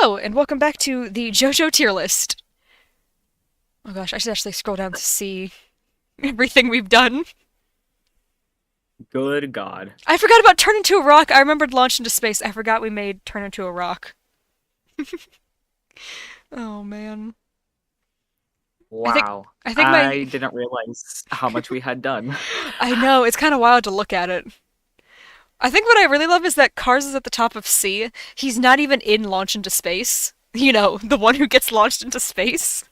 Hello, and welcome back to the JoJo tier list. Oh gosh, I should actually scroll down to see everything we've done. Good God. I forgot about Turn Into a Rock. I remembered Launch into Space. I forgot we made Turn Into a Rock. Oh man. I think Wow. I think my I didn't realize how much we had done. I know, it's kind of wild to look at it. I think what I really love is that Cars is at the top of C. He's not even in Launch into Space. You know, the one who gets launched into space.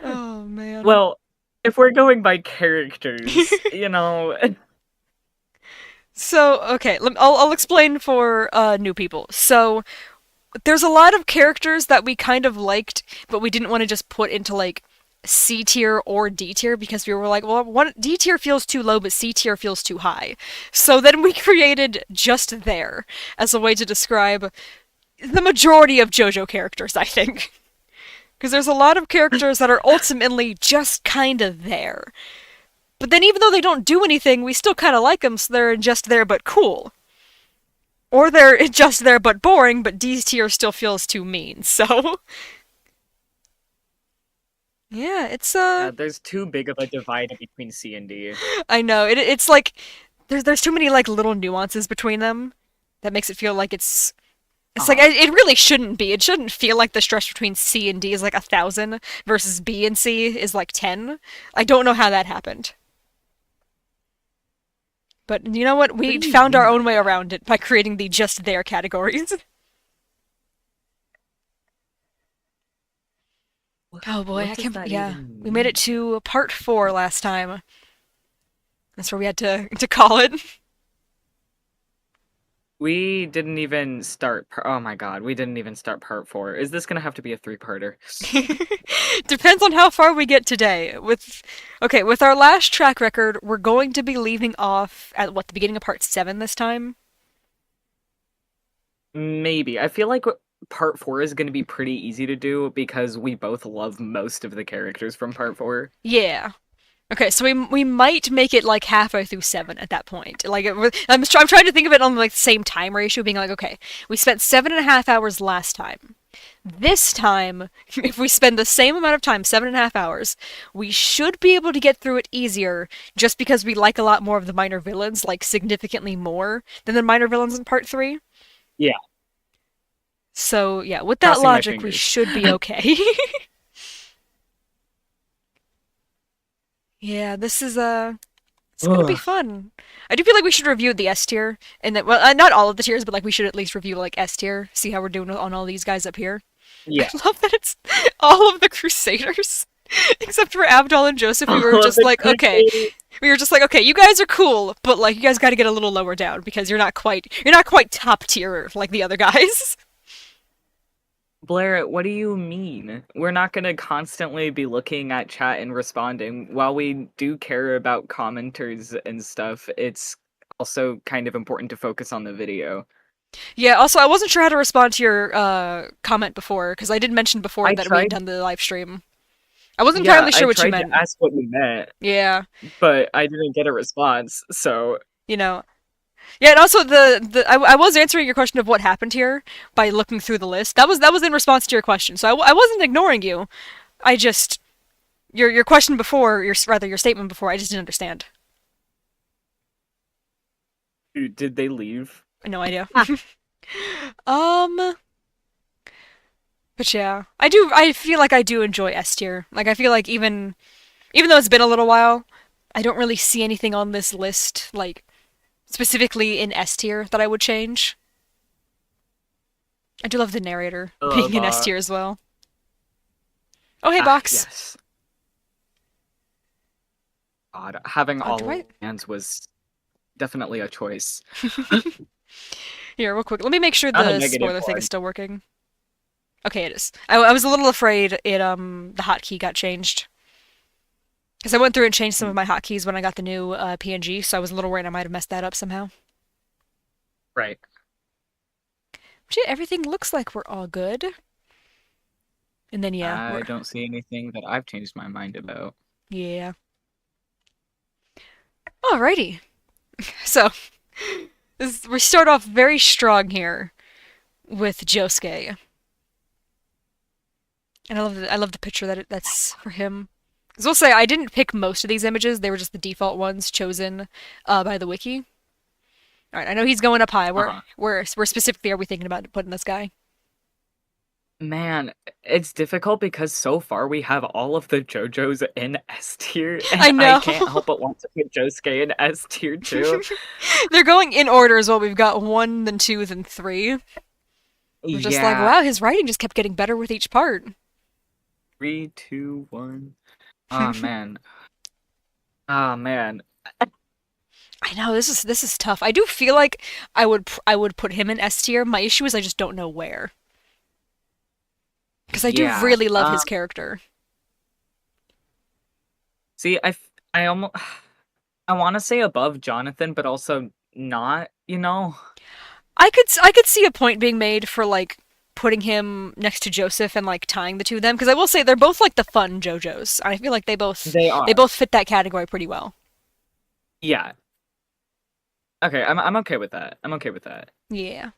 Oh man. Well, if we're going by characters, So, okay, I'll explain for new people. So, there's a lot of characters that we kind of liked, but we didn't want to just put into like C tier or D tier because we were like, well, D tier feels too low, but C tier feels too high. So then we created Just There as a way to describe the majority of JoJo characters, I think. Because there's a lot of characters that are ultimately just kind of there. But then even though they don't do anything, we still kind of like them, so they're just there but cool. Or they're just there but boring, but D tier still feels too mean, so... Yeah, it's there's too big of a divide between C and D. I know, it's like... There's too many like little nuances between them that makes it feel like it's like Uh-huh. it really shouldn't be. It shouldn't feel like the stretch between C and D is like 1,000 versus B and C is like 10. I don't know how that happened. But you know what? What do We you found our mean by own way that? around it by creating the just there categories. What, Oh boy, what I does can't. that Yeah, even we made it mean? to part 4 last time. That's where we had to call it. We didn't even start. Oh my God, we didn't even start part 4. Is this gonna have to be a three-parter? Depends on how far we get today. With our last track record, we're going to be leaving off at what the beginning of part 7 this time. Maybe. I feel like part 4 is gonna be pretty easy to do because we both love most of the characters from part 4. Yeah. Okay, so we might make it like halfway through 7 at that point. Like I'm trying to think of it on like the same time ratio, being like, okay, we spent 7.5 hours last time. This time, if we spend the same amount of time, 7.5 hours, we should be able to get through it easier just because we like a lot more of the minor villains, like significantly more than the minor villains in part 3. Yeah, So, yeah, with that crossing my logic, we fingers. should be okay. Yeah, this is it's gonna be Ugh. fun. I do feel like we should review the S tier, and that well, not all of the tiers, but like we should at least review like S tier, see how we're doing on all these guys up here. I Yeah. love that it's all of the Crusaders, except for Abdal and Joseph. We were All of just the like, okay, Crusaders. you guys are cool, but like you guys got to get a little lower down because you're not quite top tier like the other guys. Blair, what do you mean? We're not going to constantly be looking at chat and responding. While we do care about commenters and stuff, it's also kind of important to focus on the video. Yeah. Also, I wasn't sure how to respond to your comment before because I did mention before I that we had tried, done the live stream. I wasn't yeah, entirely I sure what you tried to meant. ask what you meant, Yeah. but I didn't get a response, so You know, yeah, and also I was answering your question of what happened here by looking through the list. That was in response to your question, so I wasn't ignoring you. I just your question before your statement before I just didn't understand. did they leave? No idea. um, but yeah, I feel like I do enjoy S tier. Like I feel like even though it's been a little while, I don't really see anything on this list like specifically in S tier that I would change. I do love the narrator I being love, in S tier as well. Oh hey box. yes. God, having Do I all hands was definitely a choice. Here, real quick. Let me make sure Not a the negative spoiler thing is one. still working. Okay, it is. I was a little afraid the hotkey got changed because I went through and changed some of my hotkeys when I got the new PNG, so I was a little worried I might have messed that up somehow. Right. But yeah, everything looks like we're all good. And then yeah, I don't see anything that I've changed my mind about. yeah. Alrighty. So we start off very strong here with Josuke. And I love the picture that's for him. Because we'll say I didn't pick most of these images; they were just the default ones chosen by the wiki. All right, I know he's going up high. Uh-huh. Where specifically are we thinking about putting this guy? Man, it's difficult because so far we have all of the JoJos in S tier, I and I know. can't help but want to put Josuke in S tier too. They're going in order as well. We've got one, then two, then three. We're just like, Yeah, wow, his writing just kept getting better with each part. 3, 2, 1. Oh man. Oh man. I know this is tough. I do feel like I would put him in S tier. My issue is I just don't know where because I do Yeah. really love his character. See, I almost I want to say above Jonathan, but also not, you know? I could see a point being made for like putting him next to Joseph and like tying the two of them because I will say they're both like the fun JoJos. I feel like They they are. both fit that category pretty well. Yeah. Okay, I'm okay with that. I'm okay with that. Yeah.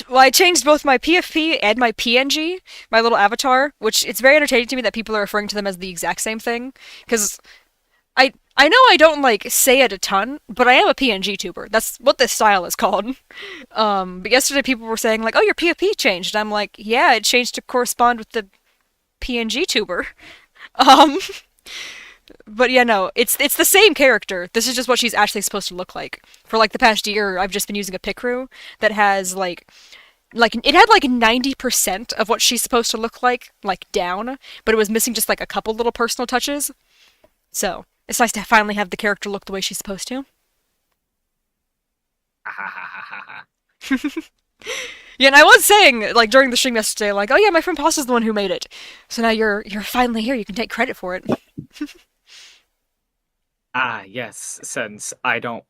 Well, I changed both my PFP and my PNG, my little avatar, which it's very entertaining to me that people are referring to them as the exact same thing. Because I know I don't like say it a ton, but I am a PNG tuber. That's what this style is called. But yesterday people were saying like, "Oh, your PFP changed." I'm like, "Yeah, it changed to correspond with the PNG tuber." Um, but yeah, no, it's the same character. This is just what she's actually supposed to look like. For like the past year, I've just been using a pick crew that has like it had like 90% of what she's supposed to look like down, but it was missing just like a couple little personal touches. So it's nice to finally have the character look the way she's supposed to. Yeah, and I was saying like during the stream yesterday, like, oh yeah, my friend Pasta's the one who made it. So now you're finally here. You can take credit for it. Ah, yes, since I don't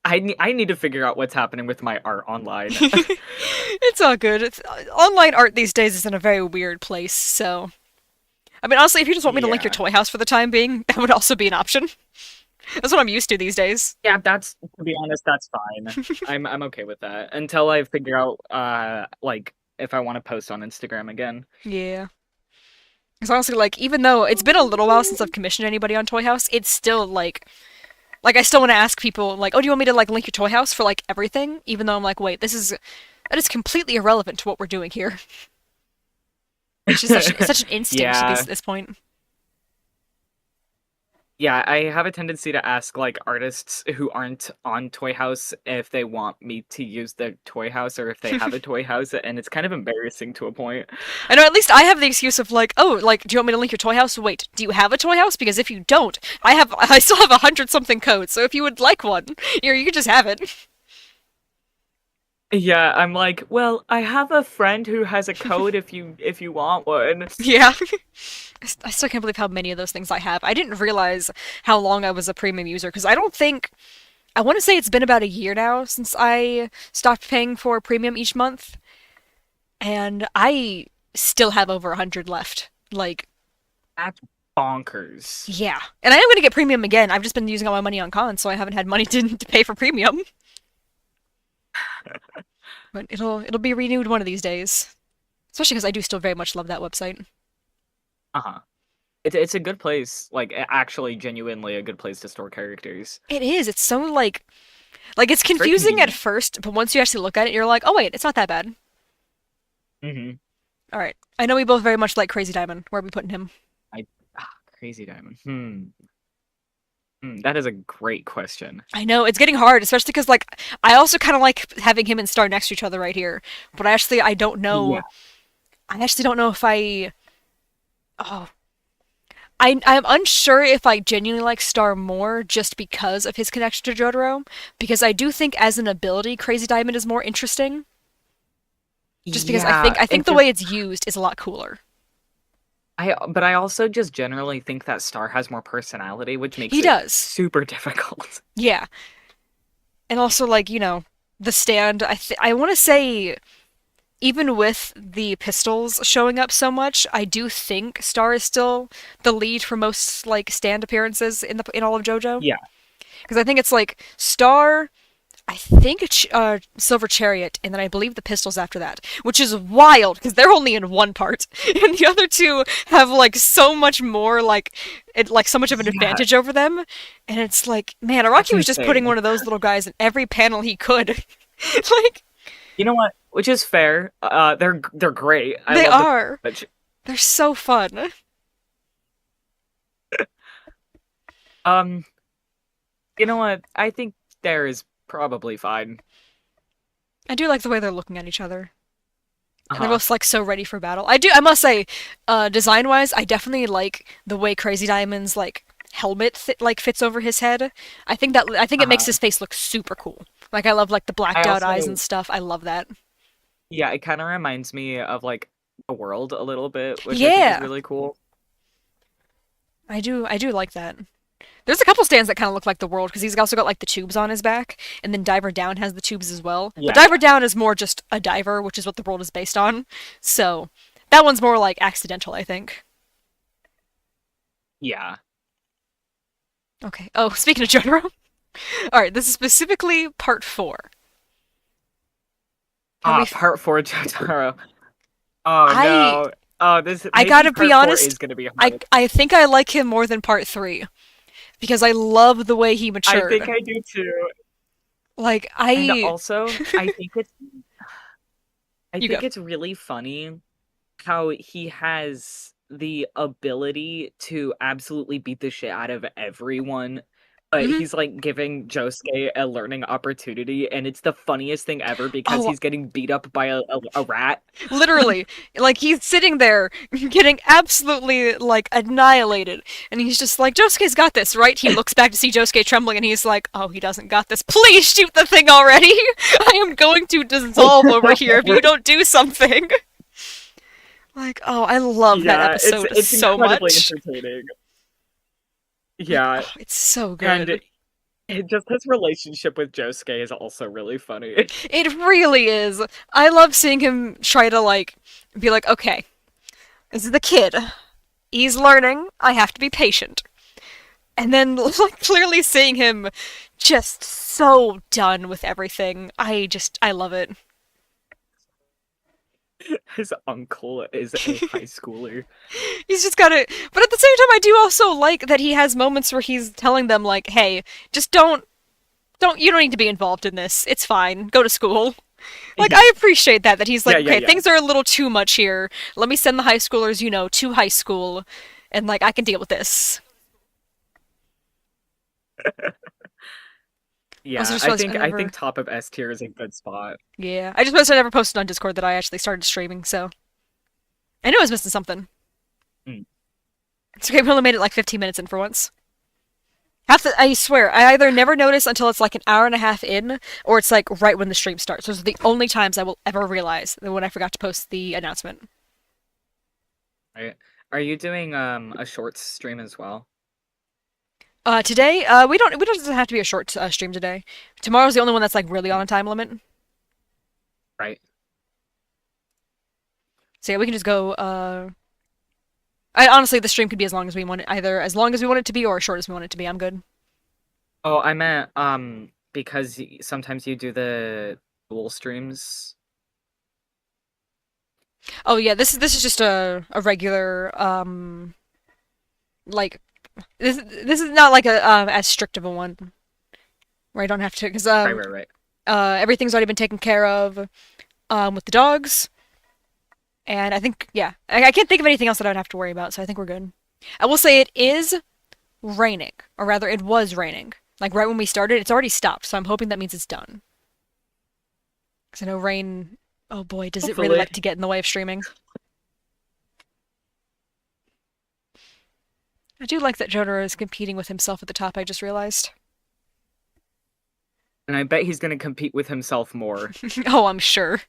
I need to figure out what's happening with my art online. It's all good. Online art these days is in a very weird place. So I mean, honestly, if you just want me to link your Yeah. toy house for the time being, that would also be an option. That's what I'm used to these days. Yeah, that's to be honest, that's fine. I'm okay with that until I figure out like if I want to post on Instagram again. Yeah. Because honestly, like, even though it's been a little while since I've commissioned anybody on Toy House, it's still like I still want to ask people like, oh, do you want me to like link your Toy House for like everything? Even though I'm like, wait, that is completely irrelevant to what we're doing here. It's just such an instinct at Yeah. this point. Yeah, I have a tendency to ask like artists who aren't on Toy House if they want me to use their Toy House or if they have a Toy House, and it's kind of embarrassing to a point. I know at least I have the excuse of like, oh, like, do you want me to link your Toy House? Wait, do you have a Toy House? Because if you don't, I still have 100 something codes. So if you would like one, here you can just have it. Yeah, I'm like, well, I have a friend who has a code if you want one. Yeah. I still can't believe how many of those things I have. I didn't realize how long I was a premium user because I don't think I want to say it's been about a year now since I stopped paying for premium each month, and I still have over 100 left. Like, That's bonkers. yeah. And I am going to get premium again. I've just been using all my money on cons, so I haven't had money to pay for premium. But it'll be renewed one of these days. Especially because I do still very much love that website. Uh-huh. It's a good place, like actually genuinely a good place to store characters. It is. It's so like it's It's very confusing at convenient. first, but once you actually look at it, you're like, oh wait, it's not that bad. Mm-hmm. All right. I know we both very much like Crazy Diamond. Where are we putting him? Crazy Diamond. That is a great question. I know it's getting hard, especially because like I also kind of like having him and Star next to each other right here. But I don't Yeah. know. I actually don't know if I. Oh, I'm unsure if I genuinely like Star more just because of his connection to Jotaro. Because I do think as an ability, Crazy Diamond is more interesting. Just because Yeah, I and think the just way it's used is a lot cooler. I also just generally think that Star has more personality, which makes He it does. super difficult. Yeah. And also like, the stand, I want to say even with the pistols showing up so much, I do think Star is still the lead for most like stand appearances in all of JoJo. Yeah. Because I think it's like Star, I think Silver Chariot, and then I believe the Pistols after that, which is wild because they're only in one part, and the other two have like so much more like so much of an Yeah, advantage over them, and it's like man, that's Araki was just putting insane. one of those little guys in every panel he could, like You know what? Which is fair. They're great. I they love them are. so much. They're so fun. Um, you know what? I think there is probably fine. I do like the way they're looking at each other. And they're Uh-huh. both like so ready for battle. I must say, design wise, I definitely like the way Crazy Diamond's like helmet like fits over his head. I think it makes Uh-huh. his face look super cool. Like I love like the I blacked out eyes and also, stuff. I love that. yeah, it kind of reminds me of like the world a little bit, which I think is Yeah, really cool. I do like that. There's a couple stands that kind of look like the world because he's also got like the tubes on his back, and then Diver Down has the tubes as well. But Yeah, Diver Down is more just a diver, which is what the world is based on. So that one's more like accidental, I think. yeah. Okay. Oh, speaking of Jotaro, all right, this is specifically part four. Are we? Part four, Jotaro. Oh I no. Oh, this I maybe gotta be part four honest. is gonna be hard. I think I like him more than part three because I love the way he I think matured. I do too. Like And I, also, I you go. think it's really funny how he has the ability to absolutely beat the shit out of everyone, but Hmm. he's like giving Josuke a learning opportunity, and it's the funniest thing ever because Oh, he's getting beat up by a rat. literally, like he's sitting there getting absolutely like annihilated, and he's just like, Josuke's got this, right? He looks back to see Josuke trembling, and he's like, oh, he doesn't got this. Please shoot the thing already. I am going to dissolve over here if you don't do something. Like, oh, I love that Yeah, episode it's so incredibly much. entertaining. Like, Yeah, oh, it's so and good. just his relationship with Josuke is also really funny. It really is. I love seeing him try to like be like, okay, this is the kid. He's learning. I have to be patient. And then like clearly seeing him just so done with everything. I love it. His uncle is a high schooler. He's just got it. But at the same time I do also like that he has moments where he's telling them like, "Hey, just don't you don't need to be involved in this. It's fine. Go to school." Like I appreciate that he's Yeah, like, yeah, "Okay, yeah. things are a little too much here. Let me send the high schoolers, to high school and like I can deal with this." Also Yeah, just was I I think never top of S tier is a good spot. Yeah, I just realized I never posted on Discord that I actually started streaming, so I knew I was missing something. Mm. It's okay, we only made it like 15 minutes in for once. I swear, I either never notice until it's like an hour and a half in, or it's like right when the stream starts. Those are the only times I will ever realize when I forgot to post the announcement. Right. Are you doing a short stream as well? Today, we don't doesn't have to be a short stream today. Tomorrow's the only one that's like really on a time limit. Right. So yeah, we can just go. I honestly, the stream could be as long as we want it, either as long as we want it to be or as short as we want it to be. I'm good. Oh, I meant because sometimes you do the dual streams. Oh yeah, this is just a regular like this is not like a as strict of a one where I don't have to because Right, right, right. everything's already been taken care of with the dogs, and I think yeah I can't think of anything else that I would have to worry about, so I think we're good. I will say it is raining, or rather it was raining. Like right when we started, it's already stopped, so I'm hoping that means it's done. Because I know rain. Oh boy, does it really Hopefully. like to get in the way of streaming? I do like that Jotaro is competing with himself at the top. I just realized. And I bet he's gonna compete with himself more Oh, I'm sure.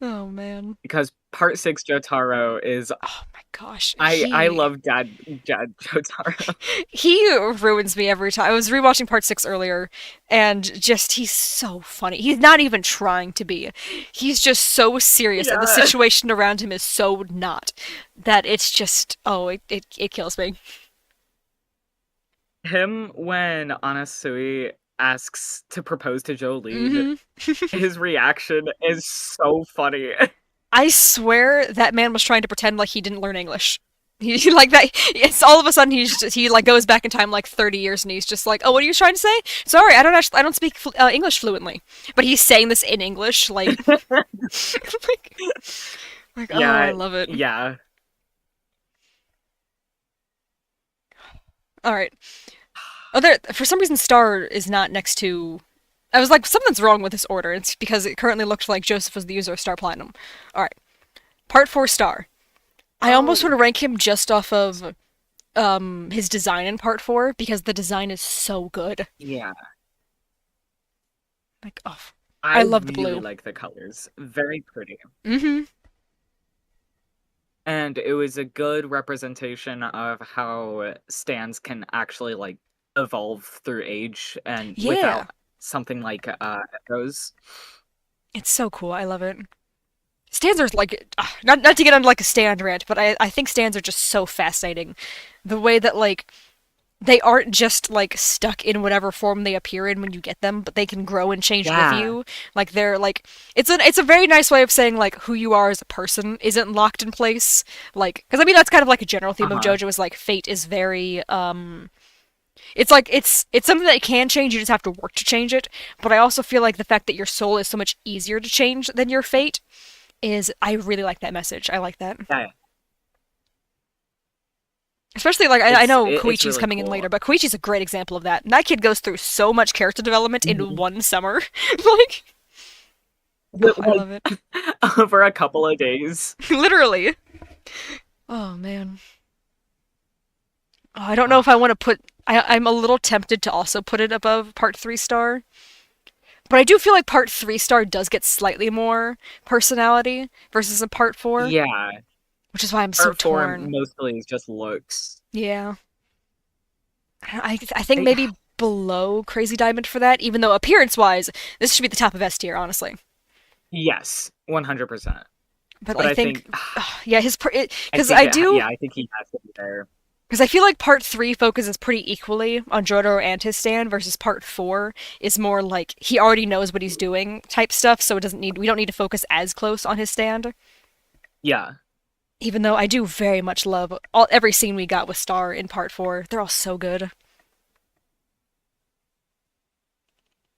Oh man. because part six Jotaro is Oh my gosh. I love Dad Jotaro. He ruins me every time. I was rewatching part 6 earlier and just he's so funny. He's not even trying to be. He's just so serious and the Yeah. situation around him is so not that it's just it kills me. Him when Anasui asks to propose to Jolene, Hmm. his reaction is so funny. I swear that man was trying to pretend like he didn't learn English. He like that. It's all of a sudden he like goes back in time like 30 years and he's just like, oh, what are you trying to say? Sorry, I don't speak English fluently, but he's saying this in English like, oh, I Yeah, love it. yeah. All right. Oh, there for some reason Star is not next to. I was like, something's wrong with this order. It's because it currently looked like Joseph was the user of Star Platinum. All right, Part 4 Star. I almost want Oh, to rank him just off of his design in Part 4 because the design is so good. yeah. Like, oh, I I love the really blue. like the colors. Very pretty. Mm-hmm. And it was a good representation of how stands can actually like evolve through age and Yeah, without something like echoes. it's so cool. I love it. Stands are like not to get on like a stand rant, but I think stands are just so fascinating. The way that like they aren't just like stuck in whatever form they appear in when you get them, but they can grow and change with Yeah. you. Like they're like it's a very nice way of saying like who you are as a person isn't locked in place. Like because I mean that's kind of like a general theme of Uh-huh. JoJo is like fate is very it's like it's something that can change, you just have to work to change it. But I also feel like the fact that your soul is so much easier to change than your fate is I really like that message. I like that. Yeah. Especially like I It's know it's Koichi's really coming in cool. later, but Koichi's a great example of that. And that kid goes through so much character development in Mhm. one summer. Like, oh, I Like love it. over a couple of days. Literally. Oh man. Oh, I don't know if I Ah, want to put. I'm a little tempted to also put it above Part 3 Star, but I do feel like Part 3 Star does get slightly more personality versus a Part 4, yeah. which is why I'm so Part four torn. mostly is just looks. Yeah. I think I, maybe below Crazy Diamond for that, even though appearance wise, this should be the top of S tier, honestly. yes, 100%. But But I I think, think yeah, his I because think I it do yeah, I think he has to be there. because I feel like Part 3 focuses pretty equally on JoJo and his stand versus Part 4 is more like he already knows what he's doing type stuff, so it doesn't need we don't need to focus as close on his stand. Yeah. Even though I do very much love all every scene we got with Star in Part 4, they're all so good.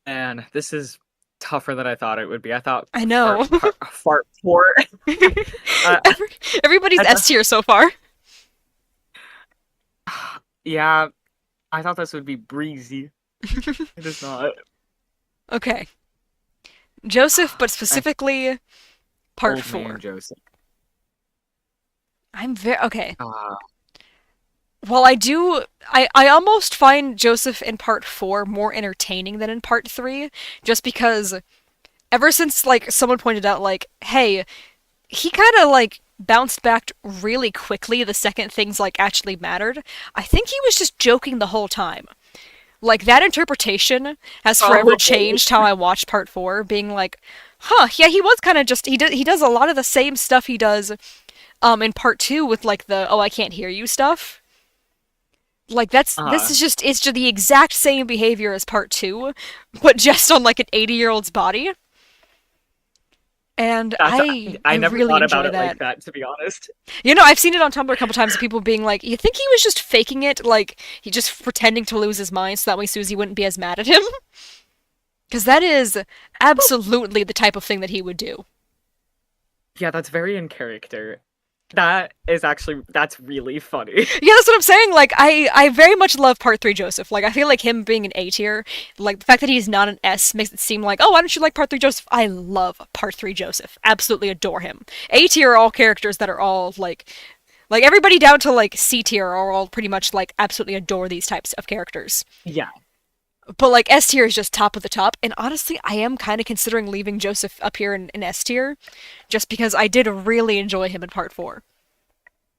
And this is tougher than I thought it would be. I thought I know. fart four. uh, Every, everybody's I S thought, tier so far. yeah, I thought this would be breezy. It is not. Okay, Joseph, but And specifically Part old man 4. Joseph. I'm very okay. Uh, While I do, I almost find Joseph in Part 4 more entertaining than in Part 3, just because ever since, like, someone pointed out, like, hey, he kind of, like, bounced back really quickly the second things, like, actually mattered. I think he was just joking the whole time. Like, that interpretation has forever probably. changed how I watched Part 4, being like, huh, yeah, he was kind of just, he does a lot of the same stuff he does, in Part 2 with, like, the, oh, I can't hear you stuff. Like this Uh, is just it's just the exact same behavior as part 2, but just on like an 80-year-old's body. And that's I I never really thought about enjoy it like that. that, to be honest. You know, I've seen it on Tumblr a couple times of people being like, "You think he was just faking it, like he just pretending to lose his mind so that way Susie wouldn't be as mad at him?" Because that is absolutely the type of thing that he would do. Yeah, that's very in character. That's really funny. Yeah, that's what I'm saying. Like, I very much love Part 3 Joseph. Like, I feel like him being an A tier, like, the fact that he's not an S makes it seem like, oh, why don't you like Part 3 Joseph? I love Part 3 Joseph. Absolutely adore him. A tier are all characters that are all, like, everybody down to, like, C tier are all pretty much, like, absolutely adore these types of characters. Yeah. But, like, S tier is just top of the top. And honestly, I am kind of considering leaving Joseph up here in S tier, just because I did really enjoy him in Part 4.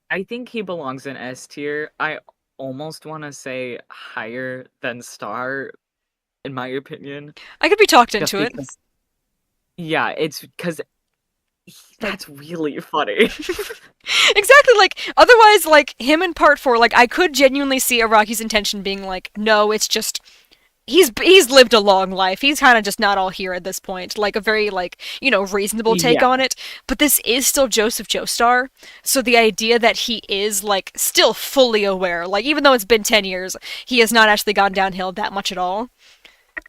I think he belongs in S tier. I almost want to say higher than Star, in my opinion, I could be talked just into it. because, yeah, it's because Like, that's really funny. exactly, like otherwise like him in part 4 like I could genuinely see Araki's intention being like no it's just he's lived a long life. He's kind of just not all here at this point. Like a very like, reasonable take Yeah. on it. But this is still Joseph Joestar. So the idea that he is like still fully aware, like even though it's been 10 years, he has not actually gone downhill that much at all.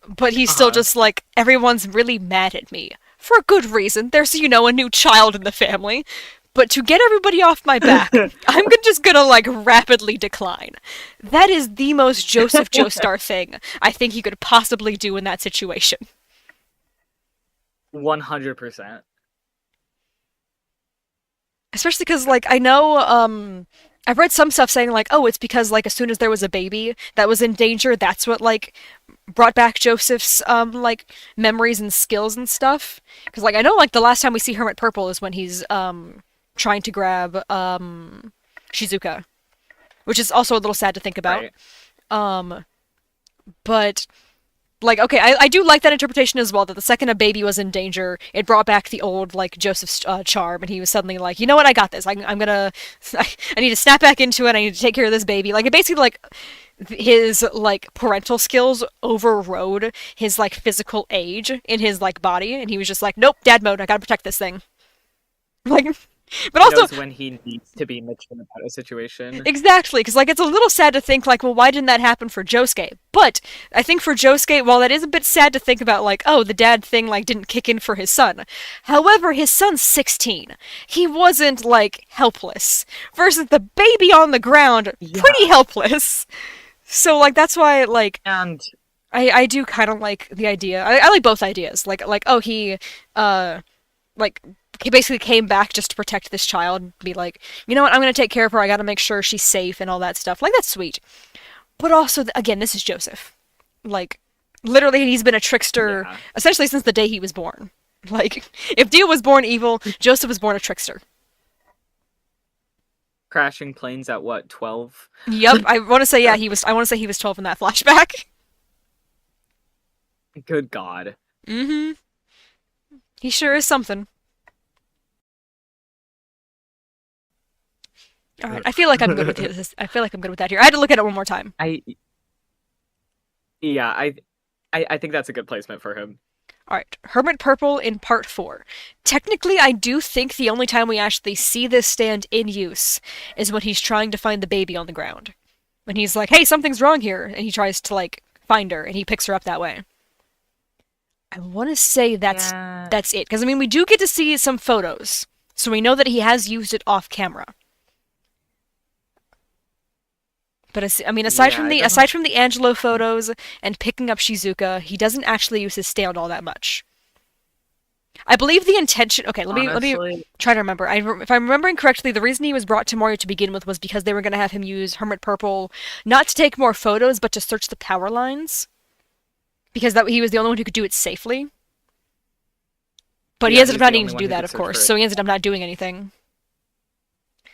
But he's still Uh-huh. just like everyone's really mad at me. For a good reason. There's, a new child in the family. But to get everybody off my back, just gonna like rapidly decline. That is the most Joseph Joestar thing I think he could possibly do in that situation. 100%. Especially because like I know I've read some stuff saying like, oh, it's because like as soon as there was a baby that was in danger, that's what like brought back Joseph's like memories and skills and stuff. Because like I know like the last time we see Hermit Purple is when he's trying to grab Shizuka, which is also a little sad to think about. Right. Um, but like okay, I do like that interpretation as well, that the second a baby was in danger it brought back the old like Joseph's charm, and he was suddenly like, you know what, I got this. I'm gonna I need to snap back into it. I need to take care of this baby. Like it basically like his like parental skills overrode his like physical age in his like body, and he was just like, nope, dad mode, I gotta protect this thing. Like, but He also knows when he needs to be mature about a situation. exactly, because like it's a little sad to think like, well, why didn't that happen for Josuke? But I think for Josuke, while that is a bit sad to think about, like, oh, the dad thing like didn't kick in for his son. However, his son's 16. He wasn't like helpless. Versus the baby on the ground, pretty Yeah. helpless. So like that's why like And I do kind of like the idea. I like both ideas. Like oh uh like he basically came back just to protect this child and be like, you know what, I'm gonna take care of her. I gotta make sure she's safe and all that stuff. Like that's sweet. But also, again, this is Joseph. Like literally, he's been a trickster yeah, essentially since the day he was born. Like if Dio was born evil, Joseph was born a trickster. crashing planes at what, 12? Yep, I want to say yeah, he was. I want to say he was 12 in that flashback. Good God. Mm-hmm. He sure is something. All right, I feel like I'm good with this. I feel like I'm good with that here. I had to look at it one more time. I yeah, I think that's a good placement for him. All right, Hermit Purple in part 4. Technically, I do think the only time we actually see this stand in use is when he's trying to find the baby on the ground. When he's like, hey, something's wrong here, and he tries to, like, find her, and he picks her up that way. I want to say Yeah. that's it, because, I mean, we do get to see some photos, so we know that he has used it off camera. But I mean, Yeah, I don't know. aside from the Angelo photos and picking up Shizuka, he doesn't actually use his stand all that much. I believe the intention. Okay, let me Honestly, try to remember. If I'm remembering correctly, the reason he was brought to Moria to begin with was because they were going to have him use Hermit Purple not to take more photos, but to search the power lines, because that he was the only one who could do it safely. But he yeah, ended up he's not the needing only to one do who that, could of search course. for So it. he ended up not doing anything.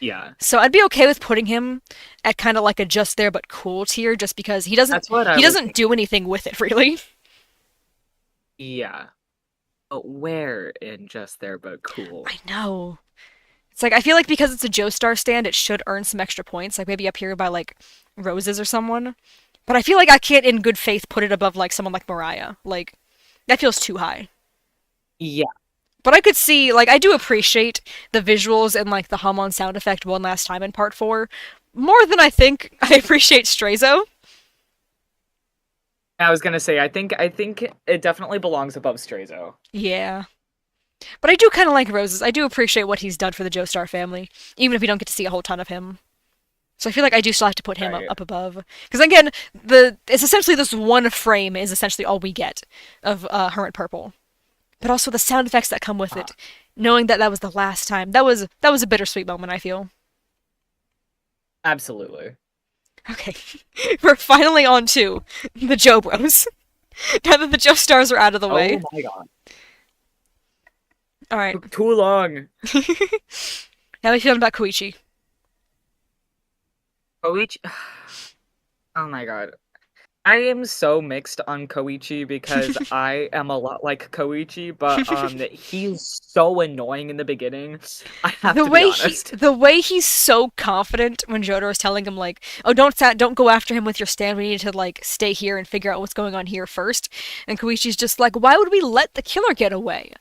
Yeah. So I'd be okay with putting him at kind of like a just there but cool tier, just because That's what I he was doesn't thinking. do anything with it really. Yeah. But where in just there but cool? I know. It's like I feel like because it's a Joestar stand, it should earn some extra points, like maybe up here by like Roses or someone. But I feel like I can't, in good faith, put it above like someone like Mariah. Like that feels too high. Yeah. But I could see, like, I do appreciate the visuals and like the hum on sound effect one last time in part 4 more than I think I appreciate Strazo. I was gonna say, I think it definitely belongs above Strazo. Yeah. But I do kind of like Roses. I do appreciate what he's done for the Joestar family, even if we don't get to see a whole ton of him. So I feel like I do still have to put him Right. up above. Because again, the it's essentially this one frame is essentially all we get of Hermit Purple. But also the sound effects that come with Uh, it, knowing that that was the last time. That was a bittersweet moment, I feel. absolutely. Okay, we're finally on to the Joe Bros. Now that the Joe Stars are out of the way. Oh my God. All right. Took too long. How are you feeling about Koichi? Koichi. Oh my God. I am so mixed on Koichi because I am a lot like Koichi, but he's so annoying in the beginning. I have to be honest. The way he's so confident when Jotaro is telling him like, "Oh, don't go after him with your stand. We need to like stay here and figure out what's going on here first." And Koichi's just like, "Why would we let the killer get away?"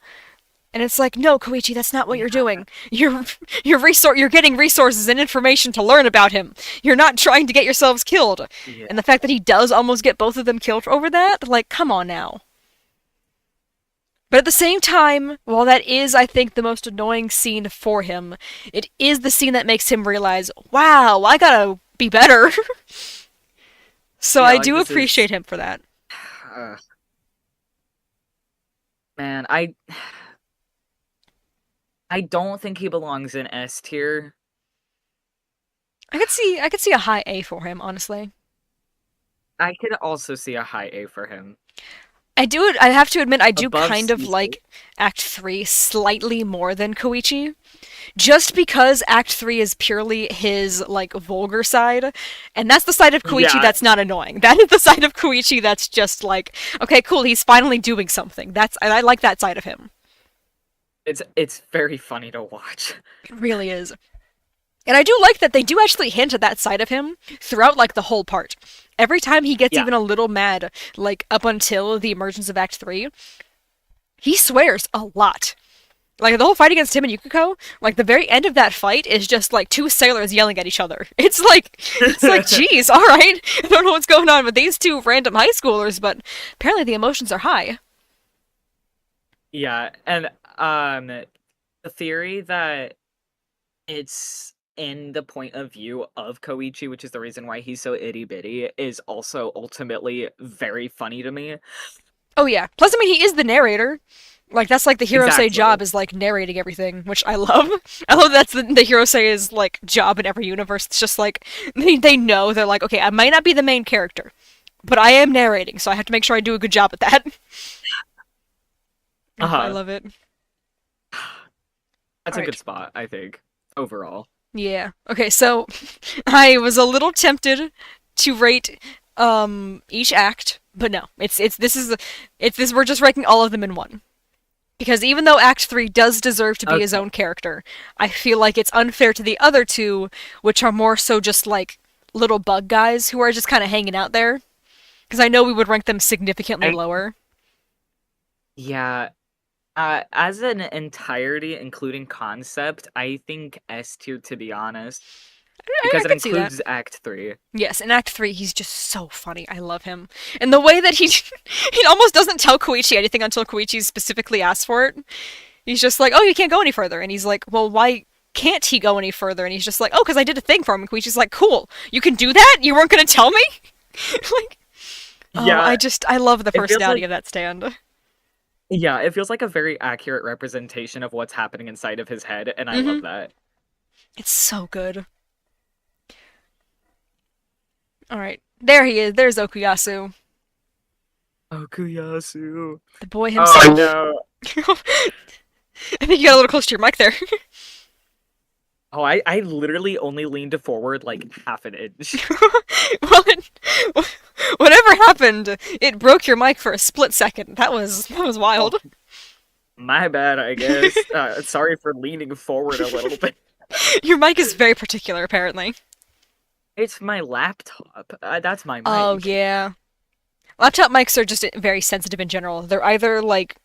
And it's like, "No, Koichi, that's not what you're Yeah, doing. You're getting resources and information to learn about him. You're not trying to get yourselves killed." yeah, And the fact that he does almost get both of them killed over that, like, come on now. But at the same time, while that is, I think, the most annoying scene for him, it is the scene that makes him realize, wow, I gotta be better. So yeah. I Like do this is, appreciate him for that. uh, man. I don't think he belongs in S tier. I could see a high A for him, honestly. I could also see a high A for him I have to admit, I do above kind of C tier. like Act 3 slightly more than Koichi. Just because Act 3 is purely his, like, vulgar side. And that's the side of Koichi Yeah, that's not annoying. That is the side of Koichi that's just like, okay, cool, he's finally doing something. I like that side of him. it's very funny to watch. It really is. And I do like that they do actually hint at that side of him throughout, like, the whole part. Every time he gets Yeah, even a little mad, like, up until the emergence of Act 3, he swears a lot. Like, the whole fight against him and Yukiko, like, the very end of that fight is just, like, two sailors yelling at each other. It's like, geez, alright. I don't know what's going on with these two random high schoolers, but apparently the emotions are high. yeah, and um, the theory that it's in the point of view of Koichi, which is the reason why he's so itty bitty, is also ultimately very funny to me. Oh, yeah. Plus, I mean, he is the narrator. Like, that's like the Hirose Exactly. job is like narrating everything, which I love. I love that's the Hirose's like job in every universe. It's just like they know they're like, okay, I might not be the main character, but I am narrating, so I have to make sure I do a good job at that. Oh, I Uh-huh. love it. That's All a right. good spot, I think, overall. Yeah. Okay, so I was a little tempted to rate each act, but no. It's this we're just ranking all of them in one. Because even though Act 3 does deserve to be his Okay. own character, I feel like it's unfair to the other two, which are more so just like little bug guys who are just kind of hanging out there. Because I know we would rank them significantly I lower. Yeah, as an entirety, including concept, I think S tier, to be honest, I because it could see that. includes Act 3. Yes, in Act 3, he's just so funny. I love him. And the way that he almost doesn't tell Koichi anything until Koichi specifically asks for it. He's just like, oh, you can't go any further. And he's like, well, why can't he go any further? And he's just like, oh, because I did a thing for him. And Koichi's like, cool, you can do that? You weren't going to tell me? Like, oh, Yeah, I love the it feels personality like of that stand. yeah, it feels like a very accurate representation of what's happening inside of his head, and I Mm-hmm. love that. It's so good. All right. There he is. There's Okuyasu, Okuyasu. the boy Oh himself. no. I think you got a little close to your mic there. Oh, I literally only leaned forward like half an inch. Well, whatever happened, it broke your mic for a split second. That was Oh, wild. my bad, I guess. Sorry for leaning forward a little bit. Your mic is very particular, apparently. It's my laptop. That's my Oh mic. yeah, laptop mics are just very sensitive in general. They're either like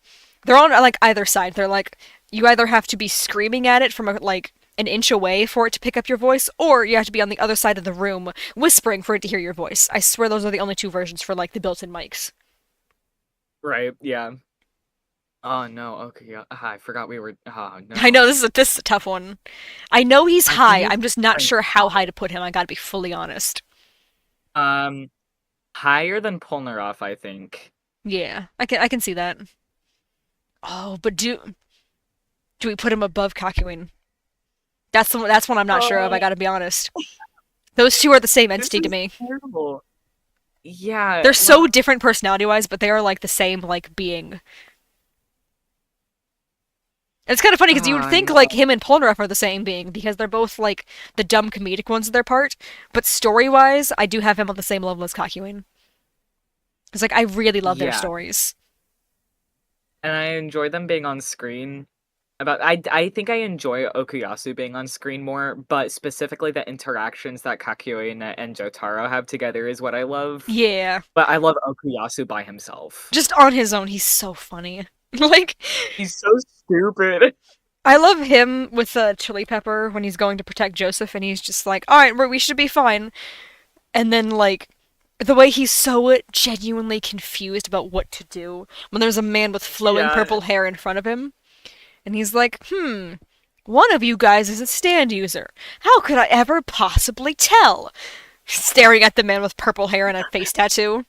they're on like either side. They're like you either have to be screaming at it from like an inch away for it to pick up your voice, or you have to be on the other side of the room whispering for it to hear your voice. I swear those are the only two versions for like the built-in mics. Right, yeah. Oh no, okay, yeah. I forgot we were. Oh I no. know this is a tough one. I know he's I think high. it's I'm just not like, sure how high to put him. I gotta be fully honest. um higher than Polnareff, I think. Yeah, I can see that. Oh, but do we put him above Kakyoin? That's one I'm not sure of. I Oh, gotta be honest. Those two are the same this entity to is me. terrible. Yeah, They're so well, different personality wise, but they are like the same like being. It's kind of funny because you would think like no. him and Polnareff are the same being because they're both like the dumb comedic ones of their part. But story wise, I do have him on the same level as Kakyoin. It's like I really love their Yeah, stories. and I enjoy them being on screen. I think I enjoy Okuyasu being on screen more, but specifically the interactions that Kakyoin and Jotaro have together is what I love. Yeah. But I love Okuyasu by himself. Just on his own, he's so funny. Like, He's so stupid. I love him with Chili Pepper when he's going to protect Joseph, and he's just like, "All right, we should be fine." And then like the way he's so genuinely confused about what to do when there's a man with flowing Yeah. purple hair in front of him, and he's like, one of you guys is a stand user. How could I ever possibly tell?" Staring at the man with purple hair and a face tattoo.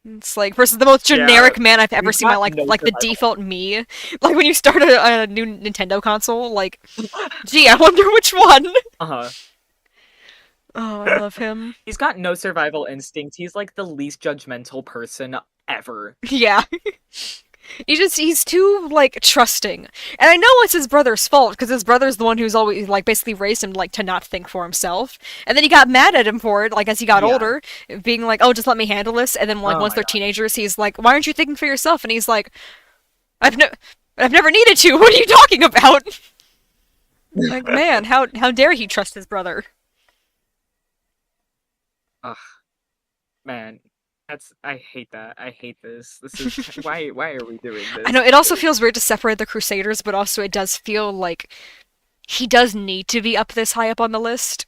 It's like versus the most Yeah. generic man I've ever He's seen. My got no like the survival. default me, like when you start a new Nintendo console. Like, gee, I wonder which one. Uh-huh. Oh, I love him. He's got no survival instinct. He's like the least judgmental person ever. Yeah. He's too like trusting, and I know it's his brother's fault because his brother's the one who's always like basically raised him like to not think for himself, and then he got mad at him for it like as he got Yeah. older, being like, "Oh, just let me handle this," and then like Oh once my they're god. teenagers, he's like, "Why aren't you thinking for yourself?" And he's like, "I've no, I've never needed to. What are you talking about?" Like, man, how dare he trust his brother? Ugh, man. I hate that. I hate this. This is why are we doing I this? know it also feels weird to separate the Crusaders, but also it does feel like he does need to be up this high up on the list.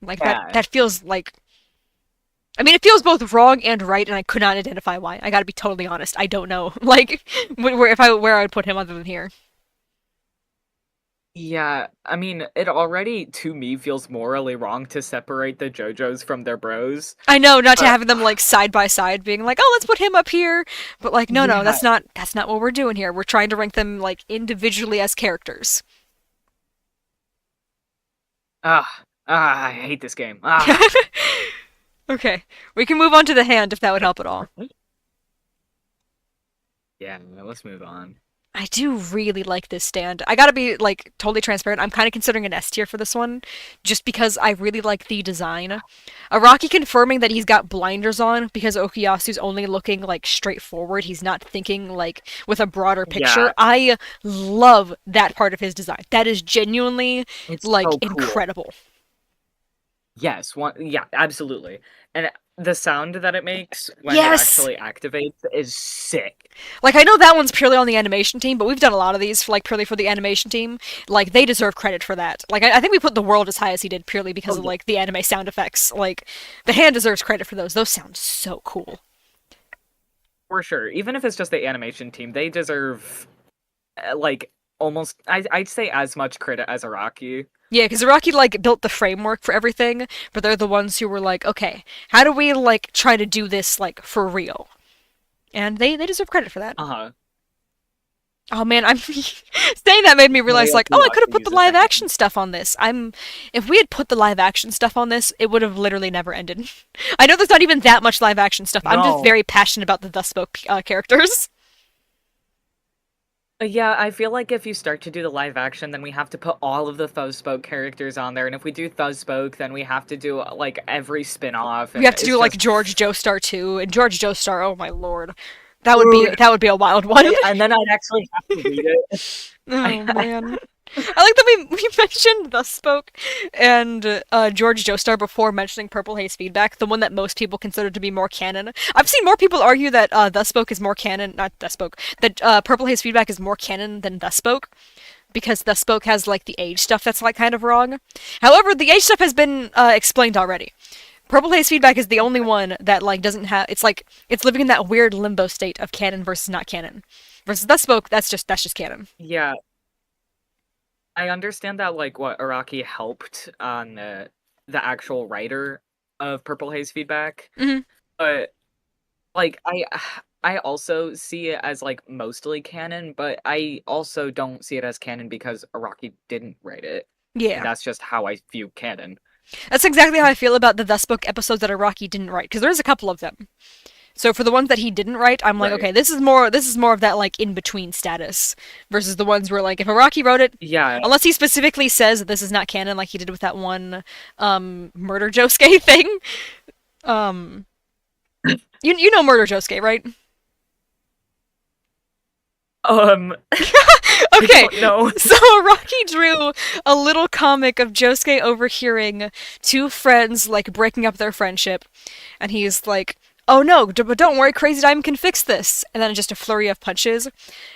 Like Yeah. that feels like I mean, it feels both wrong and right, and I could not identify why. I gotta be totally honest. I don't know, like, where I would put him other than here. Yeah, I mean, it already to me feels morally wrong to separate the JoJos from their bros. I know not to But have them like side by side, being like, oh, let's put him up here, but like, no, yeah, that's not what we're doing here. We're trying to rank them like individually as characters. I hate this game. Ah. Okay, we can move on to the hand if that would help at all. Yeah, let's move on. I do really like this stand. I gotta be like totally transparent. I'm kind of considering an S tier for this one, just because I really like the design. Araki confirming that he's got blinders on because Okuyasu's only looking like straight forward. He's not thinking like with a broader picture. Yeah, I love that part of his design. That is genuinely it's like so cool. incredible. Yes, yeah, absolutely. And the sound that it makes when it Yes. actually activates is sick. Like I know that one's purely on the animation team, but we've done a lot of these for, like purely for the animation team. Like they deserve credit for that. Like I think we put the world as high as he did purely because Oh of yeah, like the anime sound effects. Like the hand deserves credit for those. Those sound so cool. for sure. Even if it's just the animation team, they deserve like almost I'd say as much credit as Araki. Yeah, because Iraqi like built the framework for everything, but they're the ones who were like, okay, how do we like try to do this like for real? And they deserve credit for that. Uh-huh. Oh man, I'm saying that made me realize like, oh, I could have Moriyaku put the uses the live action hand. stuff on this. If we had put the live action stuff on this, it would have literally never ended. I know there's not even that much live action stuff. I'm just No. very passionate about the Thus Spoke characters. Yeah, I feel like if you start to do the live action, then we have to put all of the Thuzspoke characters on there, and if we do Thuzspoke, then we have to do like every spin-off, We and have to it's do like just George Joestar too, and George Joestar. Oh my lord, dude. that would be a wild one. And then I'd actually have to read it. Oh I, man. I like that we mentioned Thus Spoke and George Joestar before mentioning Purple Haze Feedback, the one that most people consider to be more canon. I've seen more people argue that Thus Spoke is more canon, not Thus Spoke, that Purple Haze Feedback is more canon than Thus Spoke, because Thus Spoke has like the age stuff that's like kind of wrong. However, the age stuff has been explained already. Purple Haze Feedback is the only one that like doesn't have. It's like it's living in that weird limbo state of canon versus not canon. Versus Thus Spoke, that's just canon. yeah, I understand that like what Araki helped on the actual writer of Purple Haze Feedback, Hmm. but like I also see it as like mostly canon, but I also don't see it as canon because Araki didn't write it. And Yeah. that's just how I view canon. That's exactly how I feel about the Thus Book episodes that Araki didn't write, because there's a couple of them. So for the ones that he didn't write, I'm like, Right. okay, this is more of that like in between status, versus the ones where like if Araki wrote it, Yeah, unless he specifically says that this is not canon, like he did with that one murder Josuke thing, um You know Murder Josuke, right? I Okay, don't know. so Rocky drew a little comic of Josuke overhearing two friends like breaking up their friendship, and he's like, "Oh no, but don't worry, Crazy Diamond can fix this." And then just a flurry of punches,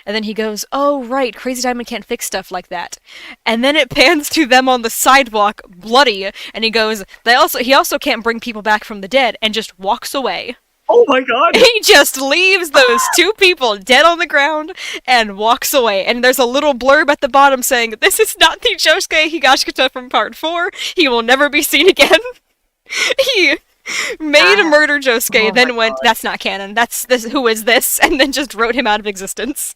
and then he goes, "Oh right, Crazy Diamond can't fix stuff like that." And then it pans to them on the sidewalk, bloody, and he goes, he also can't bring people back from the dead," and just walks away. Oh my god! He just leaves those two people dead on the ground and walks away. And there's a little blurb at the bottom saying, "This is not the Josuke Higashikata from part 4. He will never be seen again." He made a murder Josuke, Oh my then went, god. "That's not canon. That's this. Who is this?" And then just wrote him out of existence.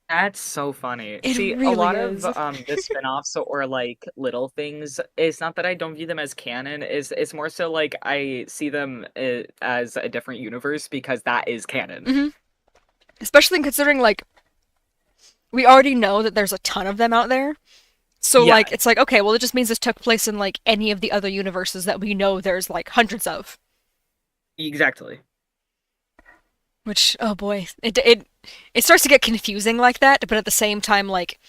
That's so funny. It See, a really lot of is. the spin-offs or like little things, it's not that I don't view them as canon, is it's more so like I see them as a different universe because that is canon. Hmm. Especially considering, like, we already know that there's a ton of them out there. So, Yeah, like, it's like, okay, well, it just means this took place in, like, any of the other universes that we know there's, like, hundreds of. exactly. Which, oh boy, it starts to get confusing like that, but at the same time, like,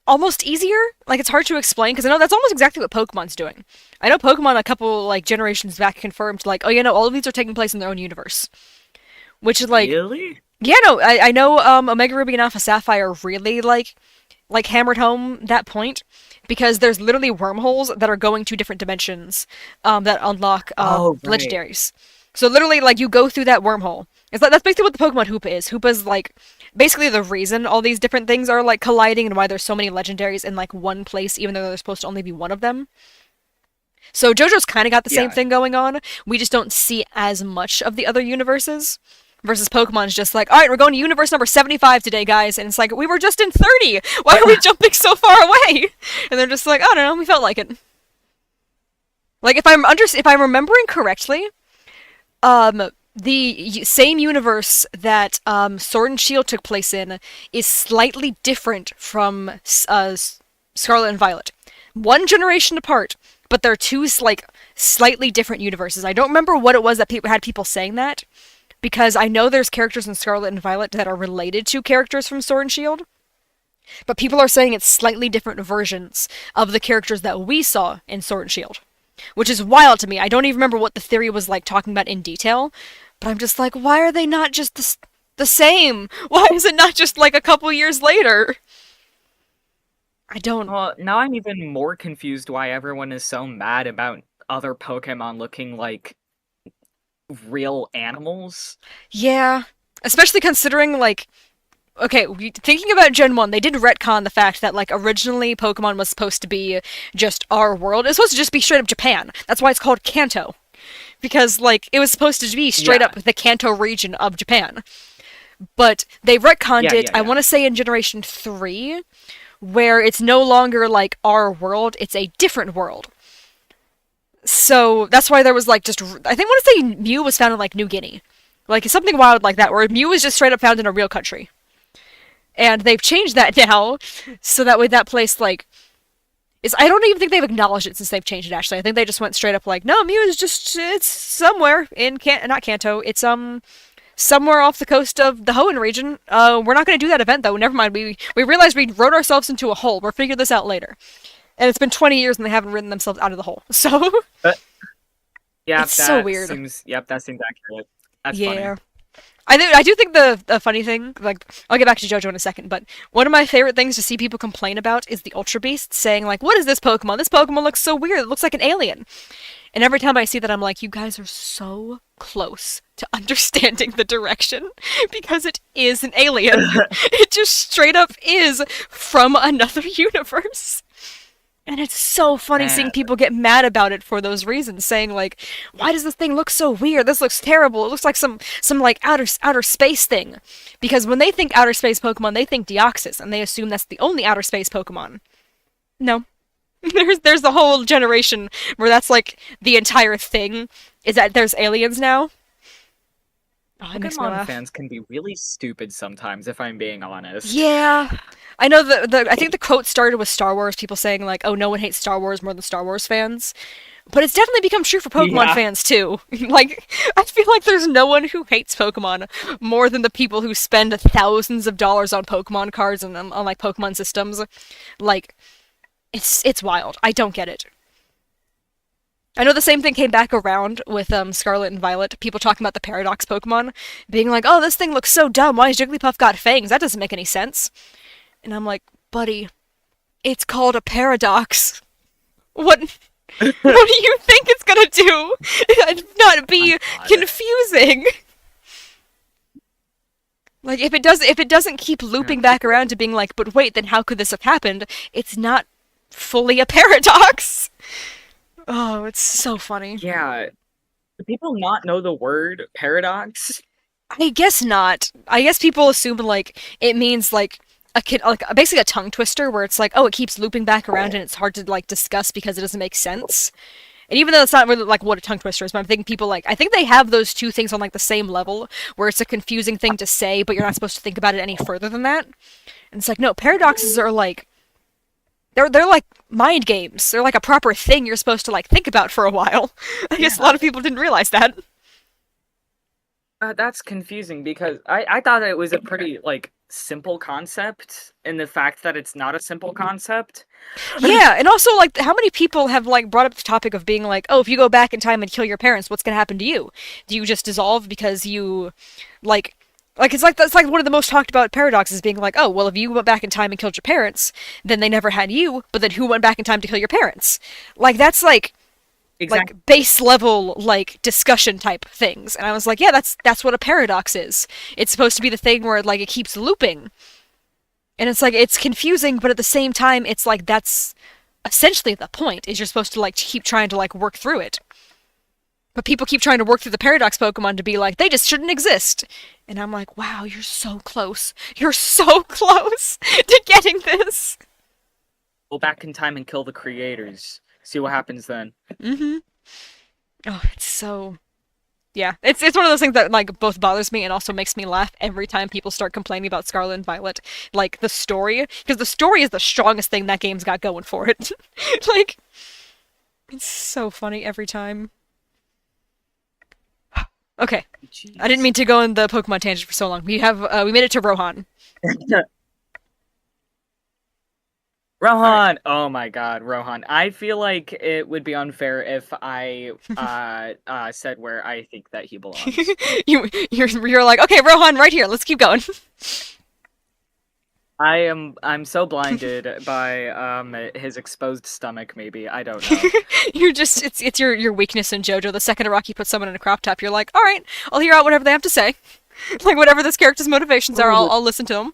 almost easier. Like, it's hard to explain because I know that's almost exactly what Pokemon's doing. I know Pokemon a couple like generations back confirmed like, oh, all of these are taking place in their own universe, which is like, Really? yeah, no, I know Omega Ruby and Alpha Sapphire really like hammered home that point because there's literally wormholes that are going to different dimensions that unlock Oh, right. legendaries. So literally, like you go through that wormhole. It's like that's basically what the Pokemon Hoopa is. Hoopa's like basically the reason all these different things are like colliding and why there's so many legendaries in like one place, even though there's supposed to only be one of them. So JoJo's kind of got the same Yeah. thing going on. We just don't see as much of the other universes. Versus Pokemon's just like, all right, we're going to universe number 75 today, guys. And it's like, we were just in 30. Why are we jumping so far away? And they're just like, I don't know, we felt like it. Like if I'm remembering correctly, the same universe that Sword and Shield took place in is slightly different from Scarlet and Violet. One generation apart, but they're two like slightly different universes. I don't remember what it was that had people saying that, because I know there's characters in Scarlet and Violet that are related to characters from Sword and Shield, but people are saying it's slightly different versions of the characters that we saw in Sword and Shield, which is wild to me. I don't even remember what the theory was like talking about in detail, but I'm just like, why are they not just the same? Why is it not just like a couple years later? I don't. Well, now I'm even more confused why everyone is so mad about other Pokemon looking like real animals. Yeah. Especially considering, like, okay, thinking about Gen 1, they did retcon the fact that, like, originally Pokemon was supposed to be just our world. It was supposed to just be straight up Japan. That's why it's called Kanto. Because, like, it was supposed to be straight Yeah. up the Kanto region of Japan. But they retconned Yeah, it, yeah, I yeah. want to say in Generation 3, where it's no longer, like, our world, it's a different world. So that's why there was, like, just. I think I want to say Mew was found in, like, New Guinea. Like, it's something wild like that, where Mew is just straight up found in a real country. And they've changed that now, so that way that place, like, is. I don't even think they've acknowledged it since they've changed it, actually. I think they just went straight up, like, no, Mew is just. It's somewhere in. Not Kanto. It's, somewhere off the coast of the Hoenn region. We're not going to do that event though. Never mind. We realized we wrote ourselves into a hole. We'll figure this out later. And it's been 20 years and they haven't written themselves out of the hole. So But yeah, it's so weird. that seems accurate. That's funny. Yeah. I do think the funny thing, like, I'll get back to JoJo in a second, but one of my favorite things to see people complain about is the Ultra Beast saying, like, what is this Pokemon? This Pokemon looks so weird. It looks like an alien. And every time I see that, I'm like, you guys are so close to understanding the direction because it is an alien. It just straight up is from another universe. And it's so funny seeing Man, people get mad about it for those reasons, saying like, "Why does this thing look so weird? This looks terrible. It looks like some like outer space thing." Because when they think outer space Pokemon, they think Deoxys, and they assume that's the only outer space Pokemon. No, there's the whole generation where that's like the entire thing is that there's aliens now. Oh, it makes me Pokemon laugh. fans can be really stupid sometimes, if I'm being honest. Yeah. I know I think the quote started with Star Wars, people saying like, "Oh, no one hates Star Wars more than Star Wars fans." But it's definitely become true for Pokemon Yeah. fans too. Like, I feel like there's no one who hates Pokemon more than the people who spend thousands of dollars on Pokemon cards and on like Pokemon systems. Like, it's wild. I don't get it. I know the same thing came back around with Scarlet and Violet. People talking about the Paradox Pokemon, being like, "Oh, this thing looks so dumb. Why has Jigglypuff got fangs? That doesn't make any sense." And I'm like, "Buddy, it's called a paradox. What? What do you think it's gonna do? Not My be God. confusing." Like if it doesn't keep Yeah, looping back people. around to being like, "But wait, then how could this have happened?" It's not fully a paradox. Oh, it's so funny. Yeah. Do people not know the word paradox? I guess not. I guess people assume like it means like like basically a tongue twister where it's like, oh, it keeps looping back around and it's hard to like discuss because it doesn't make sense. And even though it's not really like what a tongue twister is, but I'm thinking people like I think they have those two things on like the same level where it's a confusing thing to say, but you're not supposed to think about it any further than that. And it's like no, paradoxes are like they're like mind games. They're like a proper thing you're supposed to like think about for a while. I guess a Yeah. lot of people didn't realize that. That's confusing because I thought it was a pretty like simple concept in the fact that it's not a simple concept. Yeah, and also like how many people have like brought up the topic of being like, "Oh, if you go back in time and kill your parents, what's going to happen to you? Do you just dissolve because you like it's like that's like one of the most talked about paradoxes being like, "Oh, well, if you went back in time and killed your parents, then they never had you, but then who went back in time to kill your parents?" Like that's Exactly. like base level like discussion type things. And I was like, "Yeah, that's what a paradox is. It's supposed to be the thing where like it keeps looping." And it's like it's confusing, but at the same time, it's like that's essentially the point. Is you're supposed to like keep trying to like work through it. But people keep trying to work through the paradox Pokemon to be like they just shouldn't exist. And I'm like, wow, you're so close. You're so close to getting this. Go back in time and kill the creators. See what happens then. Mm-hmm. Oh, it's so yeah. It's one of those things that like both bothers me and also makes me laugh every time people start complaining about Scarlet and Violet. Like the story, because the story is the strongest thing that game's got going for it. Like it's so funny every time. Okay, I didn't Jeez. mean to go in the Pokemon tangent for so long. We made it to Rohan. All right. Rohan! Oh my god, Rohan. I feel like it would be unfair if I said where I think that he belongs. You're like, okay, Rohan, right here. Let's keep going. I'm so blinded by his exposed stomach, maybe. I don't know. You're just it's your weakness in JoJo. The second Araki puts someone in a crop top, you're like, all right, I'll hear out whatever they have to say. Like whatever this character's motivations are, I'll listen to them.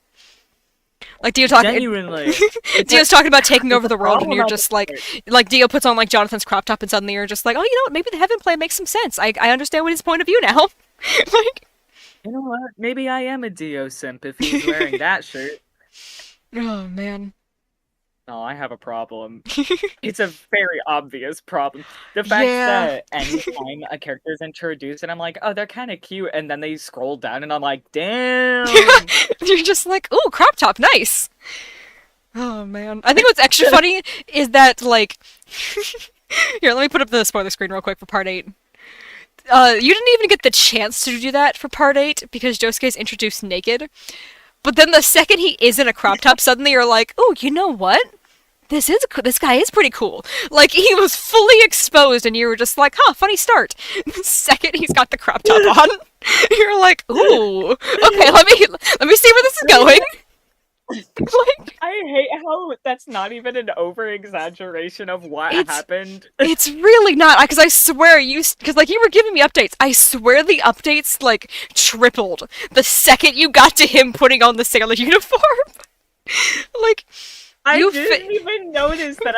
Like Dio talking, Genuinely. It's a Dio's talking about taking over it's a the world, and problem you're at just this point. like Dio puts on like Jonathan's crop top, and suddenly you're just like, oh, you know what? Maybe the heaven play makes some sense. I understand what his point of view now. Like, You know what? Maybe I am a Dio simp if he's wearing that shirt. oh man, No, I have a problem. It's a very obvious problem. The fact yeah. that anytime a character is introduced and I'm like, oh, they're kind of cute, and then they scroll down and I'm like, damn. You're just like, ooh, crop top, nice. Oh man, I think what's extra funny is that like, here, let me put up the spoiler screen real quick for part 8. You didn't even get the chance to do that for part 8 because Josuke's introduced naked. But then the second he is in a crop top, suddenly you're like, oh, you know what? This guy is pretty cool. Like he was fully exposed, and you were just like, huh, funny start. The second he's got the crop top on, you're like, ooh, okay, let me see where this is going. Like I hate how that's not even an over exaggeration of what it's happened. it's really not because I swear because like you were giving me updates. I swear the updates like tripled the second you got to him putting on the sailor uniform. Like I you didn't even notice that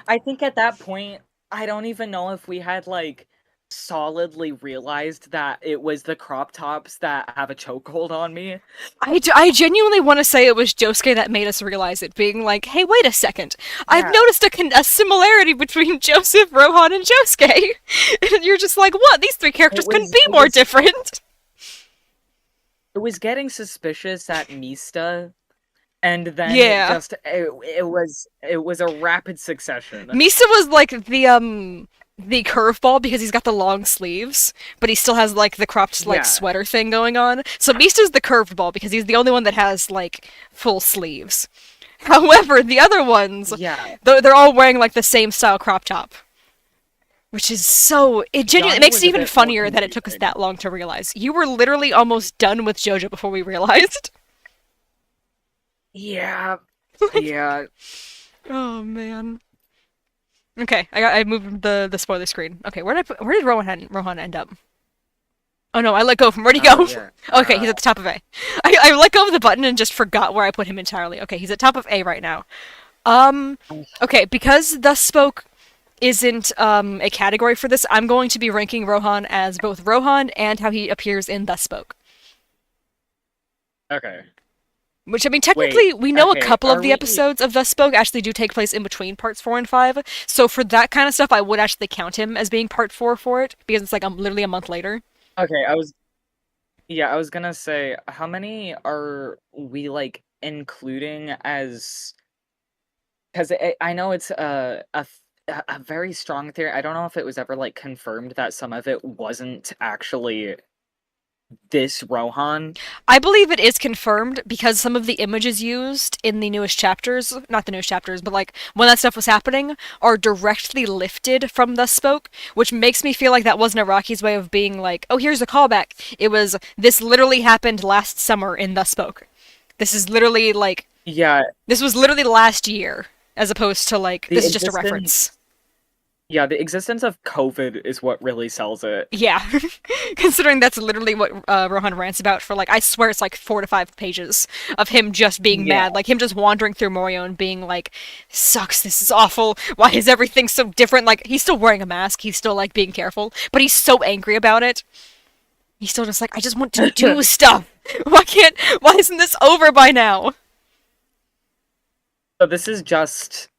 I think at that point I don't even know if we had like solidly realized that it was the crop tops that have a chokehold on me. I genuinely want to say it was Josuke that made us realize it, being like, hey, wait a second. I've Yeah. noticed a similarity between Joseph, Rohan, and Josuke. And you're just like, what? These three characters couldn't be It more was different. it was getting suspicious at Mista, and then Yeah. just it was a rapid succession. Misa was like the curveball because he's got the long sleeves, but he still has like the cropped like Yeah, sweater thing going on. So Misa's the curveball because he's the only one that has like full sleeves. However, the other ones, yeah. they're all wearing like the same style crop top, which is so it genuinely it Johnny makes it was a even bit more funnier that it took us confusing. that long to realize. You were literally almost done with JoJo before we realized. Yeah, Like, yeah. oh man. Okay, I moved the spoiler screen. Okay, where did Rohan end up? Oh no, I let go from where'd he go? Yeah. Okay, he's at the top of A. I let go of the button and just forgot where I put him entirely. Okay, he's at top of A right now. Um okay, because Thus Spoke isn't a category for this, I'm going to be ranking Rohan as both Rohan and how he appears in Thus Spoke. Okay. Which, I mean, Wait. technically, we know a Okay. couple of Are the we? episodes of Thus Spoke actually do take place in between parts 4 and 5. So for that kind of stuff, I would actually count him as being part 4 for it, because it's like literally a month later. Okay. I was gonna say, how many are we like including as? Because I know it's a very strong theory. I don't know if it was ever like confirmed that some of it wasn't actually this Rohan. I believe it is confirmed because some of the images used in the newest chapters, not the newest chapters, but like when that stuff was happening, are directly lifted from Thus Spoke, which makes me feel like that wasn't Iraqi's way of being like, oh, here's a callback. It was, this literally happened last summer in Thus Spoke. This is literally like, Yeah, this was literally last year, as opposed to like, the this is just a reference. existence. Yeah, the existence of COVID is what really sells it. Yeah, considering that's literally what Rohan rants about for like I swear it's like 4 to 5 pages of him just being Yeah. mad, like him just wandering through Morio and being like, "Sucks, this is awful. Why is everything so different?" Like he's still wearing a mask, he's still like being careful, but he's so angry about it. He's still just like, "I just want to do stuff. Why can't? Why isn't this over by now?" So this is just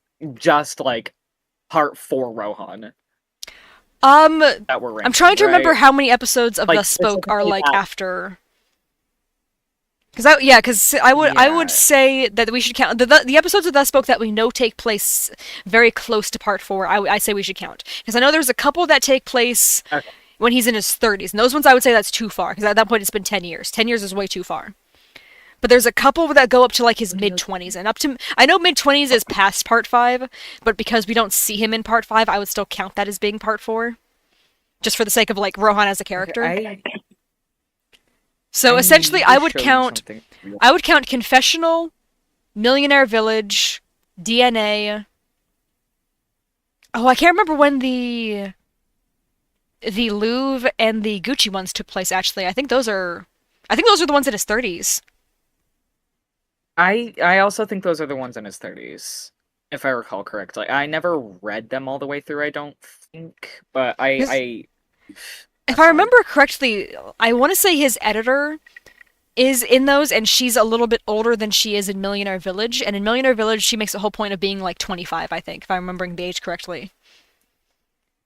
like part 4 Rohan Um, that we're I'm trying ranking, to remember right? how many episodes of Like Thus Spoke are specifically like that. after. Because I would Yeah. say that we should count the episodes of Thus Spoke that we know take place very close to part 4. I say we should count because I know there's a couple that take place Okay. when he's in his 30s, and those ones I would say that's too far because at that point it's been 10 years. 10 years is way too far. But there's a couple that go up to like his mid 20s and up to I know mid 20s is past part 5, but because we don't see him in part 5, I would still count that as being part 4 just for the sake of like Rohan as a Okay, character. I So I essentially need to show you something. I would count Confessional, Millionaire Village, DNA. Oh, I can't remember when the Louvre and the Gucci ones took place actually. I think those are the ones in his 30s. I also think those are the ones in his 30s, if I recall correctly. I never read them all the way through, I don't think, but Because I if that's I fine. remember correctly, I want to say his editor is in those and she's a little bit older than she is in Millionaire Village, and in Millionaire Village she makes a whole point of being like 25, I think, if I'm remembering the age correctly.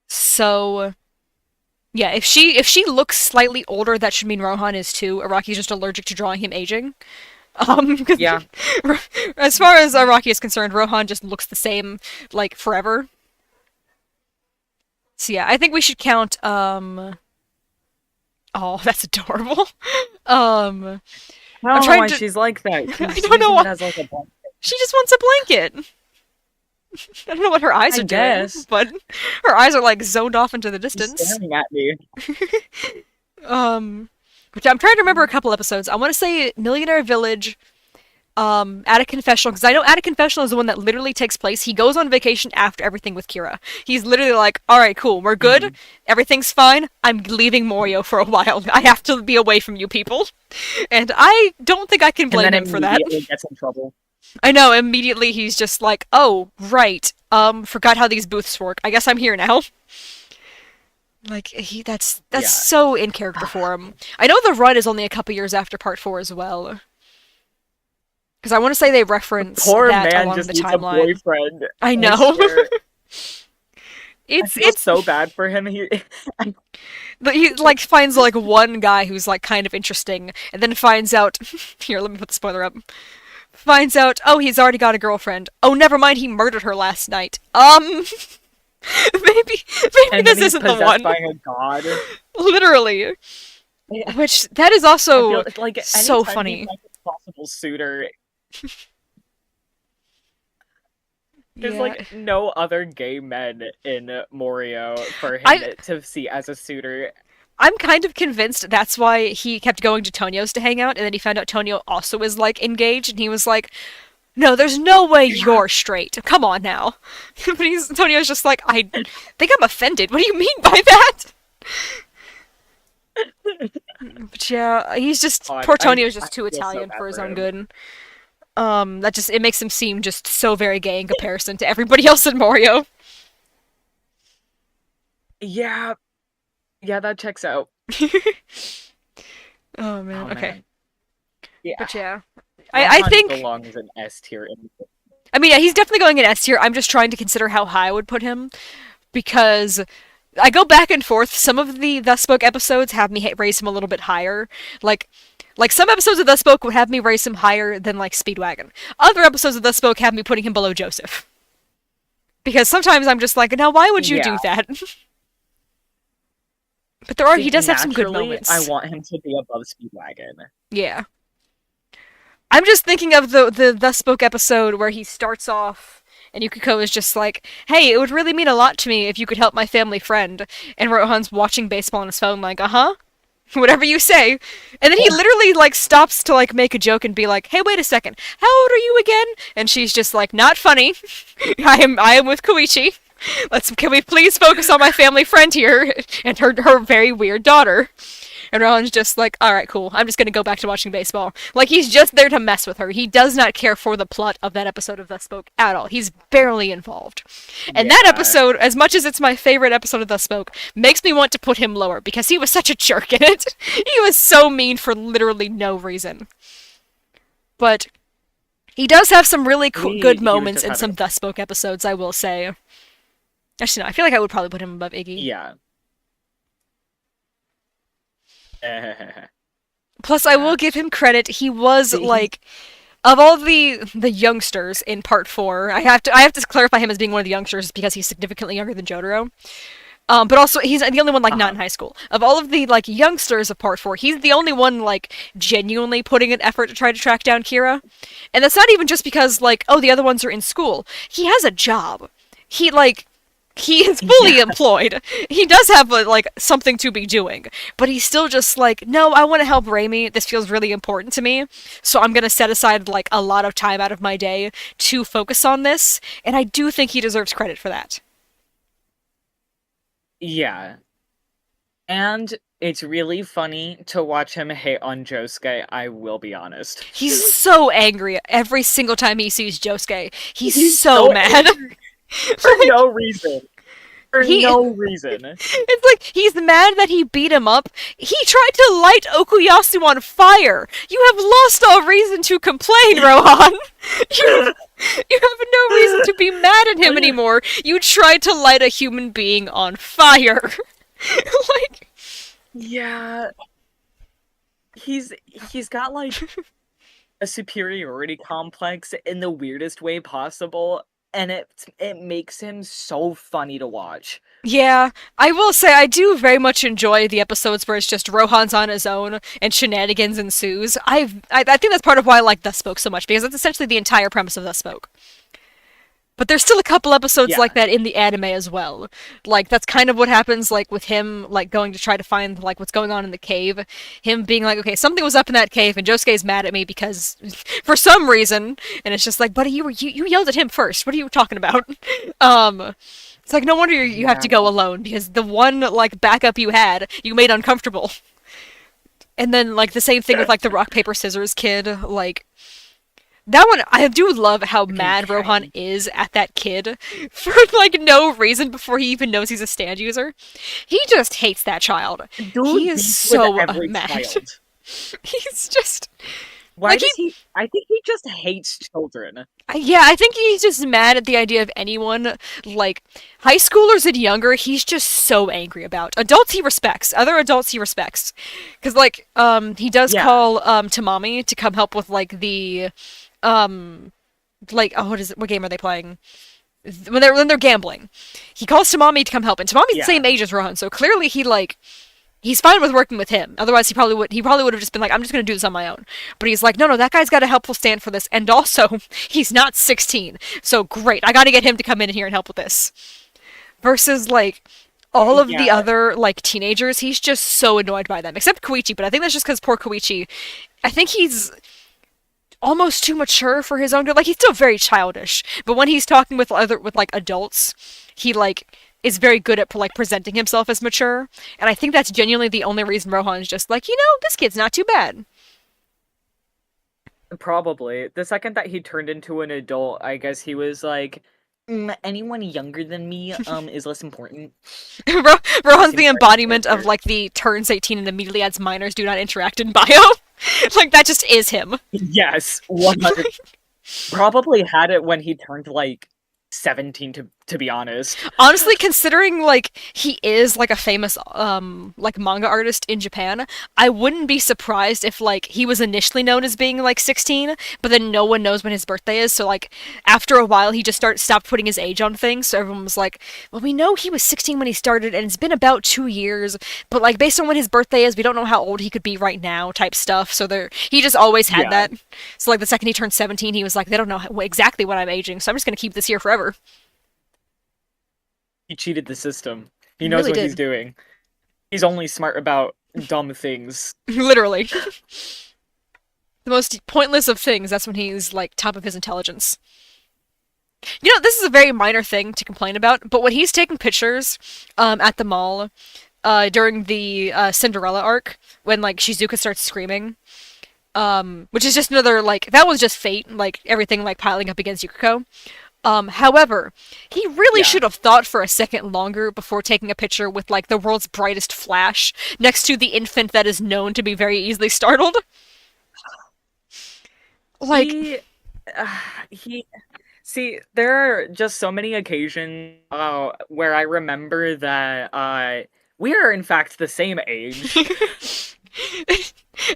So, yeah, if she looks slightly older, that should mean Rohan is too. Araki's just allergic to drawing him aging. 'Cause Yeah. as far as Araki is concerned, Rohan just looks the same like forever. So yeah, I think we should count. Oh, that's adorable. Um, I I'm don't know trying why to. she's like that. I She's don't know using why. it as like a blanket. She just wants a blanket. I don't know what her eyes I are doing, guess. but her eyes are like zoned off into the She's distance. staring at me. Um, which I'm trying to remember a couple episodes. I want to say Millionaire Village, At a Confessional, because I know At a Confessional is the one that literally takes place. He goes on vacation after everything with Kira. He's literally like, all right, cool, we're good. Mhm. Everything's fine. I'm leaving Morio for a while. I have to be away from you people. And I don't think I can And blame then him for that. immediately gets in trouble. I know, immediately he's just like, oh, right. Forgot how these booths work. I guess I'm here now. Like that's Yeah. so in character for him. I know the run is only a couple years after part 4 as well. Because I want to say they reference Poor that man along just the needs a timeline. boyfriend. I I know. swear. I It's feel it's so bad for him. he like finds like one guy who's like kind of interesting, and then finds out. Here, let me put the spoiler up. Finds out, oh, he's already got a girlfriend. Oh, never mind, he murdered her last night. Maybe And then this he's isn't the possessed one. by a god. Literally. Yeah, Which that is I feel also like so anytime he's funny. like a possible suitor, there's Yeah. like no other gay men in Morio for him I to see as a suitor. I'm kind of convinced that's why he kept going to Tonio's to hang out, and then he found out Tonio also is like engaged, and he was like, "No, there's no way Yeah. you're straight. Come on now." But Tonio's just like, "I think I'm offended. What do you mean by that?" But yeah, he's just God, poor Tonio's I just too feel so Italian bad for his for own him. good. That just it makes him seem just so very gay in comparison to everybody else in Mario. Yeah, yeah, that checks out. Oh man. Oh Okay. man, yeah, But yeah, I Rohan think belongs in S tier. I mean yeah he's definitely going in S tier. I'm just trying to consider how high I would put him because I go back and forth. Some of the Thus Spoke episodes have me raise him a little bit higher. Like like some episodes of Thus Spoke would have me raise him higher than like Speedwagon. Other episodes of Thus Spoke have me putting him below Joseph. Because sometimes I'm just like, now why would you do Yeah. that? But there are he See, does have some good naturally, I moments. want him to be above Speedwagon. Yeah. I'm just thinking of the Thus Spoke episode where he starts off and Yukiko is just like, "Hey, it would really mean a lot to me if you could help my family friend." And Rohan's watching baseball on his phone like, "Uh-huh. Whatever you say." And then he literally like stops to like make a joke and be like, "Hey, wait a second. How old are you again?" And she's just like, "Not funny. I am with Koichi. Can we please focus on my family friend here and her very weird daughter?" And Rowan's just like, "All right, cool. I'm just gonna go back to watching baseball." Like he's just there to mess with her. He does not care for the plot of that episode of Thus Spoke at all. He's barely involved. And that Yeah, episode, as much as it's my favorite episode of Thus Spoke, makes me want to put him lower because he was such a jerk in it. He was so mean for literally no reason. But he does have some really good he was moments just in having. some Thus Spoke episodes, I will say. Actually, no, I feel like I would probably put him above Iggy. Yeah. Plus, I Yeah. will give him credit. He was He, like of all the youngsters in part 4. I have to clarify him as being one of the youngsters because he's significantly younger than Jotaro. But also he's the only one like not uh-huh. in high school. Of all of the like youngsters of part 4, he's the only one like genuinely putting an effort to try to track down Kira. And that's not even just because like oh the other ones are in school. He has a job. He like he is fully Yeah. employed. He does have like something to be doing, but he's still just like, no, I want to help Raimi. This feels really important to me, so I'm gonna set aside like a lot of time out of my day to focus on this. And I do think he deserves credit for that. Yeah. And it's really funny to watch him hate on Josuke, I will be honest. He's so angry every single time he sees Josuke. He's He's so so mad. angry for Like, no reason. For he no reason. it's like he's mad that he beat him up. He tried to light Okuyasu on fire. You have lost all reason to complain, Rohan. You, you have no reason to be mad at him anymore. You tried to light a human being on fire. Like, Yeah. He's got like a superiority complex in the weirdest way possible, and it makes him so funny to watch. yeah, I will say I do very much enjoy the episodes where it's just Rohan's on his own and shenanigans ensues. I think that's part of why I like Thus Spoke so much because that's essentially the entire premise of Thus Spoke. But there's still a couple episodes like Yeah. that in the anime as well. Like that's kind of what happens like with him like going to try to find like what's going on in the cave. Him being like, "Okay, something was up in that cave and Josuke's mad at me because for some reason." And it's just like, "Buddy, you yelled at him first. What are you talking about?" um it's like no wonder you have Yeah. to go alone because the one like backup you had, you made uncomfortable. And then like the same thing with like the rock paper scissors kid, like that one, I do love how mad Rohan Okay. is at that kid for like no reason before he even knows he's a stand user. He just hates that child. He Dude is beats with so every mad. child. He's just Why Like he does he? I think he just hates children. Yeah, I think he's just mad at the idea of anyone, like, high schoolers and younger, he's just so angry about. Adults he respects. Other adults he respects. Cause like, he does Yeah. call to mommy to come help with um like, oh, what is it, what game are they playing? When they're gambling. He calls Tamami to come help, and Tamami's the Yeah. same age as Rohan, so clearly he's fine with working with him. Otherwise, he probably would have just been like, I'm just gonna do this on my own. But he's like, no, that guy's got a helpful stand for this, and also he's not 16, so great. I got to get him to come in here and help with this. Versus like all of the Yeah. other like teenagers, he's just so annoyed by them, except Koichi. But I think that's just because poor Koichi. I think he's almost too mature for his own good. Like he's still very childish, but when he's talking with like adults, he like is very good at like presenting himself as mature. And I think that's genuinely the only reason Rohan's just like, this kid's not too bad. Probably. The second that he turned into an adult, I guess he was like, anyone younger than me is less important. Rohan's Seems the very embodiment of mature. like the turns 18 and immediately adds minors do not interact in bio. Like that just is him. Yes, 100. Probably had it when he turned like 17 to be honest. Honestly, considering like he is like a famous like manga artist in Japan, I wouldn't be surprised if like he was initially known as being like 16, but then no one knows when his birthday is. So like after a while he just stopped putting his age on things. So everyone was like, "Well, we know he was 16 when he started and it's been about 2 years, but like based on when his birthday is, we don't know how old he could be right now," type stuff. So he just always had Yeah, that. So like the second he turned 17, he was like, "They don't know exactly when I'm aging, so I'm just going to keep this here forever." he cheated the system. He He knows really what he's did. doing. He's only smart about dumb things. Literally. The most pointless of things, that's when he's like top of his intelligence. This is a very minor thing to complain about, but when he's taking pictures at the mall during the Cinderella arc, when like Shizuka starts screaming, which is just another like that was just fate, like everything like piling up against Yukiko. However, he really Yeah. should have thought for a second longer before taking a picture with like the world's brightest flash next to the infant that is known to be very easily startled. Like, He uh, he see, there are just so many occasions where I remember that we are in fact the same age.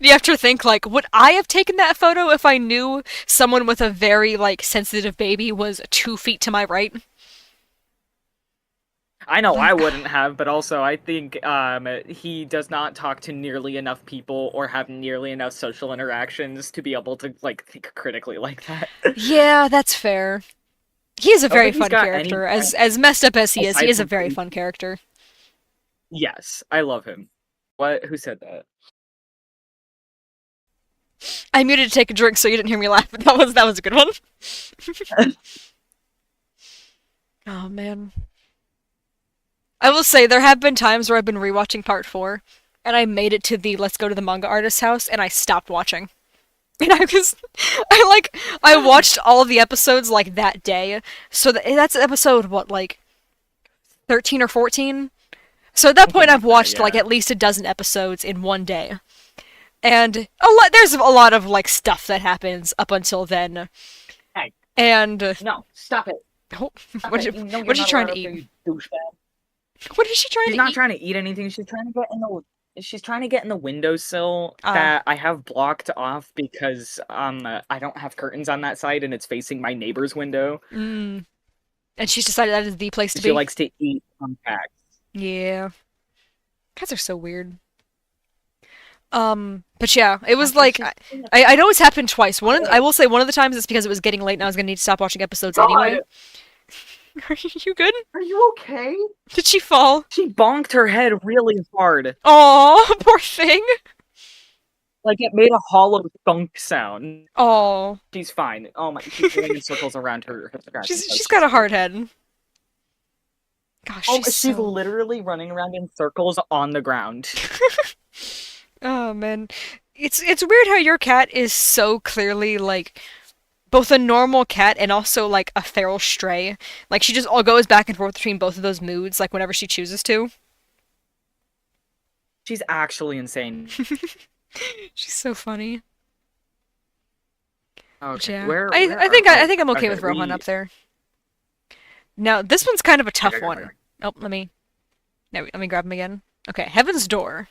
you have to think like, would I have taken that photo if I knew someone with a very like sensitive baby was 2 feet to my right? I know I Like, wouldn't have, but also I think he does not talk to nearly enough people or have nearly enough social interactions to be able to like think critically like that. yeah, that's fair. He is a I don't very think he's fun got any character. friends As messed up as he aside is a from very Koichi. fun character. Yes, I love him. What? Who said that? I muted to take a drink so you didn't hear me laugh, but that was a good one. Oh man. I will say there have been times where I've been rewatching part 4 and I made it to the let's go to the manga artist's house and I stopped watching. And I watched all of the episodes like that day. So that's episode what, like 13 or 14? So at that Something point I've like that, watched like yeah. at least a dozen episodes in one day. And there's a lot of like stuff that happens up until then. Hey, And no, stop it. oh, Stop what, it. You know what you're is she not trying allowed to up eat? there, you douchebag. What is she trying She's to not eat? trying to eat anything. She's trying to get in the windowsill Ah, that I have blocked off because I don't have curtains on that side and it's facing my neighbor's window. mm. And she's decided that is the place to She be. likes to eat cats. Yeah. Cats are so weird. But yeah, it was After like she's eaten I know it's happened twice. I it. will say one of the times it's because it was getting late and I was gonna need to stop watching episodes God, anyway. Are you good? are you okay? Did she fall? She bonked her head really hard. Oh, poor thing. Like it made a hollow thunk sound. Oh, She's fine. Oh my, she's going in circles around her scratch she's because she's got she's a hard fine. head. Gosh, Oh, she's she's so. literally running around in circles on the ground. Oh man, it's weird how your cat is so clearly like both a normal cat and also like a feral stray. Like she just all goes back and forth between both of those moods, like whenever she chooses to. She's actually insane. She's so funny. But Okay, yeah, where I are? I Oh, think I'm okay okay. with Rohan We up there. Now this one's kind of a tough okay, one. Oh, let me grab him again. Okay, Heaven's Door.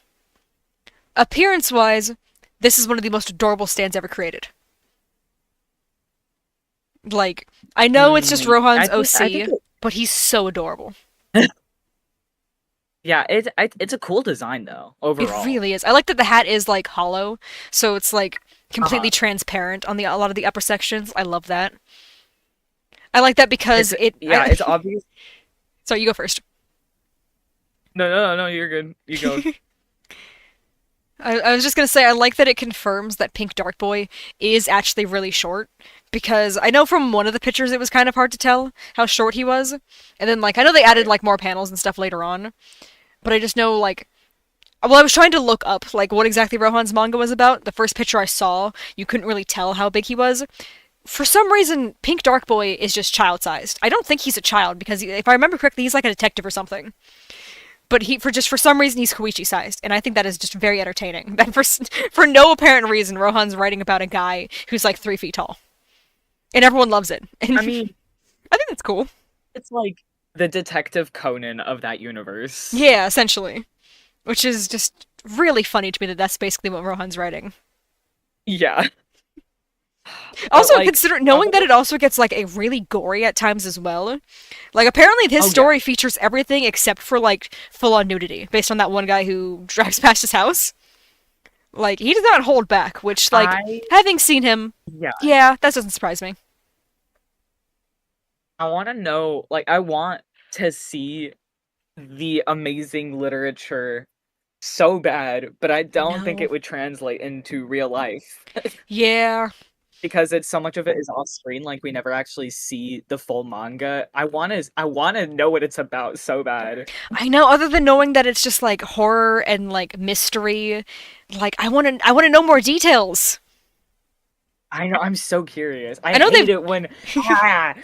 Appearance wise, this is one of the most adorable stands ever created. Like, I know it's just Rohan's I think OC, but he's so adorable. it, yeah, it's a cool design though It overall. really is. I like that the hat is like hollow, so it's like completely Uh-huh. transparent on the a lot of the upper sections. I love that. I like that because It's it. yeah, it's obvious. Sorry, you go first. No, you're good. You go. I was just gonna say I like that it confirms that Pink Dark Boy is actually really short because I know from one of the pictures it was kind of hard to tell how short he was, and then like I know they Oh added yeah. like more panels and stuff later on, but I just know like well I was trying to look up like what exactly Rohan's manga was about. The first picture I saw, you couldn't really tell how big he was. For some reason, Pink Dark Boy is just child sized. I don't think he's a child because if I remember correctly, he's like a detective or something. But for some reason he's Koichi sized, and I think that is just very entertaining. That for no apparent reason, Rohan's writing about a guy who's like 3 feet tall, and everyone loves it. And I mean, I think that's cool. it's like the Detective Conan of that universe. Yeah, essentially, which is just really funny to me that that's basically what Rohan's writing. Yeah. But Also, like consider other knowing that it also gets like a really gory at times as well. Like apparently his oh yeah. story features everything except for like full on nudity, based on that one guy who drives past his house. Like he does not hold back, which like I having seen him, yeah. yeah, that doesn't surprise me. I want to know like I want to see the amazing literature so bad, but I I don't think know. it would translate into real life Yeah, because it's so much of it is off screen like we never actually see the full manga. I want to know what it's about so bad. I know. Other than knowing that it's just like horror and like mystery, like I want to know more details. I know I'm so curious. I I know hate they've it when ah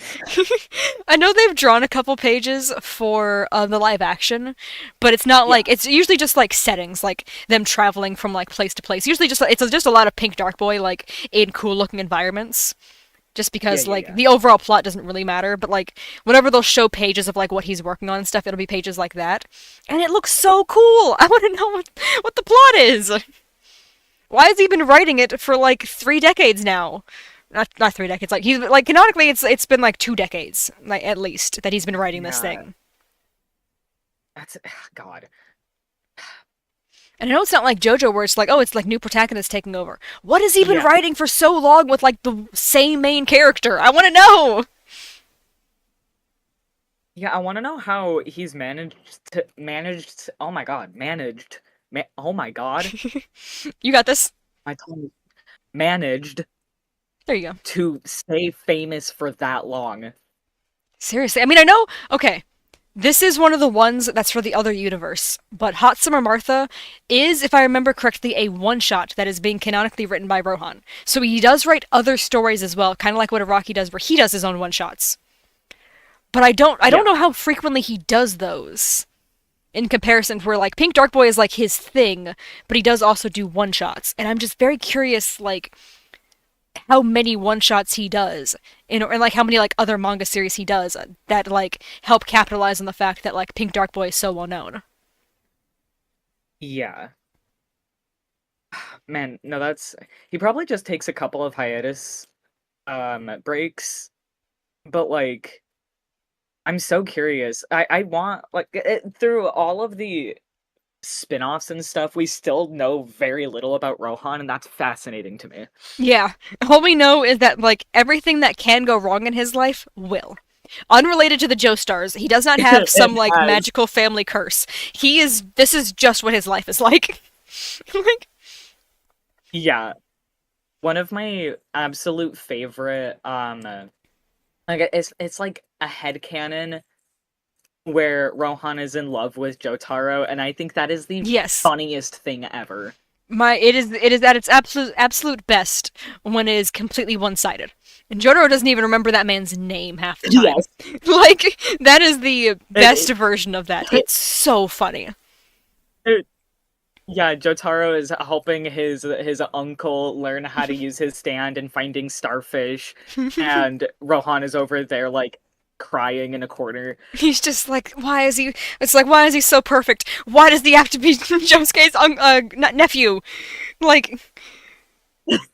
I know they've drawn a couple pages for the live action, but it's not yeah. like it's usually just like settings, like them traveling from like place to place. Usually, just a lot of Pink Dark Boy like in cool looking environments. Just Yeah, because yeah, like yeah. the overall plot doesn't really matter, but like whenever they'll show pages of like what he's working on and stuff, it'll be pages like that, and it looks so cool. I want to know what the plot is. Why has he been writing it for like 3 decades now? Not 3 decades. Like he's like canonically, it's been like 2 decades, like at least that he's been writing this Yeah. thing. That's God. And I know it's not like JoJo where it's like, oh, it's like new protagonist taking over. What has he been Yeah. writing for so long with like the same main character? I want to know. Yeah, I want to know how he's managed oh my God, oh my God. You got this. My tongue managed There you go. to stay famous for that long. Seriously, I mean, I know. Okay, this is one of the ones that's for the other universe, but Hot Summer Martha is, if I remember correctly, a one shot that is being canonically written by Rohan. So he does write other stories as well, kind of like what Araki does, where he does his own one shots. But I don't Yeah. know how frequently he does those in comparison to where like Pink Dark Boy is like his thing, but he does also do one shots, and I'm just very curious like how many one shots he does and like how many like other manga series he does that like help capitalize on the fact that like Pink Dark Boy is so well known. Yeah. Man, no, that's he probably just takes a couple of hiatus breaks, but like I'm so curious. I want like through all of the spin-offs and stuff, we still know very little about Rohan, and that's fascinating to me. Yeah, all we know is that like everything that can go wrong in his life will. Unrelated to the Joestars, he does not have It some like has. magical family curse. This is just what his life is like. Like, Yeah. One of my absolute favorite like it's like a headcanon where Rohan is in love with Jotaro, and I think that is the yes, funniest thing ever. it is at its absolute best when it is completely one sided. And Jotaro doesn't even remember that man's name half the time. Yes. Like that is the best It, version of that. It's so funny. it, Yeah, Jotaro is helping his uncle learn how to use his stand and finding starfish, and Rohan is over there like crying in a corner. He's just like, why is he? It's like, why is he so perfect? Why does he have to be Josuke's nephew? Like,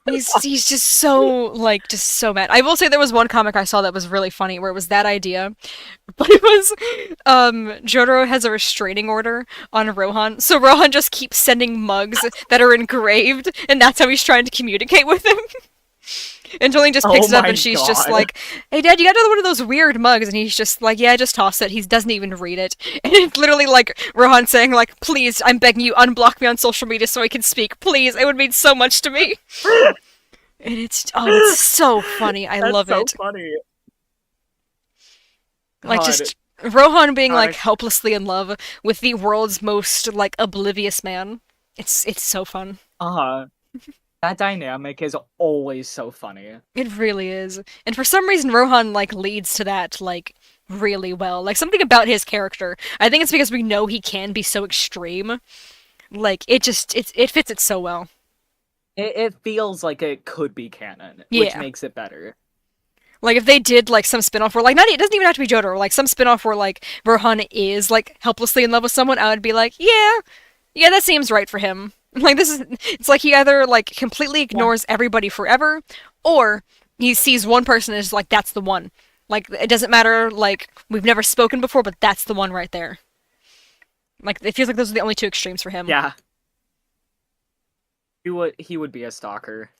he's just so like just so mad. I will say there was one comic I saw that was really funny where it was that idea, but it was Jotaro has a restraining order on Rohan, so Rohan just keeps sending mugs that are engraved, and that's how he's trying to communicate with him. And Jolene just Oh picks it up my and she's just god. like, "Hey, Dad, you got another one of those weird mugs?" And he's just like, "Yeah, just toss it." He doesn't even read it. And it's literally like Rohan saying, like, "Please, I'm begging you, unblock me on social media so I can speak. Please, it would mean so much to me." And it's so funny. I That's love so it. funny. Like God, just Rohan being God, like helplessly in love with the world's most like oblivious man. It's so fun. uh that dynamic is always so funny. It really is. And for some reason Rohan like leads to that like really well. Like something about his character. I think it's because we know he can be so extreme. Like it fits it so well. It feels like it could be canon, which Yeah. makes it better. Like if they did like some spin-off where like not it doesn't even have to be Jotaro, like some spin-off where like Rohan is like helplessly in love with someone, I would be like, yeah, yeah, that seems right for him. Like this is it's like he either like completely Yeah. ignores everybody forever, or he sees one person and is like, that's the one. Like it doesn't matter, like we've never spoken before, but that's the one right there. Like it feels like those are the only two extremes for him. Yeah. He would be a stalker.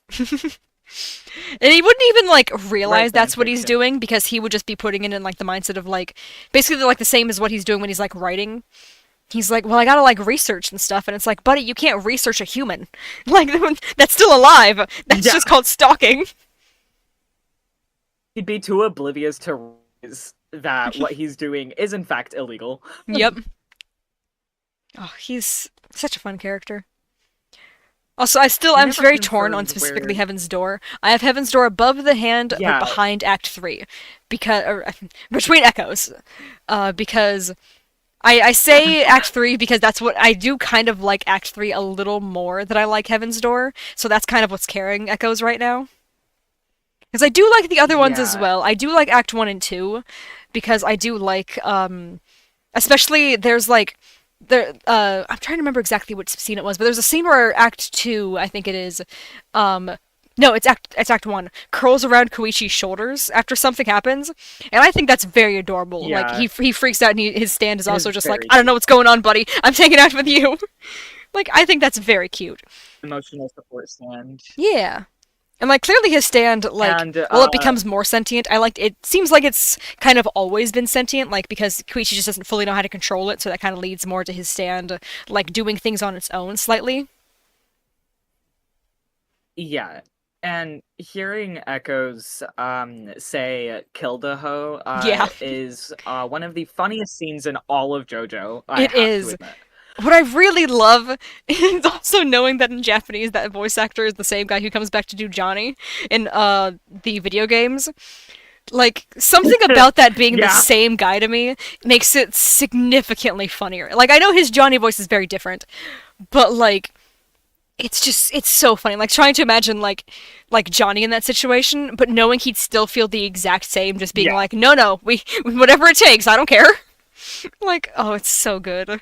And he wouldn't even like Right realize fan that's what he's fiction. doing because he would just be putting it in like the mindset of like basically like the same as what he's doing when he's like writing. He's like, well, I gotta like research and stuff, and it's like, buddy, you can't research a human. Like that's still alive. That's Yeah. just called stalking. He'd be too oblivious to realize that what he's doing is in fact illegal. Yep. Oh, he's such a fun character. Also, He I'm never very torn on confirmed specifically where. Heaven's Door. I have Heaven's Door above the hand, but Yeah, behind Act 3. Because, or, between Echoes. Because I say Act 3 because that's what I do kind of like Act 3 a little more than I like Heaven's Door. So that's kind of what's carrying Echoes right now. Because I do like the other ones as yeah, well. I do like Act 1 and 2 because I do like especially there's like I'm trying to remember exactly what scene it was, but there's a scene where Act 2, I think it is, um no, it's Act 1, curls around Koichi's shoulders after something happens, and I think that's very adorable. Like yeah. he freaks out and his stand is It is also just like, very I don't know what's going on, buddy. I'm taking out with you. Like I think that's very cute. emotional support stand. Yeah. And like clearly his stand, like, And well, it becomes more sentient. I like it. Seems like it's kind of always been sentient, like because Koichi just doesn't fully know how to control it, so that kind of leads more to his stand, like doing things on its own slightly. yeah. And hearing Echoes say kill the hoe Yeah, is one of the funniest scenes in all of JoJo, I it have to is. admit. What I really love is also knowing that in Japanese that voice actor is the same guy who comes back to do Johnny in the video games. Like something about that being the Yeah. same guy to me makes it significantly funnier. Like I know his Johnny voice is very different, but like it's so funny. Like trying to imagine like Johnny in that situation, but knowing he'd still feel the exact same, just being Yeah. like, no, we whatever it takes, I don't care. Like, oh, it's so good.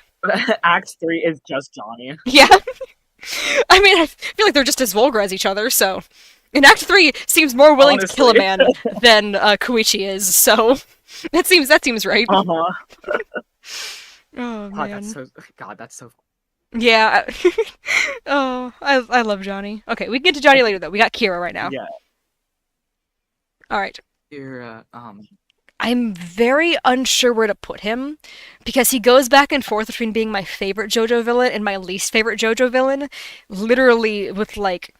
Act 3 is just Johnny. Yeah. I mean, I feel like they're just as vulgar as each other, so. And Act 3 seems more willing to kill a Honestly. man than Koichi is, so that seems right. Uh-huh. Oh God, man. that's so Yeah. Oh, I love Johnny. Okay, we can get to Johnny later though. We got Kira right now. yeah. All right. You're I'm very unsure where to put him because he goes back and forth between being my favorite JoJo villain and my least favorite JoJo villain, literally with like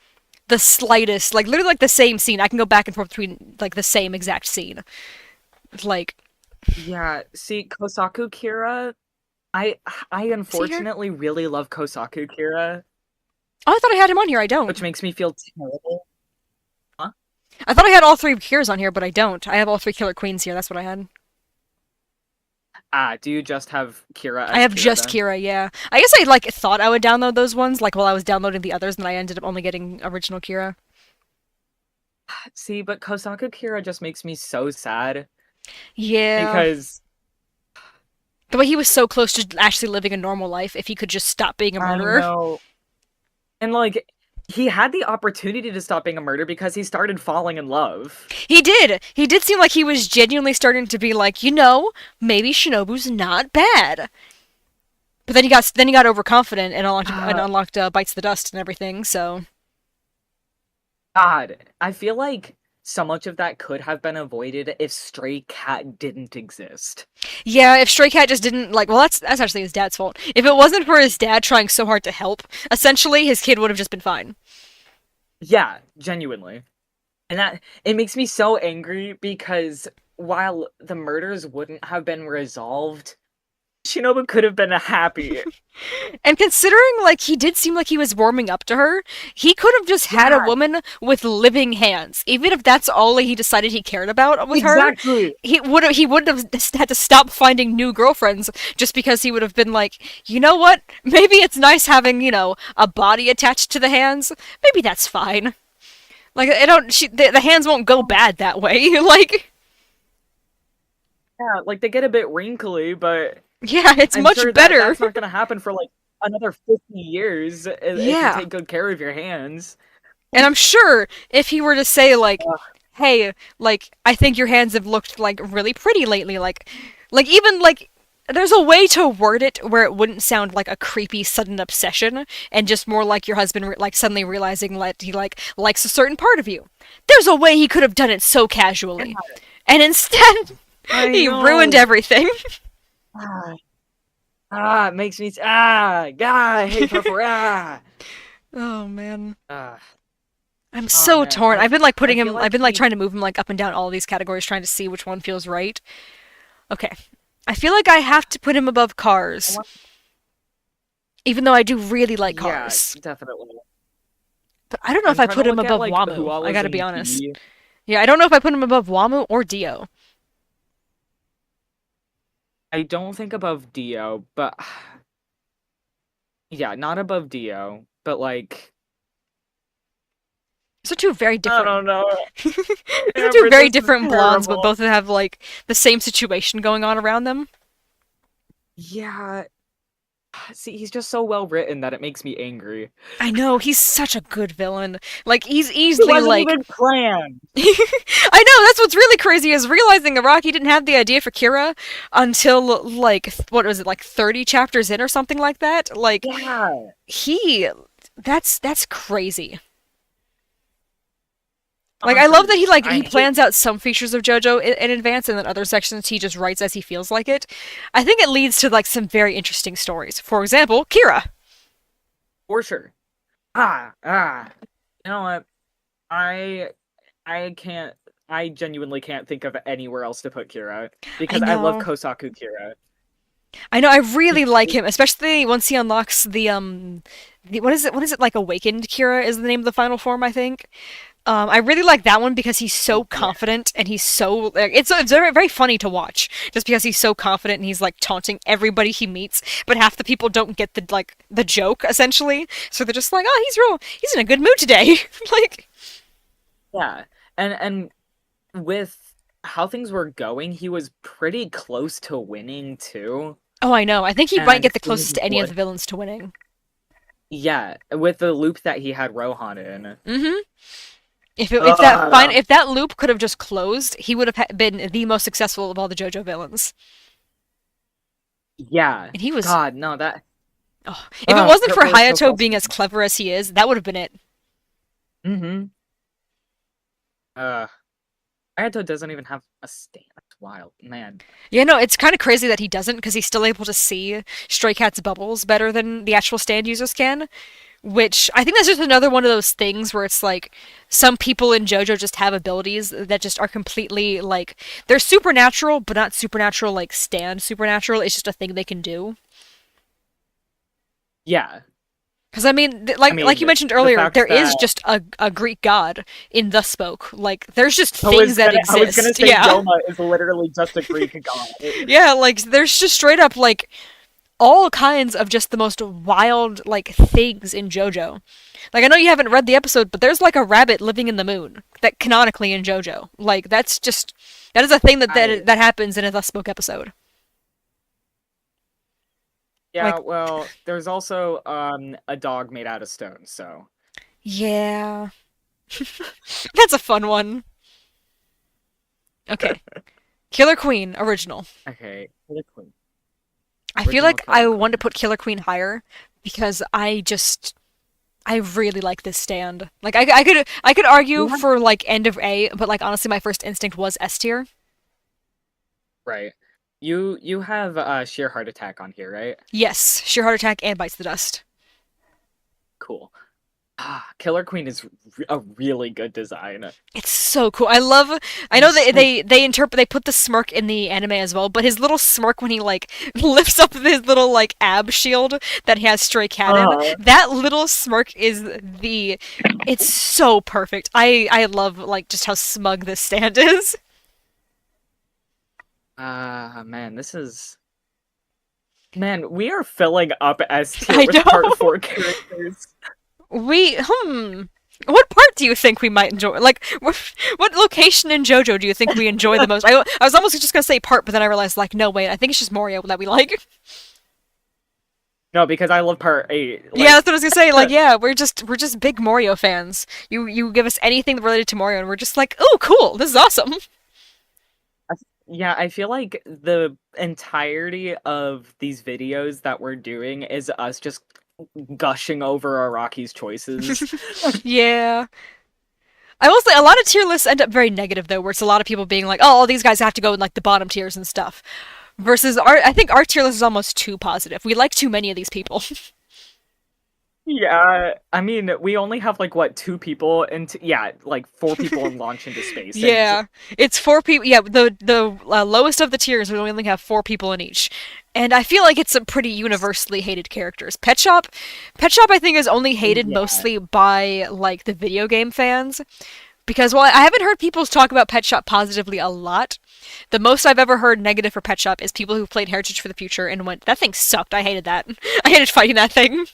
the slightest, like literally like the same scene. I can go back and forth between like the same exact scene. Like, yeah, see Kosaku Kira, I I see here? unfortunately really love Kosaku Kira, Oh, I thought I had him on here. I don't. which makes me feel terrible. Huh? I thought I had all three Kiras on here, but I don't. I have all three Killer Queens here. That's what I had. Do you just have Kira I as have Kira just then? Kira, yeah. I guess I like thought I would download those ones like while I was downloading the others, and I ended up only getting original Kira. See, but Kosaku Kira just makes me so sad Yeah. because The way he was so close to actually living a normal life if he could just stop being a I murderer. know. And like he had the opportunity to stop being a murderer because he started falling in love. He did. He did seem like he was genuinely starting to be like, maybe Shinobu's not bad. But then he got overconfident and unlocked Bites the Dust and everything. So God, I feel like so much of that could have been avoided if Stray Cat didn't exist. yeah, if Stray Cat just didn't like, well, that's actually his dad's fault. If it wasn't for his dad trying so hard to help, essentially his kid would have just been fine. Yeah, genuinely. And that it makes me so angry because while the murders wouldn't have been resolved, Shinobu could have been happy. And considering like he did seem like he was warming up to her, he could have just had a Yeah, woman with living hands. Even if that's all he decided he cared about with her, exactly. he wouldn't have had to stop finding new girlfriends just because he would have been like, you know what? Maybe it's nice having, a body attached to the hands. Maybe that's fine. Like I don't the hands won't go bad that way. Like Yeah, like they get a bit wrinkly, but yeah, it's I'm much sure that better. that's not gonna happen for like another 50 years if you Yeah. take good care of your hands. And I'm sure if he were to say like, Ugh, "Hey, like I think your hands have looked like really pretty lately," like even like there's a way to word it where it wouldn't sound like a creepy sudden obsession and just more like your husband like suddenly realizing that he like likes a certain part of you. There's a way he could have done it so casually. And instead, I he ruined know. everything. Ah, it makes me God, I hate her for Oh man. ah. I'm Oh so man, torn. I've been like I putting feel him I've like been like he. trying to move him like up and down all these categories trying to see which one feels right. Okay. I feel like I have to put him above I Cars, want- even though I do really like Yeah, Cars. definitely. But I don't know if I'm I trying to put him look at above like who Wamu. all I is gotta be in honest. B. Yeah, I don't know if I put him above Wamu or Dio. I don't think above Dio, but yeah, not above Dio, but like These are two very I different. don't know. These are two Amber, very this is different blondes, but terrible. both have like the same situation going on around them. Yeah, see, he's just so well written that it makes me angry. I know he's such a good villain. Like he's It easily wasn't like even planned. I know that's what's really crazy is realizing Araki didn't have the idea for Kira until like what was it like 30 chapters in or something like that. Like Yeah. he that's crazy. Like I love that he Bonkers. like I he hate plans out some features of JoJo in advance and then other sections he just writes as he feels like it. I think it leads to like some very interesting stories. For example, Kira. for sure. Ah. You know what? I I can't I genuinely can't think of anywhere else to put Kira I because I love know. Kosaku Kira. I know I really like him, especially once he unlocks the what is it like Awakened Kira is the name of the final form, I think. I really like that one because he's so Yeah. confident and he's so like, it's very very funny to watch just because he's so confident and he's like taunting everybody he meets, but half the people don't get the joke essentially, so they're just like, oh, he's in a good mood today, like Yeah. And with how things were going, he was pretty close to winning too. oh I know, I think he might And get the closest to any of the villains to winning. yeah, with the loop that he had Rohan in. Mm-hmm. Ugh. If that loop could have just closed, he would have been the most successful of all the JoJo villains. Yeah. And he was God, no, that oh, if it wasn't for that was so Hayato being as frustrating. clever as he is, that would have been it. Mm-hmm. Uh, Ayato doesn't even have a stand. That's wild, man. Yeah, no, it's kind of crazy that he doesn't because he's still able to see Stray Cat's bubbles better than the actual stand users can. Which I think that's just another one of those things where it's like some people in JoJo just have abilities that just are completely like they're supernatural, but not supernatural like stand supernatural. It's just a thing they can do. Yeah. Because I mean, I like you mean, mentioned the earlier, there fact is that just a Greek god in the spoke. Like there's just things that I was gonna exist. say Yeah, Yoma is literally just a Greek god. yeah. Like there's just straight up like all kinds of just the most wild like things in JoJo. Like I know you haven't read the episode, but there's like a rabbit living in the moon that canonically in JoJo. Like that's just that is a thing I that happens in a Thus Spoke episode. Yeah, Like well, there's also a dog made out of stone, so yeah, that's a fun one. Okay, Killer Queen original. okay, Killer Queen. I feel Original like I Killer want to Queen. put Killer Queen higher because I really like this stand. Like I could argue Yeah. for like end of A, but like honestly my first instinct was S tier. Right. You have sheer heart attack on here, right? Yes, Sheer Heart Attack and Bites the Dust. Cool. Killer Queen is a really good design. It's so cool. I love. I know It's so they interpret they put the smirk in the anime as well, but his little smirk when he like lifts up his little like ab shield that he has Stray Cat in. uh, That little smirk is the. It's so perfect. I love like just how smug this stand is. man, this is man, we are filling up S tier I with part know. 4 characters. We What part do you think we might enjoy? Like, what location in JoJo do you think we enjoy the most? I was almost just gonna say part, but then I realized, like, no, wait, I think it's just Morio that we like. No, because I love part 8. Yeah, Like that's what I was gonna say. Like, yeah, we're just big Morio fans. You give us anything related to Morio, and we're just like, oh, cool, this is awesome. yeah, I feel like the entirety of these videos that we're doing is us just gushing over Araki's choices. Yeah. I will say a lot of tier lists end up very negative though, where it's a lot of people being like, "Oh, all these guys have to go in like the bottom tiers and stuff." Versus I think our tier list is almost too positive. We like too many of these people. Yeah, I mean, we only have like what 2 people and yeah, like 4 people in launch into space, and Yeah, it's four people. Yeah, the lowest of the tiers, we only have four people in each, and I feel like it's a pretty universally hated characters. Pet Shop, I think is only hated yeah, mostly by like the video game fans. Because while I haven't heard people talk about Pet Shop positively a lot, the most I've ever heard negative for Pet Shop is people who played Heritage for the Future and went, "That thing sucked. I hated that. I hated fighting that thing."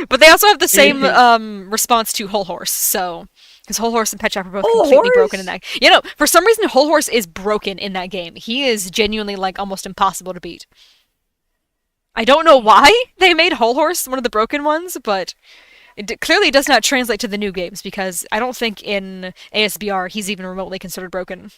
But they also have the same response to Whole Horse, so because Whole Horse and Pet Shop are both oh, completely broken in horse. that. You know, for some reason, Whole Horse is broken in that game. He is genuinely like almost impossible to beat. I don't know why they made Whole Horse one of the broken ones, but clearly does not translate to the new games because I don't think in ASBR he's even remotely considered broken.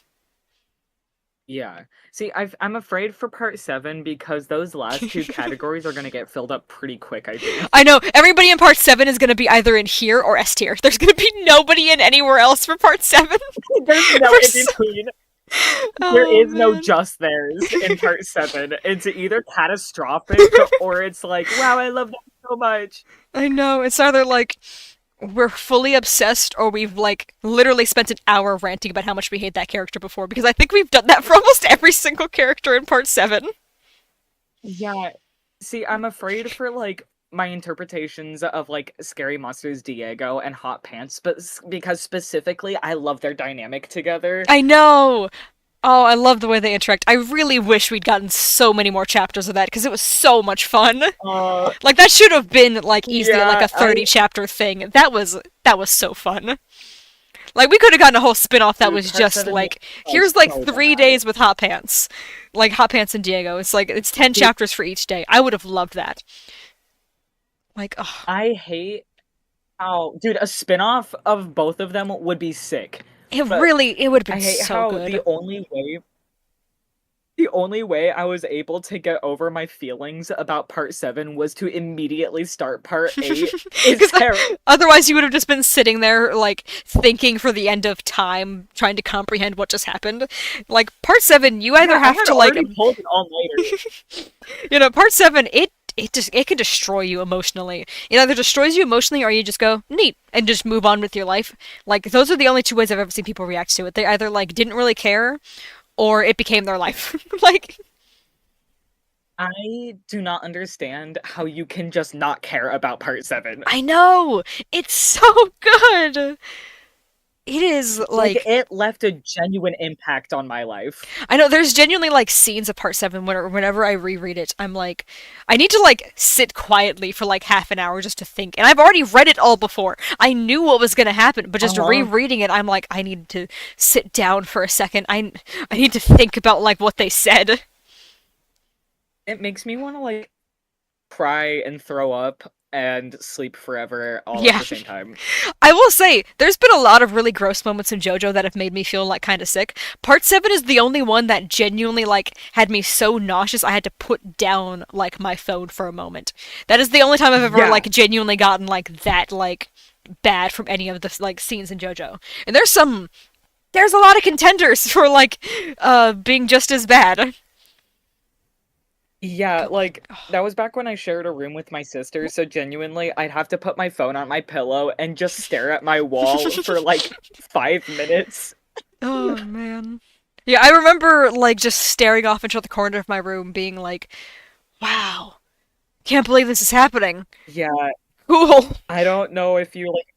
Yeah. See, I'm afraid for part 7 because those last 2 categories are gonna get filled up pretty quick, I think. I know everybody in Part 7 is going to be either in here or S tier. There's going to be nobody in anywhere else for Part 7. There's no in between. There Oh is no man. just theirs in part 7. It's either catastrophic or it's like, wow, I love that so much. I know. It's either like we're fully obsessed or we've like literally spent an hour ranting about how much we hate that character before because I think we've done that for almost every single character in Part 7. Yeah. See, I'm afraid for like my interpretations of like Scary Monsters Diego and Hot Pants, but because specifically I love their dynamic together. I know. Oh, I love the way they interact. I really wish we'd gotten so many more chapters of that because it was so much fun. Uh, Like that should have been like easily like yeah, a 30 chapter thing. That was so fun. Like we could have gotten a whole spin-off that dude, was part just 7 is like like here's like so 3 days bad. with Hot Pants. Like Hot Pants and Diego. It's like it's 10 Dude, chapters for each day. I would have loved that. Like oh, I hate how, dude, a spin-off of both of them would be sick. But it would have been I hate so how good. the only way I was able to get over my feelings about part 7 was to immediately start part 8 is Because Terra. otherwise you would have just been sitting there like thinking for the end of time trying to comprehend what just happened. Like part 7 you either Yeah, I have had to like already pulled an all-nighter. you know, part 7 it can destroy you emotionally. It either destroys you emotionally or you just go neat and just move on with your life. Like those are the only two ways I've ever seen people react to it. They either like didn't really care or it became their life. Like, I do not understand how you can just not care about part 7. I know! It's so good! It is, Like, like, it left a genuine impact on my life. I know there's genuinely like scenes of part 7 whenever I reread it, I'm like, I need to like sit quietly for like half an hour just to think. And I've already read it all before. I knew what was gonna happen, but just Uh-huh. rereading it, I'm like, I need to sit down for a second. I need to think about like what they said. It makes me want to, like, cry and throw up and sleep forever all at Yeah. the same time. I will say, there's been a lot of really gross moments in JoJo that have made me feel like kind of sick. Part 7 is the only one that genuinely like had me so nauseous I had to put down like my phone for a moment. That is the only time I've ever Yeah. like genuinely gotten like that like bad from any of the like scenes in JoJo. And there's a lot of contenders for like being just as bad. Yeah, But like like, that was back when I shared a room with my sister, so genuinely, I'd have to put my phone on my pillow and just stare at my wall for, like, 5 minutes. oh man. Yeah, I remember like just staring off into the corner of my room being like, wow, can't believe this is happening. Yeah, Cool. I don't know if you, like,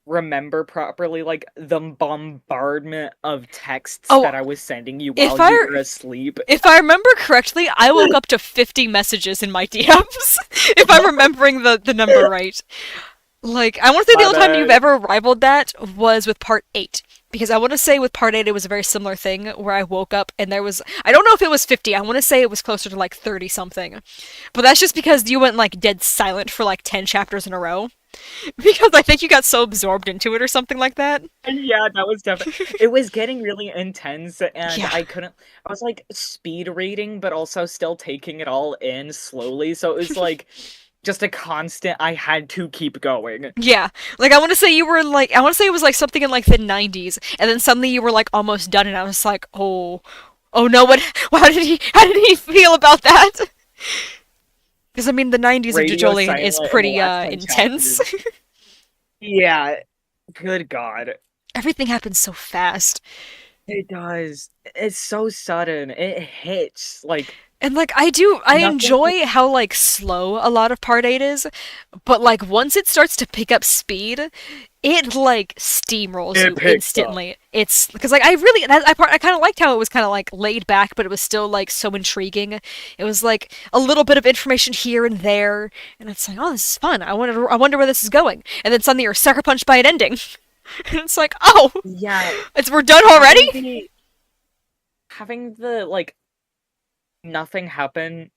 remember properly, like, the bombardment of texts Oh, that I was sending you if while you I were asleep. if I remember correctly, I woke up to 50 messages in my DMs. If I'm remembering the number right. Like, I want to say the My only time you've bad. ever rivaled that was with part 8. Because I want to say with part 8 it was a very similar thing where I woke up and there was I don't know if it was 50. I want to say it was closer to like 30 something. But that's just because you went like dead silent for like 10 chapters in a row. Because I think you got so absorbed into it or something like that. Yeah, that was definitely it was getting really intense, and Yeah. I was, like, speed reading, but also still taking it all in slowly, so it was, like, just a constant I had to keep going. Yeah. Like I want to say you were in like I want to say it was like something in like the 90s and then suddenly you were like almost done and I was like, "Oh. Oh no, what how did he feel about that?" Because I mean the 90s of Radio Jojolian is silent in the pretty last 10 intense. chapters. Yeah, good god. Everything happens so fast. It does. It's so sudden, it hits, like, And like I nothing enjoy how like slow a lot of part 8 is, but like once it starts to pick up speed, it like steamrolls it you picks up. instantly. It's because like I really I kind of liked how it was kind of like laid back, but it was still like so intriguing. It was like a little bit of information here and there, and it's like, oh, this is fun. I wonder where this is going. And then suddenly you're sucker punched by an ending, and it's like, oh, Yeah, we're done having already. the having the, like, nothing happen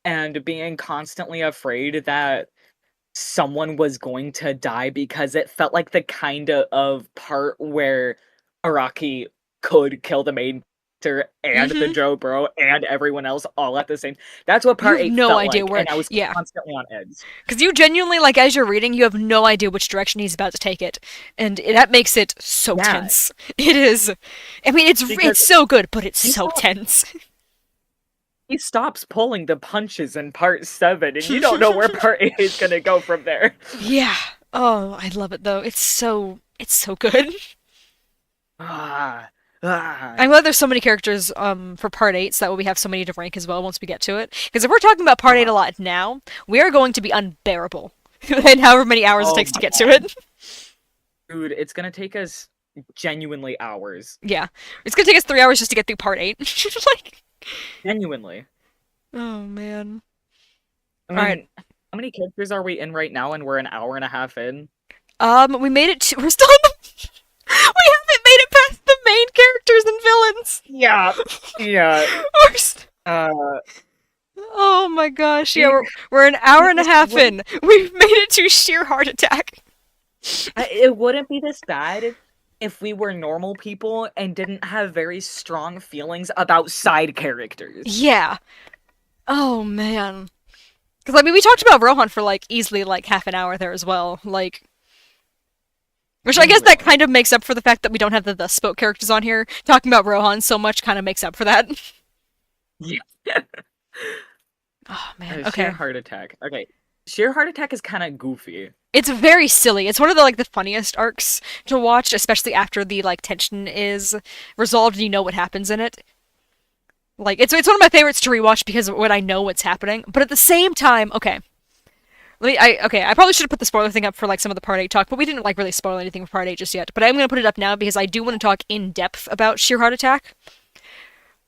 and being constantly afraid that someone was going to die because it felt like the kind of part where Araki could kill the main character and the Mm-hmm. Joe Bro and everyone else all at the same. That's what You part have 8 no felt idea like, where. and I was Yeah, constantly on edge. because you genuinely, like, as you're reading, you have no idea which direction he's about to take it, and that makes it so Yeah, tense. It is. I mean, because it's so good, but it's he so stops tense. he stops pulling the punches in part 7, and you don't know where part 8 is gonna go from there. Yeah. Oh, I love it though. It's so good. Ah, ah. I'm glad there's so many characters for part 8, so that way we have so many to rank as well once we get to it. Because if we're talking about part 8 a lot now, we are going to be unbearable in however many hours it Oh takes to my get to god. it. Dude, it's gonna take us genuinely hours. Yeah. It's gonna take us 3 hours just to get through part 8. Like, Genuinely. oh man. I Alright. mean, how many characters are we in right now and we're an hour and a half in? We made it to, we're still in the, we haven't made it past the main characters and villains. Yeah. Yeah. We're Uh oh my gosh, yeah, it, we're an hour it and a just half wouldn't in. We've made it to sheer heart attack. it wouldn't be this bad if we were normal people and didn't have very strong feelings about side characters. Yeah. Oh man. Because I mean, we talked about Rohan for like easily like half an hour there as well. Like, which I guess that Genuinely. kind of makes up for the fact that we don't have the spoke characters on here. Talking about Rohan so much kind of makes up for that. Yeah. Oh man. Sheer Okay. heart attack. Okay. Sheer heart attack is kind of goofy. It's very silly. It's one of the like the funniest arcs to watch, especially after the like tension is resolved and you know what happens in it. Like, it's one of my favorites to rewatch because of when I know what's happening. But at the same time, okay, I probably should have put the spoiler thing up for like some of the part 8 talk, but we didn't like really spoil anything for part 8 just yet. But I'm gonna put it up now because I do want to talk in depth about Sheer Heart Attack.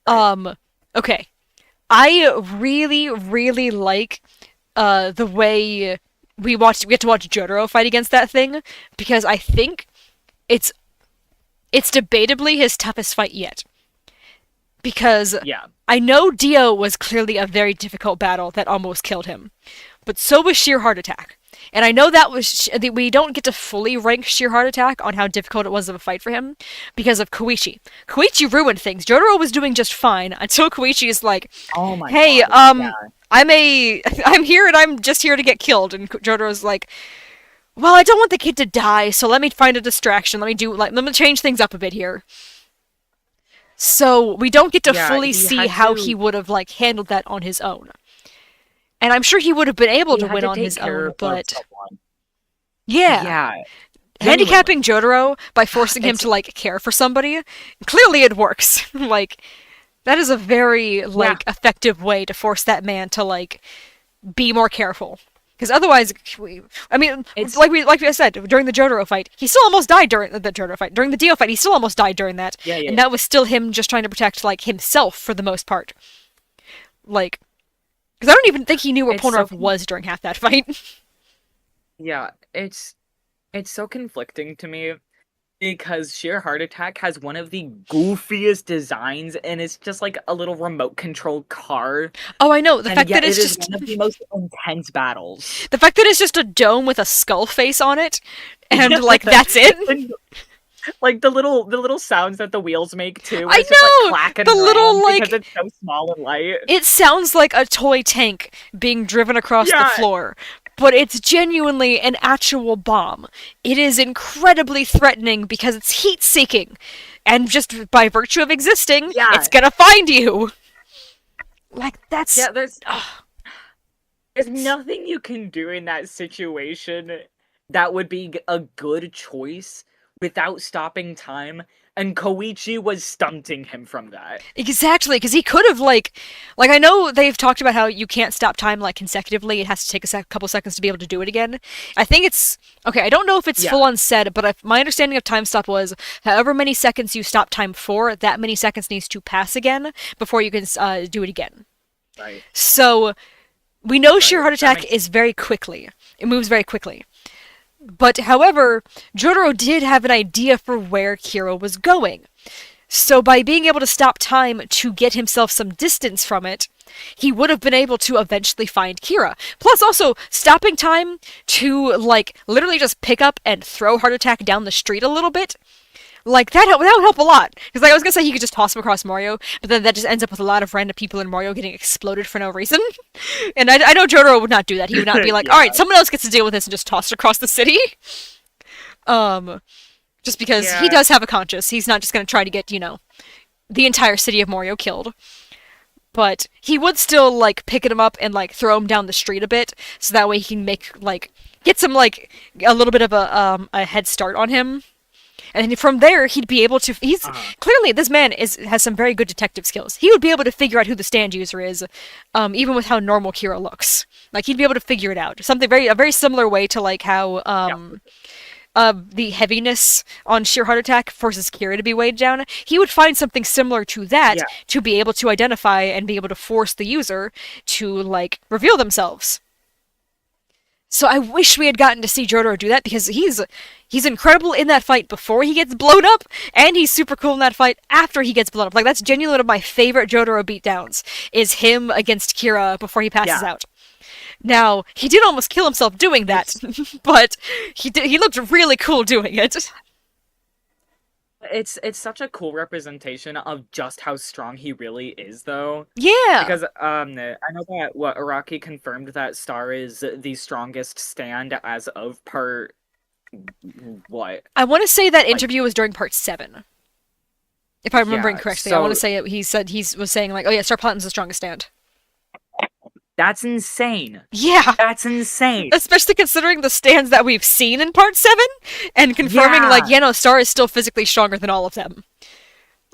Right. Okay, I really, really like the way we get to watch Jotaro fight against that thing because I think it's it's debatably his toughest fight yet. Because Yeah. I know Dio was clearly a very difficult battle that almost killed him, but so was Sheer Heart Attack. And I know we don't get to fully rank Sheer Heart Attack on how difficult it was of a fight for him because of Koichi. Koichi ruined things. Jotaro was doing just fine until Koichi is like, Oh my "Hey, god. Yeah. I'm here and I'm just here to get killed." And Jotaro's like, "Well, I don't want the kid to die, so let me find a distraction. Let me change things up a bit here." So we don't get to Yeah, fully he see had how to he would have like handled that on his own. And I'm sure he would have been able he to had win to on take his care own, of but someone. yeah. Yeah. Genuinely. Handicapping Jotaro by forcing him It's to like care for somebody, clearly it works. Like that is a very yeah. like effective way to force that man to like be more careful. Because otherwise, I mean, It's like we said during the Jotaro fight, he still almost died during the Jotaro fight. During the Dio fight, he still almost died during that, yeah, yeah. and that was still him just trying to protect like himself for the most part. Like, because I don't even think he knew where It's so Polnareff was during half that fight. yeah, it's so conflicting to me because Sheer Heart Attack has one of the goofiest designs and it's just like a little remote control car. Oh, I know. And yet it is one of the most intense battles. The fact that it's just a dome with a skull face on it, and like that's it. And, like the little sounds that the wheels make too. I It's just know! like clacking The little, around like- because it's so small and light. It sounds like a toy tank being driven across the Yeah. floor, but it's genuinely an actual bomb. It is incredibly threatening because it's heat-seeking, and just by virtue of existing, Yeah. it's gonna find you. Like that's Yeah, there's nothing you can do in that situation that would be a good choice without stopping time, and Koichi was stunting him from that. exactly because he could have like I know they've talked about how you can't stop time like consecutively. It has to take a couple seconds to be able to do it again. I think it's okay. I don't know if it's Yeah. full on said, but my understanding of time stop was however many seconds you stop time for, that many seconds needs to pass again before you can do it again. Right. So we know Right. Sheer Heart That Attack makes is very quickly. It moves very quickly. But however, Jotaro did have an idea for where Kira was going. So by being able to stop time to get himself some distance from it, he would have been able to eventually find Kira. Plus also stopping time to like literally just pick up and throw Heart Attack down the street a little bit. Like that would help a lot. Because like I was gonna say he could just toss him across Mario, but then that just ends up with a lot of random people in Mario getting exploded for no reason. And I know Jotaro would not do that. He would not be like, Yeah. all right, someone else gets to deal with this and just toss it across the city. Just because he Yeah. does have a conscience. He's not just gonna try to get, the entire city of Mario killed. But he would still like pick him up and like throw him down the street a bit, so that way he can get some like a little bit of a head start on him. And from there, he'd be able to. He's clearly this man has some very good detective skills. He would be able to figure out who the stand user is, even with how normal Kira looks. Like he'd be able to figure it out. A very similar way to like how the heaviness on Sheer Heart Attack forces Kira to be weighed down. He would find something similar to that Yeah. to be able to identify and be able to force the user to like reveal themselves. So I wish we had gotten to see Jotaro do that because he's incredible in that fight before he gets blown up, and he's super cool in that fight after he gets blown up. Like that's genuinely one of my favorite Jotaro beatdowns is him against Kira before he passes Yeah. out. Now he did almost kill himself doing that, but he looked really cool doing it. It's such a cool representation of just how strong he really is, though. Yeah. Because I know that Araki confirmed that Star is the strongest stand as of part what? I want to say that interview was during part 7. If I'm remembering Yeah, correctly, I want to so- say it, he said he was saying like, "Oh yeah, Star Platinum's the strongest stand." That's insane. Yeah. That's insane. Especially considering the stands that we've seen in part 7 and confirming like, Yeah. Star is still physically stronger than all of them.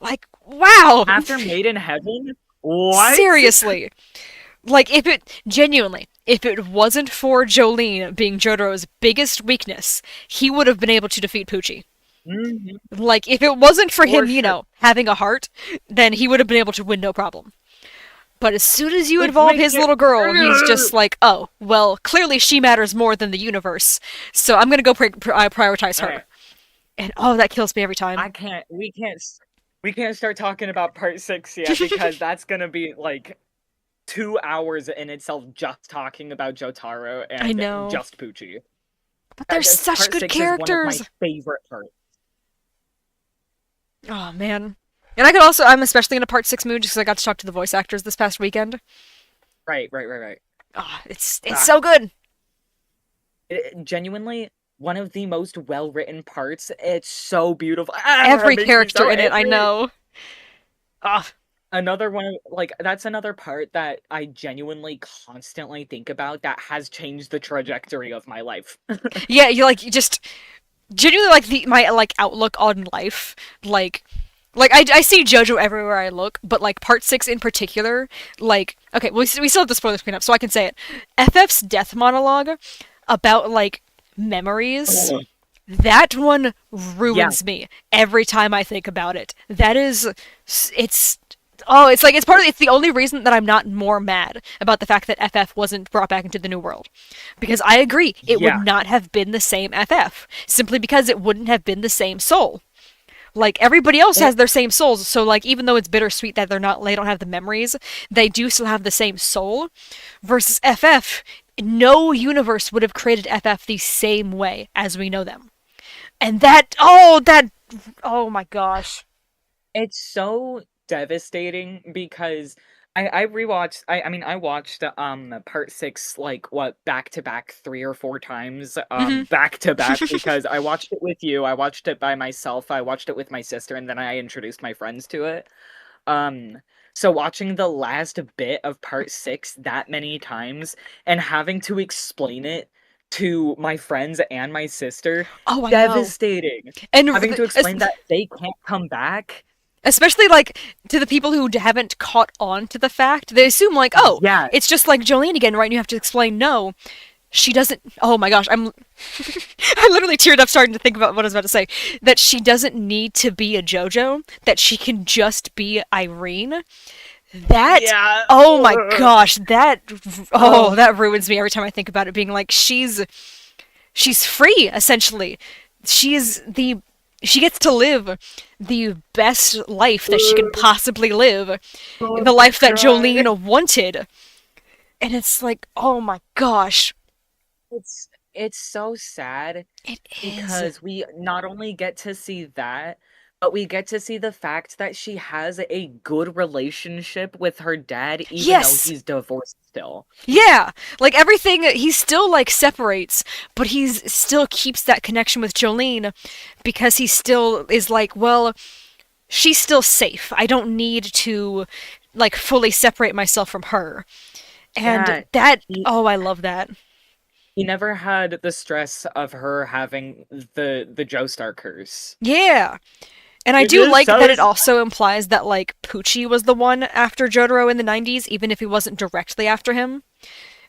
Like, wow. After Made in Heaven, What? Seriously. Like, if it wasn't for Jolene being Jotaro's biggest weakness, he would have been able to defeat Poochie. Hmm. Like, if it wasn't for For him, sure. having a heart, then he would have been able to win no problem. But as soon as you Which involve makes his it. little girl, he's just like, oh, well, clearly she matters more than the universe, so I'm gonna go prioritize her. Alright. And oh, that kills me every time. I can't. We can't start talking about part 6 yet because that's gonna be like 2 hours in itself just talking about Jotaro I and know. just Poochie. But they're This such part good 6 is one of my characters. favorite parts. Oh, man. And I'm especially in a part 6 mood just because I got to talk to the voice actors this past weekend. Right. Oh, it's Ah, so good. genuinely one of the most well-written parts. It's so beautiful. Ah, it Every makes me character so in it, I angry. know. Ah, Another one, like that's another part that I genuinely constantly think about that has changed the trajectory of my life. yeah, you just genuinely like my like outlook on life. I see JoJo everywhere I look, but like part 6 in particular, like okay, we still have the spoilers clean up, so I can say it. FF's death monologue about like memories. Oh, That one yeah, ruins me every time I think about it. It's oh, it's like it's the only reason that I'm not more mad about the fact that FF wasn't brought back into the new world. Because I agree, it would yeah. not have been the same FF simply because it wouldn't have been the same soul. Like everybody else It, has their same souls, so like even though it's bittersweet that they don't have the memories, they do still have the same soul. Versus FF, no universe would have created FF the same way as we know them. And oh my gosh. it's so devastating because I rewatched I mean I watched part 6 like what back to back 3 or 4 times Hmm. back to back because I watched it with you, I watched it by myself, I watched it with my sister, and then I introduced my friends to it. Um, so watching the last bit of part 6 that many times and having to explain it to my friends and my sister, Oh, I know. devastating. And Having to explain that they can't come back. especially like to the people who haven't caught on to the fact, they assume like, oh, Yeah, it's just like Jolene again, right? And you have to explain, no, she doesn't. Oh my gosh, I literally teared up starting to think about what I was about to say. That she doesn't need to be a JoJo. That she can just be Irene. That yeah. oh my gosh, Oh, that ruins me every time I think about it. Being like she's free essentially. She is the she gets to live the best life that she can possibly live, going the to life that cry. Jolene wanted. And it's like, oh my gosh, It's so sad it is. because we not only get to see that, but we get to see the fact that she has a good relationship with her dad, even though Yes, he's divorced still. yeah, like everything he still like separates, but he's still keeps that connection with Jolene because he still is like, well, she's still safe. I don't need to like fully separate myself from her. And Yeah, that he oh, I love that. he never had the stress of her having the Joestar curse. Yeah. And I Which do is like so that it also implies that like Poochie was the one after Jotaro in the 90s even if he wasn't directly after him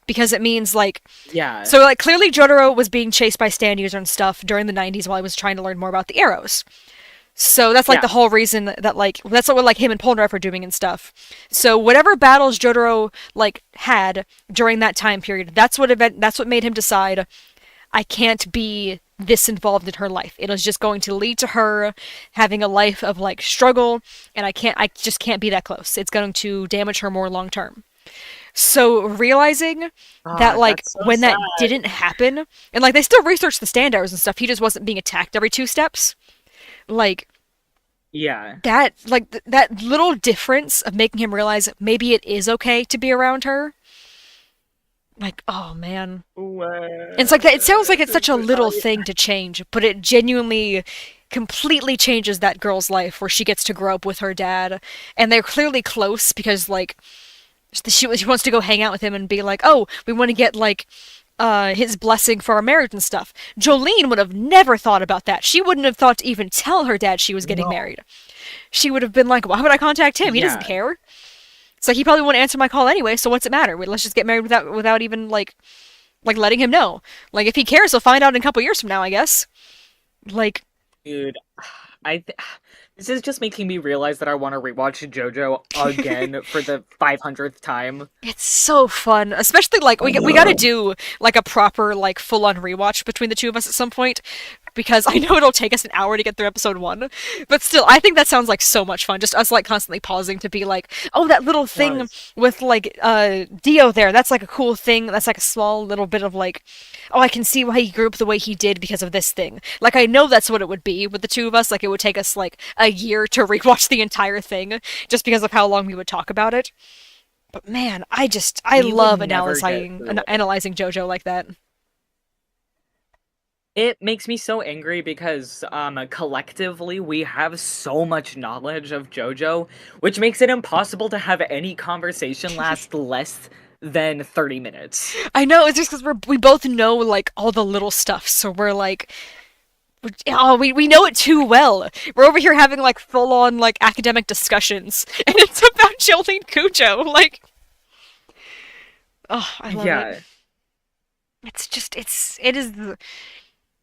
because it means like yeah, so like clearly Jotaro was being chased by stand user and stuff during the 90s while he was trying to learn more about the arrows. So that's like yeah. the whole reason that like that's what like him and Polnareff are doing and stuff. So whatever battles Jotaro like had during that time period, that's what made him decide I can't be this involved in her life. It is just going to lead to her having a life of like struggle and I just can't be that close. It's going to damage her more long term. So realizing that Ah, like that's so when sad. that didn't happen and like they still researched the stand arrows and stuff, he just wasn't being attacked every 2 steps. Like Yeah. that little difference of making him realize maybe it is okay to be around her. Like, oh man. And it's like that it sounds like it's such a little thing to change, but it genuinely completely changes that girl's life where she gets to grow up with her dad and they're clearly close because like she wants to go hang out with him and be like, "Oh, we want to get like his blessing for our marriage and stuff." Jolene would have never thought about that. She wouldn't have thought to even tell her dad she was getting No. married. She would have been like, "Why would I contact him? He doesn't Yeah. care." It's like he probably won't answer my call anyway, so what's it matter? Let's just get married without even like letting him know. Like if he cares, he'll find out in a couple years from now, I guess. Like Dude, I th- this is just making me realize that I want to rewatch JoJo again for the 500th time. it's so fun, especially like we got to do like a proper like full on rewatch between the two of us at some point because I know it'll take us an hour to get through episode 1. But still, I think that sounds like so much fun. Just us like constantly pausing to be like, "Oh, that little thing Does. with like Dio there. That's like a cool thing. That's like a small little bit of like, oh, I can see why he grew up the way he did because of this thing." Like I know that's what it would be with the two of us. Like it would take us like a year to rewatch the entire thing just because of how long we would talk about it. But man, I We would love never get through it. analyzing JoJo like that. It makes me so angry because collectively we have so much knowledge of JoJo, which makes it impossible to have any conversation last less than 30 minutes. I know it's just because we both know like all the little stuff, so we're like, oh, we know it too well. We're over here having like full on like academic discussions, and it's about Jolene Cujo. Like, oh, I love it. Yeah, It's just it is.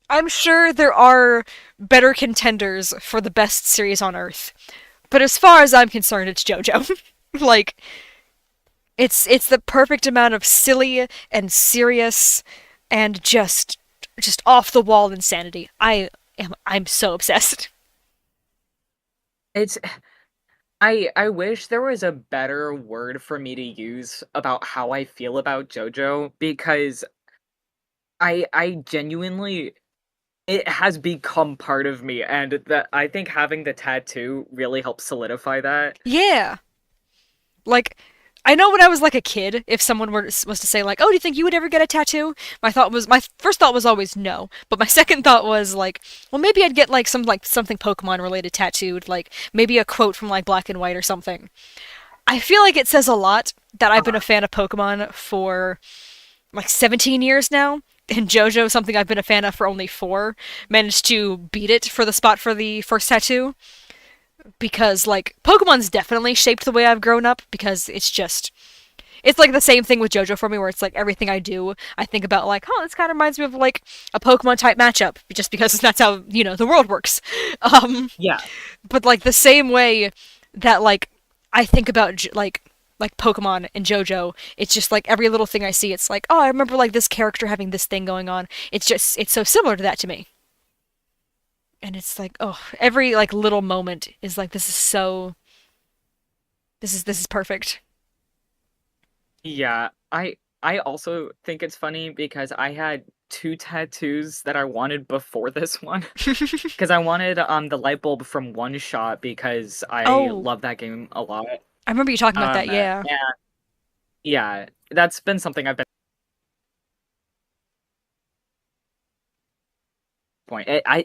I'm sure there are better contenders for the best series on Earth, but as far as I'm concerned, it's JoJo. Like, it's the perfect amount of silly and serious and just off the wall insanity. I'm so obsessed. it's I wish there was a better word for me to use about how I feel about JoJo because I genuinely it has become part of me and that I think having the tattoo really helps solidify that. Yeah. Like I know when I was like a kid, if someone was to say like, "Oh, do you think you would ever get a tattoo?" My first thought was always no, but my second thought was like, well, maybe I'd get like something Pokemon related tattooed, like maybe a quote from like Black and White or something. I feel like it says a lot that I've been a fan of Pokemon for like 17 years now, and JoJo, something I've been a fan of for only 4, managed to beat it for the spot for the first tattoo because like Pokemon's definitely shaped the way I've grown up because it's like the same thing with JoJo for me where it's like everything I do I think about like, oh, this kind of reminds me of like a Pokemon type matchup just because that's how, the world works. Um Yeah. but like the same way that like I think about like Pokemon and JoJo, it's just like every little thing I see it's like, oh, I remember like this character having this thing going on. It's so similar to that to me. And it's like, oh, every like little moment is like this is perfect. Yeah, I also think it's funny because I had two tattoos that I wanted before this one. Because I wanted the light bulb from One Shot because I Oh, love that game a lot. I remember you talking about that. And Yeah. yeah, that's been something I've been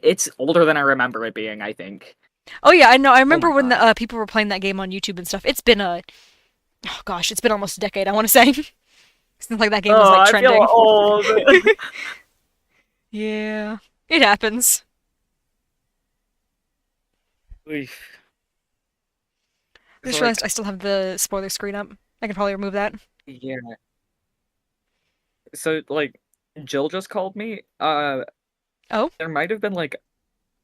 it's older than I remember it being, I think. Oh yeah, I know. I Oh remember my when the god. people were playing that game on YouTube and stuff. It's been a oh gosh, it's been almost a decade. I want to say since like that game was Oh, like I feel trending. old. Yeah, it happens. Oof. I It's just realized like, I still have the spoiler screen up. I can probably remove that. yeah. So like Jill just called me. Oh, There might have been like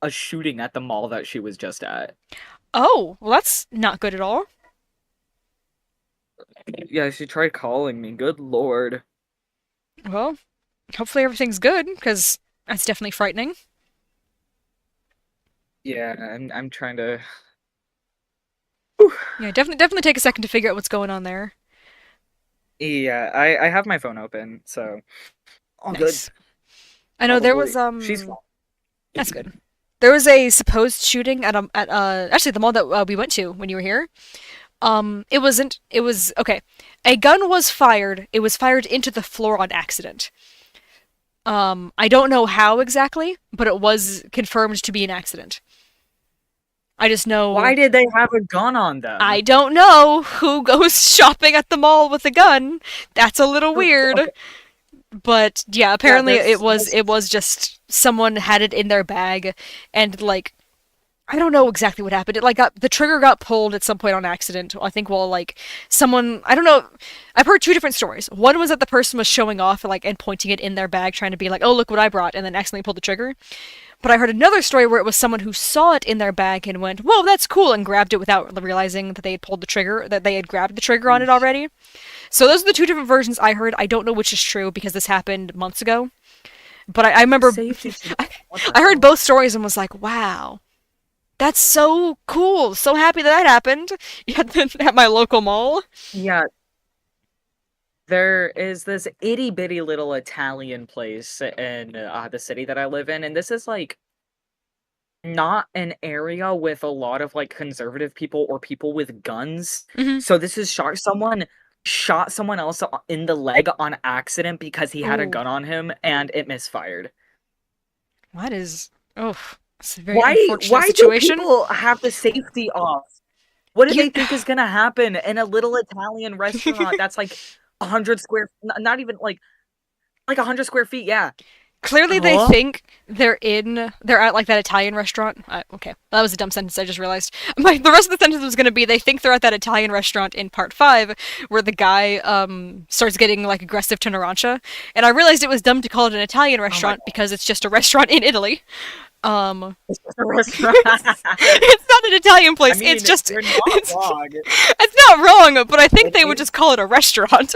a shooting at the mall that she was just at. oh, well that's not good at all. Yeah, she tried calling me. Good lord. Well, hopefully everything's good because that's definitely frightening. Yeah, I'm trying to. Yeah, definitely take a second to figure out what's going on there. Yeah, I have my phone open, so all good. Nice. I know there was Probably. She's fine. that's good. There was a supposed shooting at actually the mall that we went to when you were here. It wasn't. It was okay. A gun was fired. It was fired into the floor on accident. I don't know how exactly, but it was confirmed to be an accident. I just Why know did they have a gun on I them? don't know who goes shopping at the mall with a gun. That's a little weird. Okay, But yeah, yeah, apparently this it was this it was just someone had it in their bag and like I don't know exactly what happened. It like got the trigger got pulled at some point on accident. I think while like someone I don't know. I've heard two different stories. One was that the person was showing off and pointing it in their bag, trying to be like, "Oh, look what I brought," and then accidentally pulled the trigger. But I heard another story where it was someone who saw it in their bag and went, "Whoa, that's cool," and grabbed it without realizing that they had pulled the trigger, that they had grabbed the trigger on it Yeesh. already. So those are the two different versions I heard. I don't know which is true because this happened months ago. But I remember Safety to I, what the I heard hell? both stories and was like, "Wow, that's so cool! So happy that happened at my local mall." Yeah, there is this itty bitty little Italian place in the city that I live in, and this is like not an area with a lot of like conservative people or people with guns. Hmm. So this is someone shot someone else in the leg on accident because he had a Oh, gun on him and it misfired. that is oh, it's a very unfortunate Why do situation. people have the safety off? What do You, they think is gonna happen in a little Italian restaurant that's like 100 square, not even like 100 square feet, yeah. clearly they Huh? think they're at like that Italian restaurant. Okay, that was a dumb sentence I just realized. The rest of the sentence was going to be they think they're at that Italian restaurant in part 5 where the guy starts getting like aggressive to Narancia, and I realized it was dumb to call it an Italian Oh my restaurant god. because it's just a restaurant in Italy. um It's just a restaurant. it's not an Italian I place, mean, you're not it's wrong. it's not wrong, but I think It they would is just call it a restaurant.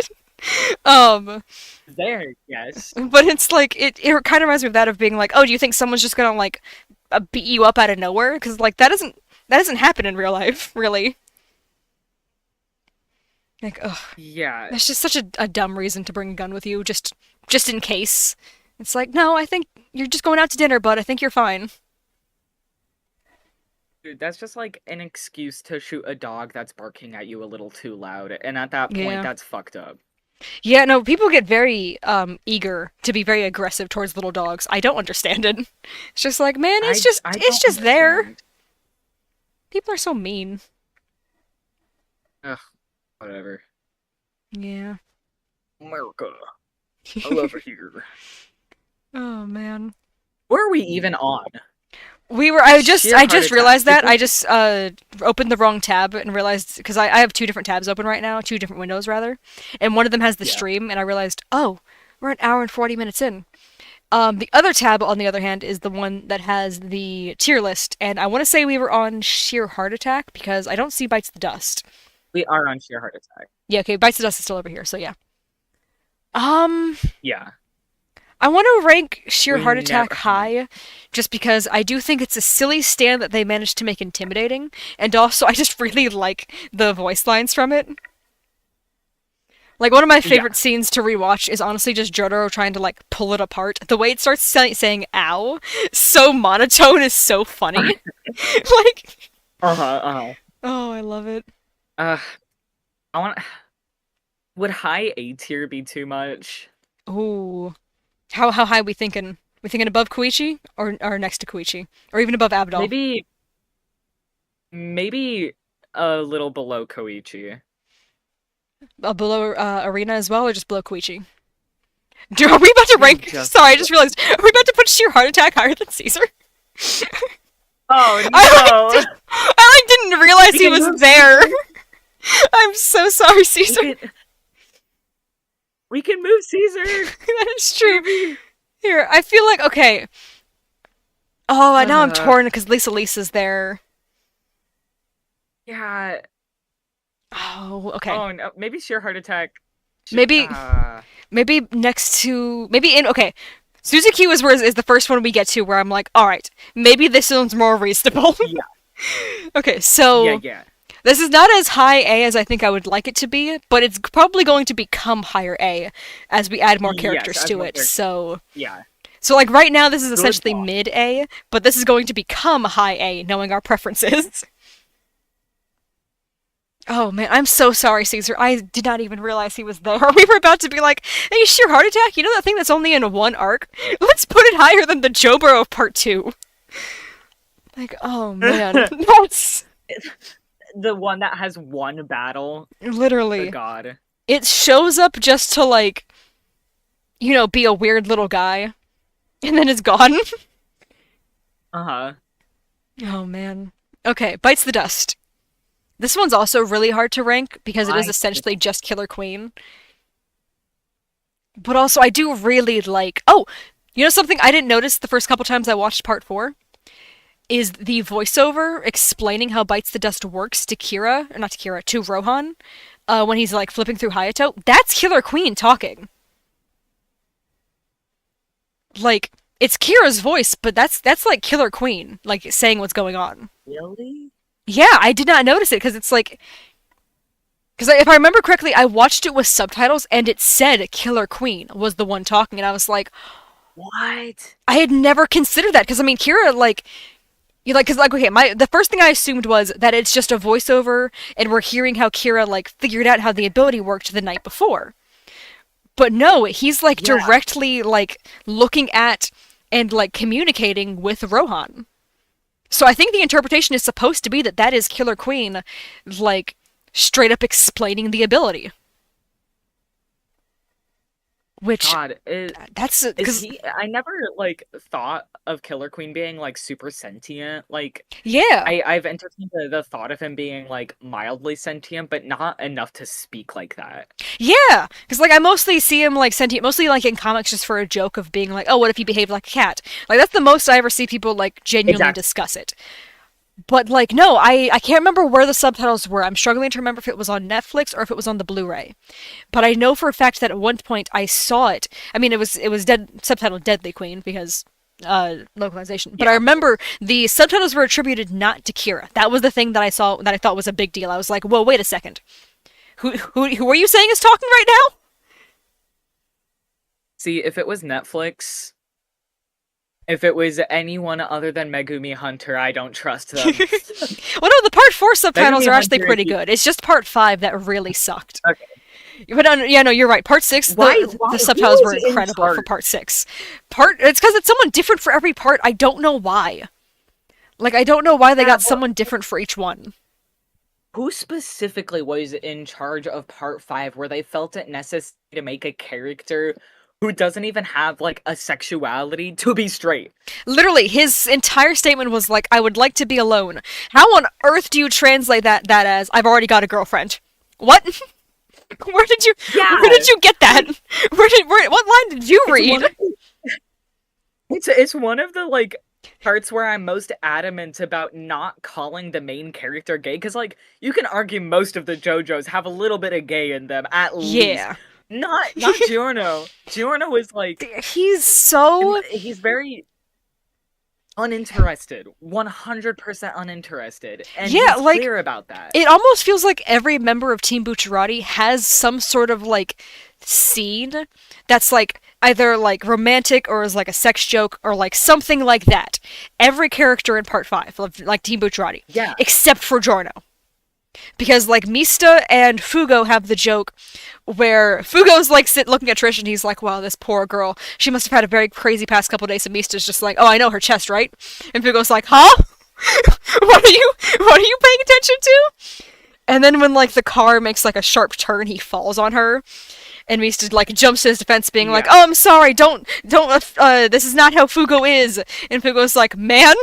um there, yes. But it's like it kind of reminds me of that of being like, oh, do you think someone's just gonna like beat you up out of nowhere? Because like that doesn't happen in real life, really. Like, ugh, Yeah, that's just such a dumb reason to bring a gun with you, just in case. It's like, no, I think you're just going out to dinner, but I think you're fine. dude, that's just like an excuse to shoot a dog that's barking at you a little too loud. And at that point, Yeah, that's fucked up. yeah. No, people get very eager to be very aggressive towards little dogs. I don't understand it. It's just like, man, I it's don't just there. understand. People are so mean. Ugh, whatever. Yeah. America. I love it here. Oh man. Where are we even on? We were. I just. Sheer I heart just attack. realized that. I just opened the wrong tab and realized because I have two different tabs open right now, two different windows rather, and one of them has the Yeah. stream, and I realized, oh, we're an hour and 40 minutes in. The other tab, on the other hand, is the one that has the tier list, and I want to say we were on sheer heart attack because I don't see bites the dust. We are on sheer heart attack. Yeah, okay, bites the dust is still over here, so yeah. Um, Yeah. I want to rank sheer We heart attack never. high, just because I do think it's a silly stand that they managed to make intimidating, and also I just really like the voice lines from it. Like one of my Yeah. favorite scenes to rewatch is honestly just JoJo trying to like pull it apart. The way it starts saying "ow," so monotone is so funny. Like, Uh-huh, uh-huh. oh, I love it. Uh, I want. Would high A tier be too much? Ooh, how high we thinking? We thinking above Koichi or next to Koichi or even above Abdul? Maybe, maybe a little below Koichi. Below Arena as well, or just below Koichi? Dude, are we about to Maybe rank? just. Sorry, I just realized. Are we about to put sheer heart attack higher than Caesar? Oh I no! like didn't realize We he can was move there. Caesar. I'm so sorry, We Caesar. can. We can move Caesar. That is true. Maybe. Here, I feel like okay. Oh, now I'm Uh, torn because Lisa's there. yeah. Oh, okay. Oh no. Maybe sheer heart attack. Maybe maybe next to maybe in okay. Suzuki is the first one we get to where I'm like, all right, maybe this one's more reasonable. Yeah. Okay, Yeah. so Yeah. this is not as high A as I think I would like it to be, but it's probably going to become higher A as we add more Yes. characters As to more it. characters. Yeah. So like right now this is Good essentially thought. mid A, but this is going to become high A knowing our preferences. Oh man, I'm so sorry, Caesar. I did not even realize he was there. We were about to be like, hey, sheer heart attack? You know that thing that's only in one arc? Let's put it higher than the JoJo of part 2. Like, oh man. That's The one that has one battle. Good literally. God. It shows up just to like, be a weird little guy. And then it's gone. Uh huh. Oh man. Okay, Bites the Dust. This one's also really hard to rank because it is I essentially just Killer Queen. But also, I do really like. Oh, you know something I didn't notice the first couple times I watched part four is the voiceover explaining how Bites the Dust works to Kira, or not to Kira, to Rohan, when he's like flipping through Hayato. That's Killer Queen talking. Like it's Kira's voice, but that's like Killer Queen, like saying what's going on. really. Yeah, I did not notice it because it's like because if I remember correctly, I watched it with subtitles and it said Killer Queen was the one talking, and I was like, What? I had never considered that because I mean, Kira like you like because like okay, my the first thing I assumed was that it's just a voiceover and we're hearing how Kira like figured out how the ability worked the night before. But no, he's like Yeah. directly like looking at and like communicating with Rohan. So I think the interpretation is supposed to be that that is Killer Queen, like straight up explaining the ability. Which God, that's is because he? I never like thought of Killer Queen being like super sentient. Like, yeah, I've entertained the thought of him being like mildly sentient, but not enough to speak like that. yeah, because like I mostly see him like sentient, mostly like in comics just for a joke of being like, oh, what if he behaved like a cat? Like that's the most I ever see people like genuinely Exactly. discuss it. But like no, I can't remember where the subtitles were. I'm struggling to remember if it was on Netflix or if it was on the Blu-ray. But I know for a fact that at one point I saw it. I mean, it was subtitled Deadly Queen because localization. But I Yeah. remember the subtitles were attributed not to Kira. That was the thing that I saw that I thought was a big deal. I was like, whoa, wait a second. Who are you saying is talking right now? See, if it was Netflix, if it was anyone other than Megumi Hunter, I don't trust them. Well, no, the part four subtitles Megumi are actually Hunter, pretty he, good. It's just part five that really sucked. okay. But yeah, no, you're right. Part six, Why? the Who subtitles were was in incredible for charge? part six. It's because it's someone different for every part. I don't know why. Like, I don't know why they Yeah, got someone different for each one. who specifically was in charge of part 5 where they felt it necessary to make a character who doesn't even have like a sexuality to be straight? Literally, his entire statement was like, "I would like to be alone." How on earth do you translate that as "I've already got a girlfriend"? What? Where did you Yeah, where did you get that? like What line did you it's read? one of the, it's one of the like parts where I'm most adamant about not calling the main character gay, because like you can argue most of the JoJos have a little bit of gay in them at least. Yeah. Not Giorno. Giorno is like He's so he's very uninterested, 100% uninterested, and yeah, he's like clear about that. it almost feels like every member of Team Bucciarati has some sort of like scene that's like either like romantic or is like a sex joke or like something like that. Every character in part five of like Team Bucciarati, Yeah, except for Giorno. Because like Mista and Fugo have the joke where Fugo's like looking at Trish and he's like, "Wow, this poor girl. She must have had a very crazy past couple days." And Mista's just like, "Oh, I know her chest, right?" And Fugo's like, "Huh? what are you paying attention to?" And then when like the car makes like a sharp turn, he falls on her, and Mista like jumps to his defense, being like, yeah. "Oh, I'm sorry. Don't. This is not how Fugo is." And Fugo's like, "Man,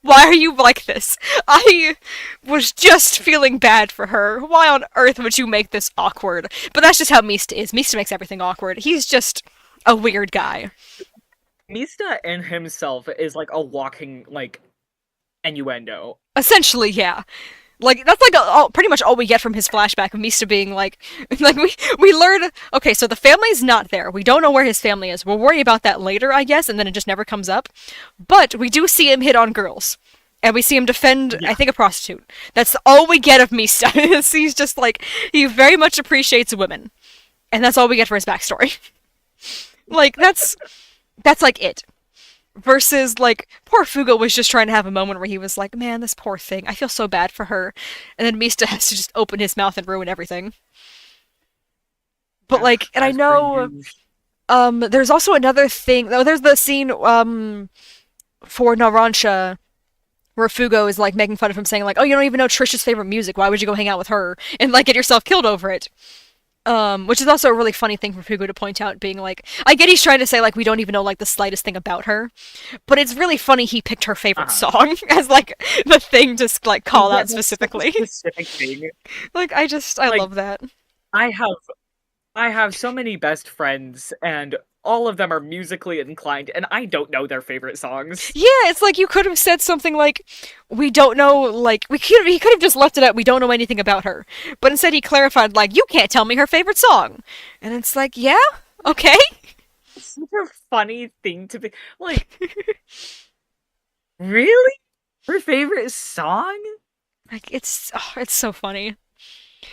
why are you like this? I was just feeling bad for her. Why on earth would you make this awkward?" But that's just how Mista is. Mista makes everything awkward. He's just a weird guy. Mista in himself is like a walking like innuendo. Essentially, yeah. Like that's like pretty much all we get from his flashback of Mista being like, like we learn. Okay, so the family's not there. We don't know where his family is. We'll worry about that later, I guess, and then it just never comes up. But we do see him hit on girls, and we see him defend, I Yeah. think, a prostitute. That's all we get of Mista. He's just like he very much appreciates women, and that's all we get for his backstory. Like that's like it. Versus, like, poor Fugo was just trying to have a moment where he was like, "Man, this poor thing. I feel so bad for her." And then Mista has to just open his mouth and ruin everything. But, like, and I As per know, usual. there's also another thing. Oh, there's the scene, for Narancia where Fugo is, like, making fun of him, saying, like, "Oh, you don't even know Trisha's favorite music. Why would you go hang out with her and, like, get yourself killed over it?" Which is also a really funny thing for Fugu to point out, being like, I get he's trying to say like we don't even know like the slightest thing about her, but it's really funny he picked her favorite Uh-huh. song as like the thing to like call Yeah, out that's such a specifically. specific thing. Like I Like, love that. I have I have so many best friends, and all of them are musically inclined, and I don't know their favorite songs. Yeah, it's like you could have said something like, "We don't know." Like he could have just left it at, "We don't know anything about her," but instead he clarified like, "You can't tell me her favorite song," and it's like, yeah, okay. It's such a funny thing to be like. Really, her favorite song? Like it's so funny.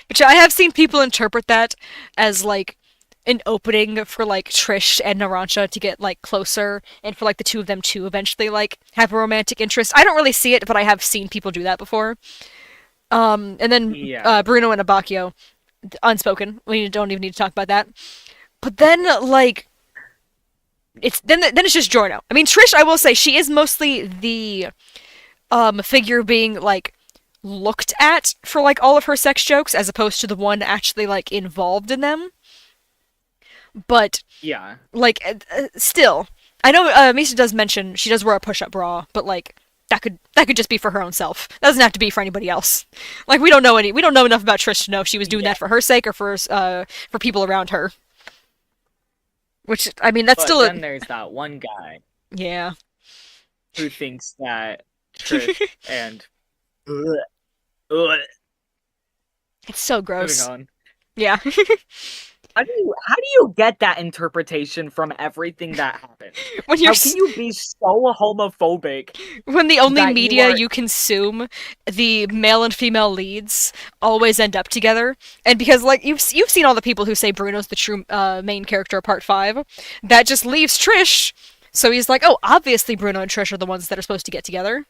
But yeah, I have seen people interpret that as like an opening for like Trish and Narancia to get like closer and for like the two of them to eventually like have a romantic interest. I don't really see it, but I have seen people do that before. And then Yeah, Bruno and Abacchio, unspoken. We don't even need to talk about that. But then like then it's just Giorno. I mean Trish, I will say she is mostly the figure being like looked at for like all of her sex jokes as opposed to the one actually like involved in them. But yeah. like still, I know Misa does mention she does wear a push-up bra, but like that could just be for her own self. That doesn't have to be for anybody else. Like we don't know enough about Trish to know if she was doing Yeah, that for her sake or for people around her. Which I mean that's but still a then there's that one guy yeah. who thinks that Trish and ugh, ugh. It's so Moving gross. on. Yeah. How do you get that interpretation from everything that happened? when you're How can you be so homophobic when the only that you media are you consume, the male and female leads always end up together, and because like you've seen all the people who say Bruno's the true main character of Part 5, that just leaves Trish. So he's like, oh, obviously Bruno and Trish are the ones that are supposed to get together,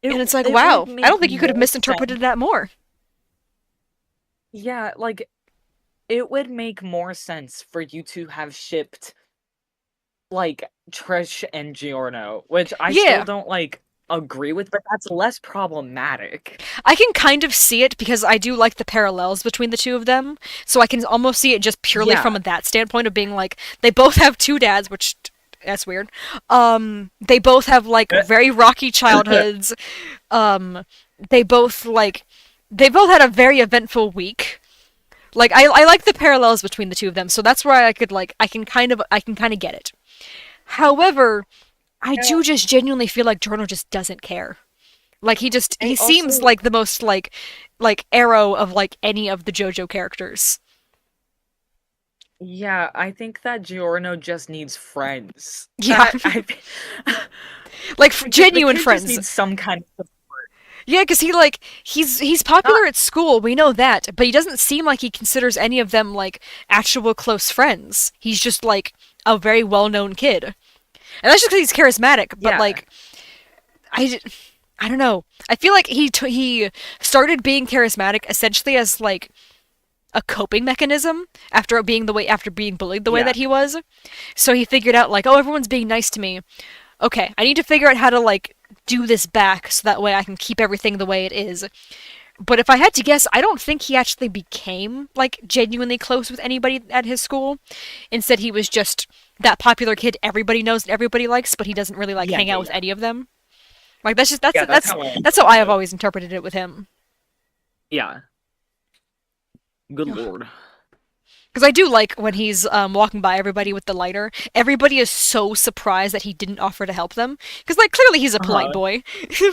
it and it's like, it would wow, I make don't think you could have more misinterpreted sense. that more. Yeah, like it would make more sense for you to have shipped like Trish and Giorno, which I still Yeah, don't like agree with, but that's less problematic. I can kind of see it because I do like the parallels between the two of them, so I can almost see it just purely Yeah. from that standpoint of being like they both have two dads, which that's weird. They both have like very rocky childhoods. Um, they both like they both had a very eventful week. Like I like the parallels between the two of them, so that's where I could like I can kind of get it. However, I Yeah. do just genuinely feel like Jorno just doesn't care. Like I he seems also like the most like arrow of like any of the JoJo characters. Yeah, I think that Giorno just needs friends. Yeah, like The genuine kid just friends. needs some kind of support. Yeah, because he like he's Not popular at school. We know that, but he doesn't seem like he considers any of them like actual close friends. He's just like a very well-known kid, and that's just because he's charismatic. But yeah. like I, I don't know. I feel like he started being charismatic essentially as like a coping mechanism after being bullied the way Yeah. that he was. So he figured out like, oh, everyone's being nice to me. Okay, I need to figure out how to like do this back so that way I can keep everything the way it is. But if I had to guess, I don't think he actually became like genuinely close with anybody at his school. Instead, he was just that popular kid everybody knows and everybody likes, but he doesn't really like Yeah, hang yeah, out with yeah. any of them. Like Yeah, that's how I that's how I have understood it. always interpreted it with him. Yeah. Good lord. Because I do like when he's walking by everybody with the lighter. Everybody is so surprised that he didn't offer to help them. Because, like, clearly he's a polite Uh-huh. boy.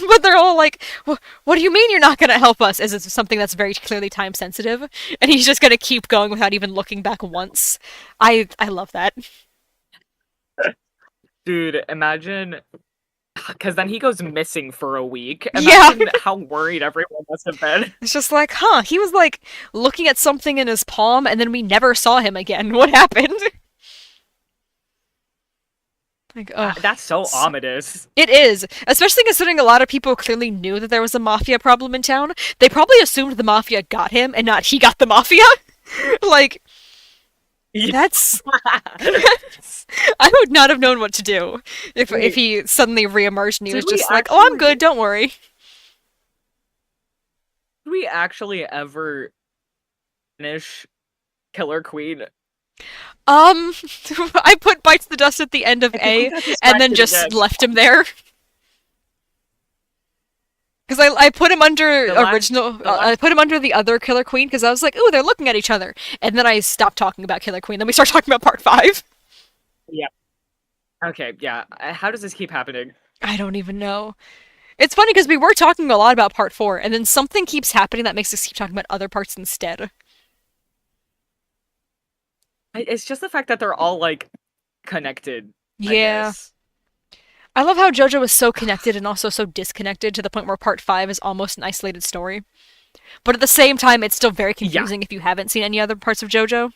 But they're all like, what do you mean you're not going to help us? As it's something that's very clearly time sensitive. And he's just going to keep going without even looking back once. I love that. Dude, imagine because then he goes missing for a week. Yeah. Imagine how worried everyone must have been. It's just like, huh, he was like looking at something in his palm and then we never saw him again. What happened? Like, oh, That's so ominous. it is, especially considering a lot of people clearly knew that there was a mafia problem in town. They probably assumed the mafia got him and not he got the mafia. Like, Yeah. that's, that's I would not have known what to do if Wait, he suddenly reemerged and he did was we just like, "Oh, I'm actually good, don't worry." did we actually ever Finish Killer Queen. I put Bites the Dust at the end of I think we A got and then distracted just again. left him there. Because I put him under The last, original, the last, I put him under the other Killer Queen because I was like, ooh, they're looking at each other. And then I stopped talking about Killer Queen. Then we start talking about part 5. yeah. Okay, yeah. How does this keep happening? I don't even know. It's funny because we were talking a lot about part 4, and then something keeps happening that makes us keep talking about other parts instead. It's just the fact that they're all like connected, I Yeah. guess. I love how JoJo is so connected and also so disconnected to the point where part 5 is almost an isolated story. But at the same time, it's still very Yeah. confusing if you haven't seen any other parts of JoJo.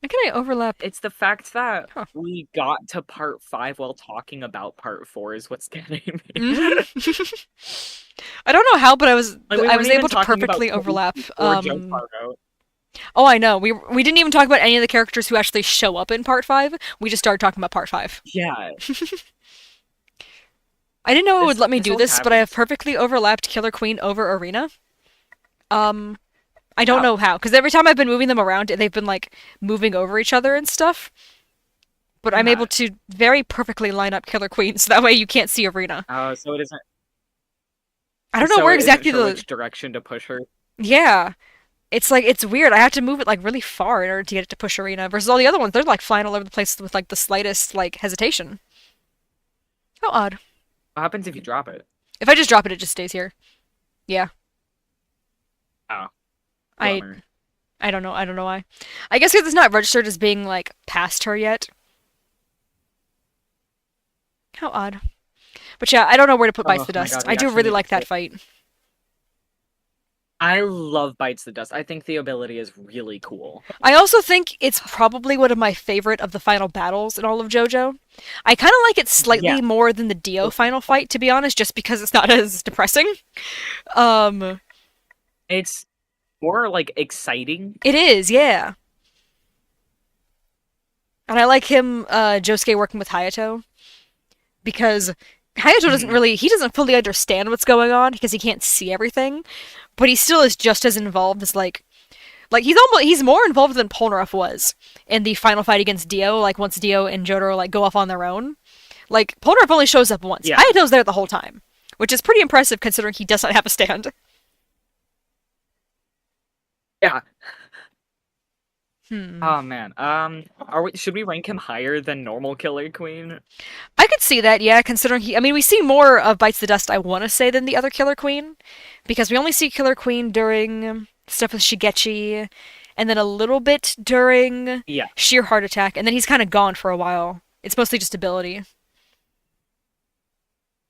How can I overlap? It's the fact that Huh. we got to part 5 while talking about part 4 is what's getting me. I don't know how, but Like we I weren't was even able to talking about perfectly overlap. Koichi or Jotaro. Oh, I know. We didn't even talk about any of the characters who actually show up in part 5. We just started talking about part 5. Yeah, I didn't know it would let me this do always this, but I have happens. perfectly overlapped Killer Queen over Arena. Um, I don't Oh, know how, because every time I've been moving them around, they've been like moving over each other and stuff. But I'm able yeah. to very perfectly line up Killer Queen, so that way you can't see Arena. Oh, so it isn't. I don't know So where it isn't exactly sure the. which direction to push her. Yeah, it's like it's weird. I have to move it like really far in order to get it to push Arena. Versus all the other ones, they're like flying all over the place with like the slightest like hesitation. How odd. What happens if you drop it? If I just drop it, it just stays here. Yeah, Oh, I bummer. I don't know. I don't know why. I guess because it's not registered as being like past her yet. How odd. But yeah, I don't know where to put Bites Oh the my Dust. god, I we do actually really need to like that play. fight. I love Bites the Dust. I think the ability is really cool. I also think it's probably one of my favorite of the final battles in all of JoJo. I kind of like it Yeah, slightly more than the Dio final fight, to be honest, just because it's not as depressing. Um, it's more like exciting. it is, yeah. And I like him, Josuke working with Hayato, because Hayato doesn't Mhm. really, he doesn't fully understand what's going on because he can't see everything, but he still is just as involved as like he's more involved than Polnareff was in the final fight against Dio. Like once Dio and Jotaro like go off on their own, like Polnareff only shows up once. Yeah, Hayato's there the whole time, which is pretty impressive considering he does not have a stand. yeah. Hmm. Oh man. Should we rank him higher than normal Killer Queen? I could see that, yeah, considering he. I mean, we see more of Bites the Dust, I want to say, than the other Killer Queen, because we only see Killer Queen during stuff with Shigechi, and then a little bit during Yeah. Sheer Heart Attack, and then he's kind of gone for a while. It's mostly just ability.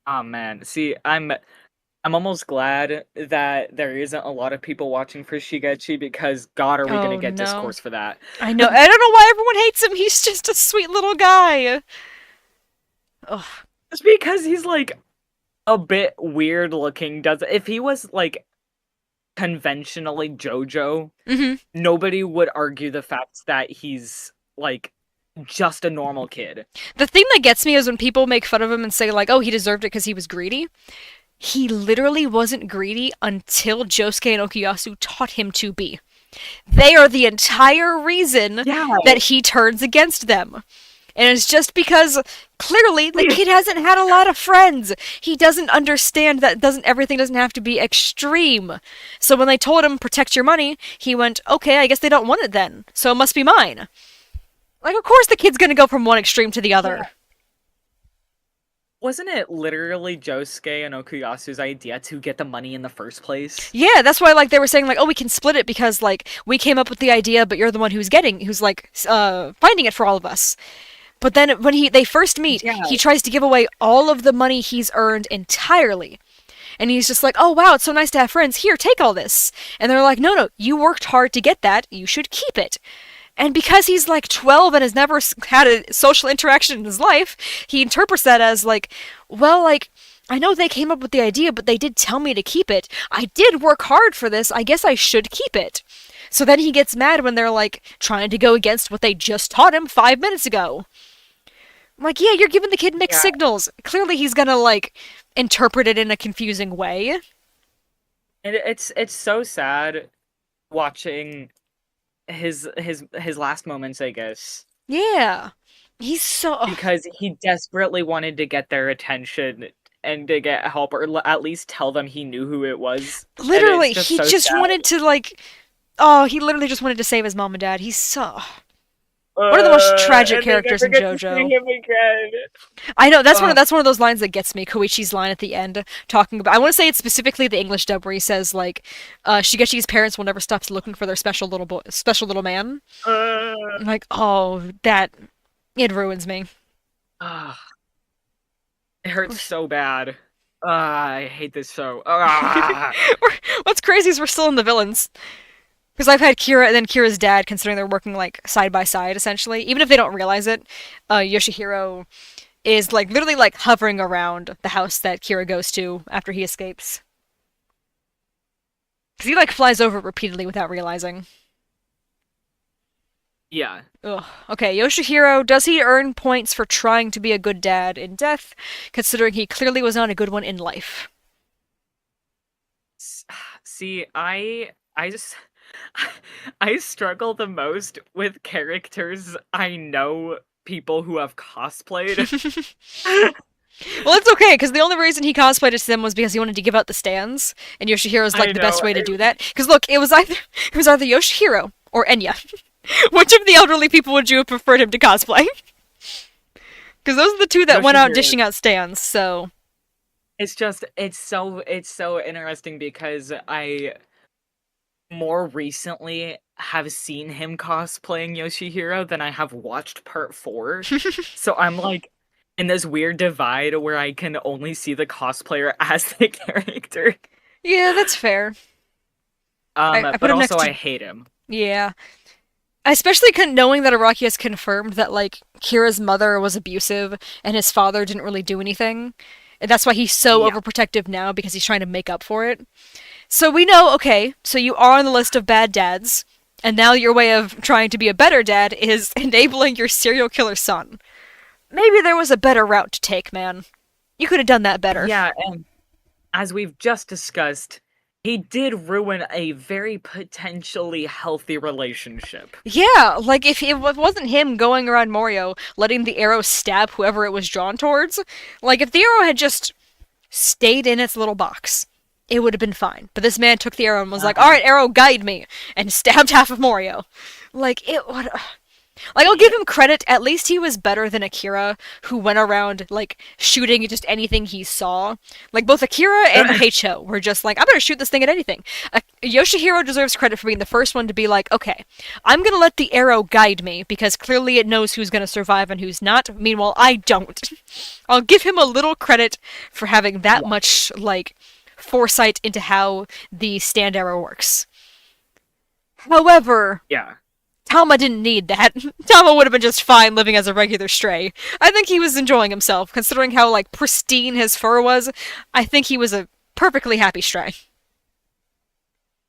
Oh man. See, I'm almost glad that there isn't a lot of people watching for Shigechi because God, are we gonna Oh get no. discourse for that? I know. I don't know why everyone hates him. He's just a sweet little guy. Ugh. Just because he's like a bit weird looking. Does if he was like conventionally JoJo, Hmm. nobody would argue the fact that he's like just a normal kid. The thing that gets me is when people make fun of him and say like, "Oh, he deserved it because he was greedy." He literally wasn't greedy until Josuke and Okuyasu taught him to be. They are the entire reason Yeah. that he turns against them. And it's just because clearly the kid hasn't had a lot of friends. He doesn't understand that doesn't everything doesn't have to be extreme. So when they told him protect your money, he went, "Okay, I guess they don't want it then. So it must be mine." Like of course the kid's going to go from one extreme to the Yeah. other. Wasn't it literally Josuke and Okuyasu's idea to get the money in the first place? Yeah, that's why like they were saying like, "Oh, we can split it because like we came up with the idea, but you're the one who's like finding it for all of us." But then when they first meet, Yeah. he tries to give away all of the money he's earned entirely. And he's just like, "Oh wow, it's so nice to have friends. Here, take all this." And they're like, "No, no, you worked hard to get that. You should keep it." And because he's like 12 and has never had a social interaction in his life, he interprets that as like, "Well, like I know they came up with the idea, but they did tell me to keep it. I did work hard for this. I guess I should keep it." So then he gets mad when they're like trying to go against what they just taught him 5 minutes ago. I'm like, yeah, you're giving the kid mixed Yeah. signals. Clearly he's gonna like interpret it in a confusing way. And it's so sad watching his last moments, I guess, Yeah. He's so because he desperately wanted to get their attention and to get help, or at least tell them he knew who it was, and it's literally just he so just sad. wanted to like he literally just wanted to save his mom and dad. He's so one of the most tragic And they characters never in get to see JoJo. him again. I know Uh, that's one of those lines that gets me. Koichi's line at the end, talking about. I want to say it's specifically the English dub where he says like, Shigechi's parents will never stop looking for their special little boy, special little man. uh, I'm like, oh, that it ruins me. uh, it hurts so bad. I hate this show. Ah. What's crazy is we're still in the villains. Because I've had Kira and then Kira's dad, considering they're working like side by side essentially, even if they don't realize it. Yoshihiro is like literally like hovering around the house that Kira goes to after he escapes. Because he like flies over it repeatedly without realizing. Yeah. Ugh. Okay, Yoshihiro, does he earn points for trying to be a good dad in death, considering he clearly was not a good one in life? See, I just I struggle the most with characters I know people who have cosplayed. Well, it's okay, because the only reason he cosplayed as them was because he wanted to give out the stands, and Yoshihiro's like I the best know. way to do that. Because look, it was either Yoshihiro or Enya. Which of the elderly people would you have preferred him to cosplay? Because those are the two that went out Yoshihiro. dishing out stands. So It's just it's so interesting because I more recently have seen him cosplaying Yoshihiro than I have watched part 4. So I'm like in this weird divide where I can only see the cosplayer as the character. yeah, that's fair. I put But him next also I to hate him. yeah. Especially knowing that Araki has confirmed that like Kira's mother was abusive and his father didn't really do anything. And that's why he's so Yeah. overprotective now because he's trying to make up for it. So we know, okay, so you are on the list of bad dads, and now your way of trying to be a better dad is enabling your serial killer son. Maybe there was a better route to take, man. You could have done that better. Yeah, and as we've just discussed, he did ruin a very potentially healthy relationship. Yeah, like if it wasn't him going around Morio letting the arrow stab whoever it was drawn towards, like if the arrow had just stayed in its little box, it would have been fine. But this man took the arrow and was like, "All Uh, right, arrow, guide me," and stabbed half of Morio. Like it would. Like I'll give him credit. At least he was better than Akira, who went around like shooting at just anything he saw. Like both Akira and Heicho were just like, "I'm gonna shoot this thing at anything." Yoshihiro deserves credit for being the first one to be like, "Okay, I'm gonna let the arrow guide me because clearly it knows who's gonna survive and who's not." Meanwhile, I don't. I'll give him a little credit for having that yeah, much like foresight into how the stand arrow works. However, yeah. Tama didn't need that. Tama would have been just fine living as a regular stray. I think he was enjoying himself, considering how like pristine his fur was. I think he was a perfectly happy stray.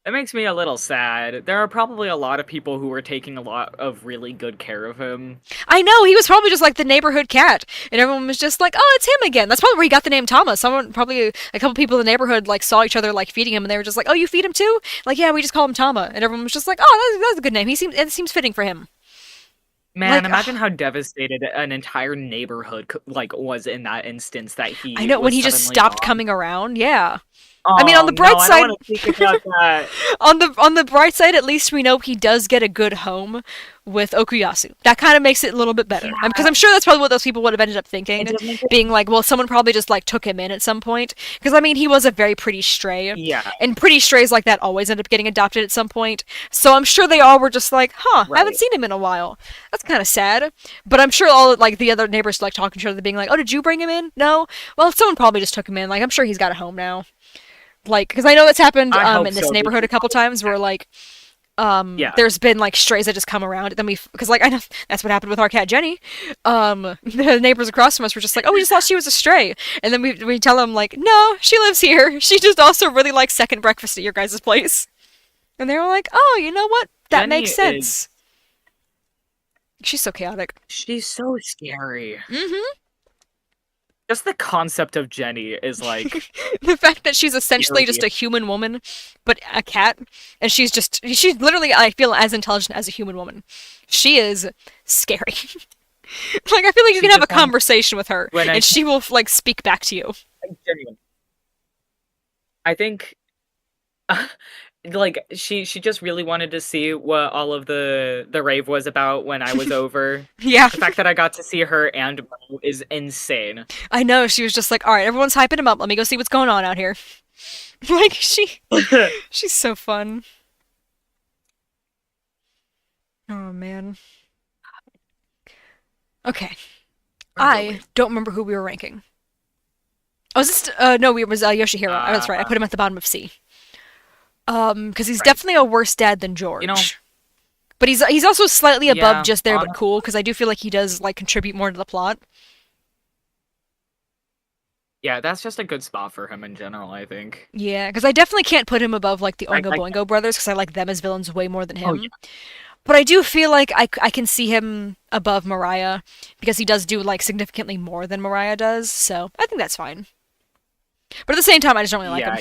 It makes me a little sad. There are probably a lot of people who were taking a lot of really good care of him. I know he was probably just like the neighborhood cat, and everyone was just like, "Oh, it's him again." That's probably where he got the name Tama. Someone probably a couple people in the neighborhood like saw each other like feeding him, and they were just like, "Oh, you feed him too?" Like, yeah, we just call him Tama, and everyone was just like, "Oh, that's a good name. It seems fitting for him." Man, Like, imagine how devastated an entire neighborhood like was in that instance that I he know when was he just suddenly stopped gone. coming around. Yeah. I mean, on Oh the no, bright I don't side, want to think about that. on the bright side, at least we know he does get a good home with Okuyasu. That kind of makes it a little bit better. Because Yeah, I'm sure that's probably what those people would have ended up it thinking, does make it. being like, well, someone probably just like took him in at some point. Because I mean, he was a very pretty stray, Yeah, and pretty strays like that always end up getting adopted at some point. So I'm sure they all were just like, huh, I haven't right. seen him in a while. That's kind of sad. But I'm sure all like the other neighbors like talking to each other, being like, oh, did you bring him in? No. Well, someone probably just took him in. Like I'm sure he's got a home now. Like because I know that's happened I hope in this so. neighborhood a couple times where like Yeah, there's been like strays that just come around. Then we because like I know that's what happened with our cat Jenny. The neighbors across from us were just like, oh, we just thought she was a stray, and then we tell them like, no, she lives here. She just also really likes second breakfast at your guys' place, and they were like, oh, you know what? That Jenny makes sense. is. She's so chaotic. She's so scary. Mm-hmm. Just the concept of Jenny is like The fact that she's essentially just eerie. a human woman, but a cat, and she's literally, I feel, as intelligent as a human woman. She is scary. Like, I feel like you She can have a just wants conversation with her, when I and she will, like, speak back to you. genuine. I think like she just really wanted to see what all of the rave was about when I was over. Yeah, The fact that I got to see her and Mo is insane. I know. She was just like, all right, everyone's hyping him up. Let me go see what's going on out here. Like, she's so fun. Oh, man. Okay. Where were I we? don't remember who we were ranking. Oh, is this? No, it was Yoshihiro. That's right. I put him at the bottom of C. Because he's Right. definitely a worse dad than You know, George. But he's also slightly above yeah, just there, but honestly, cool. Because I do feel like he does like contribute more to the plot. yeah, that's just a good spot for him in general, I think. Yeah, because I definitely can't put him above like the Oingo I Boingo brothers because I like them as villains way more than oh him. yeah. But I do feel like I can see him above Mariah because he does do like significantly more than Mariah does. So I think that's fine. But at the same time, I just don't really like him.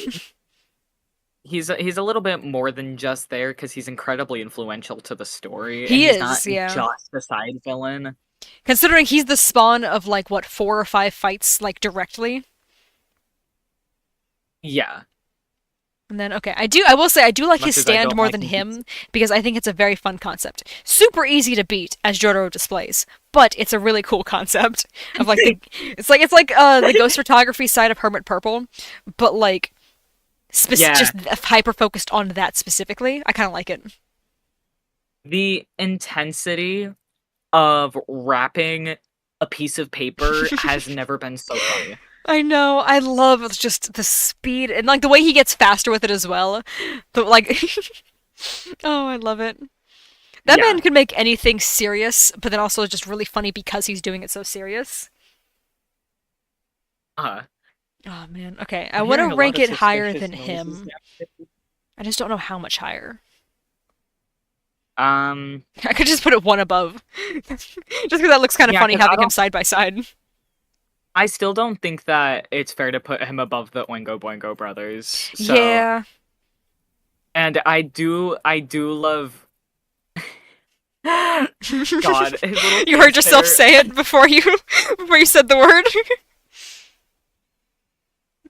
Yeah, he's a little bit more than just there because he's incredibly influential to the story, and He he's not is, yeah. just a side villain. Considering he's the spawn of like what 4 or 5 fights like directly. Yeah, And then okay, I will say I do like his much as I stand don't more like than him, him because I think it's a very fun concept. Super easy to beat as JoJo displays, but it's a really cool concept of like it's like the ghost photography side of Hermit Purple, but like yeah, just hyper focused on that specifically. I kind of like it. the intensity of wrapping a piece of paper has never been so funny. I know. I love just the speed and like the way he gets faster with it as well. But like oh, I love it. That man Yeah, can make anything serious, but then also just really funny because he's doing it so serious. uh, Oh man. Okay, I I'm want hearing to a lot rank of it higher suspicious than noises him. now. I just don't know how much higher. Um, I could just put it one above. Just because that looks kind of yeah, funny because having him side by side. I still don't think that it's fair to put him above the Oingo Boingo brothers. So, Yeah. and I do love. God, his little You heard face yourself there. say it before you before you said the word.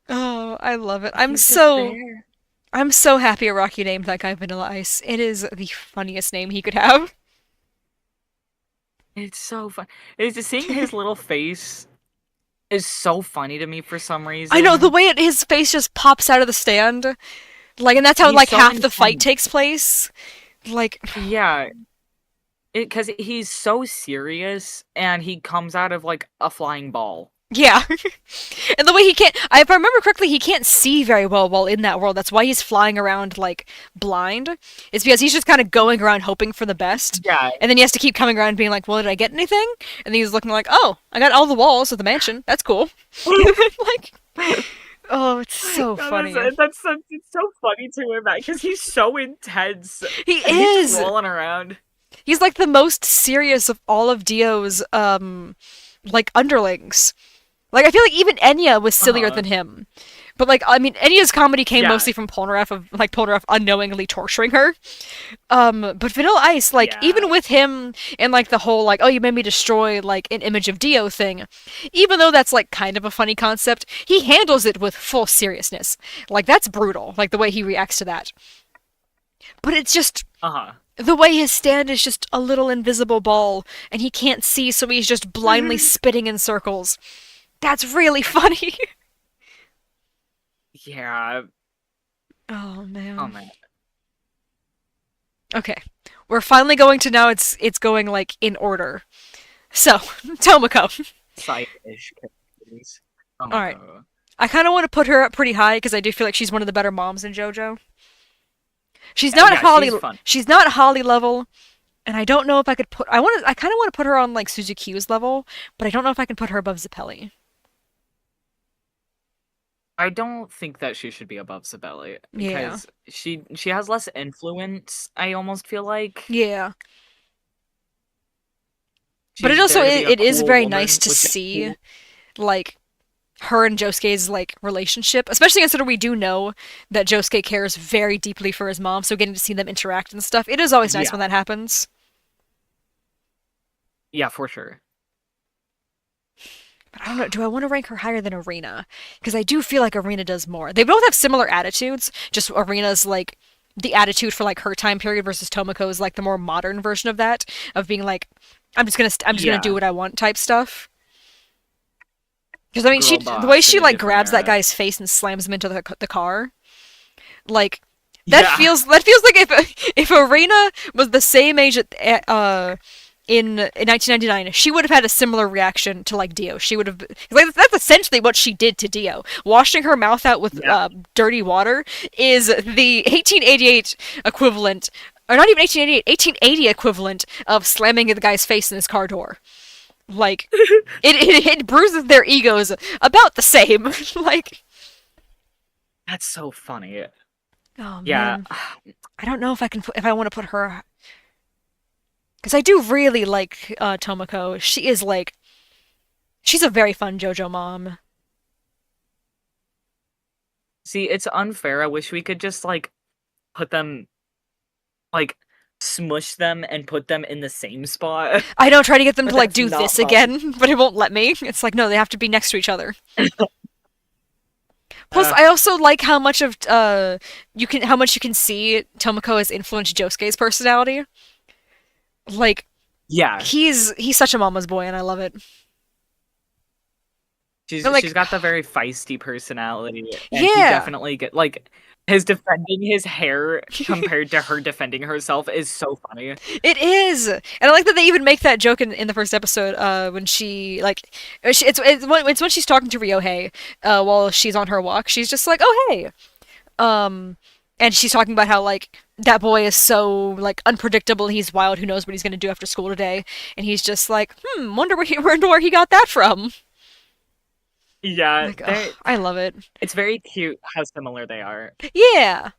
Oh, I love it. He's just there. I'm so happy Rocky named that guy Vanilla Ice. It is the funniest name he could have. It's so fun. It's just seeing his little face is so funny to me for some I know the reason. way his face just pops out of the stand, like, and that's how He's like so half the fight intense. takes place. Like, Yeah, because he's so serious and he comes out of like a flying ball. yeah, and the way he can't, if I remember correctly, he can't see very well while in that world. That's why he's flying around like blind. It's because he's just kind of going around hoping for the best, Yeah, and then he has to keep coming around being like, "Well, did I get anything?" And then he's looking like, "Oh, I got all the walls of the mansion. That's cool." Like, oh, it's so funny. it's so funny to him because he's so intense He and he's just is. rolling around. He's like the most serious of all of Dio's like underlings. Like I feel like even Enya was sillier Uh-huh. than him. But like I mean Enya's comedy came Yeah, mostly from Polnareff unknowingly torturing her. But Vanilla Ice, like yeah. even with him and like the whole like, oh you made me destroy like an image of Dio thing, even though that's like kind of a funny concept, he handles it with full seriousness. Like that's brutal, like the way he reacts to that. But it's just Uh-huh. the way his stand is just a little invisible ball and he can't see, so he's just blindly spitting in circles. That's really funny. Yeah. Oh Oh man. man. Okay. We're finally going to now it's going like in order. So, Tomoko. Side-ish characters. Alright. Tomoko. I kinda want to put her up pretty high because I do feel like she's one of the better moms in JoJo. Yeah, she's fun. She's not Holly level, and I don't know if I could put I kinda want to put her on like Suzuki's level, but I don't know if I can put her above Zeppeli. I don't think that she should be above Sibeli Yeah. because she has less influence, I almost feel like. Yeah. But it She's also there to be a it is cool very nice woman, to which is see cool. like her and Josuke's like relationship, especially considering we do know that Josuke cares very deeply for his mom, so getting to see them interact and stuff, it is always nice when Yeah, that happens. yeah, for sure. But I don't know, do I want to rank her higher than Arena? Because I do feel like Arena does more. They both have similar attitudes, just Arena's like the attitude for like her time period versus Tomoko's like the more modern version of that, of being like, I'm just gonna do Yeah, what I want type stuff. Because I mean, girl the way boss in she a like different grabs that era. guy's face and slams him into the car, like Yeah, that feels like if Arena was the same age in 1999, she would have had a similar reaction to like Dio. She would have like that's essentially what she did to Dio. Washing her mouth out with yeah. dirty water is the 1888 equivalent, or not even 1888, 1880 equivalent of slamming the guy's face in his car door. Like it bruises their egos about the same. Like, That's so funny. oh Yeah, man, I don't know if if I want to put her, because I do really like Tomoko. She is like she's a very fun JoJo mom. see, it's unfair. I wish we could just like put them like smush them and put them in the same spot, I don't try to get them to but like that's do not this possible. again, but it won't let me. It's like no, they have to be next to each other. Plus, Uh, I also like how much of how much you can see Tomoko has influenced Josuke's personality. Like yeah, he's such a mama's boy, and I love it. And she's like got the very feisty personality, and he yeah, definitely get like his defending his hair compared to her defending herself is so funny. it is, and I like that they even make that joke in the first episode when she like it's when she's talking to Ryohei while she's on her walk. She's just like, oh hey, and she's talking about how like that boy is so like unpredictable. He's wild. Who knows what he's gonna do after school today? And he's just like, wonder where he got that from. Yeah, Like, they oh, I love it. it's very cute how similar they are. Yeah,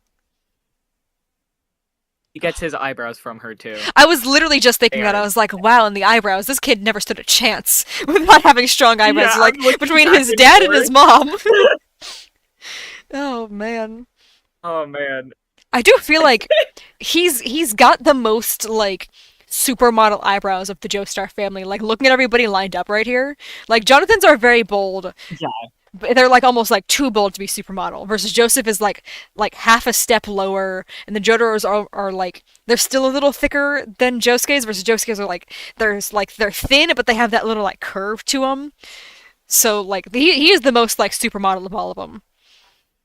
He gets his eyebrows from her too. I was literally just thinking They that. I are was like, wow, and the eyebrows. This kid never stood a chance with not having strong eyebrows. yeah, Like I'm looking between back his and dad and his forth. mom. Oh man. Oh man. I do feel like he's got the most like supermodel eyebrows of the Joestar family. Like looking at everybody lined up right here. Like Jonathan's are very bold. Yeah, They're like almost like too bold to be supermodel. Versus Joseph is like half a step lower, and the Jotaros are like they're still a little thicker than Josuke's. Versus Josuke's are they're thin, but they have that little like curve to them. So like he is the most like supermodel of all of them.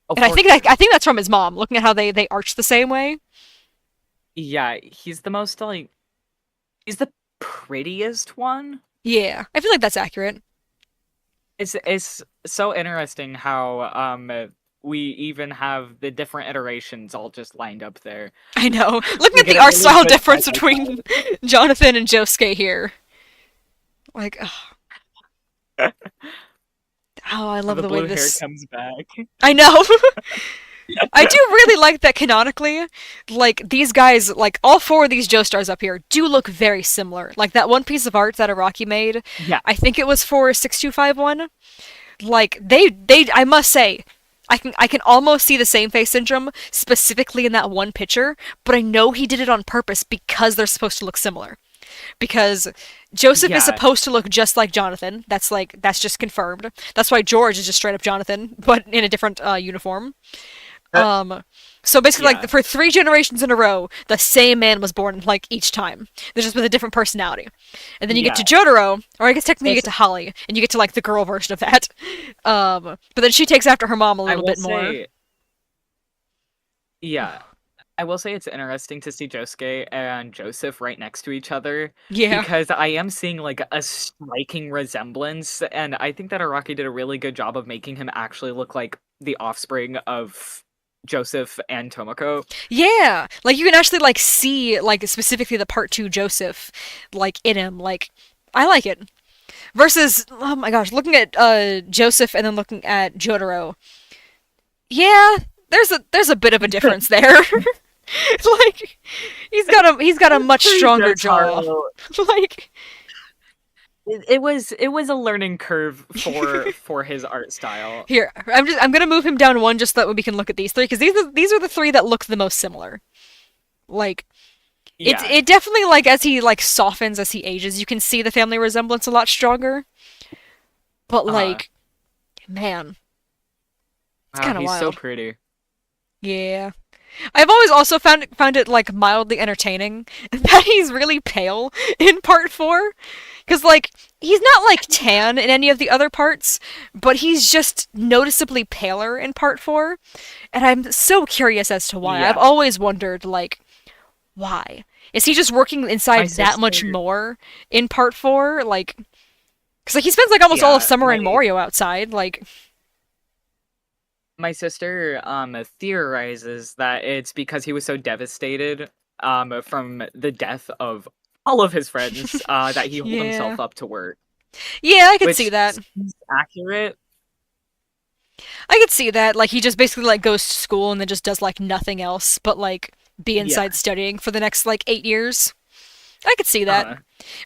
of And course he I is. think that's from his mom. Looking at how they arch the same way. Yeah, he's the most like he's the prettiest one. Yeah, I feel like that's accurate. It's so interesting how we even have the different iterations all just lined up there. I know. Looking We at get the a art really style good side difference by between Jonathan and Josuke here. Like, ugh. side. Oh, I love The the way blue hair this. comes back. I know. I do really like that canonically. Like these guys, like all four of these Joestars up here, do look very similar. Like that one piece of art that Araki made. Yeah, I think it was for 6251. Like I must say, I can almost see the same face syndrome specifically in that one picture, but I know he did it on purpose because they're supposed to look similar. Because Joseph is yeah, supposed to look just like Jonathan. That's just confirmed. That's why George is just straight up Jonathan, but in a different uniform. uh, Um, so basically, like yeah. for 3 generations in a row, the same man was born like each time. They're just with a different personality. And then you get to Yeah, Jotaro, or I guess technically you get it's to Holly, and you get to like the girl version of that. But then she takes after her mom a I little will bit more. say yeah. I will say it's interesting to see Josuke and Joseph right next to each other Yeah, because I am seeing like a striking resemblance, and I think that Araki did a really good job of making him actually look like the offspring of Joseph and Tomoko. yeah. Like you can actually like see like specifically the part 2 Joseph like in him. Like I like it. Versus, oh my gosh, looking at Joseph and then looking at Jotaro. Yeah, there's a bit of a difference there. Like he's got a much stronger jaw. Jotaro, Like it was a learning curve for his art style. Here, I'm gonna move him down one just so that we can look at these three because these are the three that look the most similar. Like Yeah. it definitely like as he like softens as he ages, you can see the family resemblance a lot stronger. But Uh-huh. like, man, it's Wow, kind of he's so wild. pretty. Yeah. I've always also found it like mildly entertaining that he's really pale in part 4 cuz like he's not like tan in any of the other parts, but he's just noticeably paler in part 4, and I'm so curious as to why. I've Yeah. always wondered like why? Is he just working My inside that sister much more in part 4 like cuz like he spends like almost all of yeah, summer my in Morio outside like my sister theorizes that it's because he was so devastated from the death of all of his friends that he holed yeah. himself up to work, Yeah, I could see which that. seems accurate. I could see that. Like he just basically like goes to school and then just does like nothing else but like be Yeah. inside studying for the next like 8 years. I could see that. Uh,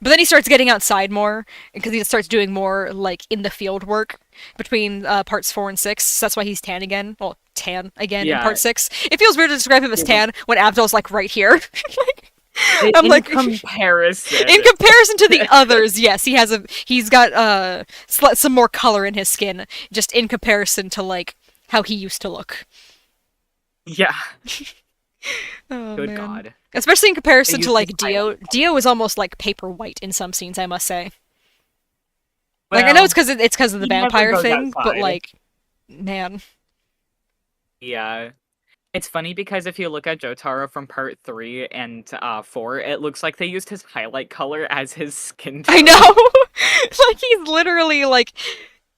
But then he starts getting outside more because he starts doing more like in the field work between parts 4 and 6. So that's why he's tan again. Well, tan again in yeah. part 6. It feels weird to describe him as Yeah, tan when Abdul's like right here. I'm in like, in comparison. comparison to the others, yes, he's got some more color in his skin. Just in comparison to like how he used to look. Yeah. Oh Good man. God. Especially in They comparison to used his like Dio. highlight. Dio is almost like paper white in some scenes, I must say. Like I know Well, it's because of the he never vampire goes thing, but outside. like man. Yeah. It's funny because if you look at Jotaro from part 3 and 4, it looks like they used his highlight color as his skin I tone. know. Like he's literally like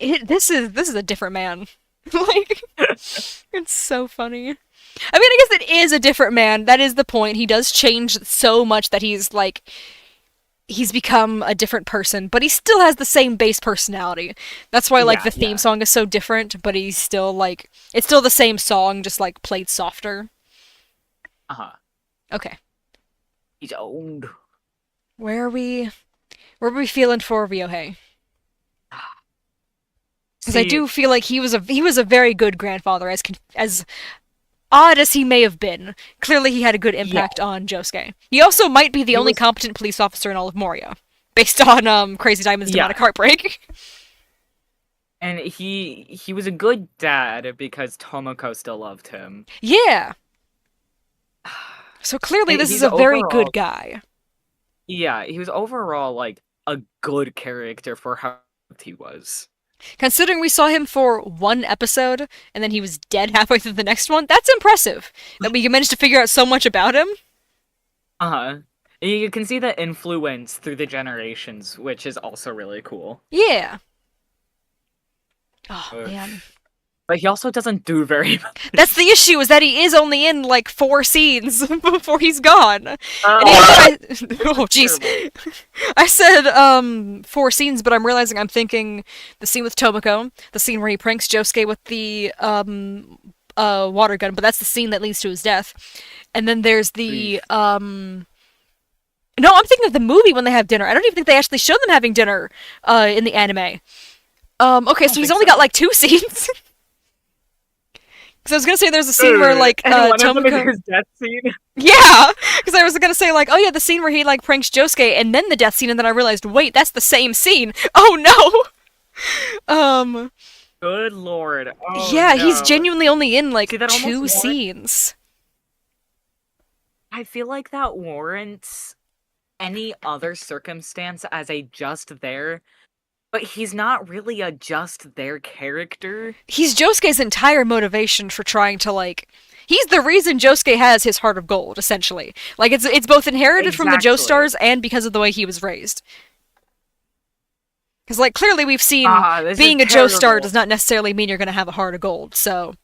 this is a different man. Like it's so funny. I mean, I guess it is a different man. That is the point. He does change so much that he's become a different person, but he still has the same base personality. That's why like Yeah, the theme yeah. song is so different, but he's still like it's still the same song just like played softer. Uh-huh. Okay. He's old. Where are we where are we feeling for Ryohei? Cuz I See, do feel like he was a very good grandfather as odd as he may have been. Clearly he had a good yeah, impact on Josuke. He also might be the he only was competent police officer in all of Moria based on Crazy Diamond's yeah, Demonic Heartbreak. and he was a good dad because Tomoko still loved him. Yeah. So clearly this is He's a very good overall guy. yeah, he was overall like a good character for how he was. Considering we saw him for one episode and then he was dead halfway through the next one, that's impressive. That we managed to figure out so much about him. Uh-huh. You can see the influence through the generations, which is also really cool. Yeah. Oh Ugh. man. But he also doesn't do very That's much. the issue, is that he is only in like 4 scenes before he's gone. And Oh, oh jeez. terrible. I said 4 scenes, but I'm realizing I'm thinking the scene with Tomoko, the scene where he pranks Josuke with the water gun, but that's the scene that leads to his death. And then there's the Oof. no, I'm thinking of the movie when they have dinner. I don't even think they actually show them having dinner in the anime. I Okay, don't so he's think only got so. like 2 scenes. Because I was gonna say there's a scene where like And one of them is Tomoko. his death scene. Yeah, because I was gonna say like, oh yeah, the scene where he like pranks Josuke, and then the death scene, and then I realized, wait, that's the same scene. Oh no. Good lord. Oh Yeah, he's no. genuinely only in like See, that almost two warrants. scenes. I feel like that warrants any other circumstance as a just there, but he's not really a just there character. He's Josuke's entire motivation for trying to like. He's the reason Josuke has his heart of gold, essentially. Like it's both inherited from the Exactly. Joestars and because of the way he was raised. Because like clearly we've seen Ah, this is being a Joestar terrible. does not necessarily mean you're gonna have a heart of gold. So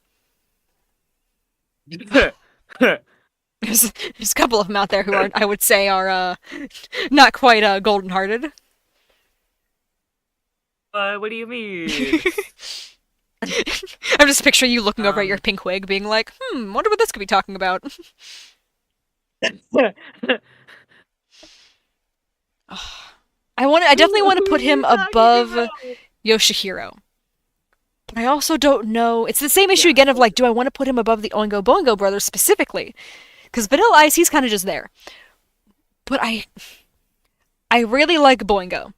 there's a couple of them out there who are, I would say, are not quite golden hearted. What do you mean? I'm just picturing you looking over at your Um, pink wig, being like, wonder what this could be talking about. I definitely want to Who put are you him talking above about? Yoshihiro. But I also don't know. It's the same issue Yeah. again of like, do I want to put him above the Oingo Boingo brothers specifically? Because Vanilla Ice, he's kind of just there. But I really like Boingo,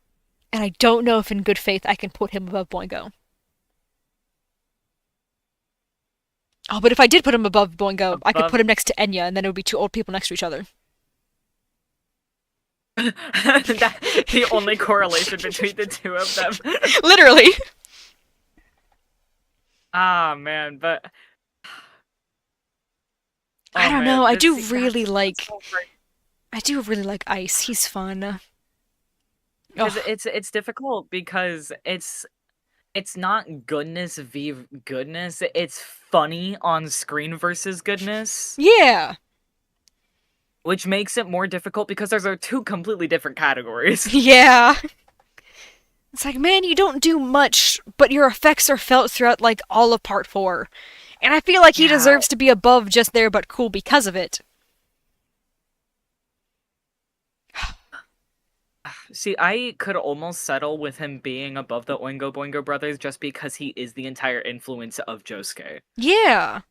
and I don't know if in good faith I can put him above Boingo. Oh, but if I did put him above Boingo, I could put Above him next to Enya, and then it would be two old people next to each other. that the only correlation between the two of them. Literally. Ah man, but I oh don't know. man, this that's so great. I do really like Ice. He's fun. Because Oh, it's difficult because it's not goodness v goodness. It's funny on screen versus goodness, yeah. which makes it more difficult because those are two completely different categories. Yeah. It's like, man, you don't do much, but your effects are felt throughout like all of part 4. And I feel like he Yeah. deserves to be above just there but cool because of it. See, I could almost settle with him being above the Oingo Boingo brothers just because he is the entire influence of Josuke. Yeah.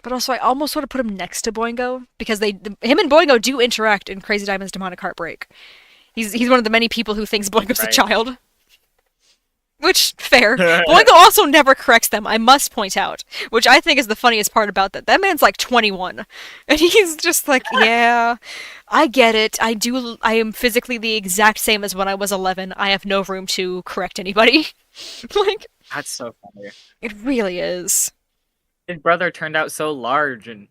But also, I almost want to put him next to Boingo because him and Boingo do interact in Crazy Diamond's Demonic Heartbreak. He's one of the many people who thinks Boingo's a Right. child. Which, fair. Boingo also never corrects them, I must point out. Which I think is the funniest part about that. That man's like 21. And he's just like, yeah, I get it. I am physically the exact same as when I was 11. I have no room to correct anybody. Like, That's so funny. it really is. His brother turned out so large and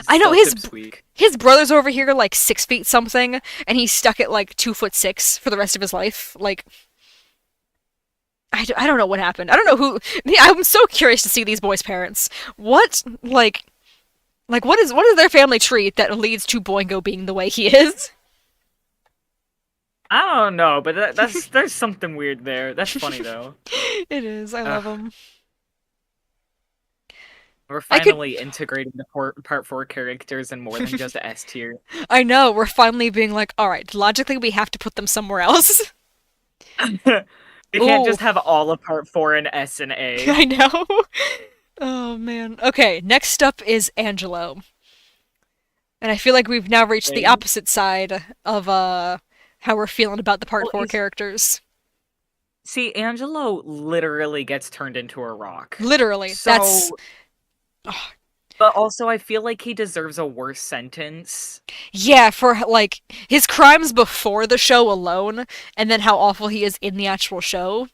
I know still pipsqueak. his brother's over here like 6 feet something, and he's stuck at like 2'6" for the rest of his life. Like, I don't know what happened. I don't know who. I'm so curious to see these boys' parents. What what is their family tree that leads to Boingo being the way he is? I don't know, but that's there's something weird there. That's funny though. It is. I love him. We're I could. finally integrating the part 4 characters in more than just S tier. I know. We're finally being like, all right. Logically, we have to put them somewhere else. We can't Ooh, just have all of part 4 in S and A. I know. Oh man. Okay. Next up is Angelo. And I feel like we've now reached the Okay. opposite side of how we're feeling about the part Well, 4 characters. see, Angelo literally gets turned into a rock. Literally. That's So, oh, but also I feel like he deserves a worse sentence. yeah, for like his crimes before the show alone and then how awful he is in the actual show.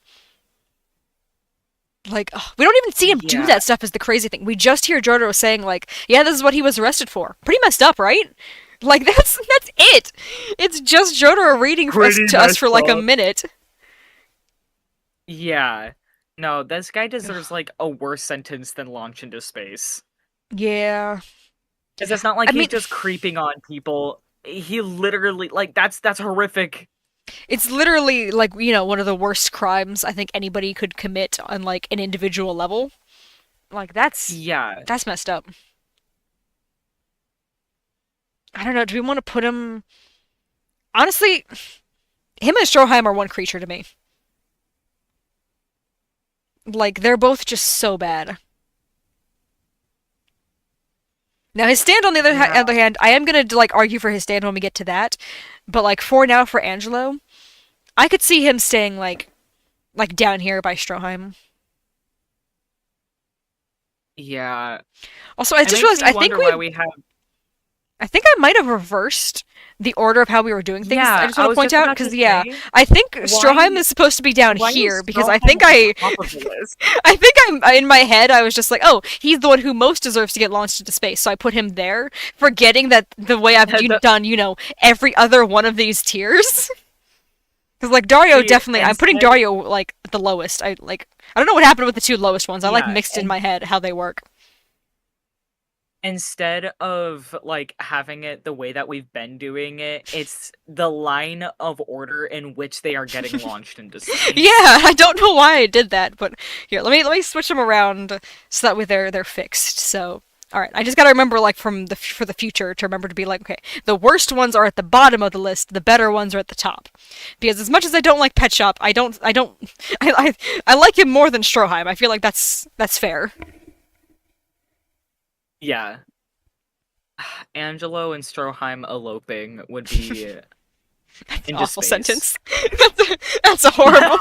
Like we don't even see him do Yeah. that stuff is the crazy thing. We just hear JoJo saying like, "Yeah, this is what he was arrested for." Pretty messed up, right? Like that's it. It's just JoJo reading Pretty to us messed for like a up. minute. Yeah. No, this guy deserves like a worse sentence than launch into space. Yeah. Because it's not like I he's mean, just creeping on people. He literally like that's horrific. it's literally like, one of the worst crimes I think anybody could commit on like an individual level. Like Yeah. that's messed up. I don't know, do we want to put him honestly, him and Stroheim are one creature to me. Like they're both just so bad. Now his stand on the Yeah. other hand, I am gonna like argue for his stand when we get to that, but like for now for Angelo, I could see him staying like down here by Stroheim. Yeah. Also, I It just makes realized me wonder why we have I think I might have reversed the order of how we were doing things. I Yeah, just I want to was point just out about to because yeah, say, I think why Stroheim is supposed to be down why here is because I Stroheim think at the top of the list? I think I'm in my head. I was just like, oh, he's the one who most deserves to get launched into space, so I put him there, forgetting that the way I've The- done, every other one of these tiers. Because like Dario, See, definitely, I'm putting instead Dario like the lowest. I don't know what happened with the two lowest ones. I like yeah, mixed in and my head how they work. instead of like having it the way that we've been doing it, it's the line of order in which they are getting launched into Yeah, space. I don't know why I did that, but here, let me switch them around so that way they're fixed. So All right, I just gotta remember, like, for the future, to remember to be like, okay, the worst ones are at the bottom of the list, the better ones are at the top. Because as much as I don't like Pet Shop, I like him more than Stroheim. I feel like that's fair. Yeah. Angelo and Stroheim eloping would be That's an into awful space. sentence. That's a horrible.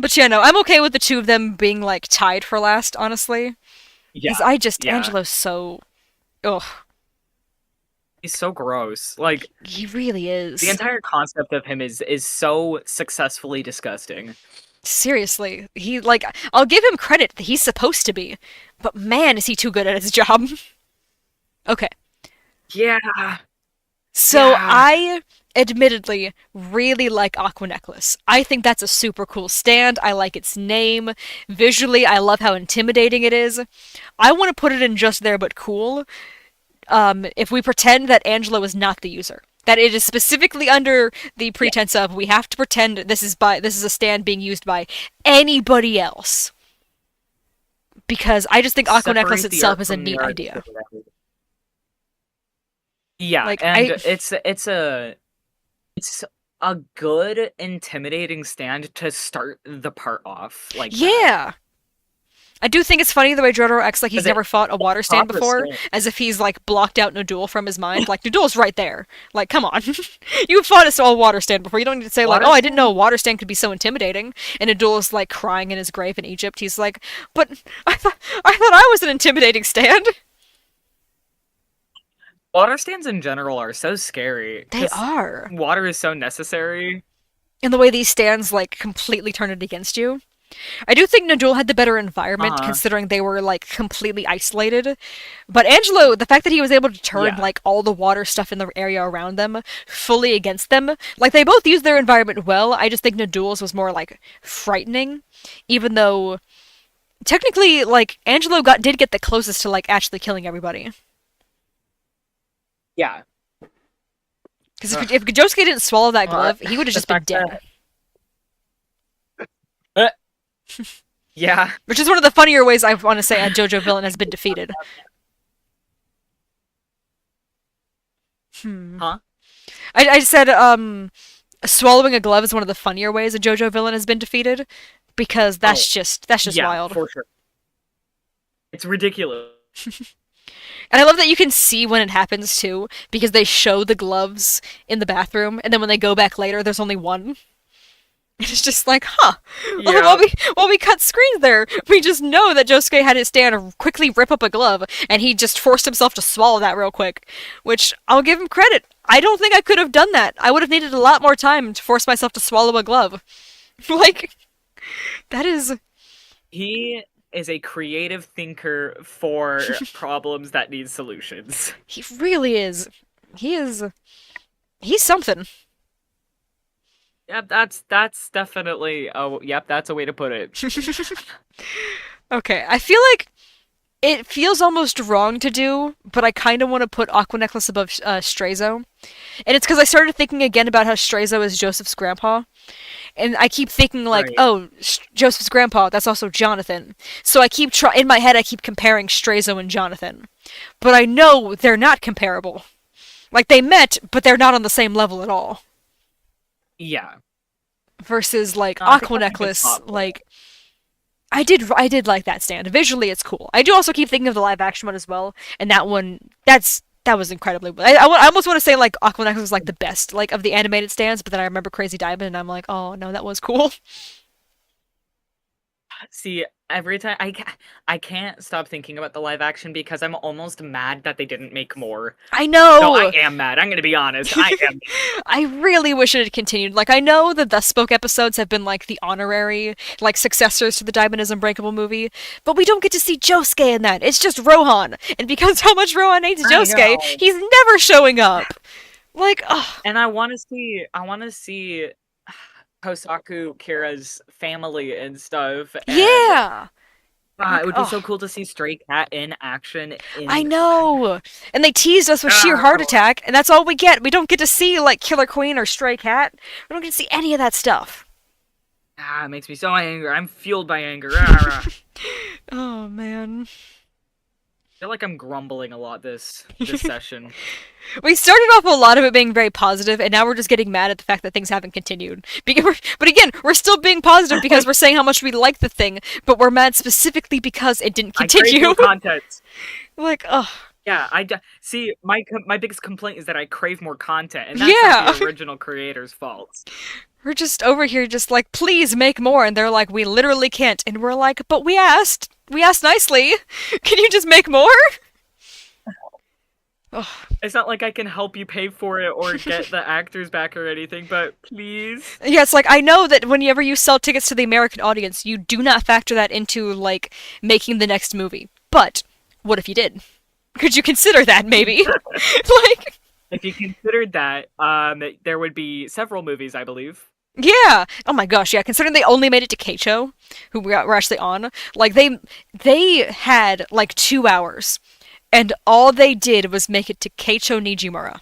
But yeah, no, I'm okay with the two of them being like tied for last, honestly. Because Yeah, yeah. Angelo's so, ugh, He's so gross. Like he really the is. entire concept of him is so successfully disgusting. Seriously, like, I'll give him credit that he's supposed to be, but man, is he too good at his job. Okay, Yeah, so yeah. I admittedly really like Aqua Necklace. I think that's a super cool stand. I like its name. Visually, I love how intimidating it is. I want to put it in just there but cool. If we pretend that Angelo is not the user. That it is specifically under the Yeah. pretense of we have to pretend this is a stand being used by anybody else. Because I just think Aqua Necklace Separate the itself art is a from the neat artist. idea. Yeah, Like and I it's a good intimidating stand to start the part off like that. yeah. I do think it's funny the way JoJo acts like he's Because never fought a it's water stand proper before, stand. as if he's like blocked out Nadul from his mind. Like Nadul's right there. Like, come on, you fought a small water stand before. You don't need to say like, Water oh, I didn't know a stand? water stand could be so intimidating. And Nadul is like crying in his grave in Egypt. He's like, but I thought I was an intimidating stand. Water stands in general are so scary They because are. water is so necessary. And the way these stands like completely turn it against you. I do think Nadul had the better environment Uh-huh. considering they were like completely isolated. But Angelo, the fact that he was able to turn Yeah. like all the water stuff in the area around them fully against them, like they both used their environment well. I just think Nadul's was more like frightening, even though technically like Angelo did get the closest to like actually killing everybody. Yeah. Because Ugh. if Josuke didn't swallow that Uh, glove, he would have the just been fact dead. that yeah. Which is one of the funnier ways I want to say a JoJo villain has been defeated. Hmm. Huh? I said swallowing a glove is one of the funnier ways a JoJo villain has been defeated because Oh, that's just yeah, wild. for sure. It's ridiculous. And I love that you can see when it happens too because they show the gloves in the bathroom and then when they go back later there's only one. It's just like, huh. Yeah. While we cut screens there, we just know that Josuke had his stand quickly rip up a glove, and he just forced himself to swallow that real quick. Which I'll give him credit. I don't think I could have done that. I would have needed a lot more time to force myself to swallow a glove. Like that is He is a creative thinker for problems that need solutions. he really is. He is he's something. Yep, that's definitely oh yep, that's a way to put it. Okay, I feel like it feels almost wrong to do, but I kind of want to put Aqua Necklace above Straizo. And it's because I started thinking again about how Straizo is Joseph's grandpa. And I keep thinking like, Right. oh, Joseph's grandpa, that's also Jonathan. So I keep in my head I keep comparing Straizo and Jonathan. But I know they're not comparable. Like they met, but they're not on the same level at all. Yeah. Versus like No, I think Aqua that's a good Necklace, spot for it. like I did like that stand. Visually, it's cool. I do also keep thinking of the live action one as well, and that one that was incredibly. I almost want to say like Aqua Necklace was like the best like of the animated stands, but then I remember Crazy Diamond, and I'm like, oh no, that was cool. See, every time I can't stop thinking about the live action because I'm almost mad that they didn't make more. I No, I know. am mad. I'm gonna be honest. I am. I really wish it had continued. Like I know the Thus Spoke episodes have been like the honorary like successors to the Diamond is Unbreakable movie, but we don't get to see Josuke in that. It's just Rohan, and because how much Rohan hates I Josuke, know. he's never showing up. Like, ugh. And I wanna see Hosaku Kira's family and stuff, and Yeah. it Like, would be so oh, could Stray Cat in action I in know. And they teased us with Sheer Heart Ah, Attack, and that's all we get. We don't get to see like Killer Queen or Stray Cat. We don't get to see any of that stuff. Ah, it makes me so angry. I'm fueled by anger. Rah, rah. I Oh man. feel like I'm grumbling a lot this session. We started off with a lot of it being very positive, and now we're just getting mad at the fact that things haven't continued. But again, we're still being positive because we're saying how much we like the thing, but we're mad specifically because it didn't I crave continue. more content. Like, ugh. Yeah, see. My biggest complaint is that I crave more content, and that's not the Yeah. original creator's fault. We're just over here just like, please make more, and they're like, we literally can't. And we're like, but we asked. We asked nicely. Can you just make more? Ugh. It's not like I can help you pay for it or get the actors back or anything, but please. Yeah, it's like I know that whenever you sell tickets to the American audience, you do not factor that into like making the next movie. But what if you did? Could you consider that maybe? Like, If you considered that, there would be several movies, I believe. yeah. Oh my gosh, yeah. Considering they only made it to Keicho, who we're actually on, like they had like 2 hours, and all they did was make it to Keicho Nijimura.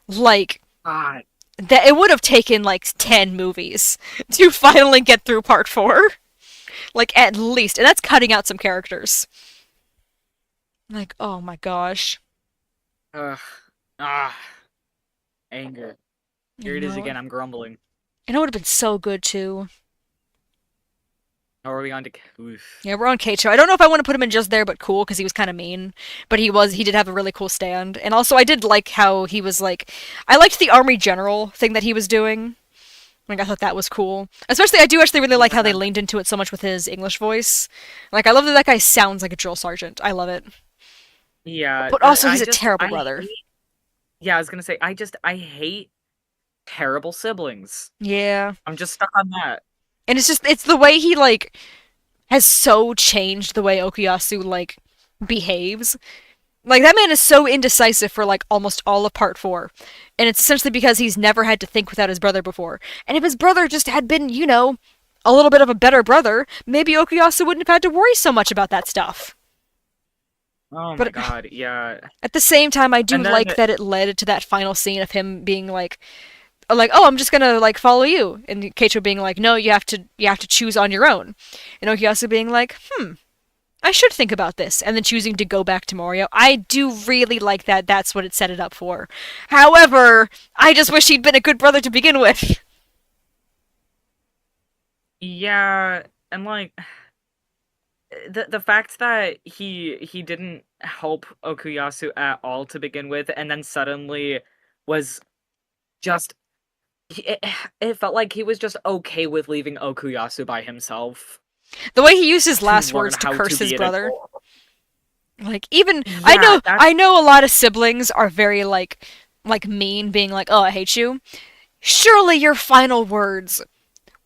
Like God, that, it would have taken like 10 movies to finally get through part four. Like at least, and that's cutting out some characters. Like, oh my gosh. ugh, ah, anger. I Here it is know. again. I'm grumbling. And it would have been so good too. How are we on to? Oof. Yeah, we're on Keicho. I don't know if I want to put him in just there, but cool because he was kind of mean. But he did have a really cool stand, and also I did like how he was like, I liked the army general thing that he was doing. Like I thought that was cool. Especially, I do actually really like how they Yeah, leaned into it so much with his English voice. Like I love that that guy sounds like a drill sergeant. I love it. yeah. But also, he's a terrible I brother. hate. Yeah, I was gonna say, I hate terrible siblings. Yeah, I'm just stuck on that. and it's the way he like has so changed the way Okuyasu like behaves. Like that man is so indecisive for like almost all of part 4. And it's essentially because he's never had to think without his brother before. And if his brother just had been, a little bit of a better brother, maybe Okuyasu wouldn't have had to worry so much about that stuff. Oh my But god, yeah. at the same time I do And then like that it led to that final scene of him being like, oh, I'm just gonna like follow you, and Keicho being like, no, you have to choose on your own, and Okuyasu being like, I should think about this, and then choosing to go back to Morio. I do really like that. That's what it set it up for. However, I just wish he'd been a good brother to begin with. yeah, and like the fact that he didn't help Okuyasu at all to begin with, and then suddenly was just it, it felt like he was just okay with leaving Okuyasu by himself The way he used his to last learn words to how to curse his be an brother, adult. like even I Yeah, know I know a lot of siblings are very like mean, being like, oh, I hate you. Surely your final words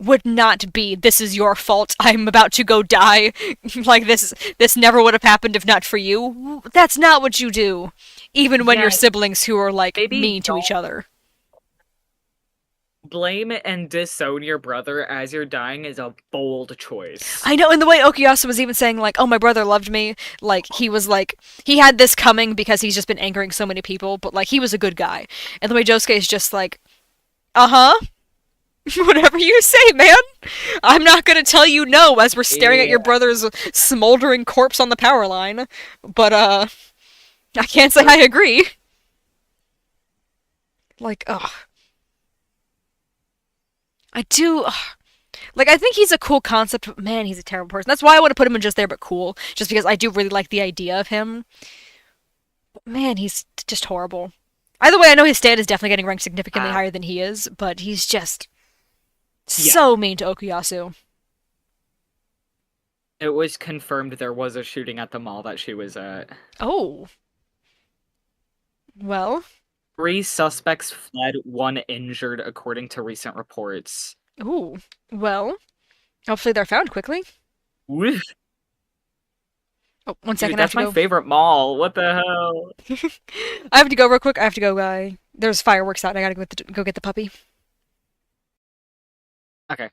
would not be, this is your fault, I'm about to go die, like this never would have happened if not for you. That's not what you do, even when you're yeah. siblings who are like Maybe mean to each don't other. blame and disown your brother as you're dying is a bold choice. I know, and the way Okuyasu was even saying like, oh, my brother loved me, like he was like, he had this coming because he's just been angering so many people, but like he was a good guy. And the way Josuke is just like, uh-huh, whatever you say, man. I'm not gonna tell you no as we're staring at Yeah. your brother's smoldering corpse on the power line. But I can't say I agree. Like, ugh. I do like I think he's a cool concept, but man, he's a terrible person. That's why I want to put him in just there but cool. Just because I do really like the idea of him. But man, he's just horrible. Either way, I know his stand is definitely getting ranked significantly Ah, higher than he is, but he's just yeah. so mean to Okuyasu. It was confirmed there was a shooting at the mall that she was at. Oh. Well, 3 suspects fled, 1 injured, according to recent reports. ooh. Well, hopefully they're found quickly. Woof. Oh, one Dude, second, I have that's to my go. favorite mall. What the hell? I have to go real quick. I have to go, guy. There's fireworks out. I gotta go get the puppy. Okay.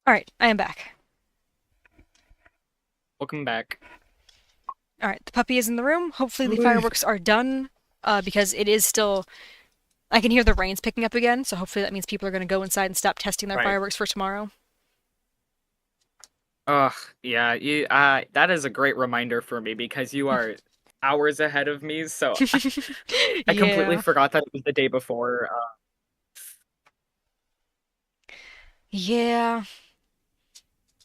Alright, I am back. Welcome back. Alright, the puppy is in the room. Hopefully the Ooh. fireworks are done, because it is still... I can hear the rains picking up again, so hopefully that means people are going to go inside and stop testing their Right. fireworks for tomorrow. Ugh, yeah, you that is a great reminder for me because you are hours ahead of me, so I completely Yeah. forgot that it was the day before. Yeah.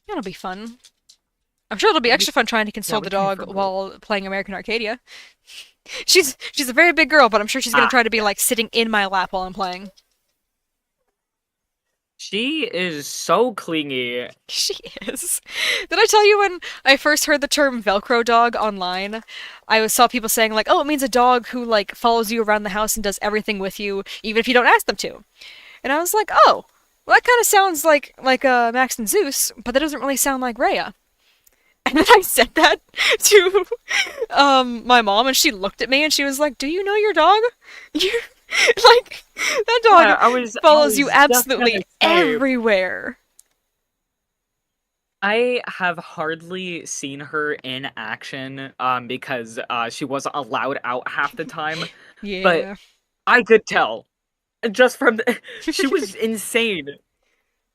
It'll be fun. I'm sure it'll be We, extra fun trying to yeah, console we the can dog confirm both. while playing American Arcadia. She's a very big girl, but I'm sure she's gonna Ah, try to be like yes. sitting in my lap while I'm playing. She is so clingy. She is. Did I tell you when I first heard the term Velcro dog online? Saw people saying like, "Oh, it means a dog who like follows you around the house and does everything with you, even if you don't ask them to." And I was like, "Oh, well, that kind of sounds like Max and Zeus, but that doesn't really sound like Rhea." And then I said that to my mom, and she looked at me and she was like, "Do you know your dog? You like that Yeah, dog I follows you was just absolutely gonna say, everywhere." I have hardly seen her in action, because she wasn't allowed out half the time, but Yeah. I could tell just from she was insane.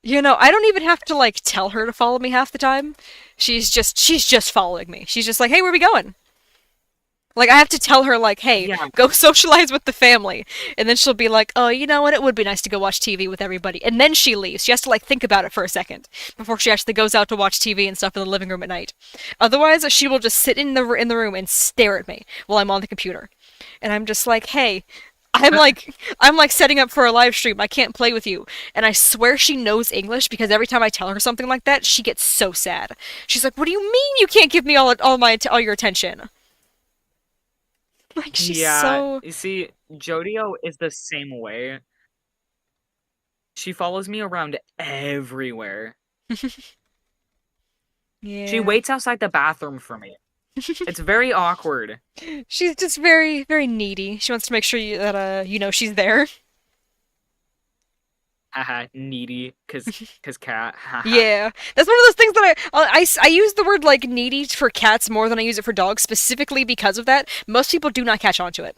I don't even have to like tell her to follow me half the time. She's just following me. She's just like, "Hey, where are we going?" Like I have to tell her like, "Hey, Yeah, go socialize with the family." And then she'll be like, "Oh, you know what? It would be nice to go watch TV with everybody." And then she leaves. She has to like think about it for a second before she actually goes out to watch TV and stuff in the living room at night. Otherwise, she will just sit in the room and stare at me while I'm on the computer. And I'm just like, "Hey, I'm like setting up for a live stream. I can't play with you." And I swear she knows English because every time I tell her something like that, she gets so sad. She's like, "What do you mean you can't give me all your attention?" Like she's yeah. so You see, Jodio is the same way. She follows me around everywhere. She yeah. waits outside the bathroom for me. It's very awkward. She's just very very needy. She wants to make sure that she's there. Haha, needy, cause cat. Haha. Yeah, that's one of those things that I use the word like needy for cats more than I use it for dogs, specifically because of that. Most people do not catch on to it.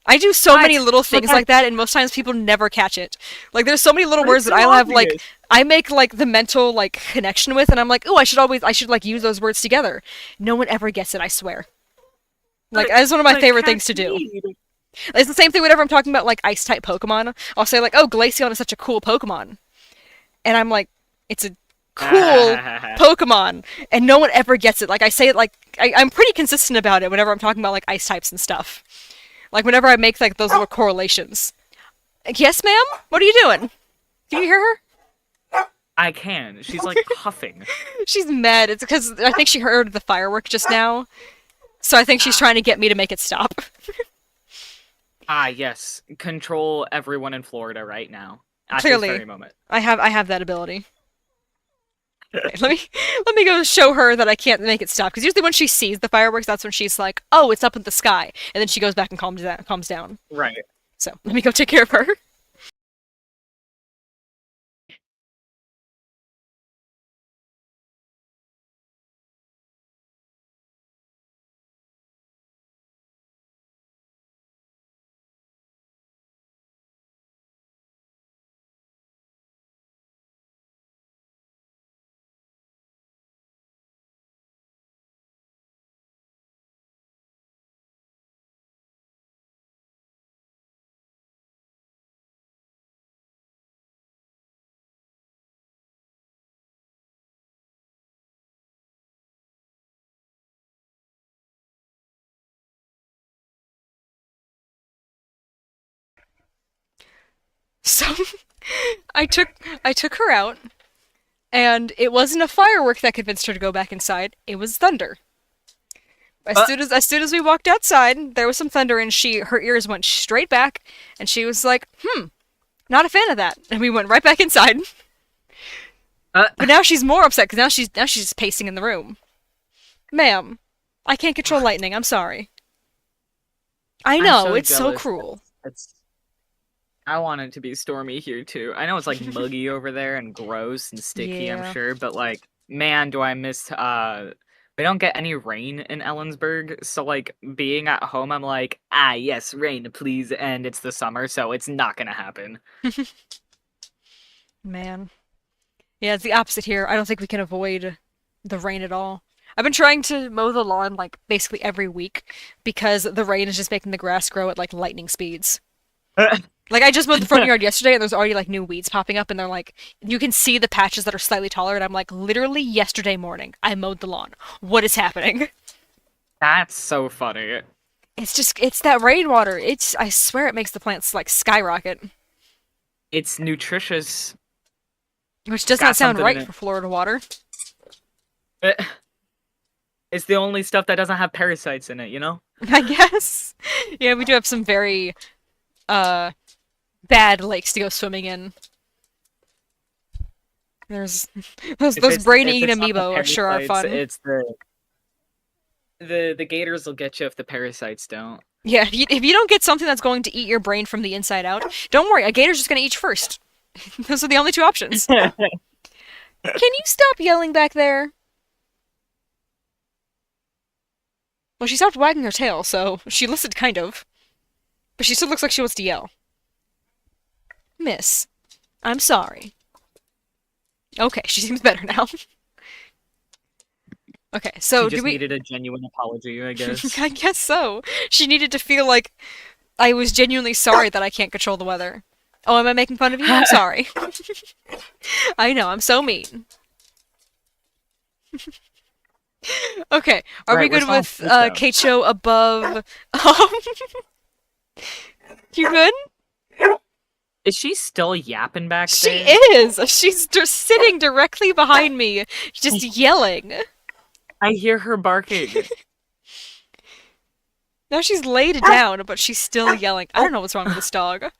I do so many What? little But things that's like that, and most times people never catch it. Like, there's so many little but it's words that so I'll have, like, obvious. I make, like, the mental, like, connection with, and I'm like, oh, I should, like, use those words together. No one ever gets it, I swear. Like, But that's one of my but favorite cats things to do. need. It's the same thing whenever I'm talking about, like, ice-type Pokemon. I'll say, like, oh, Glaceon is such a cool Pokemon. And I'm like, it's a cool Pokemon. And no one ever gets it. Like, I say it, like, I'm pretty consistent about it whenever I'm talking about, like, ice types and stuff. Like, whenever I make, like, those little correlations. Yes, ma'am? What are you doing? Can you hear her? I can. She's like huffing. She's mad. It's because I think she heard the firework just now. So I think she's trying to get me to make it stop. Ah, yes. Control everyone in Florida right now. At this Clearly, very moment. I have that ability. Okay, let me go show her that I can't make it stop. Because usually when she sees the fireworks, that's when she's like, "Oh, it's up in the sky," and then she goes back and calms down. Right. So let me go take care of her. So I took I took her out, and it wasn't a firework that convinced her to go back inside. It was thunder. As Uh, soon as we walked outside, there was some thunder, and her ears went straight back, and she was like, not a fan of that. And we went right back inside. uh, But now she's more upset because now she's just pacing in the room. Ma'am, I can't control lightning. I'm sorry. I I'm know so it's so jealous. cruel. That's I want it to be stormy here too. I know it's like muggy over there and gross and sticky, I'm Yeah. sure, but like, man, do I miss we don't get any rain in Ellensburg, so like being at home, I'm like, ah yes, rain, please, and it's the summer, so it's not gonna happen. Man. Yeah, it's the opposite here. I don't think we can avoid the rain at all. I've been trying to mow the lawn like basically every week because the rain is just making the grass grow at like lightning speeds. Like I just mowed the front yard yesterday and there's already like new weeds popping up and they're like you can see the patches that are slightly taller and I'm like literally yesterday morning I mowed the lawn. What is happening? That's so funny. It's that rainwater. It's I swear it makes the plants like skyrocket, It's nutritious. which It's does not got sound something in right it. for Florida water. Eh, It's the only stuff that doesn't have parasites in it, you know? I guess. Yeah, we do have some very uh bad lakes to go swimming in. There's those If brain-eating it's not the amiibo are sure are parasites, fun. it's the gators will get you if the parasites don't. Yeah, if you don't get something that's going to eat your brain from the inside out, don't worry, a gator's just gonna eat you first. Those are the only two options. Can you stop yelling back there? Well, she stopped wagging her tail, so she listened kind of. But she still looks like she wants to yell. Miss, I'm sorry. Okay, she seems better now. Okay, She so do just we... needed a genuine apology, I guess. I guess so. She needed to feel like I was genuinely sorry that I can't control the weather. Oh, am I making fun of you? I'm sorry. I know, I'm so mean. Okay, are we Right, we're good solving with this though. Keicho above... You good? Is she still yapping back She there? is! She's just sitting directly behind me, just yelling. I hear her barking. Now she's laid down, but she's still yelling. I don't Oh, know what's wrong with this dog.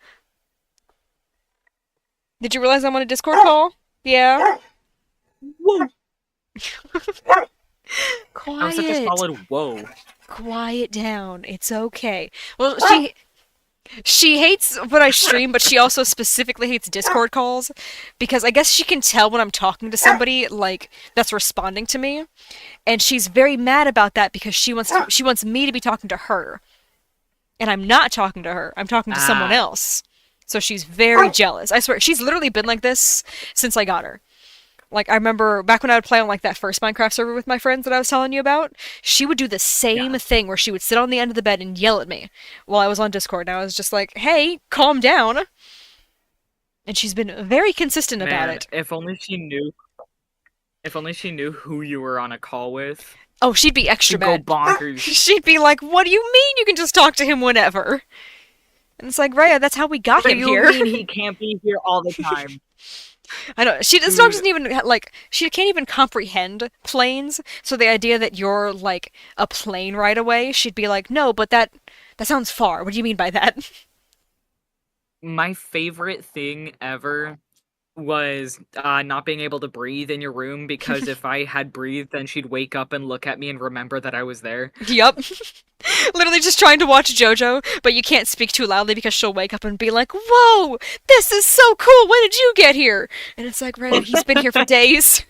Did you realize I'm on a Discord call? Yeah? whoa! That was such a Quiet. solid whoa. Quiet down. It's okay. Well, she hates when I stream, but she also specifically hates Discord calls because I guess she can tell when I'm talking to somebody like that's responding to me, and she's very mad about that because she wants me to be talking to her, and I'm not talking to her. I'm talking to someone Ah, else. So she's very jealous. I swear, she's literally been like this since I got her. Like I remember back when I would play on like that first Minecraft server with my friends that I was telling you about, she would do the yeah. same thing where she would sit on the end of the bed and yell at me while I was on Discord. And I was just like, "Hey, calm down." And she's been very consistent about Man, it. if only she knew. If only she knew who you were on a call with. Oh, she'd be extra She'd go mad. bonkers. She'd be like, "What do you mean you can just talk to him whenever?" And it's like, Raya, that's how we got What do him you here. mean he can't be here all the time? I know this dog Dude, doesn't even like she can't even comprehend planes. So the idea that you're like a plane right away, she'd be like, "No, but that sounds far. What do you mean by that?" my favorite thing ever was not being able to breathe in your room because if I had breathed, then she'd wake up and look at me and remember that I was there. Yup. Literally just trying to watch JoJo, but you can't speak too loudly because she'll wake up and be like, "Whoa, this is so cool. When did you get here?" And it's like, "Right, he's been here for days."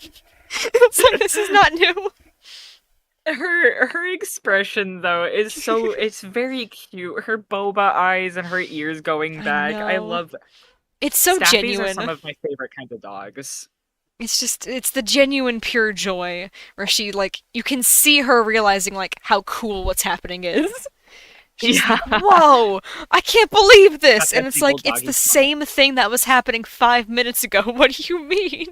It's like this is not new. Her expression though is so it's very cute. Her boba eyes and her ears going I back. I know. love It's so Staffies are some genuine. of my favorite kinds of dogs. It's the genuine pure joy where she like you can see her realizing like how cool what's happening is. She's Yeah. like, "Whoa, I can't believe this." Got And that it's big like old it's the doggy smile. same thing that was happening 5 minutes ago. What do you mean?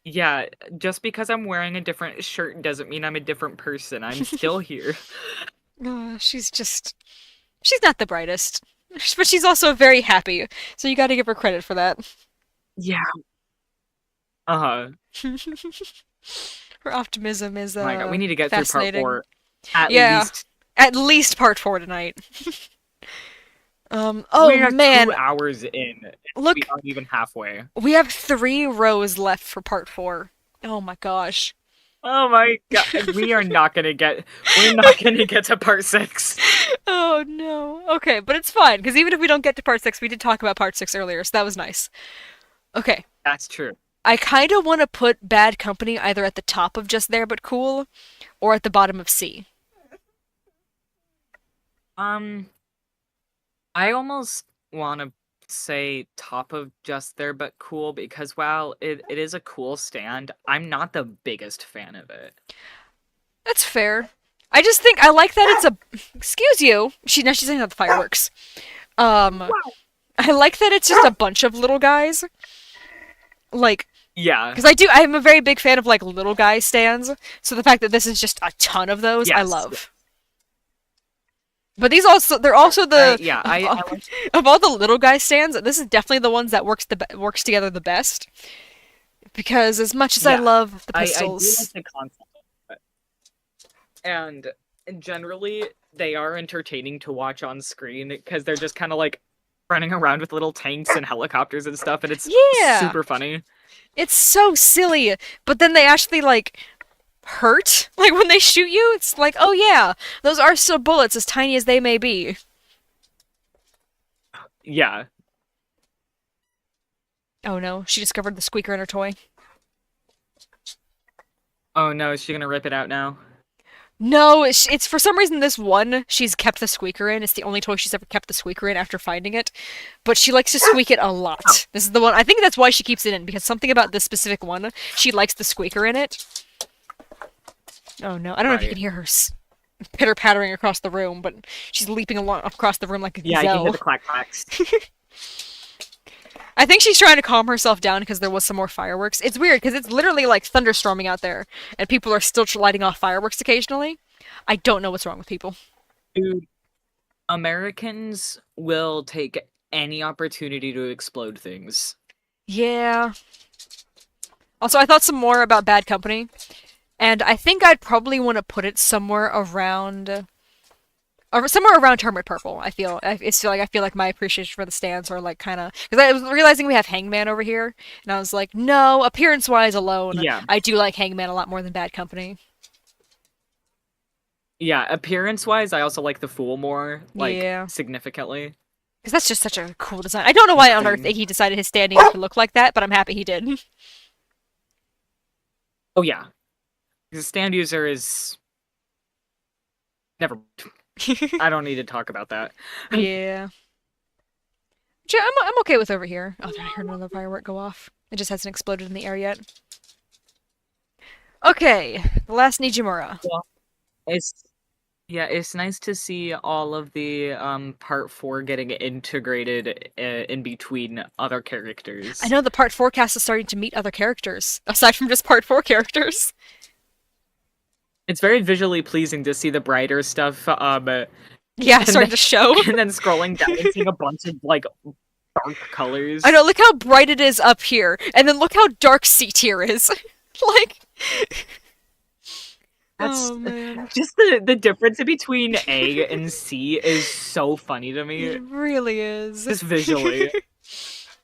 Yeah, just because I'm wearing a different shirt doesn't mean I'm a different person. I'm still here. She's not the brightest, but she's also very happy. So you got to give her credit for that. Yeah. Uh-huh. Her optimism is Oh my god, we need to get through part fascinating. 4 at Yeah, least. at least part 4 tonight. Oh We're 2 man, hours in, and we look, aren't even halfway. we have 3 rows left for part 4. Oh my gosh. Oh my god, we're not gonna get to part 6. Oh no. Okay, but it's fine because even if we don't get to part 6, we did talk about part 6 earlier, so that was nice. Okay. That's true. I kind of want to put Bad Company either at the top of Just There But Cool or at the bottom of C. Um, I almost want to say top of Just There But Cool because while it is a cool stand, I'm not the biggest fan of it. That's fair. I just think I like that it's a. Excuse you. She's saying about the fireworks. Um, I like that it's just a bunch of little guys. Like, Yeah. because I'm a very big fan of like little guy stands. So the fact that this is just a ton of those, I Yes. love. But they're also the I like, of all the little guy stands. This is definitely the ones that works together the best. Because as much as I yeah. love the I do like pistols, the concept of it. And generally they are entertaining to watch on screen because they're just kind of like running around with little tanks and helicopters and stuff and it's yeah, super funny. it's so silly. But then they actually like hurt. Like when they shoot you, it's like, oh yeah, those are still bullets, as tiny as they may be. Yeah. Oh no, she discovered the squeaker in her toy. Oh no, is she gonna rip it out now? No, it's for some reason this one she's kept the squeaker in. It's the only toy she's ever kept the squeaker in after finding it. But she likes to squeak it a lot. This is the one, I think that's why she keeps it in, because something about this specific one, she likes the squeaker in it. Oh no, I don't know if you Right. can hear her pitter-pattering across the room, but she's leaping along across the room like a Yeah, I can hear gazelle. the clack clacks. I think she's trying to calm herself down because there was some more fireworks. It's weird because it's literally like thunderstorming out there, and people are still lighting off fireworks occasionally. I don't know what's wrong with people. Dude, Americans will take any opportunity to explode things. Yeah. Also, I thought some more about Bad Company, and I think I'd probably want to put it somewhere around, or somewhere around Hermit Purple. I feel like my appreciation for the stands are like kind of because I was realizing we have Hangman over here, and I was like, no, appearance wise alone, Yeah. I do like Hangman a lot more than Bad Company. Yeah, appearance-wise, I also like the Fool more, like, Yeah. significantly. Because that's just such a cool design. I don't know why on earth Same. he decided his standing up to look like that, but I'm happy he did. Oh yeah. The stand user is never I don't need to talk about that. Yeah. Which I'm okay with over here. Oh, I heard another firework go off. It just hasn't exploded in the air yet. Okay, the last Nijimura. Well, it's yeah, it's nice to see all of the part 4 getting integrated in between other I characters. know the part 4 cast is starting to meet other characters, aside from just part 4 characters. It's very visually pleasing to see the brighter stuff Yeah, and starting then, to show. and then scrolling down and seeing a bunch of like dark I colors. know, look how bright it is up here, and then look how dark C tier is. Like, That's oh man. just the difference between A and C is so funny to me. It really is. Just visually.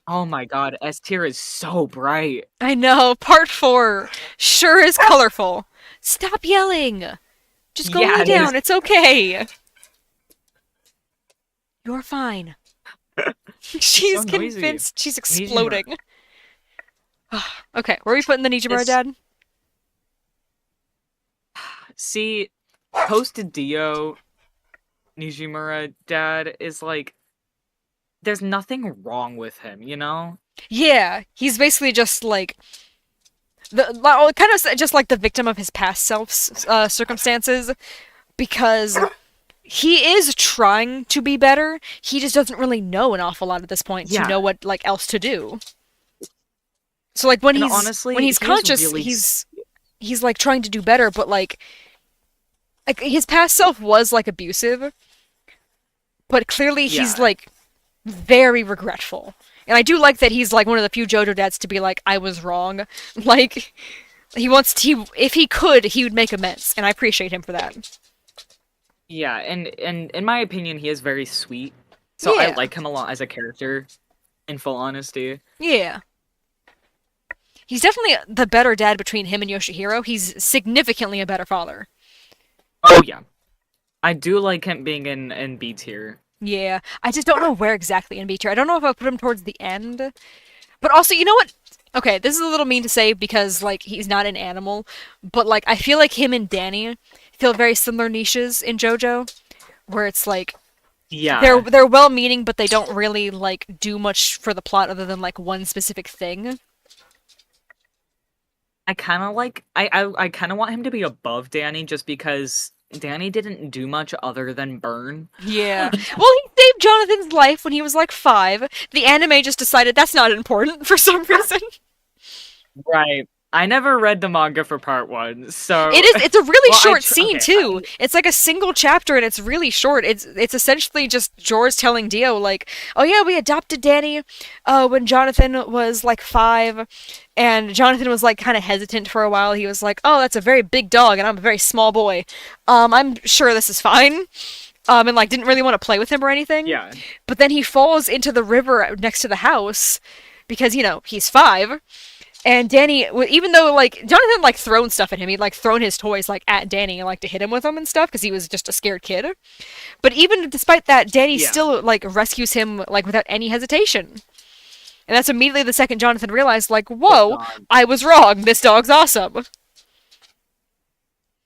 Oh my god, S tier is so bright. I know, part 4 sure is colorful. Stop yelling! Just go Yeah, lay it is. down, it's okay. You're fine. She's so noisy. convinced she's Nijimura. exploding. Okay, where are we putting the Nijimura It's- dad? See, post Dio Nijimura dad is like there's nothing wrong with him, you know? Yeah, he's basically just like kind of just like the victim of his past self's circumstances, because he is trying to be better. He just doesn't really know an awful lot at this point to Yeah. know what like else to do. So like when And he's honestly, when he's he is conscious, really he's like trying to do better, but like his past self was like abusive, but clearly he's Yeah. like very regretful. And I do like that he's like one of the few JoJo dads to be like, I was wrong. Like if he could, he would make amends, and I appreciate him for that. Yeah, and in my opinion, he is very sweet. So I Yeah. like him a lot as a character, in full honesty. Yeah. He's definitely the better dad between him and Yoshihiro. He's significantly a better father. Oh yeah. I do like him being in B tier. Yeah, I just don't know where exactly in B tier. I don't know if I put him towards the end, but also, you know what? Okay, this is a little mean to say because like he's not an animal, but like I feel like him and Danny fill very similar niches in JoJo, where it's like they're Yeah, they're well-meaning, but they don't really like do much for the plot other than like one specific thing. I kind of like I kind of want him to be above Danny just because Danny didn't do much other than burn. Yeah. Well, he saved Jonathan's life when he was like 5. The anime just decided that's not important for some reason. Right. I never read the manga for part 1, so It's a really well short scene okay, too. It's like a single chapter and it's really short. It's essentially just George telling Dio like, "Oh yeah, we adopted Danny when Jonathan was like 5." And Jonathan was like kind of hesitant for a while. He was like, "Oh, that's a very big dog and I'm a very small boy. I'm sure this is fine." And like didn't really want to play with him or anything. yeah. But then he falls into the river next to the house because, you know, he's 5. And Danny, even though like Jonathan like thrown stuff at him, he'd like thrown his toys like at Danny like to hit him with them and stuff because he was just a scared kid. But even despite that, Danny Yeah. still like rescues him like without any hesitation. And that's immediately the second Jonathan realized like, Good whoa, dog. I was wrong. This dog's awesome.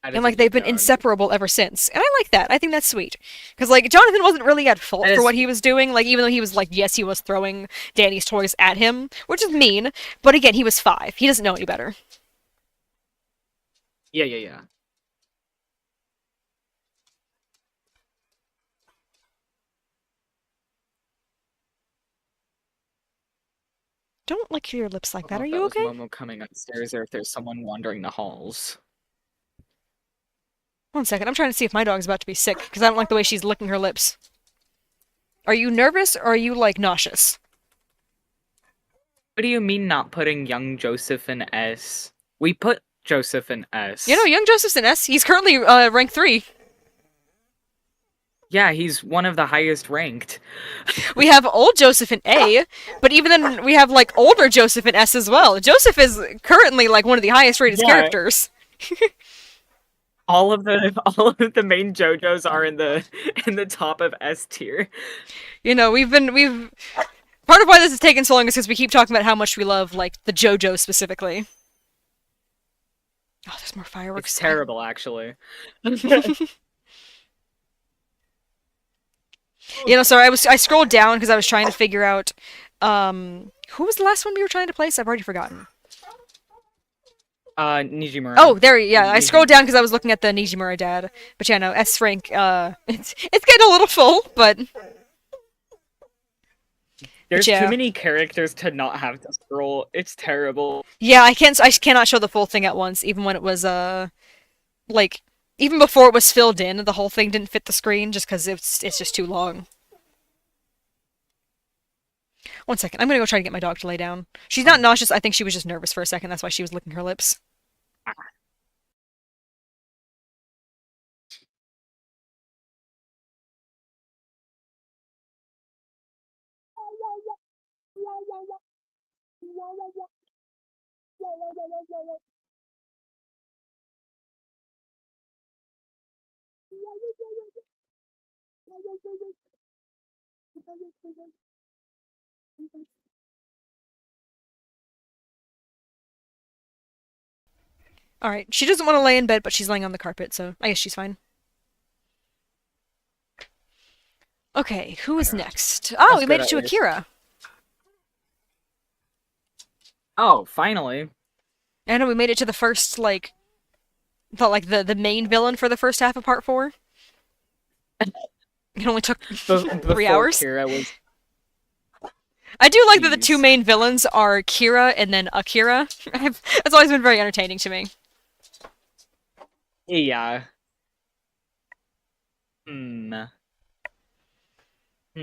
That And is a like they've good been dog. inseparable ever since. And I like that. I think that's sweet. Because like Jonathan wasn't really at fault That for is what he was doing. Like even though he was like, yes, he was throwing Danny's toys at him, which is mean. But again, he was 5. He doesn't know any better. yeah, yeah, yeah. Don't lick your lips I like don't that. know Are if you that was okay? Momo coming upstairs or if there's someone wandering the halls. 1 second. I'm trying to see if my dog's about to be sick because I don't like the way she's licking her lips. Are you nervous or are you like nauseous? What do you mean not putting young Joseph in S? We put Joseph in You know, S. young Joseph's an S. He's currently rank 3. Yeah, he's one of the highest ranked. We have old Joseph in A, but even then we have like older Joseph in S as well. Joseph is currently like one of the highest rated Yeah, characters. all of the main JoJos are in the top of S tier. You know, we've part of why this is taking so long is because we keep talking about how much we love like the JoJo specifically. Oh, there's more It's fireworks. terrible, actually. You know, sorry, I scrolled down because I was trying to figure out who was the last one we were trying to place? I've already forgotten. Nijimura. Oh, there, yeah. I scrolled Nijimura. down because I was looking at the Nijimura dad. But yeah, no, S rank. It's getting a little full, but There's too yeah, many characters to not have to scroll. It's terrible. yeah. I cannot show the full thing at once, even when it was like even before it was filled in, the whole thing didn't fit the screen just because it's just too long. 1 second, I'm gonna go try to get my dog to lay down. She's not nauseous. I think she was just nervous for a second. That's why she was licking her lips. All right, she doesn't want to lay in bed, but she's laying on the carpet, so I guess she's fine. Okay, who is Alright. next? Oh, That's we good made it at to least. Akira. Oh, finally. I know we made it to the first the main villain for the first half of part 4. It only took 3 Before hours. Kira was I do like that the two Jeez. main villains are Kira and then Akira. That's always been very entertaining to me. Yeah. Hmm.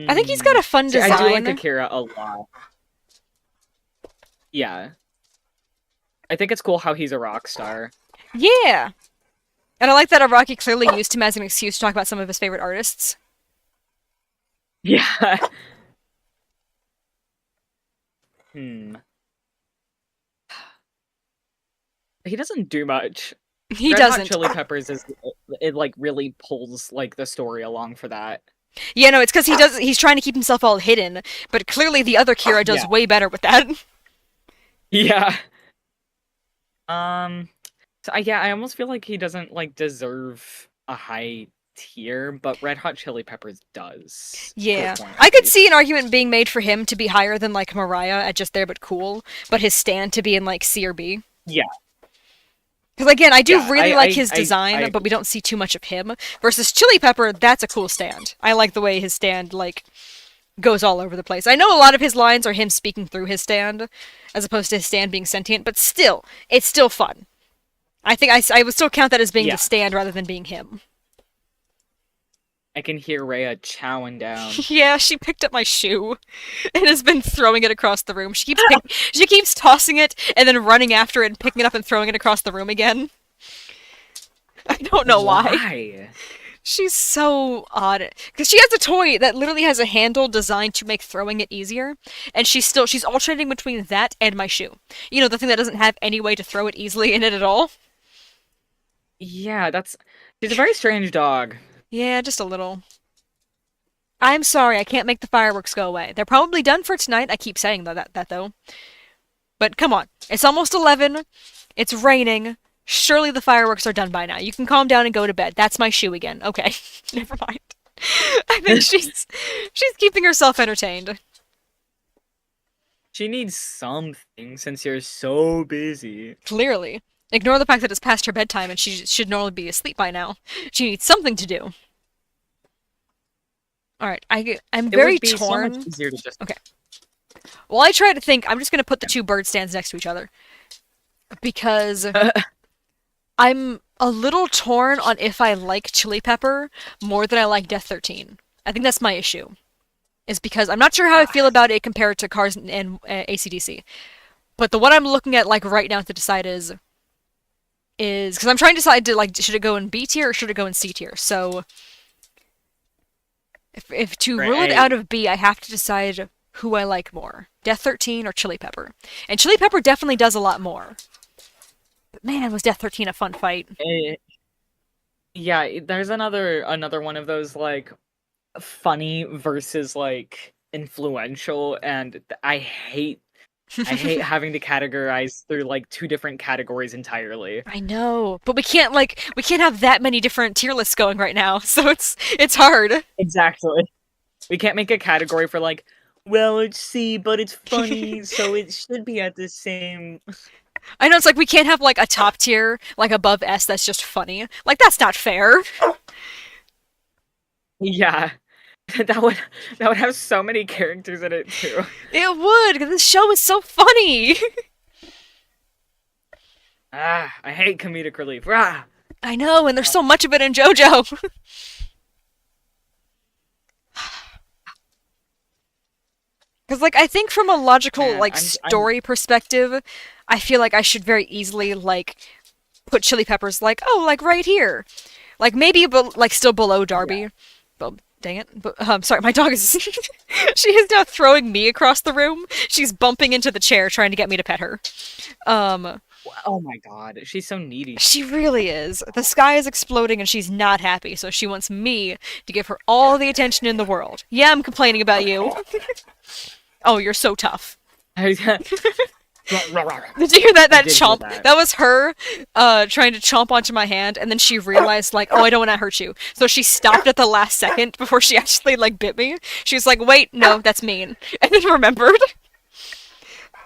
I think he's got Hmm. a fun See, I do like design. Akira a lot. Yeah. I think it's cool how he's a rock star. Yeah. And I like that Araki clearly used him as an excuse to talk about some of his favorite artists. Yeah. Hmm. He doesn't do much. He Red Hot doesn't. Chili Peppers is it like really pulls like the story along for that. Yeah, no, it's because he's trying to keep himself all hidden, but clearly the other Kira does Yeah. way better with that. Yeah. Um yeah, I almost feel like he doesn't like deserve a high tier, but Red Hot Chili Peppers does, to a Yeah. point I at could least. see an argument being made for him to be higher than like Mariah at Just There But Cool, but his stand to be in like C or B. Yeah, Because again, I do yeah, really like his I design, but we agree. don't see too much of him. Versus Chili Pepper, that's a cool stand. I like the way his stand like goes all over the place. I know a lot of his lines are him speaking through his stand, as opposed to his stand being sentient, but still, it's still fun. I think I would still count that as being the Yeah, stand rather than being him. I can hear Rhea chowing down. Yeah, she picked up my shoe and has been throwing it across the room. She keeps tossing it and then running after it and picking it up and throwing it across the room again. I don't know why. Why? She's so odd. Because she has a toy that literally has a handle designed to make throwing it easier, and she's alternating between that and my shoe. You know, the thing that doesn't have any way to throw it easily in it at all. Yeah, she's a very strange dog. Yeah, just a little. I'm sorry, I can't make the fireworks go away. They're probably done for tonight. I keep saying that though. But come on, it's almost 11. It's raining. Surely the fireworks are done by now. You can calm down and go to bed. That's my shoe again. Okay, never mind. I think she's keeping herself entertained. She needs something since you're so busy. Clearly. Ignore the fact that it's past her bedtime and she should normally be asleep by now. She needs something to do. Alright, I'm It very would be so much torn. easier to just. Okay. Well, I try to think, I'm just gonna put the two bird stands next to each other. Because I'm a little torn on if I like Chili Pepper more than I like Death 13. I think that's my issue. Is because I'm not sure how I feel about it compared to Cars and AC/DC. But the one I'm looking at like right now to decide is because I'm trying to decide to like should it go in B tier or should it go in C tier. So if to Right, rule it out of B, I have to decide who I like more, Death 13 or Chili Pepper. And Chili Pepper definitely does a lot more. But man, was Death 13 a fun fight? Yeah, there's another one of those like funny versus like influential, and I hate having to categorize through like two different categories entirely. I know, but we can't have that many different tier lists going right now, so it's hard. Exactly. We can't make a category for like, well, it's C, but it's funny, so it should be at the same. I know it's like we can't have like a top tier like above S that's just funny. Like that's not fair. Yeah, that would that would have so many characters in it too. It would, because this show is so funny. Ah, I hate comedic relief. Rah! I know, and there's so much of it in JoJo. Because, like, I think from a logical, Man, like, story perspective, I feel like I should very easily, like, put Chili Peppers, like, oh, like, right here. Like, maybe, but, like, still below Darby. Yeah. But, dang it. But, sorry, my dog is... she is now throwing me across the room. She's bumping into the chair trying to get me to pet her. Oh my god, she's so needy. She really is. The sky is exploding and she's not happy, so she wants me to give her all the attention in the world. Yeah, I'm complaining about you. Oh, you're so tough. Did Did you hear that I did hear chomp? that. That was her trying to chomp onto my hand, and then she realized, like, oh, I don't want to hurt you. So she stopped at the last second before she actually, like, bit me. She was like, wait, no, that's mean. And then remembered.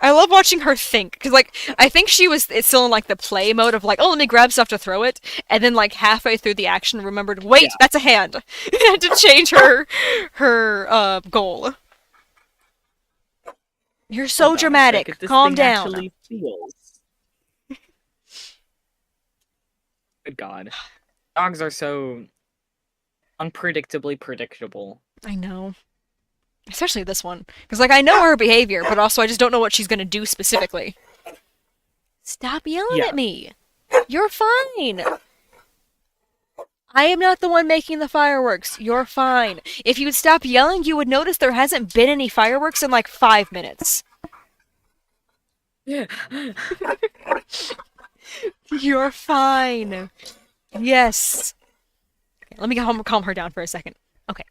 I love watching her think, because, like, I think it's still in, like, the play mode of, like, oh, let me grab stuff to throw it, and then, like, halfway through the action remembered, wait, Yeah. that's a hand. Had to change her goal. You're so Hold on a dramatic. sec, if this Calm thing down. actually feels. Good god. Dogs are so unpredictably predictable. I know. Especially this one. Because, like, I know her behavior, but also I just don't know what she's gonna do specifically. Stop yelling Yeah. at me. You're fine. I am not the one making the fireworks. You're fine. If you would stop yelling, you would notice there hasn't been any fireworks in, like, 5 minutes. Yeah. You're fine. Yes. Let me calm her down for a second. Okay.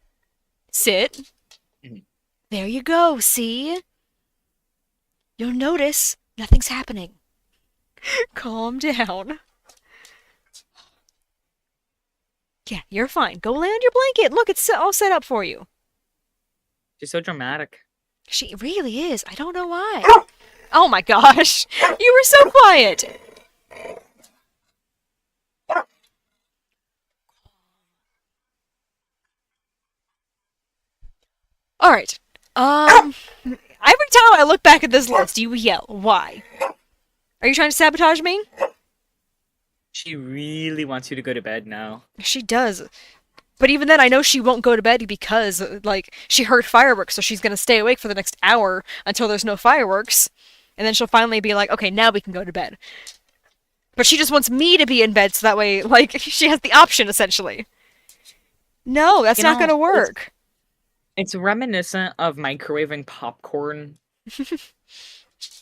Sit. Mhm. There you go, see? You'll notice nothing's happening. Calm down. Yeah, you're fine. Go lay on your blanket. Look, it's all set up for you. She's so dramatic. She really is. I don't know why. Oh my gosh. You were so quiet. Alright. Every time I look back at this list, you yell. Why? Are you trying to sabotage me? She really wants you to go to bed now. She does. But even then, I know she won't go to bed because, like, she heard fireworks, so she's gonna stay awake for the next hour until there's no fireworks. And then she'll finally be like, okay, now we can go to bed. But she just wants me to be in bed so that way, like, she has the option, essentially. No, that's not gonna work. It's reminiscent of microwaving popcorn.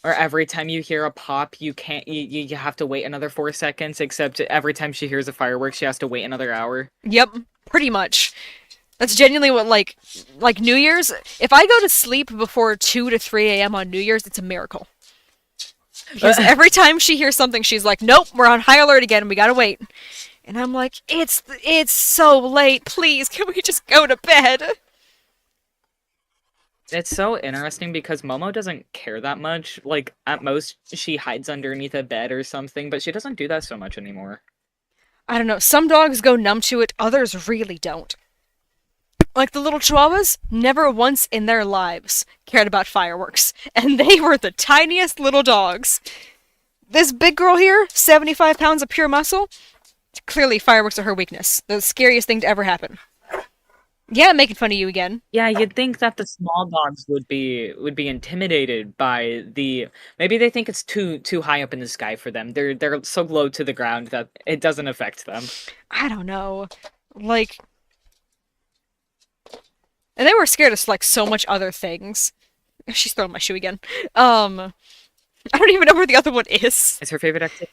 Or every time you hear a pop, you can't you have to wait another 4 seconds, except every time she hears a firework, she has to wait another hour. Yep, pretty much. That's genuinely what, like New Year's, if I go to sleep before 2 to 3 a.m. on New Year's, it's a miracle. Because every time she hears something, she's like, nope, we're on high alert again, we gotta wait. And I'm like, it's so late, please, can we just go to bed? It's so interesting because Momo doesn't care that much. Like, at most, she hides underneath a bed or something, but she doesn't do that so much anymore. I don't know, some dogs go numb to it, others really don't. Like the little chihuahuas, never once in their lives cared about fireworks. And they were the tiniest little dogs. This big girl here, 75 pounds of pure muscle, clearly fireworks are her weakness. The scariest thing to ever happen. Yeah, I'm making fun of you again. Yeah, you'd think that the small dogs would be intimidated by the. Maybe they think it's too high up in the sky for them. They're so low to the ground that it doesn't affect them. I don't know. Like, and they were scared of, like, so much other things. She's throwing my shoe again. I don't even know where the other one is. It's her favorite activity.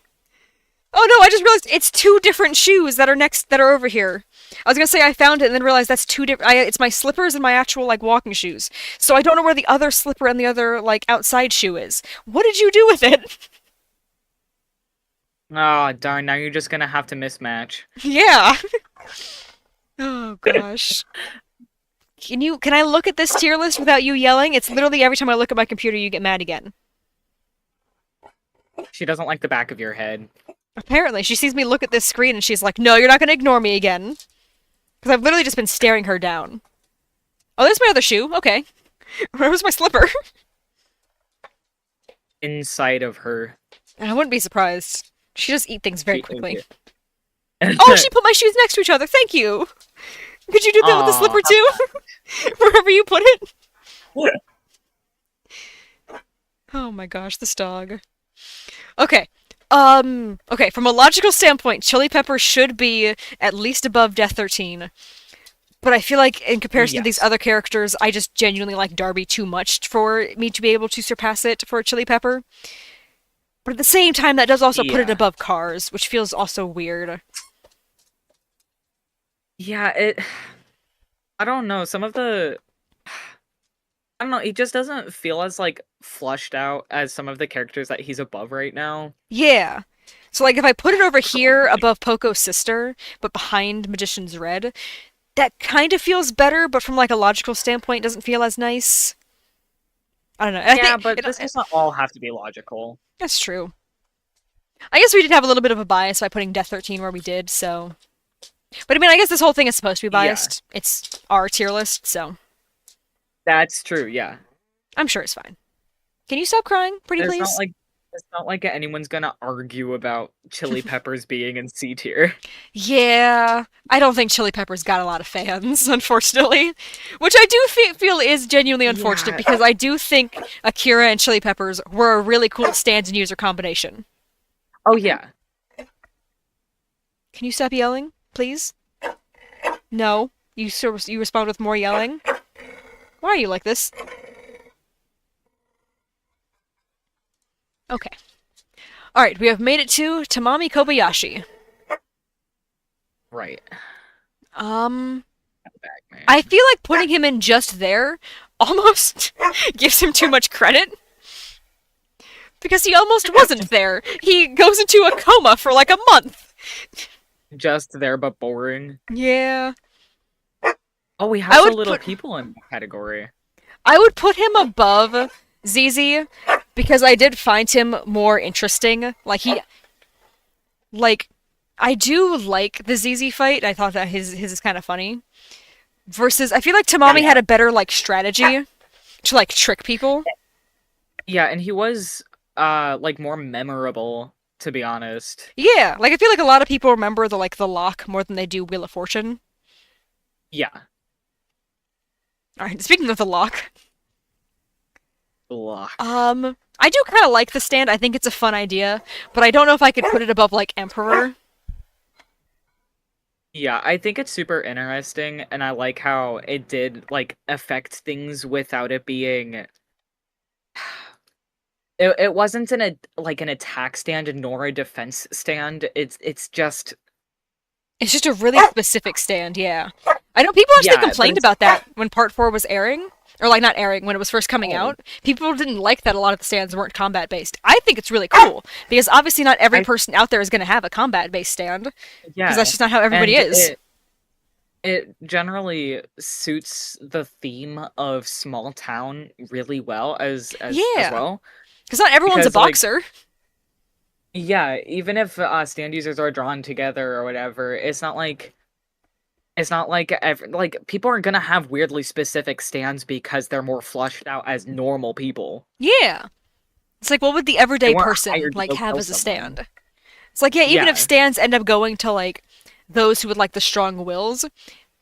Oh no, I just realized it's two different shoes that are over here. I was gonna say I found it and then realized that's two different. It's my slippers and my actual, like, walking shoes. So I don't know where the other slipper and the other, like, outside shoe is. What did you do with it? Oh, darn, now you're just gonna have to mismatch. Yeah. Oh gosh. Can I look at this tier list without you yelling? It's literally every time I look at my computer you get mad again. She doesn't like the back of your head. Apparently, she sees me look at this screen and she's like, no, you're not gonna ignore me again. Because I've literally just been staring her down. Oh, there's my other shoe. Okay. Where was my slipper? Inside of her. I wouldn't be surprised. She does eat things very quickly. Okay. Oh, she put my shoes next to each other. Thank you. Could you do that with the slipper too? Wherever you put it? Oh my gosh, this dog. Okay. Okay, from a logical standpoint, Chili Pepper should be at least above Death 13. But I feel like in comparison to these other characters, I just genuinely like Darby too much for me to be able to surpass it for Chili Pepper. But at the same time, that does also put it above Cars, which feels also weird. Yeah, I don't know, some of the... I don't know, he just doesn't feel as, like, flushed out as some of the characters that he's above right now. Yeah. So, like, if I put it over here above Poco's sister, but behind Magician's Red, that kind of feels better, but from, like, a logical standpoint, doesn't feel as nice. I don't know. But this doesn't all have to be logical. That's true. I guess we did have a little bit of a bias by putting Death 13 where we did, so... But, I mean, I guess this whole thing is supposed to be biased. Yeah. It's our tier list, so... That's true, yeah. I'm sure it's fine. Can you stop crying, pretty please? It's not like anyone's gonna argue about Chili Peppers being in C tier. Yeah, I don't think Chili Peppers got a lot of fans, unfortunately. Which I do feel is genuinely unfortunate, because I do think Akira and Chili Peppers were a really cool stand-in user combination. Oh, yeah. Can you stop yelling, please? No? You respond with more yelling? Why are you like this? Okay. Alright, we have made it to Tamami Kobayashi. Right. Um, I Batman. feel like putting him in just there almost gives him too much credit because he almost wasn't there. He goes into a coma for like a month. Just there but boring. Yeah. Oh, we have I so would little put people in that category. I would put him above ZZ because I did find him more interesting. Like I do like the ZZ fight. I thought that his is kind of funny. Versus I feel like Tamami Yeah. had a better like strategy to like trick people. Yeah, and he was like more memorable, to be honest. Yeah, like I feel like a lot of people remember the lock more than they do Wheel of Fortune. Yeah. All right, speaking of the lock, Block. I do kind of like the stand. I think it's a fun idea, but I don't know if I could put it above like Emperor. Yeah, I think it's super interesting, and I like how it did like affect things without it being. It wasn't like an attack stand nor a defense stand. It's just It's just a really specific stand, yeah. I know people actually yeah, but complained it's about that when Part 4 was airing. Or, like, not airing, when it was first coming oh, out. People didn't like that a lot of the stands weren't combat based. I think it's really cool, because obviously not every I person out there is going to have a combat based stand, because that's yeah, just not how everybody and is. it generally suits the theme of small town really well as Yeah, well because not everyone's a because like boxer. yeah, even if stand users are drawn together or whatever, like people are gonna have weirdly specific stands because they're more flushed out as normal people. Yeah. It's like, what would the They everyday weren't person, hired to like, go have kill as a someone. stand? It's like, yeah, even if Yeah, stands end up going to, like, those who would like the strong wills,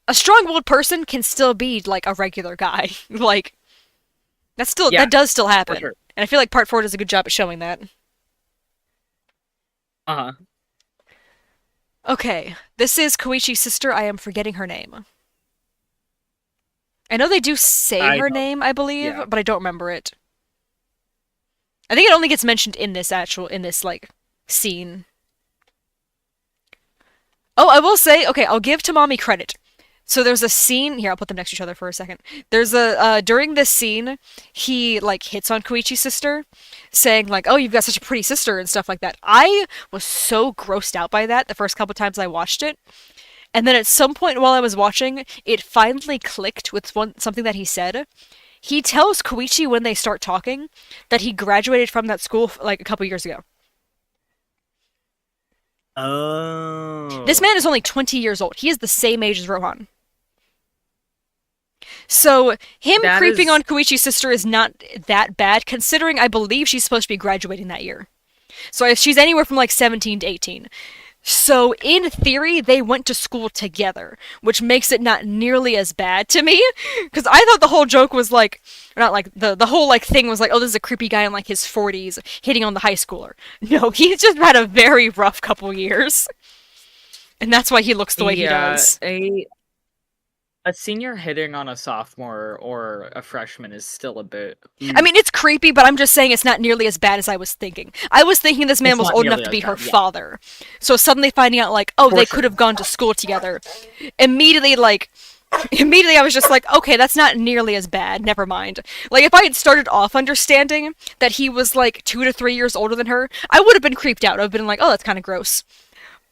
a strong-willed person can still be like a regular guy. Like yeah, that does still for happen. sure. And I feel like part 4 does a good job at showing that. Uh-huh. Okay, this is Koichi's sister. I am forgetting her name. I know they do say I her don't. name, I believe, Yeah. but I don't remember it. I think it only gets mentioned in this like scene. Oh, I will say, okay, I'll give Tamami credit. So there's a scene here. I'll put them next to each other for a second. There's a during this scene, he like hits on Koichi's sister, saying like, "Oh, you've got such a pretty sister" and stuff like that. I was so grossed out by that the first couple times I watched it, and then at some point while I was watching, it finally clicked with something that he said. He tells Koichi when they start talking that he graduated from that school like a couple years ago. This Oh. man is only 20 years old. He is the same age as Rohan. So him That creeping is on Koichi's sister is not that bad, considering I believe she's supposed to be graduating that year. So if she's anywhere from like 17 to 18. So in theory, they went to school together, which makes it not nearly as bad to me. Because I thought the whole joke was like, not like the whole like thing was like, oh, this is a creepy guy in like his 40s hitting on the high schooler. No, he's just had a very rough couple years, and that's why he looks the way he yeah, does. a senior hitting on a sophomore or a freshman is still a bit I mean, oof. it's creepy, but I'm just saying it's not nearly as bad as I was thinking. I was thinking this man It's was not old enough nearly to as be her bad, yeah, father. So suddenly finding out, like, oh, for they could sure. have gone to school together. Immediately, like, immediately I was just like, okay, that's not nearly as bad. Never mind. Like, if I had started off understanding that he was, like, 2 to 3 years older than her, I would have been creeped out. I would have been like, oh, that's kind of gross.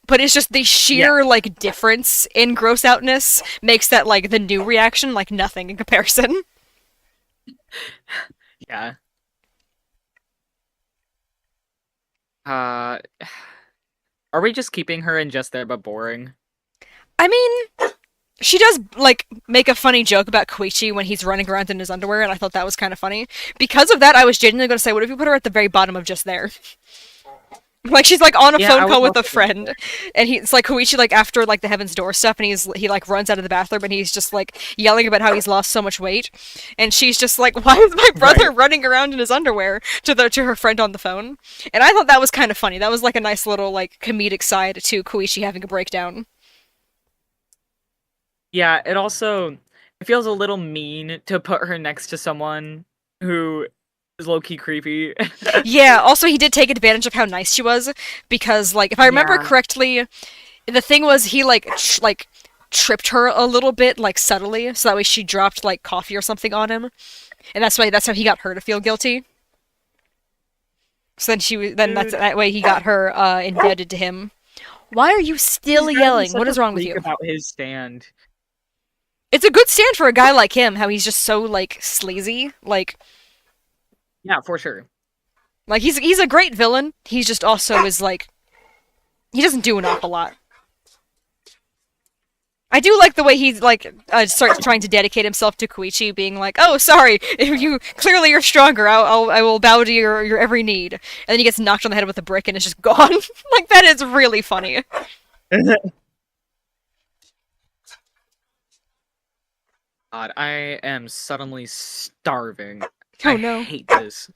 But it's just the Yeah, sheer, like, difference in gross outness makes that, like, the new reaction, like, nothing in comparison. yeah. Uh, are we just keeping her in just there but boring? I mean, she does like make a funny joke about Koichi when he's running around in his underwear, and I thought that was kind of funny. Because of that, I was genuinely going to say, what if you put her at the very bottom of just there? Like she's like on a Yeah, phone I was call with a also gonna friend, say. and he's like Koichi like after like the Heaven's Door stuff, and he like runs out of the bathroom, and he's just like yelling about how he's lost so much weight, and she's just like, why is my brother Right. running around in his underwear to her friend on the phone? And I thought that was kind of funny. That was like a nice little like comedic side to Koichi having a breakdown. Yeah, it feels a little mean to put her next to someone who is low key creepy. Yeah, also he did take advantage of how nice she was because like if I remember Yeah. correctly, the thing was he like tripped her a little bit, like subtly, so that way she dropped like coffee or something on him, and that's how he got her to feel guilty. So then Dude, that way he got her indebted to him. Why are you he's still driving yelling? What such a is wrong with freak you? about his stand. It's a good stand for a guy like him. How he's just so like sleazy, Yeah, for sure. he's a great villain. He's just also is like he doesn't do an awful lot. I do like the way he like starts trying to dedicate himself to Koichi, being like, "Oh, sorry, if you clearly you're stronger. I will bow to your every need." And then he gets knocked on the head with a brick and is just gone. Like that is really funny. God, I am suddenly starving. Oh I no. hate this.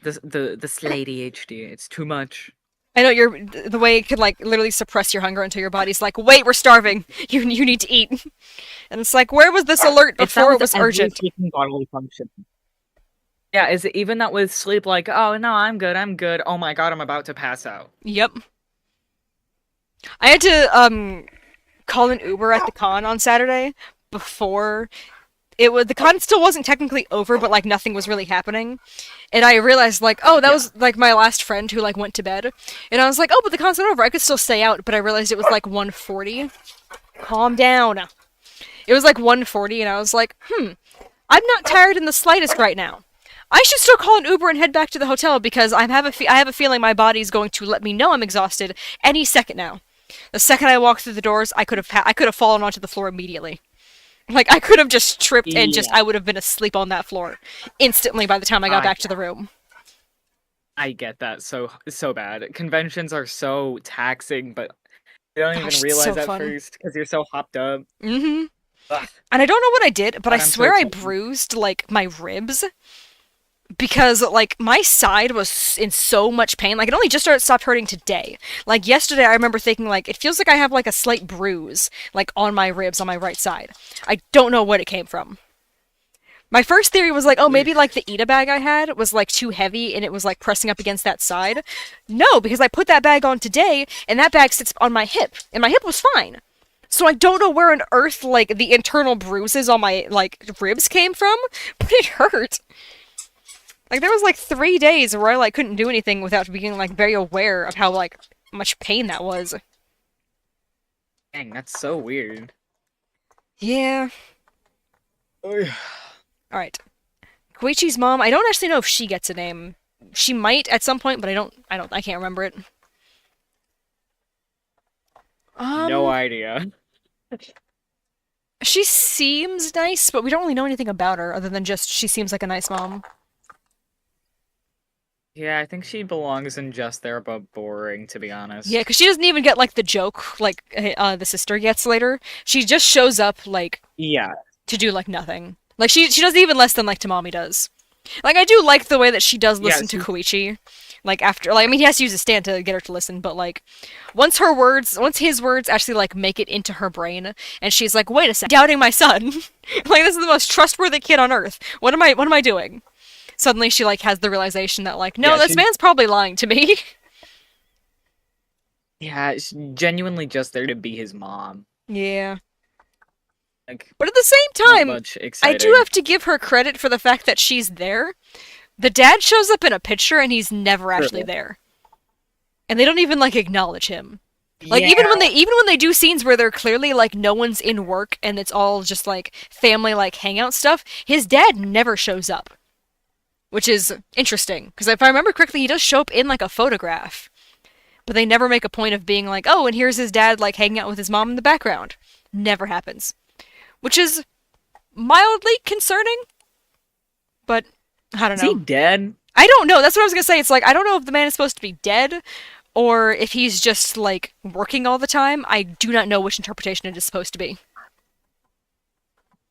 This lady HD. It's too much. I know the way it could like literally suppress your hunger until your body's like, "Wait, we're starving. You need to eat." And it's like, where was this alert It's that before it with was every urgent? freaking bodily function. Yeah, is it even that with sleep? Like, oh no, I'm good. I'm good. Oh my god, I'm about to pass out. Yep. I had to call an Uber at the con on Saturday before the con still wasn't technically over, but like nothing was really happening. And I realized like, oh, that Yeah. was like my last friend who like went to bed. And I was like, oh, but the con's not over. I could still stay out, but I realized it was like 1:40. Calm down. It was like 1:40 and I was like, I'm not tired in the slightest right now. I should still call an Uber and head back to the hotel because I have a feeling my body's going to let me know I'm exhausted any second now. The second I walked through the doors, I could have fallen onto the floor immediately. Like I could have just tripped and just Yeah. I would have been asleep on that floor instantly by the time I got back to the room. I get that so bad. Conventions are so taxing, but you don't Gosh, even it's so realize at fun. first because you're so hopped up. Mm-hmm. Ugh, And I don't know what I did, but I but I'm so swear I excited. bruised like my ribs because like my side was in so much pain. Like it only just stopped hurting today. Like yesterday I remember thinking like it feels like I have like a slight bruise like on my ribs on my right side. I don't know what it came from. My first theory was like, oh, maybe like the Ita bag I had was like too heavy and it was like pressing up against that side. No, because I put that bag on today and that bag sits on my hip and my hip was fine. So I don't know where on earth like the internal bruises on my like ribs came from, but it hurt. Like there was like 3 days where I like couldn't do anything without being like very aware of how like much pain that was. Dang, that's so weird. Yeah. Ugh. All right. Koichi's mom. I don't actually know if she gets a name. She might at some point, but I can't remember it. No Um, idea. she seems nice, but we don't really know anything about her other than just she seems like a nice mom. Yeah, I think she belongs in just there, but boring, to be Yeah, honest. because she doesn't even get like the joke like the sister gets later. She just shows up like Yeah, to do like nothing. Like she does even less than like Tamami does. Like I do like the way that she does yeah, listen to Koichi. Like after like I mean he has to use a stand to get her to listen, but like once his words actually like make it into her brain and she's like, "Wait a second, doubting my son." Like this is the most trustworthy kid on earth. What am I doing? Suddenly she like has the realization that like, "No, yeah, this man's probably lying to me." she's genuinely just there to be his mom. Yeah. Like, But at the same not time, much I do exciting. have to give her credit for the fact that she's there. The dad shows up in a picture and he's never actually True. there. And they don't even like acknowledge him. Like Yeah, even when they do scenes where they're clearly like no one's in work and it's all just like family like hangout stuff, his dad never shows up. Which is interesting because if I remember correctly, he does show up in like a photograph. But they never make a point of being like, "Oh, and here's his dad like hanging out with his mom in the background." Never happens. Which is mildly concerning, but I don't is he know. dead? I don't know. That's what I was gonna say. It's like I don't know if the man is supposed to be dead or if he's just like working all the time. I do not know which interpretation it is supposed to be.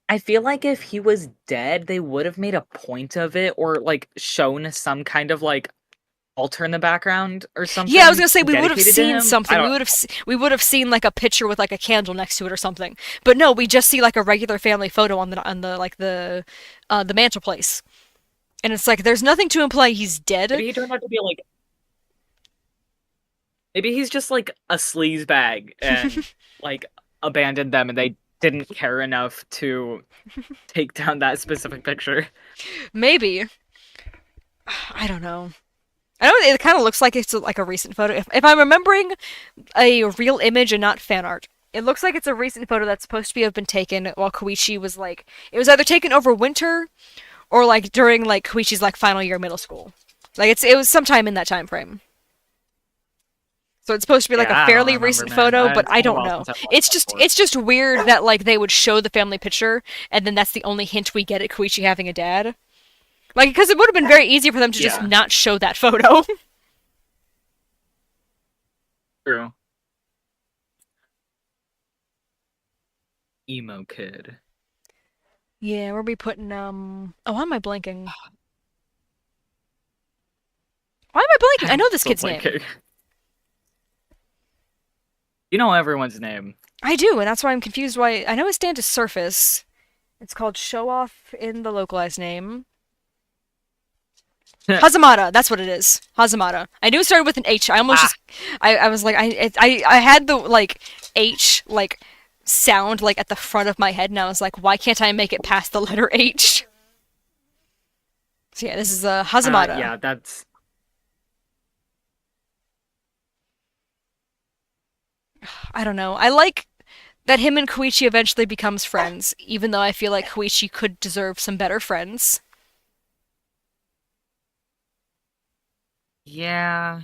I feel like if he was dead, they would have made a point of it or like shown some kind of like altar in the background or Yeah, I was something gonna say we would have dedicated to seen him. I something. don't. We would have seen like a picture with like a candle next to it or something. But no, we just see like a regular family photo on the like the mantelpiece, and it's like there's nothing to imply he's dead. Maybe he turned out to be like. Maybe he's just like a sleaze bag and like abandoned them and they didn't care enough to take down that specific picture. Maybe. I don't know. I know it kind of looks like it's like a recent photo. If I'm remembering a real image and not fan art, it looks like it's a recent photo that's supposed to be have been taken while Koichi was like, it was either taken over winter or like during like Koichi's like final year of middle school. Like it was sometime in that time frame. So it's supposed to be like a Yeah, I don't fairly remember, recent man. photo, but It's I been a don't while know. since I watched It's that just before. it's just weird that like they would show the family picture and then that's the only hint we get at Koichi having a dad. Like because it would have been very easy for them to just Yeah, not show that photo. true. Emo kid. Yeah, where are we putting oh, why am I blanking? Why am I blanking? I I'm know this still kid's name. blanking. You know everyone's name. I do, and that's why I'm confused why I know his stand is Surface. It's called Show Off in the localized name. Hazamada, that's what it is. Hazamada. I knew it started with an H. I almost Ah, just I was like I had the like H like sound like at the front of my head and I was like why can't I make it past the letter H? So yeah, this is Hazamada. yeah, that's I don't know. I like that him and Koichi eventually becomes friends, even though I feel like Koichi could deserve some better friends. yeah.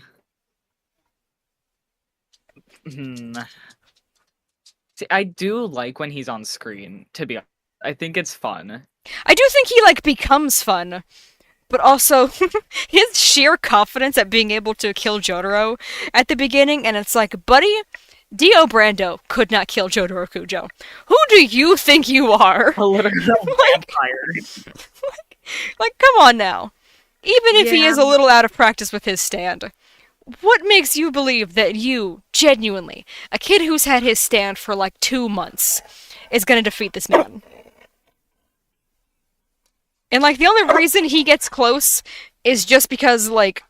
Hmm. See, I do like when he's on screen, to be honest. I think it's fun. I do think he like becomes fun, but also his sheer confidence at being able to kill Jotaro at the beginning, and it's like, buddy, Dio Brando could not kill Jotaro Kujo. Who do you think you are? A literal like, vampire. like, come on now. Even if he Yeah. is a little out of practice with his stand, what makes you believe that you, genuinely, a kid who's had his stand for like 2 months, is gonna defeat this man? And like the only reason he gets close is just because like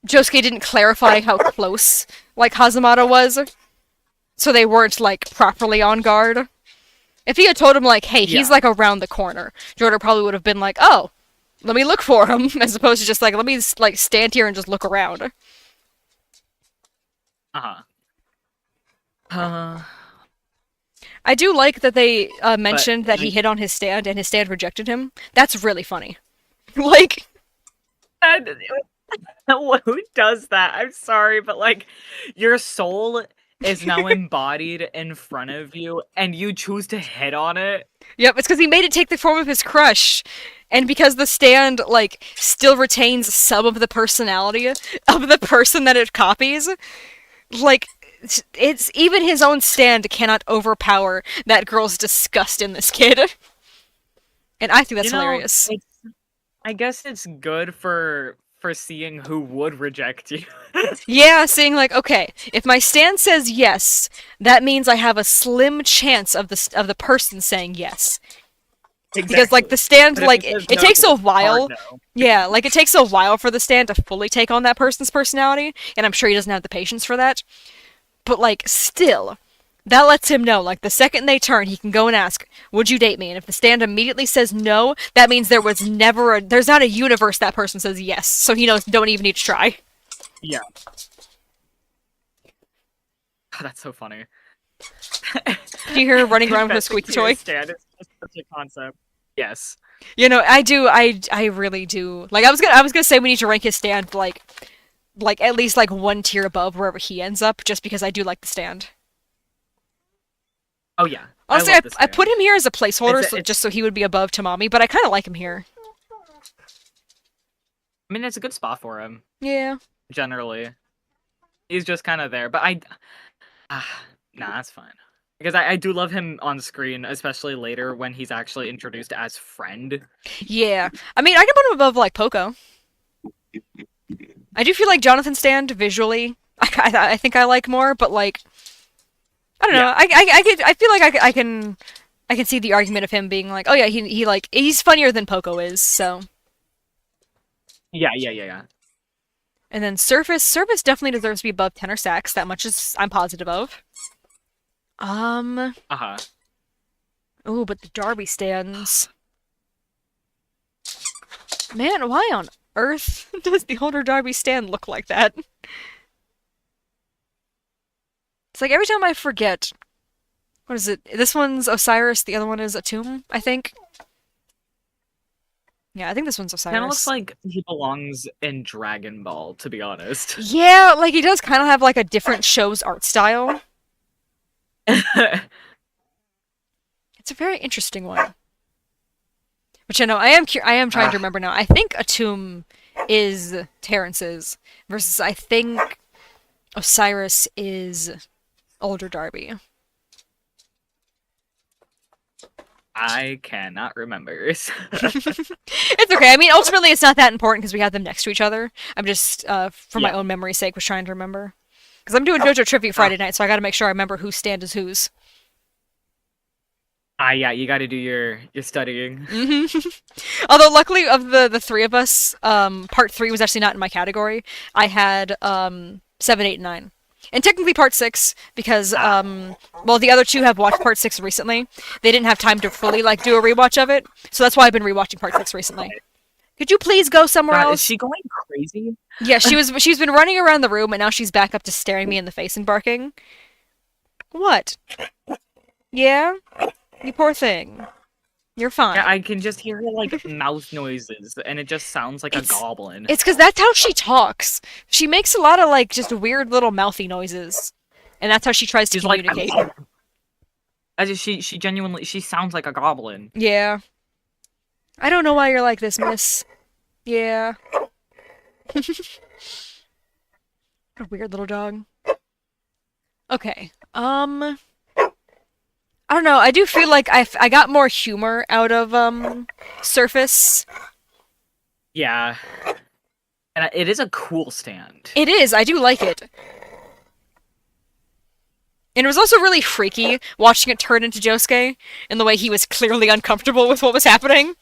Josuke didn't clarify how close like Hazamada was, so they weren't like properly on guard. If he had told him like, "Hey, he's Yeah. like around the corner," Jordan probably would have been like, "Oh, let me look for him," as opposed to just like, "Let me like stand here and just look around." Uh-huh. Uh, I do like that they but mentioned that he hit on his stand and his stand rejected him. That's really funny. like, and- who does that? I'm sorry, but like your soul is now embodied in front of you and you choose to hit on it. yep, it's because he made it take the form of his crush. And because the stand, like, still retains some of the personality of the person that it copies, like, it's even his own stand cannot overpower that girl's disgust in this kid. And I think that's You know, hilarious. it's I guess it's good for seeing who would reject you. Yeah, saying like, okay, if my stand says yes, that means I have a slim chance of the person saying yes. Because like Exactly. the stand, But if like it says it no, takes it's a hard while. no. Yeah, like it takes a while for the stand to fully take on that person's personality, and I'm sure he doesn't have the patience for that. But like, still, that lets him know. Like the second they turn, he can go and ask, "Would you date me?" And if the stand immediately says no, that means there's not a universe that person says yes. So he knows don't even need to try. Yeah. That's so funny. Did you hear her running around with a Confessing squeaky to your toy? stand is just such a concept. Yes. You know, I do. I really do. Like I was gonna say we need to rank his stand like at least like one tier above wherever he ends up, just because I do like the stand. Oh yeah. Honestly, I I, love this I put stand. him here as a placeholder, It's just so he would be above Tamami, but I kind of like him here. I mean it's a good spot for him, Yeah. generally. He's just kind of there, but nah, that's fine. Because I do love him on screen, especially later when he's actually introduced as friend. Yeah. I mean, I can put him above like Poco. I do feel like Jonathan Stand visually, I think I like more, but like I don't know. Yeah. I feel like I can see the argument of him being like, oh yeah, he like he's funnier than Poco is. So Yeah. and then Surface definitely deserves to be above Tenor Sax. That much is I'm positive of. Um, Uh-huh. oh, but the Darby stands. Man, why on earth does the older Darby stand look like that? It's like every time I forget. What is it? This one's Osiris, the other one is Atum, I think. Yeah, I think this one's Kind of looks Osiris. like he belongs in Dragon Ball, to be honest. Yeah, like he does kind of have like a different show's art style. It's a very interesting one. Which I know I am trying to Ah, remember now. I think Atum is Terrence's versus I think Osiris is older Darby. I cannot remember. It's okay. I mean, ultimately, it's not that important because we have them next to each other. I'm just, for my Yeah. own memory's sake, was trying to remember. Because I'm doing JoJo Trivia Ah, Friday night, so I gotta make sure I remember whose stand is whose. yeah, you got to do your studying. Hmm Although, luckily, of the three of us, part three was actually not in my category. I had, seven, eight, and nine. And technically part six, because, Ah, well, the other two have watched part six recently. They didn't have time to fully, like, do a rewatch of it. So that's why I've been rewatching part six recently. okay. Could you please go somewhere God, is else? she going crazy? Yeah, she's been running around the room and now she's back up to staring me in the face and barking. What? Yeah? You poor thing. You're Yeah, fine. I can just hear her like mouth noises, and it just sounds like a It's goblin. it's because that's how she talks. She makes a lot of like just weird little mouthy noises, and that's how she tries to She's like, communicate. she genuinely she sounds like a goblin. Yeah. I don't know why you're like this, miss. Yeah. What a weird little dog. Okay. I don't know. I do feel like I got more humor out of Surface. Yeah, and it is a cool stand. It is. I do like it. And it was also really freaky watching it turn into Josuke in the way he was clearly uncomfortable with what was happening.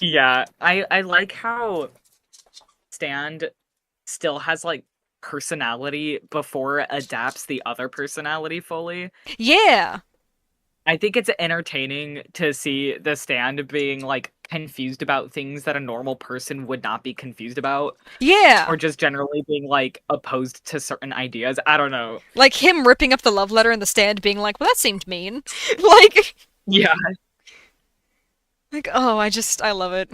Yeah, I like how stand still has like personality before it adapts the other personality fully. Yeah. I think it's entertaining to see the stand being like confused about things that a normal person would not be confused about, or Yeah. just generally being like opposed to certain ideas. I don't know. Like him ripping up the love letter in the stand being like, "Well, that seemed mean." like Yeah. oh, I love it.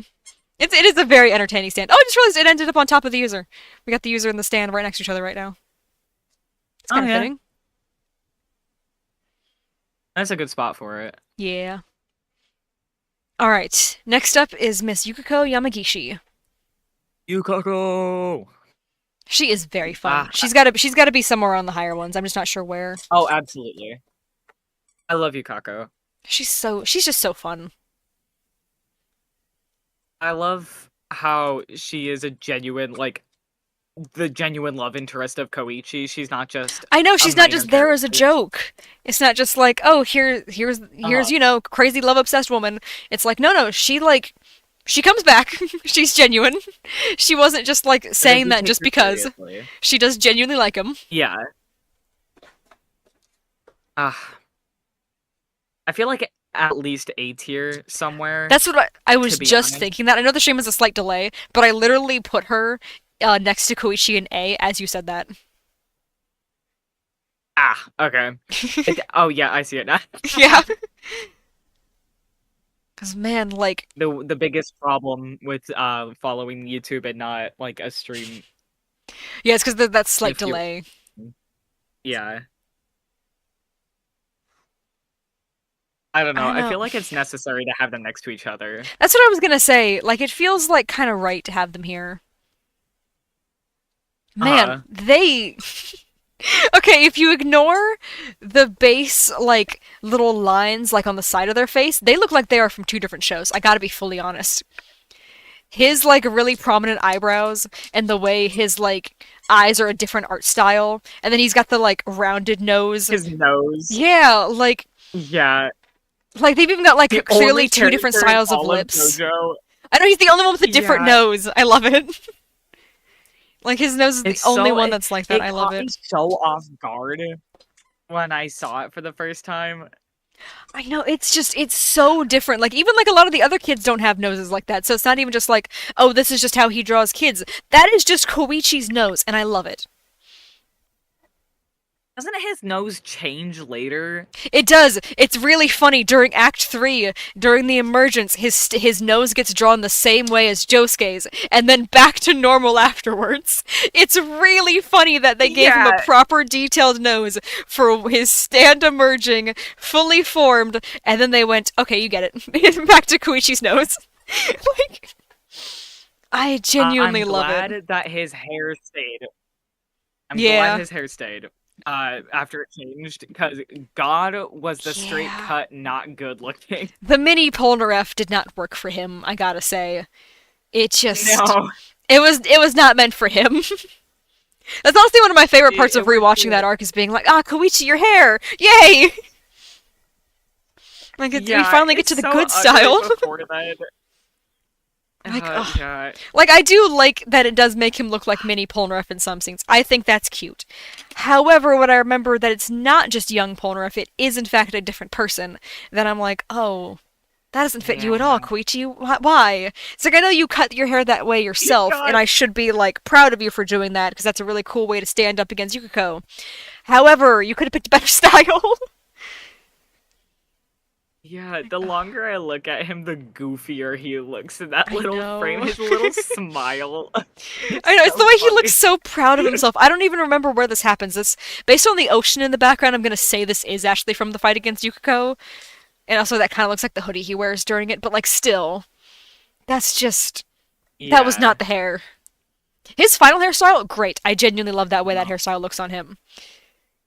It is a very entertaining stand. Oh, I just realized it ended up on top of the user. We got the user and the stand right next to each other right now. It's Oh kind of yeah. fitting. That's a good spot for it. Yeah. All right. Next up is Miss Yukiko Yamagishi. Yukako. She is very fun. Ah, She's got to be somewhere on the higher ones. I'm just not sure where. oh, absolutely. I love Yukako. She's just so fun. I love how she is a genuine like the genuine love interest of Koichi. She's not just I know a she's not minor just there as a character. joke. It's not just like, oh, here's Uh, you know, crazy love obsessed woman. It's like, no, she comes back. She's genuine. She wasn't just like and then saying we that take just her because. seriously. She does genuinely like him. Yeah. Ah, I feel like at least A tier somewhere, That's what I to was be just honest. thinking that. I know the stream has a slight delay, but I literally put her next to Koichi in A as you said that. Ah, okay. Oh yeah, I see it now. yeah. Because man, like, The biggest problem with following YouTube and not like a stream, yeah, it's because that slight if you delay. yeah. I don't I know. don't I know. feel like it's necessary to have them next to each other. That's what I was gonna say. Like, it feels like kind of right to have them here. Man, Uh-huh. they. Okay, if you ignore the base, like, little lines, like, on the side of their face, they look like they are from two different shows. I gotta be fully honest. His, like, really prominent eyebrows, and the way his, like, eyes are a different art style, and then he's got the, like, rounded nose. His nose. Yeah, Yeah. like they've even got, like, The clearly only two different character in styles of all of lips. JoJo. I know he's the only one with a different Yeah. nose. I love it. Like, his nose is the It's only so one that's like that. it I love caught me it. so off guard. when I saw it for the first time. I know, it's so different. Like, even like a lot of the other kids don't have noses like that. So it's not even just like, oh, this is just how he draws kids. That is just Koichi's nose, and I love it. Doesn't his nose change later? It does. It's really funny during Act 3, during the emergence, his nose gets drawn the same way as Josuke's, and then back to normal afterwards. It's really funny that they gave him a Yeah, proper detailed nose for his stand emerging, fully formed, and then they went, okay, you get it. Back to Koichi's nose. Like, I I'm genuinely love it. glad that his hair stayed. I'm glad Yeah. his hair stayed. After it changed, because God was the straight Yeah. cut, not good looking. The mini Polnareff did not work for him, I gotta say. It just No, it was not meant for him. That's honestly one of my favorite parts of it was. rewatching that arc is being like, ah, Koichi, your hair! Yay! Like we Yeah, finally get it's to the so good ugly style. before that. Like, ugh. Yeah, Like I do like that it does make him look like mini Polnareff in some scenes. I think that's cute. However, when I remember that it's not just young Polnareff, it is in fact a different person, then I'm like, oh, that doesn't fit you at all, yeah. Koichi. Why? It's like I know you cut your hair that way yourself, God, and I should be like proud of you for doing that because that's a really cool way to stand up against Yukiko. However, you could have picked a better style. yeah, the longer I look at him, the goofier he looks in that I little frame. know. His little smile. It's I know, it's the so way he looks funny. so proud of himself. I don't even remember where this happens. It's based on the ocean in the background. I'm gonna say this is actually from the fight against Yukiko, and also that kind of looks like the hoodie he wears during it. But like, still, that's just that was Yeah. not the hair. His final hairstyle, great. I genuinely love that way that No. hairstyle looks on him.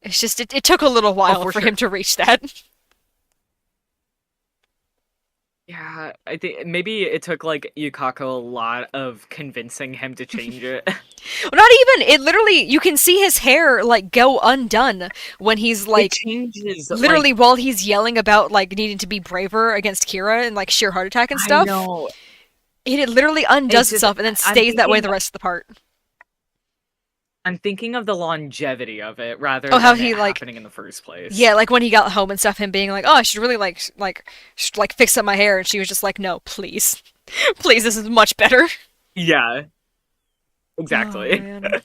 It's just it took a little Oh, while for for him sure. to reach that. Yeah, I think maybe it took like Yukako a lot of convincing him to change it. Well, not even. It literally you can see his hair like go undone when he's It like changes literally like while he's yelling about like needing to be braver against Kira and like sheer heart attack and I stuff. know. It literally It undoes just itself and then I'm stays that way thinking the rest of the part. I'm thinking of the longevity of it rather Oh, how than it he like happening in the first place. yeah, like when he got home and stuff, him being like, "Oh, I should really like fix up my hair," and she was just like, "No, please, please, this is much better." Yeah, Oh exactly. man,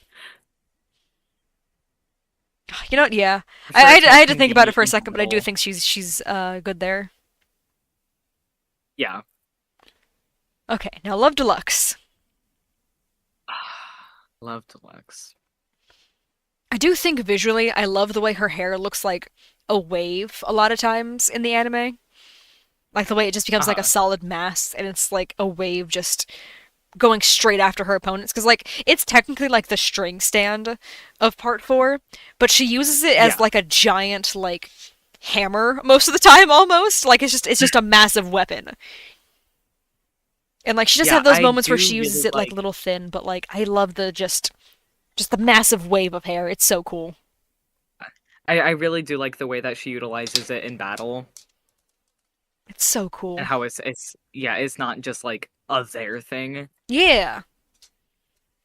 you know what? Yeah, I'm I, sure I, had it's to, I like had to think about it for a conveniently second, but I do subtle. think she's good there. Yeah. Okay, now Love Deluxe. Love Deluxe. I do think visually, I love the way her hair looks like a wave a lot of times in the anime. Like the way it just becomes like a Uh-huh. solid mass, and it's like a wave just going straight after her opponents. Because like it's technically like the string stand of part four, but she uses it as Yeah. like a giant like hammer most of the time almost. Like it's just a massive weapon. And like she just Yeah, have those I moments where do she uses really it like a like little thin, but like I love the just the massive wave of hair. It's so cool. I really do like the way that she utilizes it in battle It's so and cool. how it's yeah, it's not just like a there thing. Yeah.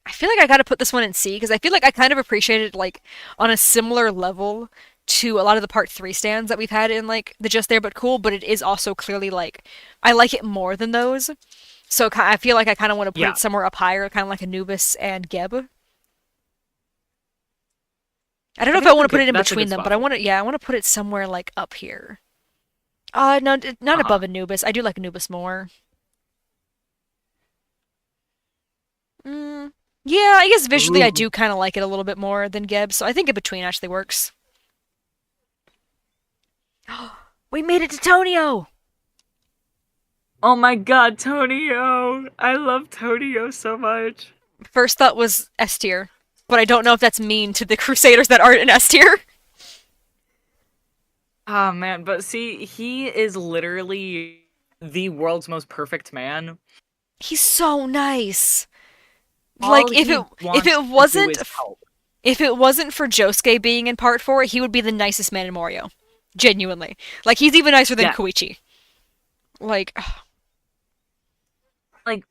I feel like I gotta put this one in C because I feel like I kind of appreciate it like on a similar level to a lot of the part three stands that we've had in like the Just There But Cool, but it is also clearly like I like it more than those. So I feel like I kind of want to put Yeah. it somewhere up higher, kind of like Anubis and Geb. I don't I know if think I want to put it in that's a between good them, but spot I for want to yeah, I want to put it somewhere like up here. No, not uh-huh. above Anubis. I do like Anubis more. Mm, yeah, I guess visually I Ooh. do kind of like it a little bit more than Geb, so I think in between actually works. We made it to Tonio! Oh my god, Tonio! I love Tonio so much. First thought was S tier, but I don't know if that's mean to the Crusaders that aren't in S tier. Ah man, but see, he is literally the world's most perfect man. He's so nice. All Like he if wants it to do wasn't is help. if it wasn't for Josuke being in part 4, he would be the nicest man in Morio. Genuinely. Like he's even nicer than Yeah, Koichi. Like like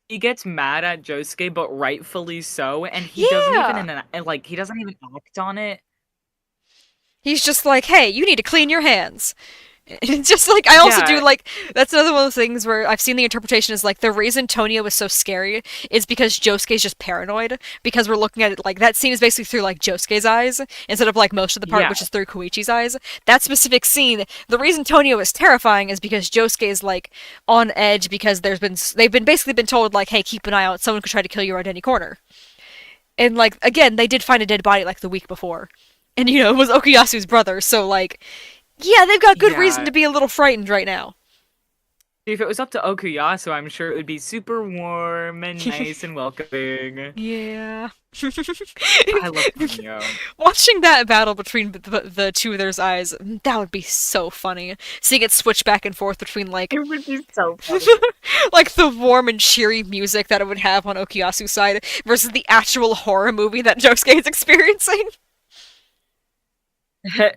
he gets mad at Josuke, but rightfully so, and he doesn't even yeah. like he doesn't even act on it. He's just like, hey, you need to clean your hands. It's just like I also do Yeah, like that's another one of those things where I've seen the interpretation is like the reason Tonio was so scary is because Josuke's just paranoid because we're looking at it like that scene is basically through like Josuke's eyes instead of like most of the part yeah, which is through Koichi's eyes. That specific scene, the reason Tonio is terrifying is because Josuke is like on edge because they've been basically been told like hey keep an eye out someone could try to kill you at any corner. And like again they did find a dead body like the week before. And you know it was Okuyasu's brother so like yeah, they've got good reason yeah. to be a little frightened right now. If it was up to Okuyasu, I'm sure it would be super warm and nice and welcoming. Yeah. I love Tonio. Watching that battle between the two of their eyes, that would be so funny. Seeing it switch back and forth between like It would be so funny. like the warm and cheery music that it would have on Okuyasu's side versus the actual horror movie that Josuke is experiencing.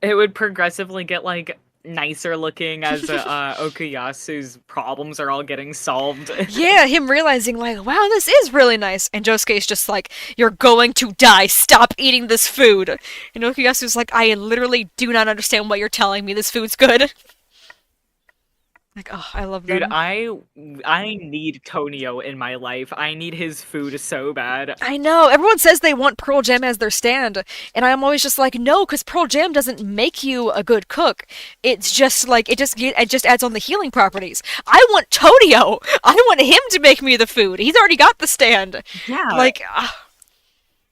It would progressively get like nicer looking as Okuyasu's problems are all getting solved. Yeah, him realizing like, wow, this is really nice, and Josuke's just like, you're going to die. Stop eating this food. And Okuyasu's like, I literally do not understand what you're telling me. This food's good. Like, oh, I love Dude, them. I need Tonio in my life. I need his food so bad. I know. Everyone says they want Pearl Jam as their stand, and I'm always just like, no, because Pearl Jam doesn't make you a good cook. It's just like it just adds on the healing properties. I want Tonio. I want him to make me the food. He's already got the stand. Yeah, Like,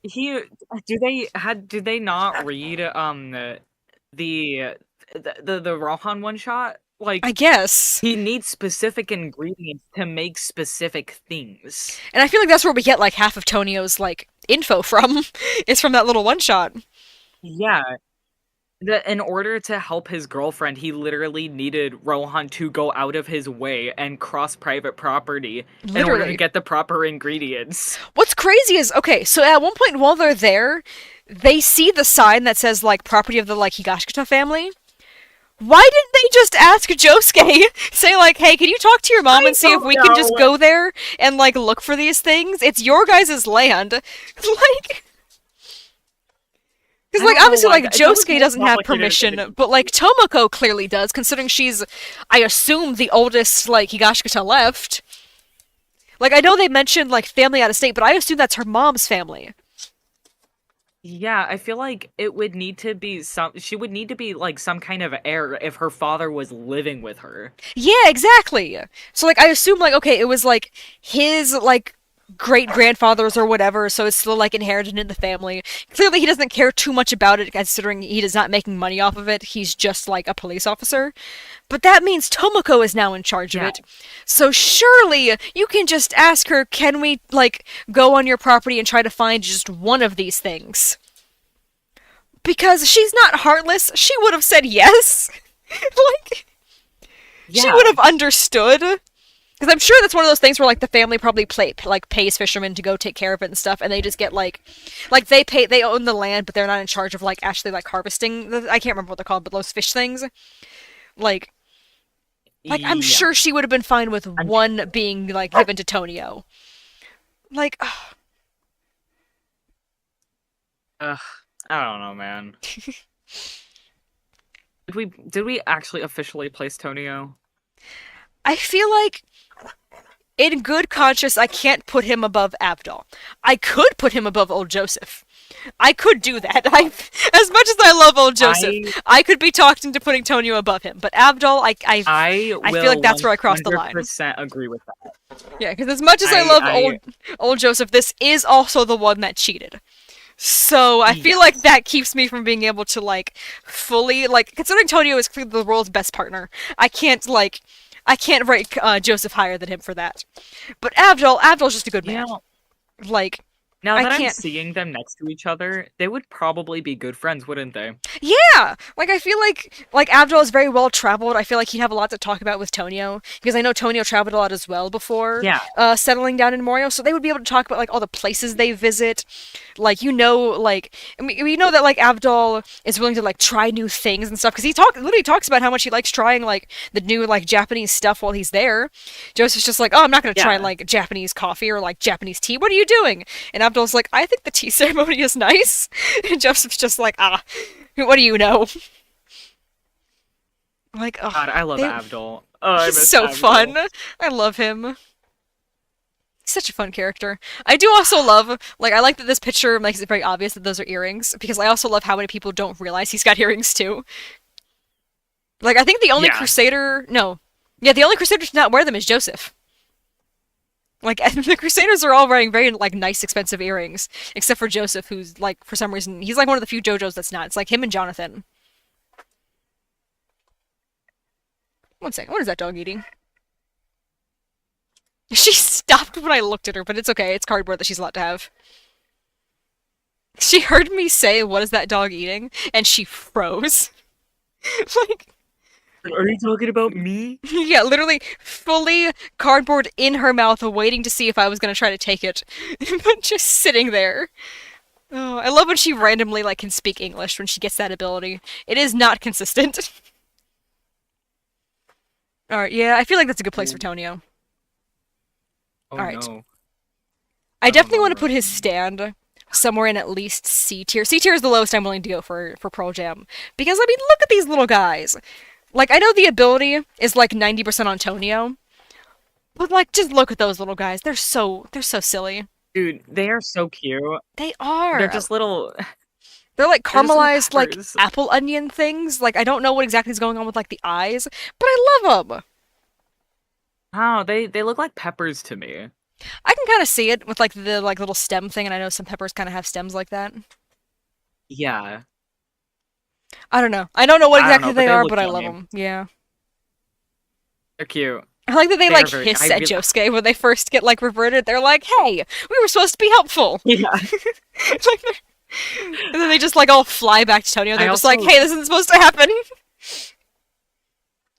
he did they not read the the Rohan one shot? I Like guess. he needs specific ingredients to make specific things. And I feel like that's where we get like half of Tonio's like info from. Is from that little one shot. Yeah, in order to help his girlfriend, he literally needed Rohan to go out of his way and cross private property in order to Literally. get the proper ingredients. What's crazy is okay, so at one point while they're there, they see the sign that says like property of the like Higashikata family. Why didn't they just ask Josuke? Say like, hey, can you talk to your mom I and see if don't we can just know. go there and like look for these things? It's your guys' land. Like I because like don't know obviously why. like That was Josuke more doesn't have complicated than permission, it but like Tomoko clearly does, considering she's I assume the oldest like Higashikata left. Like I know they mentioned like family out of state, but I assume that's her mom's family. Yeah, I feel like it would need to be she would need to be like some kind of heir if her father was living with her. Yeah, exactly. So like I assume like okay, it was like his like great grandfathers or whatever, so it's still like inherited in the family. Clearly he doesn't care too much about it considering he is not making money off of it. He's just like a police officer. But that means Tomoko is now in charge of Yeah. it. So surely you can just ask her, can we like go on your property and try to find just one of these things? Because she's not heartless. She would have said yes. Like she would Yeah. have understood. Because I'm sure that's one of those things where like the family probably pays fishermen to go take care of it and stuff, and they just get like they own the land, but they're not in charge of like actually like harvesting. I can't remember what they're called, but those fish things. Like I'm Yeah. sure she would have been fine with I'm one being like given to Tonio. Like ugh, I don't know, man. Did we actually officially place Tonio? I feel like in good conscience I can't put him above Abdul. I could put him above old Joseph. I could do that. As much as I love old Joseph, I I could be talked into putting Tonio above him. But Abdul, I I feel will like that's where I crossed the line. 100% agree with that. Yeah, because as much as I love old Joseph, this is also the one that cheated. So I feel like Yes. that keeps me from being able to like fully like considering Tonio is clearly the world's best partner. I can't rank Joseph higher than him for that. But Abdul's just a good You man. know, Like now I that I'm can't. seeing them next to each other, they would probably be good friends, wouldn't they? Yeah, like I feel like Abdul is very well traveled. I feel like he'd have a lot to talk about with Tonio because I know Tonio traveled a lot as well before Yeah. settling down in Morio, so they would be able to talk about like all the places they visit. Like like I mean, we know that like Abdul is willing to like try new things and stuff because literally talks about how much he likes trying like the new like Japanese stuff while he's there. Joseph's just like, oh, I'm not gonna try Yeah. like Japanese coffee or like Japanese tea. What are you doing? And Abdul's like, I think the tea ceremony is nice. And Joseph's just like, what do you know? Like, God, I love they, Abdul. Oh, I he's miss so fun. Abdul. I love him. He's such a fun character. I do also love, like, I like that this picture makes it very obvious that those are earrings, because I also love how many people don't realize he's got earrings too. Like, I think the only Yeah. Crusader, no. Yeah, the only Crusader to not wear them is Joseph. Like, the Crusaders are all wearing very, like, nice, expensive earrings, except for Joseph, who's, like, for some reason, he's, like, one of the few JoJos that's not. It's like him and Jonathan. One second, what is that dog eating? She stopped when I looked at her, but it's okay. It's cardboard that she's allowed to have. She heard me say, "What is that dog eating?" and she froze. Like, Are you talking about me? yeah, literally fully cardboard in her mouth, waiting to see if I was gonna try to take it, but just sitting there. Oh, I love when she randomly like can speak English when she gets that ability. It is not consistent. All right, yeah, I feel like that's a good place for Tonio. Oh All right, no. I I don't definitely know want to where put his I'm. stand somewhere in at least C tier. C tier is the lowest I'm willing to go for Pearl Jam because I mean, look at these little guys. Like I know the ability is like 90% on Tonio, but like just look at those little guys. They're so silly. Dude, they are so cute. They They're are. just little. They're like They're just little caramelized like peppers. apple onion things. Like I don't know what exactly is going on with like the eyes, but I love them. Oh, they look like peppers to me. I can kind of see it with like the like little stem thing, and I know some peppers kind of have stems like that. Yeah. I don't know. I don't know what I don't exactly know, but they they are, look but I love yummy. them. Yeah. They're cute. I like that they They are like very. I hiss at really. Josuke when they first get like reverted. They're like, "Hey, we were supposed to be helpful." Yeah. Like, and then they just like all fly back to Tonio. I They're just like, also. "Hey, this isn't supposed to happen."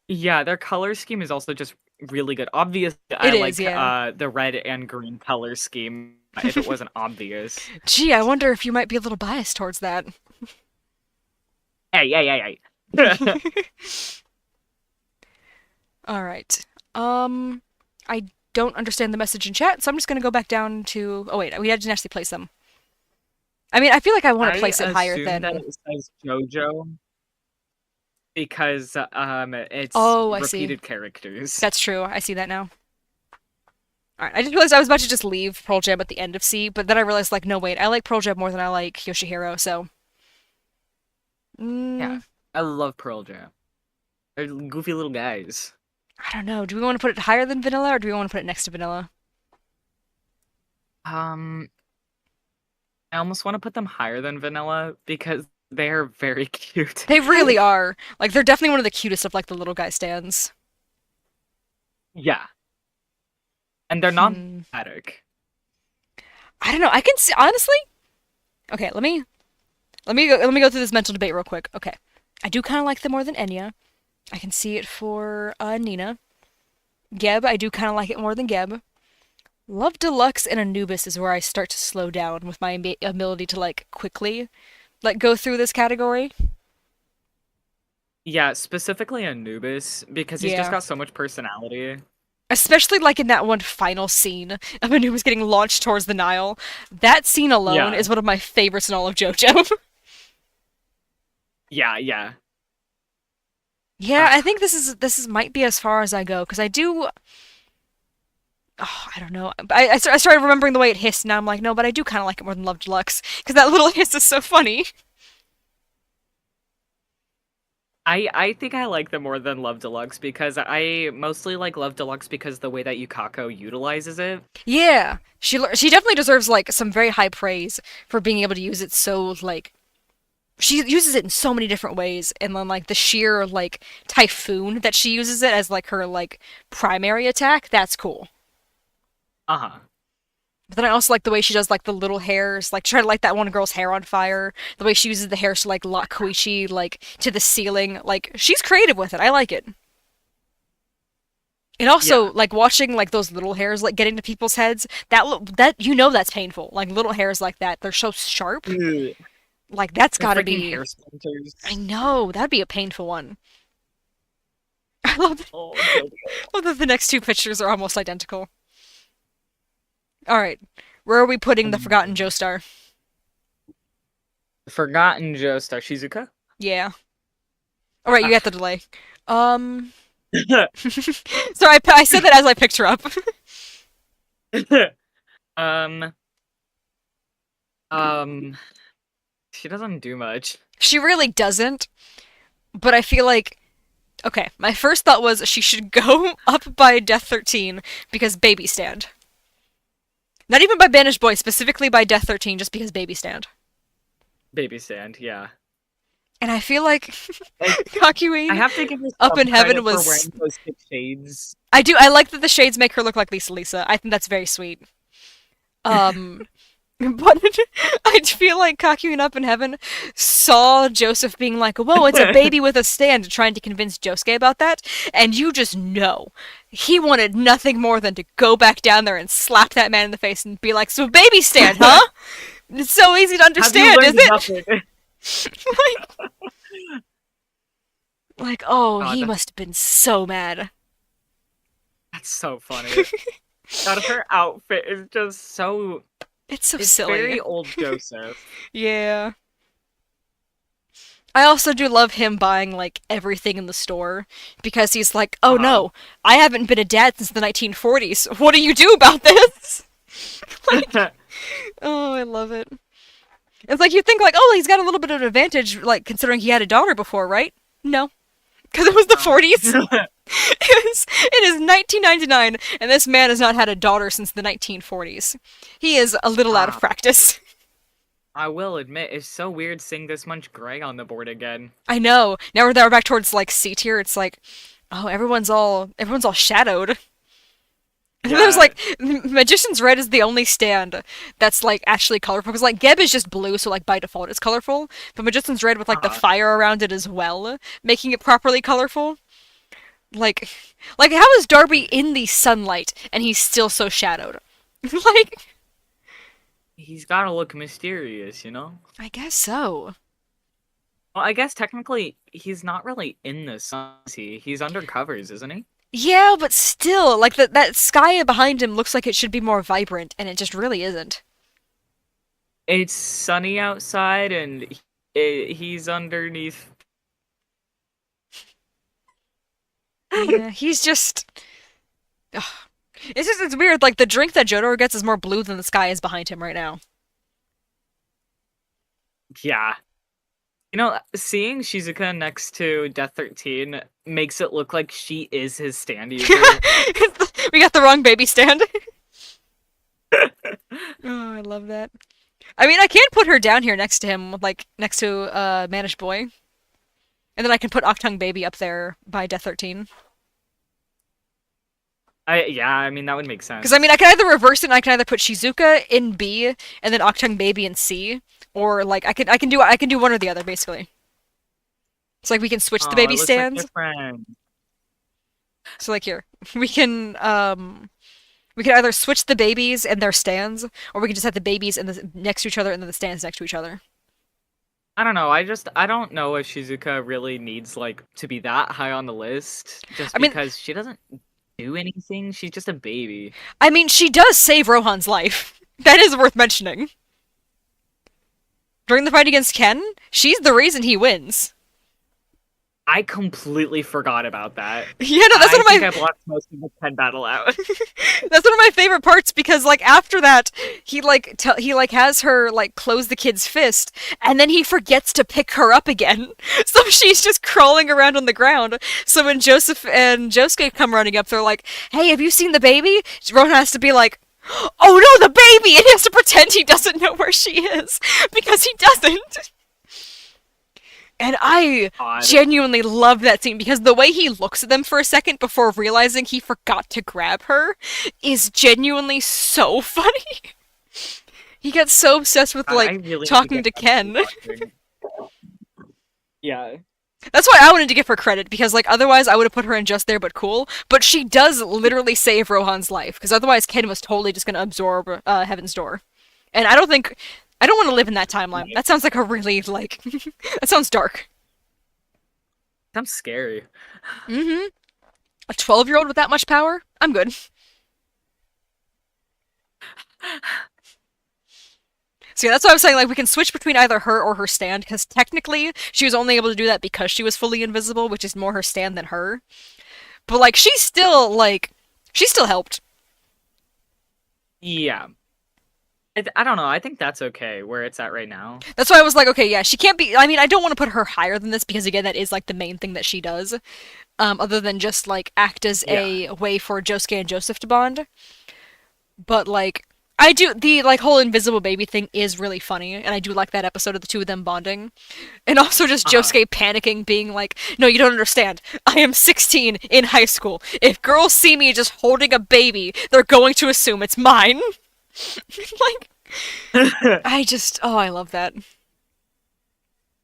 Yeah, their color scheme is also just really good. Obviously, I It is, like yeah. the red and green color scheme. If it wasn't obvious. Gee, I wonder if you might be a little biased towards that. Hey, hey, hey, hey. All right. I don't understand the message in chat, so I'm just gonna go back down to. Oh wait, we didn't actually place them. I mean, I feel like I want to I place it higher assume that than. it says JoJo because it's Oh, I see. repeated characters. That's true. I see that now. All right. I just realized I was about to just leave Pearl Jam at the end of C, but then I realized like, no, wait, I like Pearl Jam more than I like Yoshihiro. So, Yeah, mm, I love Pearl Jam. They're goofy little guys. I don't know. Do we want to put it higher than Vanilla, or do we want to put it next to Vanilla? Um, I almost want to put them higher than Vanilla because they are very cute. They really are. Like, they're definitely one of the cutest of like the little guy stands. Yeah, and they're not Hmm. dramatic. I don't know. I can see honestly. Okay, let me go through this mental debate real quick. Okay, I do kind of like them more than Enya. I can see it for Nina. Geb, I do kind of like it more than Geb. Love Deluxe and Anubis is where I start to slow down with my ability to like quickly like go through this category. Yeah, specifically Anubis because he's just Yeah. got so much personality. Especially like in that one final scene of Anubis getting launched towards the Nile. That scene alone Yeah, is one of my favorites in all of JoJo. yeah, yeah. Yeah, I Ugh. think this is might be as far as I go because I do. Oh, I don't know. I started remembering the way it hissed, and now I'm like, no, but I do kind of like it more than Love Deluxe because that little hiss is so funny. I think I like them more than Love Deluxe because I mostly like Love Deluxe because the way that Yukako utilizes it. Yeah, she definitely deserves like some very high praise for being able to use it so like she uses it in so many different ways, and then like the sheer like typhoon that she uses it as like her like primary attack. That's cool. Uh-huh. But then I also like the way she does like the little hairs, like try to light that one girl's hair on fire. The way she uses the hairs to like lock Koichi like to the ceiling. Like she's creative with it. I like it. And Yeah. also like watching like those little hairs like get into people's heads. That you know that's painful. Like little hairs like that, they're so sharp. Ugh. Like that's The got to freaking be. hair I splinters. know that'd be a painful one. I love, Oh, JoJo. love that the next two pictures are almost identical. All right. Where are we putting the Forgotten Um, Joestar? Forgotten Joestar Shizuka. Yeah. All right, you got Ah. the delay. Um. Sorry, I said that as I picked her up. um, um, she doesn't do much. She really doesn't, but I feel like okay. My first thought was she should go up by Death 13 because baby stand. Not even by Banished Boy, specifically by Death 13, just because baby stand. Baby stand, yeah. And I feel like Like, I Kakuin have to give her up in some heaven credit for was. wearing those thick shades. I do. I like that the shades make her look like Lisa Lisa. I think that's very sweet. Um, but I feel like Kakuin up in heaven saw Joseph being like, "Whoa, it's a baby with a stand," trying to convince Josuke about that, and you just know he wanted nothing more than to go back down there and slap that man in the face and be like, "So baby stand, huh? It's so easy to Have you understand, is learned it?" nothing? Like, oh, God, he must have been so mad. that's so funny. God, her outfit is just so. It's so It's silly. very old Joseph. Yeah. I also do love him buying like everything in the store because he's like, "Oh Uh, no, I haven't been a dad since the 1940s. What do you do about this?" Like, oh, I love it. It's like you think like, "Oh, he's got a little bit of an advantage like considering he had a daughter before, right?" No, because it was the 40s. It is 1999 and this man has not had a daughter since the 1940s. He is a little out of uh, practice. I will admit, it's so weird seeing this much gray on the board again. I know. Now we're back towards like C tier. It's like, oh, everyone's all shadowed. There's Yeah, like Magician's Red is the only stand that's like actually colorful because like Geb is just blue, so like by default it's colorful. But Magician's Red with like the uh, fire around it as well, making it properly colorful. Like, like how is Darby in the sunlight and he's still so shadowed? Like, he's gotta look mysterious, you know? I guess so. Well, I guess technically he's not really in the sun. He's under covers, isn't he? Yeah, but still, like that sky behind him looks like it should be more vibrant, and it just really isn't. It's sunny outside, and he's underneath. Yeah, he's just. Ugh. It's weird. Like the drink that Jotaro gets is more blue than the sky is behind him right now. Yeah. You know, seeing Shizuka next to Death 13 makes it look like she is his stand user. We got the wrong baby stand. Oh, I love that. I mean, I can put her down here next to him, like next to Manish Boy, and then I can put Octung Baby up there by Death 13. Yeah, I mean that would make Because I mean, sense. I can either reverse it and I can either put Shizuka in B and then Octung Baby in C, or like I can do one or the other basically. It's like we can switch the Oh, it baby looks like stands. your friend. So like here, we can either switch the babies and their stands, or we can just have the babies and the next to each other and then the stands next to each other. I don't know. I don't know if Shizuka really needs like to be that high on the list just I mean, because she doesn't do anything. She's just a baby. she does save Rohan's life. That is worth mentioning. During the fight against Ken, she's the reason he wins. I completely forgot about that. Yeah, no, that's I one of think my I blocked most of the Pen battle out. that's one of my favorite parts because like after that, he has her like close the kid's fist and then he forgets to pick her up again. So she's just crawling around on the ground. So when Joseph and Josuke come running up, they're like, "Hey, have you seen the baby?" Rohan has to be like, "Oh no, the baby!" And he has to pretend he doesn't know where she is because he doesn't. And I God. genuinely love that scene because the way he looks at them for a second before realizing he forgot to grab her is genuinely so funny. He gets so obsessed with God, I like really need to talking get to back to Ken. watching. Yeah. That's why I wanted to give her credit because like otherwise I would have put her in just there but cool. But she does literally save Rohan's life because otherwise Ken was totally just gonna absorb Heaven's Door. And I don't want to live in that timeline. That sounds like a really like that sounds dark. Sounds scary. Mm-hmm. A 12-year-old with that much power? I'm good. So yeah, that's why I was saying like we can switch between either her or her stand because technically she was only able to do that because she was fully invisible, which is more her stand than her. But like she still helped. Yeah. I don't know. I think that's okay where it's at right now. That's why I was like, okay, yeah, she can't be. I mean, I don't want to put her higher than this because again, that is like the main thing that she does. Other than just like act as Yeah. a way for Josuke and Joseph to bond. But like I do the like whole invisible baby thing is really funny, and I do like that episode of the two of them bonding. And also just Uh-huh. Josuke panicking, being like, "No, you don't understand. I am 16 in high school. If girls see me just holding a baby, they're going to assume it's mine." Like oh, I love that.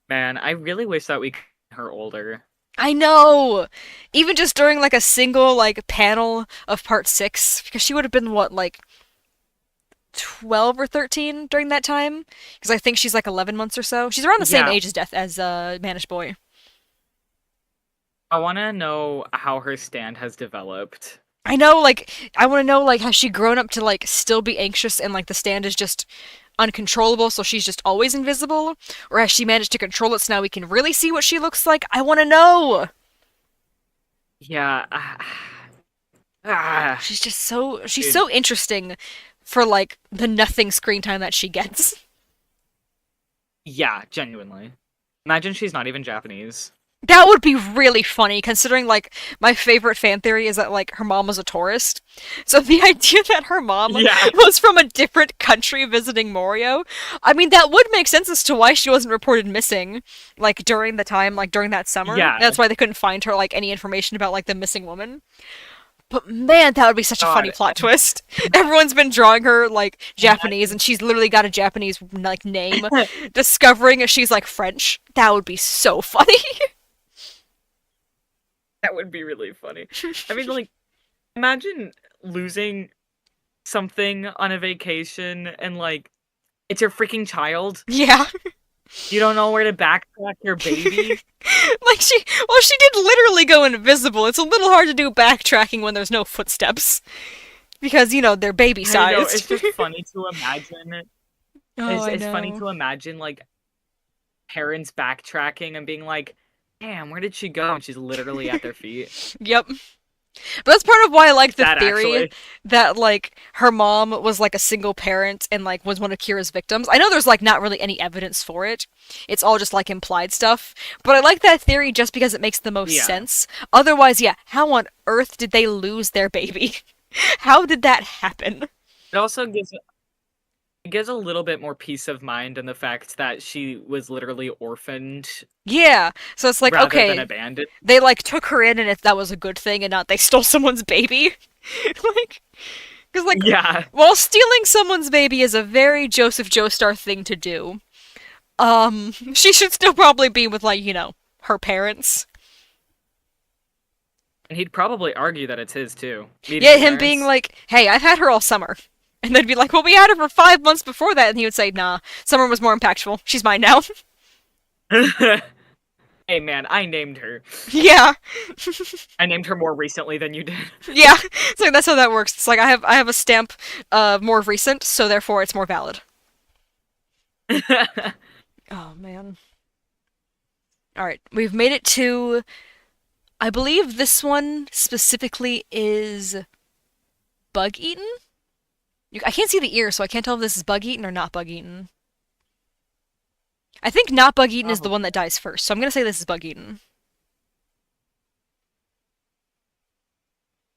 Man, I really wish that we could get her older. I know. Even just during like a single like panel of part 6 because she would have been what like 12 or 13 during that time because I think she's like 11 months or so. She's around the same Yeah. age as Death as Manish Boy. I want to know how her stand has developed. I know like I want to know like has she grown up to like still be anxious and like the stand is just uncontrollable so she's just always invisible or has she managed to control it so now we can really see what she looks like? I want to know. Yeah. Ah, She's dude. so interesting for like the nothing screen time that she gets. Yeah, genuinely. Imagine she's not even Japanese. That would be really funny, considering like my favorite fan theory is that like her mom was a tourist. So the idea that her mom Yeah. was from a different country visiting Morio, I mean that would make sense as to why she wasn't reported missing, like during the time, like during that summer. Yeah. That's why they couldn't find her like any information about like the missing woman. But man, that would be such a funny God. plot twist. Everyone's been drawing her like Japanese, and she's literally got a Japanese like name. Discovering she's like French, that would be so funny. That would be really funny. I mean, like, imagine losing something on a vacation and, like, it's your freaking child. Yeah. You don't know where to backtrack your baby. Like she did literally go invisible. It's a little hard to do backtracking when there's no footsteps because they're baby I know, sized. it's just funny to imagine. Oh, I It's funny know. to imagine, like, parents backtracking and being like, damn, where did she go? And she's literally at their feet. Yep. But that's part of why I like the That theory actually. that like her mom was like a single parent and like was one of Kira's victims. I know there's like not really any evidence for it. It's all just like implied stuff. But I like that theory just because it makes the most Yeah. sense. Otherwise, yeah, how on earth did they lose their baby? How did that happen? It also gives a little bit more peace of mind in the fact that she was literally orphaned Yeah. So it's like, rather than okay, abandoned. they like took her in and if that was a good thing and not they stole someone's baby. Like cuz like Yeah. while stealing someone's baby is a very Joseph Joestar thing to do. She should still probably be with like, her parents. And he'd probably argue that it's his too. Meeting Yeah, the him being parents. like, "Hey, I've had her all summer." And they'd be like, "Well, we had her for 5 months before that." And he would say, "Nah, summer was more impactful. She's mine now." Hey man, I named her. Yeah. I named her more recently than you did. Yeah. So that's how that works. It's like I have a stamp more recent, so therefore it's more valid. Oh man. All right, we've made it to. I believe this one specifically is bug eaten. I can't see the ear, so I can't tell if this is bug eaten or not bug eaten. I think not bug eaten is the Probably. one that dies first, so I'm gonna say this is bug eaten.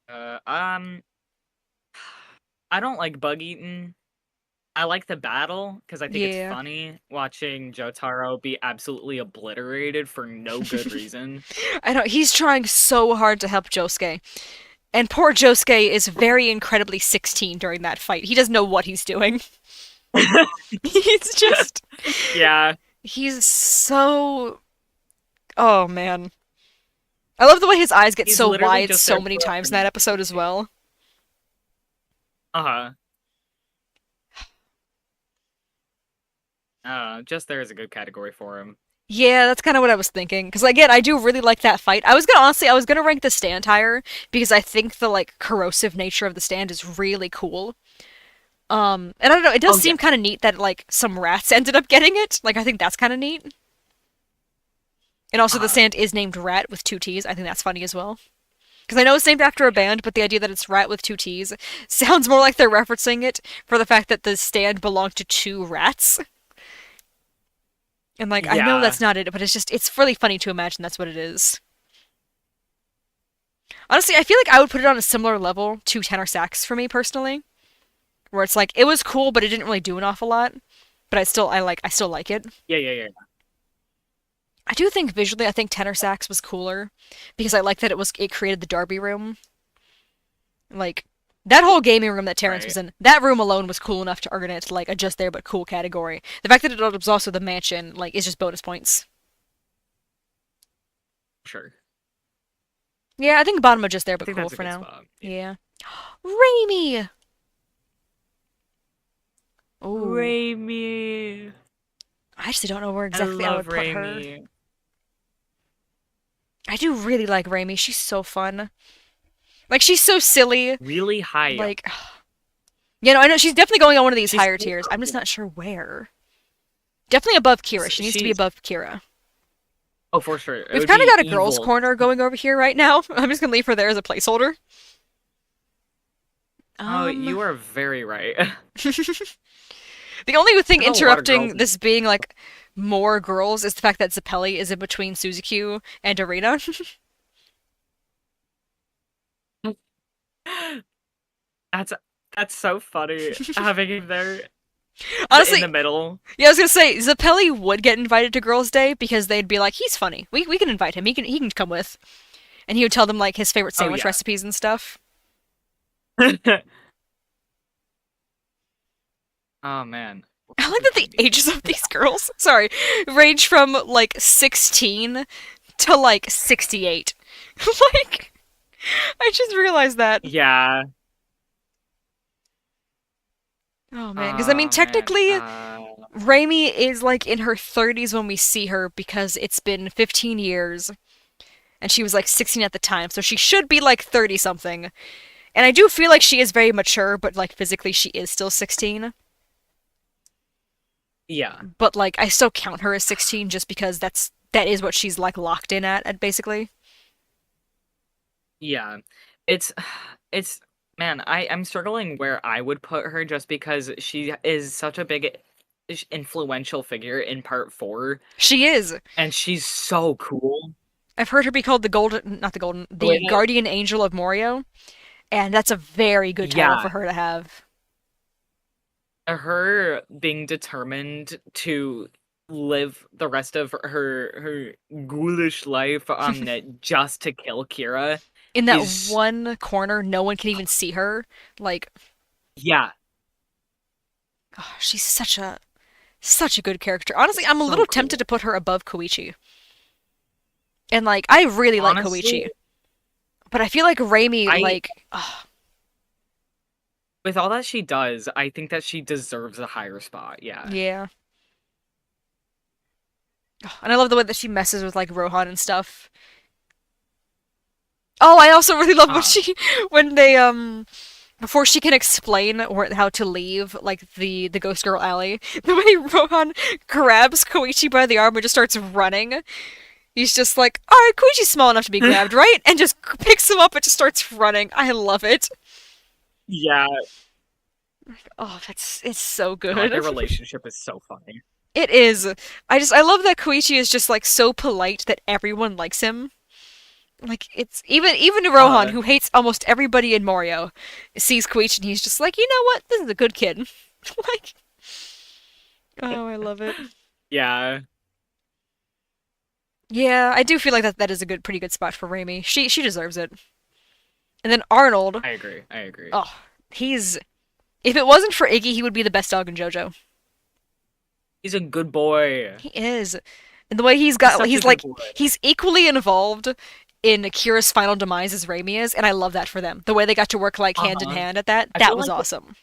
Uh, um, I don't like bug eating. I like the battle because I think it's Yeah. funny watching Jotaro be absolutely obliterated for no good reason. I know he's trying so hard to help Josuke. And poor Josuke is very incredibly 16 during that fight. He doesn't know what he's doing. He's just Yeah, he's so oh man. I love the way his eyes get he's so literally wide just so there many for times in that episode as well. uh-huh. Just there is a good category for him. Yeah, that's kind of what I was thinking. Because again, I do really like that fight. I was gonna rank the stand higher because I think the like corrosive nature of the stand is really cool. And I don't know, it does Oh yeah, seem kind of neat that like some rats ended up getting it. Like I think that's kind of neat. And also the uh, sand is named Rat with two T's. I think that's funny as well. Because I know it's named after a band, but the idea that it's Rat with two T's sounds more like they're referencing it for the fact that the stand belonged to two rats. And like I know yeah. that's not it, but it's really funny to imagine that's what it is. Honestly, I feel like I would put it on a similar level to tenor sax for me personally, where it's like it was cool, but it didn't really do an awful lot. But I still like it. Yeah, yeah, yeah. I do think visually, I think tenor sax was cooler because I like that it created the Darby room. Like that whole gaming room that Terrence was Right. in, that room alone was cool enough to earn it like a just there but cool category. The fact that it was also the mansion, like, is just bonus points. Sure. Yeah, I think bottom of just there I but think cool that's a for good now. spot. Yeah. Yeah. Raimi! Oh, Raimi. I actually don't know where I exactly I love would put her. Raimi. I do really like Raimi. She's so fun. Like, she's so silly. Really high up. Like, you know, I know she's definitely going on one of these She's higher so tiers. I'm just cool. not sure where. Definitely above Kira. She needs to be She's above Kira. oh for sure. It We've would kind of be got a girls' evil. corner going over here right now. I'm just gonna leave her there as a placeholder. Oh, Um, you are very right. the only thing There's a lot of girls interrupting this being like more girls is the fact that Zeppeli is in between Suzuki and Arena. in That's that's so funny having him there in the Honestly, middle. yeah, I was gonna say Zeppeli would get invited to Girls' Day because they'd be like, "He's funny. We can invite him. He can come with," and he would tell them like his favorite Oh sandwich yeah. recipes and stuff. Oh man. I What like other that the candies? ages of Yeah. these girls, sorry, range from like 16 to like 68. Like, I just realized that. Yeah. Oh man, because I mean, Oh man. technically, Raimi is like in her 30s when we see her because it's been 15 years and she was like 16 at the time, so she should be like 30 something. And I do feel like she is very mature, but like physically she is still 16. Yeah. But like I still count her as 16 just because that is what she's like locked in at basically. Yeah. It's it's man, I'm struggling where I would put her just because she is such a big influential figure in part 4 She is. and she's so cool. I've heard her be called the golden, not the golden, The way the guardian angel of Morio, and that's a very good title yeah, for her to have. her being determined to live the rest of her ghoulish life just to kill Kira In that is one corner, no one can even see her. Like, yeah, oh, she's such a good character. Honestly, I'm a so little tempted cool. to put her above Koichi. And like, I really like Honestly, Koichi, but I feel like Raimi, I like, oh, with all that she does, I think that she deserves a higher spot. Yeah. yeah. Oh, and I love the way that she messes with like Rohan and stuff. Oh, I also really love when Uh, she when they before she can explain how to leave like the Ghost Girl alley, the way Rohan grabs Koichi by the arm and just starts running. He's just like, all right, Koichi's small enough to be grabbed, right? And just picks him up and just starts running. I love it. yeah, Oh, it's so God, good. their relationship is so funny. It is. I love that Koichi is just like so polite that everyone likes him. Like it's even Rohan, Uh, who hates almost everybody in Mario, sees Koichi and he's just like, you know what? This is a good kid. Like, oh, I love it. yeah, Yeah, I do feel like that is a pretty good spot for Raimi. She deserves it. And then Arnold, I agree. I agree. oh, he's if it wasn't for Iggy, he would be the best dog in JoJo. He's a good boy. He is. And the way He's such a he's good like, boy. he's equally involved in Kira's final demise as Raimi is, and I love that for them. The way they got to work like hand in Uh-huh. hand at that, I that feel was like awesome.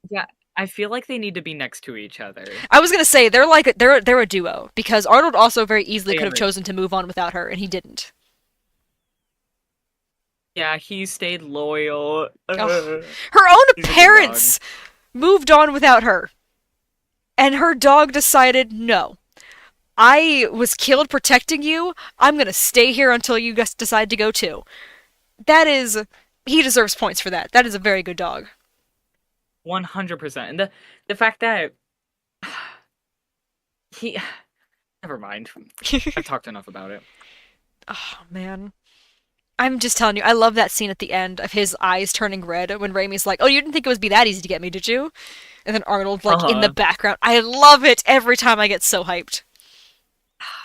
yeah, I feel like they need to be next to each other. I was gonna say they're like they're a duo because Arnold also very easily They could have are. chosen to move on without her, and he didn't. Yeah, he stayed loyal. Oh, her own He's a good dog. parents moved on without her. And her dog decided, no, I was killed protecting you. I'm gonna stay here until you guys decide to go too. That is, he deserves points for that. That is a very good dog. 100%. And the fact that he never mind. I've talked enough about it. Oh man. I'm just telling you, I love that scene at the end of his eyes turning red when Raimi's like, "Oh, you didn't think it would be that easy to get me, did you?" And then Arnold like in the Uh-huh. background. I love it every time I get so hyped.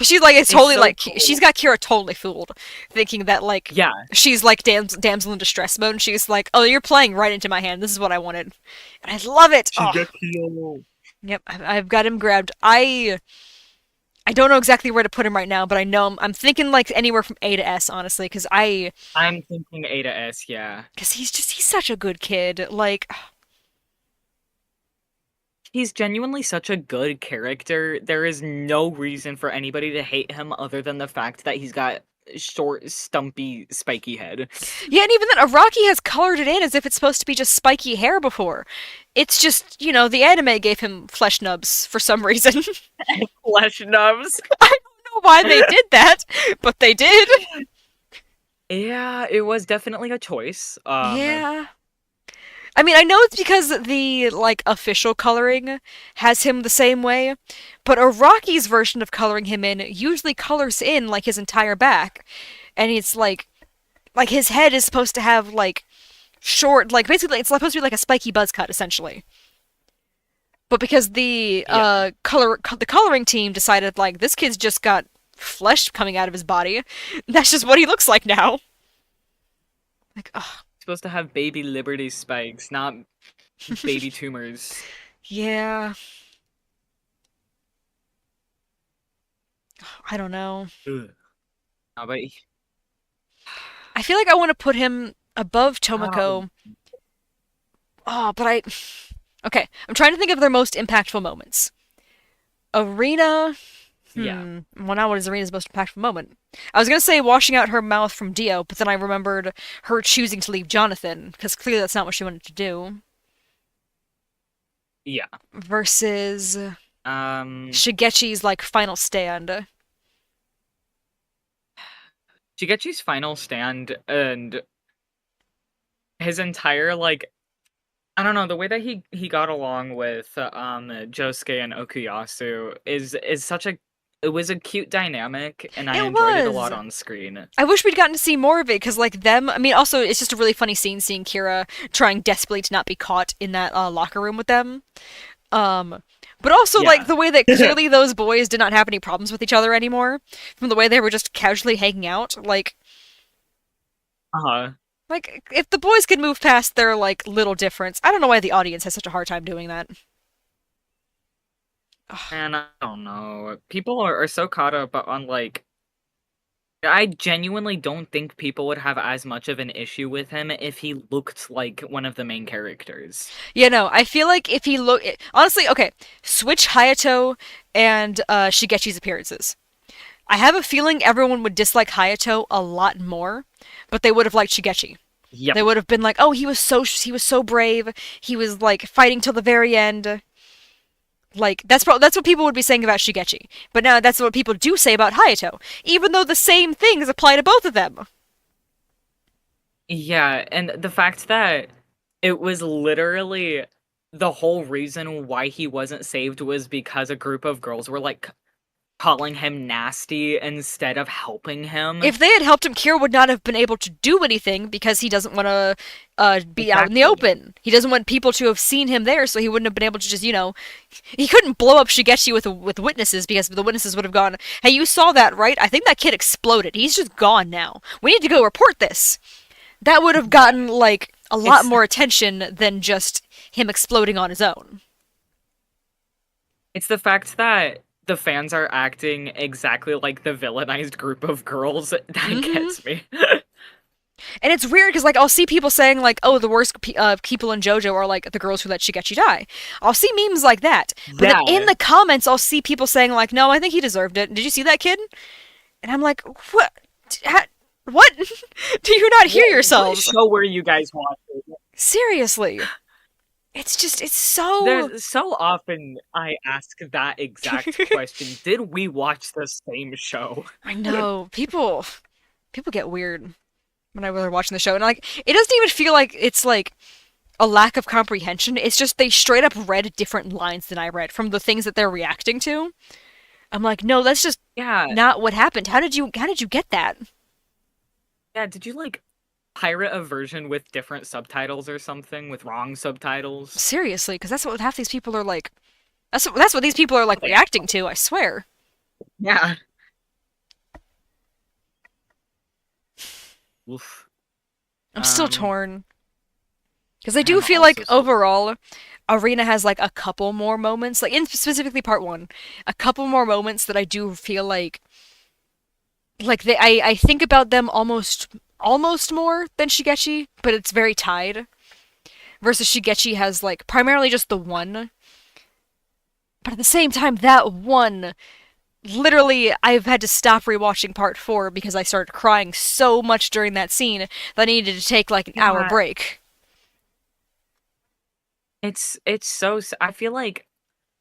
She's like, it's It's totally so like cool. she's got Kira totally fooled, thinking that like Yeah, she's like damsel in distress mode. And she's like, "Oh, you're playing right into my hand. This is what I wanted," and I love it. Oh, Shigeki. yep, I've got him grabbed. I don't know exactly where to put him right now, but I know I'm thinking like anywhere from A to S, honestly, I'm thinking A to S, yeah. because he's such a good kid. Like, He's genuinely such a good character. There is no reason for anybody to hate him other than the fact that he's got short, stumpy, spiky head. yeah, and even then, Araki has colored it in as if it's supposed to be just spiky hair before. It's just, the anime gave him flesh nubs for some reason. Flesh nubs. I don't know why they did that, but they did. Yeah, it was definitely a choice. Yeah. I mean, I know it's because the, like, official coloring has him the same way, but Araki's version of coloring him in usually colors in, like, his entire back. And it's like, his head is supposed to have, like, short, like, basically, it's supposed to be like a spiky buzz cut, essentially. But because Yeah. the coloring team decided, like, this kid's just got flesh coming out of his body, that's just what he looks like now. Like, oh, Supposed to have baby Liberty spikes, not baby tumors. yeah, I don't know. Ugh. But I feel like I want to put him above oh, Tomoko. Oh, but okay, I'm trying to think of their most impactful moments. Arena. yeah, Well, now what is Arena's most impactful moment? I was gonna say washing out her mouth from Dio, but then I remembered her choosing to leave Jonathan, because clearly that's not what she wanted to do. yeah. Versus Um, Shigechi's, like, final stand. Shigechi's final stand and his entire like I don't know, the way that he got along with Josuke and Okuyasu is such a it was a cute dynamic and I It enjoyed it a lot was! on screen. I wish we'd gotten to see more of it, because, like, them. I mean, also, it's just a really funny scene seeing Kira trying desperately to not be caught in that locker room with them. Um, but also, like, Yeah. the way that clearly those boys did not have any problems with each other anymore, from the way they were just casually hanging out. Uh-huh. Like, if the boys could move past their, like, little difference, I don't know why the audience has such a hard time doing that. Ugh. And I don't know. People are so caught up on like I genuinely don't think people would have as much of an issue with him if he looked like one of the main characters. Yeah, no, I feel like if he look honestly, okay, switch Hayato and Shigechi's appearances. I have a feeling everyone would dislike Hayato a lot more, but they would have liked Shigechi. Yep. They would have been like, "Oh, he was so brave. He was like fighting till the very end." Like that's what people would be saying about Shigechi. But now that's what people do say about Hayato, even though the same things apply to both of them. Yeah, and the fact that it was literally the whole reason why he wasn't saved was because a group of girls were like calling him nasty instead of helping him. If they had helped him, Kira would not have been able to do anything because he doesn't want to be out in the Exactly. open. He doesn't want people to have seen him there, so he wouldn't have been able to just, he couldn't blow up Shigechi with witnesses because the witnesses would have gone, "Hey, you saw that, right? I think that kid exploded. He's just gone now. We need to go report this." That would have gotten like a lot It's more attention than just him exploding on his own. it's the fact that the fans are acting exactly like the villainized group of girls that hmm gets me. And it's weird because, like, I'll see people saying, like, "Oh, the worst people in JoJo are, like, the girls who let Shigechi die." I'll see memes like that. But then in Yeah. the comments, I'll see people saying, like, "No, I think he deserved it. Did you see that kid?" And I'm like, "What? What? Do you not hear What yourselves?" show were you guys watching? Seriously. it's so. There's so often I ask that exact question. Did we watch the same show? I know people get weird when I was watching the show, and like it doesn't even feel like it's like a lack of comprehension. It's just they straight up read different lines than I read from the things that they're reacting to. I'm like, no, that's just Yeah, not what happened. How did you get that? yeah. Did you like pirate a version with different subtitles or something with wrong subtitles? Seriously, because that's what half these people are like. That's what these people are like Like, reacting to. I swear. yeah. Oof. I'm still Um, torn because I do I'm feel also like still. overall, Arena has like a couple more moments, like in specifically part one, a couple more moments that I do feel like I think about them almost more than Shigechi, but it's very tied. Versus Shigechi has like primarily just the one, but at the same time, that one literally I've had to stop rewatching part four because I started crying so much during that scene that I needed to take like an hour Yeah, break. it's so. I feel like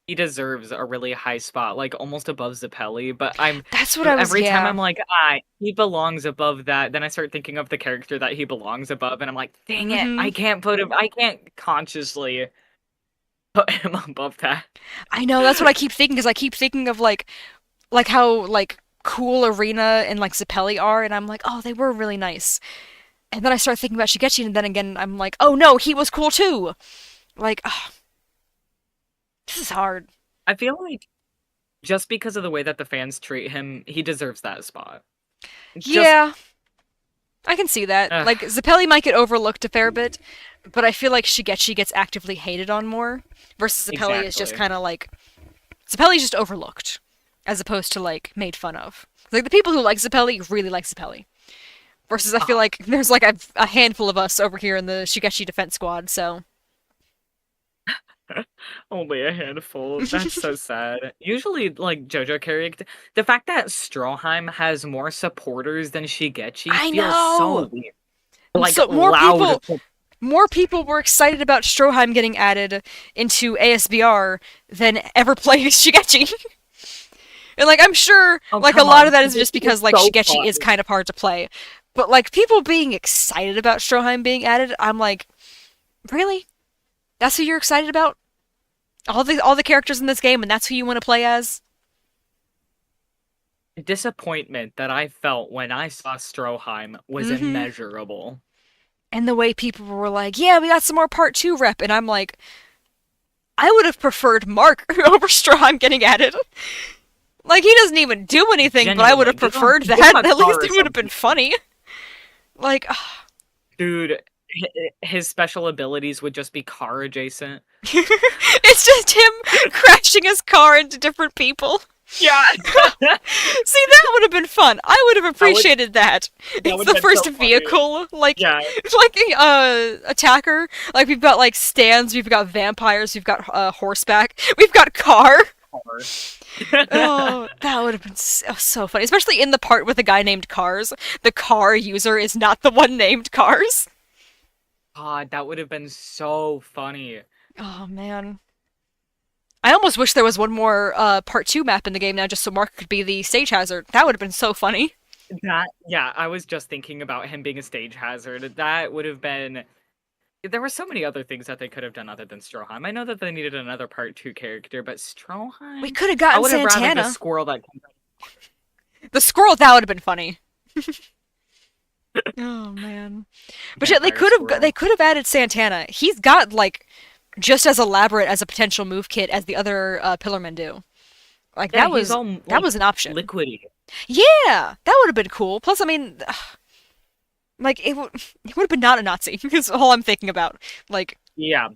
he deserves a really high spot, like almost above Zappelli. But That's what I was, every time yeah. I'm like, he belongs above that. Then I start thinking of the character that he belongs above, and I'm like, dang it, Mm-hmm. I can't put him. I can't consciously put him above that. I know, that's what I keep thinking, because I keep thinking of like how like cool Arena and like Zappelli are, and I'm like, oh, they were really nice. And then I start thinking about Shigechi, and then again, I'm like, oh no, he was cool too. Like, this is hard. I feel like just because of the way that the fans treat him, he deserves that spot. Just, Yeah, I can see that. uh, Like, Zappelli might get overlooked a fair bit, but I feel like Shigechi gets actively hated on more, versus Zappelli is just exactly. kind of like, Zappelli's just overlooked, as opposed to like made fun of. Like, the people who like Zappelli really like Zappelli. Versus, I feel Ah, like there's like a handful of us over here in the Shigechi defense squad, so. only a handful. That's so sad. Usually, like JoJo character, the fact that Stroheim has more supporters than Shigechi I feels so know! weird. Like So, loud. more people were excited about Stroheim getting added into ASBR than ever played Shigechi. And like I'm sure Oh like a come lot on, of that is just Shigechi is because like so Shigechi fun. is kind of hard to play. But like people being excited about Stroheim being added, I'm like, really? That's who you're excited about? All the characters in this game, and that's who you want to play as? Disappointment that I felt when I saw Stroheim was Mm-hmm. immeasurable. And the way people were like, yeah, we got some more part two rep, and I'm like, I would have preferred Mark over Stroheim getting added. Like he doesn't even do anything, but I would Genuinely, have preferred give that. him a At car least or it would have been something. funny. Like, Dude, his special abilities would just be car adjacent. it's just him crashing his car into different people. Yeah. See, that would have been fun. I would have That would appreciated that. that It's would have the been first so funny. vehicle, Yeah. like a attacker. Like we've got like stands, we've got vampires, we've got horseback, we've got car. Car. Oh, that would have been so funny, especially in the part with a guy named Cars. The car user is not the one named Cars. God, that would have been so funny. Oh man. I almost wish there was one more part two map in the game now, just so Mark could be the stage hazard. That would have been so funny. That yeah, I was just thinking about him being a stage hazard. That would have been there were so many other things that they could have done other than Stroheim. I know that they needed another part two character, but We Stroheim? could have I gotten would have rather the Santana. squirrel that The squirrel, that would have been funny. Oh man. But yeah, they vampire could have squirrel. added Santana. He's got like just as elaborate as a potential move kit as the other Pillarmen do. Like Yeah, he's all that like was an option. liquidy. Yeah, that would have been cool. Plus, I mean, like it would have been not a Nazi. Is all I'm thinking about. Like, Yeah.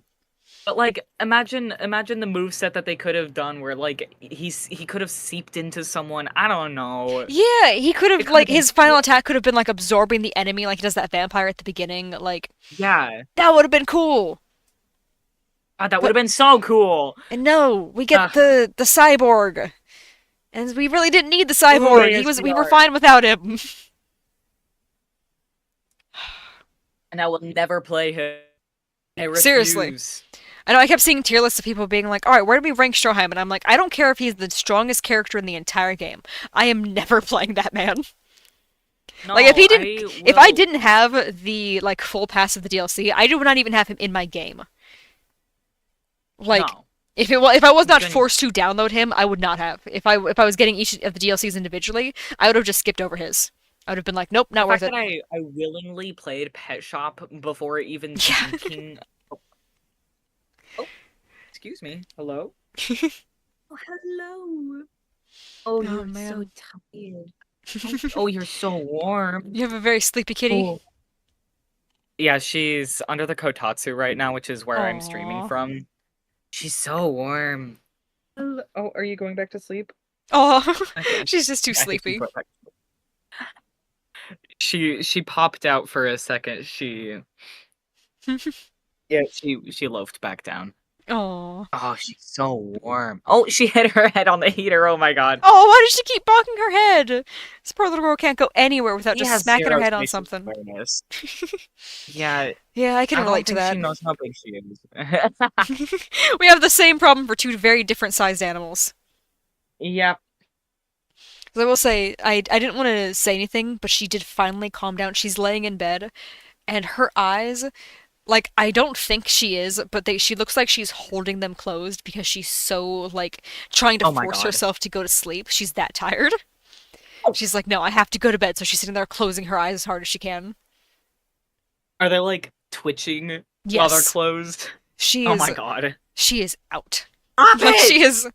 But like imagine the move set that they could have done where like he could have seeped into someone. I don't know. yeah, he could It have could have like been his final attack could have been like absorbing the enemy, like he does that vampire at the beginning. Like yeah. that would have been cool. That would have But been so cool. and no, we get Uh, the cyborg, and we really didn't need the ooh, cyborg. We were ASMR. fine without him. And I will never play him. I Seriously, refuse. I know I kept seeing tier lists of people being like, all right, where do we rank Stroheim? And I'm like, I don't care if he's the strongest character in the entire game. I am never playing that man. Like No, I if I will. didn't have the like full pass of the DLC, I would not even have him in my game. Like No. if I was He's not been forced to download him, I would not have. If I was getting each of the DLCs individually, I would have just skipped over his. I would have been like, nope, the not worth fact it. that I willingly played Pet Shop before even Yeah. thinking. Oh, oh, excuse me. Hello. Oh, hello. Oh, Oh you're so man. tired. Oh, you're so warm. You have a very sleepy kitty. Oh. Yeah, she's under the kotatsu right now, which is where I'm streaming Aww. from. She's so warm. Oh, are you going back to sleep? Oh, Okay. she's just too I think she's sleepy. going back. She popped out for a second. Yeah, she loafed back down. Aww. Oh, she's so warm. Oh, she hit her head on the heater. Oh my god. Oh, why does she keep bonking her head? This poor little girl can't go anywhere without She just has smacking her zero head on spatial something. awareness. Yeah, Yeah, I can I don't relate to think she that. knows how big she is. We have the same problem for two very different sized animals. Yep. 'Cause I will say, I didn't want to say anything, but she did finally calm down. She's laying in bed, and her eyes, like, I don't think she is, but she looks like she's holding them closed because she's so, like, trying to Oh my force god. herself to go to sleep. She's that tired. Oh, She's like, no, I have to go to bed, so she's sitting there closing her eyes as hard as she can. are they like twitching while they're Yes, closed? she Oh is, my god. she is out. Stop Like, it! she is.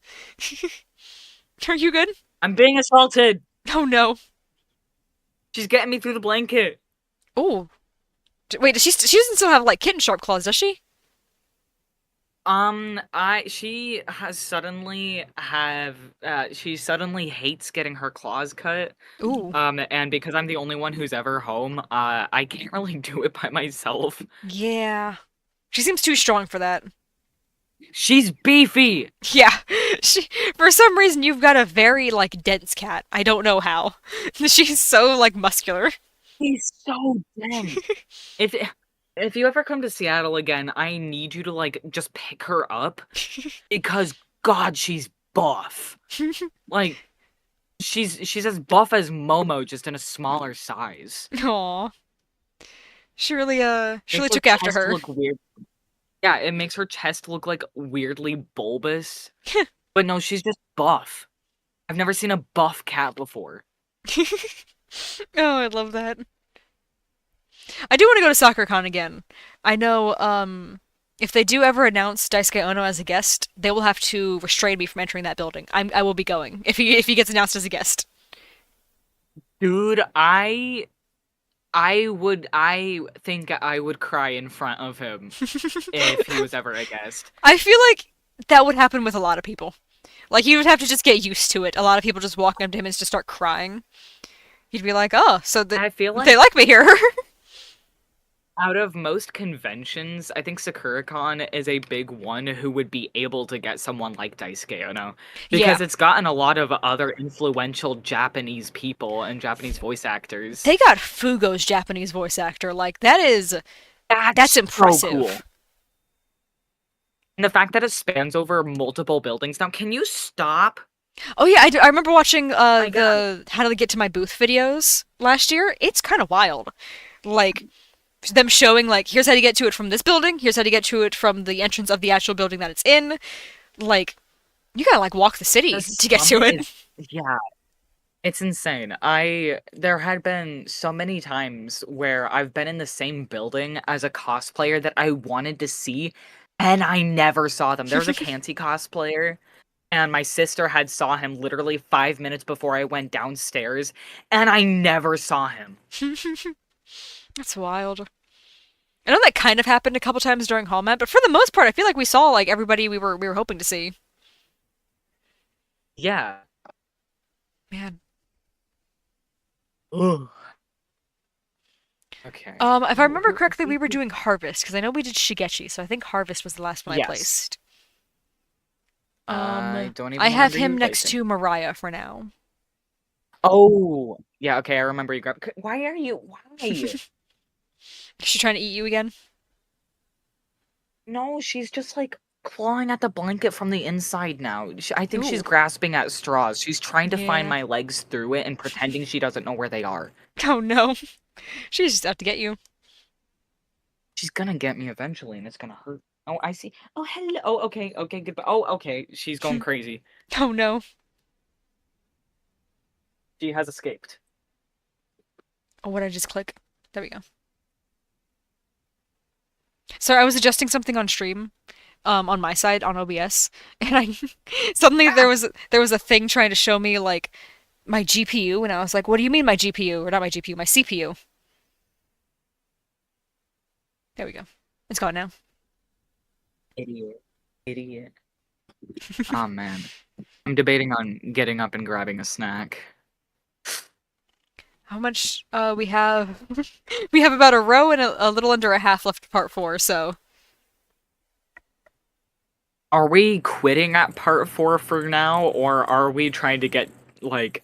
Are you good? I'm being assaulted. Oh no. She's getting me through the blanket. Oh, wait, she doesn't still have, like, kitten sharp claws, does she? She has suddenly have she suddenly hates getting her claws cut. Ooh. And because I'm the only one who's ever home, I can't really do it by myself. Yeah. She seems too strong for that. She's beefy. Yeah. She, for some reason, you've got a very, like, dense cat. I don't know how. She's so, like, muscular. She's so dense. If if you ever come to Seattle again, I need you to like just pick her up because God, she's buff. Like she's as buff as Momo, just in a smaller size. Aw. She really Makes her took after chest her. look weird. Yeah, it makes her chest look like weirdly bulbous. But no, she's just buff. I've never seen a buff cat before. Oh, I love that. I do want to go to SoccerCon again. I know, if they do ever announce Daisuke Ono as a guest, they will have to restrain me from entering that building. I will be going if he gets announced as a guest. Dude, I think I would cry in front of him if he was ever a guest. I feel like that would happen with a lot of people. Like he would have to just get used to it. A lot of people just walking up to him and just start crying. He'd be like, "Oh, so I feel they like like me here." out of most conventions, I think SakuraCon is a big one who would be able to get someone like Daisuke Ono. Yeah, Because it's gotten a lot of other influential Japanese people and Japanese voice actors. they got Fugo's Japanese voice actor. Like that's That's so cool. impressive. And the fact that it spans over multiple buildings. Now, can you stop? Oh yeah, I remember watching My God. the How to Get to My Booth videos last year. It's kind of wild. Like them showing like here's how to get to it from this building, here's how to get to it from the entrance of the actual building that it's in. Like you gotta like walk the city The to get to summit it. is, yeah, it's insane. There had been so many times where I've been in the same building as a cosplayer that I wanted to see, and I never saw them. There was a Kanti cosplayer, and my sister had saw him literally 5 minutes before I went downstairs, and I never saw him. That's wild. I know that kind of happened a couple times during Hallmat, but for the most part, I feel like we saw like everybody we were hoping to see. Yeah. Man. Ugh. Okay. If I remember correctly, we were doing Harvest because I know we did Shigechi, so I think Harvest was the last one I Yes. placed. I don't I even have remember him you next placing. to Mariah for now. Oh, yeah. Okay, I remember you grabbed. Why are you? Why? Is she trying to eat you again? No, she's just like clawing at the blanket from the inside now. I think she's Ooh. grasping at straws. She's trying to find Yeah. my legs through it and pretending she doesn't know where they are. Oh no. She's just out to get you. She's gonna get me eventually, and it's gonna hurt. Oh, I see. Oh, hello. Oh, okay, okay, goodbye. Oh, okay. She's going crazy. Oh no. She has escaped. Oh, what did I just click? There we go. Sorry, I was adjusting something on stream, on my side on OBS, and I suddenly Ah! there was a thing trying to show me like my GPU, and I was like, "What do you mean my GPU or not my GPU, my CPU?" There we go. It's gone now. Idiot. Idiot. Oh man. I'm debating on getting up and grabbing a snack. How much we have? We have about a row and a little under a half left of part 4, so Are we quitting at part 4 for now, or are we trying to get, like,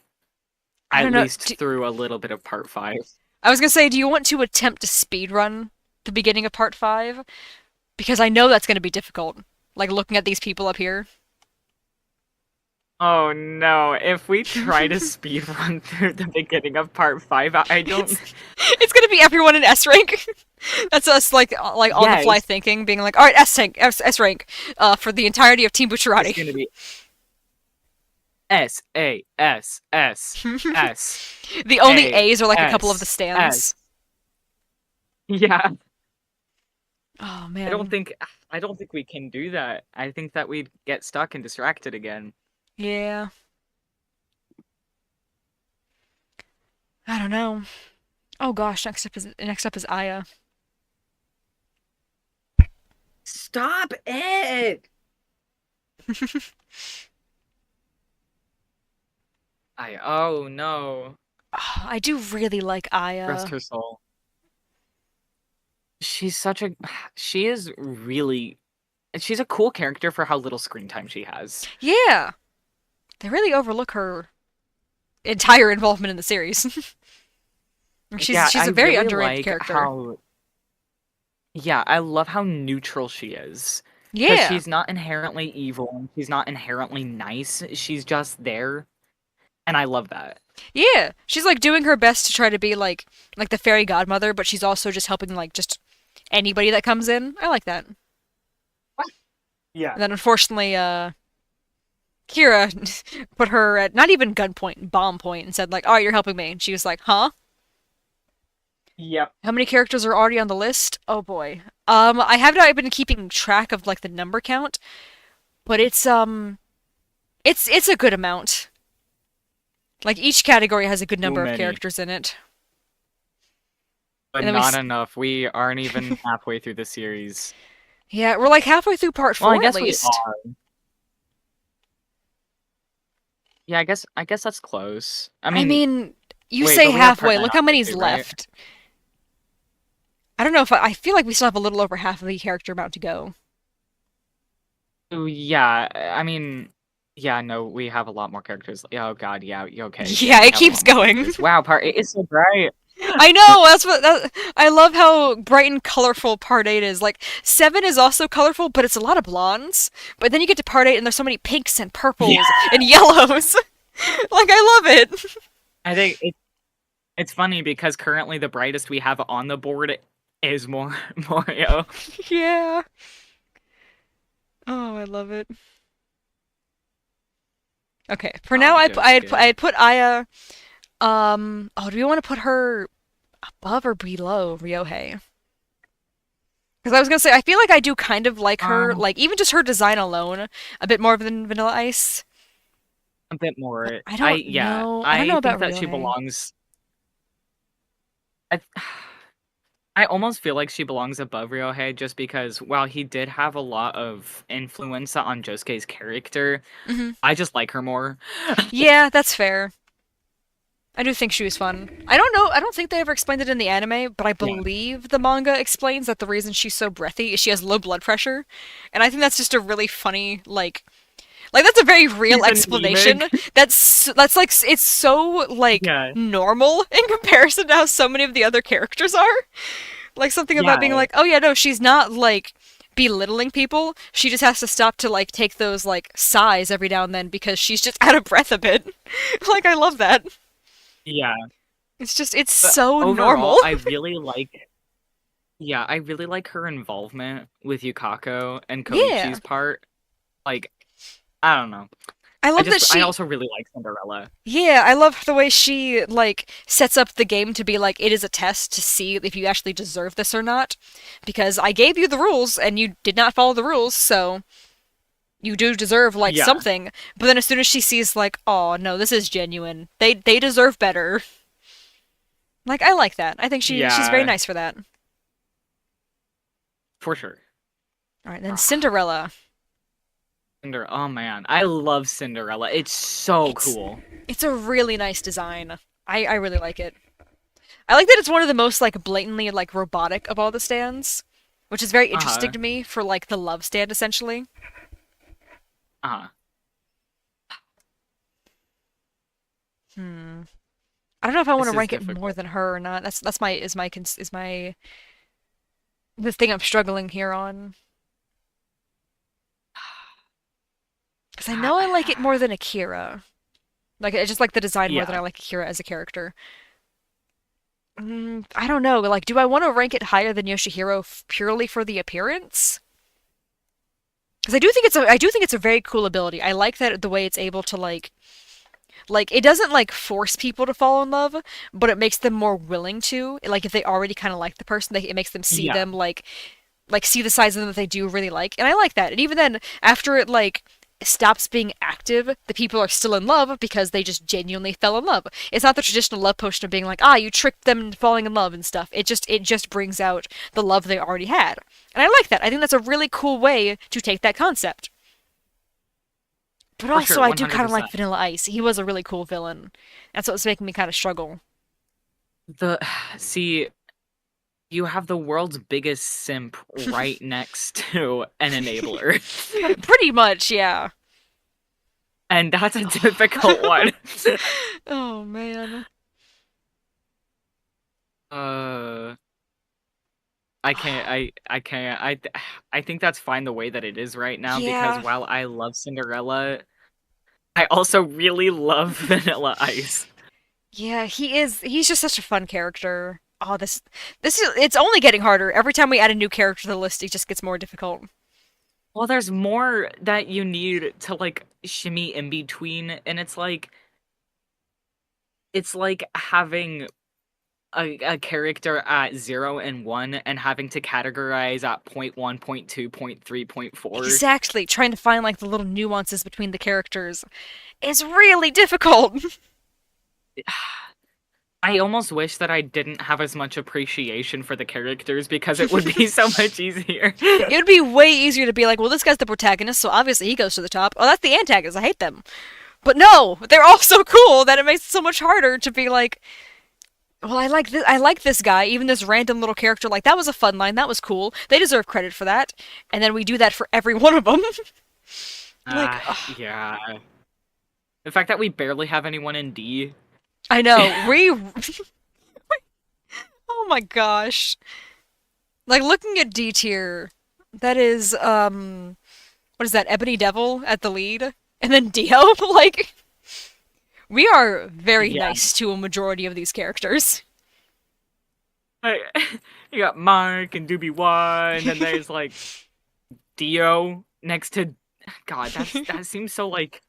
I at don't know. least through a little bit of part 5? I was gonna say, do you want to attempt to speedrun the beginning of part 5? Because I know that's gonna be difficult. Like looking at these people up here. Oh no, if we try to speed run through the beginning of part 5, I don't. It's gonna be everyone in S rank. That's us like on the fly Yes, thinking, being like, all right, S rank, for the entirety of Team it's Bucciarati. gonna be S-A-S-S-S. The only A's are like a couple of the S-S. stands. Yeah, Oh I don't man, think I don't think we can do that. I think that we'd get stuck and distracted again. yeah. I don't know. Oh gosh, next up is Aya. Stop it! Oh no. I do really like Rest Aya. her soul. She's such a she is really she's a cool character for how little screen time she has. Yeah, they really overlook her entire involvement in the series. Yeah, She's I a very really underrated like character. how yeah, I love how neutral she is. Because Yeah, she's not inherently evil and she's not inherently nice. She's just there. And I love that. yeah. She's like doing her best to try to be like the fairy godmother, but she's also just helping like just anybody that comes in. I like that. Yeah. And then unfortunately, Kira put her at not even gunpoint, bomb point, and said like, "Oh, you're helping me." And she was like, "Huh? Yep. How many characters are already on the list?" Oh boy. I have not been keeping track of like the number count, but it's a good amount. Like each category has a good Too number of many. characters in it. But And then not enough. We aren't even halfway through the series. yeah, we're like halfway through part Well, I 4 at guess we least. are. Yeah, I guess that's close. I I mean, mean, you wait, say but we have part halfway. 9 Look how halfway many's through, right? left. I don't know if I feel like we still have a little over half of the character amount to go. Oh, yeah, I mean, yeah, no, we have a lot more characters. Oh god, yeah, okay, yeah, Yeah, we it have a keeps lot more going. characters. Wow, part 8 is so bright. I know. I love how bright and colorful part 8 is. Like 7 is also colorful, but it's a lot of blondes. But then you get to part 8 and there's so many pinks and Yeah, purples and yellows. Like I love it. I think it's funny because currently the brightest we have on the board is Mario. Yeah. Oh, I love it. Okay, for Oh, now the joke's I good. had put Aya. Oh, do we want to put her above or below Ryohei? Because I was gonna say, I feel like I do kind of like her, Um, like even just her design alone, a bit more than Vanilla Ice. a bit But more. I I don't yeah, know. I don't know I think about that she Ryohei. belongs. I I almost feel like she belongs above Ryohei just because while he did have a lot of influence on Josuke's character, Hmm. I just like her more. Yeah, that's fair. I do think she was fun. I don't know. I don't think they ever explained it in the anime, but I Yeah, believe the manga explains that the reason she's so breathy is she has low blood pressure, and I think that's just a really funny like that's a very real she's explanation. anemic. That's like it's so like Yeah, normal in comparison to how so many of the other characters are. Like something about being yeah, like, oh yeah, no, she's not like belittling people. She just has to stop to like take those like sighs every now and then because she's just out of breath a bit. Like I love that. Yeah. It's But so normal. overall, I really like yeah, I really like her involvement with Yukako and Yeah. Koichi's part. Like, I don't know. I love that I she also really like Cinderella. Yeah, I love the way she like sets up the game to be like it is a test to see if you actually deserve this or not. Because I gave you the rules and you did not follow the rules, so you do deserve like Yeah, something. But then as soon as she sees like, oh no, this is genuine. They deserve better. Like I like that. I think she's very yeah, nice for that. for sure. All right, then Ah, Cinderella. Oh man, I love Cinderella. It's so It's cool. it's a really nice design. I really like it. I like that it's one of the most like blatantly like robotic of all the stands, which is very interesting Uh-huh. to me for like the love stand essentially. Uh-huh. Hmm. I don't know if I want to This is rank it more difficult. than her or not. That's my is my the thing I'm struggling here on because I know I like it more than Akira. Like I just like the design more than Yeah. I like Akira as a character. I don't know. Like, do I want to rank it higher than Yoshihiro purely for the appearance? Because I do think it's a very cool ability. I like that the way it's able to like it doesn't like force people to fall in love, but it makes them more willing to. Like if they already kind of like the person, it makes them see Yeah. them like see the sides of them that they do really like, and I like that. And even then, after it like stops being active, the people are still in love because they just genuinely fell in love. It's not the traditional love potion of being like, ah, you tricked them into falling in love and stuff. It just brings out the love they already had, and I like that. I think that's a really cool way to take that concept. But For also, sure, I do kind of like 100%. Vanilla Ice. He was a really cool villain. That's what was making me kind of struggle. The see, you have the world's biggest simp right next to an enabler. Pretty much, yeah. And that's a difficult one. Oh man. uh I can't I think that's fine the way that it is right now because Yeah. while I love Cinderella, I also really love Vanilla Ice. Yeah, he's just such a fun character. Oh, this is it's only getting harder. Every time we add a new character to the list, it just gets more difficult. Well, there's more that you need to like shimmy in between, and it's like having a character at 0 and 1 and having to categorize at point 1, point 2, point 3, point 4. Exactly, trying to find like the little nuances between the characters is really difficult. I almost wish that I didn't have as much appreciation for the characters because it would be so much easier. It would be way easier to be like, well, this guy's the protagonist, so obviously he goes to the top. Oh, that's the antagonist. I hate them. But no, they're all so cool that it makes it so much harder to be like, well, I like this. I like this guy, even this random little character. Like that was a fun line. That was cool. They deserve credit for that. And then we do that for every one of them. Like, ugh, Yeah. The fact that we barely have anyone in D. I know we. Oh my gosh! Like looking at D tier, that is what is that? Ebony Devil at the lead, and then Dio. Like we are very Yeah. nice to a majority of these characters. Like, you got Mark and Doobie and then there's like Dio next to God, that seems so like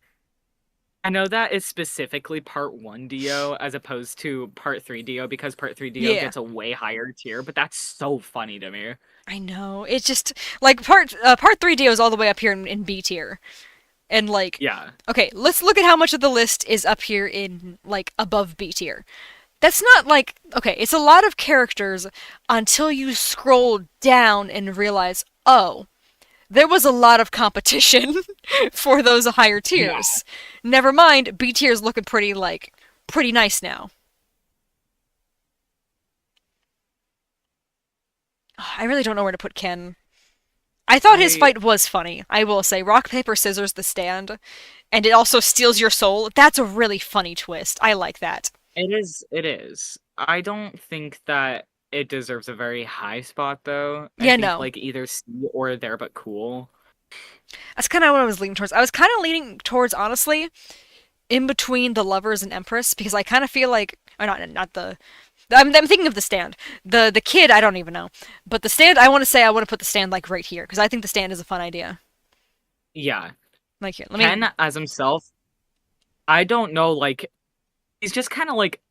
I know that is specifically part 1 Dio as opposed to part 3 Dio because part 3 Dio Yeah. gets a way higher tier, but that's so funny to me. I know. It's just like part three Dio is all the way up here in B tier, and like, Yeah. okay, let's look at how much of the list is up here in like above B tier. That's not like okay, it's a lot of characters until you scroll down and realize, oh, there was a lot of competition for those higher Yeah. tiers. Never mind, B tier is looking pretty nice now. I really don't know where to put Ken. I thought his I fight was funny. I will say, rock paper scissors the stand, and it also steals your soul. That's a really funny twist. I like that. it is. I don't think that it deserves a very high spot, though. I Yeah, think no. like either C or There But Cool. That's kind of what I was leaning towards. I was kind of leaning towards, honestly, in between the Lovers and Empress, because I kind of feel like, or not the. I'm thinking of the Stand. The kid, I don't even know, but the Stand. I want to say I want to put the Stand like right here because I think the Stand is a fun idea. Yeah, Like here, let me. Ken as himself, I don't know. Like he's just kind of like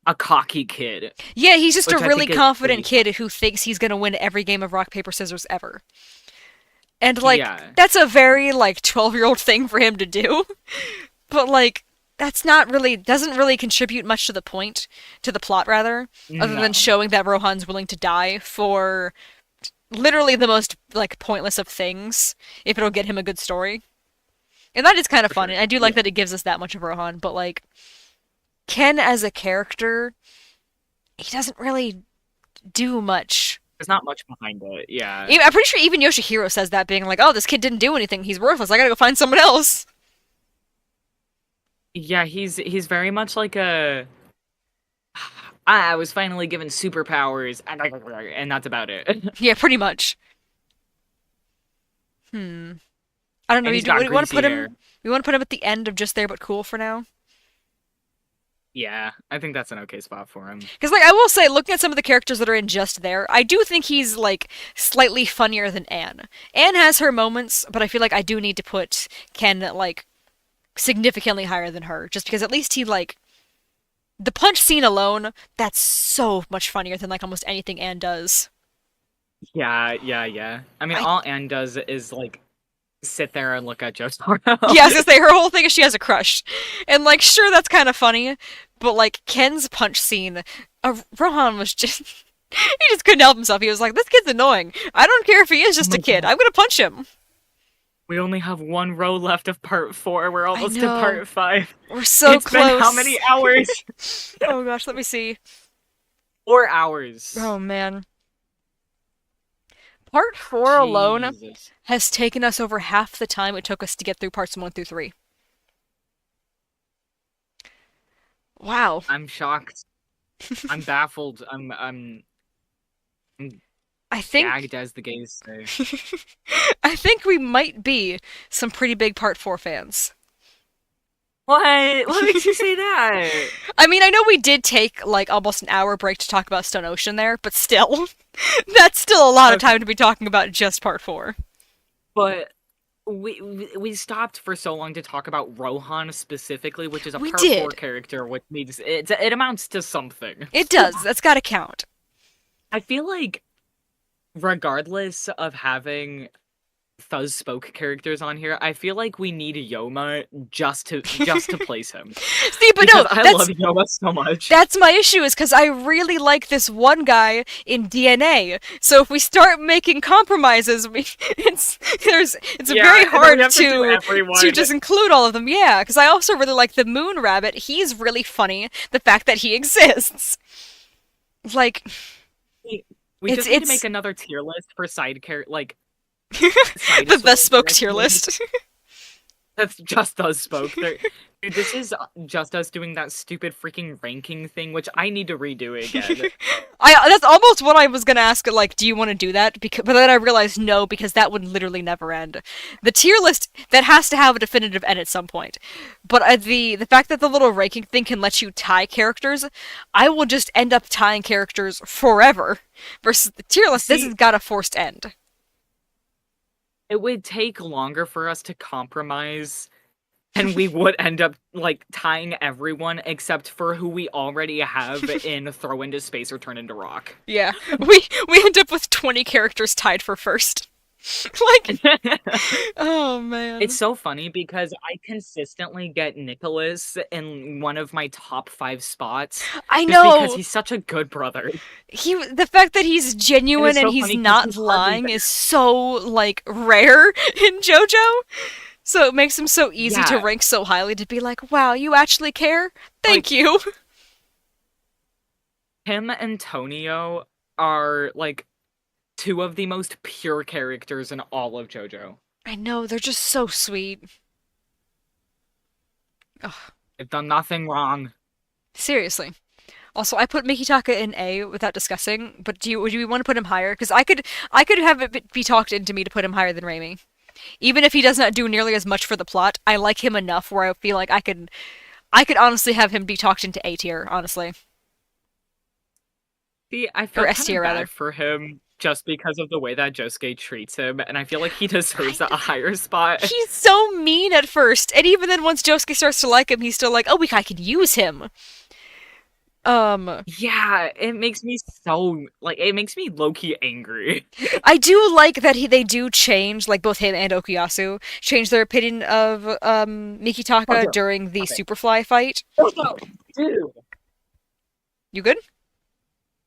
a cocky kid, Yeah, he's just a which I really think is confident pretty fun. kid who thinks he's gonna win every game of rock paper scissors ever. And like Yeah, that's a very like 12-year-old thing for him to do. But like that's not really doesn't really contribute much to the plot rather, other than no, showing that Rohan's willing to die for literally the most like pointless of things if it'll get him a good story. And that is kind of for fun. sure. And I do like Yeah, that it gives us that much of Rohan, but like Ken as a character, he doesn't really do much. there's not much behind it. Yeah, I'm pretty sure even Yoshihiro says that, being like, "Oh, this kid didn't do anything. He's worthless. I gotta go find someone else." yeah, he's very much like a. I was finally given superpowers, and that's about it. Yeah, pretty much. Hmm. I don't know. And he's Do got we want to greasy put hair. him? We want to put him at the end of Just There But Cool for now. Yeah, I think that's an okay spot for him. Because, like, I will say, looking at some of the characters that are in Just There, I do think he's, like, slightly funnier than Anne. Anne has her moments, but I feel like I do need to put Ken, like, significantly higher than her. Just because at least he, like, the punch scene alone, that's so much funnier than, like, almost anything Anne does. Yeah, yeah, yeah. I mean, I, all Anne does is like sit there and look at yeah, I was JoJo. gonna say, her whole thing is she has a crush. And, like, sure, that's kind of funny, but, like, Ken's punch scene, Rohan was just. He just couldn't help himself. He was like, this kid's annoying. I don't care if he is Oh just a my kid. god. I'm gonna punch him. We only have one row left of part 4. We're I almost to know. part 5. We're so It's been how many close. hours? Oh gosh, let me see. 4 hours. Oh man. Part 4 alone Jesus. has taken us over half the time it took us to get through parts 1 through 3. Wow. I'm shocked. I'm baffled. I'm I think gagged, as the gays say. I think we might be some pretty big part 4 fans. What? What makes you say that? I mean, I know we did take like almost an hour break to talk about Stone Ocean there, but still, that's still a lot of Okay, time to be talking about just part 4. but we stopped for so long to talk about Rohan specifically, which is a We part 4 did. character, which means it amounts to something. It does. That's got to count. I feel like regardless of having Fuzz spoke characters on here, I feel like we need Yoma just to place him. See, but no, Because I love Yoma so much. that's my issue is because I really like this one guy in DNA. So if we start making compromises, it's Yeah, very and then we hard have to do to everyone. just include all of them. Yeah, because I also really like the Moon Rabbit. He's really funny. The fact that he exists, like We it's just need to make it's another tier list for side side the story spoke tier characters. list. That's just us spoke. Dude, this is just us doing that stupid freaking ranking thing, which I need to redo again. I that's almost what I was gonna ask. Like, do you want to do that? Because, but then I realized no, because that would literally never end. The tier list that has to have a definitive end at some point. But the fact that the little ranking thing can let you tie characters, I will just end up tying characters forever. Versus the tier list, this See, has got a forced end. it would take longer for us to compromise, and we would end up like tying everyone except for who we already have in Throw into Space or Turn into Rock. Yeah, we end up with 20 characters tied for first. Like, oh It's man. so funny because I consistently get Nicholas in one of my top 5 spots I just because know. he's such a good brother. The fact that he's It genuine is and so he's funny because not he's hardly lying is so like rare in JoJo. So it makes him so easy to yeah, rank so highly to be like, wow, you actually care? like Thank you. him and Tonio are like two of the most pure characters in all of JoJo. I know, they're just so sweet. Ugh, They've done nothing wrong. seriously. Also, I put Mikitaka in A without discussing, but would you want to put him higher? Because I could have it be talked into me to put him higher than Raimi. Even if he does not do nearly as much for the plot, I like him enough where I feel like I could honestly have him be talked into A tier, honestly. See, I Or feel S kind of tier rather. bad for him just because of the way that Josuke treats him, and I feel like he deserves a higher spot. He's so mean at first, and even then once Josuke starts to like him, he's still like, "Oh, I could use him." Um Yeah, it makes me so like it makes me low key angry. I do like that they do change, like both him and Okuyasu change their opinion of Mikitaka JoJo, during the stop it. Superfly fight. JoJo, dude, You good?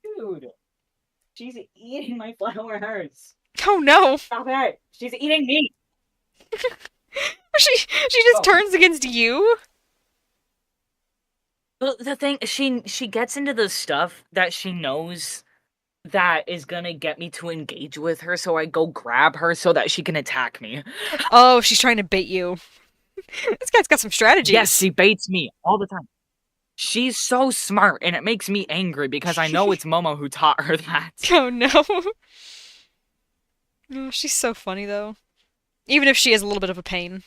dude, she's eating my flowers. Oh no. Stop it! She's eating me. She just Oh. turns against you? Well, the thing she gets into the stuff that she knows that is gonna get me to engage with her, so I go grab her so that she can attack me. Oh, she's trying to bait you. This guy's got some Yes, strategies. she baits me all the time. She's so smart, and it makes me angry because I know it's Momo who taught her that. Oh no. Oh, she's so funny though. Even if she is a little bit of a pain.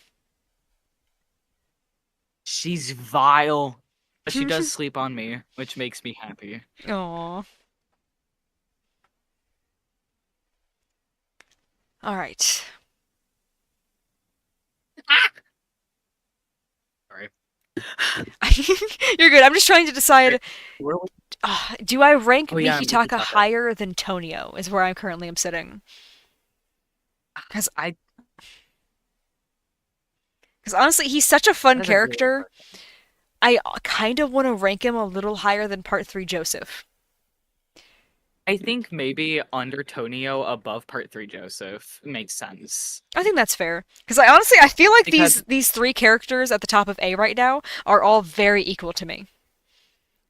She's vile. But she does sleep on me, which makes me happy. Aww. Alright. Sorry. You're good. I'm just trying to decide, Where was- do I rank Oh yeah, Mikitaka Mikitaka. higher than Tonio, is where I currently am sitting. Because I honestly, he's such a fun that's a really character. hard. I kind of want to rank him a little higher than Part 3 Joseph. I think maybe under Tonio, above Part 3 Joseph makes sense. I think that's fair. Because I feel like Because these three characters at the top of A right now are all very equal to me.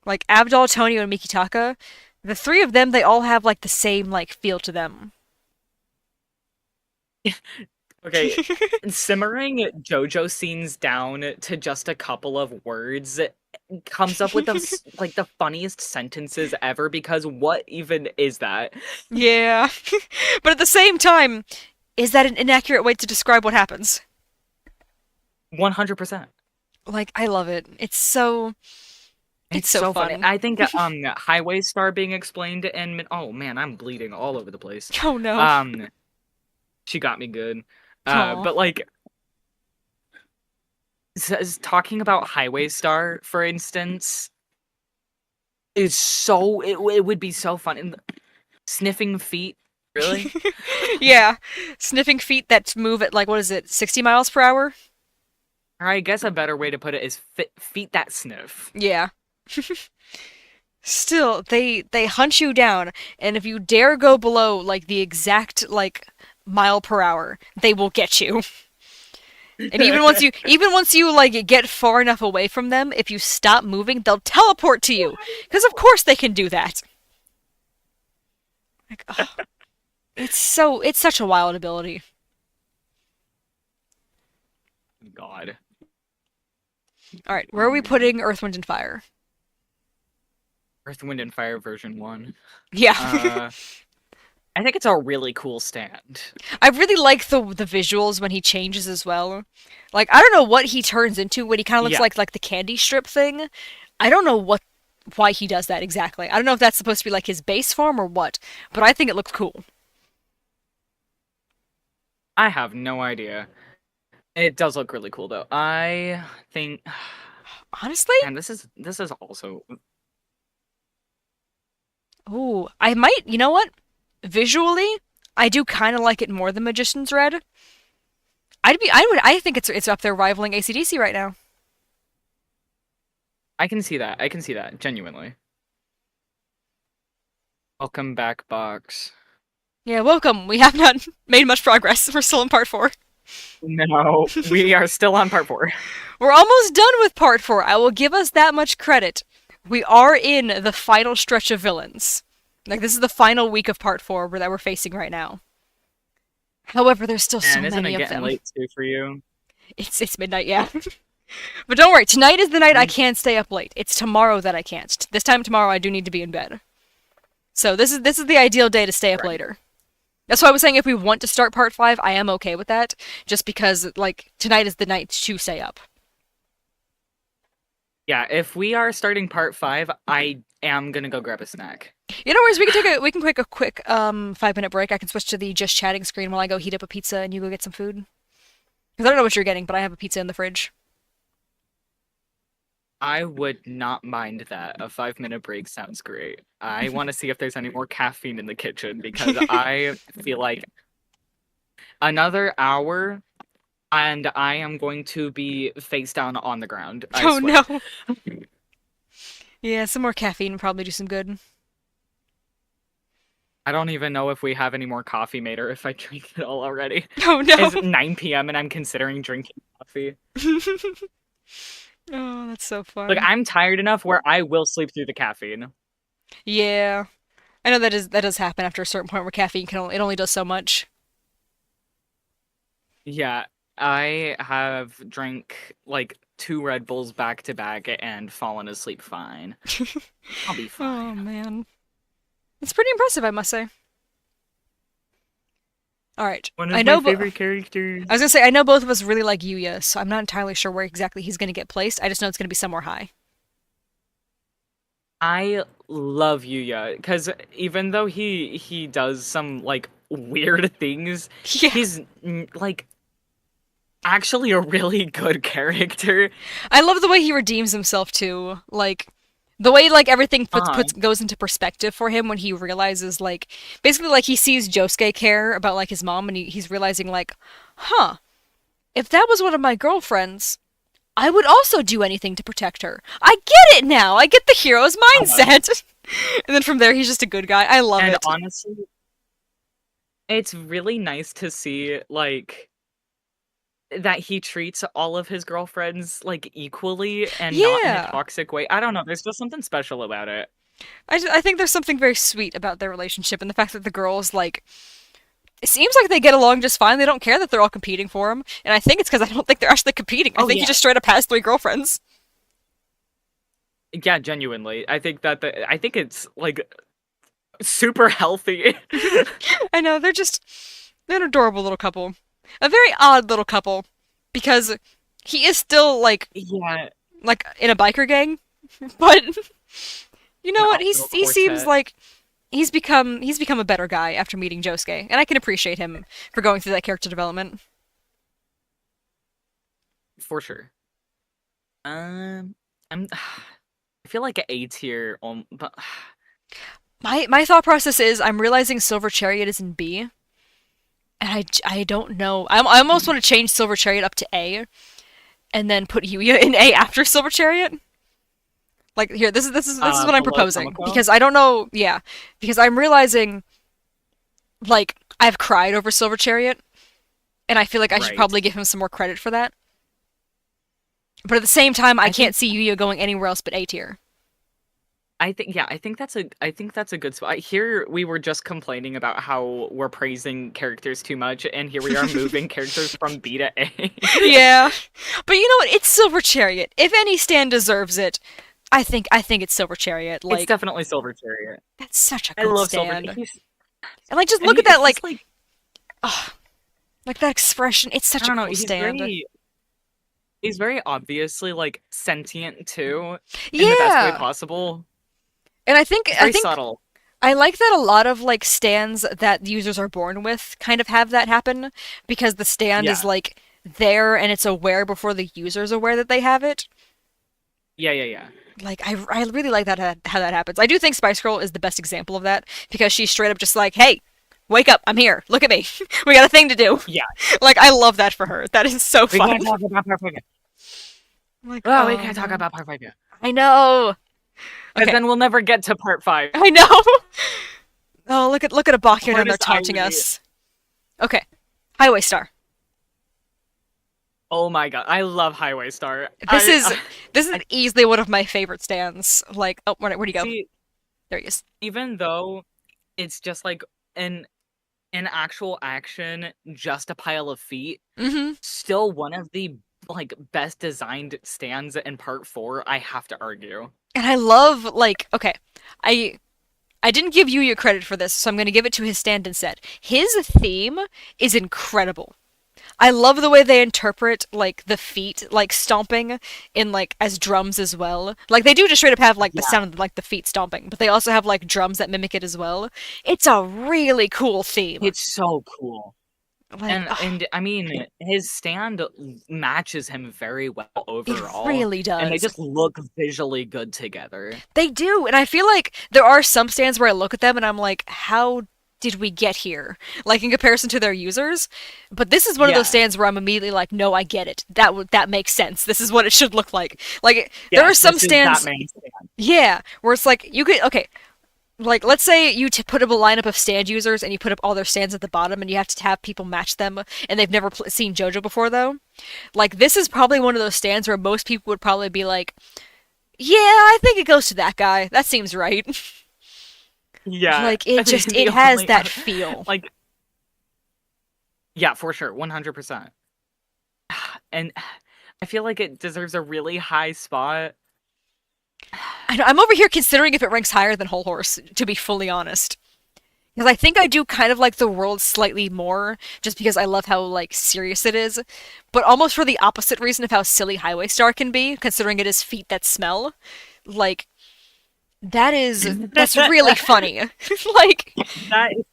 Like Abdul, Tonio, and Mikitaka, the three of them, they all have like the same like feel to them. okay, simmering JoJo scenes down to just a couple of words comes up with like the funniest sentences ever because what even is that? Yeah. But at the same time, is that an inaccurate way to describe what happens? 100%. Like, I love it. It's It's so so funny. fun. I think Highway Star being explained in oh man, I'm bleeding all over the place. Oh no. Um she got me good. Aw. But like talking about Highway Star, for instance, is it would be so fun. And sniffing feet, really? Yeah. Sniffing feet that move at like, what is it, 60 miles per hour? Or I guess a better way to put it is feet that sniff. Yeah. Still, they hunt you down, and if you dare go below like the exact like mile per hour, they will get you. And even once you like get far enough away from them, if you stop moving, they'll teleport to you. Because of course they can do that. Like, oh, it's such a wild ability. God. All right, where are we putting Earth, Wind, and Fire? Earth, Wind, and Fire version 1. Yeah. Uh, I think it's a really cool stand. I really like the visuals when he changes as well. Like I don't know what he turns into when he kind of looks Yeah, like the candy strip thing. I don't know why he does that exactly. I don't know if that's supposed to be like his base form or what, but I think it looks cool. I have no idea. It does look really cool though. I think Honestly, and this is also ooh, I might. You know what? Visually, I do kind of like it more than Magician's Red. I think it's up there rivaling ACDC right now. I can see that. I can see that genuinely. Welcome back, box. Yeah, welcome. We have not made much progress. We're still in part 4. No, we are still on part 4. We're almost done with part 4. I will give us that much credit. We are in the final stretch of villains. Like, this is the final week of part 4 that we're facing right now. However, there's still so And isn't it many of getting them. late too for you? It's midnight, yeah. But don't worry, tonight is the night I Mm, can't stay up late. It's tomorrow that I can't. This time tomorrow I do need to be in bed. So this is the ideal day to stay up right. later. That's why I was saying if we want to start part 5, I am okay with that. Just because, like, tonight is the night to stay up. Yeah, if we are starting part 5, I am gonna go grab a snack. You know, worries. We can take a quick 5 minute break. I can switch to the just chatting screen while I go heat up a pizza and you go get some food. Because I don't know what you're getting, but I have a pizza in the fridge. I would not mind that. A 5-minute break sounds great. I want to see if there's any more caffeine in the kitchen because I feel like another hour and I am going to be face down on the ground. I Oh swear. no. Yeah, some more caffeine would probably do some good. I don't even know if we have any more coffee made or if I drank it all already. Oh It's no. 9 p.m. and I'm considering drinking coffee. Oh, that's so Like fun. I'm tired enough where I will sleep through the caffeine. Yeah. I know that does happen after a certain point where caffeine it only does so much. Yeah, I have drank like 2 Red Bulls back to back and fallen asleep fine. I'll be Oh fine. man. It's pretty impressive, I must say. All right. One I of my know favorite I was characters. gonna say I know both of us really like Yuya, so I'm not entirely sure where exactly he's gonna get placed. I just know it's gonna be somewhere high. I love Yuya because even though he does some like weird things, Yeah. he's like actually a really good character. I love the way he redeems himself too. Like the way like everything Uh-huh. puts goes into perspective for him when he realizes like basically like he sees Josuke care about like his mom and he's realizing like, huh, if that was one of my girlfriends, I would also do anything to protect her. I get it now. I get the hero's Uh-huh. mindset. And then from there he's just a good guy. I love And it. honestly, it's really nice to see like that he treats all of his girlfriends like equally and not in a Yeah. toxic way. I don't know, there's just something special about it. I think there's something very sweet about their relationship and the fact that the girls like it seems like they get along just fine. They don't care that they're all competing for him. And I think it's because I don't think they're actually competing. I Oh think he yeah. just straight up has 3 girlfriends. Yeah, genuinely. I think it's like super healthy. I know, they're an adorable little couple. A very odd little couple. Because he is still Yeah, like in a biker gang. But you know an what? odd little He seems quartet. like he's become a better guy after meeting Josuke. And I can appreciate him for going through that character development. For sure. I'm I feel like an A tier but My thought process is I'm realizing Silver Chariot is in B, and I don't know. I almost want to change Silver Chariot up to A, and then put Yuya in A after Silver Chariot. Like here, this is what I'm below proposing Tomoko. because I don't know. Yeah, because I'm realizing like I've cried over Silver Chariot, and I feel like I should Right. probably give him some more credit for that. But at the same time, I I can't think see Yuya going anywhere else but A tier. I think that's a good spot. Here we were just complaining about how we're praising characters too much, and here we are moving characters from B to A. Yeah, but you know what? It's Silver Chariot. If any stand deserves it, I think it's Silver Chariot. It's Like definitely Silver Chariot. that's such a I good love Silver. stand. And like just And look at that he's like like oh, like that expression. It's I such a don't know. cool stand. He's very obviously like sentient too, in the best way Yeah. possible. And I think It's I very think subtle. I like that a lot of like stands that users are born with kind of have that happen because the stand is Yeah. like there and it's aware before the user's aware that they have it. Yeah. Like I really like that how that happens. I do think Spice Girl is the best example of that because she's straight up just like, "Hey, wake up. I'm here. Look at me. We got a thing to do." Yeah. Like I love that for her. That is so We fun. can't talk about Perfect. Like, Oh, we oh can't talk man. about Perfect. I know. Because Okay. then we'll never get to part 5. I know. Oh, look at a Bakio down there Hardest taunting irony. us. Okay. Highway Star. Oh my god, I love Highway Star. This is this is I easily one of my favorite stands. Like, oh, where'd he go? see. There he is. Even though it's just like an actual action, just a pile of feet, Mm-hmm. still one of the like best designed stands in part 4, I have to argue. And I love like okay, I I didn't give Yuya credit for this, so I'm going to give it to his stand instead. His theme is incredible. I love the way they interpret like the feet like stomping in like as drums as well. Like they do just straight up have like the Yeah, sound of like the feet stomping, but they also have like drums that mimic it as well. It's a really cool theme. it's so cool. Like And I mean, his stand matches him very well it overall, really and they does. just look visually good together. They do, and I feel like there are some stands where I look at them and I'm like, how did we get here? Like in comparison to their users, but this is one of those Yeah. stands where I'm immediately like, no, I get it. That makes sense. This is what it should look like. Like there are Yes, some this is that stands, main stand. yeah, where it's like you could okay, like let's say you put up a lineup of stand users and you put up all their stands at the bottom and you have to have people match them and they've never seen JoJo before though. Like this is probably one of those stands where most people would probably be like, yeah, I think it goes to that guy. That seems right. Yeah, Like it just it the has only that feel. like yeah, for sure, 100%. And I feel like it deserves a really high spot. I know, I'm over here considering if it ranks higher than Whole Horse, to be fully honest. Because I think I do kind of like the world slightly more, just because I love how like serious it is, but almost for the opposite reason of how silly Highway Star can be, considering it is feet that smell. Like that's really funny. Like That is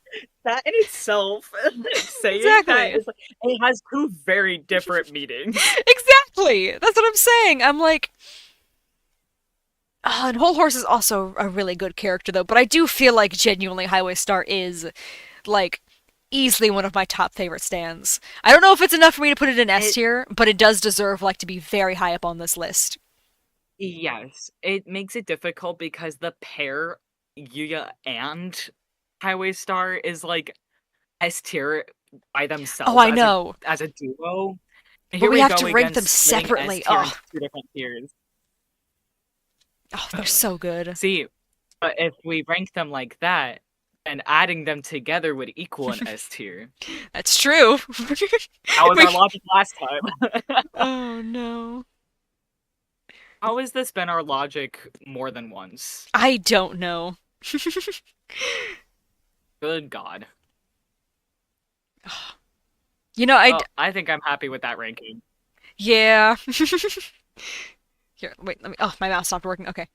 that in itself, saying that exactly, is like, it has two very different meanings. exactly. That's what I'm saying. I'm like, and Whole Horse is also a really good character though, but I do feel like genuinely Highway Star is like easily one of my top favorite stands. I don't know if it's enough for me to put it in S It tier, but it does deserve like to be very high up on this list. Yes, it makes it difficult because the pair Yuya and Highway Star is like S tier by Oh, themselves I know, as a duo. but Here we we have go to rank again, them splitting S separately. tier into Oh, two different tiers. oh, they're so good. See, but if we rank them like that, then adding them together would equal an S tier. That's true. That was We- our logic last time. oh no, How has this been our logic more than once? I don't know. Good God. You know, Oh, I think I'm happy with that ranking. yeah. Here, wait, let me. Oh, my mouse stopped working. Okay.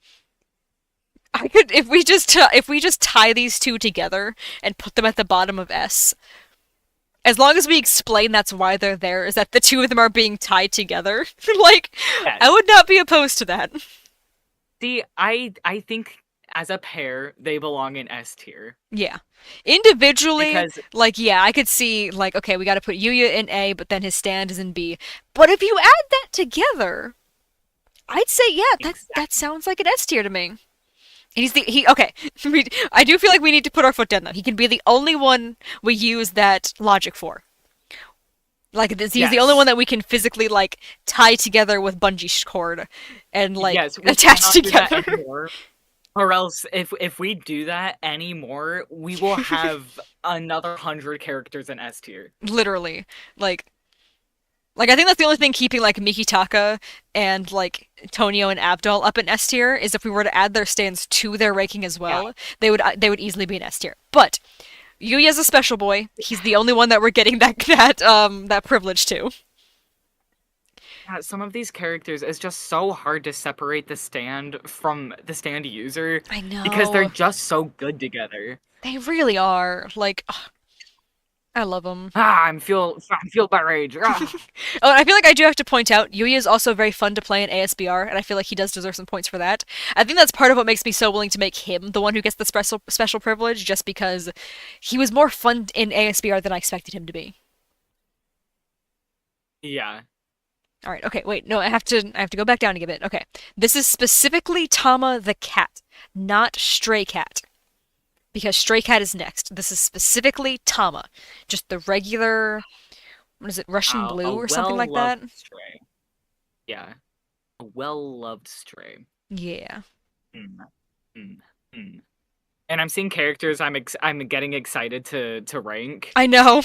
I could if we just tie these two together and put them at the bottom of S. As long as we explain that's why they're there, is that the two of them are being tied together. Like, I Yes. would not be opposed to that. See, I think as a pair they belong in S tier Yeah. Individually, because like, yeah, I could see, like, okay, we gotta put Yuya in A, but then his stand is in B. But if you add that together, I'd say, yeah, that exactly. sounds like an S tier to me. Okay. I do feel like we need to put our foot down though. He can be the only one we use that logic for. Like he's the only one Yes. that we can physically like tie together with bungee cord and like Yes, we attach cannot do that together. anymore. Or else if we do that anymore, we will have another 100 characters in S tier. Literally. Like I think that's the only thing keeping like Mikitaka and like Tonio and Abdul up in S tier is if we were to add their stands to their ranking as Yeah. well, they would easily be in S tier. But Yuya's a special boy. He's the only one that we're getting that privilege to. Yeah, some of these characters it's just so hard to separate the stand from the stand user I because they're know. just so good together. They really are. Like ugh, I love them. Ah, I'm fueled by rage. Ah. Oh, and I feel like I do have to point out Yuya is also very fun to play in ASBR, and I feel like he does deserve some points for that. I think that's part of what makes me so willing to make him the one who gets the special privilege, just because he was more fun in ASBR than I expected him to be. Yeah. All right, okay, wait, no, I have to go back down to give it. Okay, this is specifically Tama the cat, not Stray Cat, because Stray Cat is next. This is specifically Tama, just the regular, what is it, Russian A Blue or something like that? well-loved stray. Yeah. A well-loved stray. Yeah. Mm, mm, mm. And I'm seeing characters I'm getting excited to rank. I know.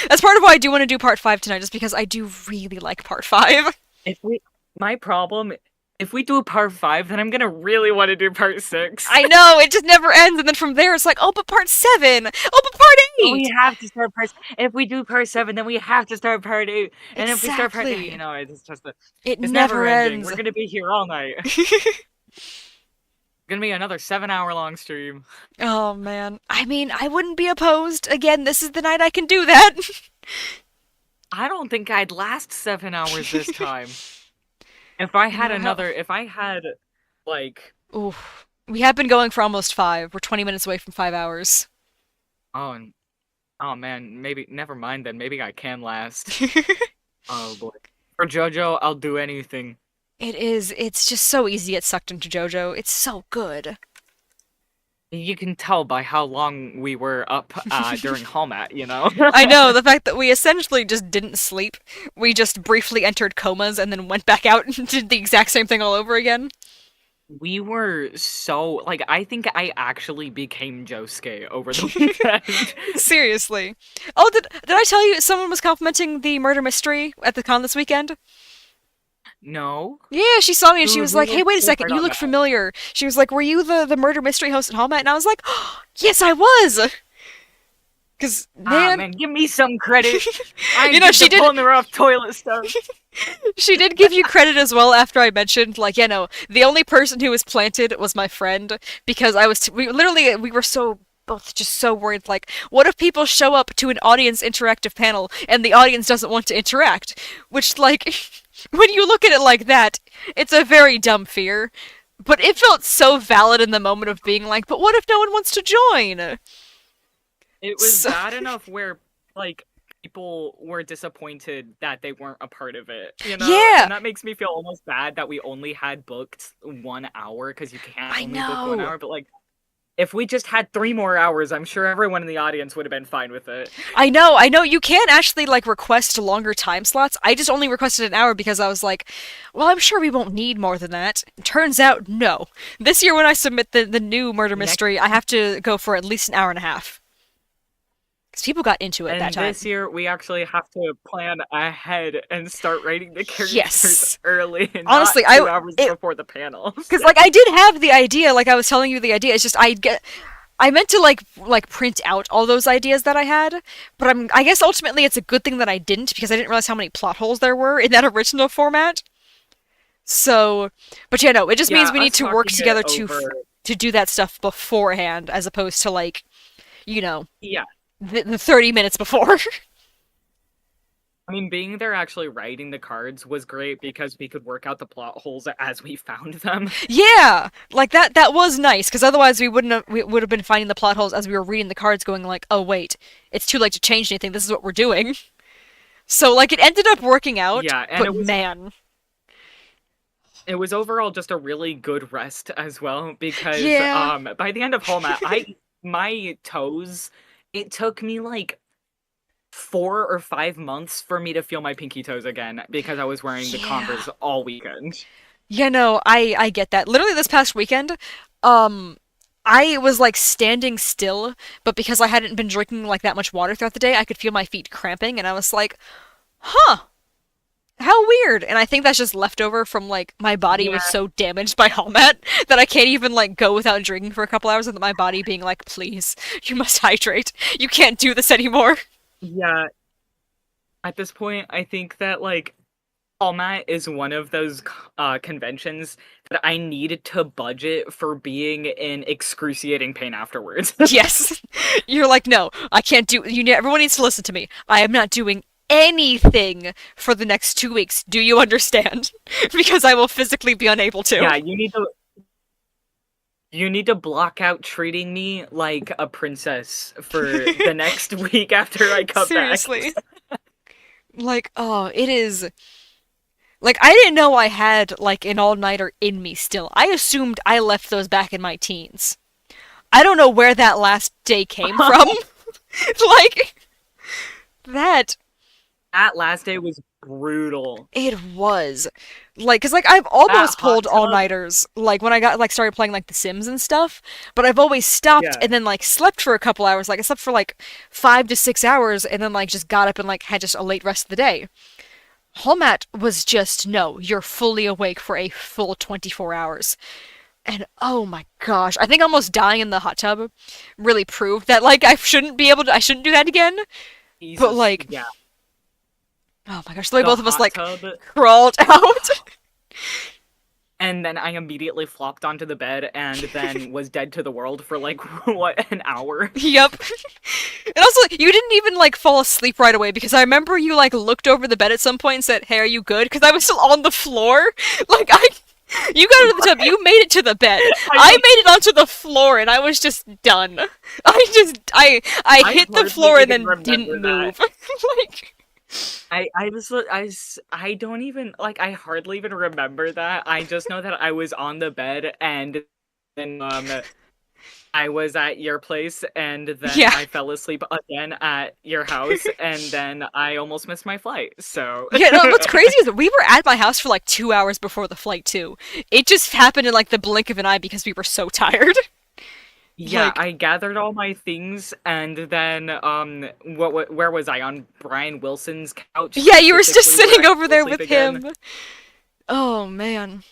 That's part of why I do want to do part 5 tonight, just because I do really like part 5. If we My problem, if we do part 5, then I'm gonna really want to do part 6. I know, it just never ends, and then from there it's like, oh, but part 7! Oh, but part We 8! have to start part. If we do part 7, then we have to start part 8. And if we start part 8, Exactly. it's just It it's never never ending. ends. We're gonna be here all night. Gonna be another 7-hour long stream. Oh, man. I mean, I wouldn't be opposed. Again, this is the night I can do that. I don't think I'd last 7 hours this time. If I had, like, Oof. We have been going for almost 5. We're 20 minutes away from 5 hours. oh, oh man, maybe, never mind then. Maybe I can last. Oh boy. For JoJo, I'll do anything. It is. It's just so easy to get sucked into JoJo. It's so good. You can tell by how long we were up during Hallmat, you know? I know, the fact that we essentially just didn't sleep. We just briefly entered comas and then went back out and did the exact same thing all over again. We were so, like, I think I actually became Josuke over the weekend. Seriously. Oh, did I tell you someone was complimenting the murder mystery at the con this weekend? No? Yeah, she saw me and she was Who like, "Hey, was wait a the second, part you on look that? familiar." She was like, "Were you the murder mystery host at Hallmat?" And I was like, oh, "Yes, I was." Cause Ah, man, man, give me some credit. I you know, did she the did. pulling the rough toilet stuff. She did give you credit as well after I mentioned, like, you know, the only person who was planted was my friend because we were so both just so worried, like, what if people show up to an audience interactive panel and the audience doesn't want to interact? Which, like, when you look at it like that, it's a very dumb fear. But it felt so valid in the moment of being like, but what if no one wants to join? It was So, bad enough where, like, people were disappointed that they weren't a part of it, you know? yeah, And that makes me feel almost bad that we only had booked 1 hour, because you can't I only book 1 know. hour, but, like, if we just had 3 more hours, I'm sure everyone in the audience would have been fine with it. I know, you can actually, like, request longer time slots. I just only requested an hour because I was like, well, I'm sure we won't need more than that. Turns out, no. This year when I submit the new murder Next, mystery, I have to go for at least an hour and a half. Because people got into it that and time. this year, we actually have to plan ahead and start writing the characters Yes. early, and not Honestly, 2 hours it, before the panels. because, like, I did have the idea, like I was telling you the idea, it's just, I meant to like print out all those ideas that I had, but I guess ultimately it's a good thing that I didn't because I didn't realize how many plot holes there were in that original format. So, but yeah, no, it just means Yeah, we need us to work talking it together over. to do that stuff beforehand, as opposed to like, you know, Yeah. the 30 minutes before. I mean, being there actually writing the cards was great because we could work out the plot holes as we found them. Yeah, like that was nice because otherwise we would have been finding the plot holes as we were reading the cards, going like, oh wait, it's too late to change anything. This is what we're doing. So like it ended up working out, Yeah, and but man, it was overall just a really good rest as well because yeah. by the end of Hallmat, my toes, it took me like 4 or 5 months for me to feel my pinky toes again because I was wearing the Yeah. Converse all weekend. Yeah, no, I get that. Literally this past weekend, um I was like standing still, but because I hadn't been drinking like that much water throughout the day, I could feel my feet cramping and I was like, "Huh, how weird." And I think that's just leftover from like my body was Yeah, so damaged by Helmet that I can't even like go without drinking for a couple hours without my body being like, "Please, you must hydrate. You can't do this anymore." yeah. At this point, I think that like Hallmat is one of those conventions that I needed to budget for being in excruciating pain afterwards. Yes. You're like, "No, I can't do everyone needs to listen to me. I am not doing anything for the next 2 weeks. Do you understand?" Because I will physically be unable to. Yeah, you need to block out treating me like a princess for the next week after I come back. Seriously. Like, oh, it is. Like, I didn't know I had, like, an all nighter in me still. I assumed I left those back in my teens. I don't know where that last day came from. Like, that. That last day was brutal. It was. Like, cause like I've That almost hot pulled tub, all-nighters, like when I got like started playing like The Sims and stuff, but I've always stopped yeah. and then like slept for a couple hours. Like I slept for like 5 to 6 hours and then like just got up and like had just a late rest of the day. Holmat was just no, you're fully awake for a full 24 hours. And oh my gosh, I think almost dying in the hot tub really proved that like I shouldn't do that again. But Jesus, like, yeah. oh my gosh, the way The both of us hot like tub, crawled out. and then I immediately flopped onto the bed and then was dead to the world for like what, an hour? Yep. And also, you didn't even like fall asleep right away because I remember you like looked over the bed at some point and said, "Hey, are you good?" Because I was still on the floor. Like you got out of the tub, you made it to the bed. I I mean, made it onto the floor and I was just done. I I hit the hardly floor and even then remember didn't that. move. Like I don't even like I hardly even remember that. I just know that I was on the bed and then I was at your place and then yeah. I fell asleep again at your house and then I almost missed my flight. So Yeah, no, what's crazy is that we were at my house for like 2 hours before the flight too. It just happened in like the blink of an eye because we were so tired. yeah, Like I gathered all my things and then where was I, on Brian Wilson's couch yeah, you were just specifically where sitting I over fell there asleep with again? him. Oh man.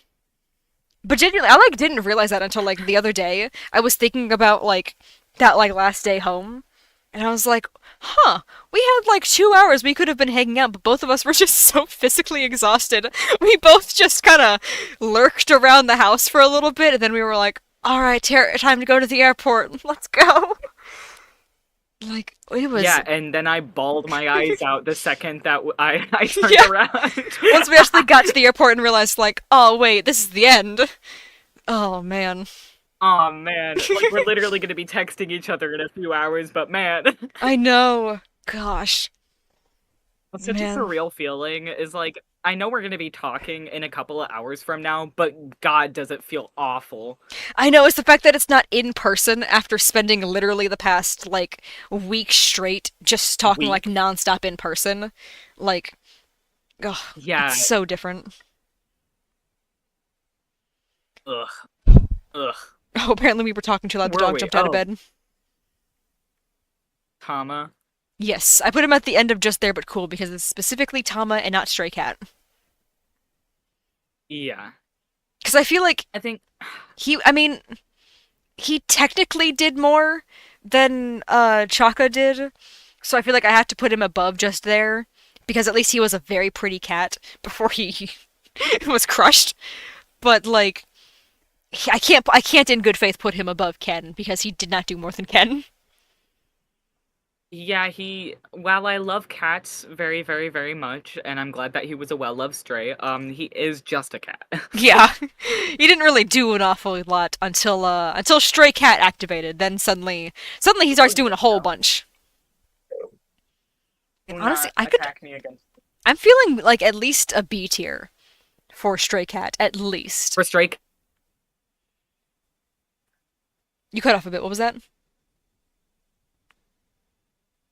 But genuinely, I like didn't realize that until like the other day. I was thinking about like that like last day home, and I was like, "Huh, we had like 2 hours. We could have been hanging out, but both of us were just so physically exhausted. We both just kind of lurked around the house for a little bit, and then we were like, all right, time to go to the airport. Let's go." Like it was, Yeah, and then I bawled my eyes out the second that I turned yeah. around. Once we actually got to the airport and realized, like, oh wait, this is the end. Oh man, Oh man, like we're literally gonna be texting each other in a few hours, but man, I know. Gosh, it's such a man. surreal feeling. Is like I know we're gonna be talking in a couple of hours from now, but God, does it feel awful? I know it's the fact that it's not in person after spending literally the past like week straight just talking like Week. nonstop in person. Like, ugh, it's Yeah. so different. Ugh. Ugh. Oh, apparently we were talking too loud. The Where are dog we? jumped out of Oh, bed. comma. Yes, I put him at the end of just there but cool because it's specifically Tama and not Stray Cat. Yeah. Because I feel like I think. I mean, he technically did more than Chaka did, so I feel like I have to put him above just there because at least he was a very pretty cat before he was crushed. But like, I can't in good faith put him above Ken because he did not do more than Ken. Yeah, while I love cats very, very, very much, and I'm glad that he was a well-loved stray, he is just a cat. Yeah, he didn't really do an awful lot until Stray Cat activated. Then suddenly he starts doing a whole bunch. And Do honestly, not attack me again. I'm feeling like at least a B tier for Stray Cat, at least. For stray You cut off a bit. What was that?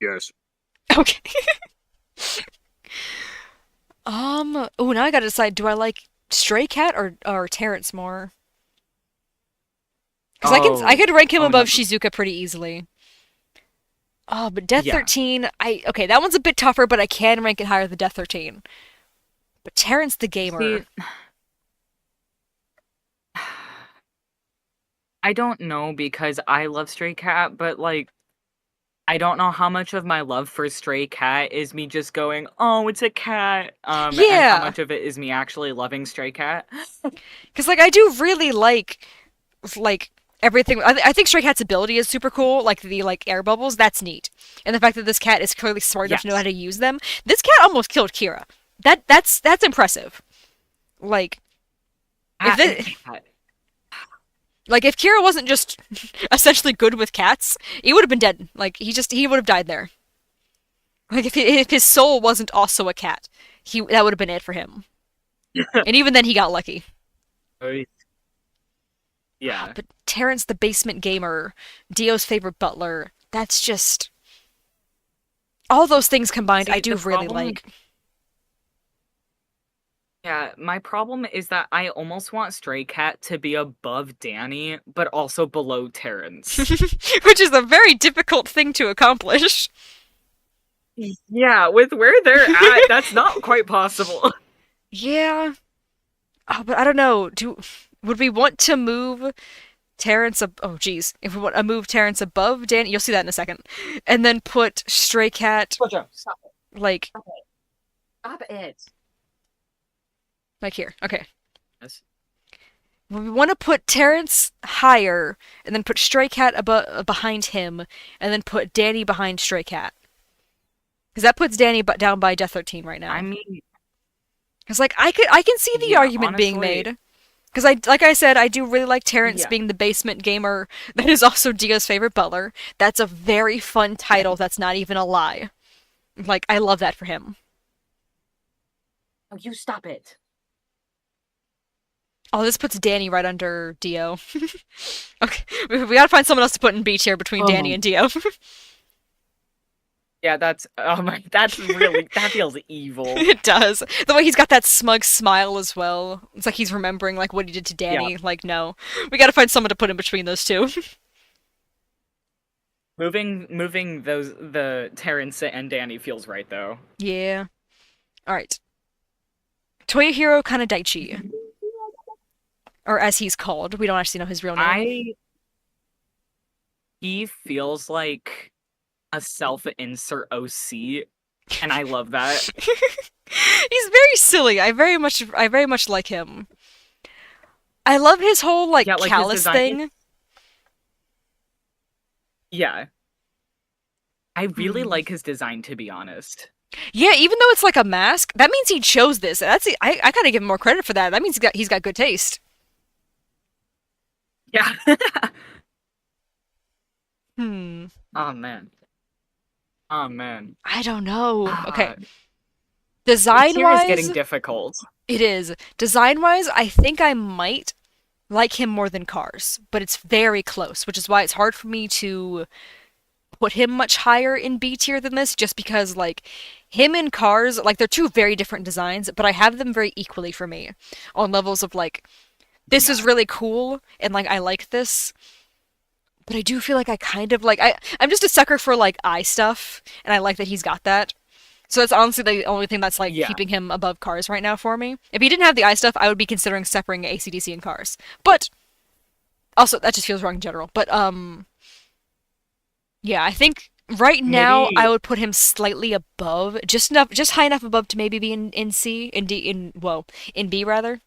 Yes. Okay. Oh, now I gotta decide. Do I like Stray Cat or Terrence more? Because I Oh, could rank him oh no, above Shizuka pretty easily. Oh, but Death yeah. 13, okay, that one's a bit tougher, but I can rank it higher than Death 13. But Terrence the See, Gamer, I don't know because I love Stray Cat, but like I don't know how much of my love for Stray Cat is me just going, "Oh, it's a cat," and how yeah, much of it is me actually loving Stray Cat. because like I do really like everything. I think Stray Cat's ability is super cool, like the like air bubbles. That's neat, and the fact that this cat is clearly smart enough to know how Yes. to use them. This cat almost killed Kira. That's impressive. Like if Cat and this, cat. like if Kira wasn't just essentially good with cats, he would have been dead. Like he would have died there. Like if his soul wasn't also a cat, he that would have been it for him. And even then, he got lucky. Oh, yeah. But Terrence, the basement gamer, Dio's favorite butler, that's just all those things combined. I See, do the really problem like. Yeah, my problem is that I almost want Stray Cat to be above Danny, but also below Terrence. Which is a very difficult thing to accomplish. Yeah, with where they're at, that's not quite possible. Yeah. Oh, but I don't know. Would we want to move Terrence oh geez. If we want to move Terrence above Danny, you'll see that in a second. And then put Stray Cat JoJo, stop it. like Stop it. Stop it. here. Okay. Yes. We want to put Terrence higher and then put Stray Cat above behind him and then put Danny behind Stray Cat. Cuz that puts Danny down by Death 13 right I now. mean, Cuz like I can see the yeah, argument being honestly, made. Because like I said, I do really like Terrence yeah. being the basement gamer that is also Dio's favorite butler. That's a very fun title. That's not even a lie. Like I love that for him. Oh, you stop it. Oh, this puts Danny right under Dio. Okay, we gotta find someone else to put in B tier between Danny Oh. and Dio. Yeah, that's oh my, that's really that feels evil. It does. The way he's got that smug smile as well. It's like he's remembering like what he did to Yeah, Danny. Like no, we gotta find someone to put in between those two. moving the Terrence and Danny feels right though. Yeah. All right. Toyohiro Kanedaichi, or as he's called. We don't actually know his real name. I He feels like a self-insert OC, and I love that. He's very silly. I very much like him. I love his whole like Yeah, like his callus design. thing. Yeah, I really Hmm. like his design, to be honest. Yeah, even though it's like a mask, that means he chose this. I gotta give him more credit for that. That means he's got good taste. Yeah. Hmm. Oh man. Oh man. I don't know. Okay. Ah, this Design tier is getting wise, difficult. it is. Design wise, I think I might like him more than Cars, but it's very close, which is why it's hard for me to put him much higher in B tier than this, just because like him and Cars, like they're two very different designs, but I have them very equally for me on levels of like this is Yeah. really cool and like I like this, but I do feel like I kind of like I'm just a sucker for like eye stuff, and I like that he's got that. So that's honestly the only thing that's like Yeah. keeping him above Cars right now for me. If he didn't have the eye stuff, I would be considering separating ACDC and Cars. But also that just feels wrong in general. But yeah, I think right now I Maybe. would put him slightly above, just enough, just high enough above to maybe be in C, in D, in whoa, in B rather.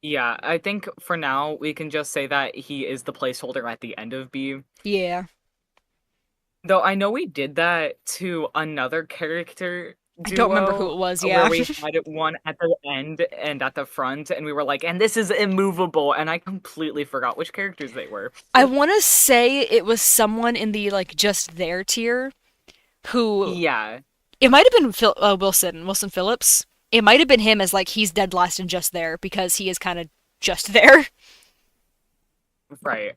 Yeah, I think for now we can just say that he is the placeholder at the end of B. Yeah, Though I know we did that to another character I don't remember who duo it was. where Yeah, we had one at the end and at the front, and we were like, and this is immovable, and I completely forgot which characters they were. I want to say it was someone in the like just there tier who Yeah, it might have been Wilson Phillips. It might have been him as like he's dead last and just there because he is kind of just there. right.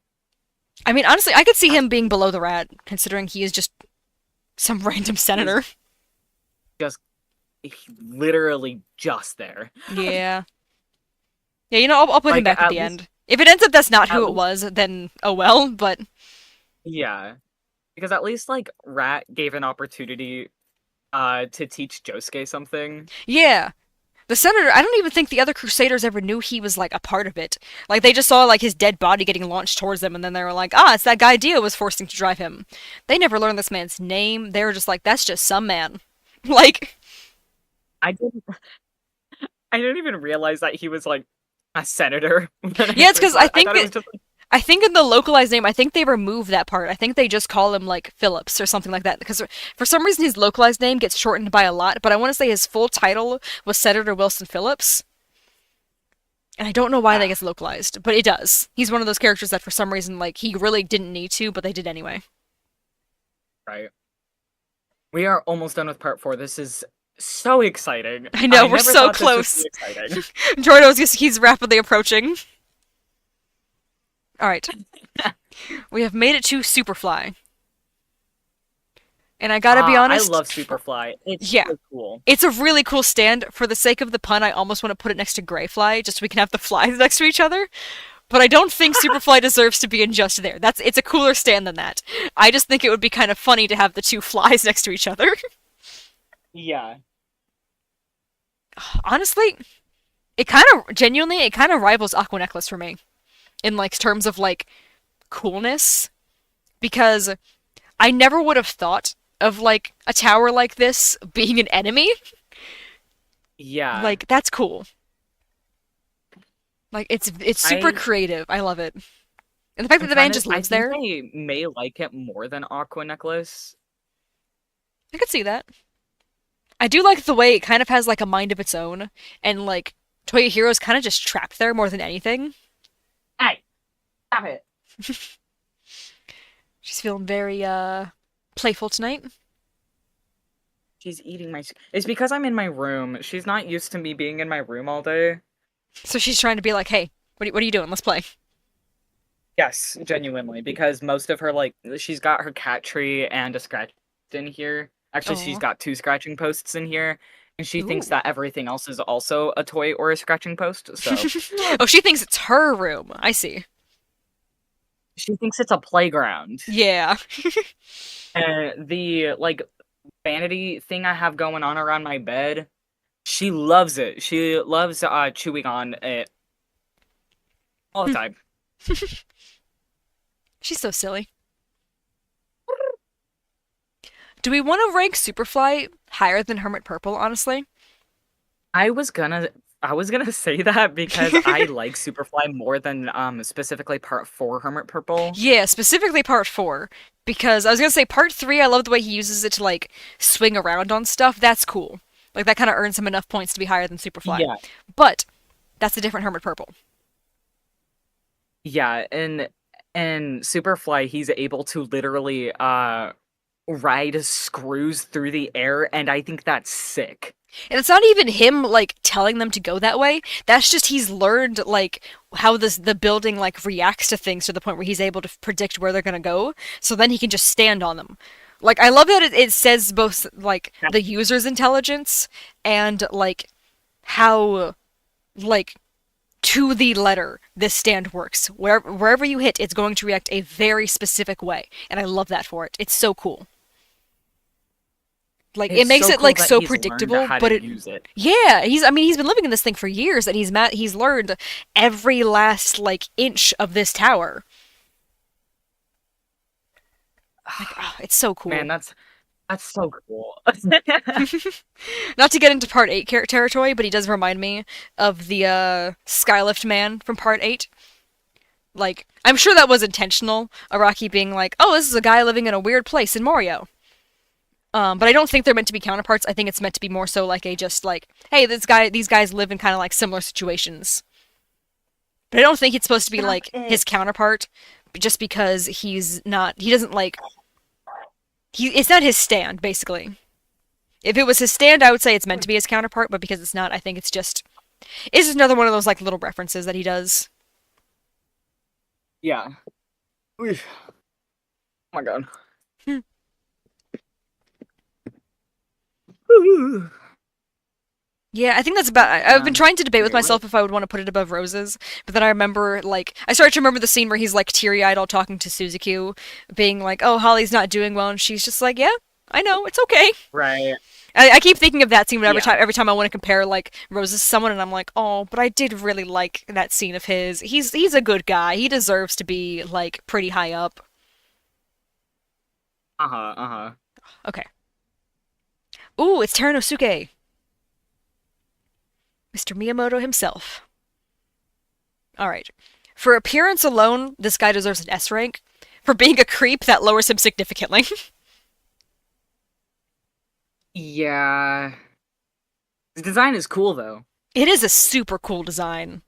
I mean, honestly, I could see him being below the rat considering he is just some random He's senator. just literally just there. Yeah. Yeah, you know, I'll put him Like back at at the least, end. If it ends up that's not at who it least, was, then oh well, but yeah, because at least like Rat gave an opportunity to teach Josuke something. yeah. The senator, I don't even think the other crusaders ever knew he was like a part of it. Like they just saw like his dead body getting launched towards them and then they were like, "Ah, it's that guy Dio was forcing to drive him." They never learned this man's name. They were just like, "That's just some man." Like, I didn't I didn't even realize that he was like a senator when I yeah, it's first cuz saw it. I thought it was just like, I think in the localized name, I think they removed that part. I think they just call him like Phillips or something like that because for some reason his localized name gets shortened by a lot, but I want to say his full title was Senator Wilson Phillips. And I don't know why that ah, gets localized, but it does. He's one of those characters that for some reason like he really didn't need to, but they did anyway. right. We are almost done with part 4. This is so exciting. I know, I we're never so thought this would close. be exciting. Jordo's just he's rapidly approaching. All right. We have made it to Superfly. And I gotta be I honest, love Superfly. It's yeah, so cool. it's a really cool stand. For the sake of the pun, I almost want to put it next to Greyfly, just so we can have the flies next to each other. But I don't think Superfly deserves to be in just there. It's a cooler stand than that. I just think it would be kind of funny to have the two flies next to each other. Yeah. Honestly, it kind of rivals Aqua Necklace for me in like terms of like coolness because I never would have thought of like a tower like this being an enemy. Yeah. Like that's cool. Like it's super I creative. I love it. And the fact that I'm the trying man to just I lives think there, I may like it more than Aqua Necklace. I could see that. I do like the way it kind of has like a mind of its own, and like Toyohiro's kind of just trapped there more than anything. Hey, stop it. She's feeling very playful tonight. She's eating my. It's because I'm in my room. She's not used to me being in my room all day. So she's trying to be like, "Hey, what are you doing? Let's play." Yes, genuinely, because most of her like she's got her cat tree and a scratch in here. Actually, she's Oh, got two scratching posts in here, and she thinks ooh. that everything else is also a toy or a scratching post. So Oh, she thinks it's her room. I see. she thinks it's a playground. Yeah. And the like vanity thing I have going on around my bed, she loves it. She loves chewing on it all the time. She's so silly. Do we want to rank Superfly higher than Hermit Purple, honestly? I was gonna I was gonna say that because I like Superfly more than specifically part 4 Hermit Purple. Yeah, specifically part 4. Because I was gonna say part 3, I love the way he uses it to, like, swing around on stuff. That's cool. Like, that kind of earns him enough points to be higher than Superfly. Yeah. But, that's a different Hermit Purple. Yeah, and Superfly he's able to literally ride screws through the air and I think that's sick. And it's not even him, like, telling them to go that way. That's just he's learned, like, how the building, like, reacts to things to the point where he's able to predict where they're gonna go. So then he can just stand on them. Like, I love that it says both, like, the user's intelligence and, like, how, like, to the letter this stand works. Wherever you hit, it's going to react a very specific way. And I love that for it. It's so cool. Like it It's makes so it cool like that so he's learned predictable, how but to it use it. yeah, he's been living in this thing for years and he's learned every last like inch of this tower. Like oh, it's so Man, cool. that's so cool. Not to get into part 8 territory, but he does remind me of the Skylift man from part 8. Like I'm sure that was intentional, Araki being like, "Oh, this is a guy living in a weird place in Morio." But I don't think they're meant to be counterparts. I think it's meant to be more so like a just like, hey, these guys live in kind of like similar situations. But I don't think it's supposed to be Stop like it. his counterpart, just because he doesn't like, it's not his stand, basically. If it was his stand, I would say it's meant to be his counterpart, but because it's not, I think it's just another one of those like little references that he does. Yeah. Oof. Oh my god. Hmm. Yeah, I think that's about. I've been Um, trying to debate with okay, what? myself if I would want to put it above Roses, but then I remember, like, I started to remember the scene where he's like teary-eyed, all talking to Suzuki, being like, "Oh, Holly's not doing well," and she's just like, "Yeah, I know, it's okay." Right. I keep thinking of that scene whenever Yeah. every time I want to compare like Roses to someone, and I'm like, "Oh, but I did really like that scene of his. He's a good guy. He deserves to be like pretty high up." Uh-huh, uh-huh. Okay. Ooh, it's Teranosuke, Mr. Miyamoto himself. All right. For appearance alone, this guy deserves an S rank. For being a creep, that lowers him significantly. Yeah. The design is cool though. It is a super cool design.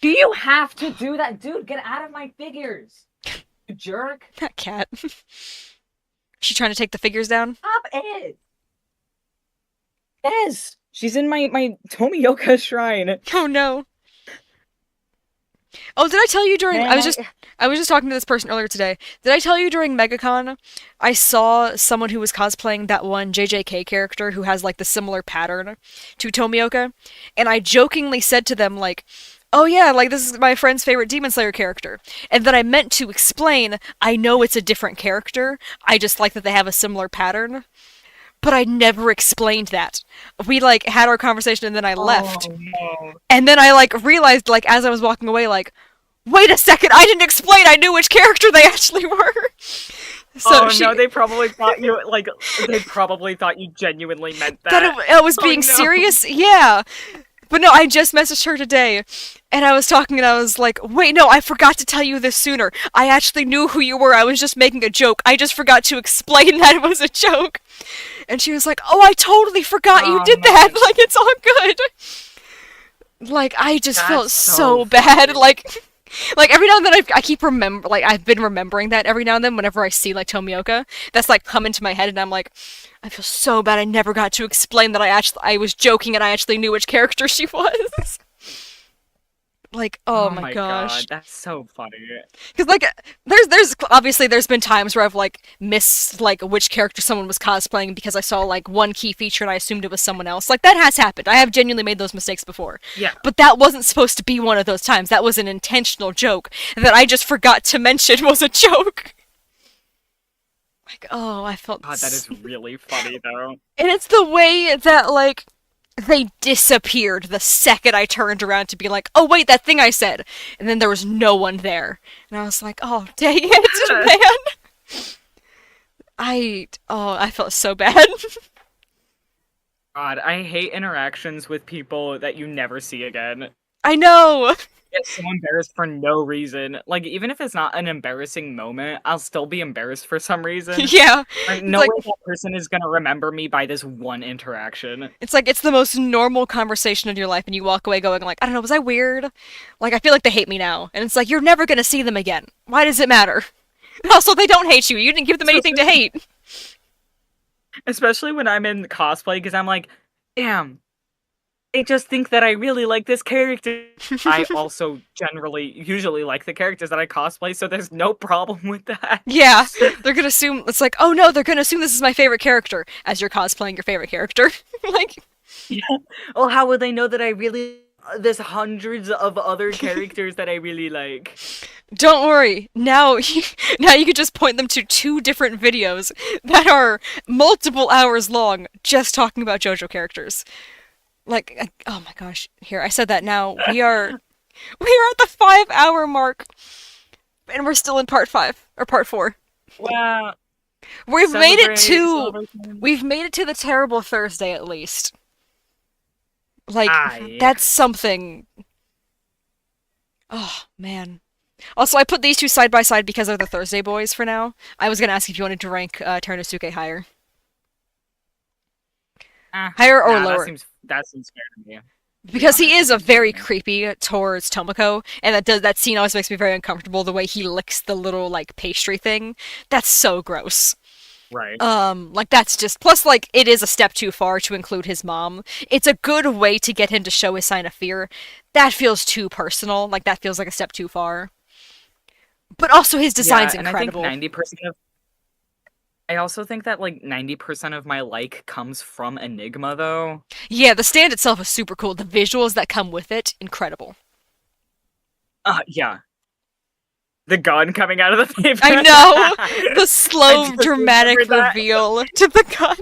Do you have to do that? Dude, get out of my figures. You jerk. That cat. She trying to take the figures down? Stop it. Yes. She's in my Tomioka shrine. Oh no. Oh, did I tell you during? Man, I was just talking to this person earlier today. Did I tell you during MegaCon, I saw someone who was cosplaying that one JJK character who has like the similar pattern to Tomioka, and I jokingly said to them like, "Oh yeah, like this is my friend's favorite Demon Slayer character," and then I meant to explain I know it's a different character. I just like that they have a similar pattern. But I never explained that. We like had our conversation and then I left. oh no. And then I like realized like as I was walking away like wait a second, I didn't explain I knew which character they actually were. So Oh she no, they probably thought you like they probably thought you genuinely meant that that. I was Oh being no. serious. Yeah. But no, I just messaged her today and I was talking and I was like, "Wait, no, I forgot to tell you this sooner. I actually knew who you were. I was just making a joke. I just forgot to explain that it was a joke." And she was like, "Oh, I totally forgot you Oh did that. man, Like it's all good." Like I just felt that's so so bad. funny. Like every now and then I keep remember like I've been remembering that every now and then whenever I see like Tomioka, that's like come into my head and I'm like, I feel so bad I never got to explain that I was joking and I actually knew which character she was. Like, oh Oh my my gosh. god, that's so funny. Because like there's obviously there's been times where I've like missed like which character someone was cosplaying because I saw like one key feature and I assumed it was someone else. Like that has happened. I have genuinely made those mistakes before. Yeah. But that wasn't supposed to be one of those times. That was an intentional joke that I just forgot to mention was a joke. Like, oh, I felt God, that is really funny though. and it's the way that like they disappeared the second I turned around to be like, "Oh wait, that thing I said." And then there was no one there. And I was like, "Oh, dang it, man." I felt so bad. God, I hate interactions with people that you never see again. I know. Get so embarrassed for no reason. Like, even if it's not an embarrassing moment, I'll still be embarrassed for some reason. Yeah. Like, It's no like way that person is gonna remember me by this one interaction. it's the most normal conversation in your life and you walk away going like, "I don't know, was I weird?" Like I feel like they hate me now. And it's like you're never going to see them again. Why does it matter? Also, they don't hate you. You didn't give them anything to hate. Especially when I'm in cosplay, because I'm like, damn, they just think that I really like this character. I also usually like the characters that I cosplay, so there's no problem with that. Yeah, they're gonna assume it's like, oh no, they're gonna assume this is my favorite character as you're cosplaying your favorite character. Like, Yeah. Well, how would they know that I really? There's hundreds of other characters that I really like. don't worry. Now, now you could just point them to two different videos that are multiple hours long, just talking about JoJo characters. Like, oh my gosh, here I said that. Now we are at the 5 hour mark, and we're still in part five or part four. Wow. We've made it Celebrate, to celebrate. we've made it to the terrible Thursday at least. Like, Aye. that's something. Oh, man. Also, I put these two side by side because they're the Thursday boys for now. I was gonna ask if you wanted to rank Teranosuke higher. Higher or Nah, lower. that seems fair to me. To be Because he honest, that is a seems fair very to me. creepy towards Tomoko, and that scene always makes me very uncomfortable, the way he licks the little, like, pastry thing. That's so gross. Right. Like that's just plus like it is a step too far to include his mom. It's a good way to get him to show his sign of fear. That feels too personal. Like that feels like a step too far. But also his Yeah, design's and I think incredible. 90% of I also think that like 90% of my like comes from Enigma though. Yeah, the stand itself is super cool. The visuals that come with it, incredible. Yeah. The gun coming out of the paper. I know the I slow, just dramatic remembered that. reveal to the gun.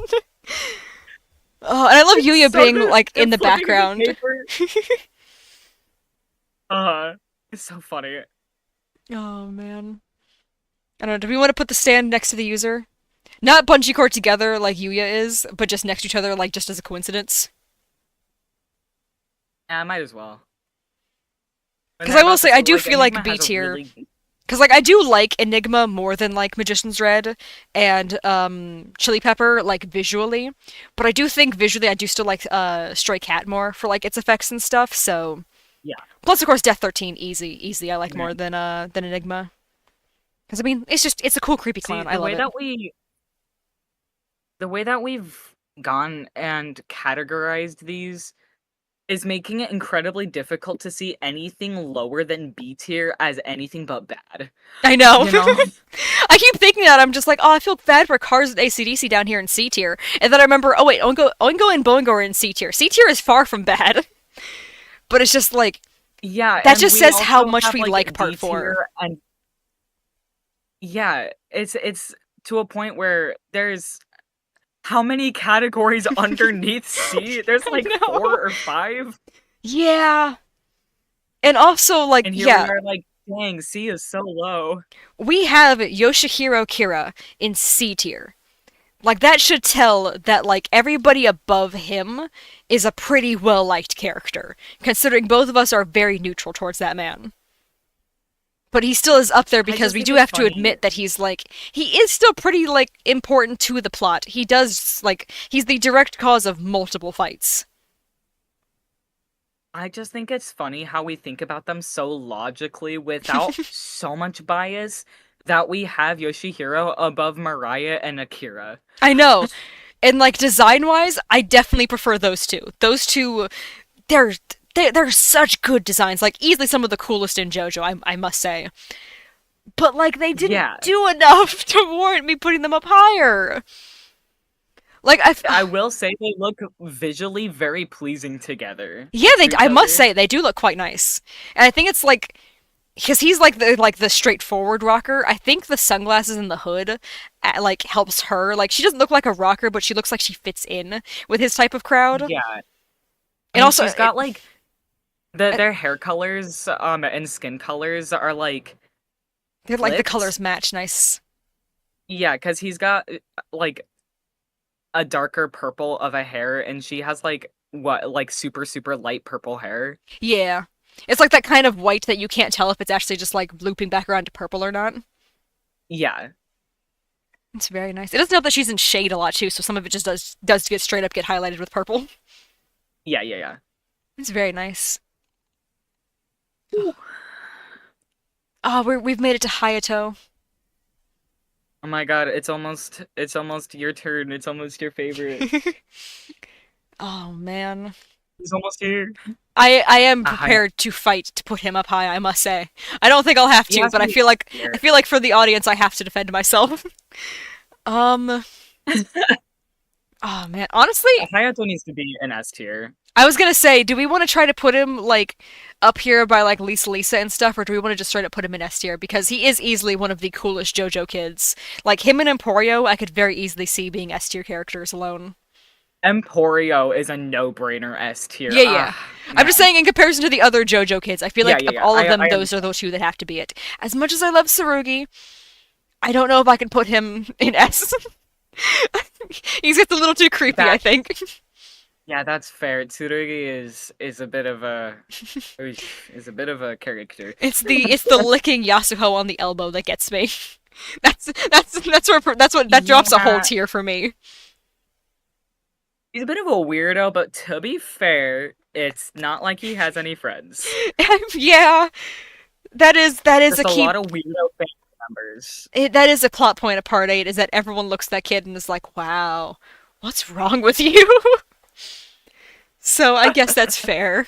Oh, and I love It's Yuya so being good. like They're in the flipping the background. paper. It's so funny. Oh man. I don't know. Do we want to put the stand next to the user? Not bungee cord together like Yuya is, but just next to each other, like just as a coincidence. Yeah, I might as well. And Because then I will about say, this, I do like feel like Enigma B has a tier. really Because like I do like Enigma more than like Magician's Red and Chili Pepper like visually, but I do think visually I do still like Stray Cat more for like its effects and stuff. So yeah. plus of course Death 13 easy I like Yeah. more than Enigma. Because I mean it's a cool creepy See, clown. I love it. the way that we've gone and categorized these is making it incredibly difficult to see anything lower than B tier as anything but bad. I know. You know? I keep thinking that. I'm just like, oh, I feel bad for Cars and AC/DC down here in C tier. And then I remember, oh wait, Oingo and Boingo are in C tier. C tier is far from bad. But it's just like, Yeah, that and just we says how also much have we like like D part 4. tier, and yeah, it's to a point where there's how many categories underneath C? There's I like know. 4 or 5, Yeah. And also, like, and here we yeah, are like, dang, C is so low. we have Yoshihiro Kira in C tier. Like, that should tell that, like, everybody above him is a pretty well liked character, considering both of us are very neutral towards that man. But he still is up there I because just we think do it's have to funny. admit that he's, like, he is still pretty, like, important to the plot. He does, like, he's the direct cause of multiple fights. I just think it's funny how we think about them so logically without so much bias that we have Yoshihiro above Mariah and Akira. I know. And, like, design wise, I definitely prefer those two. Those two, they're. They're such good designs, like easily some of the coolest in JoJo, I must say. But like they didn't Yeah, do enough to warrant me putting them up higher. Like I will say they look visually very pleasing together yeah, to each I must other. say they do look quite nice. And I think it's like because he's like the straightforward rocker. I think the sunglasses and the hood like helps her. Like she doesn't look like a rocker, but she looks like she fits in with his type of crowd. Yeah, And and also she's got like their hair colors and skin colors are like they're like the flipped. colors match nice. Yeah, because he's got like a darker purple of a hair, and she has like what like super light purple hair. Yeah. It's like that kind of white that you can't tell if it's actually just like looping back around to purple or not. Yeah, It's very nice. It doesn't help that she's in shade a lot too, so some of it just does get straight up get highlighted with purple. yeah. It's very nice. Ooh. Oh, we've made it to Hayato. Oh my god, it's almost your turn. It's almost your favorite. Oh man. He's almost here. I am Hi. prepared to fight to put him up high, I must say. I don't think I'll have He to, has but to be I here. feel like for the audience I have to defend myself. um oh man. Honestly, Hayato needs to be an S tier. I was gonna say, do we want to try to put him like up here by like Lisa and stuff, or do we want to just straight up put him in S tier? Because he is easily one of the coolest JoJo kids. Like him and Emporio, I could very easily see being S tier characters alone. Emporio is a no-brainer S tier. Yeah, yeah. I'm just Man. saying in comparison to the other JoJo kids, I feel Yeah, like yeah, of yeah. all of them, I those are understand. those two that have to be it. As much as I love Tsurugi, I don't know if I can put him in S. He gets a little too creepy, I That think. yeah, that's fair. Tsurugi is a bit of a is a bit of a character. It's the licking Yasuho on the elbow that gets me. That drops a whole Yeah, tier for me. he's a bit of a weirdo, but to be fair, it's not like he has any friends. Yeah, that is a Just a key. lot of weirdo family members. That is a plot point of Part 8. Is that everyone looks at that kid and is like, "Wow, what's wrong with you?" So I guess that's fair.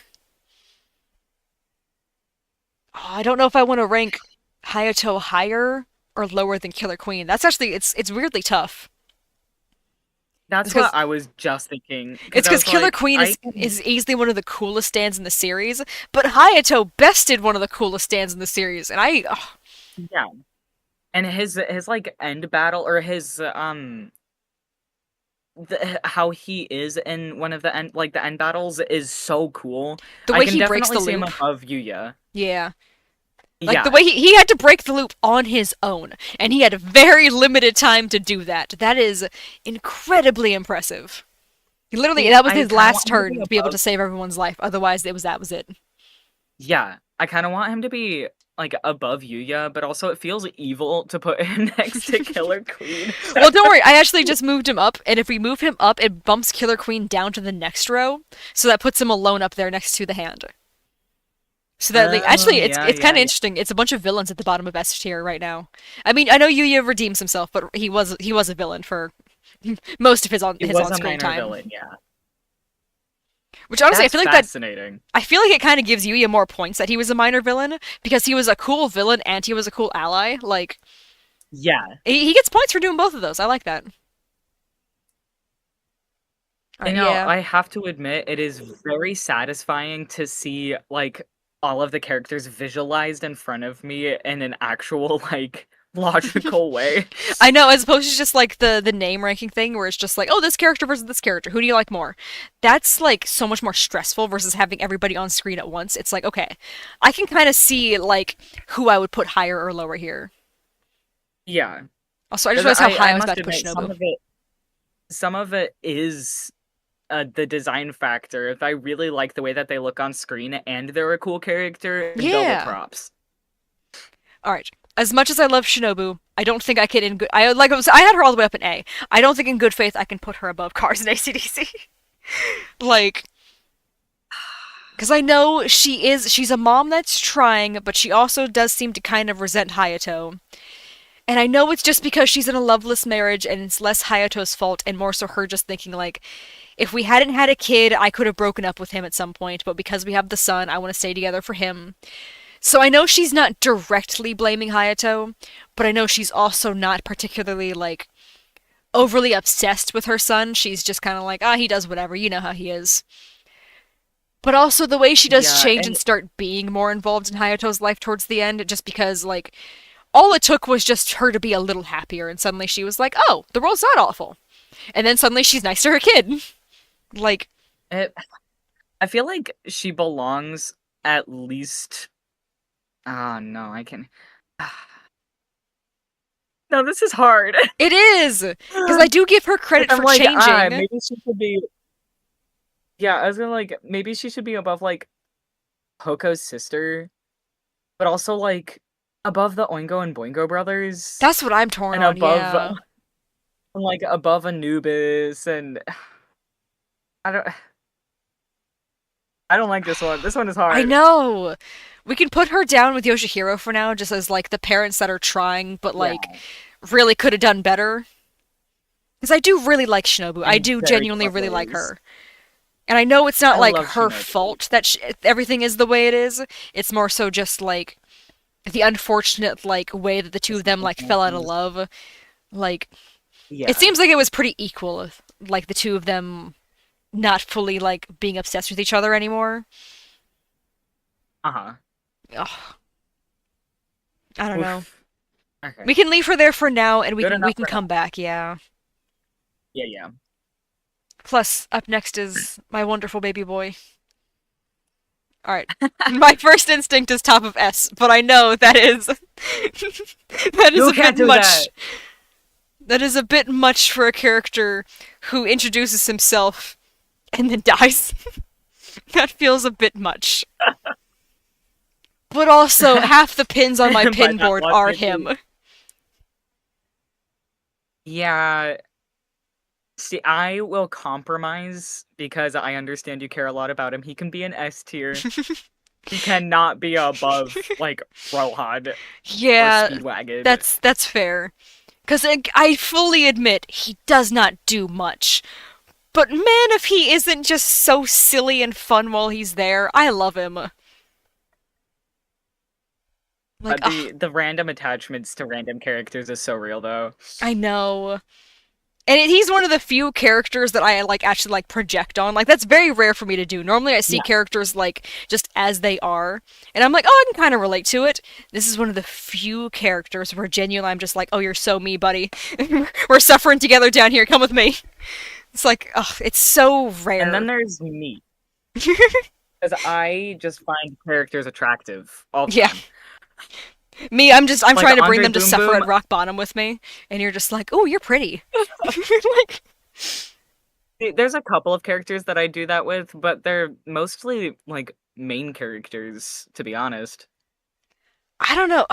Oh, I don't know if I want to rank Hayato higher or lower than Killer Queen. That's actually it's weirdly tough. That's Because what I was just thinking. Because it's I because was Killer like, Queen I can, is easily one of the coolest stands in the series, but Hayato bested one of the coolest stands in the series, and yeah. And his like end battle or his how he is in one of the end battles is so cool. the I way can he breaks the definitely see him loop, above Yuya. yeah, like the Yeah. way he had to break the loop on his own, and he had a very limited time to do that. That is incredibly impressive. He literally See, that was I his kind of last want him to be turn to be able to above. save everyone's life. Otherwise, that was it. Yeah, I kind of want him to be like above Yuya, but also it feels evil to put him next to Killer Queen. Well, don't worry. I actually just moved him up, and if we move him up, it bumps Killer Queen down to the next row, so that puts him alone up there next to the hand. So that like Oh, actually yeah, it's kind yeah, of yeah. interesting. It's a bunch of villains at the bottom of S tier right now. I mean, I know Yuya redeems himself, but he was a villain for most of He his was on a screen minor time. villain, yeah. Which honestly, That's fascinating. I feel like it kind of gives Yuya more points that he was a minor villain because he was a cool villain and he was a cool ally. Like Yeah. he gets points for doing both of those. I like that. All You right, know, yeah. I have to admit, it is very satisfying to see, like, all of the characters visualized in front of me in an actual, like, logical way. I know, as opposed to just like the name ranking thing where it's just like, oh, this character versus this character. Who do you like more? That's like so much more stressful versus having everybody on screen at once. It's like, okay, I can kind of see like who I would put higher or lower here. Yeah. Also, I just 'Cause realized how high I I was must about to put admit, Shinobu. some of it is the design factor. If I really like the way that they look on screen and they're a cool character, double Yeah. props. All right. As much as I love Shinobu, I don't think I can in good. I had her all the way up in A. I don't think in good faith I can put her above Cars and ACDC. Like, because I know she's a mom that's trying, but she also does seem to kind of resent Hayato. And I know it's just because she's in a loveless marriage and it's less Hayato's fault and more so her just thinking like, if we hadn't had a kid, I could have broken up with him at some point, but because we have the son, I want to stay together for him. So I know she's not directly blaming Hayato, but I know she's also not particularly like overly obsessed with her son. She's just kind of like, ah, he does whatever, you know how he is. But also the way she does Yeah, change and and start being more involved in Hayato's life towards the end, just because like all it took was just her to be a little happier, and suddenly she was like, oh, the world's not awful. And then suddenly she's nice to her kid. Like, it, I feel like she belongs at least. Ah, no, I can. No, this is hard. it is! Because I do give her credit I'm for like, changing. maybe she should be. Yeah, I was gonna like, maybe she should be above like Poco's sister, but also like above the Oingo and Boingo brothers, That's what I'm torn and on, above yeah. like above Anubis, and I don't. I don't like this one. This one is I hard. know! We can put her down with Yoshihiro for now, just as like the parents that are trying, but Yeah, like really could have done better. Because I do really like Shinobu. I in do very genuinely different really like ways. her. And I know it's not I like love her Shinobu. fault that everything is the way it is. It's more so just like the unfortunate like way that the two of them like fell out of Circumstances. love. Like it Yeah. seems like it was pretty equal, like the two of them not fully like being obsessed with each other anymore. Uh-huh. Ugh, I don't know. Oof. Okay. We can leave her there for now, and Good we enough can for now. come back. Yeah. Yeah, yeah. Plus, up next is my wonderful baby boy. All right. My first instinct is top of S, but I know that is that is You a bit can't do much. that. That is a bit much for a character who introduces himself and then dies. That feels a bit much. But also, half the pins on my By pin that board are logic, him. yeah. See, I will compromise because I understand you care a lot about him. He can be an S tier. He cannot be above like Rohan or Yeah, Speedwagon. that's fair. Because I fully admit he does not do much. But man, if he isn't just so silly and fun while he's there, I love him. Like, ah, The random attachments to random characters is so real though. I know. And he's one of the few characters that I like actually like project on. Like that's very rare for me to do. Normally I see Yeah. characters like just as they are, and I'm like, "Oh, I can kind of relate to it." This is one of the few characters where genuinely I'm just like, "Oh, you're so me, buddy. We're suffering together down here. Come with me." It's like, oh, it's so And then rare. there's me. Because I just find characters attractive all the Yeah. time. Me, I'm Like trying to bring Andre them to Boom suffer Boom. at rock bottom with me, and you're just like, "Oh, you're pretty." Like, There's a couple of characters that I do that with, but they're mostly like main characters, to be honest. I don't know.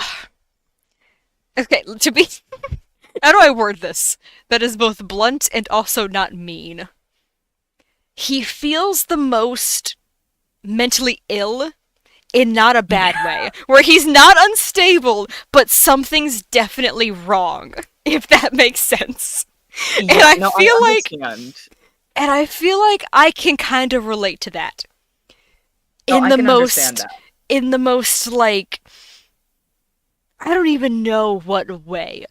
Okay, to be how do I word this? That is both blunt and also not mean. He feels the most mentally ill in not a bad Yeah. way, where he's not unstable, but something's definitely wrong, if that makes sense. And Yeah, I no, I feel like understand. And I feel like I can kind of relate to that. Oh, In I the can understand most, that. in the most, like, I don't even know what way.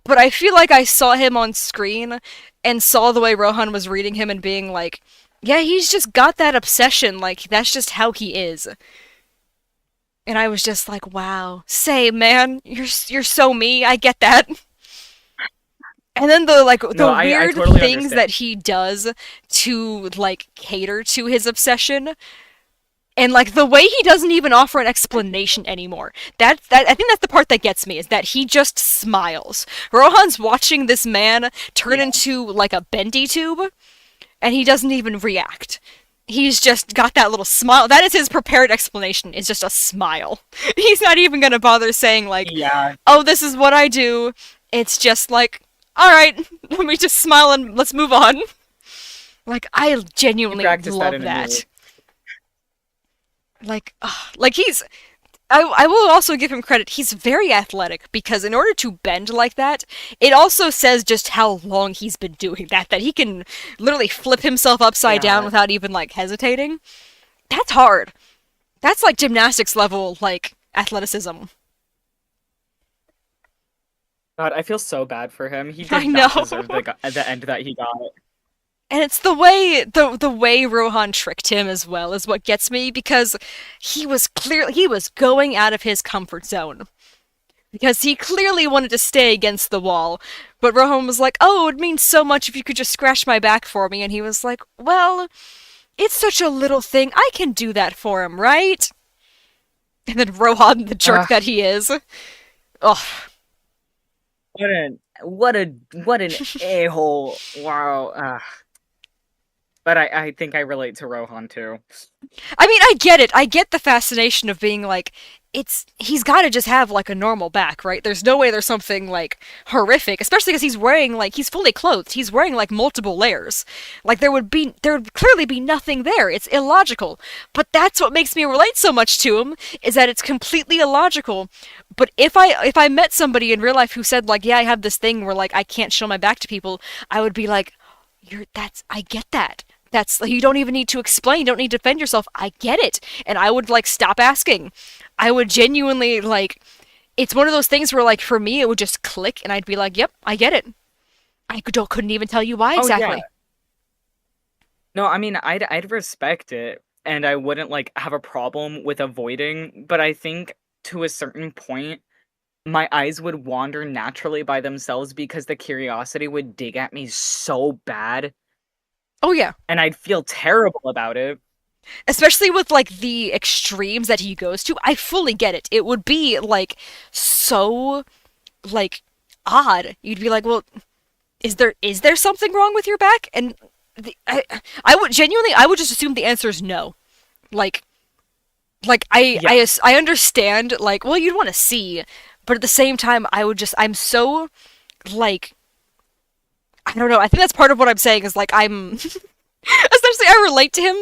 But I feel like I saw him on screen and saw the way Rohan was reading him and being like, yeah, he's just got that obsession. Like, that's just how he is. And I was just like, wow, same, man. You're so me. I get that. And then No, the I weird totally things understand. that he does to like cater to his obsession, and like the way he doesn't even offer an explanation anymore. That I think that's the part that gets me, is that he just smiles. Rohan's watching this man turn Yeah. into like a bendy tube, and he doesn't even react. He's just got that little smile. That is his prepared explanation. Is just a smile. He's not even gonna bother saying like, Yeah, "Oh, this is what I do." It's just like, "All right, let me just smile and let's move on." Like I he genuinely practiced that love in a movie. that. Like, like he's. I will also give him credit. He's very athletic because in order to bend like that, it also says just how long he's been doing that. That he can literally flip himself upside down Yeah. without even like hesitating. That's hard. That's like gymnastics level like athleticism. God, I feel so bad for him. He I did know. not deserve the end that he got. And it's the way Rohan tricked him as well is what gets me, because he was going out of his comfort zone. Because he clearly wanted to stay against the wall, but Rohan was like, "Oh, it would mean so much if you could just scratch my back for me." And he was like, "Well, it's such a little thing. I can do that for him, right?" And then Rohan, the jerk Ugh, that he is. Ugh. what an a-hole. Wow. But I think I relate to Rohan too. I mean, I get it. I get the fascination of being like, he's got to just have like a normal back, right? There's no way there's something like horrific, especially because he's wearing like he's fully clothed. He's wearing like multiple layers. Like there would clearly be nothing there. It's illogical. But that's what makes me relate so much to him, is that it's completely illogical. But if I met somebody in real life who said like, "Yeah, I have this thing where like I can't show my back to people," I would be like, I get that. That's, you don't even need to explain, you don't need to defend yourself. I get it. And I would like stop asking. I would genuinely like, it's one of those things where like for me it would just click and I'd be like, "Yep, I get it." Couldn't even tell you why Oh yeah. exactly. No, I mean I'd respect it and I wouldn't like have a problem with avoiding, but I think to a certain point my eyes would wander naturally by themselves because the curiosity would dig at me so bad Oh yeah. and I'd feel terrible about it. Especially with like the extremes that he goes to. I fully get it. It would be like so like odd. You'd be like, "Well, is there something wrong with your back?" And I would genuinely, I would just assume the answer is no. Like Yeah. I understand like, well, you'd want to see, but at the same time I would just, I'm so like, I don't know. I think that's part of what I'm saying is like I'm essentially I relate to him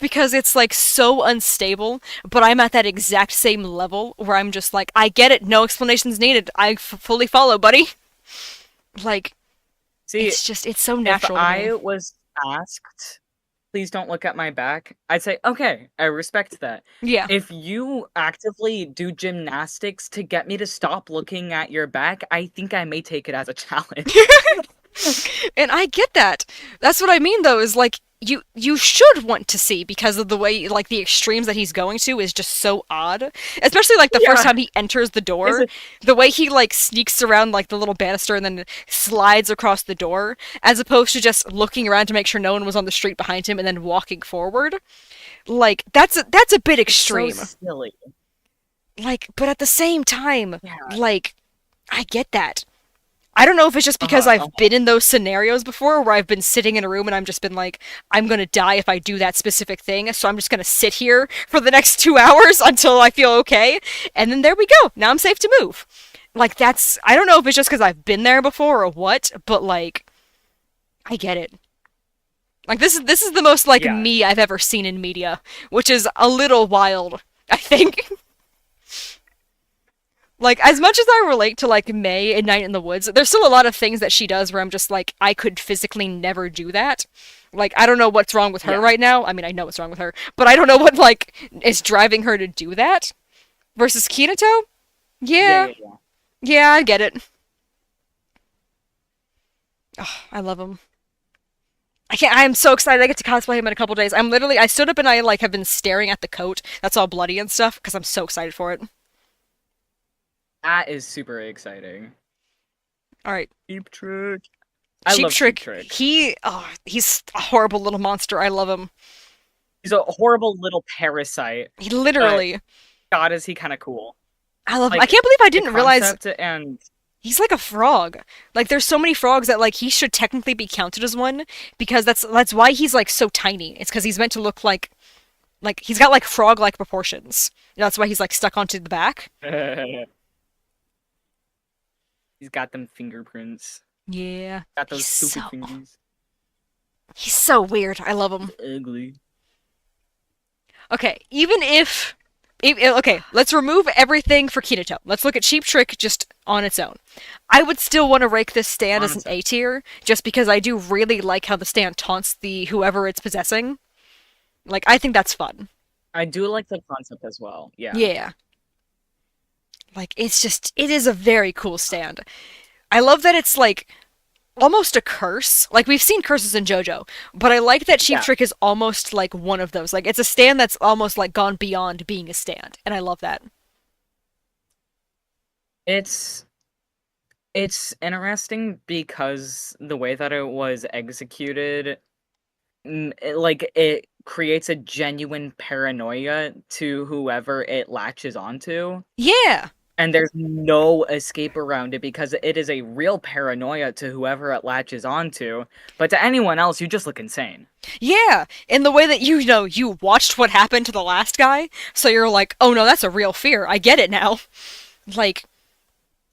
because it's like so unstable, but I'm at that exact same level where I'm just like, I get it, no explanations needed. Fully follow, buddy. Like See, it's so if natural to me. I was asked, please don't look at my back, I'd say, okay, I respect that. Yeah. If you actively do gymnastics to get me to stop looking at your back, I think I may take it as a challenge. And I get that. That's what I mean though, is like you should want to see, because of the way like the extremes that he's going to is just so odd. Especially like the first Yeah. time he enters the Is door, it the way he like sneaks around like the little banister and then slides across the door, as opposed to just looking around to make sure no one was on the street behind him and then walking forward. Like that's a bit it's so extreme. silly. Like, but at the same time, Yeah. like I get that. I don't know if it's just because Uh-huh. I've been in those scenarios before where I've been sitting in a room and I'm just been like, "I'm gonna die if I do that specific thing, so I'm just gonna sit here for the next 2 hours until I feel okay." And then there we go. Now I'm safe to move. Like that's, I don't know if it's just because I've been there before or what, but like I get it. Like this is the most like Yeah. me I've ever seen in media, which is a little wild, I think. Like, as much as I relate to, like, May in Night in the Woods, there's still a lot of things that she does where I'm just like, I could physically never do that. Like, I don't know what's wrong with her Yeah. right now. I mean, I know what's wrong with her, but I don't know what, like, is driving her to do that. Versus Kinato? Yeah, Yeah. yeah, yeah. Yeah, I get it. Oh, I love him. I can't. I'm so excited. I get to cosplay him in a couple days. I stood up and I like have been staring at the coat that's all bloody and stuff because I'm so excited for it. That is super exciting. All right, Cheap Trick. I Cheap love Cheap Trick. Trick. He's a horrible little monster. I love him. He's a horrible little parasite, He but literally. God, is he kind of cool. I love him. I Like can't believe I the didn't realize concept and he's like a frog. Like there's so many frogs that like he should technically be counted as one because that's why he's like so tiny. It's because he's meant to look like he's got like frog-like proportions. That's why he's like stuck onto the back. he's got them fingerprints. Yeah, Got those stupid fingers. he's so weird. I love him. Ugly. Okay, even if okay, let's remove everything for Kinato. Let's look at Cheap Trick just on its own. I would still want to rank this stand as an A tier, just because I do really like how the stand taunts the whoever it's possessing. Like, I think that's fun. I do like the concept as well. Yeah. Yeah. Like, it is a very cool stand. I love that it's like almost a curse. Like we've seen curses in JoJo, but I like that Cheap Yeah. Trick is almost like one of those. Like it's a stand that's almost like gone beyond being a stand, and I love that. It's it's interesting because the way that it was executed, it creates a genuine paranoia to whoever it latches onto. Yeah. And there's no escape around it because it is a real paranoia to whoever it latches onto. But to anyone else, you just look insane. Yeah, in the way that you watched what happened to the last guy, so you're like, "Oh no, that's a real fear. I get it now." Like,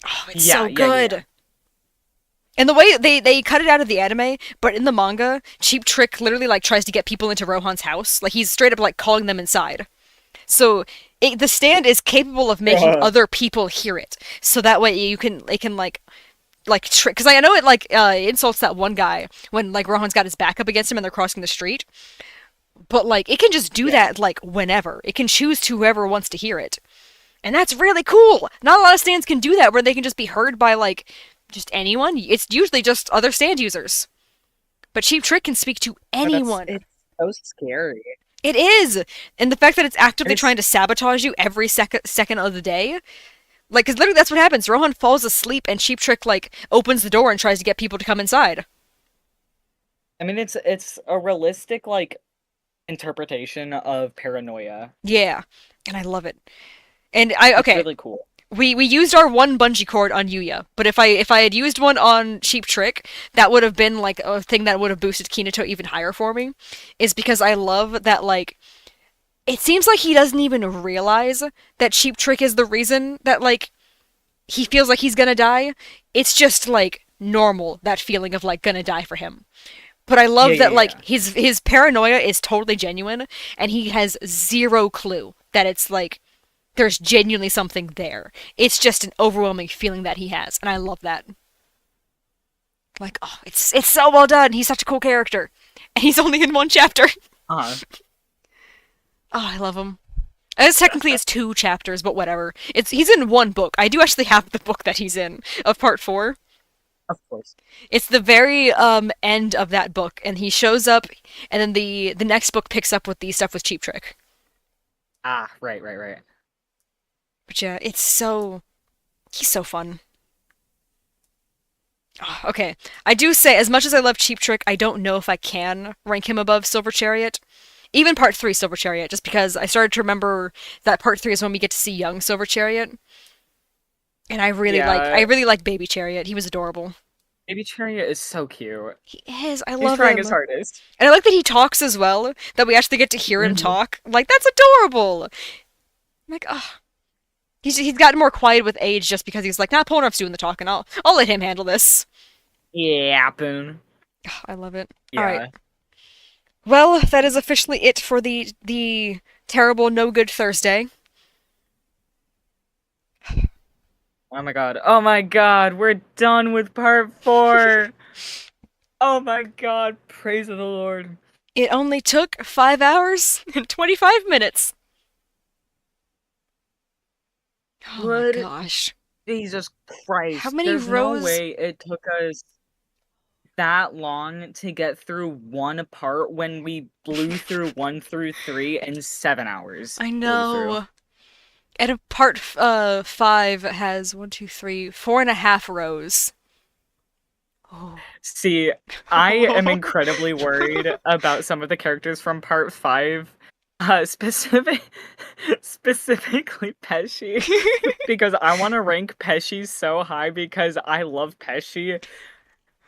oh, it's Yeah, so yeah, good. yeah. And the way they cut it out of the anime, but in the manga, Cheap Trick literally like tries to get people into Rohan's house. Like he's straight up like calling them inside. So the stand is capable of making other people hear it. So that way it can like trick because I know it like insults that one guy when like Rohan's got his back up against him and they're crossing the street. But like it can just do Yeah. that like whenever. It can choose to whoever wants to hear it. And that's really cool. Not a lot of stands can do that where they can just be heard by like just anyone. It's usually just other stand users. But Cheap Trick can speak to anyone. It's so scary. It is. And the fact that it's actively It's trying to sabotage you every second of the day. Like, because literally that's what happens. Rohan falls asleep and Cheap Trick, like, opens the door and tries to get people to come inside. I mean, it's a realistic like interpretation of paranoia. Yeah. And I love it. And It's okay, really cool. we used our one bungee cord on Yuya, but if I had used one on Cheap Trick, that would have been like a thing that would have boosted Kinato even higher for me. Is because I love that like it seems like he doesn't even realize that Cheap Trick is the reason that like he feels like he's gonna die. It's just like normal that feeling of like gonna die for him. But I Yeah, love yeah, that like yeah. his paranoia is totally genuine and he has zero clue that it's like there's genuinely something there. It's just an overwhelming feeling that he has, and I love that. Like, oh, it's so well done. He's such a cool character, and he's only in one chapter. Uh-huh. Oh, I love him. It's technically it's two chapters, but whatever. He's in one book. I do actually have the book that he's in of part 4. Of course. It's the very end of that book, and he shows up, and then the next book picks up with the stuff with Cheap Trick. Ah, right, right, right. But yeah, he's so fun. Oh, okay, I do say as much as I love Cheap Trick, I don't know if I can rank him above Silver Chariot. Even part 3 Silver Chariot, just because I started to remember that part 3 is when we get to see young Silver Chariot. And I Yeah, really like Baby Chariot. He was adorable. Baby Chariot is so cute. He is. I He's love trying him. his hardest. And I like that he talks as well, that we actually get to hear him Mhm. talk. Like, that's adorable! I'm like, oh. He's gotten more quiet with age just because he's like, nah, Polnareff's doing the talking. I'll let him handle this. Yeah, Boone. Oh, I love it. Alright. Yeah. Well, that is officially it for the terrible no good Thursday. Oh my god. Oh my god. We're done with part 4. Oh my god, praise of the Lord. It only took 5 hours and 25 minutes. Oh my Good gosh. Jesus How Christ. many There's no rows? way it took us that long to get through one part when we blew through 1 through 3 in 7 hours. I Blew through. know. And a part 5 has one, two, three, 4.5 rows. Oh. See, I am incredibly worried about some of the characters from part 5. Specifically Pesci, because I want to rank Pesci so high because I love Pesci.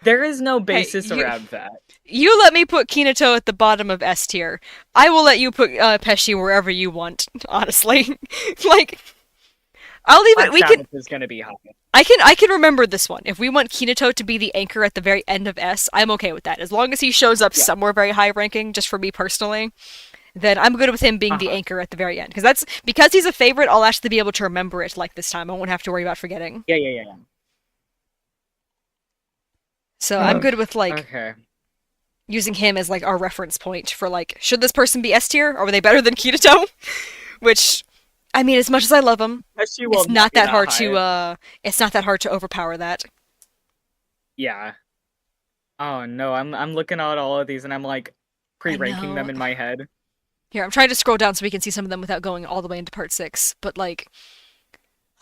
There is no Hey, basis around that. you let me put Kinato at the bottom of S tier. I will let you put Pesci wherever you want. Honestly, like I'll leave it. Black We can. Sabbath is gonna be high. I can remember this one. If we want Kinato to be the anchor at the very end of S, I'm okay with that. As long as he shows up Yeah. somewhere very high ranking, just for me personally, then I'm good with him being the Uh-huh. anchor at the very end. Because he's a favorite. I'll actually be able to remember it like this time. I won't have to worry about forgetting. Yeah, yeah, yeah, So I'm yeah. good with like Okay. using him as like our reference point for like should this person be S tier? Or were they better than Kinato? Which, I mean, as much as I love him, Pesci will it's not not be that that hard to high. overpower that. Yeah. Oh no, I'm looking at all of these and I'm like I pre-ranking them know. in my head. Here, I'm trying to scroll down so we can see some of them without going all the way into part 6. But like,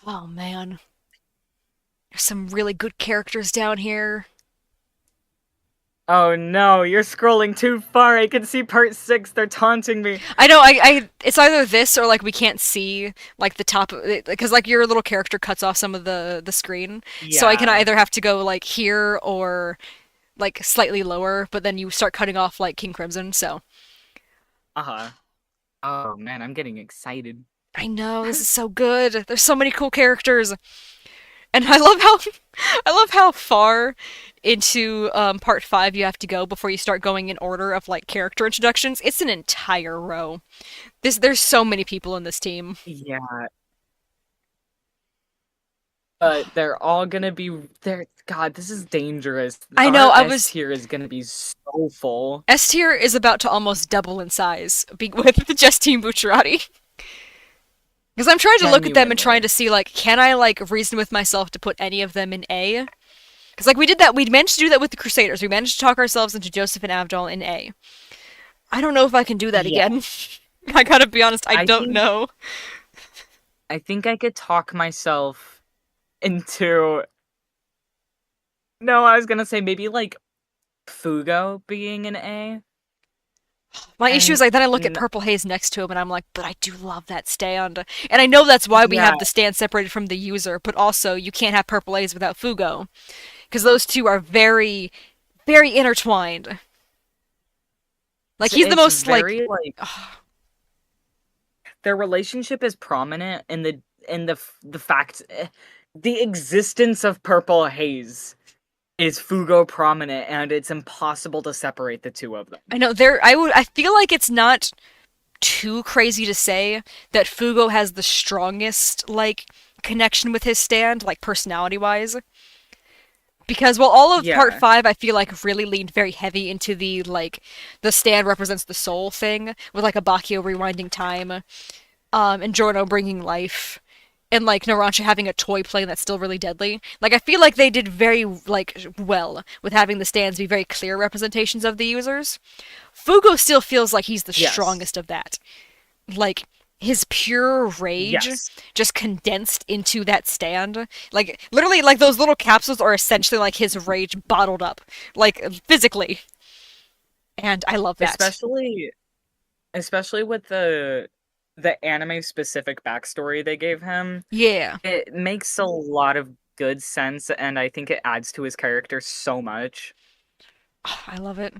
oh man, there's some really good characters down here. Oh no, you're scrolling too far. I can see part 6. They're taunting me. I know. It's either this or like we can't see like the top because like your little character cuts off some of the screen. So I can Yeah. either have to go like here or like slightly lower, but then you start cutting off like King Crimson. So Uh-huh. Oh man, I'm getting excited. I know this is so good. There's so many cool characters, and I love how I love how far into part 5 you have to go before you start going in order of like character introductions. It's an entire row. There's so many people in this team. Yeah. But they're all gonna be there. God, this is dangerous. I know. Our I S was tier is gonna be so full. S tier is about to almost double in size with just Team Bucciarati. Because I'm trying to look at them and trying Genuinely. to see like, can I like reason with myself to put any of them in A? Because like we did that, we managed to do that with the Crusaders. We managed to talk ourselves into Joseph and Avdol in A. I don't know if I can do that Yeah. again. I gotta be honest, I I don't think know. I think I could talk myself into no, I was gonna say maybe like Fugo being an A. My issue is And like then I look at n- Purple Haze next to him and I'm like, but I do love that stand. And I know that's why we yeah, have the stand separated from the user, but also you can't have Purple Haze without Fugo. Because those two are very, very intertwined. Like he's the it's most like very like their relationship is prominent in the fact the existence of Purple Haze is Fugo prominent, and it's impossible to separate the two of them. I know I feel like it's not too crazy to say that Fugo has the strongest like connection with his stand, like personality wise. Because while all of part Yeah, 5 I feel like really leaned very heavy into the like the stand represents the soul thing with like Abakio rewinding time, and Giorno bringing life, and like Narancia having a toy plane that's still really deadly. Like I feel like they did very like well with having the stands be very clear representations of the users. Fugo still feels like he's the yes, strongest of that. Like his pure rage yes. just condensed into that stand. Like literally like those little capsules are essentially like his rage bottled up. Like physically. And I love that. Especially with the anime specific backstory they gave him. Yeah. It makes a lot of good sense, and I think it adds to his character so much. I love it.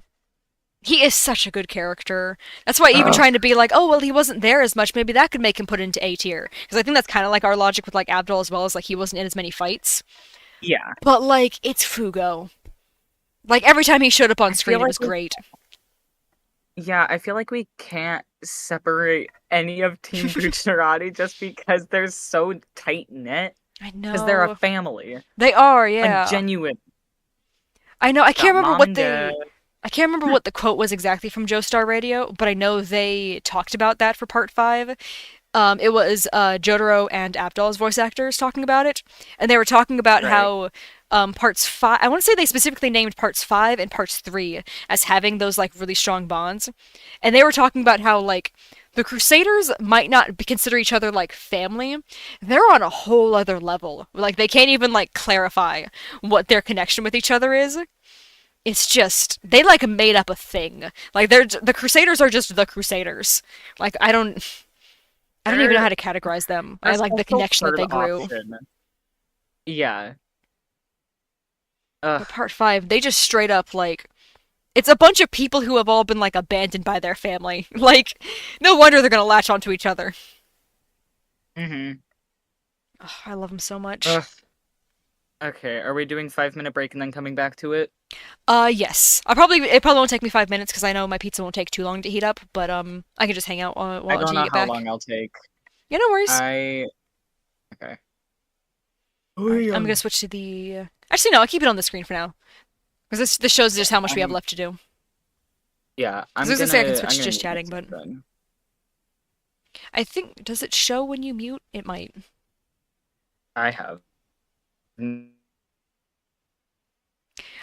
He is such a good character. That's why even Ugh. trying to be like, oh well, he wasn't there as much. Maybe that could make him put into A tier. Because I think that's kind of like our logic with like Abdul as well as like he wasn't in as many fights. Yeah, But like it's Fugo. Like every time he showed up on I feel screen, it like was great. I feel like we can't separate any of Team Bucciarati just because they're so tight knit. I Because they're a know family, they are. a Yeah. genuine. I know I Got can't remember mom what and dad. they I can't remember what the quote was exactly from Joestar Radio, but I know they talked about that for part five. It was Jotaro and Abdal's voice actors talking about it, and they were talking about Right. how parts five. I want to say they specifically named parts five and parts three as having those like really strong bonds, and they were talking about how like the Crusaders might not consider each other like family. They're on a whole other level. Like they can't even like clarify what their connection with each other is. It's just they like made up a thing. Like they're the Crusaders are just the Crusaders. Like I don't even know how There, to categorize them. I there's like the also connection that third they grew. option. Yeah. But Ugh. part five, they just straight up like it's a bunch of people who have all been like abandoned by their family. Like, no wonder they're gonna latch onto each other. Mm-hmm. Oh, I love them so much. Ugh. Okay, are we doing 5 minute break and then coming back to it? Yes. It probably won't take me 5 minutes because I know my pizza won't take too long to heat up. But I can just hang out I while don't until you know get how back. long I'll take. Yeah, no worries. I okay. All Oh right, I'm yeah. gonna switch to the. Actually, no, I'll keep it on the screen for now because this shows Okay. just how much we have left to do. Yeah, Because I was gonna say I can I'm switch to gonna just mute chatting, myself but then. I think does it show when you mute? It might. I have. I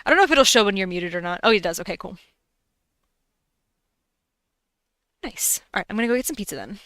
don't know if it'll show when you're muted or not. Oh, it does. Okay, cool. Nice. All right, I'm gonna go get some pizza then.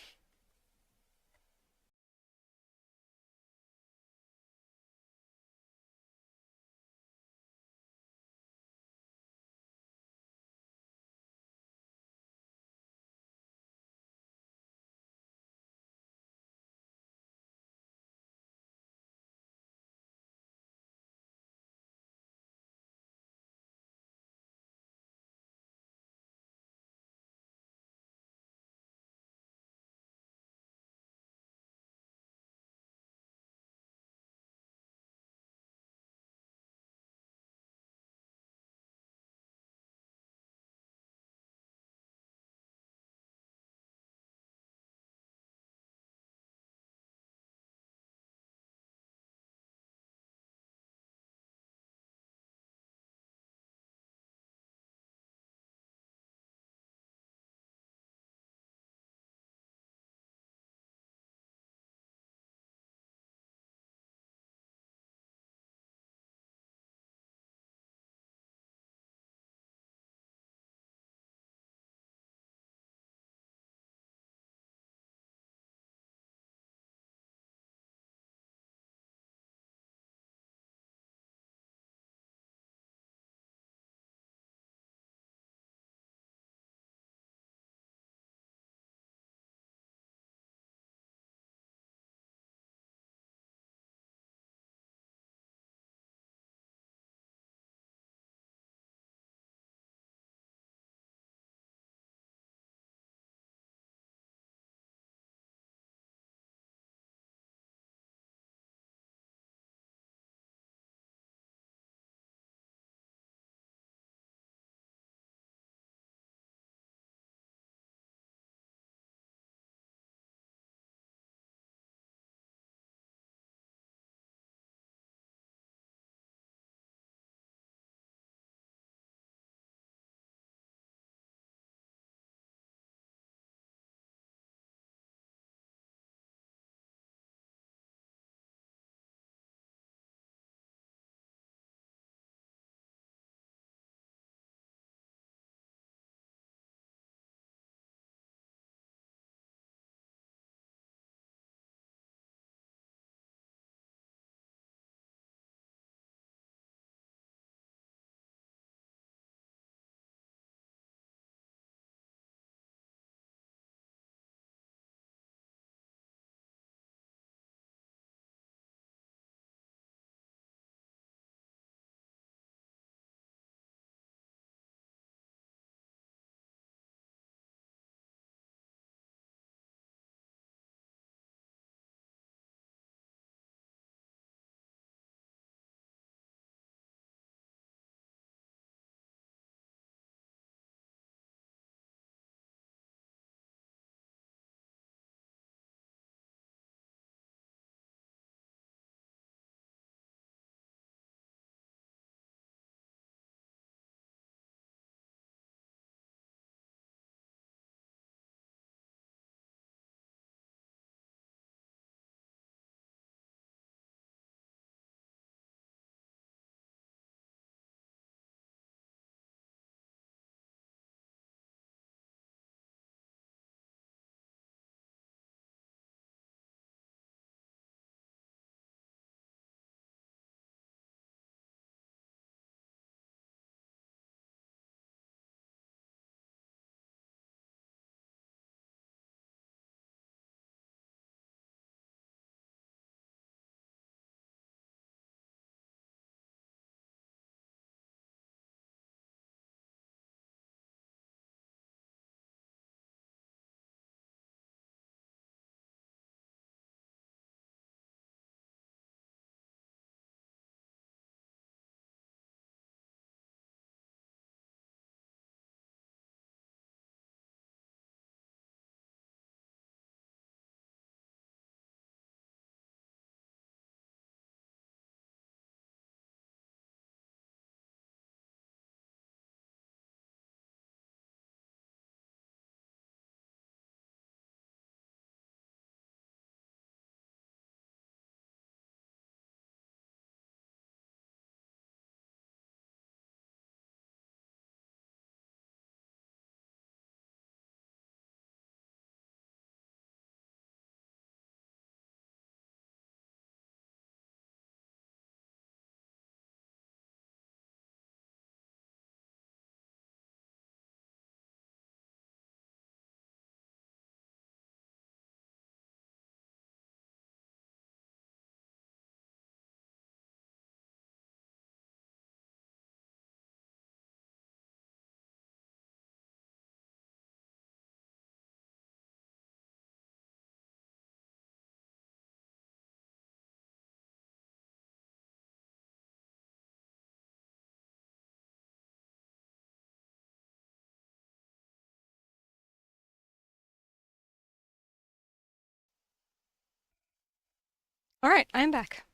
All right, I am back.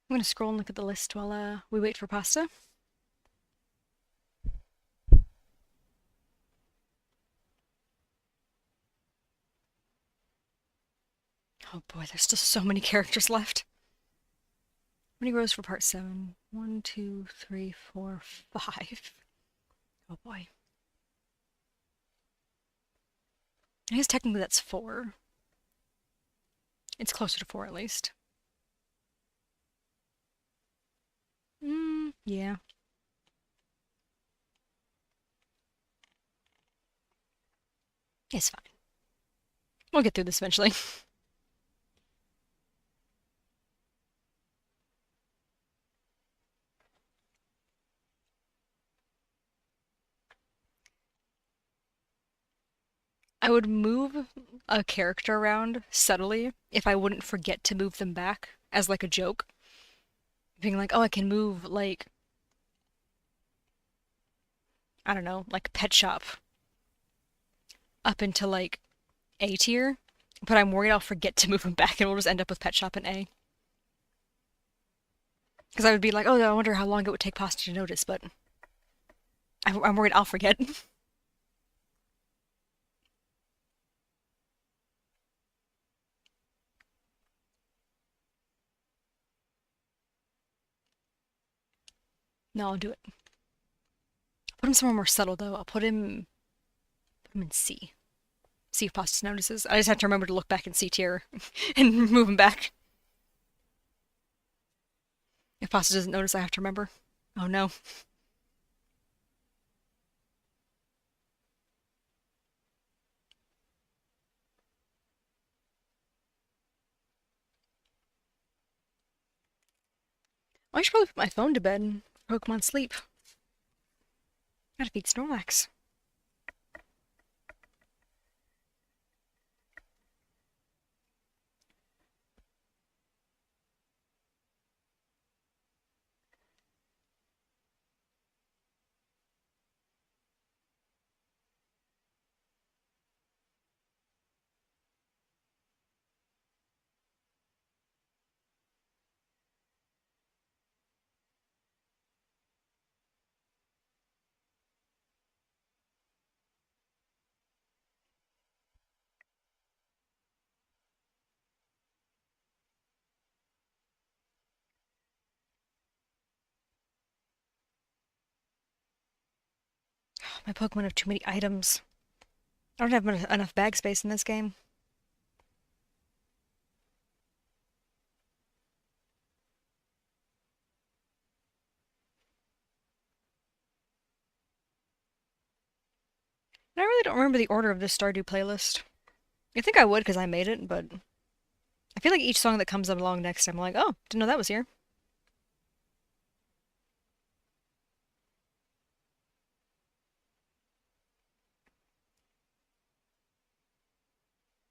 I'm gonna scroll and look at the list while we wait for pasta. Oh boy, there's still so many characters left. How many rows for part 7? 1, 2, 3, 4, 5. Oh boy. I guess technically that's 4. It's closer to 4 at least. Yeah. It's fine. We'll get through this eventually. I would move a character around subtly if I wouldn't forget to move them back as like a joke. Being like, oh, I can move like, I don't know, like Pet Shop up into like A tier, but I'm worried I'll forget to move them back and we'll just end up with Pet Shop in A. Because I would be like, oh, I wonder how long it would take Pasta to notice, but I'm worried I'll forget. No, I'll do it. Put him somewhere more subtle though. I'll put him in C. See if Pasta notices. I just have to remember to look back in C tier and move him back. If Pasta doesn't notice, I have to remember. Oh no. I should probably put my phone to bed and Pokemon sleep. Gotta feed Snorlax. My Pokemon have too many items. I don't have enough bag space in this game. And I really don't remember the order of this Stardew playlist. I think I would because I made it, but I feel like each song that comes along next, I'm like, oh, didn't know that was here.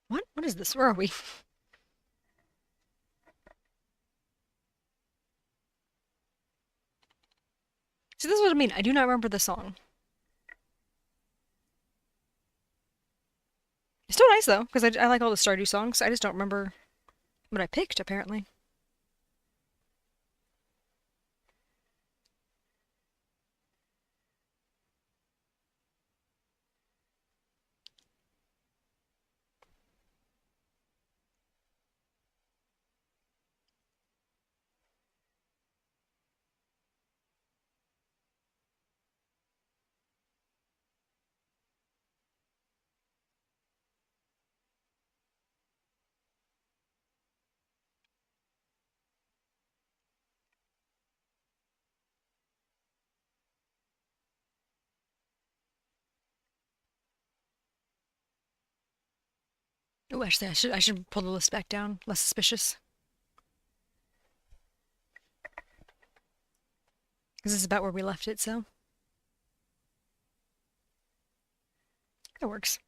What? What is this? Where are we? See, this is what I mean. I do not remember the song. It's still nice though, because I like all the Stardew songs. I just don't remember what I picked, apparently. Oh, actually, I should pull the list back down. Less suspicious. Because this is about where we left it, so that works.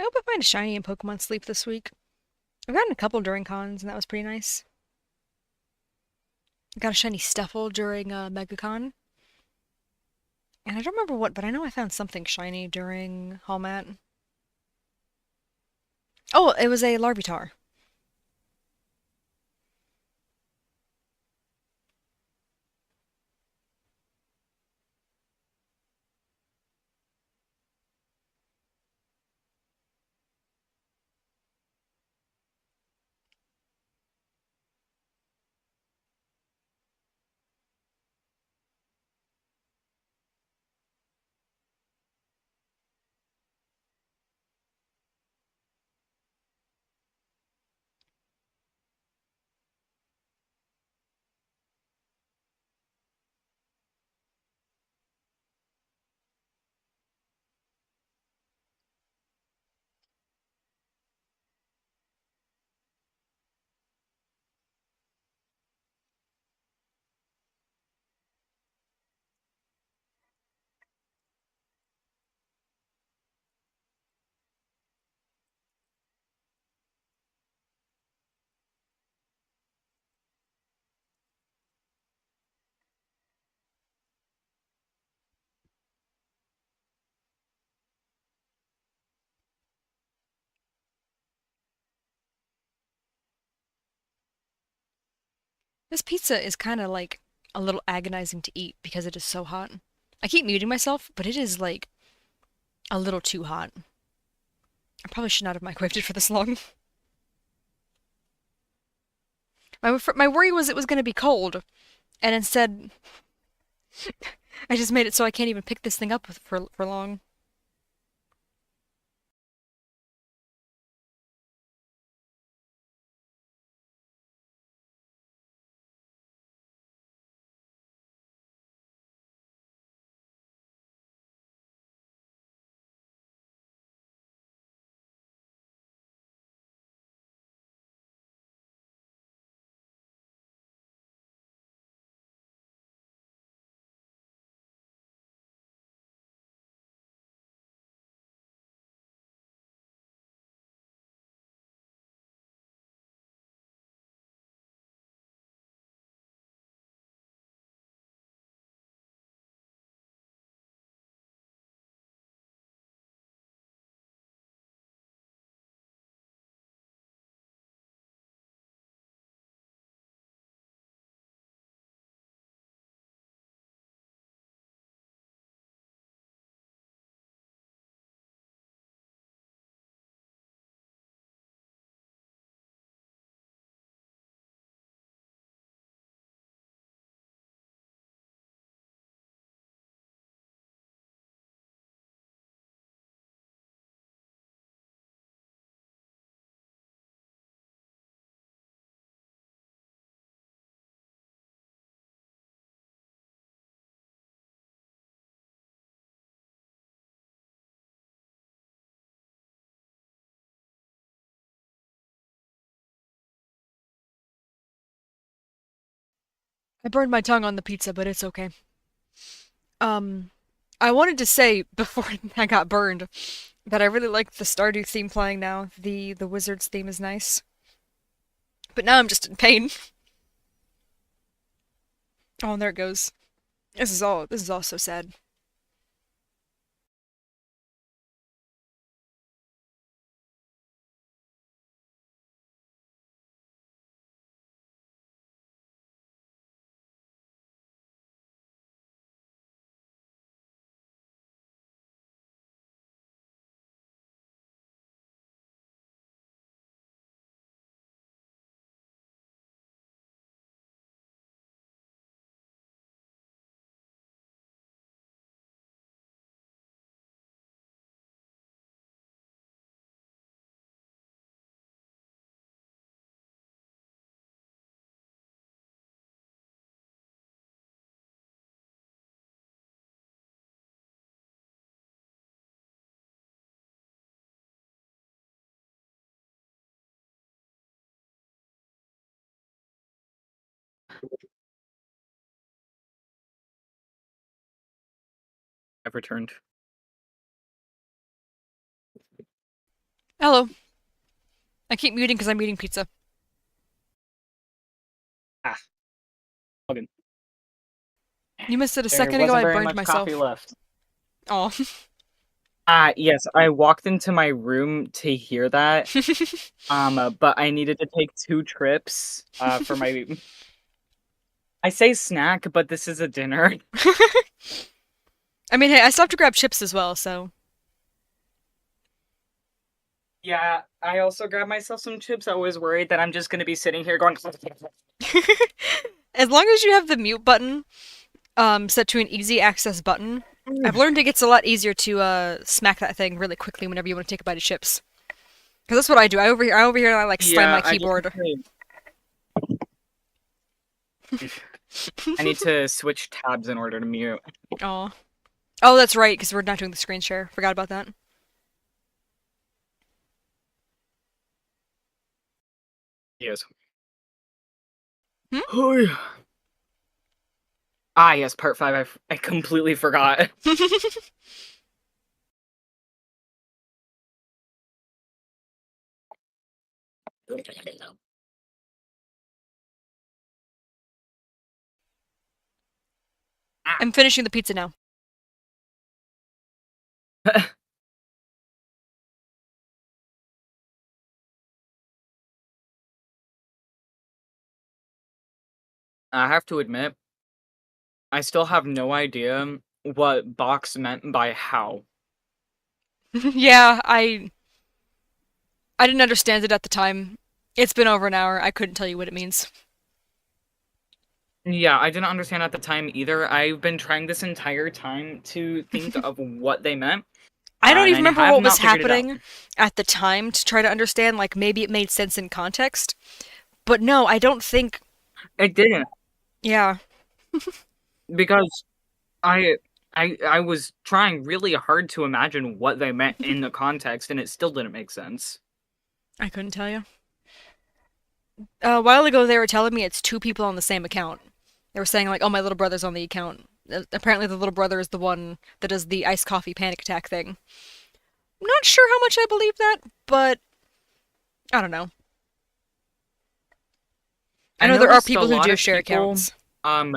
I hope I find a shiny in Pokemon Sleep this week. I've gotten a couple during cons, and that was pretty nice. I got a shiny Stuffle during MegaCon. And I don't remember what, but I know I found something shiny during Hallmat. Oh, it was a Larvitar. This pizza is kind of like a little agonizing to eat because it is so hot. I keep muting myself, but it is like a little too hot. I probably should not have microwaved it for this long. My worry was it was going to be cold, and instead I just made it so I can't even pick this thing up for long. I burned my tongue on the pizza, but it's okay. Um, I wanted to say before I got burned that I really like the Stardew theme playing now. The Wizards theme is nice. But now I'm just in pain. Oh, and there it goes. This is all so sad. I've returned. Hello. I keep muting because I'm eating pizza. Ah, okay. You missed it a There second ago. wasn't I very burned much coffee myself. left. Oh. Yes, I walked into my room to hear that. But I needed to take 2 trips, for my I say snack, but this is a dinner. I mean, hey, I still have to grab chips as well, so. Yeah, I also grabbed myself some chips. I was worried that I'm just gonna be sitting here going. As long as you have the mute button set to an easy access button, I've learned it gets a lot easier to smack that thing really quickly whenever you want to take a bite of chips. Because that's what I do. I over here and I like slam Yeah, my keyboard. I need to switch tabs in order to mute. Oh. Oh, that's right, because we're not doing the screen share. Forgot about that. Yes. Hmm? Oh, yeah. Ah, yes, part 5. I completely forgot. Ah. I'm finishing the pizza now. I have to admit, I still have no idea what box meant by how. Yeah, I didn't understand it at the time. It's been over an hour. I couldn't tell you what it means. Yeah, I didn't understand at the time either. I've been trying this entire time to think of what they meant, I don't and even I remember have what was not figured it out. happening at the time to try to understand, like maybe it made sense in context. But no, I don't think. It didn't, Yeah, because I I was trying really hard to imagine what they meant in the context, and it still didn't make sense. I couldn't tell you. A while ago, they were telling me it's two people on the same account. They were saying like, "Oh, my little brother's on the account." Apparently, the little brother is the one that does the iced coffee panic attack thing. I'm not sure how much I believe that, but I don't know. I I know there are noticed a people who lot do of share people, accounts. um,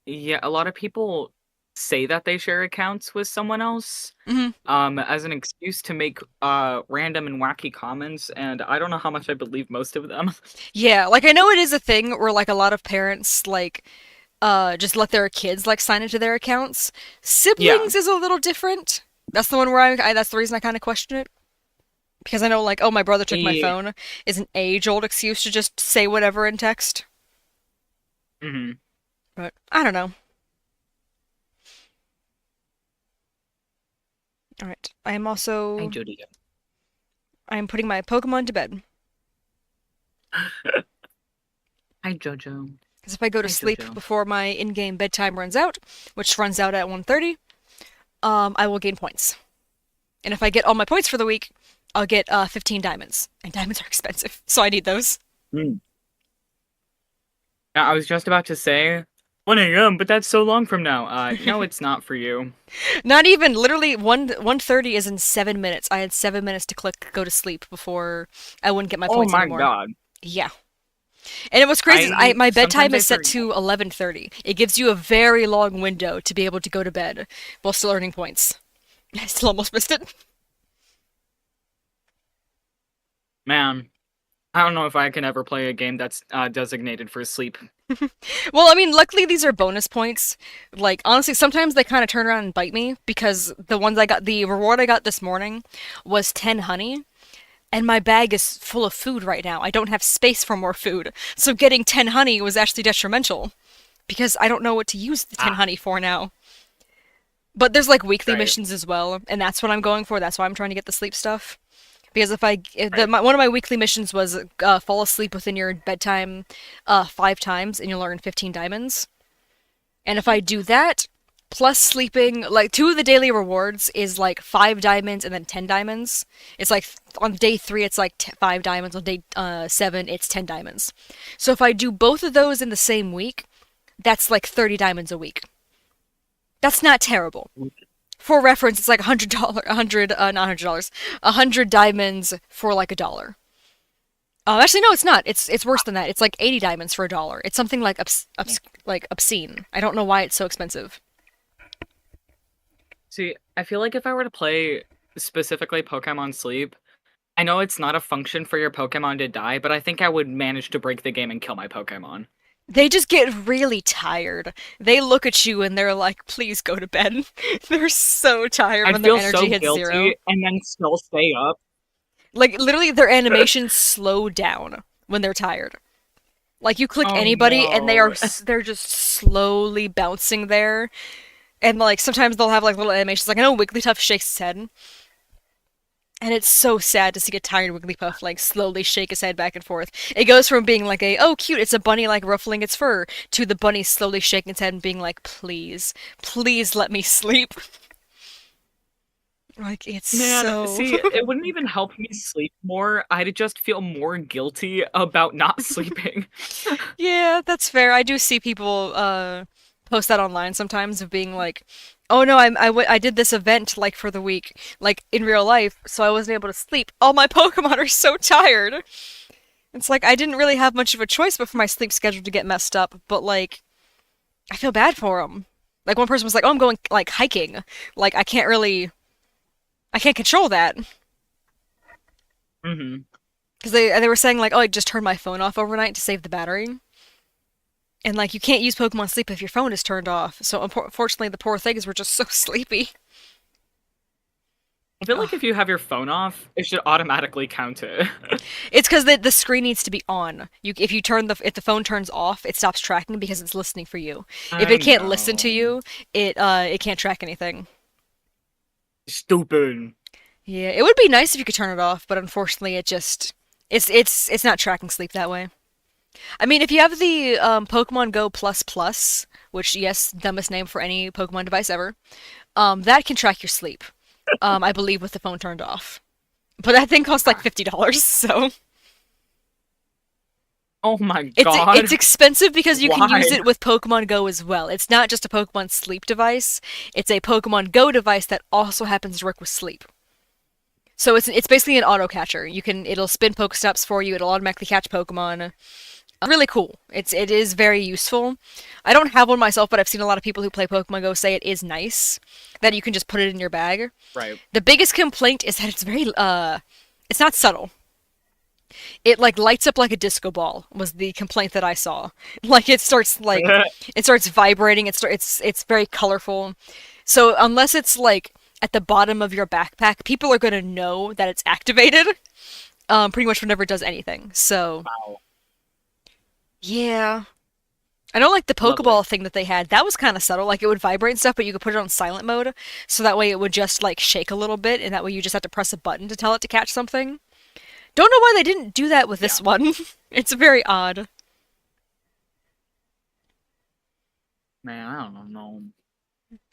yeah, a lot of people say that they share accounts with someone else, Hmm. as an excuse to make random and wacky comments, and I don't know how much I believe most of them. Yeah, like I know it is a thing where like a lot of parents like just let their kids like sign into their accounts. Yeah. Siblings is a little different. That's the one where that's the reason I kind of question it because I know like, oh, my brother took my Yeah. phone is an age-old excuse to just say whatever in text. Mhm. But I don't know. All right. Hey, Judy. I am putting my Pokemon to bed Hi, JoJo. because if I go to Hi, sleep JoJo. before my in-game bedtime runs out, which runs out at 1:30, I will gain points. And if I get all my points for the week, I'll get 15 diamonds. And diamonds are expensive, so I need those. Mm. I was just about to say 1 a.m., but that's so long from now. No, it's not for you. Not even literally 1:30 is in 7 minutes. I had 7 minutes to click go to sleep before I wouldn't get my Oh points my anymore. god. Yeah. And it was crazy. I My sometimes bedtime I is set forget. to 11:30. It gives you a very long window to be able to go to bed while still earning points. I still almost missed it. Man, I don't know if I can ever play a game that's designated for sleep. Well, I mean, luckily these are bonus points. Like honestly, sometimes they kind of turn around and bite me because the reward I got this morning was 10 honey. And my bag is full of food right now. I don't have space for more food. So getting 10 honey was actually detrimental because I don't know what to use the 10 Ah, honey for now. But there's like weekly right, missions as well, and that's what I'm going for. That's why I'm trying to get the sleep stuff. Because right. one of my weekly missions was fall asleep within your bedtime 5 times and you'll earn 15 diamonds. And if I do that, plus sleeping, like two of the daily rewards is like 5 diamonds and then 10 diamonds. It's like on day 3, it's like 5 diamonds. On day 7, it's 10 diamonds. So if I do both of those in the same week, that's like 30 diamonds a week. That's not terrible For reference, it's like $100, not $100, 100 diamonds for like $1. Actually, no, it's not. It's worse than that. It's like 80 diamonds for $1. It's something like like obscene. I don't know why it's so expensive. See, I feel like if I were to play specifically Pokemon Sleep, I know it's not a function for your Pokemon to die, but I think I would manage to break the game and kill my Pokemon. They just get really tired. They look at you and they're like, "Please go to bed." They're so tired I'd when their feel energy so hits zero. guilty and then still stay up. Like literally, their animations slow down when they're tired. Like you click Oh anybody and no. they're just slowly bouncing there. And like sometimes they'll have like little animations. Like I know Wigglytuff shakes his head, and it's so sad to see a tired Wigglypuff like slowly shake his head back and forth. It goes from being like a oh cute, it's a bunny like ruffling its fur, to the bunny slowly shaking its head and being like please, please let me sleep. Like it's Man, so see, it wouldn't even help me sleep more. I'd just feel more guilty about not sleeping. yeah, that's fair. I do see people post that online sometimes of being like, "Oh no, I did this event like for the week, like in real life, so I wasn't able to sleep. All my Pokemon are so tired." It's like I didn't really have much of a choice but for my sleep schedule to get messed up, but like I feel bad for them. Like one person was like, "Oh, I'm going like hiking." Like I can't control that hmm because they were saying like, "Oh, I just turned my phone off overnight to save the battery." And like you can't use Pokemon Sleep if your phone is turned off. So unfortunately, the poor things were just so sleepy. I feel like Ugh. if you have your phone off, it should automatically count it. It's because the screen needs to be on. If you turn the if the phone turns off, it stops tracking because it's listening for you. If I it can't listen to know. you, it can't track anything. Stupid. Yeah, it would be nice if you could turn it off, but unfortunately, it's not tracking sleep that way. I mean, if you have the Pokemon Go Plus Plus, which yes, dumbest name for any Pokemon device ever, that can track your sleep. I believe with the phone turned off. But that thing costs like $50, so Oh my it's god. expensive because you can Why? use it with Pokemon Go as well. It's not just a Pokemon Sleep device; it's a Pokemon Go device that also happens to work with sleep. So it's basically an auto catcher. It'll spin Pokestops for you. It'll automatically catch Pokemon. Really cool. It is very useful. I don't have one myself, but I've seen a lot of people who play Pokemon Go say it is nice that you can just put it in your bag. Right. The biggest complaint is that it's not subtle. It like lights up like a disco ball was the complaint that I saw. Like it starts vibrating. It's very colorful. So unless it's like at the bottom of your backpack, people are gonna know that it's activated. Pretty much whenever it does anything. So Wow. yeah, I don't like the Lovely. Pokeball thing that they had. That was kind of subtle. Like it would vibrate and stuff, but you could put it on silent mode, so that way it would just like shake a little bit, and that way you just have to press a button to tell it to catch something. Don't know why they didn't do that with Yeah. this one. It's very odd. Man, I don't know.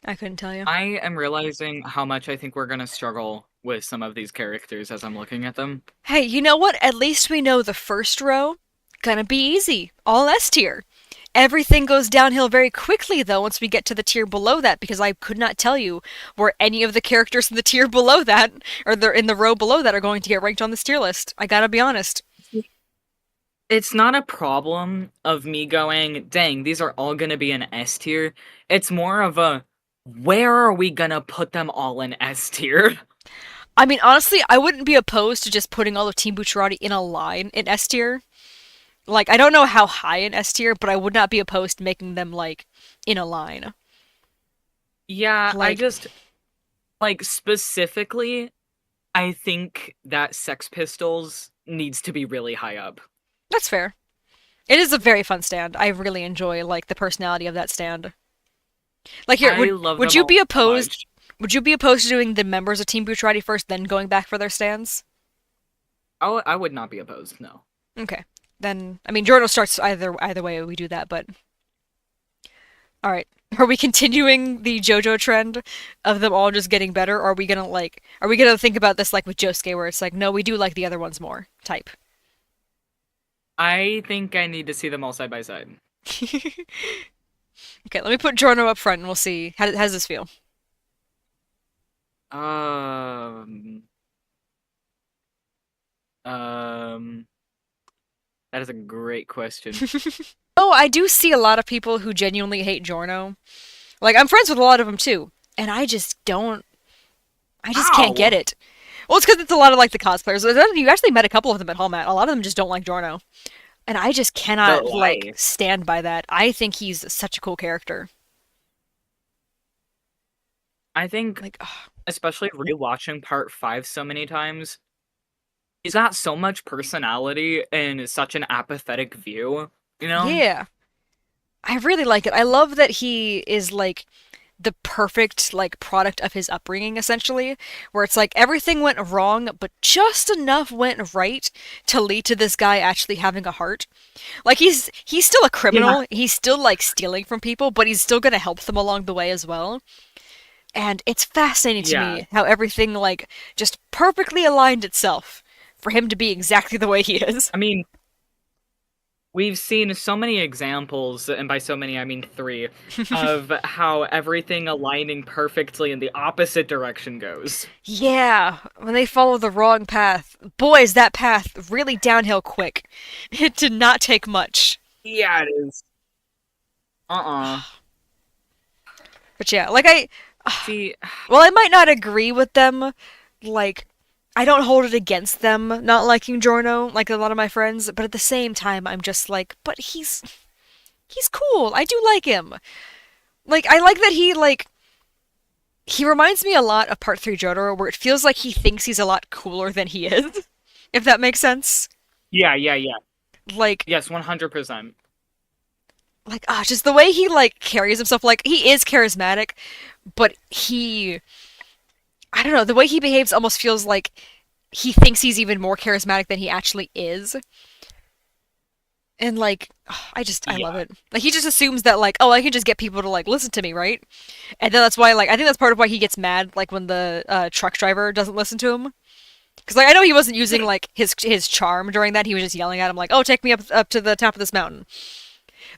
I couldn't tell you. I am realizing how much I think we're gonna struggle with some of these characters as I'm looking at them. Hey, you know what? At least we know the first row gonna be easy. All S tier. Everything goes downhill very quickly though once we get to the tier below that because I could not tell you where any of the characters in the tier below that or they're in the row below that are going to get ranked on this tier list. I gotta be honest. It's not a problem of me going, dang, these are all gonna be an S tier. It's more of a, where are we gonna put them all in S tier? I mean, honestly, I wouldn't be opposed to just putting all of Team Bucciarati in a line in S tier. Like, I don't know how high in S tier, but I would not be opposed to making them, like, in a line. Yeah, I Like, just, like, specifically, I think that Sex Pistols needs to be really high up. that's fair. It is a very fun stand. I really enjoy, like, the personality of that stand. Like, here, I love would them you all be so opposed? much. Would you be opposed to doing the members of Team Bucciarati first, then going back for their stands? I would not be opposed, no. Okay. Then, I mean, Jordan starts either way we do that, but all right. Are we continuing the JoJo trend of them all just getting better? Or are we gonna think about this like with Josuke where it's like, no, we do like the other ones more type? I think I need to see them all side by side. Okay, let me put Jorno up front and we'll see. How does this feel? Um, um, that is a great question. Oh, I do see a lot of people who genuinely hate Giorno. Like, I'm friends with a lot of them too, and I just can't get Ow! it. Well, it's because it's a lot of like the cosplayers. You actually met a couple of them at Hallmat. A lot of them just don't like Giorno, and I just But cannot like why? stand by that. I think he's such a cool character. I think, Like, ugh, especially rewatching part 5 so many times, he's got so much personality and such an apathetic view, you know? yeah, I really like it. I love that he is like the perfect like product of his upbringing essentially, where it's like everything went wrong but just enough went right to lead to this guy actually having a heart. Like he's still a Yeah. criminal, he's still like stealing from people, but he's still going to help them along the way as well. And it's fascinating to Yeah. me how everything like just perfectly aligned itself for him to be exactly the way he is. I mean, we've seen so many examples, and by so many I mean 3, of how everything aligning perfectly in the opposite direction goes. Yeah, when they follow the wrong path, boy, is that path really downhill quick. It did not take much. Yeah, it is. Uh-uh. But yeah, like I, See, well, I might not agree with them. Like, I don't hold it against them not liking Giorno, like a lot of my friends. But at the same time, I'm just like, but he's cool. I do like him. Like, I like that he reminds me a lot of Part Three Jotaro, where it feels like he thinks he's a lot cooler than he is. If that makes sense. yeah. Like, Yes, 100%. just the way he like carries himself. Like, he is charismatic, but I don't know, the way he behaves almost feels like he thinks he's even more charismatic than he actually is. And like, I love Yeah. it. Like he just assumes that like, oh, I can just get people to like listen to me, right? And then that's why like I think that's part of why he gets mad like when the truck driver doesn't listen to him. Because like I know he wasn't using like his charm during that. He was just yelling at him like, "Oh, take me up to the top of this mountain."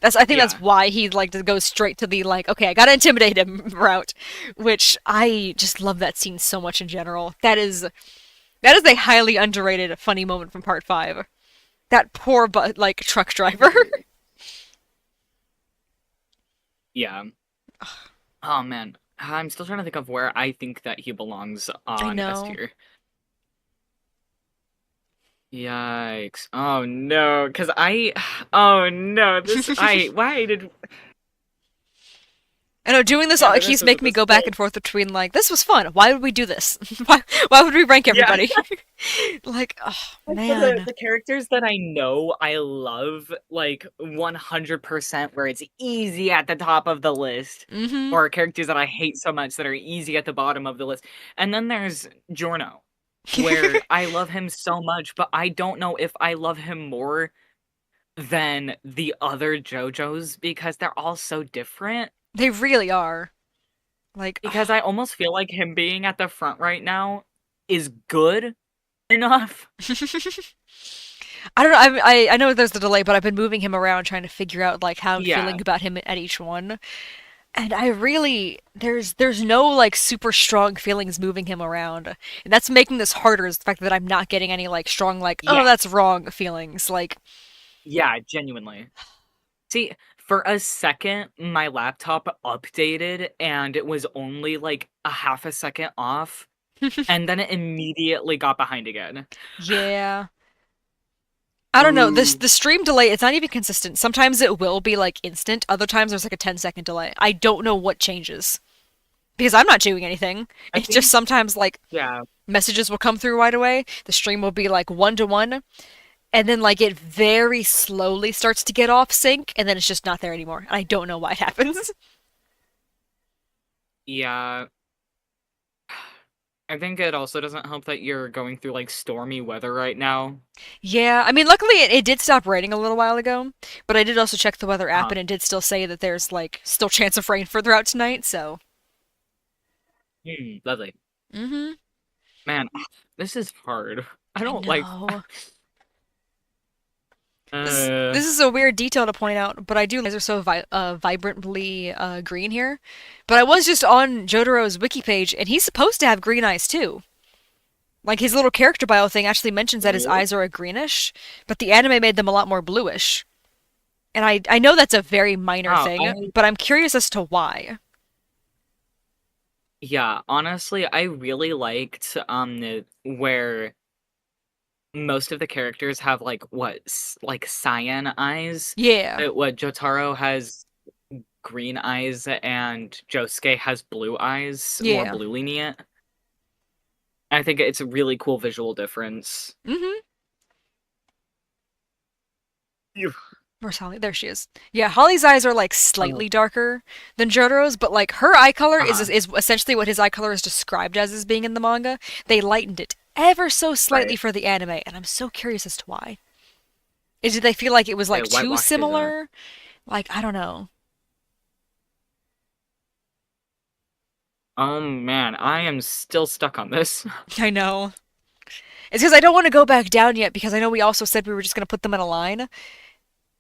I think that's Yeah. why he like to go straight to the like, okay, I gotta intimidate him route, which I just love that scene so much in general. That is a highly underrated funny moment from part 5. That poor like truck driver. Yeah. Oh man. I'm still trying to think of where I think that he belongs I on S know. tier. Yikes. Oh no, cuz I oh no, this I why did I know doing this yeah, this keeps was making me this go back and forth between like this was fun. Why would we do this? Why would we rank yeah. everybody? Like, oh Like for the man. the characters that I know I love like 100% where it's easy at the top of the list, Mhm. or characters that I hate so much that are easy at the bottom of the list. And then there's Giorno, where I love him so much, but I don't know if I love him more than the other JoJos because they're all so different. They really are. Like, Because I almost feel like him being at the front right now is good enough. I don't know. I know there's the delay, but I've been moving him around trying to figure out like how I'm Yeah. feeling about him at each one. And I really there's no like super strong feelings moving him around. And that's making this harder is the fact that I'm not getting any like strong like, oh, Yeah. that's wrong feelings. Like Yeah, genuinely. See, for a second, my laptop updated and it was only like a half a second off, and then it immediately got behind again. yeah. I don't know. This Ooh. the stream delay, it's not even consistent. Sometimes it will be like instant, other times there's like a 10-second delay. I don't know what changes. Because I'm not doing anything. I It's just think, sometimes like yeah, messages will come through right away. The stream will be like 1 to 1, and then like it very slowly starts to get off sync, and then it's just not there anymore. And I don't know why it happens. yeah. I think it also doesn't help that you're going through like stormy weather right now. Yeah, I mean, luckily it did stop raining a little while ago, but I did also check the weather app, Uh-huh. and it did still say that there's like still chance of rain further out tonight. So, Lovely. mm-hmm. Man, this is hard. I I don't like know. Uh, This is a weird detail to point out, but I do. Eyes are so vibrantly green here. But I was just on Jotaro's wiki page, and he's supposed to have green eyes too. Like his little character bio thing actually mentions that his really? eyes are a greenish, but the anime made them a lot more bluish. And I know that's a very minor Oh, thing, but I'm curious as to why. yeah, honestly, I really liked where most of the characters have like like cyan eyes. Yeah, What Jotaro has green eyes and Josuke has blue eyes, more yeah. blue lenient. I think it's a really cool visual difference. Mm-hmm. Phew. Where's Holly? There she is. Yeah, Holly's eyes are like Oh, slightly darker than Jotaro's, but like her eye color uh-huh. is essentially what his eye color is described as being in the manga. They lightened it ever so slightly Right. for the anime, and I'm so curious as to why. Did they feel like it was They like too whitewashed it. similar? Like I don't know. Oh man, I am still stuck on this. I know. It's because I don't want to go back down yet because I know we also said we were just gonna put them in a line,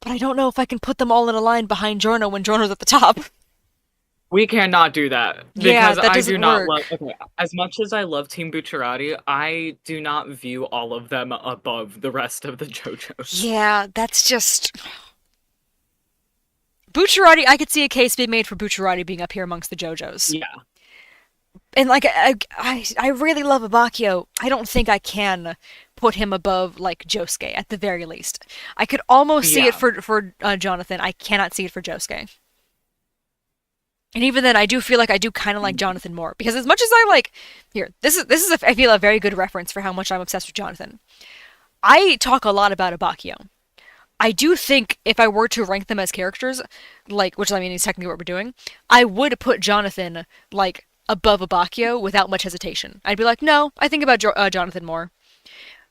but I don't know if I can put them all in a line behind Giorno when Giorno's at the top. We cannot do that Yeah, because that I doesn't do not love. work. Okay, as much as I love Team Bucciarati, I do not view all of them above the rest of the JoJos. Yeah, that's just Bucciarati. I could see a case being made for Bucciarati being up here amongst the JoJos. Yeah, And like I really love Abakio. I don't think I can put him above like Josuke at the very least. I could almost see it yeah. for Jonathan. I cannot see it for Josuke. And even then, I do feel like I do kind of like Jonathan more because as much as I like here, this is I feel a very good reference for how much I'm obsessed with Jonathan. I talk a lot about Abakio. I do think if I were to rank them as characters, like which I mean is technically what we're doing, I would put Jonathan like above Abakio without much hesitation. I'd be like, no, I think about Jonathan more.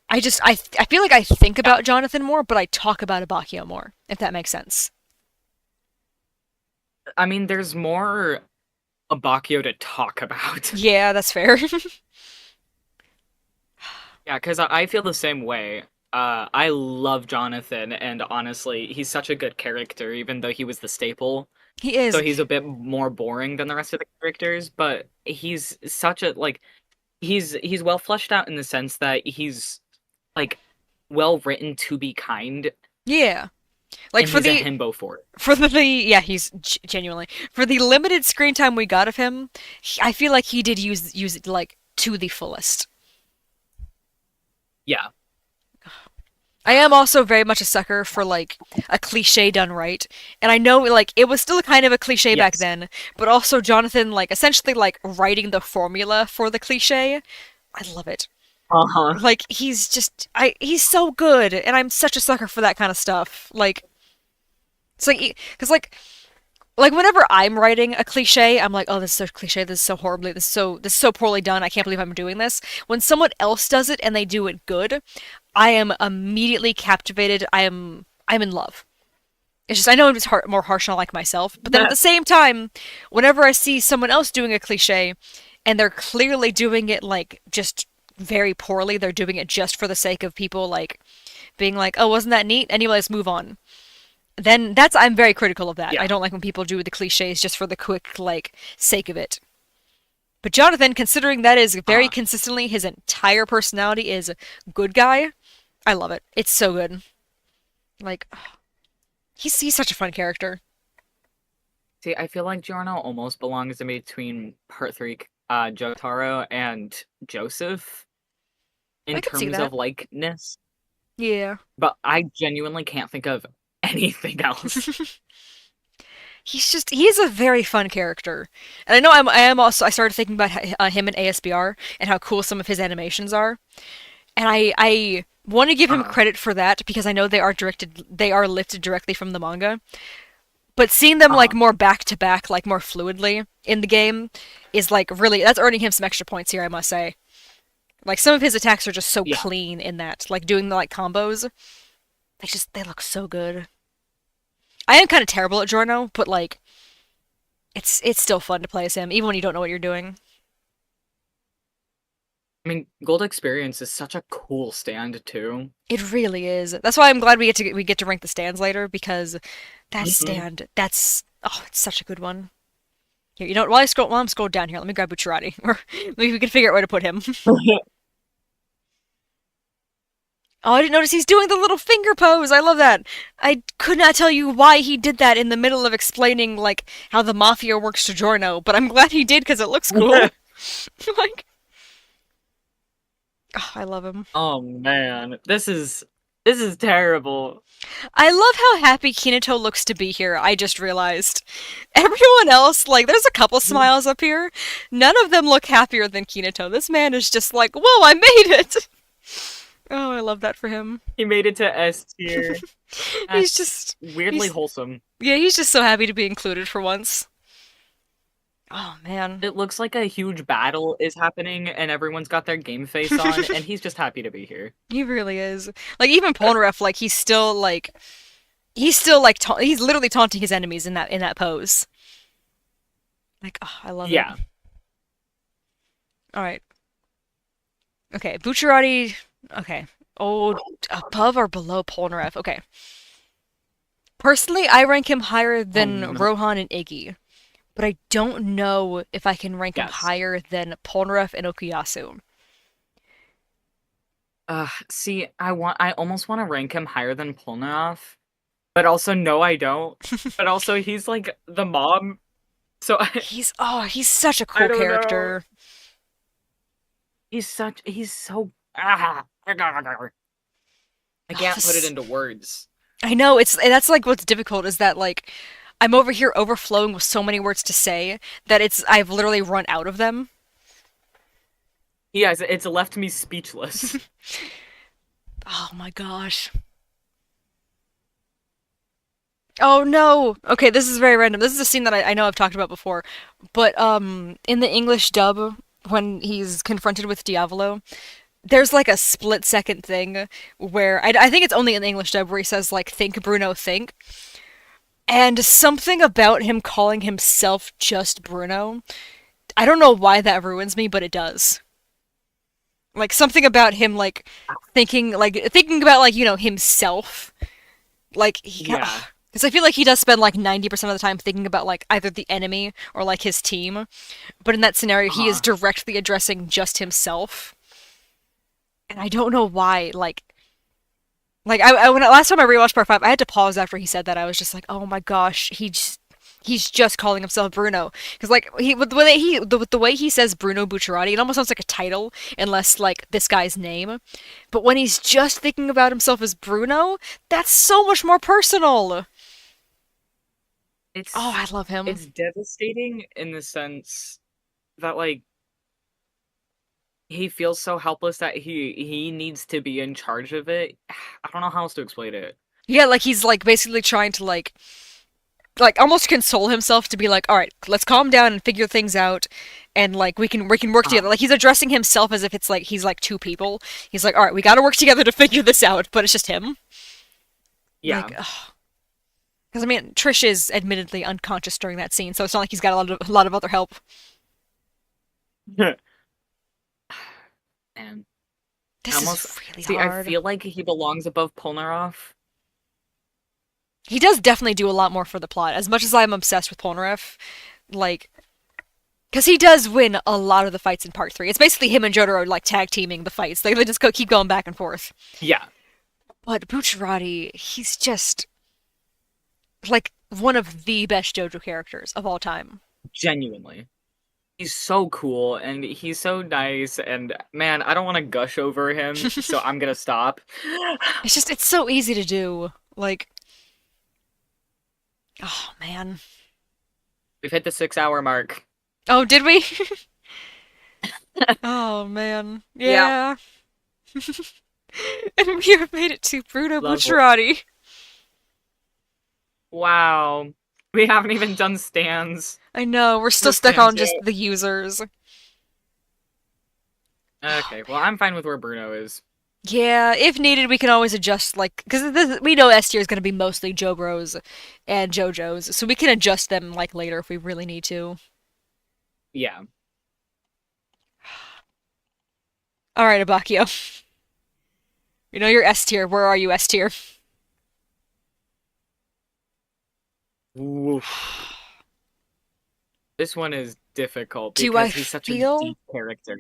I feel like I think about Jonathan more, but I talk about Abakio more. If that makes sense. I mean, there's more Abakio to talk about. Yeah, that's fair. Yeah, because I feel the same way. I love Jonathan, and honestly, he's such a good character, even though he was the staple. He So is. he's a bit more boring than the rest of the characters, but he's such a like he's well fleshed out in the sense that he's like well written to be kind, Yeah. Like and he's a himbo for it. yeah, he's genuinely for the limited screen time we got of him. I feel like he did use it like to the fullest. Yeah. I am also very much a sucker for like a cliche done right. And I know like it was still kind of a cliche back Yes. then, but also Jonathan like essentially like writing the formula for the cliche. I love it. Uh-huh. Like he's so good and I'm such a sucker for that kind of stuff. Like it's like cuz like whenever I'm writing a cliche, I'm like, "Oh, this is so cliche. This is so horribly. This is so poorly done. I can't believe I'm doing this." When someone else does it and they do it good, I am immediately captivated. I'm in love. It's just I know I'm just more harsh on like myself, but then at the same time, whenever I see someone else doing a cliche and they're clearly doing it like just very poorly, they're doing it just for the sake of people like being like, "Oh, wasn't that neat?" Anyway, let's move on. Then that's I'm very critical of that. I Yeah. don't like when people do the cliches just for the quick like sake of it. But Jonathan, considering that is very Uh-huh. consistently his entire personality is good guy, I love it. It's so good. Like he's such a fun character. See, I feel like Giorno almost belongs in between part three, Jotaro and Joseph I in could see terms that. of likeness, Yeah. but I genuinely can't think of anything else. He's a very fun character, and I am also I started thinking about him in ASBR and how cool some of his animations are, and I want to give him Uh, credit for that because I know they are lifted directly from the manga. But seeing them like uh, more back to back, like more fluidly in the game, is like really that's earning him some extra points here, I must say. Like some of his attacks are just so yeah. clean in that, like doing the like combos. They look so good. I am kind of terrible at Giorno, but like it's still fun to play as him, even when you don't know what you're doing. I mean, Gold Experience is such a cool stand too. It really is. That's why I'm glad we get to rank the stands later because that Hmm. stand, that's oh, it's such a good one. Here, you know what? While I'm scrolled down here, let me grab Bucciarati, or maybe we can figure out where to put him. Oh, I didn't notice he's doing the little finger pose. I love that. I could not tell you why he did that in the middle of explaining like how the mafia works to Giorno, but I'm glad he did because it looks cool. Like, oh, I love him. Oh man, this is terrible. I love how happy Kinato looks to be here. I just realized. Everyone else, like, there's a couple smiles up here. None of them look happier than Kinato. This man is just like, whoa, I made it! Oh, I love that for him. He made it to S tier. He's That's just, weirdly he's, wholesome. yeah, he's just so happy to be included for once. Oh, man. It looks like a huge battle is happening and everyone's got their game face on and he's just happy to be here. He really is. Like, even Polnareff, like, he's literally taunting his enemies in that pose. Like, oh, I love it. Yeah. Alright. Okay, Bucciarati. Okay. Oh, above or below Polnareff? Okay. Personally, I rank him higher than Um, Rohan and Iggy, but I don't know if I can rank him yes. higher than Polnareff and Okuyasu. See, I almost want to rank him higher than Polnareff, but also no, I don't. But also he's like the mom, so He's such a I cool don't know. character. He's so I Oh, can't put it this into words. I know that's like what's difficult is that like I'm over here overflowing with so many words to say that I've literally run out of them. Yes, it's left me speechless. Oh my gosh. Oh no. Okay, this is very random. This is a scene that I know I've talked about before, but in the English dub when he's confronted with Diavolo, there's like a split second thing where I think it's only in the English dub where he says like "Think Bruno, think," and something about him calling himself just Bruno. I don't know why that ruins me, but it does. Like something about him thinking about like himself. Like he Yeah. because I feel like he does spend like 90% of the time thinking about like either the enemy or like his team, but in that scenario he is Uh-huh. directly addressing just himself. And I don't know why. Like when last time I rewatched Part 5, I had to pause after he said that. I was just like, oh my gosh, he's just calling himself Bruno because like with the way he says Bruno Bucciarati, it almost sounds like a title unless like this guy's name. But when he's just thinking about himself as Bruno, that's so much more personal. Oh, It's I love him. it's devastating in the sense that like he feels so helpless that he needs to be in charge of it. I don't know how else to explain it. Yeah, like he's like basically trying to like almost console himself to be like, all right, let's calm down and figure things out, and like we can work Uh, together. Like he's addressing himself as if it's like he's like two people. He's like, all right, we got to work together to figure this out, but it's just him. Like, yeah. because I mean, Trish is admittedly unconscious during that scene, so it's not like he's got a lot of other help. And I This almost is really see. I hard. feel like he belongs above Polnareff. He does definitely do a lot more for the plot. As much as I'm obsessed with Polnareff, like, because he does win a lot of the fights in Part 3. It's basically him and Jotaro like tag teaming the fights. They just keep going back and forth. Yeah, But Bucciarati, he's just like one of the best JoJo characters of all time. genuinely. He's so cool and he's so nice and man, I don't want to gush over him, so I'm gonna stop. It's so easy to do. Like, oh man. We've hit the 6 hour mark. Oh, did we? Oh man. Yeah, Yeah. And we have made it to Bruno level. Bucciarati. Wow. We haven't even done stands. I know, we're still The stuck stands on just yet. the users. Okay, well I'm fine with where Bruno is. Yeah, if needed, we can always adjust, like, because we know S tier is going to be mostly Jobros and JoJos, so we can adjust them, like, later if we really need to. Yeah. All right, Abakio. You know you're S tier. Where are you S tier? Woof. This one is difficult Do I because he's such a feel deep character.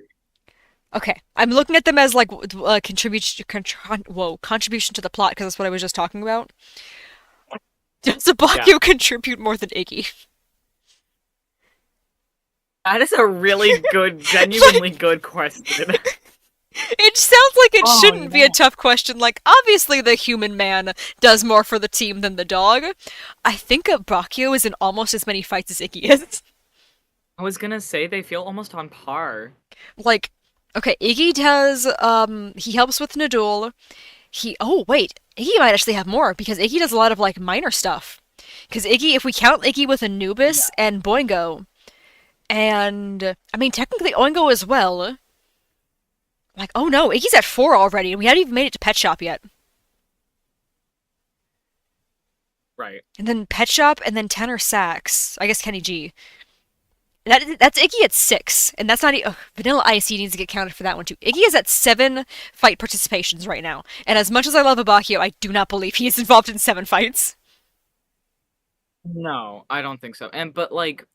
okay? I'm looking at them as like contribution to the plot because that's what I was just talking about. Does Yeah. Abakio contribute more than Iggy? That is a really good, genuinely Like, good question. it sounds like it Oh shouldn't be a no. tough question. Like, obviously, the human man does more for the team than the dog. I think Abakio is in almost as many fights as Iggy is. I was gonna say they feel almost on par. Like, okay, Iggy does, he helps with Nadul. Oh, wait, Iggy might actually have more because Iggy does a lot of, like, minor stuff. Because Iggy, if we count Iggy with Yeah. Anubis and Boingo, and, I mean, technically Oingo as well. Like, oh no, Iggy's at 4 already, and we haven't even made it to Pet Shop yet. Right. And then Pet Shop, and then Tenor Sax. I guess Kenny G. That's Iggy at 6, and that's not Vanilla Ice. Needs to get counted for that one too. Iggy is at 7 fight participations right now, and as much as I love Abakio, I do not believe he is involved in 7 fights. No, I don't think so. And but like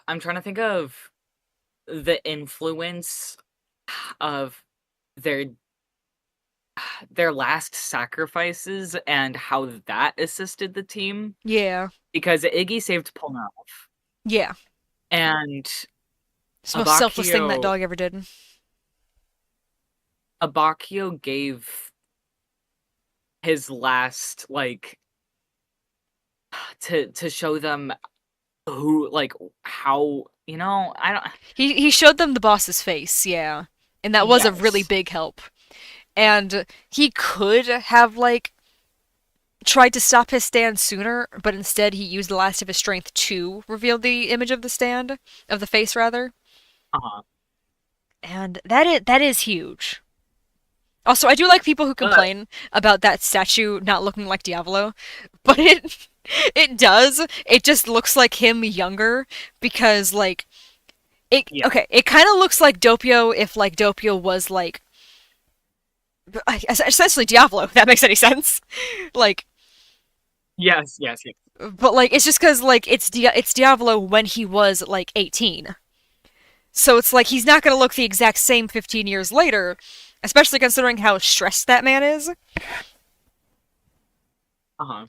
I'm trying to think of the influence of their their last sacrifices and how that assisted the team Yeah, because Iggy saved Polnareff yeah, and it's the most selfless thing that Abakio dog ever did. Abakio gave his last like to show them who like how I don't He showed them the boss's face, yeah, and that was a really yes. big help. And he could have like tried to stop his stand sooner, but instead he used the last of his strength to reveal the image of the stand, of the face rather. Uh-huh. And that is huge. Also, I do like people who But complain about that statue not looking like Diavolo, but it does. It just looks like him younger because like it yeah. okay, it kind of looks like Doppio if like Doppio was like essentially Diavolo, if that makes any sense. Like Yes, yes, yes. but like it's just cuz like it's Diavolo when he was like 18. So it's like he's not going to look the exact same 15 years later, especially considering how stressed that man is. Uh-huh.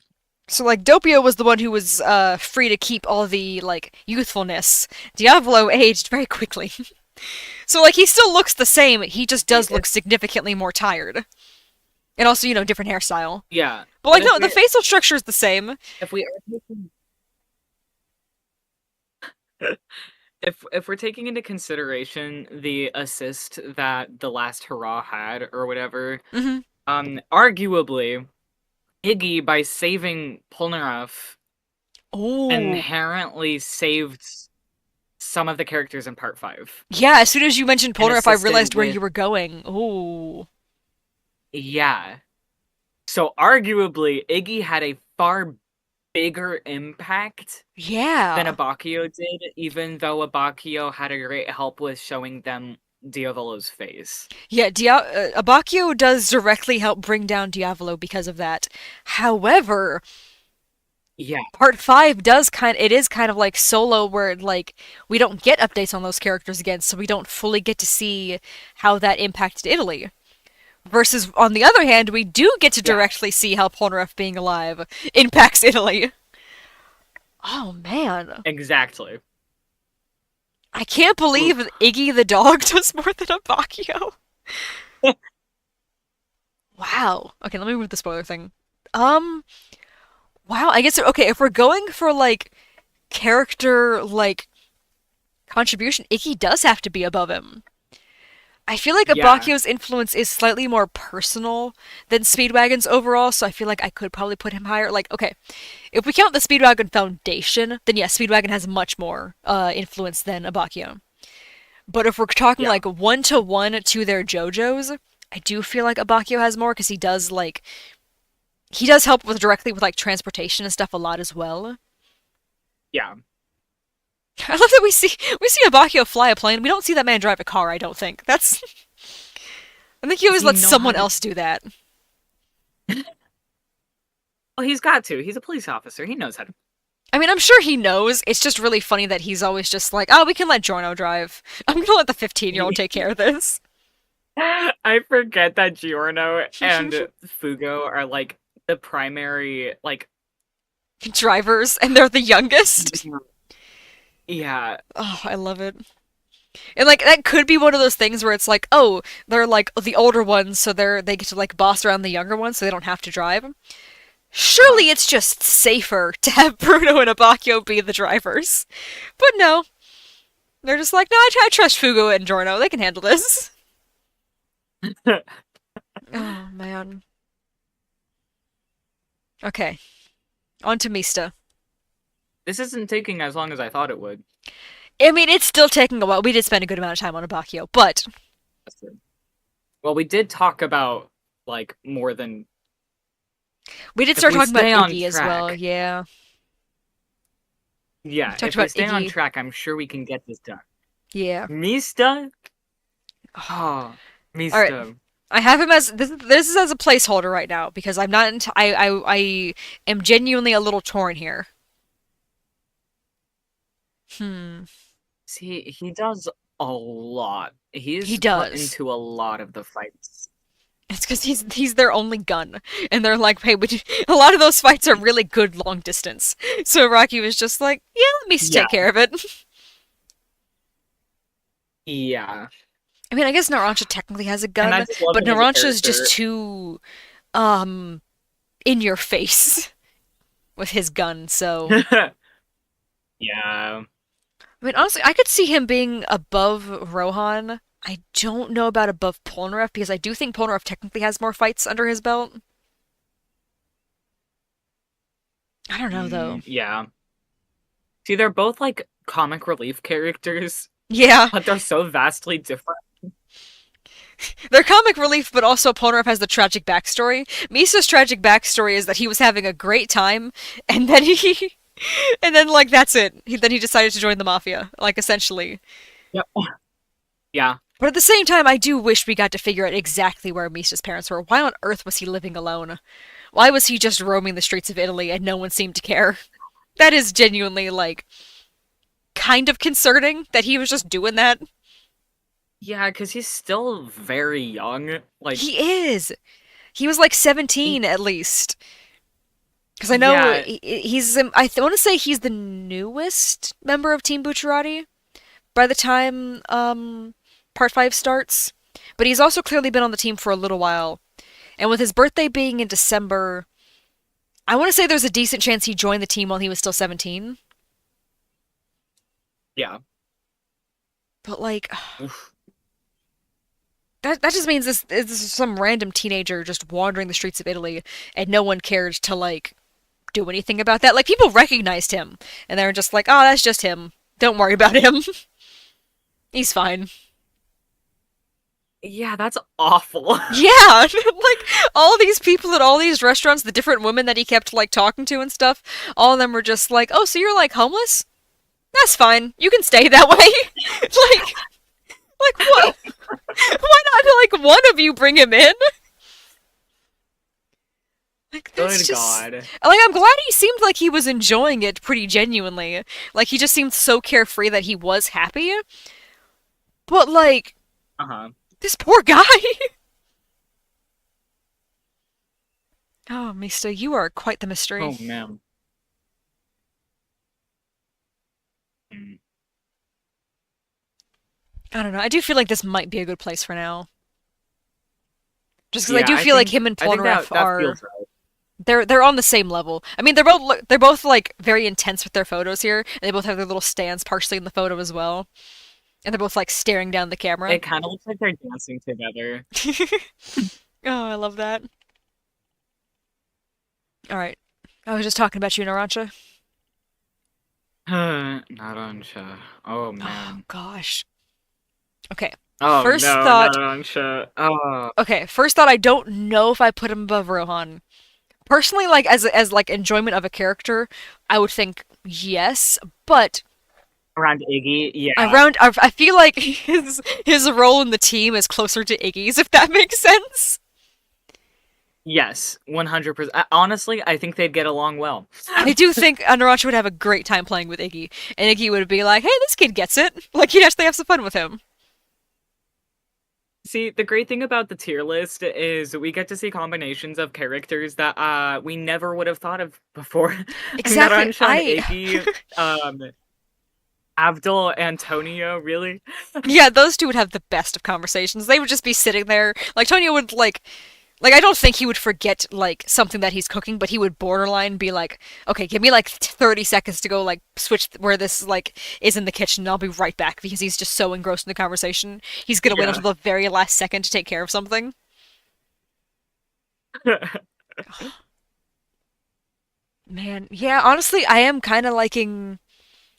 So like Doppio was the one who was free to keep all the like youthfulness. Diavolo aged very quickly. So like he still looks the same, he just does If look significantly more tired. And also, different hairstyle. yeah, But but like no, the facial structure is the same. if we are taking if we're taking into consideration the assist that the last hurrah had or whatever, Mhm. arguably Iggy by saving Polnareff Oh. inherently saved some of the characters in part 5 Yeah, as soon as you mentioned and Polnareff, I assisted realized where with you were going. Oh. yeah. So arguably Iggy had a far bigger impact than Yeah. Abakio did, even though Abakio had a great help with showing them Diavolo's face. Yeah, Abakio does directly help bring down Diavolo because of that. However, Yeah, part 5 it is kind of like Solo where like we don't get updates on those characters again, so we don't fully get to see how that impacted Italy. Versus on the other hand, we do get to yeah, directly see how Polnareff being alive impacts Italy. Oh man. exactly. I can't believe Oof. Iggy the dog does more than Abakio. Wow. Okay, let me read the spoiler thing. Um, wow, I guess okay, if we're going for like character like contribution, Iggy does have to be above him. I feel like Yeah, Abakio's influence is slightly more personal than Speedwagon's overall, so I feel like I could probably put him higher. Like, okay, if we count the Speedwagon Foundation, then yes, Speedwagon has much more influence than Abakio. But if we're talking yeah, like 1-to-1 to their JoJos, I do feel like Abakio has more because he does help with directly with like transportation and stuff a lot as well. yeah. I love that we see Abakio fly a plane. We don't see that man drive a car. I don't think that's. I think he Does always he lets know how someone to? else do that. Well, he's got to. He's a police officer. He knows how to. I mean, I'm sure he knows. It's just really funny that he's always just like, oh, we can let Jorno drive. I'm gonna let the 15-year-old take care of this. I forget that Giorno and Fugo are like the primary like. Drivers, and they're the youngest. Yeah. Oh, I love it. And like that could be one of those things where it's like, oh, they're like the older ones, so they get to like boss around the younger ones, so they don't have to drive. Uh-huh. Surely it's just safer to have Bruno and Abakio be the drivers. But no, they're just like, no, I trust Fugo and Giorno. They can handle this. Oh man. Okay, on to Mista. This isn't taking as long as I thought it would. I mean, it's still taking a while. We did spend a good amount of time on Abakio, but Well, we did talk about like more than we did if start we talking about stay on Iggy as well. track. Yeah, we Yeah, talked if we about stay on Iggy. track, I'm sure we can get this done. Yeah. Mista? Oh, All right. Mista. I have him as this is as a placeholder right now because I'm not. I am genuinely a little torn here. Hmm. See, he does a lot. He He's put does. into a lot of the fights. It's because he's their only gun, and they're like, hey, a lot of those fights are really good long distance. So Rocky was just like, yeah, let me Yeah, take care of it. yeah. I mean, I guess Narancia technically has a And I gun, just love but him as a Narancia's just character. too um in your face with his gun. So Yeah. I mean, honestly, I could see him being above Rohan. I don't know about above Polnareff because I do think Polnareff technically has more fights under his belt. I don't know though. Yeah. See, they're both like comic relief characters, Yeah, but they're so vastly different. they're comic relief, but also Polnareff has the tragic backstory. Misa's tragic backstory is that he was having a great time, and then and then like that's it. Then he decided to join the mafia, like essentially. Yep. Yeah. But at the same time, I do wish we got to figure out exactly where Misa's parents were. Why on earth was he living alone? Why was he just roaming the streets of Italy and no one seemed to care? That is genuinely like kind of concerning that he was just doing that. Yeah, because he's still very young. Like, He is. He was like he, 17 at least. Because I know yeah, he's. Want to say he's the newest member of Team Bucciarati by the time Part 5 starts. But he's also clearly been on the team for a little while. And with his birthday being in December, I want to say there's a decent chance he joined the team while he was still 17. yeah. But like, Oof. that just means this is some random teenager just wandering the streets of Italy, and no one cared to like do anything about that. Like people recognized him, and they're just like, "Oh, that's just him. Don't worry about him. He's fine." Yeah, that's awful. Yeah, like all these people at all these restaurants, the different women that he kept like talking to and stuff, all of them were just like, "Oh, so you're like homeless? That's fine. You can stay that way." Like what? Why not like one of you bring him in? Like that's Good just God. like I'm glad he seemed like he was enjoying it pretty genuinely. Like he just seemed so carefree that he was happy. But like Uh-huh. this poor guy. Oh, Mista, you are quite the mystery. Oh, man. Mm. I don't know. I do feel like this might be a good place for now. Just because I Yeah, do feel like him and I think that Polnareff that are feels right. they're on the same level. I mean, they're both like very intense with their photos here, and they both have their little stands partially in the photo as well, and they're both like staring down the camera. It kind of looks like they're dancing together. Oh, I love that. All right, I was just talking about you, Narancha. Narancia. Oh, Oh man. gosh. Okay. Oh, First no, thought. Narancia. Oh. Okay. First thought. I don't know if I put him above Rohan. Personally, like as like enjoyment of a character, I would think yes, but Around Iggy, yeah. Around, I feel like his role in the team is closer to Iggy's, if that makes sense. Yes, 100%. Honestly, I think they'd get along well. I do think Naruto would have a great time playing with Iggy, and Iggy would be like, "Hey, this kid gets it." Like he'd actually have some fun with him. See, the great thing about the tier list is we get to see combinations of characters that we never would have thought of before. Exactly. Narancia and Iggy, Abdul, Antonio, really? Yeah, those two would have the best of conversations. They would just be sitting there. Like Tonio would like I don't think he would forget like something that he's cooking, but he would borderline be like, "Okay, give me like 30 seconds to go like switch where this like is in the kitchen, and I'll be right back," because he's just so engrossed in the conversation. He's gonna wait Yeah. until the very last second to take care of something. Man, yeah, honestly, I am kind of liking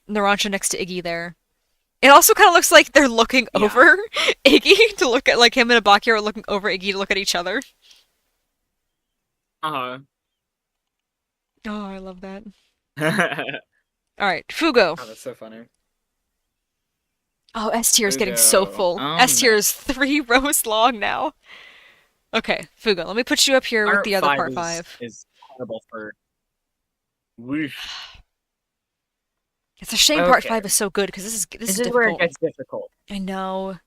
Narancha next to Iggy there. It also kind of looks like they're looking Yeah. over Iggy to look at like him and Abaki are looking over Iggy to look at each other. Uh-huh. Oh, I love that. Oh, All right, Fugo. that's so funny. Oh, S tier is getting so Fugo. full. Oh S tier man. is 3 rows long now. Okay, Fugo, let me put you up here with Part the other five part five. is horrible for whoosh. It's a shame part Okay. five is so good because this This is is where it difficult. gets difficult. I know.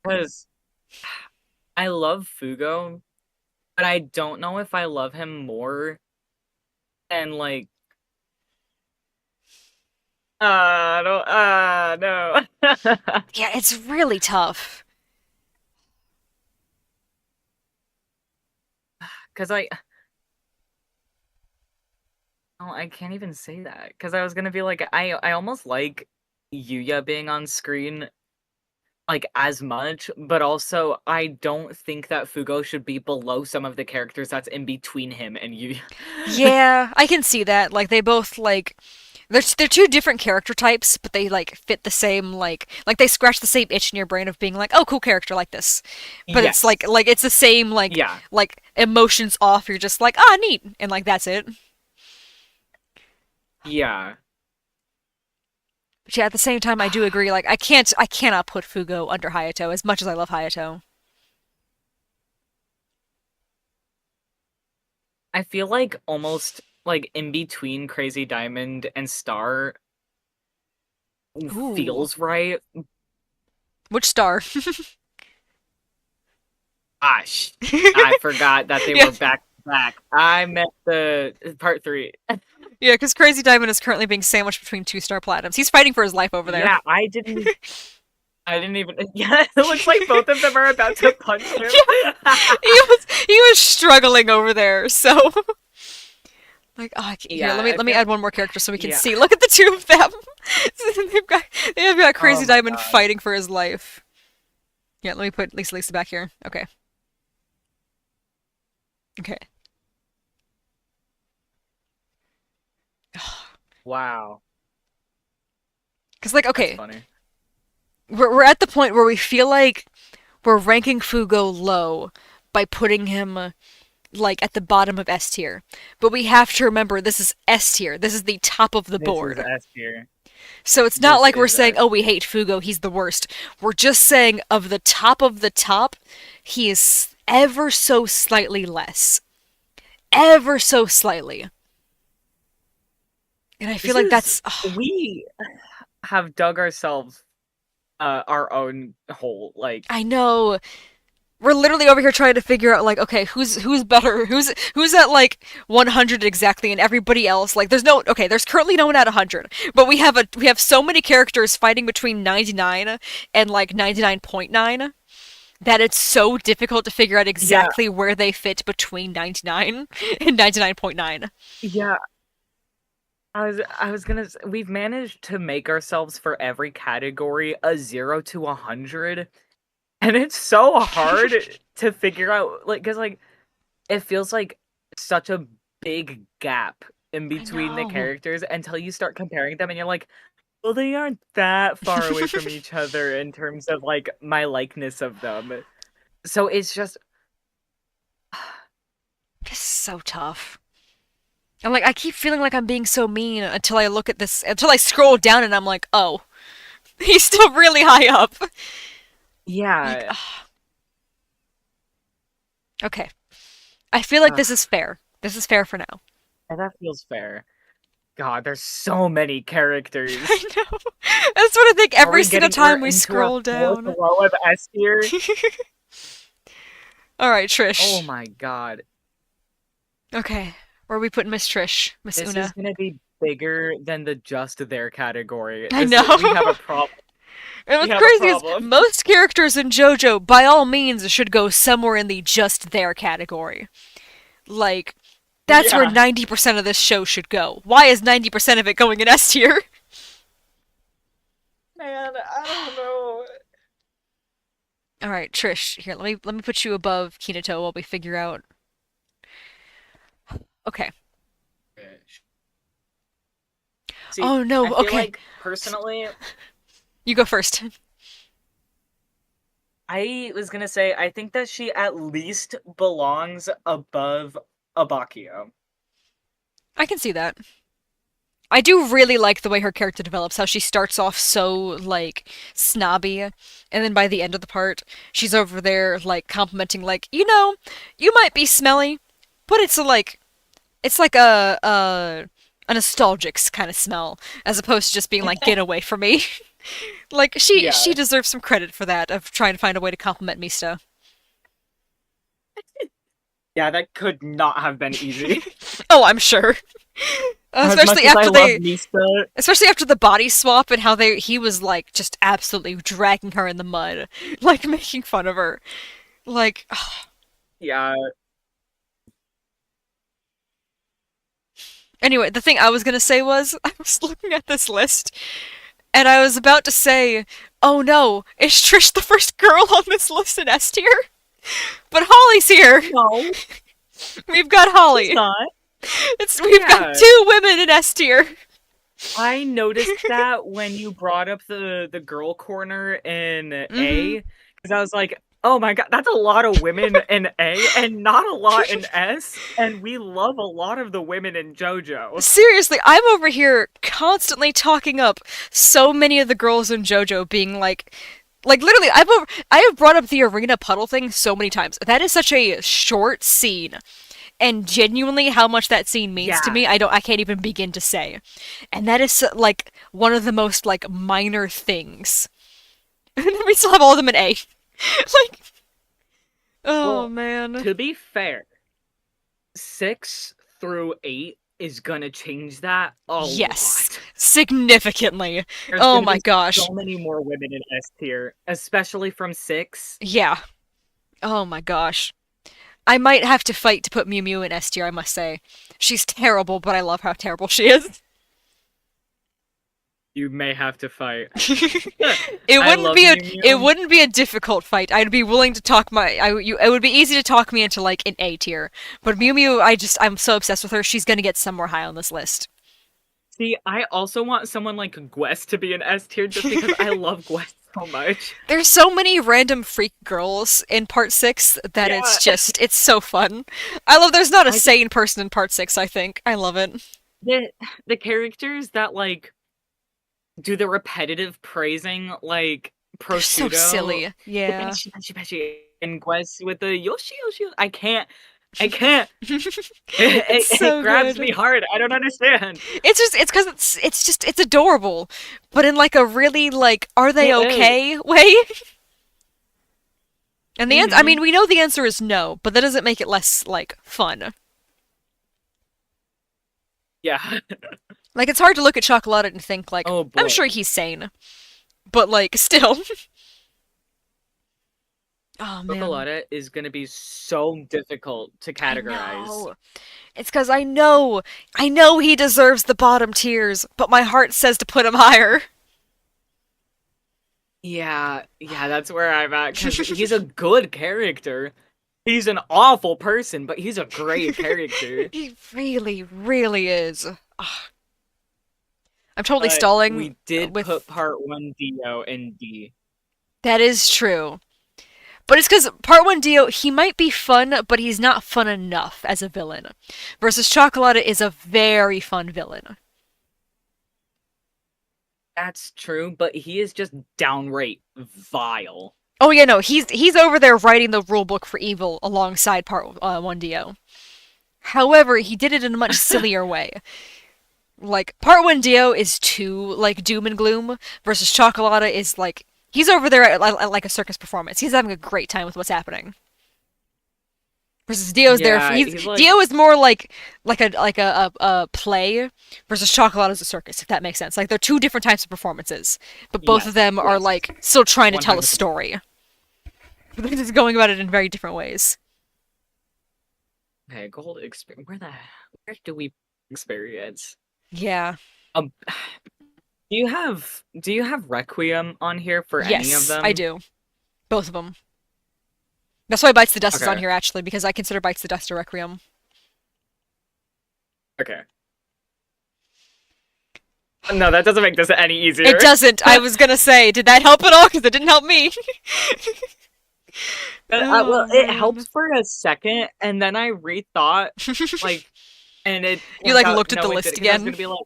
Because I love Fugo, but I don't know if I love him more than like no no. Yeah, it's really tough. Cause I oh I can't even say that. Cause I was gonna be like I almost like Yuya being on screen like as much, but also I don't think that Fugo should be below some of the characters that's in between him and Yuya. Yeah, I can see that. Like they both like they're two different character types, but they like fit the same like they scratch the same itch in your brain of being like, "Oh, cool character like this." But it's Yes. like it's the same Yeah. like emotions off. You're just like, "Ah, neat." And like that's it. Yeah. But yeah, at the same time I do agree like I cannot put Fugo under Hayato as much as I love Hayato. I feel like almost like in between Crazy Diamond and Star Ooh. feels right. Which star? Gosh, I forgot that they Yeah. were back to back. I meant the part three. Yeah, cuz Crazy Diamond is currently being sandwiched between two star platinums. He's fighting for his life over there. Yeah, I didn't even. Yeah, it looks like both of them are about to punch him. He was struggling over there. So like, oh, here, Yeah, I let me feel. add one more character so we can Yeah. see. Look at the two of them. they've got they've got Oh Crazy my Diamond god. fighting for his life. Yeah, let me put Lisa back here. Okay, okay. Wow, Because like, that's okay, funny. we're at the point where we feel like we're ranking Fugo low by putting him like at the bottom of S tier. But we have to remember this is S tier. This is the top of the This is board. S tier. So it's not This like we're is saying, S oh, we tier. hate Fugo, he's the worst. We're just saying of the top, he is ever so slightly less. Ever so slightly. And I feel This like is that's. Oh, we have dug ourselves our own hole. Like, I know. We're literally over here trying to figure out, like, okay, who's better? Who's at, like, 100 exactly, and everybody else, like, there's no. Okay, there's currently no one at 100. But we have so many characters fighting between 99 and, like, 99.9 that it's so difficult to figure out yeah, exactly where they fit between 99 and 99.9. yeah. I was gonna. We've managed to make ourselves for every category a 0 to 100, and it's so hard to figure out. Like, cause like it feels like such a big gap in I between the know. characters until you start comparing them, and you're like, well, they aren't that far away from each other in terms of like my likeness of them. So it's just It's so tough. I'm like, I keep feeling like I'm being so mean until I look at this, until I scroll down and I'm like, oh, he's still really high up. Like, Yeah, okay. I feel like uh, this is fair. This is fair for now. and that feels fair. God, there's so many I characters. know. That's what I think Are every we single getting we're time we into our scroll fourth down. row of S tier? All right, Oh Trish. my god. Okay, where are we putting Miss Trish? Miss This is Una. gonna be bigger than the just their category. I This know. we have a problem. And We what's have a crazy is problem. most characters in JoJo, by all means, should go somewhere in the just their category. Like, that's where Yeah. 90% of this show should go. Why is 90% of it going in S tier? Man, I don't know. All right, Trish, here, let me put you above Kinato while we figure out. Okay. See, Oh I no, feel okay. like personally, You go first. I was gonna say I think that she at least belongs above Abakio. I can see that. I do really like the way her character develops, how she starts off so, like, snobby, and then by the end of the part, she's over there, like, complimenting, like, you might be smelly, but it's like a nostalgic kind of smell, as opposed to just being like, get away from me. Like, she Yeah. deserves some credit for that, of trying to find a way to compliment Mista. Yeah, that could not have been easy. Oh, I'm sure. As much Especially as I after love they Mista, especially after the body swap and how he was like just absolutely dragging her in the mud, like making fun of her. Like yeah, anyway, the thing I was gonna say was I was looking at this list and I was about to say, oh no, is Trish the first girl on this list in S tier? But Holly's here. no, We've got she's Holly. not. We've got Yeah, two women in S tier. I noticed that when you brought up the girl corner in Mm-hmm. A, because I was like, oh my god, that's a lot of women in A and not a lot in S, and we love a lot of the women in JoJo. Seriously, I'm over here constantly talking up so many of the girls in JoJo being like literally I have brought up the arena puddle thing so many times. That is such a short scene and genuinely how much that scene means to Yeah, me, I can't even begin to say. And that is like one of the most like minor things. And we still have all of them in A. Like oh well, man. to be fair, 6 through 8 is gonna change that a Yes. lot. Significantly. There's Oh gonna my be gosh. so many more women in S tier, especially from 6. Yeah. Oh my gosh. I might have to fight to put Mew Mew in S tier, I must say. She's terrible, but I love how terrible she is. You may have to fight. it I wouldn't love be a Mew it Mew. wouldn't be a difficult fight. I'd be willing to talk it would be easy to talk me into like an A tier. But Mew Mew, I'm so obsessed with her. She's gonna get somewhere high on this list. See, I also want someone like Gwest to be an S tier just because I love Gwest so much. There's so many random freak girls in part 6 that Yeah, it's so fun. I love there's not a I just sane person in part 6, I think. I love it. the the characters that like do the repetitive praising like They're so prosciutto, silly. the Yeah. Beshi Beshi Beshi, and Gwest with the Yoshi Yoshi. I can't. It's It so grabs me good. hard. I don't understand. It's because it's adorable, but in like a really like are they It is. okay way? And the answer, I Mm-hmm. mean, we know the answer is no, but that doesn't make it less like fun. Yeah. Like it's hard to look at Chocolate and think like Oh I'm boy. sure he's sane, but like still. Oh man, Chocolata is gonna be so difficult to I categorize. know. It's because I know he deserves the bottom tiers, but my heart says to put him higher. Yeah, that's where I'm at because he's a good character. He's an awful person, but he's a great character. He really, really is. Ugh. I'm totally But stalling we did put with. part one Dio in D. That is true. But it's because Part 1 Dio, he might be fun, but he's not fun enough as a villain. Versus Chocolata is a very fun villain. That's true, but he is just downright vile. Oh yeah, no, he's over there writing the rulebook for evil alongside Part 1 Dio. However, he did it in a much sillier way. Like, Part 1 Dio is too, like, doom and gloom, versus Chocolata is, like, he's over there at like, a circus performance. He's having a great time with what's happening. Versus Dio's there. Yeah, he's like, Dio is more like a play versus Chocolate is a circus, if that makes sense. Like they're two different types of performances, but both of yes, them are yes, like still trying to tell a 100%. story. But they're just going about it in very different ways. Okay, gold experience. Where do we experience? Yeah. Um, do you have Requiem on here for any of Yes, I them? do. Both of them. That's why Bites the Dust is on Okay, here actually, because I consider Bites the Dust a Requiem. okay. No, that doesn't make this any It easier. doesn't. I was gonna say, did that help at all? Because it didn't help me. Well, Oh it man. helps for a second, and then I rethought, like, and it You turns like out looked at the no, it list didn't. Because I was again. gonna be like,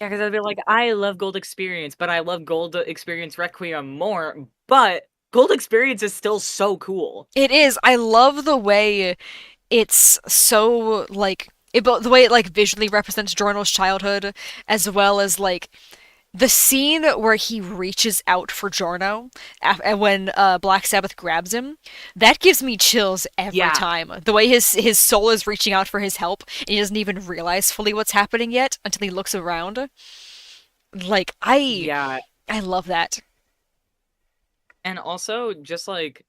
yeah, because I'd be like, I love Gold Experience, but I love Gold Experience Requiem more. But Gold Experience is still so cool. It is. I love the way it's so like the way it like visually represents Jorno's childhood, as well as like the scene where he reaches out for Jorno when Black Sabbath grabs him. That gives me chills every Yeah, time. The way his soul is reaching out for his help, and he doesn't even realize fully what's happening yet until he looks around. Like yeah, I love that. and also just like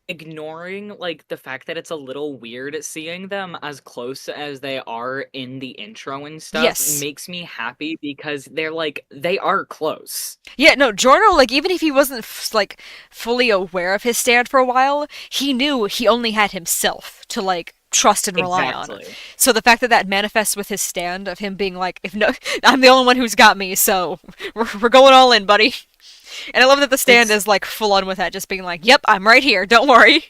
ignoring like the fact that it's a little weird seeing them as close as they are in the intro and stuff Yes. makes me happy because they are close. Yeah, no, Jorno, like, even if he wasn't, like, fully aware of his stand for a while, he knew he only had himself to, like, trust and rely on. Exactly. So the fact that that manifests with his stand of him being like, if no, I'm the only one who's got me, so we're going all in, buddy. And I love that the stand It's is, like, full on with that, just being like, yep, I'm right here, don't worry.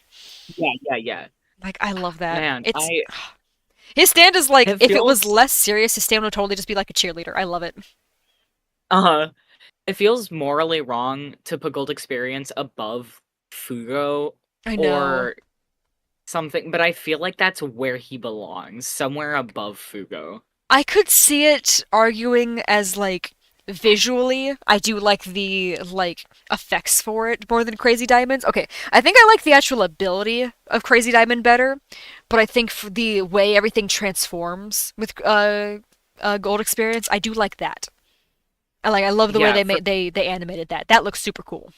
yeah, yeah, yeah. Like, I love that. Man, It's, I his stand is like, it if it was feels less serious, his stand would totally just be like a cheerleader. I love it. uh it feels morally wrong to put Gold Experience above Fugo I know. or something, but I feel like that's where he belongs, somewhere above Fugo. I could see it arguing as like visually, I do like the like effects for it more than Crazy Diamonds. Okay, I think I like the actual ability of Crazy Diamond better, but I think for the way everything transforms with Gold Experience, I do like that. I love the way Yeah, for they animated that. That looks super cool.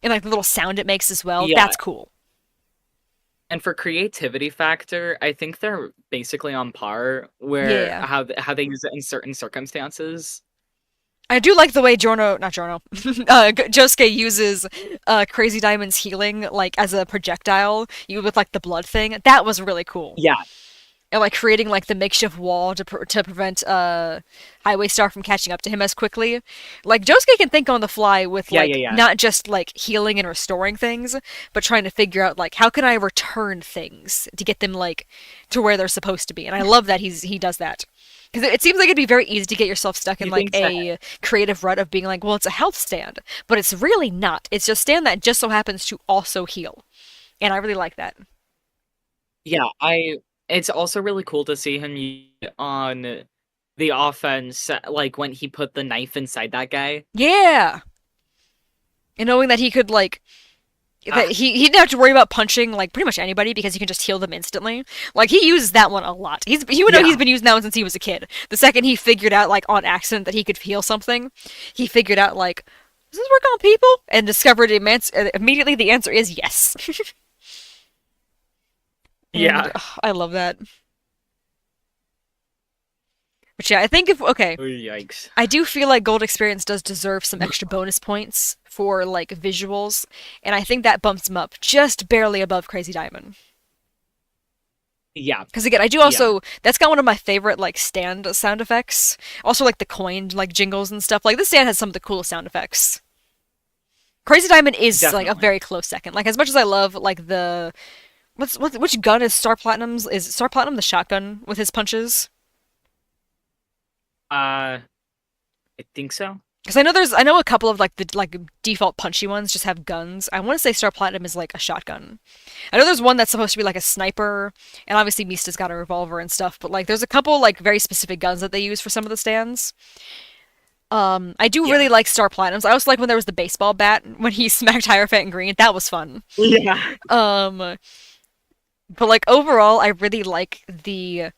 And like the little sound it makes as well. yeah, That's cool. and for creativity factor, I think they're basically on par where Yeah. how they use it in certain circumstances. I do like the way not Jorno, Josuke uses Crazy Diamond's healing like as a projectile, you with like the blood thing. That was really cool. Yeah, And like creating like the makeshift wall to prevent Highway Star from catching up to him as quickly. Like Josuke can think on the fly with yeah, yeah, like yeah. not just like healing and restoring things, but trying to figure out like how can I return things to get them like to where they're supposed to be. And I love that he does that. Because it seems like it'd be very easy to get yourself stuck in He like thinks ahead. a creative rut of being like, well, it's a health stand, but it's really not. It's just a stand that just so happens to also heal, and I really like that. Yeah, I. It's also really cool to see him on the offense, like when he put the knife inside that guy. Yeah, and knowing that he could like that Ah, he didn't have to worry about punching like pretty much anybody because he can just heal them instantly. Like he uses that one a lot. He would know he's yeah, been using that one since he was a kid. The second he figured out like on accident that he could heal something, he figured out like does this work on people and discovered immediately the answer is yes. And yeah. I love that. But yeah, I think if okay, Oh, yikes. I do feel like Gold Experience does deserve some extra bonus points for like visuals, and I think that bumps him up just barely above Crazy Diamond. Yeah, Because again, I do yeah. also that's got one of my favorite like stand sound effects. Also like the coin like jingles and stuff. Like this stand has some of the coolest sound effects. Crazy Diamond is like a Definitely. very close second. Like as much as I love like the which gun is Star Platinum's? Is Star Platinum the shotgun with his punches? I think so. Because I know a couple of like the like default punchy ones just have guns. I want to say Star Platinum is like a shotgun. I know there's one that's supposed to be like a sniper, and obviously Mista's got a revolver and stuff. But like there's a couple like very specific guns that they use for some of the stands. I do really Yeah. like Star Platinums. I also like when there was the baseball bat when he smacked Hierophant and Green. That was fun. Yeah. Um, but like overall, I really like the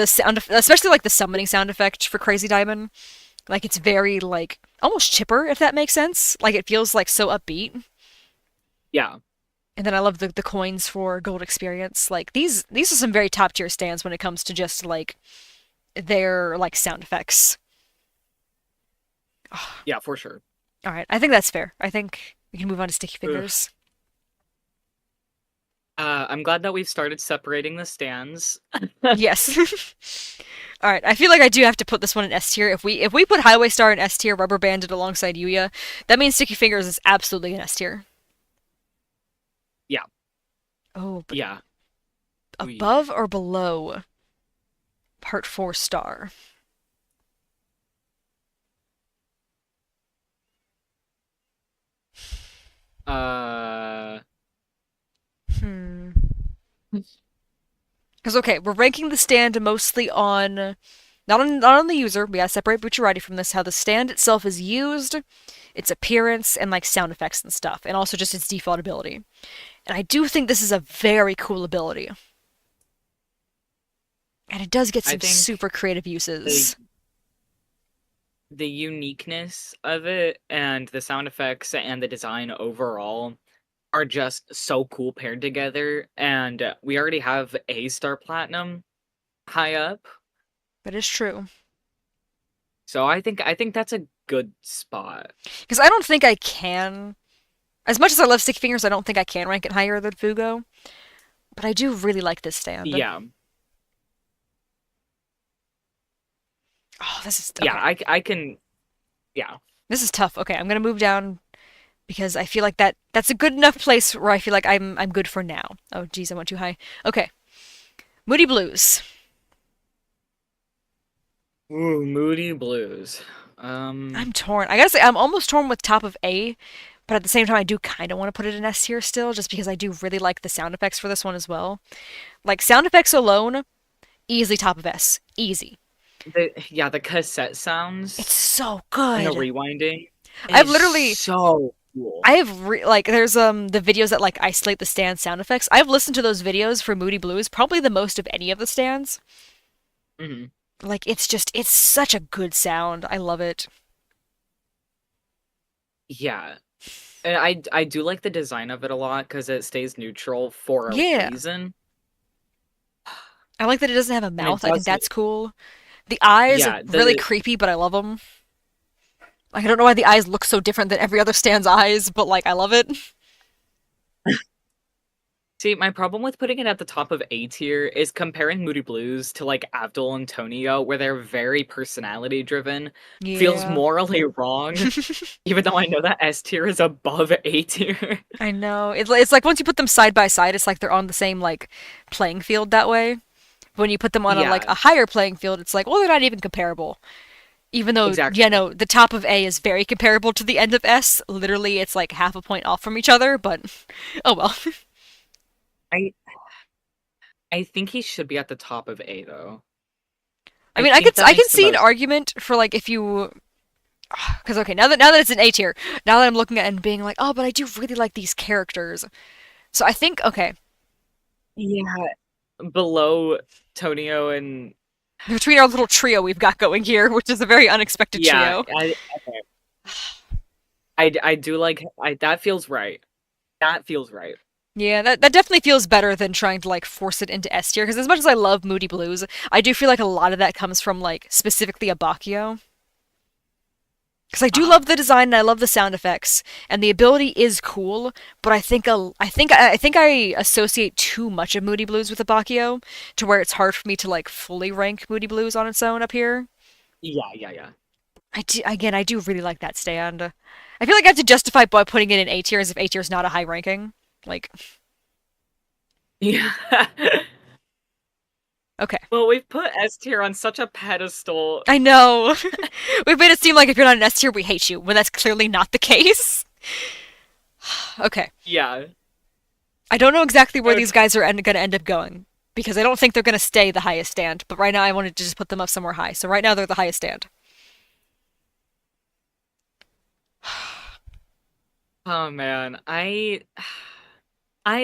sound, especially like the summoning sound effect for Crazy Diamond. Like it's very like almost chipper, if that makes sense. Like it feels like so upbeat. Yeah. And then I love the coins for gold experience. Like these are some very top tier stands when it comes to just like their like sound effects. Yeah, for sure. All right, I think that's fair. I think we can move on to Sticky Ugh. Fingers. I'm glad that we've started separating the stands. Yes. All right, I feel like I do have to put this one in S tier. If we put Highway Star in S tier, Rubber Banded alongside Yuya, that means Sticky Fingers is absolutely in S tier. Yeah. Oh, but Yeah. We above or below Part 4 Star? uh Hmm. Because okay, we're ranking the stand mostly on not on the user. We gotta separate Bucciarati from this. How the stand itself is used, its appearance, and like sound effects and stuff, and also just its default ability. And I do think this is a very cool ability, and it does get I some think super creative the uses. the uniqueness of it and the sound effects and the design overall are just so cool paired together, and we already have a star platinum high up, That is true. so I think that's a good spot. Because I don't think I can. As much as I love Sticky Fingers, I don't think I can rank it higher than Fugo. But I do really like this stand. Yeah. Oh, this is Yeah, okay. I can. Yeah. This is tough. Okay, I'm gonna move down because I feel like that's a good enough place where I feel like I'm good for now. Oh, geez, I went too high. Okay, Moody Blues. Ooh, moody blues. I'm torn. I gotta say, I'm almost torn with top of A, but at the same time, I do kind of want to put it in S tier still, just because I do really like the sound effects for this one as well. Like sound effects alone, easily top of S, easy. The cassette It's sounds so and the good. rewinding I've is literally so cool. I have like there's the videos that like isolate the stand sound effects. I've listened to those videos for Moody Blues probably the most of any of the stands. Hmm. Like it's such a good sound. I love it. Yeah. And I do like the design of it a lot because it stays neutral for a Yeah. reason. I like that it doesn't have a And it mouth. I think doesn't. that's cool. The eyes Yeah, really the creepy, but I love them. Like I don't know why the eyes look so different than every other stand's eyes, but like I love it. See, my problem with putting it at the top of A tier is comparing Moody Blues to like Abdul and Tonio, where they're very personality driven, feels Yeah. morally wrong, even though I know that S tier is above A tier. I know. It's like once you put them side by side, it's like they're on the same like playing field that way. When you put them on a like Yeah, a higher playing field, it's like, well, they're not even comparable. Even though, you exactly. know, the top of A is very comparable to the end of S. Literally, it's like half a point off from each other, but oh well. I I think he should be at the top of A though. I I mean, think that I could makes the see an most. argument for like if you because okay, now that it's an A tier, now that I'm looking at it and being like, oh, but I do really like these characters. So I think okay, Yeah, below Tonio and between our little trio we've got going here, which is a very unexpected yeah, trio. I okay. I do like that feels right. That feels right. Yeah, that definitely feels better than trying to like force it into S tier. Because as much as I love Moody Blues, I do feel like a lot of that comes from like specifically Abakio. Because I do Uh-huh. love the design and I love the sound effects and the ability is cool, but I think I associate too much of Moody Blues with Abakio to where it's hard for me to like fully rank Moody Blues on its own up here. Yeah, yeah, yeah. I do really like that stand. I feel like I have to justify by putting it in A tier as if A tier is not a high ranking. Like, Yeah. okay. Well, we've put S tier on such a pedestal. I know. We've made it seem like if you're not an S tier, we hate you, when that's clearly not the case. Okay. Yeah. I don't know exactly where these Okay. guys are going to end up going because I don't think they're going to stay the highest stand. But right now, I wanted to just put them up somewhere high. So right now, they're the highest stand. Oh man, I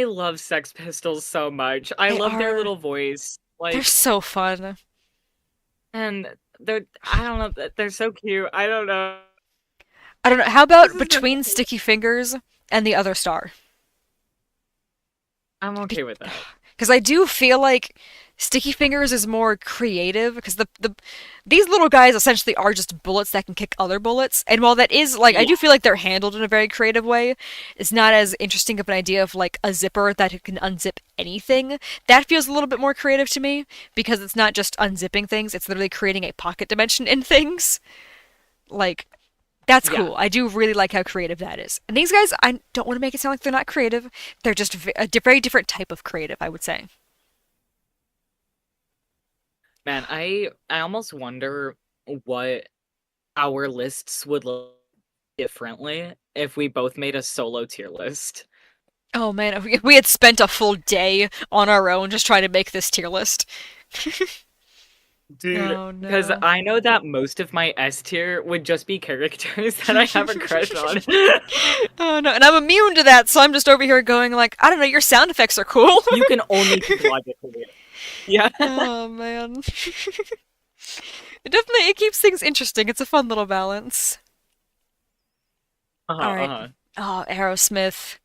love Sex Pistols so much. I They love their are. little voice. They're Like, so fun. and they're I don't know, they're so cute. I don't know. I don't know. How This about is gonna between Sticky Fingers and the other star? I'm okay with that. Because I do feel like Sticky Fingers is more creative because these little guys essentially are just bullets that can kick other bullets. And while that is like I Yeah. do feel like they're handled in a very creative way, it's not as interesting of an idea of like a zipper that can unzip anything. That feels a little bit more creative to me because it's not just unzipping things, it's literally creating a pocket dimension in things. Like that's Yeah. cool. I do really like how creative that is. And these guys, I don't want to make it sound like they're not creative. They're just a very different type of creative, I would say. Man, I almost wonder what our lists would look differently if we both made a solo tier list. Oh man, if we had spent a full day on our own just trying to make this tier list. Dude, Oh because no. I know that most of my S tier would just be characters that I have a crush on. Oh no, and I'm immune to that, so I'm just over here going like, I don't know, your sound effects are cool. You can only think logically. Yeah. Oh man. It keeps things interesting. It's a fun little balance. Uh-huh, All right. uh-huh. Oh, Aerosmith.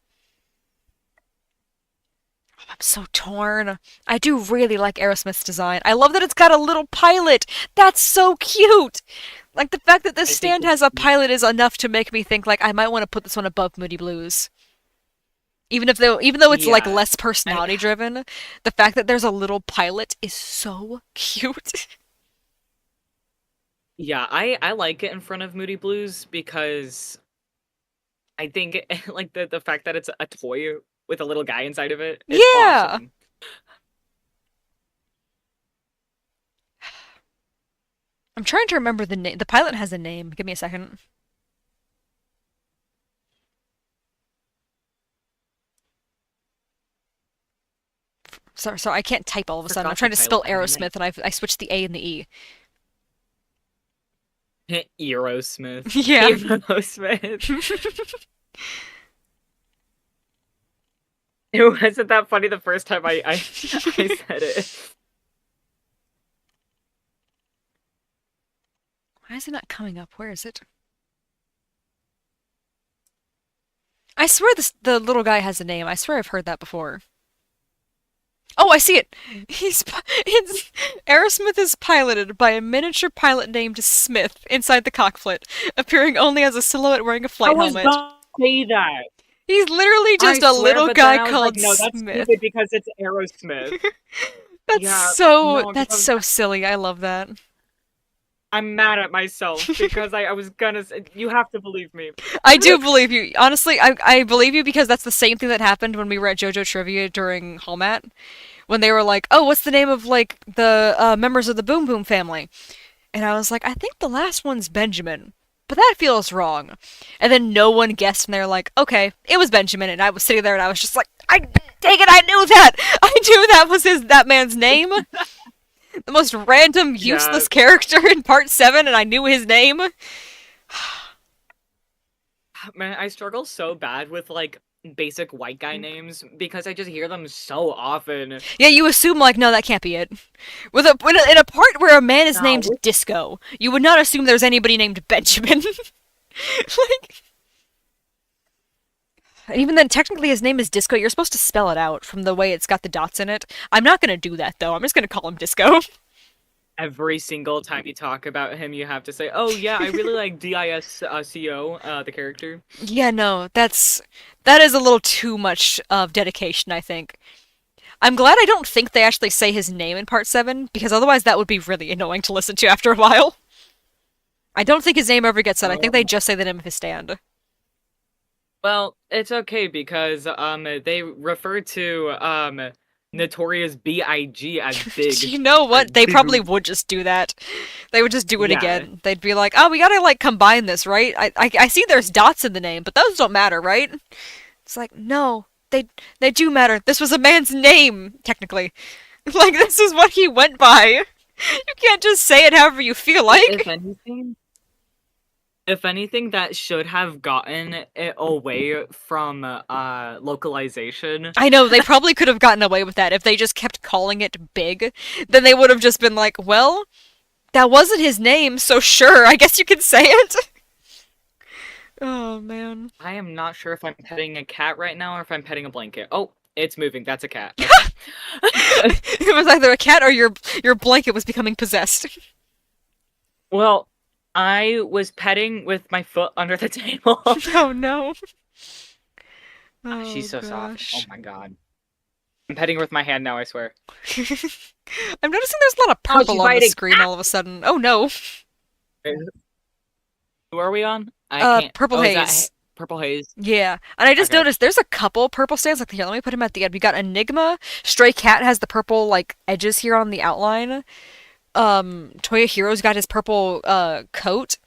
I'm so torn. I do really like Aerosmith's design. I love that it's got a little pilot. That's so cute. Like the fact that this I think stand has a pilot is enough to make me think like I might want to put this one above Moody Blues. Even though it's like yeah. less I personality driven, the fact that there's a little pilot is so cute. yeah, I like it in front of Moody Blues because I think like the fact that it's a toy with a little guy inside of it is Yeah. awesome. I'm trying to remember the name. The pilot has a name. Give me a second. Sorry, I can't type all of a sudden. I'm Forgot the trying to spell pilot had a Aerosmith and I switched the A and the E. name. Aerosmith. Yeah. Aerosmith. It wasn't that funny the first time I said it. Why is it not coming up? Where is it? I swear the little guy has a name. I swear I've heard that before. Oh, I see it. It's Aerosmith is piloted by a miniature pilot named Smith inside the cockpit, appearing only as a silhouette wearing a I flight was helmet. about to say that. He's literally I just a swear, little but then guy I was like, called no, that's Smith. stupid because it's Aerosmith. Yeah, no, That's because so silly. I love that. I'm mad at myself because I was gonna say, you have to believe me. I do believe you. Honestly, I believe you because that's the same thing that happened when we were at JoJo Trivia during Hallmat. When they were like, "Oh, what's the name of like the members of the Boom Boom family?" And I was like, "I think the last one's Benjamin." But that feels wrong. And then no one guessed, and they're like, "Okay, it was Benjamin." And I was sitting there, and I was just like, "I dang it, I knew that. I knew that was that man's name. The most random, Yeah, useless character in Part 7, and I knew his name." man, I struggle so bad with like basic white guy names because I just hear them so often. Yeah, you assume like, no, that can't be it. In a part where a man is named No, Disco, you would not assume there's anybody named Benjamin. Like, and even then, technically his name is Disco. You're supposed to spell it out from the way it's got the dots in it. I'm not gonna do that though. I'm just gonna call him Disco. every single time you talk about him, you have to say, "Oh yeah, I really like Disco, the character." Yeah, no, that is a little too much of dedication, I think. I'm glad I don't think they actually say his name in Part 7, because otherwise that would be really annoying to listen to after a while. I don't think his name ever gets said. I think they Um, just say the name of his stand. well, it's okay because they refer to Notorious B.I.G. as Big You know or what? They probably Big. would just do that. They would just do it Yeah, again. They'd be like, "Oh, we gotta like combine this, right? I see there's dots in the name, but those don't matter, right?" It's like, no, they do matter. This was a man's name, technically. Like this is what he went by. You can't just say it however you feel if like. anything, if anything, that should have gotten it away from localization. I know they probably could have gotten away with that if they just kept calling it Big. Then they would have just been like, well, that wasn't his name, so sure, I guess you can say it. Oh man. I am not sure if I'm petting a cat right now or if I'm petting a blanket. Oh, it's moving. That's a cat. Okay. It was either a cat or your blanket was becoming possessed. Well, I was petting with my foot under the table. Oh no. Ah, Oh she's so soft. Oh gosh. my god. I'm petting her with my hand now, I swear. I'm noticing there's a lot of Oh, she's purple on the biting. screen all of a sudden. Oh no. Who are we on? I can't. Purple Oh, is that haze. Purple Haze? Yeah, and I just Okay. noticed there's a couple purple stands. Like here, let me put him at the end. We got Enigma. Stray Cat has the purple like edges here on the outline. Toya Hero's got his purple coat.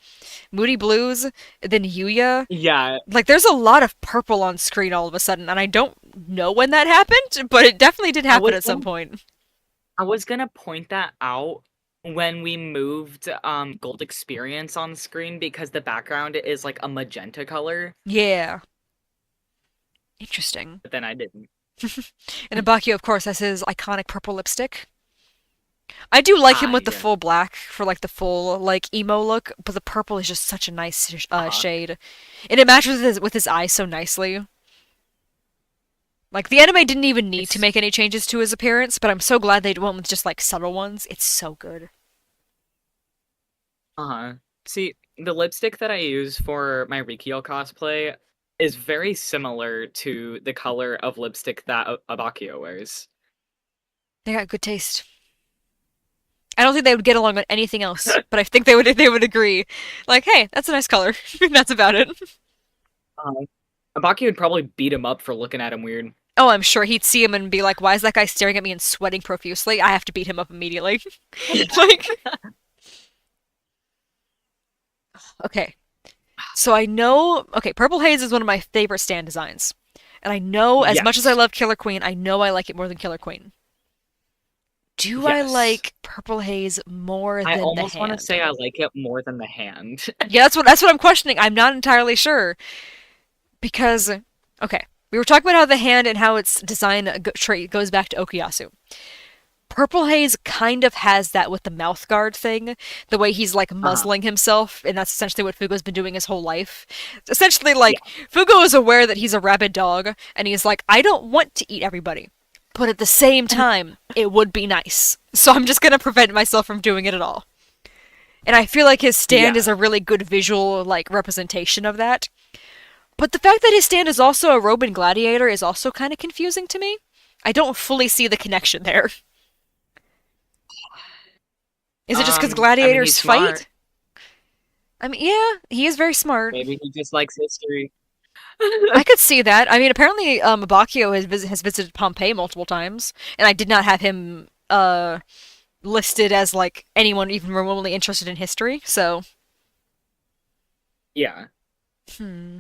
Moody Blues, then Yuya. Yeah, Like there's a lot of purple on screen all of a sudden, and I don't know when that happened, but it definitely did I happen was at some gonna, point. I was gonna point that out when we moved Gold Experience on screen because the background is like a magenta color, Yeah, interesting. but then I didn't. And Abakio, of course, has his iconic purple lipstick. I do like him Ah, with the yeah. full black for like the full like emo look, but the purple is just such a nice Uh-huh. shade, and it matches with his eyes so nicely. Like the anime didn't even need to It's make any changes to his appearance, but I'm so glad they went with just like subtle ones. It's so good. uh-huh. See, the lipstick that I use for my Rikio cosplay is very similar to the color of lipstick that Abakio wears. They got good taste. I don't think they would get along on anything else, but I think they would agree. Like, hey, that's a nice color. That's about it. Uh, Abakio would probably beat him up for looking at him weird. Oh, I'm sure he'd see him and be like, "Why is that guy staring at me and sweating profusely? I have to beat him up immediately." Like, okay. So I know, okay, Purple Haze is one of my favorite stand designs. And I know, as much as I Yes. love Killer Queen, I know I like it more than Killer Queen. Do I Yes. like Purple Haze more I than the almost want to hand? say I like it more than the hand. Yeah, that's what I'm questioning. I'm not entirely sure because okay, we were talking about how the hand and how its design trait goes back to Okuyasu. Purple Haze kind of has that with the mouth guard thing, the way he's like Uh-huh. muzzling himself, and that's essentially what Fugo's been doing his whole life. Essentially, Yeah. like, Fugo is aware that he's a rabid dog, and he's like, I don't want to eat everybody. But at the same time, it would be nice. So I'm just gonna prevent myself from doing it at all. And I feel like his stand is Yeah. a really good visual, like, representation of that. But the fact that his stand is also a Roman gladiator is also kind of confusing to me. I don't fully see the connection there. Is it just because I mean, he's gladiators smart. fight? I mean, yeah, he is very smart. Maybe he just likes history. I could see that. I mean, apparently, Abakio has visited Pompeii multiple times, and I did not have him listed as like anyone even remotely interested in history. So, Yeah. hmm.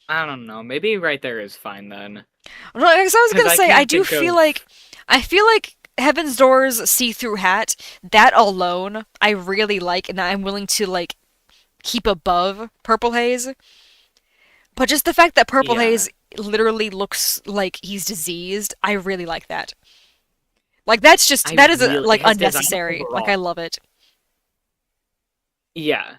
I don't know. Maybe right there is fine then. Well, I guess I was Because gonna I say, I can't do think feel of. like, I feel like Heaven's Doors see-through hat, that alone, I really like, and I'm willing to like keep above Purple Haze. But just the fact that Purple Yeah. Haze literally looks like he's diseased, I really like that. Like that's just I that is really. like His design unnecessary. Like I overall. love it. Yeah.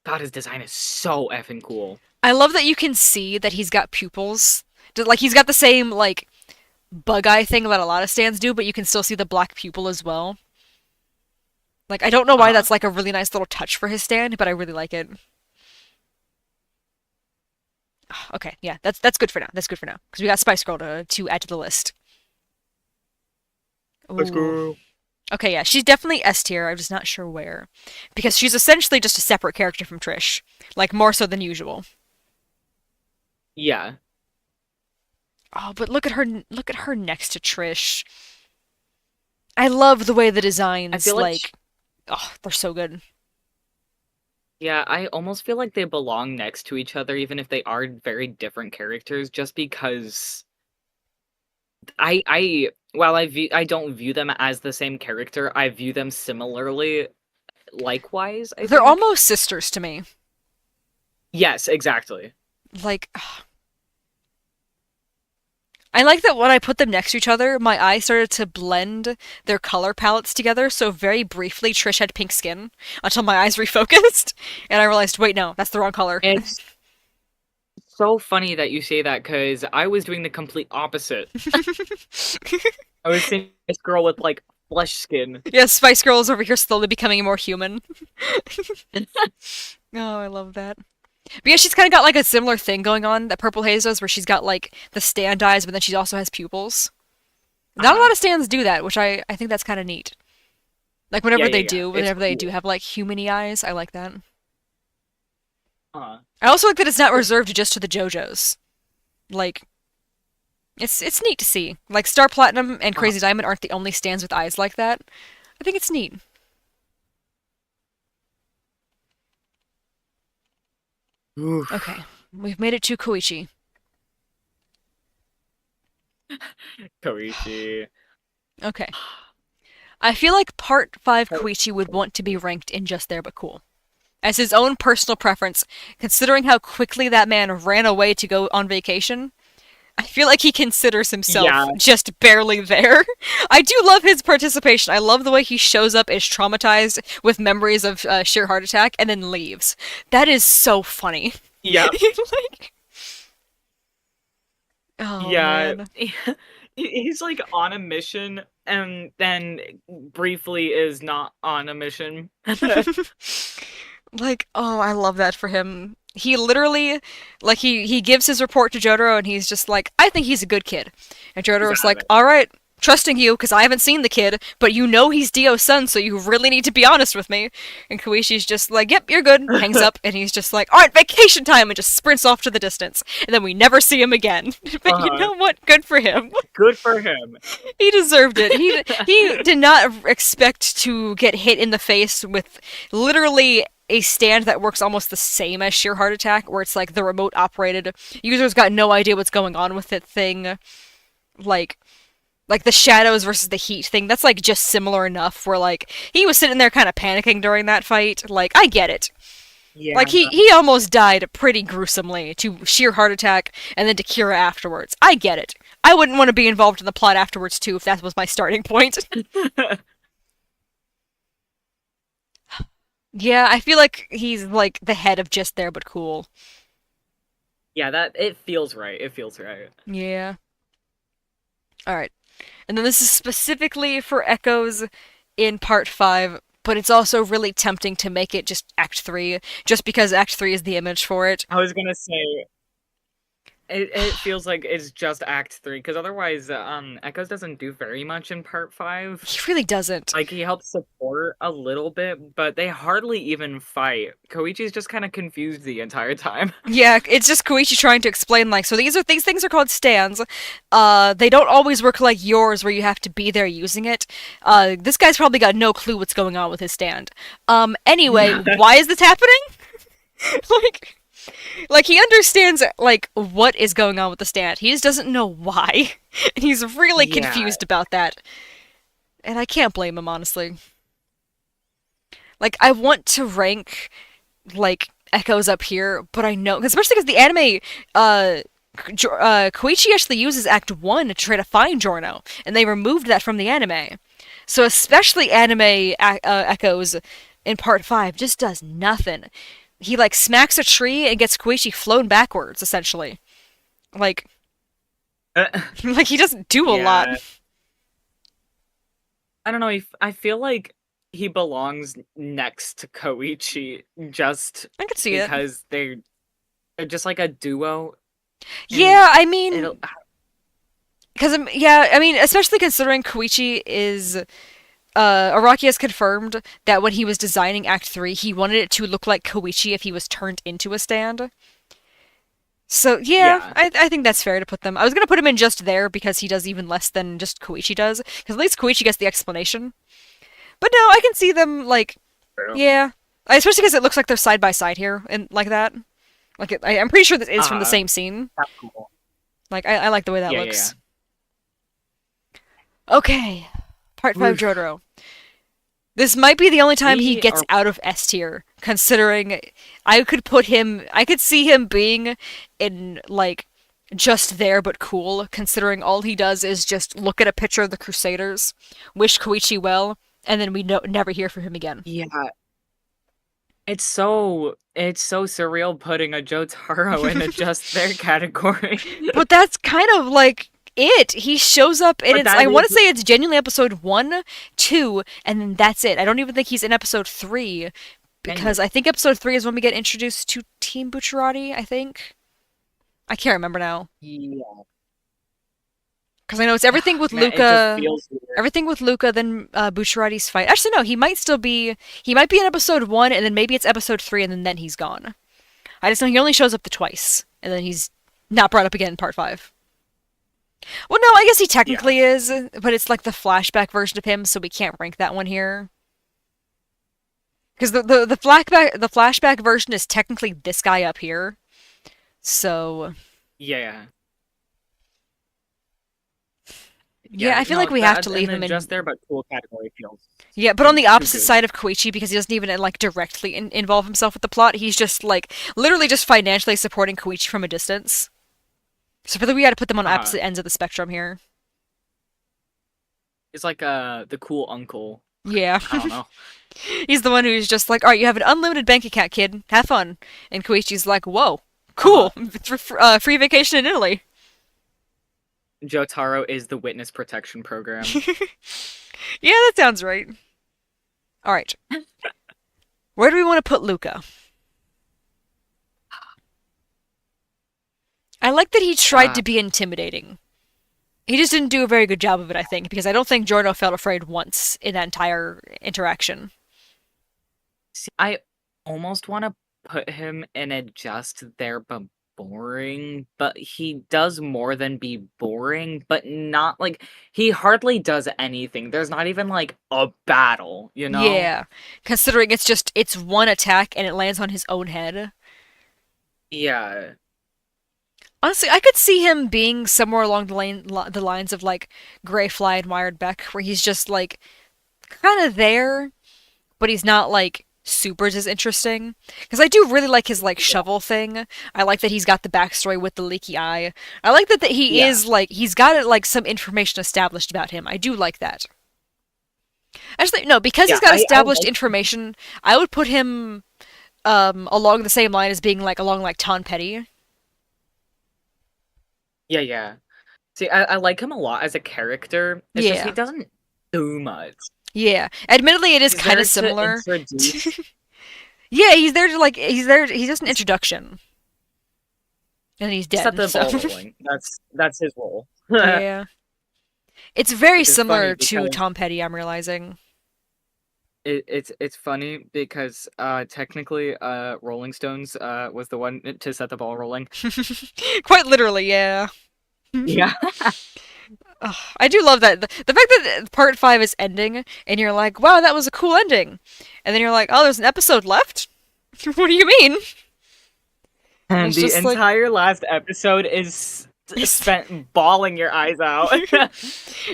God, his design is so effing cool. I love that you can see that he's got pupils. Like he's got the same like bug eye thing that a lot of stands do, but you can still see the black pupil as well. Like I don't know why Uh-huh. that's like a really nice little touch for his stand, but I really like it. Okay, yeah, that's good for now. That's good for now because we got Spice Girl to add to the list. Let's Ooh, go. Okay, yeah, she's definitely S tier. I'm just not sure where, because she's essentially just a separate character from Trish, like more so than usual. Yeah, Oh, but look at her! Look at her next to Trish. I love the way the I designs feel like oh, they're so good. yeah, I almost feel like they belong next to each other, even if they are very different characters. Just because while I don't view them as the same character, I view them similarly. Likewise, I They're think. almost sisters to me. Yes, exactly. Like, I like that when I put them next to each other, my eyes started to blend their color palettes together. So very briefly, Trish had pink skin until my eyes refocused, and I realized, wait, no, that's the wrong color. It's so funny that you say that because I was doing the complete opposite. I was seeing this girl with like flesh skin. Yeah, Spice Girl is over here slowly becoming more human. Oh, I love that. But yeah, she's kind of got like a similar thing going on that Purple Haze does, where she's got like the stand eyes, but then she also has pupils. Not a Uh-huh. lot of stands do that, which I think that's kind of neat. Like Yeah, yeah, yeah. It's whenever they do cool. have like humany eyes, I like that. Uh-huh. I also like that it's not reserved just to the JoJos. Like it's neat to see. Like Star Platinum and Uh-huh. Crazy Diamond aren't the only stands with eyes like that. I think it's neat. Okay, Oof. we've made it to Koichi. Koichi. Okay. I feel like Part 5 Koichi would want to be ranked in just there but cool. As his own personal preference, considering how quickly that man ran away to go on vacation, I feel like he considers Yeah. himself just barely there. I do love his participation. I love the way he shows up as traumatized with memories of sheer heart attack and then leaves. That is so funny. Yeah. Like, oh Yeah. man. He's like on a mission and then briefly is not on a mission. Like, oh, I love that for him. He literally, like, he gives his report to Jotaro, and he's just like, I think he's a good kid. And He's Jotaro's out of like, it. all right, trusting you, because I haven't seen the kid, but you know he's Dio's son, so you really need to be honest with me. And Koishi's just like, yep, you're good. Hangs up, and he's just like, all right, vacation time, and just sprints off to the distance. And then we never see him again. But you Uh-huh. know what? Good for him. Good for him. He deserved it. He did not expect to get hit in the face with literally a stand that works almost the same as sheer heart attack, where it's like the remote operated user's got no idea what's going on with it thing. Like like the shadows versus the heat thing. That's like just similar enough. Where like he was sitting there kind of panicking during that fight. Like I get it. Yeah. Like he almost died pretty gruesomely to sheer heart attack and then to Kira afterwards. I get it. I wouldn't want to be involved in the plot afterwards too if that was my starting point. Yeah, I feel like he's like the head of just there but cool. Yeah, that it feels right. It feels right. Yeah. All right. And then this is specifically for Echoes in part 5, but it's also really tempting to make it just Act 3 just because Act 3 is the image for it. I was gonna say it feels like it's just Act 3 because otherwise, Echoes doesn't do very much in Part 5. He really doesn't. Like he helps support a little bit, but they hardly even fight. Koichi's just kind of confused the entire time. Yeah, it's just Koichi trying to explain like so these things are called stands. They don't always work like yours where you have to be there using it. This guy's probably got no clue what's going on with his stand. Anyway, why is this happening? like like he understands like what is going on with the stand. He just doesn't know why. And he's really Yeah, confused about that. And I can't blame him honestly. Like I want to rank like Echoes up here, but I know, especially because the anime, Koichi actually uses Act 1 to try to find Giorno, and they removed that from the anime. So especially Echoes in Part 5 just does nothing. He like smacks a tree and gets Koichi flown backwards, essentially. Like, like he doesn't do a lot. yeah. I don't know. I feel like he belongs next to Koichi just I can see it. because they're just like a duo, and Yeah, I mean, it'll because yeah, I mean, especially considering Koichi is Araki has confirmed that when he was designing Act 3, he wanted it to look like Koichi if he was turned into a stand. So, yeah, Yeah. I think that's fair to put them. I was going to put him in just there because he does even less than just Koichi does. Because at least Koichi gets the explanation. But no, I can see them, like, True. yeah. Especially because it looks like they're side by side here, and like that. I'm pretty sure this is from the same scene. That's cool. Like, I like the way that Yeah, yeah, yeah. looks. Okay. Part 5 Oof. Jotaro. This might be the only time he We gets are. out of S tier, considering I could see him being in, like, just there but cool, considering all he does is just look at a picture of the Crusaders, wish Koichi well, and then we never hear from him again. Yeah. It's so surreal putting a Jotaro in a just their category. But that's kind of like it. He shows up and But it's that I want to is say it's genuinely episode 1, 2, and then that's it. I don't even think he's in episode 3 because genuine. I think episode 3 is when we get introduced to Team Bucciarati, I think. I can't remember now. Yeah. Because I know it's everything with Man, it just Luca, feels weird. everything with Luca, then Bucciarati's fight. Actually, no, he might still be. He might be in episode 1, and then maybe it's episode 3, and then he's gone. I just know he only shows up the twice, and then he's not brought up again in part 5. Well, no, I guess he Yeah. technically is, but it's like the flashback version of him, so we can't rank that one here. Because the flashback version is technically this guy up here. So Yeah. yeah, Yeah. I feel like No, we have to that and leave him then in. just there but cool category feels Yeah, but on too the too opposite good. side of Koichi, because he doesn't even like directly involve himself with the plot. He's just like literally just financially supporting Koichi from a distance. So I feel like we got to put them on Uh opposite ends of the spectrum here. it's like the cool uncle. Yeah. I don't know. He's the one who's just like, all right, you have an unlimited bank account, kid. Have fun. And Koichi's like, whoa, Uh-huh. cool, free vacation in Italy. Jotaro is the witness protection program. Yeah, that sounds right. All right, where do we want to put Luca? I like that he tried Uh to be intimidating. He just didn't do a very good job of it, I think, because I don't think Giorno felt afraid once in that entire interaction. See, I almost want to put him in a just there but boring, but he does more than be boring, but not like he hardly does anything. There's not even like a battle, you know? Yeah, considering it's one attack and it lands on his own head. Yeah. Honestly, I could see him being somewhere along the lines of like Greyfly and Wired Beck, where he's just like kind of there, but he's not like super as interesting. Because I do really like his like Yeah. shovel thing. I like that he's got the backstory with the leaky eye. I like that he Yeah. is like he's got like some information established about him. I do like that. Actually, no, because he's Yeah, got I established like information, I would put him along the same line as being like along like Ton Petty. yeah, yeah. See, I like him a lot as a character. It's just he Yeah. doesn't do much. Yeah. Admittedly, it is He's kind there of to similar. introduce Yeah, he's there to like he's there. He's just an introduction, and he's set dead. the So ball rolling. That's his role. yeah, it's very Which is funny similar to because Tom Petty. I'm realizing. it's funny because technically Rolling Stones was the one to set the ball rolling. Quite literally, yeah. Yeah. Ugh, I do love that the fact that part 5 is ending, and you're like, wow, that was a cool ending, and then you're like, oh, there's an episode left. What do you mean? And And it's the just like, entire last episode is spent bawling your eyes out. and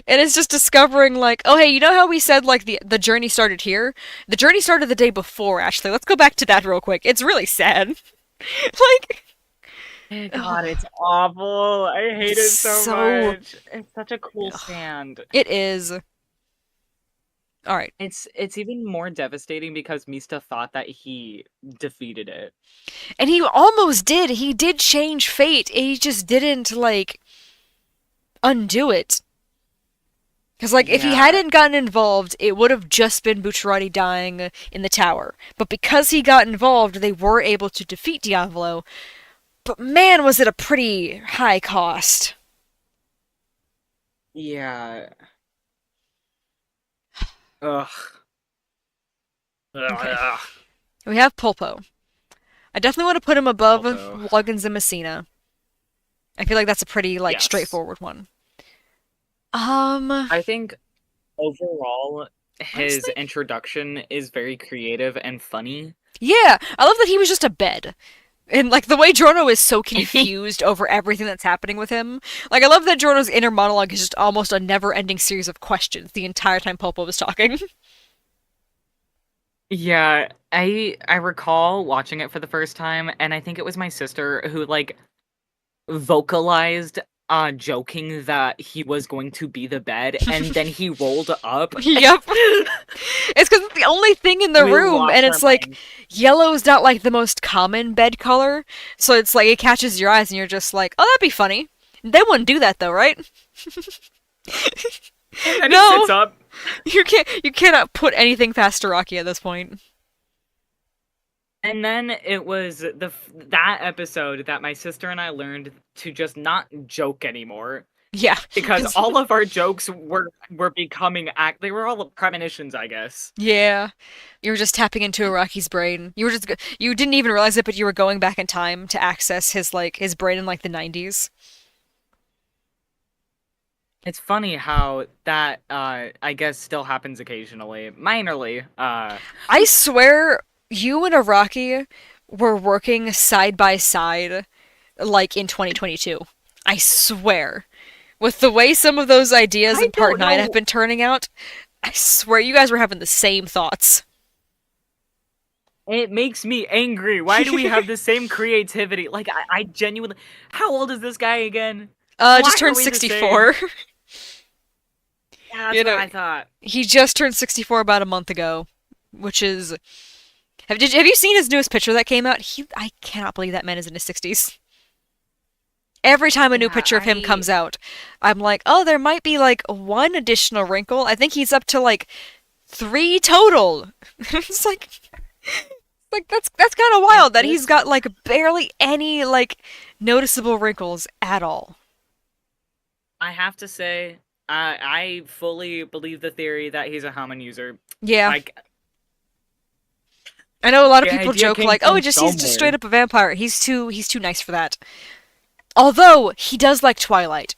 it's just discovering like, oh hey, you know how we said like the journey started here? The journey started the day before. Actually, let's go back to that real quick. It's really sad. Like, God, it's awful. I hate it's it so so much. It's such a cool stand. it is. All right. It's even more devastating because Mista thought that he defeated it. And he almost did. He did change fate. He just didn't like undo it. Because like if he Yeah. hadn't gotten involved, it would have just been Bucciarati dying in the tower. But because he got involved, they were able to defeat Diavolo. But man, was it a pretty high cost. Yeah. Ugh. Okay. Ugh. We have Pulpo. I definitely want to put him above Although, Luggins and Messina. I feel like that's a pretty like yes. straightforward one. Um, I think overall, his honestly, introduction is very creative and funny. yeah, I love that he was just a bed. And like the way Jorno is so confused over everything that's happening with him. Like I love that Jorno's inner monologue is just almost a never-ending series of questions the entire time Popo was talking. Yeah, I recall watching it for the first time, and I think it was my sister who like vocalized joking that he was going to be the bed, and then he rolled up. Yep. It's because it's the only thing in the We room, lost and our it's like minds. yellow's not like the most common bed color, so it's like it catches your eyes, and you're just like, oh, that'd be funny. They wouldn't do that though, right? And then he No, sits up. you cannot put anything past Taraki at this point. And then it was that episode that my sister and I learned to just not joke anymore Yeah, because because all of our jokes were becoming they were all premonitions, I guess. yeah, you were just tapping into Araki's brain. You didn't even realize it, but you were going back in time to access his brain in like the 90s. It's funny how that I guess still happens occasionally, minorly. I swear, you and Araki were working side by side like in 2022. I swear. With the way some of those ideas I in part don't 9 have know. been turning out, I swear you guys were having the same thoughts. It makes me angry. Why do we have the same creativity? Like I genuinely, how old is this guy again? Why Just are turned we the same? 64. Yeah, that's You what know, I thought. he just turned 64 about a month ago, which is have you seen his newest picture that came out? I cannot believe that man is in his 60s. Every time a new Yeah, picture of him comes out, I'm like, oh, there might be like one additional wrinkle. I think he's up to like 3 total. It's like that's kind of and wild that he's this got like barely any like noticeable wrinkles at all. I have to say, I fully believe the theory that he's a Haman user. Yeah, Like I know a lot of the people idea joke came like, oh, from he's just straight somewhere. up a vampire. He's too nice for that. Although he does like Twilight.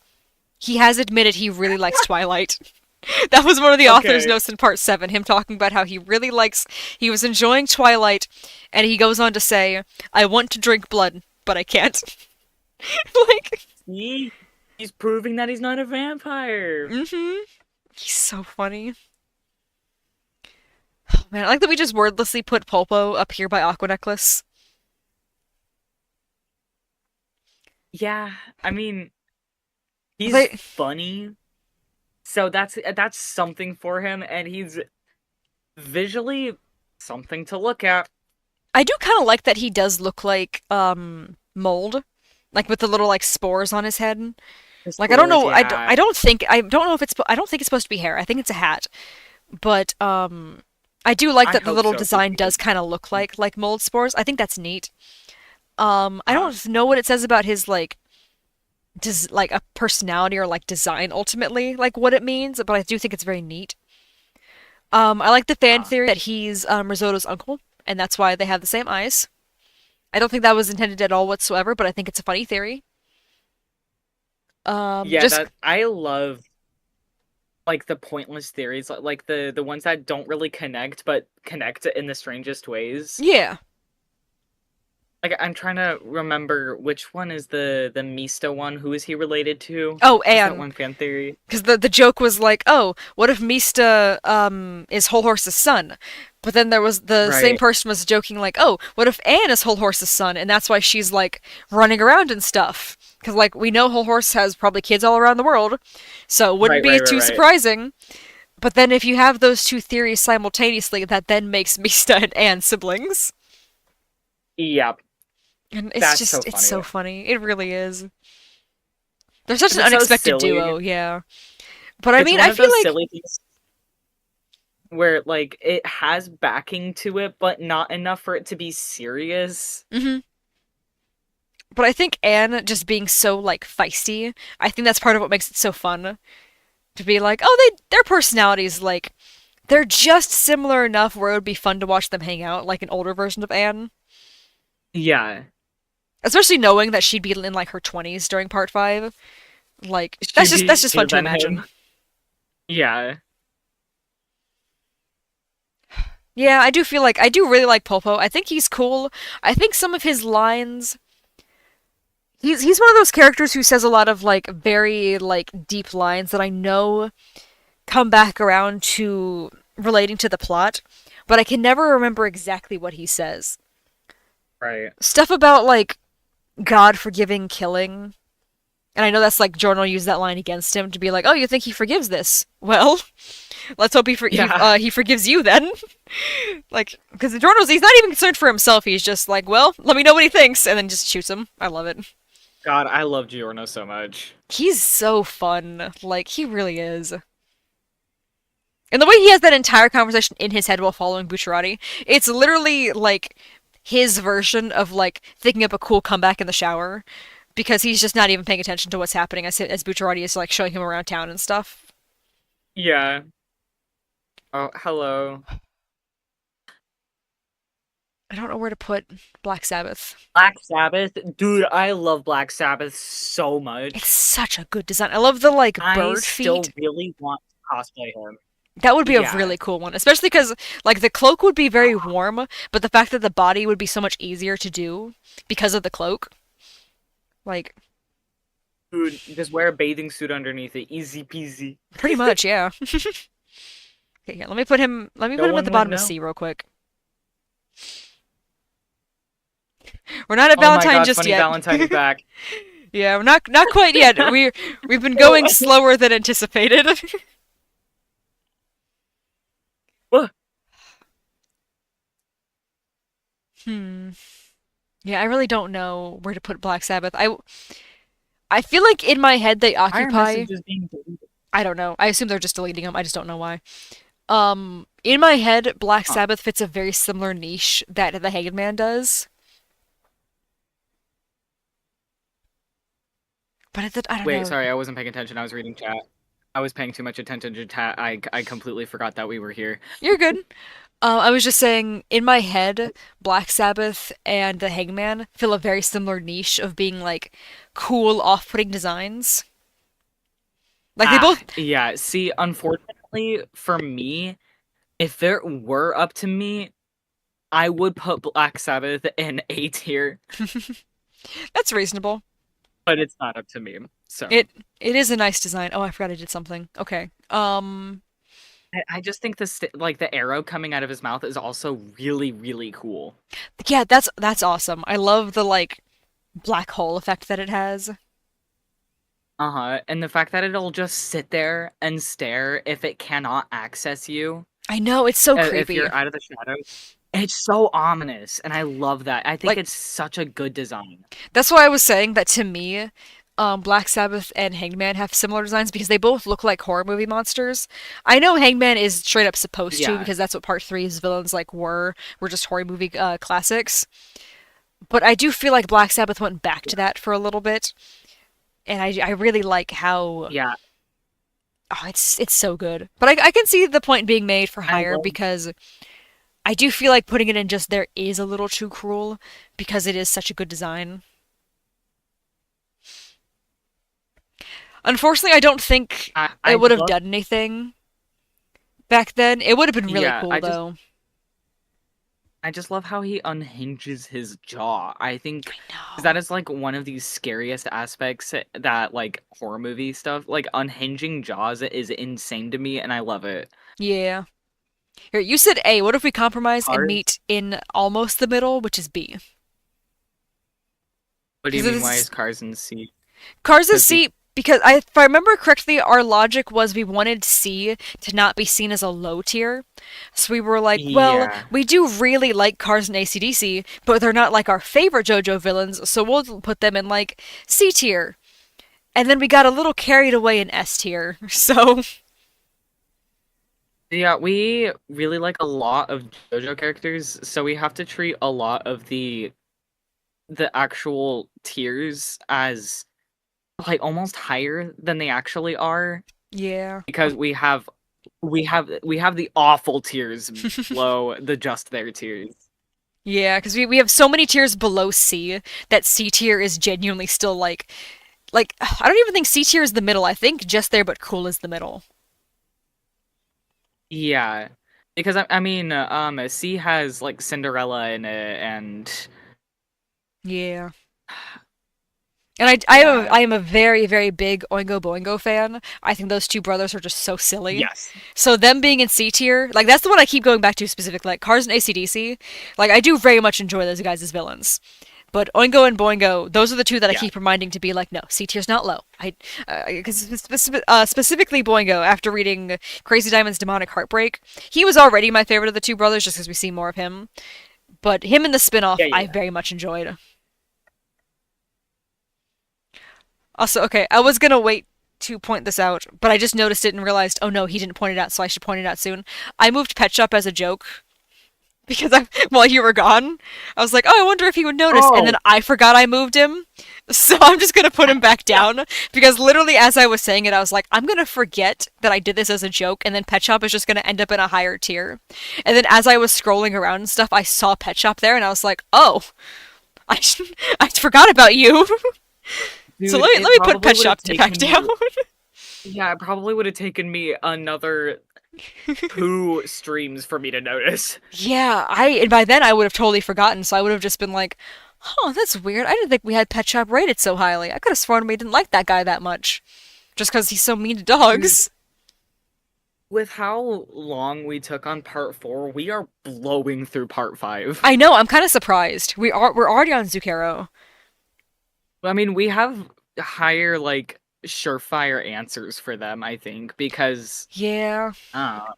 He has admitted he really likes Twilight. That was one of the author's Okay, notes in part 7, him talking about how he was enjoying Twilight, and he goes on to say, I want to drink blood, but I can't. Like, see, he's proving that he's not a vampire. mm-hmm. He's so funny. Oh, man, I like that we just wordlessly put Pulpo up here by Aqua Necklace. Yeah, I mean, he's They, funny, so that's something for him, and he's visually something to look at. I do kind of like that he does look like, mold. Like with the little, like, spores on his head. The Like, I don't spores, know, yeah. I don't know if I don't think it's supposed to be hair. I think it's a hat. But I do like I that the hope little so design because does kind of look like mold spores. I think that's neat. I uh, don't know what it says about his like like a personality or like design ultimately, like what it means, but I do think it's very neat. I like the fan uh, theory that he's Risotto's uncle, and that's why they have the same eyes. I don't think that was intended at all whatsoever, but I think it's a funny theory. yeah, Just that I love like the pointless theories, like the ones that don't really connect, but connect in the strangest ways. yeah. Like I'm trying to remember which one is the Mista one. Who is he related to? Oh, What's that and one fan theory? because the joke was like, oh, what if Mista is Whole Horse's son? But then there was the same Right, person was joking like, oh, what if Anne is Whole Horse's son, and that's why she's like running around and stuff? Because like we know Whole Horse has probably kids all around the world, so it wouldn't right, be right, right, too right. surprising. But then if you have those two theories simultaneously, that then makes Mista and Anne siblings, Yep, and that's so it's funny. so funny. It really is. They're such 'Cause an it's so unexpected silly. duo, yeah. But I It's mean, one I of feel those like silly things where like it has backing to it, but not enough for it to be serious. mhm. But I think Anne just being so like feisty, I think that's part of what makes it so fun to be like, oh, their personalities like They're just similar enough where it would be fun to watch them hang out, like an older version of Anne. Yeah, Especially knowing that she'd be in like her 20s during part 5. Like she'd that's be just fun cute to than imagine. him. Yeah, Yeah, I do feel like I do really like Popo. I think he's cool. I think some of his lines he's one of those characters who says a lot of like very like deep lines that I know come back around to relating to the plot, but I can never remember exactly what he says. right. Stuff about like God forgiving killing. And I know that's like Jordan will use that line against him to be like, "Oh, you think he forgives this? Well, let's hope Yeah. he forgives you then." Like, because Jordan he's not even concerned for himself. He's just like, "Well, let me know what he thinks," and then just shoots him. I love it. God, I love Giorno so much. He's so fun. Like, he really is. And the way he has that entire conversation in his head while following Bucciarati, it's literally like his version of like thinking up a cool comeback in the shower because he's just not even paying attention to what's happening as Bucciarati is like showing him around town and stuff. Yeah. Oh, hello. I don't know where to put Black Sabbath. Black Sabbath, dude, I love Black Sabbath so It's much. such a good design. I love the like I bird feet. still really want to cosplay him. That would be a Yeah. really cool one, especially because like the cloak would be very warm, but the fact that the body would be so much easier to do because of the cloak, like Dude, just wear a bathing suit underneath it. Easy peasy. pretty much, yeah. Okay, yeah, let me put him. Let me No put him at one the would bottom of know. C real quick. We're not at Oh my Valentine god, just Funny yet. Valentine is back. Yeah, we're not quite yet. We've been going slower than anticipated. What? Hmm. Yeah, I really don't know where to put Black Sabbath. I feel like in my head they Why are occupy. messages being deleted? I don't know. I assume they're just deleting them. I just don't know why. In my head, Black Huh. Sabbath fits a very similar niche that the Hanged Man does, but I don't Wait, know. sorry, I wasn't paying attention. I was reading chat. I was paying too much attention to chat. I completely forgot that we were here. You're good. I was just saying, in my head, Black Sabbath and the Hangman fill a very similar niche of being like cool, off-putting designs. Like they both, Yeah. See, unfortunately for me, if it were up to me, I would put Black Sabbath in A tier, that's reasonable. but it's not up to me. So It it is a nice design. Oh, I forgot I did something. Okay. I just think like the arrow coming out of his mouth is also really, really cool. Yeah, that's awesome. I love the like black hole effect that it has. Uh-huh. And the fact that it'll just sit there and stare if it cannot access you, I know, it's so if creepy. you're out of the shadows. It's so ominous, and I love that. I think Like it's such a good design. that's why I was saying that to me, Black Sabbath and Hangman have similar designs because they both look like horror movie monsters. I know Hangman is straight up supposed to Yeah. because that's what Part Three's villains like were just horror movie classics. But I do feel like Black Sabbath went back to that for a little bit, and I really like how Yeah. oh, it's so good. But I can see the point being made for I hire love because I do feel like putting it in just there is a little too cruel because it is such a good design. Unfortunately, I don't think I it would just have love done anything back then. It would have been really yeah, cool though. I just love how he unhinges his jaw. I think I know. that is like one of the scariest aspects that like horror movie stuff, like unhinging jaws is insane to me and I love it. Yeah. Here, you said A. What if we compromise and Cars? meet in almost the middle, which is B? What do you Because mean why it's is cars in C? Cars is Because we C because if I remember correctly, our logic was we wanted C to not be seen as a low tier. So we were like, well, yeah. we do really like Cars and AC/DC, but they're not like our favorite JoJo villains, so we'll put them in like C tier. And then we got a little carried away in S tier. So, Yeah, we really like a lot of JoJo characters, so we have to treat a lot of the actual tiers as like almost higher than they actually are yeah. because we have we have the awful tiers below the just their tiers. Yeah, because we have so many tiers below C that C tier is genuinely still like I don't even think C tier is the middle. I think just there but cool is the middle. Yeah, because I mean, C has like Cinderella in it, and Yeah. And yeah, I am a very, very big Oingo Boingo fan. I think those two brothers are just so silly. yes, So them being in C tier, like that's the one I keep going back to specifically. Like Cars and ACDC, like I do very much enjoy those guys as villains. But Oingo and Boingo, those are the two that I yeah, keep reminding to be like, no, C tier's not low. Because specifically Boingo, after reading Crazy Diamond's Demonic Heartbreak, he was already my favorite of the two brothers just because we see more of him. But him in the spin-off, yeah, I yeah. very much enjoyed. Also, okay, I was gonna wait to point this out, but I just noticed it and realized, oh no, he didn't point it out, so I should point it out soon. I moved Pet Shop as a joke because while you were gone, I was like, oh, I wonder if he would notice, and then Oh, I forgot I moved him. So I'm just gonna put him back down because literally as I was saying it, I was like, I'm gonna forget that I did this as a joke, and then Pet Shop is just gonna end up in a higher tier. And then as I was scrolling around and stuff, I saw Pet Shop there, and I was like, oh, I I forgot about you. So dude, let it me put probably Pet would have Shop back taken down. me. Yeah, it probably would have taken me another 2 streams for me to notice. Yeah, I and by then I would have totally forgotten, so I would have just been like, "Oh, that's weird. I didn't think we had Pet Shop rated so highly. I could have sworn we didn't like that guy that much, just because he's so mean to Dude, dogs." with how long we took on part 4, we are blowing through part 5. I know. I'm kind of surprised. We're already on Zucchero. I mean, we have higher, like, surefire answers for them, I think, because, Yeah, uh,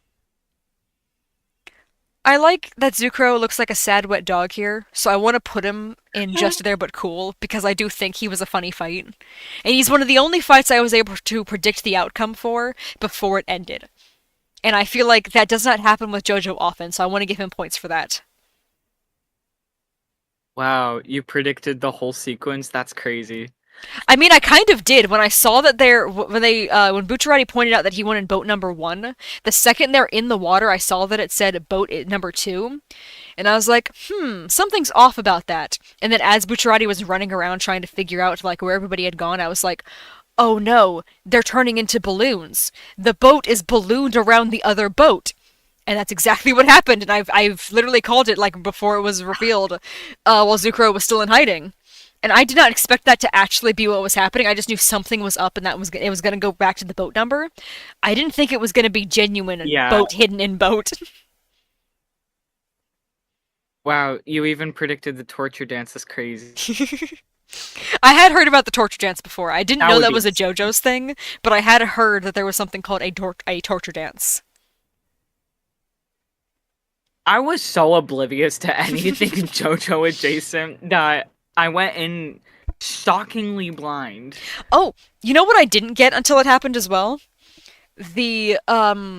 I like that Zucchero looks like a sad wet dog here, so I want to put him in just there but cool because I do think he was a funny fight, and he's one of the only fights I was able to predict the outcome for before it ended. And I feel like that does not happen with JoJo often, so I want to give him points for that. wow, you predicted the whole sequence? That's crazy. I mean, I kind of did when I saw that when Bucciarati pointed out that he won in boat number one. The second they're in the water, I saw that it said boat number two, and I was like, something's off about that. And then as Bucciarati was running around trying to figure out like where everybody had gone, I was like, oh no, they're turning into balloons. The boat is ballooned around the other boat. And that's exactly what happened, and I've literally called it like before it was revealed, while Zucro was still in hiding. And I did not expect that to actually be what was happening. I just knew something was up, and it was going to go back to the boat number. I didn't think it was going to be genuine Yeah. boat hidden in boat. Wow, you even predicted the torture dance is crazy. I had heard about the torture dance before. I didn't That know would that be was a insane. JoJo's thing, but I had heard that there was something called a torture dance. I was so oblivious to anything JoJo adjacent that I went in shockingly blind. Oh, you know what I didn't get until it happened as well? The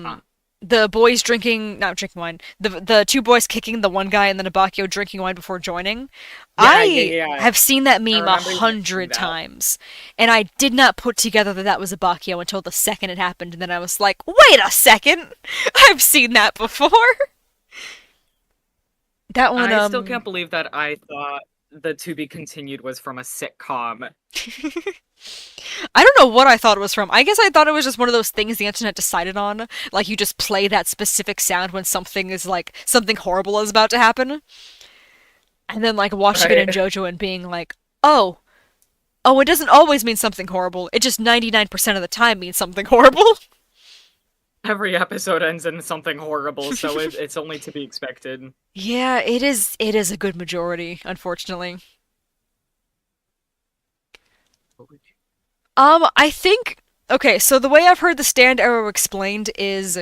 Huh. the boys drinking not drinking wine, the two boys kicking the one guy and then Abakio drinking wine before joining. Yeah, yeah, I yeah. have seen that I meme a remember you mentioning hundred that. times, and I did not put together that that was Abakio until the second it happened, and then I was like, wait a second, I've seen that before. That one, I still can't believe that I thought the To Be Continued was from a sitcom. I don't know what I thought it was from. I guess I thought it was just one of those things the internet decided on. Like you just play that specific sound when something is like something horrible is about to happen. And then like watching it in Right? JoJo and being like, oh, oh, it doesn't always mean something horrible. It just 99% of the time means something horrible. Every episode ends in something horrible, so it's only to be expected. Yeah, it is. It is a good majority, unfortunately. What would you- I think. Okay, so the way I've heard the stand arrow explained is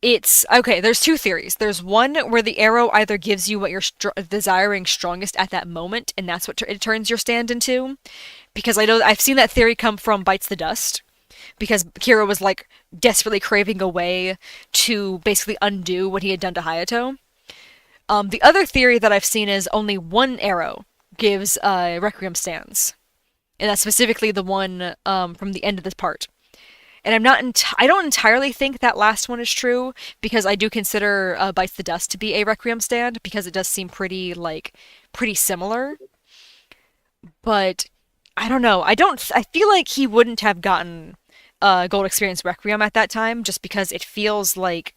it's okay. There's two theories. There's one where the arrow either gives you what you're desiring strongest at that moment, and that's what it turns your stand into. Because I know I've seen that theory come from Bites the Dust, because Kira was like desperately craving a way to basically undo what he had done to Hayato. The other theory that I've seen is only one arrow gives Requiem stands, and that's specifically the one from the end of this part. And I don't entirely think that last one is true because I do consider Bites the Dust to be a Requiem stand because it does seem pretty similar. But I don't know. I feel like he wouldn't have gotten Gold Experience Requiem at that time just because it feels like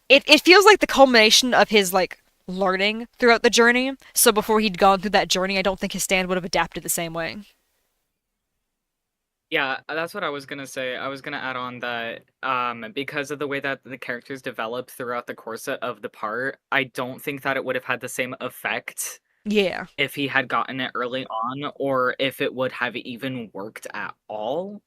the culmination of his like learning throughout the journey. So before he'd gone through that journey, I don't think his stand would have adapted the same way. Yeah, that's what I was gonna say. I was gonna add on that because of the way that the characters develop throughout the course of the part, I don't think that it would have had the same effect Yeah. if he had gotten it early on, or if it would have even worked at all,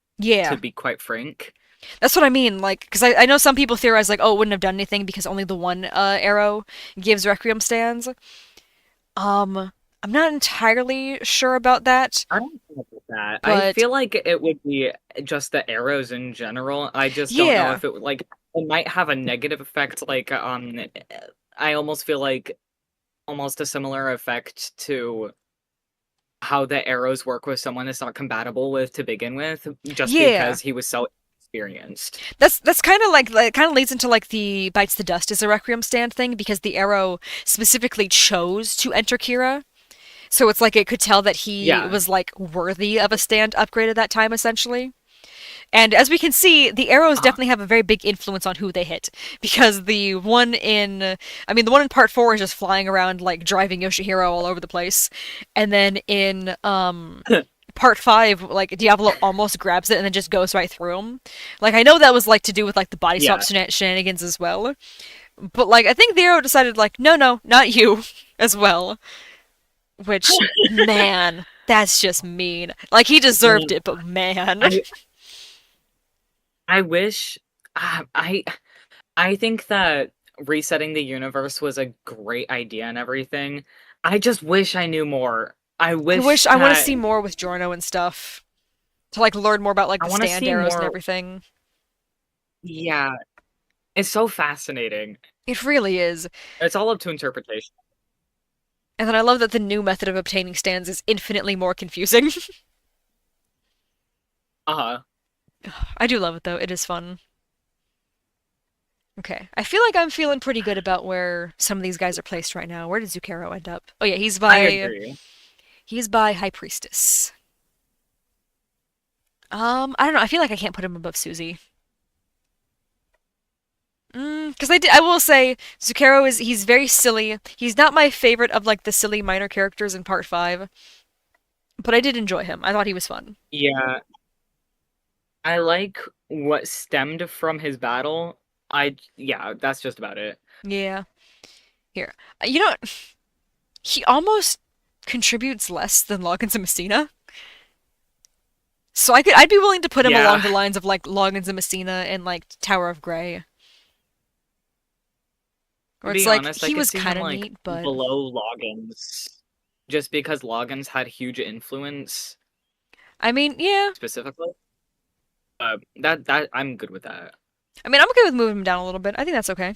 to Yeah. be quite frank. That's what I mean. Like, because I know some people theorize, like, oh, it wouldn't have done anything because only the one arrow gives Requiem stands. I'm not entirely sure about that, I don't know about that. I but feel like it would be just the arrows in general. I just don't know yeah. if it would like it might have a negative effect. Like I almost feel like almost a similar effect to how the arrows work with someone that's not compatible with to begin with, just Yeah. because he was so experienced. That's kind of like kind of leads into like the Bites the Dust is a Requiem stand thing because the arrow specifically chose to enter Kira. So it's like it could tell that he Yeah. was like worthy of a stand upgrade at that time, essentially. And as we can see, the arrows Uh, definitely have a very big influence on who they hit. Because the one in part four is just flying around like driving Yoshihiro all over the place, and then in part five, like Diablo almost grabs it and then just goes right through him. Like I know that was like to do with like the body swap yeah. shenanigans as well, but like I think the arrow decided like no, no, not you as well. Which man, that's just mean. Like he deserved Man, it, but man. I I wish I I think that resetting the universe was a great idea and everything. I just wish I knew more. I wish I want to that see more with Jorno and stuff to like learn more about like I the want to stand see arrows and more. everything. Yeah, it's so fascinating. It really is. It's all up to interpretation. And then I love that the new method of obtaining stands is infinitely more confusing. Uh-huh. I do love it though. It is fun. Okay. I feel like I'm feeling pretty good about where some of these guys are placed right now. Where did Zucchero end up? Oh yeah, I agree. he's by High Priestess. I don't know. I feel like I can't put him above Susie. Because I will say Zucchero he's very silly. He's not my favorite of like the silly minor characters in part five, but I did enjoy him. I thought he was fun. Yeah, I like what stemmed from his battle. Yeah, that's just about it. Yeah. Here, you know, he almost contributes less than Loggins and Messina. So I'd be willing to put him along Yeah, the lines of like Loggins and Messina and like Tower of Grey, to where it's be like honest, I he could was see kind him of like neat, but below Loggins, just because Loggins had huge influence I mean, yeah. specifically. That I'm good with that. I mean, I'm okay with moving him down a little bit. I think that's okay.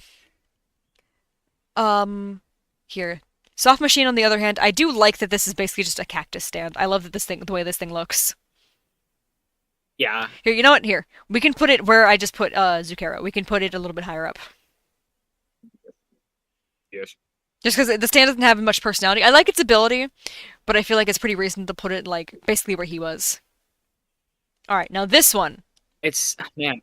Um, here. Soft Machine, on the other hand, I do like that this is basically just a cactus stand. I love that the way this thing looks. Yeah. Here, you know what? Here, we can put it where I just put Zucchero. We can put it a little bit higher up, Yes. just because the stand doesn't have much personality. I like its ability, but I feel like it's pretty reasonable to put it like basically where he was. All right, now this one. Man,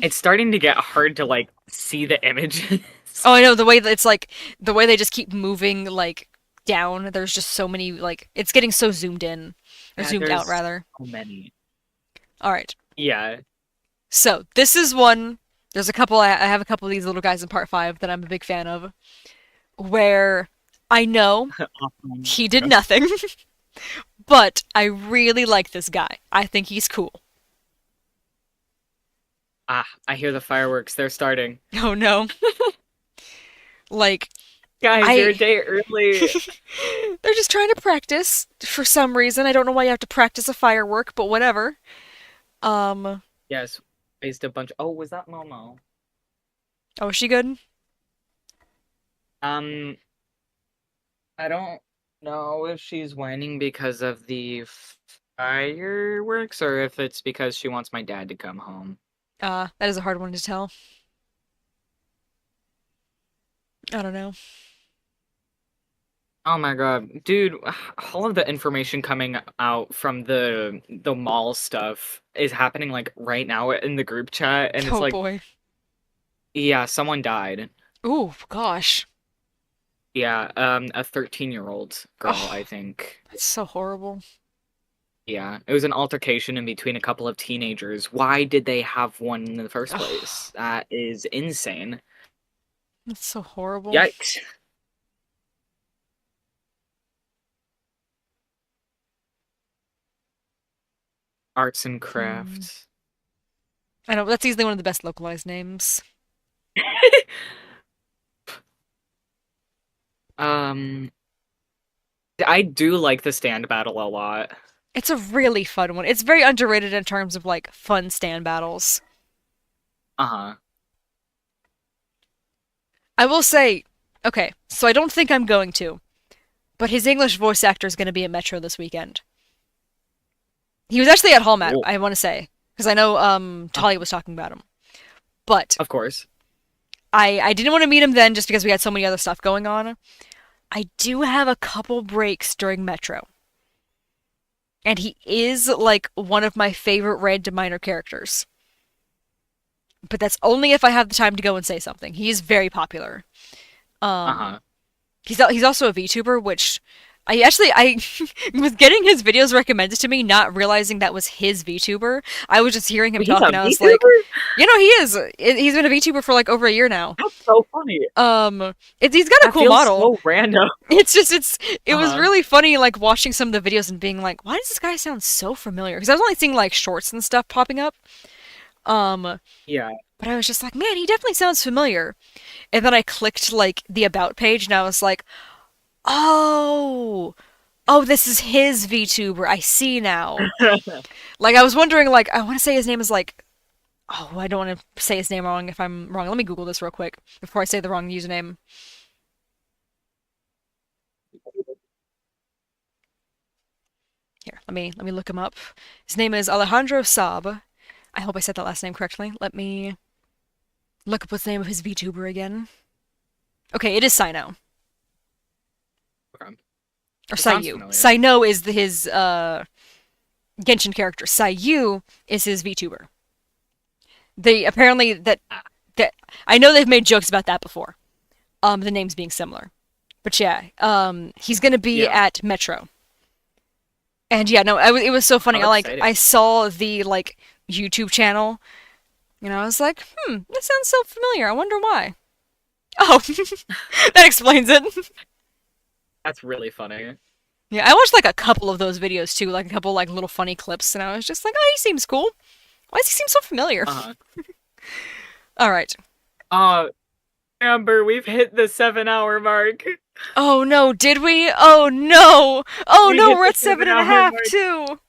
it's starting to get hard to like see the images. Oh, I know the way that it's like the way they just keep moving like down. There's just so many like it's getting so zoomed in or Yeah, zoomed out there's rather. so many. All right. Yeah. So this is one. There's a couple. I have a couple of these little guys in part five that I'm a big fan of, where I know Um, he did nothing, but I really like this guy. I think he's cool. I hear the fireworks. They're starting. Oh no, like Guys, you're a I. day early. They're just trying to practice for some reason. I don't know why you have to practice a firework, but whatever. Um. Yes, faced a bunch. Oh, was that Momo? Oh, is she good? Um, I don't know if she's whining because of the Your works, or if it's because she wants my dad to come home. That is a hard one to tell. I don't know. Oh my god, dude! All of the information coming out from the mall stuff is happening like right now in the group chat, and it's Oh like, boy. yeah, someone died. Ooh, gosh. Yeah, a 13-year-old girl, I Oh, think. that's so horrible. Yeah, it was an altercation in between a couple of teenagers. Why did they have one in the first Oh, place? That is insane. that's so horrible. Yikes. Arts and Hmm. crafts. I know that's easily one of the best localized names. Um, I do like the stand battle a lot. It's a really fun one. It's very underrated in terms of like fun stand battles. Uh-huh. I will say, okay, so I don't think I'm going to, but his English voice actor is going to be at Metro this weekend. He was actually at Hallmat, Cool. I want to say, because I know Uh, Talia was talking about him. But of course. I didn't want to meet him then just because we had so many other stuff going on. I do have a couple breaks during Metro, and he is like one of my favorite random minor characters. But that's only if I have the time to go and say something. He is very popular. Um, Uh-huh. he's also a VTuber, which I was getting his videos recommended to me, not realizing that was his VTuber. I was just hearing him He's talk, a and I was like, VTuber? he is. He's been a VTuber for like over a year now. That's so funny. He's got a That cool feels model. so random. It was Uh-huh. really funny like watching some of the videos and being like, why does this guy sound so familiar? Because I was only seeing like shorts and stuff popping up. Um, Yeah. but I was just like, man, he definitely sounds familiar. And then I clicked like the about page and I was like, oh, oh, this is his VTuber. I see now. Like I was wondering, like I want to say his name is like, oh, I don't want to say his name wrong if I'm wrong. Let me Google this real quick before I say the wrong username. Here, let me look him up. His name is Alejandro Saab. I hope I said that last name correctly. Let me look up what's the name of his VTuber again. Okay, it is Sino. Okay. Or It sounds Sayu. familiar. Sino is his Genshin character. Sayu is his VTuber. They apparently Ah, that I know they've made jokes about that before. The names being similar. But yeah, he's gonna be yeah. at Metro. And yeah, no, it was so funny. Oh, I that's like exciting. I saw the like YouTube channel, and I was like, that sounds so familiar. I wonder why. Oh, that explains it. That's really funny. Yeah, I watched like a couple of those videos too, like a couple like little funny clips, and I was just like, oh, he seems cool. Why does he seem so familiar? Uh-huh. All right. Uh, Amber, we've hit the 7-hour mark. Oh no, did we? Oh no! Oh We no, hit we're the at seven seven and a hour half mark too.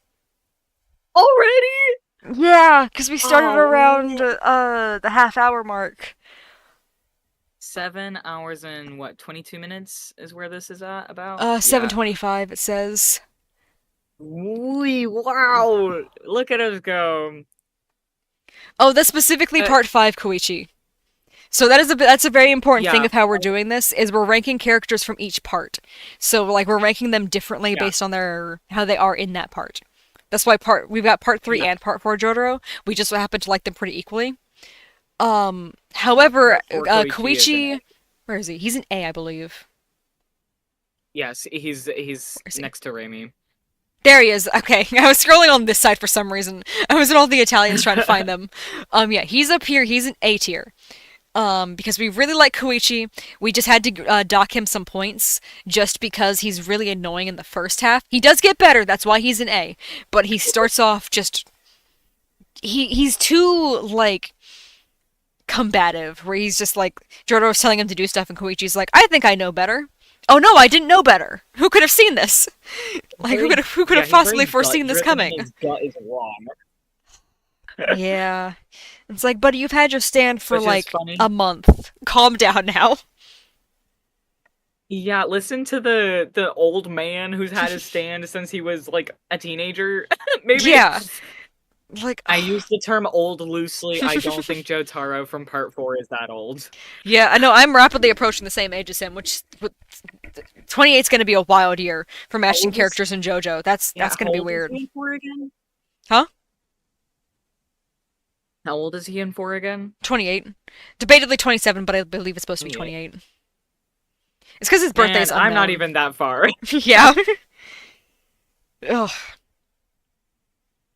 already. Yeah, because we started around Oh, the half hour mark. 7 hours and what, 22 minutes is where this is at about? Yeah. 7:25 it says. Wee, wow. Look at us go. Oh, that's specifically Uh, part 5 Koichi. So that's a very important thing yeah, of how we're doing this is we're ranking characters from each part. So like we're ranking them differently yeah, based on their how they are in that part. That's why we've got part 3 yeah, and part 4 JoJo. We just happen to like them pretty equally. yeah. However, Part four Koichi is an Koichi, A. where is he? He's an A, I believe. Yes, he's Where is he? next to Raimi. There he is. Okay, I was scrolling on this side for some reason. I was in all the Italians trying to find them. Yeah, he's up here. He's an A tier. Because we really like Koichi. We just had to dock him some points just because he's really annoying in the first half. He does get better. That's why he's an A. But he starts off just he's too like combative, where he's just like Jodo was telling him to do stuff, and Koichi's like, "I think I know better." Oh no, I didn't know better. Who could have seen this? Like Very, who could yeah, have he's possibly very gut foreseen this driven, and coming? his gut is wrong, Yeah. It's like, buddy, you've had your stand for which is like funny. a month. Calm down now. Yeah, listen to the old man who's had his stand since he was like a teenager. Maybe Yeah, like, I use the term old loosely. I don't think Jotaro from part 4 is that old. yeah, I know I'm rapidly approaching the same age as him, which 28 is going to be a wild year for How matching old is characters in JoJo. That's Yeah, going how to be old is weird. he in 4 again? Huh? How old is he in 4 again? 28. Debatably 27, but I believe it's supposed to be 28. 28. It's because his birthday is Man, I'm not unknown. even that far. Yeah. Ugh.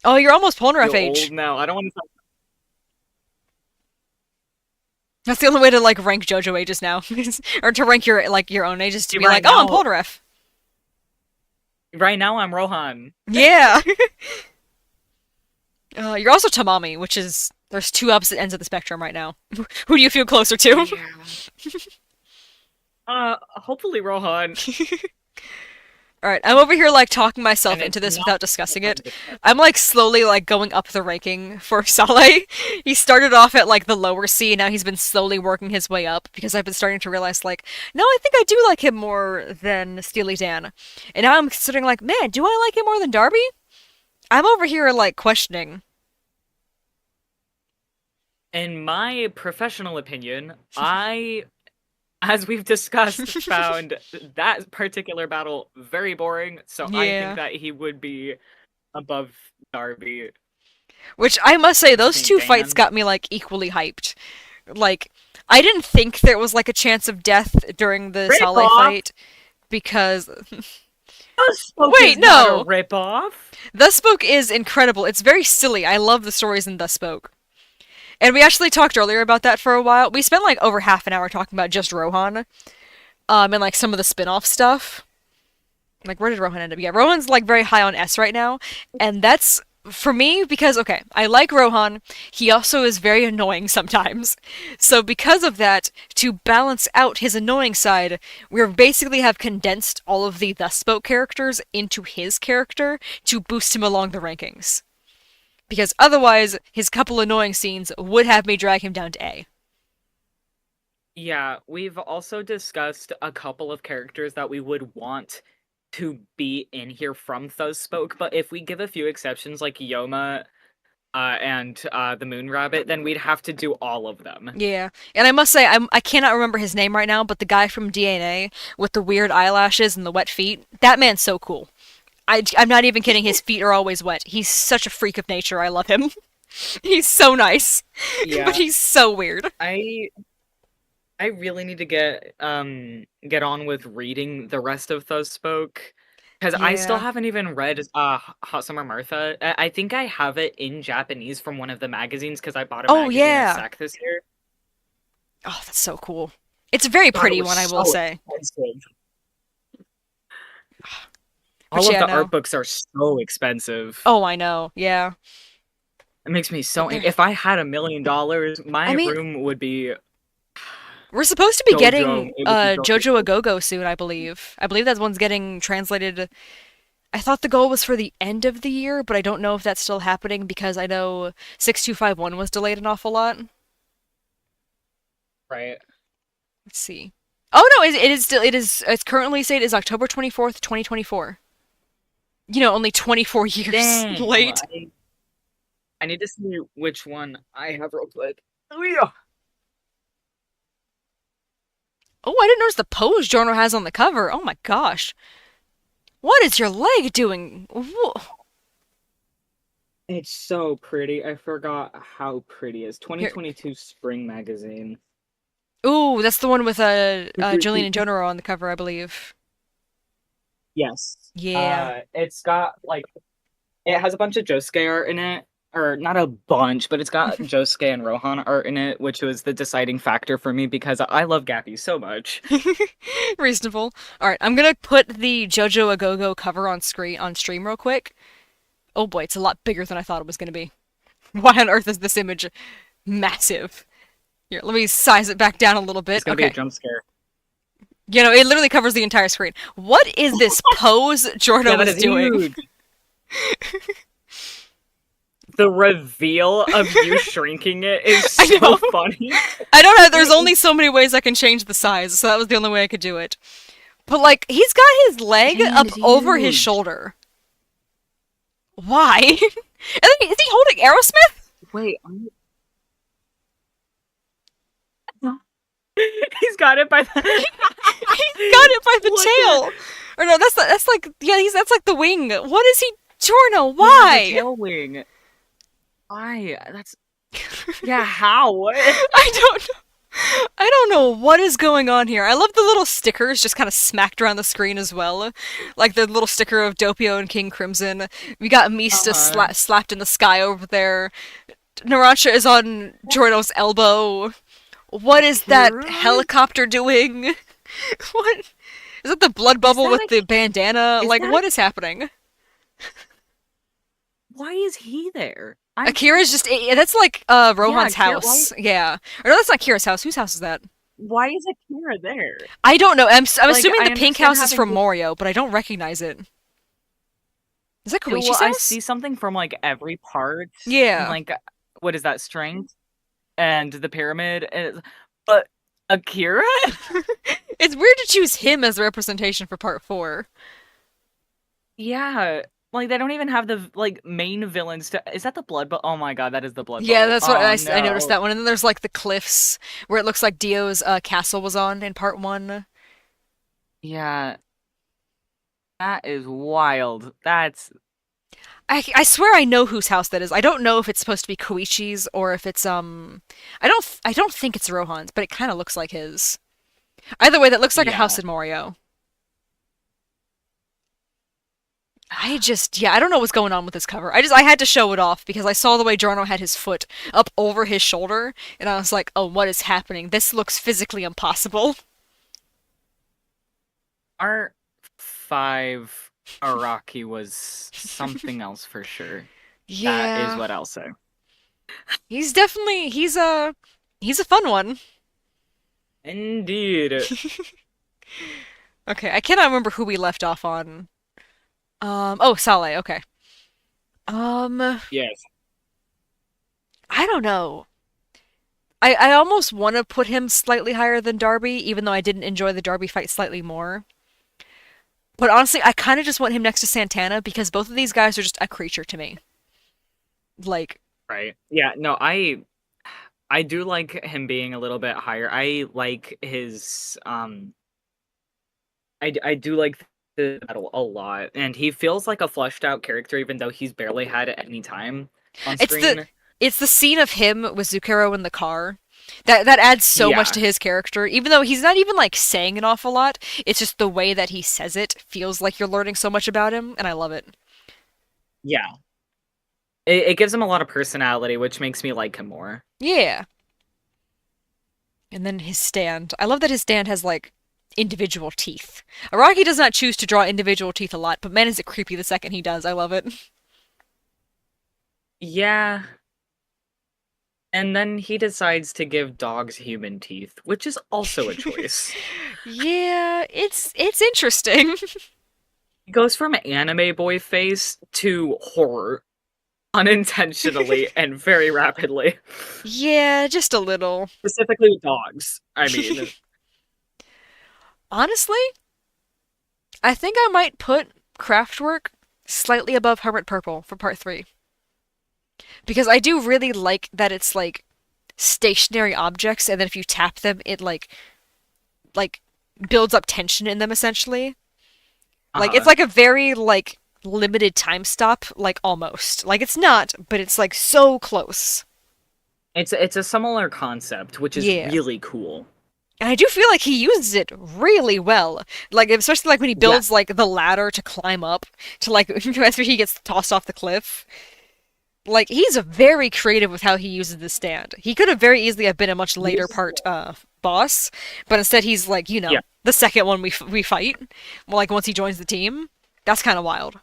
Oh, you're almost Polnareff Feel old age. now. I don't want to That's the only way to like rank JoJo ages now, or to rank your own ages to see be right like, oh, I'm now. Polnareff. Right now, I'm Rohan. Yeah. You're also Tamami, which is there's two opposite ends of the spectrum right now. Who do you feel closer to? Yeah. Hopefully Rohan. All right, I'm over here like talking myself And into it's this not without discussing it. 100%. I'm like slowly like going up the ranking for Saleh. He started off at like the lower C, and now he's been slowly working his way up because I've been starting to realize like, no, I think I do like him more than Steely Dan. And now I'm considering like, man, do I like him more than Darby? I'm over here like questioning. In my professional opinion, I, as we've discussed, found that particular battle very boring, so I think Yeah. that he would be above Darby. Which I must say, What do you those think, two fights Dan? got me like equally hyped. Like, I didn't think there was like a chance of death during the Rip Saleh off? fight because Spoke wait, is not a no. rip off. Thus Spoke is incredible. It's very silly. I love the stories in Thus Spoke. And we actually talked earlier about that for a while. We spent like over half an hour talking about just Rohan, and like some of the spin-off stuff. Like where did Rohan end up? Yeah, Rohan's like very high on S right now, and that's for me because okay, I like Rohan. He also is very annoying sometimes. So because of that, to balance out his annoying side, we basically have condensed all of the Thus Spoke characters into his character to boost him along the rankings. Because otherwise, his couple annoying scenes would have me drag him down to A. Yeah, we've also discussed a couple of characters that we would want to be in here from Spoke, but if we give a few exceptions like Yoma and the Moon Rabbit, then we'd have to do all of them. Yeah, and I must say, I cannot remember his name right now, but the guy from DNA with the weird eyelashes and the wet feet, that man's so cool. I'm not even kidding, his feet are always wet. He's such a freak of nature, I love him. He's so nice, but Yeah, he's so weird. I I really need to get on with reading the rest of Spoke because I still Yeah. haven't even read Hot Summer Martha. I think I have it in Japanese from one of the magazines because I bought a Oh, magazine at yeah. SAC this year. Oh, that's so cool. It's a very God, it pretty was one, I will so say. expensive. But All of yeah, the art no. books are so expensive. Oh, I know. Yeah. It makes me so if I had $1 million, I my mean, room would be we're supposed to be JoJo. getting It would be JoJo a JoJo. Go-Go soon, I believe. I believe that one's getting translated. I thought the goal was for the end of the year, but I don't know if that's still happening because I know 6251 was delayed an awful lot. Right. Let's see. Oh no, it is still it's currently stated is October 24th, 2024. You know, only 24 years Dang. late. I need to see which one I have real quick. Oh yeah. Oh, I didn't notice the pose Jorno has on the cover. Oh my gosh. What is your leg doing? It's so pretty. I forgot how pretty it is. Here. 2022 Spring Magazine. Ooh, that's the one with Jillian and Jonoro on the cover, I believe. Yes. Yeah. It's got like it has a bunch of Josuke art in it. Or not a bunch, but it's got Josuke and Rohan art in it, which was the deciding factor for me because I love Gappy so much. Reasonable. All right, I'm gonna put the JoJo A Go-Go cover on stream real quick. Oh boy, it's a lot bigger than I thought it was gonna be. Why on earth is this image massive? Here, let me size it back down a little It's bit. gonna be a Okay. jump scare. You know, it literally covers the entire screen. What is this pose Yeah, Jorno that is is doing? huge. The reveal of you shrinking it is I so know. funny. I don't know. There's only so many ways I can change the size, so that was the only way I could do it. But like he's got his leg Dang, up it's over his huge. shoulder. Why? And then is he holding Aerosmith? Wait, he's got it by the. He's got it by the What the? tail. Or no, that's like yeah, he's that's like the wing. What is he, Jorno? Yeah, the Why? tail wing. Why? That's yeah. How? I don't know. I don't know what is going on here. I love the little stickers just kind of smacked around the screen as well. Like the little sticker of Doppio and King Crimson. We got Mista Uh-huh. slapped in the sky over there. Narancia is on Jorno's elbow. What is that Akira? helicopter doing? What? Is that the blood Is bubble that with a? the bandana? Is Like, that a? what is happening? Why is he there? I'm Akira's just. That's like yeah. Rohan's Akira. Why? house. Yeah. Or no, that's not Kira's house. Whose house is that? Why is Akira there? I don't know. I'm Like assuming I the pink understand house is having from to. Morio, but I don't recognize it. Is that Well, Koichi's I house? see something from like every part, and Yeah. like what is that strength and the pyramid, but Akira? It's weird to choose him as the representation for part four. Yeah, like they don't even have the like main villains to. Is that the blood bubble? Oh my god, that is the blood Yeah, bubble. that's what Oh I noticed no. that one. And then there's like the cliffs where it looks like Dio's castle was on in part one. Yeah, that is wild. That's I swear I know whose house that is. I don't know if it's supposed to be Koichi's or if it's I don't think it's Rohan's, but it kind of looks like his. Either way, that looks like a house yeah. in Morio. Yeah, I don't know what's going on with this cover. I had to show it off because I saw the way Jorno had his foot up over his shoulder, and I was like, oh, what is happening? This looks physically impossible. Art 5 Araki was something else for sure. That is Yeah, what I'll say. he's definitely he's a fun one. Indeed. Okay, I cannot remember who we left off on. Oh, Sale. Okay. Um, Yes. I don't know. I almost want to put him slightly higher than Darby, even though I didn't enjoy the Darby fight slightly more. But honestly, I kind of just want him next to Santana because both of these guys are just a creature to me. Like, Right. Yeah, no, I do like him being a little bit higher. I like his I do like the battle a lot, and he feels like a fleshed out character even though he's barely had it any time on it's the screen. it's the scene of him with Zucchero in the car. That adds so much Yeah. to his character, even though he's not even like saying an awful lot. It's just the way that he says it feels like you're learning so much about him, and I love it. Yeah. It gives him a lot of personality, which makes me like him more. Yeah. And then his stand. I love that his stand has like individual teeth. Araki does not choose to draw individual teeth a lot, but man, is it creepy the second he does. I love it. Yeah. And then he decides to give dogs human teeth, which is also a choice. Yeah, it's interesting. He goes from anime boy face to horror unintentionally and very rapidly. Yeah, just a little. Specifically with dogs. I mean, Honestly, I think I might put Craftwork slightly above Hermit Purple for part 3. Because I do really like that it's like stationary objects and then if you tap them it like builds up tension in them essentially. Like it's uh-huh. like a very like limited time stop, like almost. Like it's not, but it's like so close. It's a similar concept, which is Yeah. really cool. And I do feel like he uses it really well. Like especially like when he Yeah. builds like the ladder to climb up to like after he gets tossed off the cliff. Like he's very creative with how he uses the stand. He could have very easily have been a much later He's part boss, but instead he's like, yeah. the second one we fight. Well, like once he joins the team. That's kind of wild.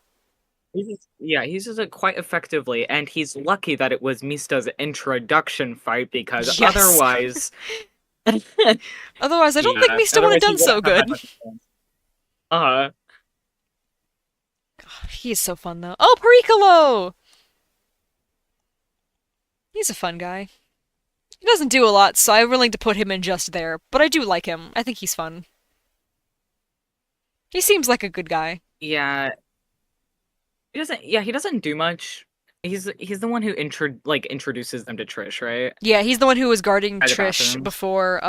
He uses it quite effectively, and he's lucky that it was Mista's introduction fight because Yes. otherwise, Otherwise, I don't think yeah, Mista would have otherwise he done so wouldn't have good. had much chance. Uh, He is so fun though. Oh, Pericolo! He's a fun guy. He doesn't do a lot, so I'm willing to put him in just there, but I do like him. I think he's fun. He seems like a good guy. Yeah, he doesn't. Yeah, he doesn't do much. He's the one who introduces them to Trish, right? Yeah, he's the one who was guarding By the Trish bathroom. before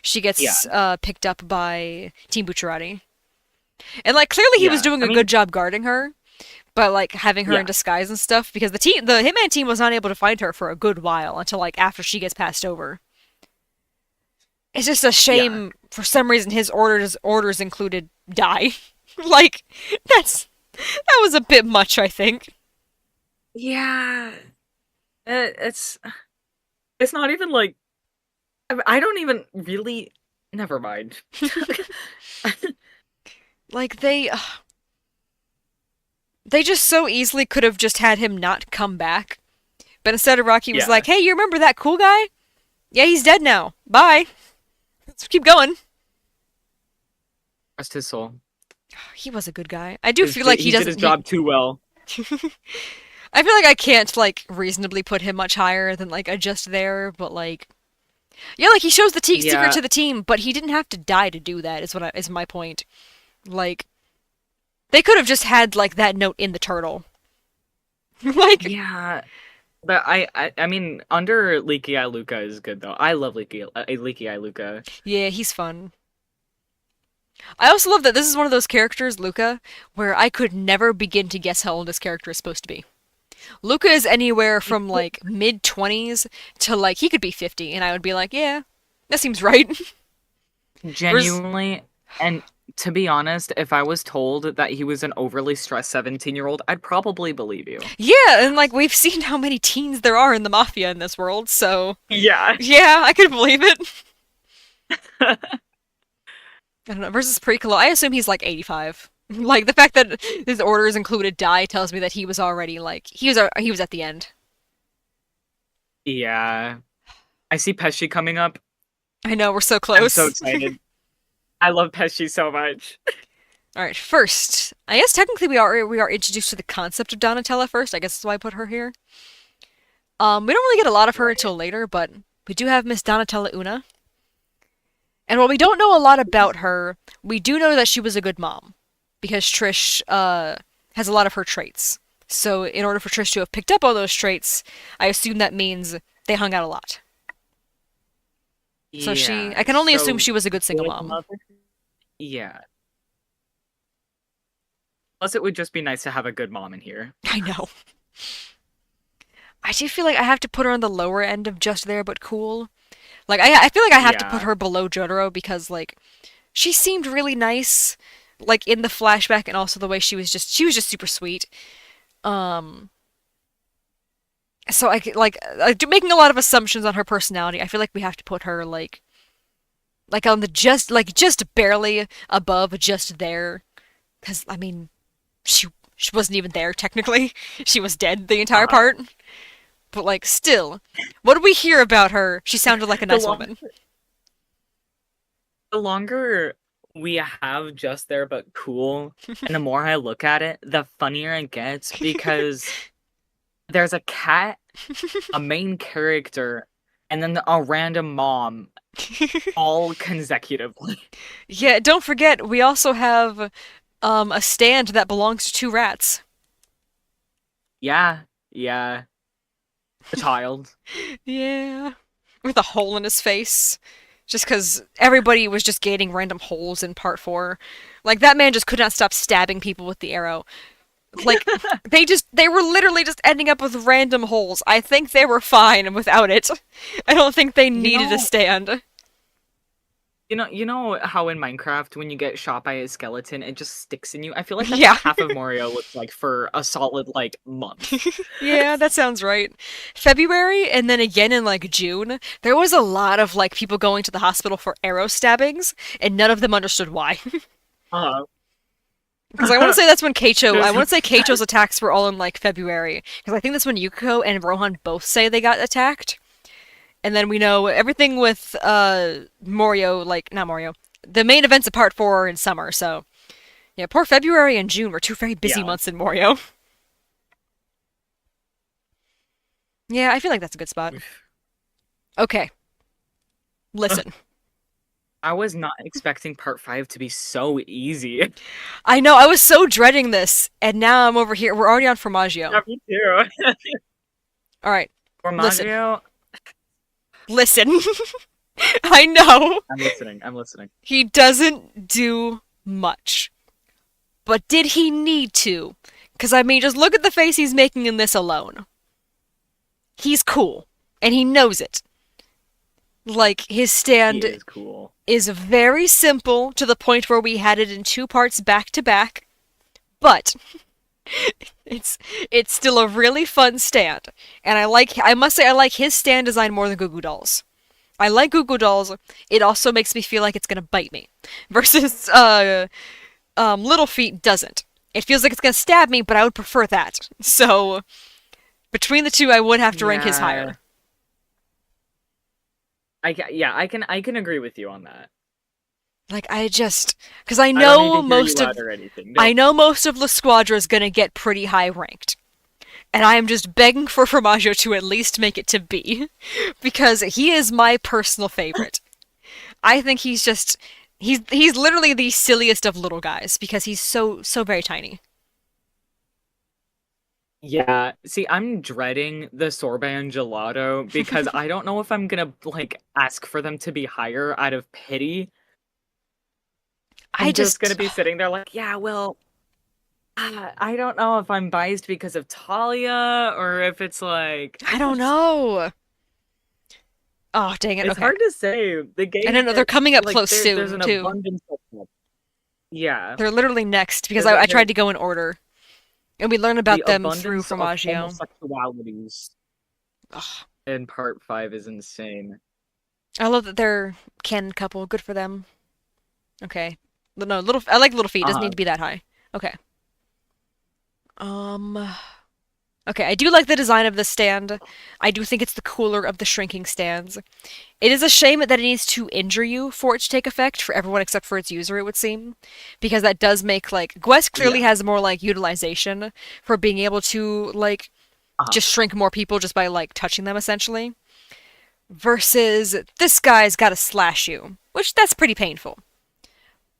she Yeah, gets picked up by Team Bucciarati. And like clearly he was yeah. doing I a good mean, job guarding her, but like having her in yeah, disguise and stuff because the Hitman team was not able to find her for a good while until like after she gets passed over. It's just a yeah, shame for some reason his orders included die. Like that was a bit much, I think. yeah. It's not even like I don't even really. Never mind. Like they just so easily could have just had him not come back. But instead Rocky was Yeah, like, "Hey, you remember that cool guy? Yeah, he's dead now. Bye. Let's keep going." rest his soul. He was a good guy. I do feel like he He did his doesn't he job too well. I feel like I can't like reasonably put him much higher than like a just there, but like yeah, like he shows the secret Yeah, to the team, but he didn't have to die to do that. Is my point. Like they could have just had like that note in the turtle. Like yeah. But I mean, under Leaky Eye Luca is good though. I love Leaky Eye Luca. yeah, he's fun. I also love that this is one of those characters, Luca, where I could never begin to guess how old this character is supposed to be. Luca is anywhere from like mid 20s to like he could be 50 and I would be like, "Yeah, that seems right." Whereas Genuinely, and to be honest, if I was told that he was an overly stressed 17-year-old, I'd probably believe you. yeah, and like we've seen how many teens there are in the mafia in this world, so Yeah. yeah, I could believe it. I don't know. Versus Piccolo, I assume he's like 85. Like the fact that his orders included die tells me that he was already like he was at the end. Yeah. I see Pesci coming up. I know we're so I'm so close. excited. I love Pesci so much. All right, first, I guess technically we are introduced to the concept of Donatella first. I guess that's why I put her here. We don't really get a lot of her Right. until later, but we do have Miss Donatella Una. And while we don't know a lot about her, we do know that she was a good mom because Trish has a lot of her traits. So in order for Trish to have picked up all those traits, I assume that means they hung out a lot. So I Yeah. can only assume So, she was a good single good mom. mother? Yeah. Plus, it would just be nice to have a good mom in here. I know. I do feel like I have to put her on the lower end of just there but cool. Like I feel like I have to put Yeah. her below Jotaro because like she seemed really nice, like in the flashback and also the way she was just super sweet. Um, so making a lot of assumptions on her personality. I feel like we have to put her like on the just barely above just there, because I mean she wasn't even there technically. She was dead the entire Uh, part. But like still, what did we hear about her? She sounded like a the nice long, woman. the longer we have just there but cool, and the more I look at it, the funnier it gets because there's a cat, a main character, and then a random mom all consecutively. Yeah, don't forget we also have a stand that belongs to two rats. Yeah, yeah. The child. Yeah, with a hole in his face. Just because everybody was just gaining random holes in part four. Like, that man just could not stop stabbing people with the arrow. Like, they were literally just ending up with random holes. I think they were fine without it. I don't think they You needed a know, stand. you know how in Minecraft when you get shot by a skeleton, it just sticks in you. I feel like that's what Yeah. half of Mario looks like for a solid like month. Yeah, that sounds right. February and then again in like June, there was a lot of like people going to the hospital for arrow stabbings, and none of them understood why. Uh, Because I want to say that's when I just want to say Keicho's attacks were all in like February. Because I think that's when Yukiko and Rohan both say they got attacked. And then we know everything with Morio, like, not Morio. The main events of part four are in summer, so. Yeah, poor February and June were two very busy yeah. months in Morio. Yeah, I feel like that's a good spot. Okay, listen. I was not expecting part 5 to be so easy. I know, I was so dreading this, and now I'm over here. We're already on Yeah, Formaggio. me too. Alright, listen. Formaggio, Listen. I know I'm listening. I'm listening. he doesn't do much. But did he need to? Because, I mean, just look at the face he's making in this alone. He's cool, and he knows it. Like, his He stand is cool. is very simple to the point where we had it in two parts back to back, but it's it's still a really fun stand. And I must say I like his stand design more than Goo Goo Dolls. I like Goo Goo Dolls. It also makes me feel like it's gonna bite me. Versus Little Feet doesn't. It feels like it's gonna stab me, but I would prefer that. So between the two I would have to rank his Yeah. higher. Yeah, I can agree with you on that. Like I just because I I don't need to know hear you most out of or anything. I No. know most of La Squadra is gonna get pretty high ranked. And I am just begging for Formaggio to at least make it to B. Because he is my personal favorite. I think he's literally the silliest of little guys because he's so very tiny. Yeah, see, I'm dreading the Sorban Gelato because I don't know if I'm gonna like ask for them to be higher out of pity. I I'm just just gonna be sitting there like, yeah, well, I don't know if I'm biased because of Talia or if it's like I don't know. Oh, dang it. it's Okay. hard to say. The And game then they're coming up like close there's soon an too. abundance of them. Yeah. They're literally next because There's a I there tried to go in order. And we learn the about them through abundance of Formaggio. homosexualities Ugh. in part 5 is insane. I love that they're canon couple. Good for them. Okay. No, little. I like Little Feet. It doesn't need Uh-huh. to be that high. Okay. Um. Okay, I do like the design of this stand. I do think it's the cooler of the shrinking stands. It is a shame that it needs to injure you for it to take effect for everyone except for its user, it would seem. Because that does make, like, Gwest clearly Yeah. has more, like, utilization for being able to, like, Uh-huh. just shrink more people just by, like, touching them, essentially. Versus this guy's gotta slash you, which that's pretty painful.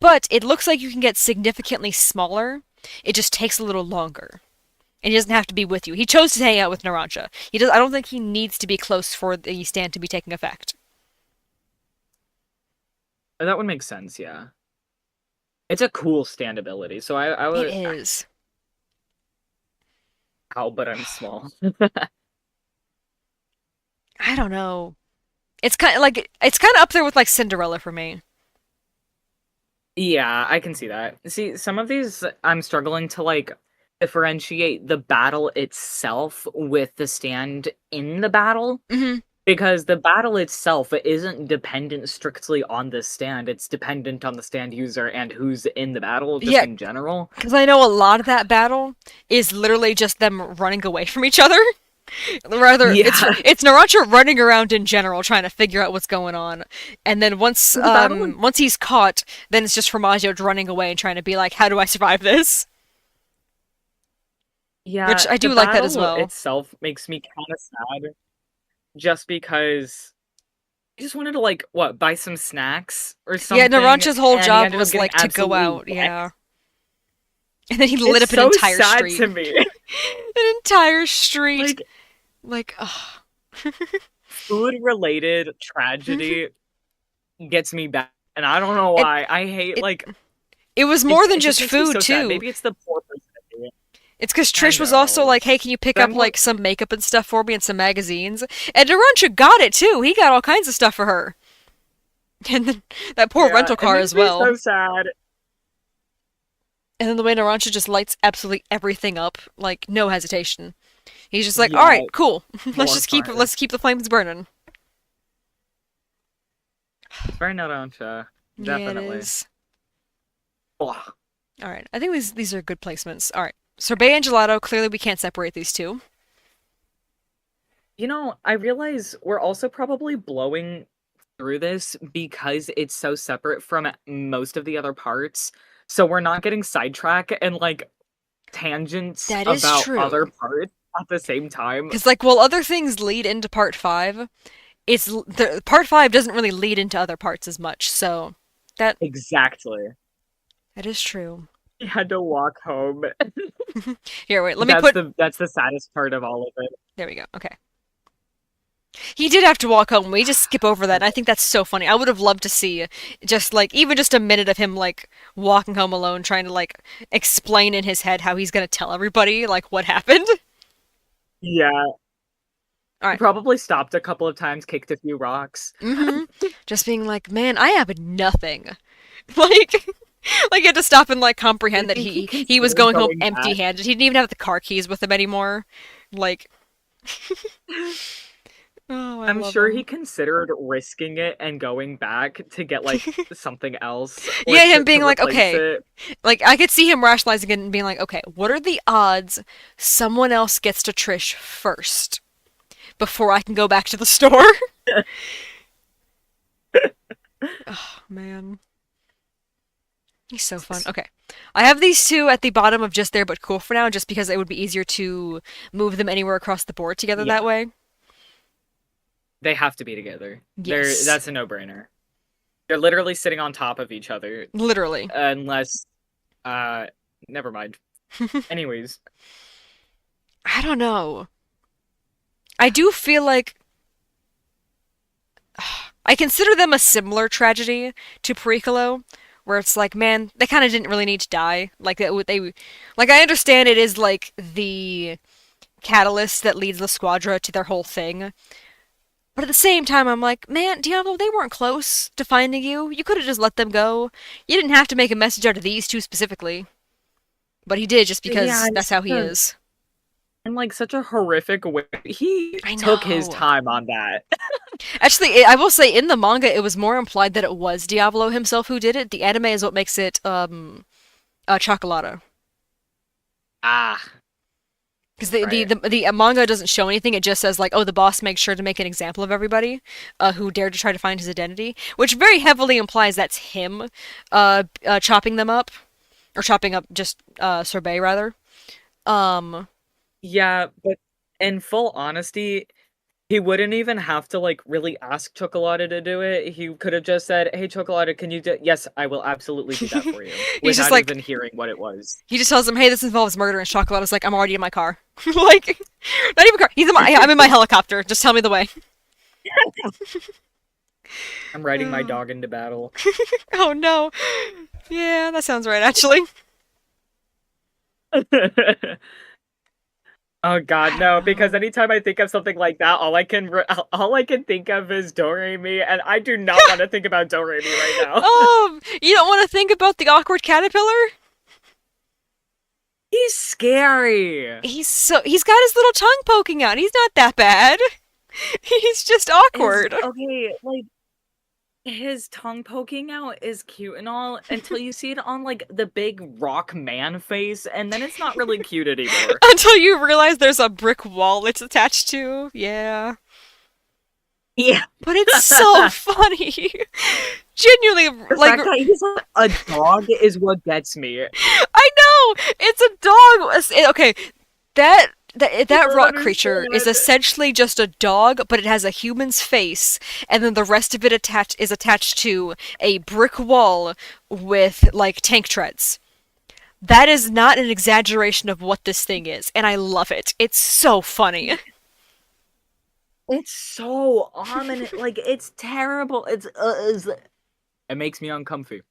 But it looks like you can get significantly smaller. It just takes a little longer. And he doesn't have to be with you. He chose to hang out with Narancia. He does. I don't think he needs to be close for the stand to be taking effect. That would make sense, yeah. It's a cool stand ability. So I It would is. ow, but I'm small. I don't know. It's kind of up there with like Cinderella for me. Yeah, I can see that. See, some of these I'm struggling to like differentiate the battle itself with the stand in the battle Hmm. because the battle itself isn't dependent strictly on the stand. It's dependent on the stand user and who's in the battle just Yeah, in general. because I know a lot of that battle is literally just them running away from each other. Rather, it's Yeah. it's Narancia running around in general trying to figure out what's going on, and then The battle once he's caught, then it's just Formaggio running away and trying to be like, how do I survive this? Which Yeah, I the do like that as battle well. itself makes me kind of sad just because I just wanted to like what buy some snacks or Yeah, something, Narancia's whole and he job ended up was getting like to go absolutely out, wet. yeah. And then he lit It's up an so entire sad street. to me. An entire street. Like Like, ugh. food related tragedy gets me back, and I don't know It why. I hate it like it was more than it just just makes me food so sad. too. Maybe it's the poor person in me. It's because I Trish was also know, like, "Hey, can you pick but up I'm more like some makeup and stuff for me and some magazines?" And Narancia got it too. He got all kinds of stuff for her, and then that poor yeah. rental It car makes as me well. so sad. And then the way Narancia just lights absolutely everything up, like no hesitation. He's just like, "All Yeah, right, cool. more fire. Let's keep the flames burning." Very Narancha, Yeah, it definitely. is. Ugh. All right, I think these are good placements. All right, sorbet and gelato. Clearly, we can't separate these two. You know, I realize we're also probably blowing through this because it's so separate from most of the other parts. So we're not getting sidetracked and like tangents That is about other true. parts at the same time. Because, like, while other things lead into part five, the part 5 doesn't really lead into other parts as much, so that Exactly. that is true. He had to walk home. Here, wait, let me put. That's the saddest part of all of it. There we go. Okay. He did have to walk home. We just skip over that. And I think that's so funny. I would have loved to see just like even just a minute of him like walking home alone, trying to like explain in his head how he's gonna tell everybody like what happened. Yeah. All He right. probably stopped a couple of times, kicked a few rocks. Just being like, man, I have nothing. Like, like he had to stop and like Do you comprehend that think he he was considered going home going back? empty-handed. He didn't even have the car keys with him anymore. Like, oh, I I'm love sure he him. considered risking it and going back to get like something else or Yeah, him to being like, replace okay, it. like I could see him rationalizing it and being like, okay, what are the odds someone else gets to Trish first before I can go back to the store? Oh man, he's so fun. Okay, I have these two at the bottom of just there but cool for now, just because it would be easier to move them anywhere across the board together Yeah, that way. they have to be together. Yes, That's a no-brainer. They're literally sitting on top of each other literally. unless uh never mind. Anyways, I don't know. I do feel like I consider them a similar tragedy to Pericolo, where it's like, man, they kind of didn't really need to die. Like like I understand it is like the catalyst that leads the Squadra to their whole thing, but at the same time, I'm like, man, Diablo, they weren't close to finding you. You could have just let them go. You didn't have to make a message out of these two specifically, but he did just yeah, because that's how he is. in like such a horrific way. He I took his know. time on that. Actually, I will say in the manga, it was more implied that it was Diablo himself who did it. The anime is what makes it Chocolata. Ah, Because the, the, right. the the manga doesn't show anything. It just says like, oh, the boss makes sure to make an example of everybody who dared to try to find his identity, which very heavily implies that's him chopping them up or chopping up just sorbet rather. Um, Yeah, but in full honesty, he wouldn't even have to like really ask Chocolata to do it. He could have just said, "Hey, Chocolata, can you do?" Yes, I will absolutely do that for you, he's just without like even hearing what it was. he just tells him, hey, this involves murder, and Chocolata's like, I'm already in my car. Like, not even car. I'm in my helicopter. Just tell me the way. I'm riding my Uh, dog into battle. oh no. Yeah, that sounds right actually. Oh God, I don't no! Because know. anytime I think of something like that, all I can think of is Doremi, and I do not want to think about Doremi right now. You don't want to think about the awkward caterpillar? He's scary. He's got his little tongue poking out. He's not that bad. He's just Is awkward. okay, like his tongue poking out is cute and all until you see it on like the big rock man face, and then it's not really cute anymore. Until you realize there's a brick wall it's attached to. Yeah. Yeah. But it's so funny. Genuinely, The like, fact that he's a dog is what gets me. I know! It's a dog! Okay, I that don't rock creature is understand. essentially just a dog, but it has a human's face, and then the rest of it is attached to a brick wall with, like, tank treads. That is not an exaggeration of what this thing is, and I love it. It's so funny. It's so ominous. Like it's terrible. It makes me uncomfy.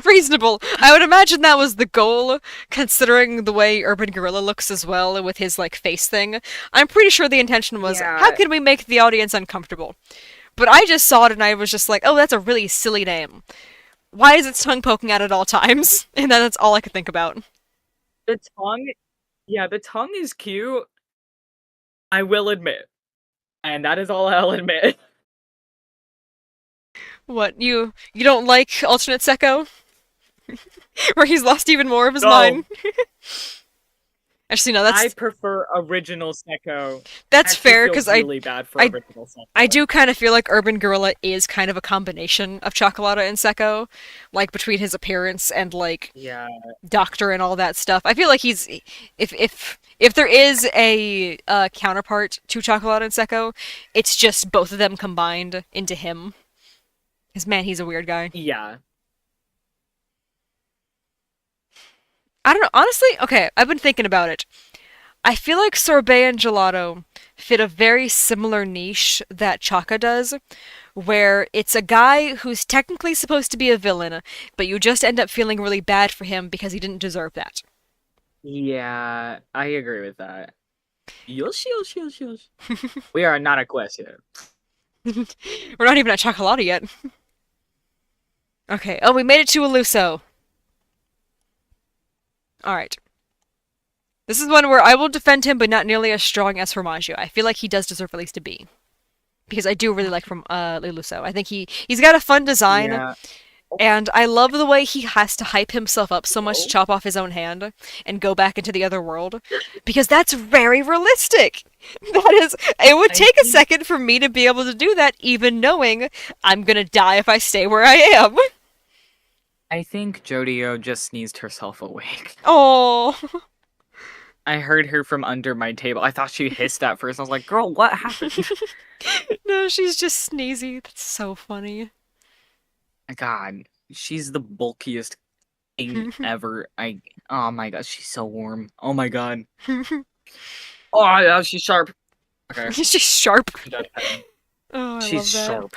Reasonable. I would imagine that was the goal, considering the way Urban Gorilla looks as well with his like face thing. I'm pretty sure the intention was, how Yeah, can we make the audience uncomfortable? But I just saw it and I was just like, oh, that's a really silly name. Why is its tongue poking out at all times? And then that's all I could think about. the tongue. Yeah, the tongue is cute. I will admit, and that is all I'll admit. What, you don't like alternate Sekko? Where he's lost even more of his No, mind? Actually, no, I prefer original Secco. I that's actually fair feel because I really bad for I original I Secco. do kind of feel like Urban Gorilla is kind of a combination of Chocolata and Secco, like between his appearance and like Yeah, doctor and all that stuff. I feel like he's if there is a counterpart to Chocolate and Secco, it's just both of them combined into him. Because man, he's a weird guy. yeah, I don't know. Honestly, okay, I've been thinking about it. I feel like sorbet and gelato fit a very similar niche that Chaka does, where it's a guy who's technically supposed to be a villain, but you just end up feeling really bad for him because he didn't deserve that. yeah, I agree with that. Yosh, yosh, yosh, yosh. We are not a quest yet. We're not even at Chocolata yet. Okay. Oh, we made it to Eluso. All right. This is one where I will defend him, but not nearly as strong as Formaggio. I feel like he does deserve at least a B because I do really like from Eluso. I think he's got a fun design, Yeah. and I love the way he has to hype himself up so much to Oh, chop off his own hand and go back into the other world because that's very realistic. That is, it would I take a think second for me to be able to do that, even knowing I'm gonna die if I stay where I am. I think JoJo just sneezed herself awake. Oh, I heard her from under my table. I thought she hissed at first. I was like, "Girl, what happened?" no, she's just sneezy. That's so funny. God, she's the bulkiest thing ever. Oh my god, she's so warm. Oh my god. Oh yeah, she's sharp. Okay, She's just sharp. I'm done petting. Oh, I She's love that. sharp.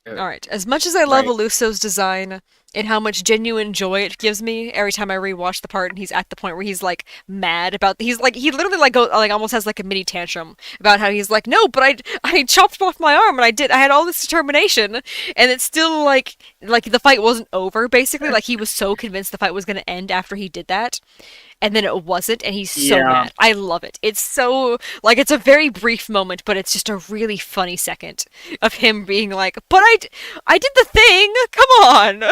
All right. As much as I love Right. Eluso's design and how much genuine joy it gives me every time I rewatch the part and he's at the point where he's like mad about he literally like go like almost has like a mini tantrum about how he's like no but I chopped off my arm and I had all this determination and it's still like the fight wasn't over basically like he was so convinced the fight was going to end after he did that and then it wasn't and he's so Yeah. mad. I love it. It's so like it's a very brief moment but it's just a really funny second of him being like but I did the thing. Come on.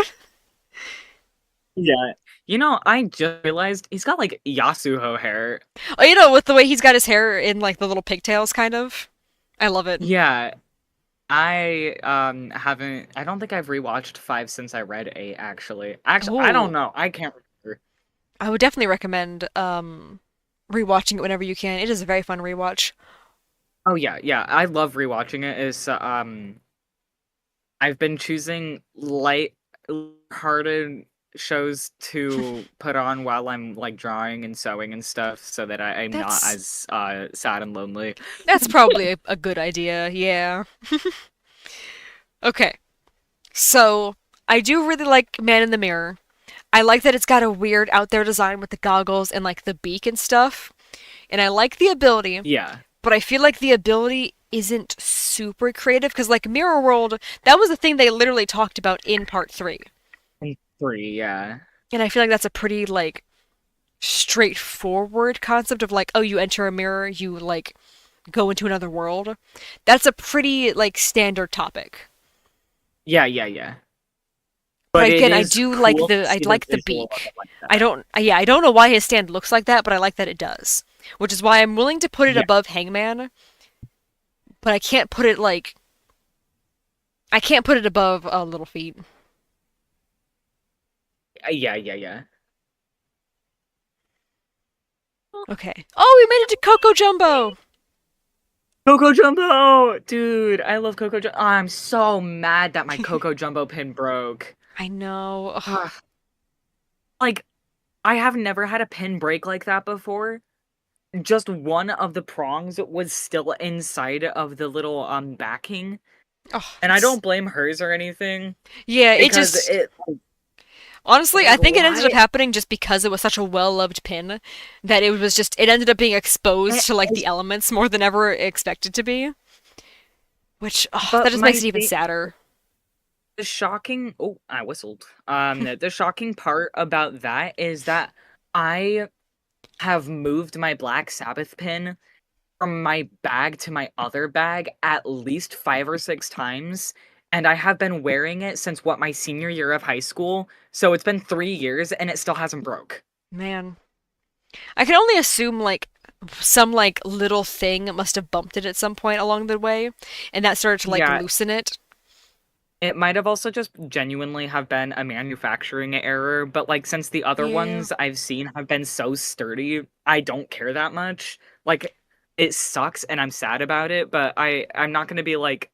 Yeah. You know, I just realized he's got like Yasuho hair. Oh, you know, with the way he's got his hair in like the little pigtails, kind of. I love it. Yeah. I haven't I don't think I've rewatched 5 since I read 8 actually. Actually, I don't Oh, know. I can't remember. I would definitely recommend rewatching it whenever you can. It is a very fun rewatch. Oh yeah, yeah. I love rewatching it. Is I've been choosing light-hearted shows to put on while I'm like drawing and sewing and stuff so that I'm not That's as sad and lonely. that's probably a good idea. Yeah. Okay. So, I do really like Man in the Mirror. I like that it's got a weird out there design with the goggles and like the beak and stuff. And I like the ability, Yeah. but I feel like the ability isn't super creative because like Mirror World, that was the thing they literally talked about in part 3. And 3, yeah. And I feel like that's a pretty like straightforward concept of like, oh, you enter a mirror, you like go into another world. That's a pretty like standard topic. Yeah, yeah, yeah. But But it again, I is do like cool to I see the like the visual of beak. it like I that. don't yeah, I don't know why his stand looks like that, but I like that it does. Which is why I'm willing to put it Yeah. above Hangman, but I can't put it like I can't put it above Little Feet. Yeah, yeah, yeah. Okay. Oh, we made it to Coco Jumbo. Coco Jumbo! Dude, I love Coco Jumbo. I'm so mad that my Coco Jumbo pin broke. I know. Ugh. Ugh. Like, I have never had a pin break like that before. Just one of the prongs was still inside of the little backing. Oh, And I don't blame hers or anything yeah, it because just it honestly, I like think it ended up why happening just because it was such a well-loved pin that it was just it ended up being exposed to like I- the elements more than ever expected to be, which that but just makes it even sadder. the shocking oh, I whistled. The shocking part about that is that I have moved my Black Sabbath pin from my bag to my other bag at least 5 or 6 times, and I have been wearing it since what my senior year of high school. So it's been 3 years and it still hasn't broke. Man. I can only assume like some like little thing must have bumped it at some point along the way, and that started to like Yeah, loosen it. it might have also just genuinely have been a manufacturing error, but like since the other Yeah. ones I've seen have been so sturdy, I don't care that much. Like it sucks and I'm sad about it, but I'm not going to be like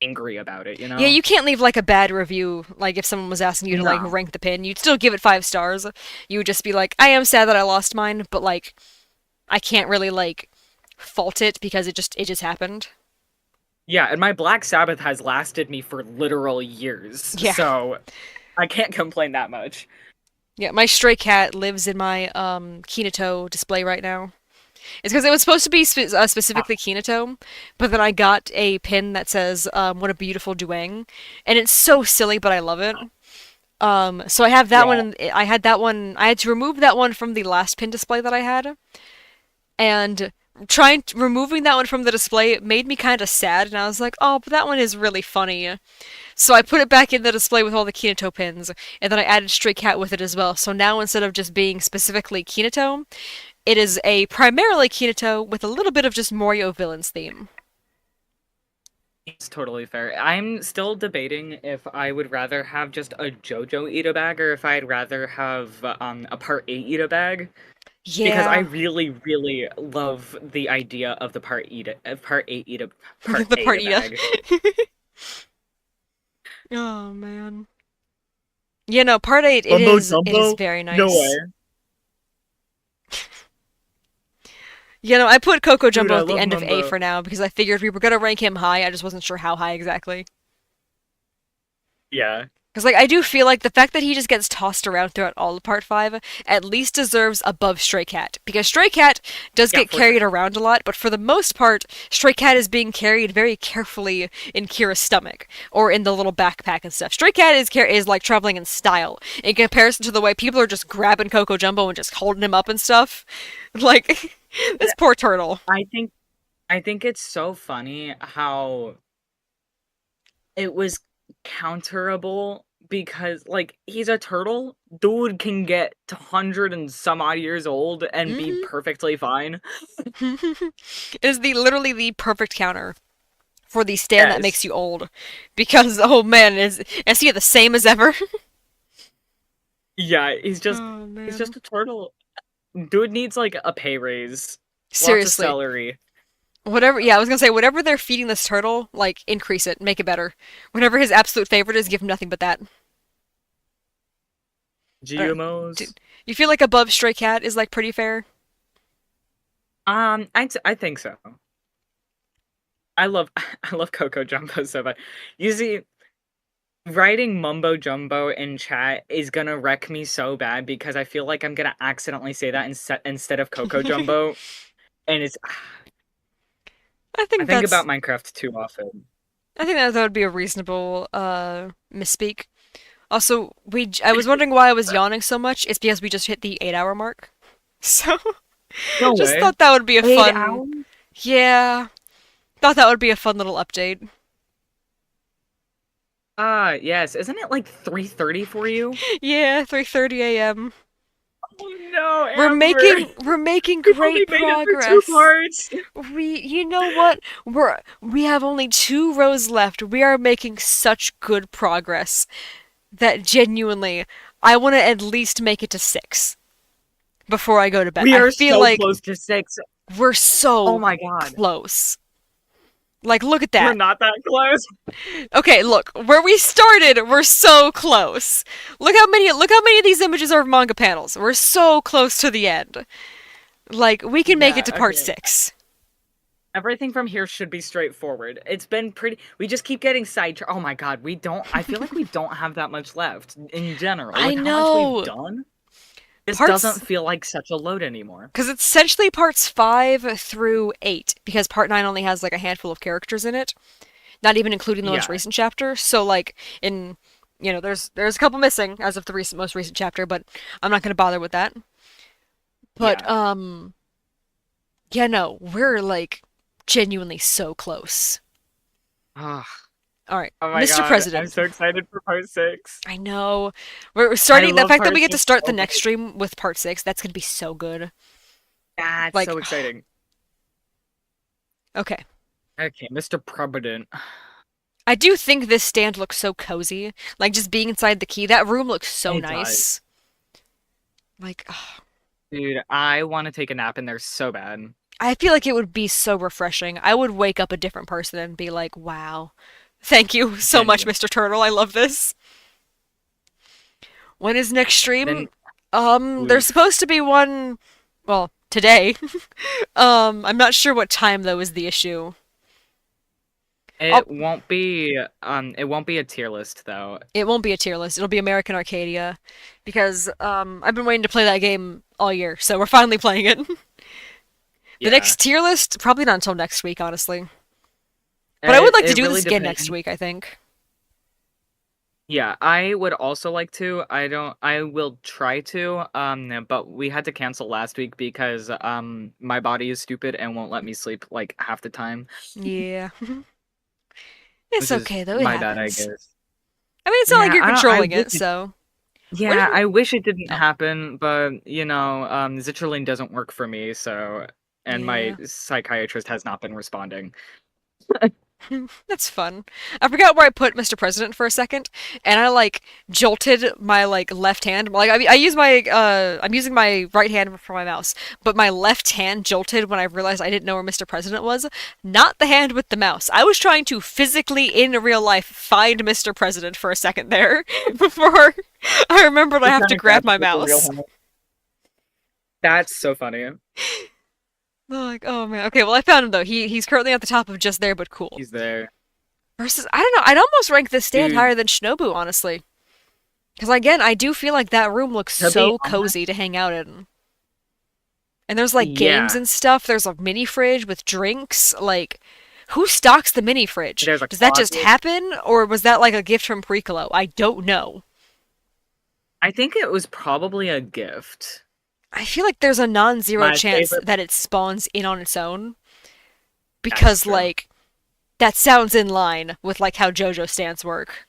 angry about it, you Yeah, know? you can't leave like a bad review. Like if someone was asking you to like No. rank the pin, you'd still give it 5 stars. You would just be like, I am sad that I lost mine, but like I can't really like fault it because it just happened. Yeah, and my Black Sabbath has lasted me for literal years, Yeah. so I can't complain that much. Yeah, my stray cat lives in my Kinato display right now. It's because it was supposed to be Ah, specifically Kinato, but then I got a pin that says "What a beautiful Duang," and it's so silly, but I love it. So I have that one. yeah. And I had that one. I had to remove that one from the last pin display that I had, and removing that one from the display made me kind of sad. And I was like, oh, but that one is really funny. So I put it back in the display with all the Kinato pins, and then I added Stray Cat with it as well. So now instead of just being specifically Kinato, it is a primarily Kinato with a little bit of just Morio villains theme. It's totally fair. I'm still debating if I would rather have just a JoJo Ita bag or if I'd rather have a Part 8 Ita bag because I Yeah, really, really love the idea of the Part the 8 party. Yeah. bag. Oh man. Yeah, no, part 8 it Mumbo is jumbo? very No nice. way. You know, I put Coco Dude, Jumbo I at the love end of A Mumbo. for now because I figured we were gonna rank him high. I just wasn't sure how high exactly. Yeah. Because like I do feel like the fact that he just gets tossed around throughout all of Part 5 at least deserves above Stray Cat. Because Stray Cat does Yeah, get for sure. carried around a lot, but for the most part, Stray Cat is being carried very carefully in Kira's stomach or in the little backpack and stuff. Stray Cat is like traveling in style in comparison to the way people are just grabbing Coco Jumbo and just holding him up and stuff. Like this poor turtle. I think I think it's so funny how it was counterable because like he's a turtle. Dude can get to 100 and some odd years old and be Mm-hmm. perfectly fine. Is the literally the perfect counter for the stand that makes Yes. you old. Because oh man, is he the same as ever? Yeah, Oh he's man. just a turtle. Dude needs like a pay raise. Lots of Seriously. celery. Whatever yeah, I was gonna say whatever they're feeding this turtle, like increase it, make it better. Whatever his absolute favorite is, give him nothing but that. I don't do, GMOs. you feel like above Stray Cat is like pretty fair? I think so. I love I love Coco Jumbo so much. You see, writing mumbo jumbo in chat is gonna wreck me so bad because I feel like I'm gonna accidentally say that instead of Coco Jumbo, and it's I I think think that's about Minecraft too often. I think that would be a reasonable misspeak. Also, I was wondering why I was yawning so much. It's because we just hit the 8 hour mark. So No just way. thought that would be a 8 hours? fun yeah. Thought that would be a fun little update. Ah, yes. Isn't it like 3:30 for you? Yeah, 3:30 a.m. Oh no, We're Amber. making we're making We've only great made it through two progress. parts. You know what? We have only 2 rows left. We are making such good progress that genuinely I want to at least make it to 6 before I go to bed. We I are feel so like close to 6. we're Oh so my god. close. Like look at We're that. not that close. Okay, look, where we started, we're so close. Look how many of these images are manga panels. We're so close to the end. Like we can make it Yeah, to part okay. 6. Everything from here should be straightforward. It's been pretty. We just keep getting sidetracked. Oh my god, we don't. I feel like we don't have that much left in general. I With how much we've know. done, this doesn't Parts feel like such a load anymore. Cuz it's essentially parts 5 through 8 because part 9 only has like a handful of characters in it, not even including the most Yeah, recent chapter. So like in there's a couple missing as of the most recent chapter, but I'm not going to bother with that. But yeah. yeah, no, we're like genuinely so close. Ah, All right, Oh my Mr. god, I'm President. so excited for part 6. I know. We're I starting the love fact that part we get to 6 start the so next much. stream with part 6. That's gonna be so good. That's Like, so exciting. okay. Okay, Mr. President. I do think this stand looks so cozy. Like just being inside the key, that room looks so It does. nice. Like, ugh. Dude, I want to take a nap in there so bad. I feel like it would be so refreshing. I would wake up a different person and be like, "Wow, thank you so much, Genuine. Mr. Turtle. I love this." When is next stream? Then, There's oof. supposed to be one, well, today. I'm not sure what time though is the issue. I'll, It won't be a tier list though. it won't be a tier list. It'll be American Arcadia because I've been waiting to play that game all year, so we're finally playing it. The Yeah. next tier list probably not until next week, honestly. But I would like to It do really this again next depends. week, I think. Yeah, I would also like to. I will try to. But we had to cancel last week because my body is stupid and won't let me sleep like half the time, Yeah. It's which is okay though, it my bad, I happens. guess. I mean, it's not like Yeah, you're I controlling wish it, it. so. What Yeah, do I wish it didn't you. Oh, happen, but Citrulline doesn't work for me, so and my yeah. psychiatrist has not been responding. That's fun. I forgot where I put Mr. President for a second, and I like jolted my like left hand. Like I use my I'm using my right hand for my mouse, but my left hand jolted when I realized I didn't know where Mr. President was. Not the hand with the mouse. I was trying to physically in real life find Mr. President for a second there before I remembered I You're have trying to to grab grab it my with the real mouse. hand. That's so funny. Like, oh man. Okay, well I found him though. He's currently at the top of just there, but cool. He's there. Versus, I don't know. I'd almost rank this stand Dude, higher than Shinobu, honestly. Because again, I do feel like that room looks to be so honest, cozy to hang out in. And there's like games yeah, and stuff. There's a mini fridge with drinks. Like, who stocks the mini fridge? there's a Does that just closet. happen, or was that like a gift from Pericolo? I don't know. I think it was probably a gift. I feel like there's a non-zero My chance favorite. that it spawns in on its own That's because true. like that sounds in line with like how JoJo stands work.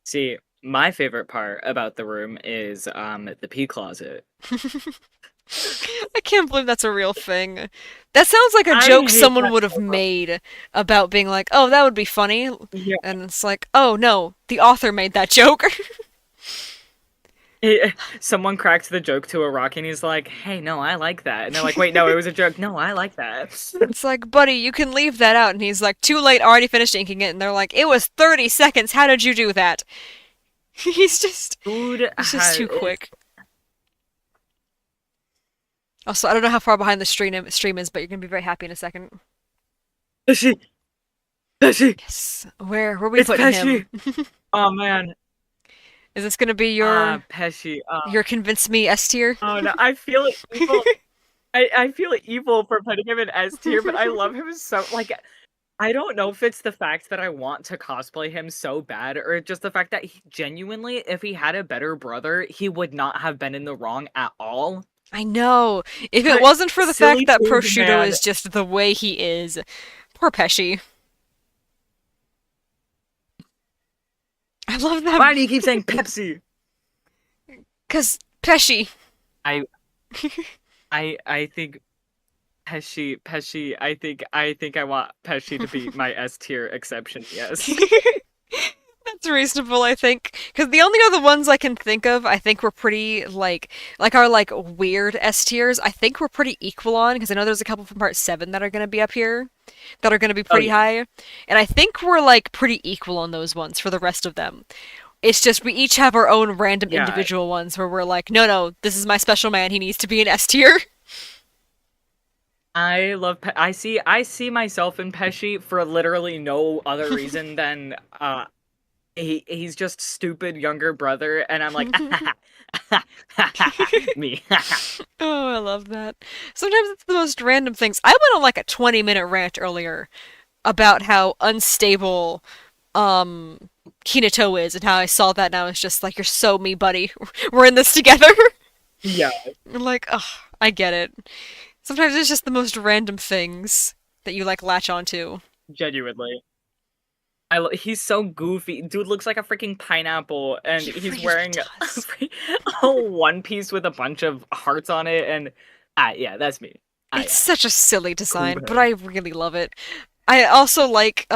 See, my favorite part about the room is the pee closet. I can't believe that's a real thing. That sounds like a I joke hate someone that would have so much. made about being like, "Oh, that would be funny." Yeah. And it's like, "Oh no, the author made that joke." Someone cracks the joke to a rock and he's like, "Hey, no, I like that." And they're like, "Wait, no, it was a joke." "No, I like that." It's like, "Buddy, you can leave that out." And he's like, "Too late, already finished inking it." And they're like, "It was 30 seconds. How did you do that?" He's just Dude, he's just too quick. Also, I don't know how far behind the stream is, but you're going to be very happy in a second. Pesci, Pesci, Yes. Where are we it's putting him? Pesci. Oh man, Is this going to be your Pesci. your convince me S tier? Oh no, I feel evil. I feel evil for putting him in S tier, but I love him so like I don't know if it's the fact that I want to cosplay him so bad or just the fact that he genuinely, if he had a better brother, he would not have been in the wrong at all. I know. If it But wasn't for the fact silly that pig prosciutto man. is just the way he is, poor Pesci. I love that Why do you keep saying Pepsi? because Pesci. I I think Pesci, I think I want Pesci to be my S tier exception, yes. That's reasonable, I think. Because the only other ones I can think of, I think we're pretty like our like weird S tiers. I think we're pretty equal on because I know there's a couple from part 7 that are gonna be up here, that are gonna be Oh pretty yeah. high, and I think we're like pretty equal on those ones for the rest of them. It's just we each have our own random Yeah. individual ones where we're like, no, no, this is my special man. He needs to be an S tier. I love I see myself in Pesci for literally no other reason than he's just stupid younger brother and I'm like me. Oh, I love that. Sometimes it's the most random things. I went on like a 20-minute rant earlier about how unstable Kinato is and how I saw that and I was just like, you're so me, buddy. We're in this together. Yeah, I'm like, ugh, I get it. Sometimes it's just the most random things that you like latch onto. genuinely. He's so goofy. Dude looks like a freaking pineapple, and He he's really wearing does. a one piece with a bunch of hearts on it, and yeah, that's me. It's Yeah, such a silly cool design, but head. I really love it. I also like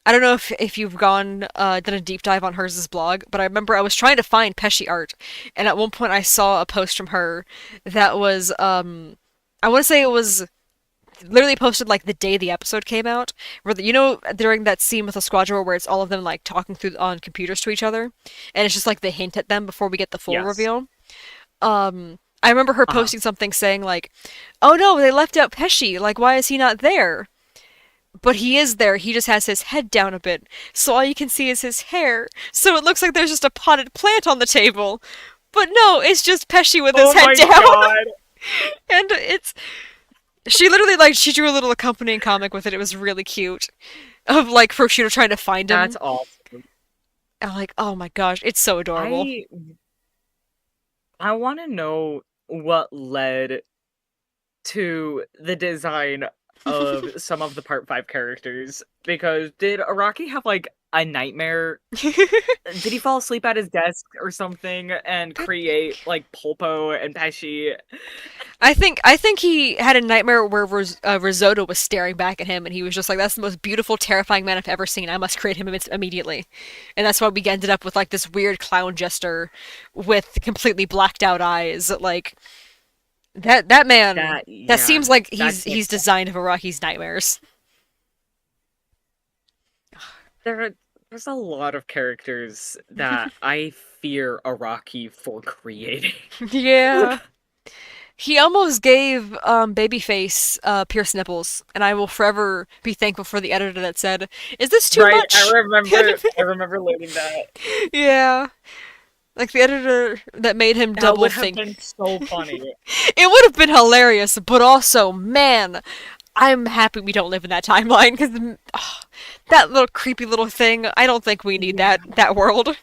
I don't know if you've gone done a deep dive on hers blog, but I remember I was trying to find Pesci art, and at one point I saw a post from her that was I want to say it was literally posted like the day the episode came out, where you know during that scene with the Squadron where it's all of them like talking through on computers to each other, and it's just like they hint at them before we get the full Yes. reveal. I remember her Uh-huh. posting something saying like, "Oh no, they left out Pesci. Like, why is he not there?" But he is there. He just has his head down a bit, so all you can see is his hair. So it looks like there's just a potted plant on the table. But no, it's just Pesci with his Oh head my down, god. and it's she literally like she drew a little accompanying comic with it. It was really cute of like Prosciutto trying to find That's him. awesome. And I'm like, oh my gosh, it's so adorable. I I want to know what led to the design of some of the part 5 characters, because did Araki have like a nightmare? Did he fall asleep at his desk or something and That create like Pulpo and Pesci? I think he had a nightmare where Risotto was staring back at him, and he was just like, "That's the most beautiful, terrifying man I've ever seen. I must create him immediately." And that's why we ended up with like this weird clown jester with completely blacked out eyes. Like that man. That That yeah, seems like that's he's designed for Rocky's nightmares. there. There's a lot of characters that I fear Araki for creating. Yeah. He almost gave Babyface pierced nipples, and I will forever be thankful for the editor that said, "Is this too Right, much?" I remember learning that. Yeah. Like the editor that made him That double would have think. been so funny. It would have been hilarious, but also, man, I'm happy we don't live in that timeline because that little creepy little thing. I don't think we need Yeah, that world.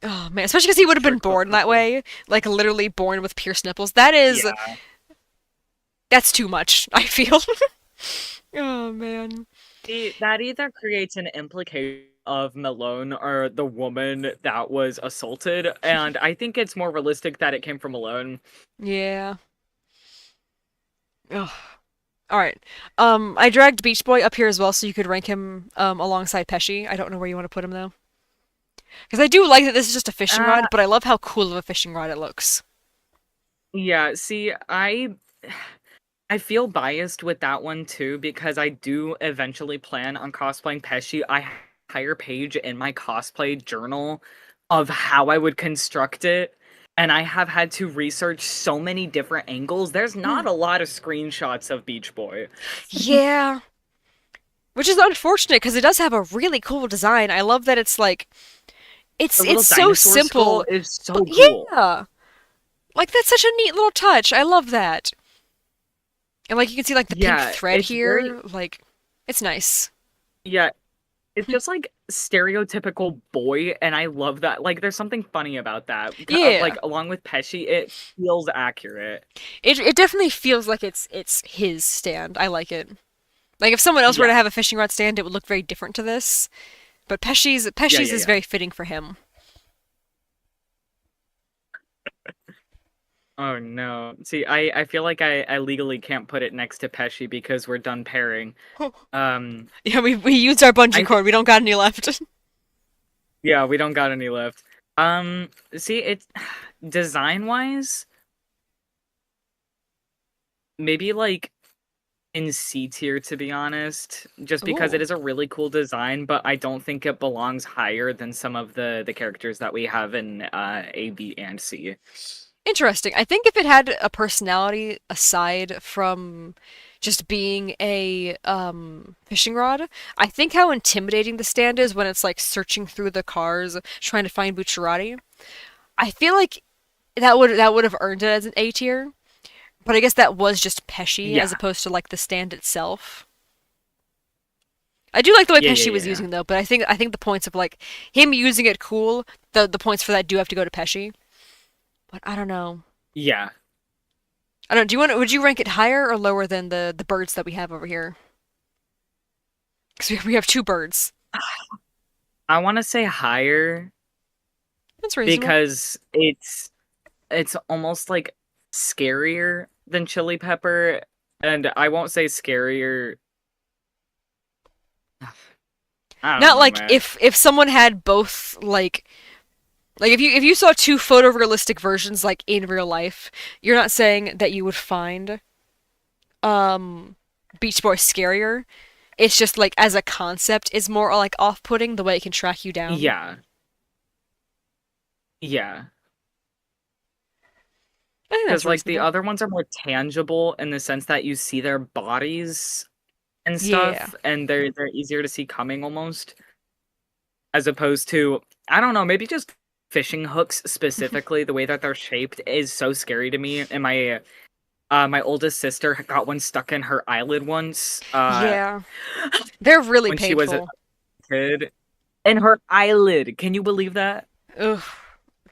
Oh man, especially because he would have been trick born that purple. way, like literally born with pierced nipples. That is, Yeah. that's too much. I feel. Oh man. That either creates an implication of Malone or the woman that was assaulted, and I think it's more realistic that it came from Malone. Yeah. Ugh. All right. I dragged Beach Boy up here as well, so you could rank him alongside Pesci. I don't know where you want to put him though, because I do like that this is just a fishing Uh, rod, but I love how cool of a fishing rod it looks. yeah, see, I feel biased with that one too because I do eventually plan on cosplaying Pesci. I hire page in my cosplay journal of how I would construct it, and I have had to research so many different angles. There's Hmm. not a lot of screenshots of Beach Boy. Yeah, which is unfortunate because it does have a really cool design. I love that it's like The it's little so dinosaur skull simple, is but so cool. yeah, like that's such a neat little touch. I love that. And like you can see like the pink Yeah, thread it's very here, like it's nice. yeah, it's just like stereotypical boy, and I love that. Like, there's something funny about that. Yeah. Like, along with Pesci, it feels accurate. It definitely feels like it's his stand. I like it. Like if someone else were to Yeah, have a fishing rod stand, it would look very different to this. But yeah, Pesci's yeah, is yeah. very fitting for him. Oh no. See, I feel like I legally can't put it next to Pesci because we're done pairing. Um, Yeah, we used our bungee I th cord. We don't got any left. yeah, we don't got any left. See, it's design wise, maybe like in C tier to be honest, just because it Ooh, is a really cool design, but I don't think it belongs higher than some of the characters that we have in A, B, and C. interesting. I think if it had a personality aside from just being a fishing rod, I think how intimidating the stand is when it's like searching through the cars trying to find Bucciarati. I feel like that would have earned it as an A tier. But I guess that was just Pesci as Yeah. opposed to like the stand itself. I do like the way Yeah, yeah, Pesci was yeah. using it, though, but I think the points of like him using it cool, the points for that do have to go to Pesci. But I don't know. Yeah. I don't. Do you want? Would you rank it higher or lower than the birds that we have over here? Because we have two birds. I want to say higher That's reasonable. because it's almost like scarier than chili pepper, and I won't say scarier. I don't Not know, like man. if someone had both like if you saw two photorealistic versions like in real life, you're not saying that you would find um Beach Boy scarier. It's just like as a concept is more like off-putting the way it can track you down. Yeah, yeah. I think that's Because like the reasonable. other ones are more tangible in the sense that you see their bodies and Yeah. stuff, and they're easier to see coming almost, as opposed to I don't know, maybe just fishing hooks specifically. The way that they're shaped is so scary to me. And my oldest sister got one stuck in her eyelid once. Yeah. They're really When she was a painful. kid, in her eyelid. Can you believe that? Ugh.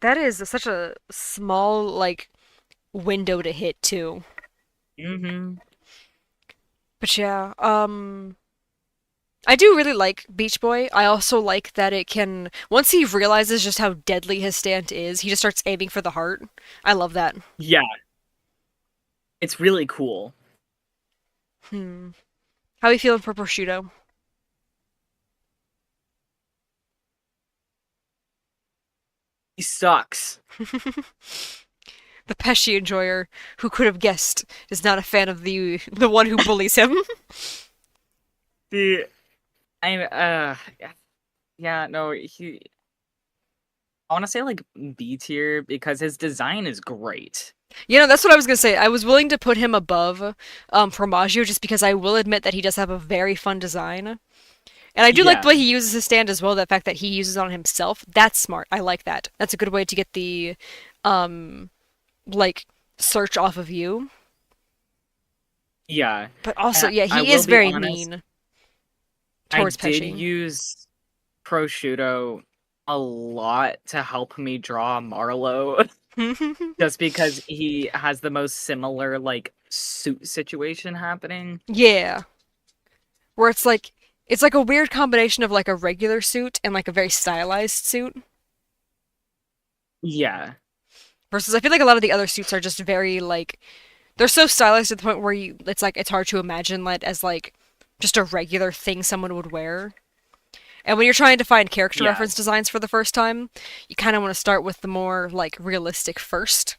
That is such a small like window to hit too. Mm-hmm. But yeah, I do really like Beach Boy. I also like that it can once he realizes just how deadly his stand is, he just starts aiming for the heart. I love that. Yeah, it's really cool. Hmm. How are you feeling for prosciutto? He sucks. The Pesci enjoyer, who could have guessed, is not a fan of the one who bullies him. The I'm yeah, no, I want to say like B tier because his design is great. You know, that's what I was gonna say. I was willing to put him above Formaggio just because I will admit that he does have a very fun design. And I do like the way Yeah. he uses his stand as well, the fact that he uses it on himself. That's smart. I like that. That's a good way to get the um like search off of you. Yeah. But also, And yeah, I he will is be very honest, mean I towards did Pesci. use prosciutto a lot to help me draw Marlowe just because he has the most similar like suit situation happening. Yeah, where it's like a weird combination of like a regular suit and like a very stylized suit. Yeah. Versus I feel like a lot of the other suits are just very like they're so stylized to the point where you it's like it's hard to imagine that as like just a regular thing someone would wear. And when you're trying to find character Yeah. reference designs for the first time, you kind of want to start with the more like realistic first,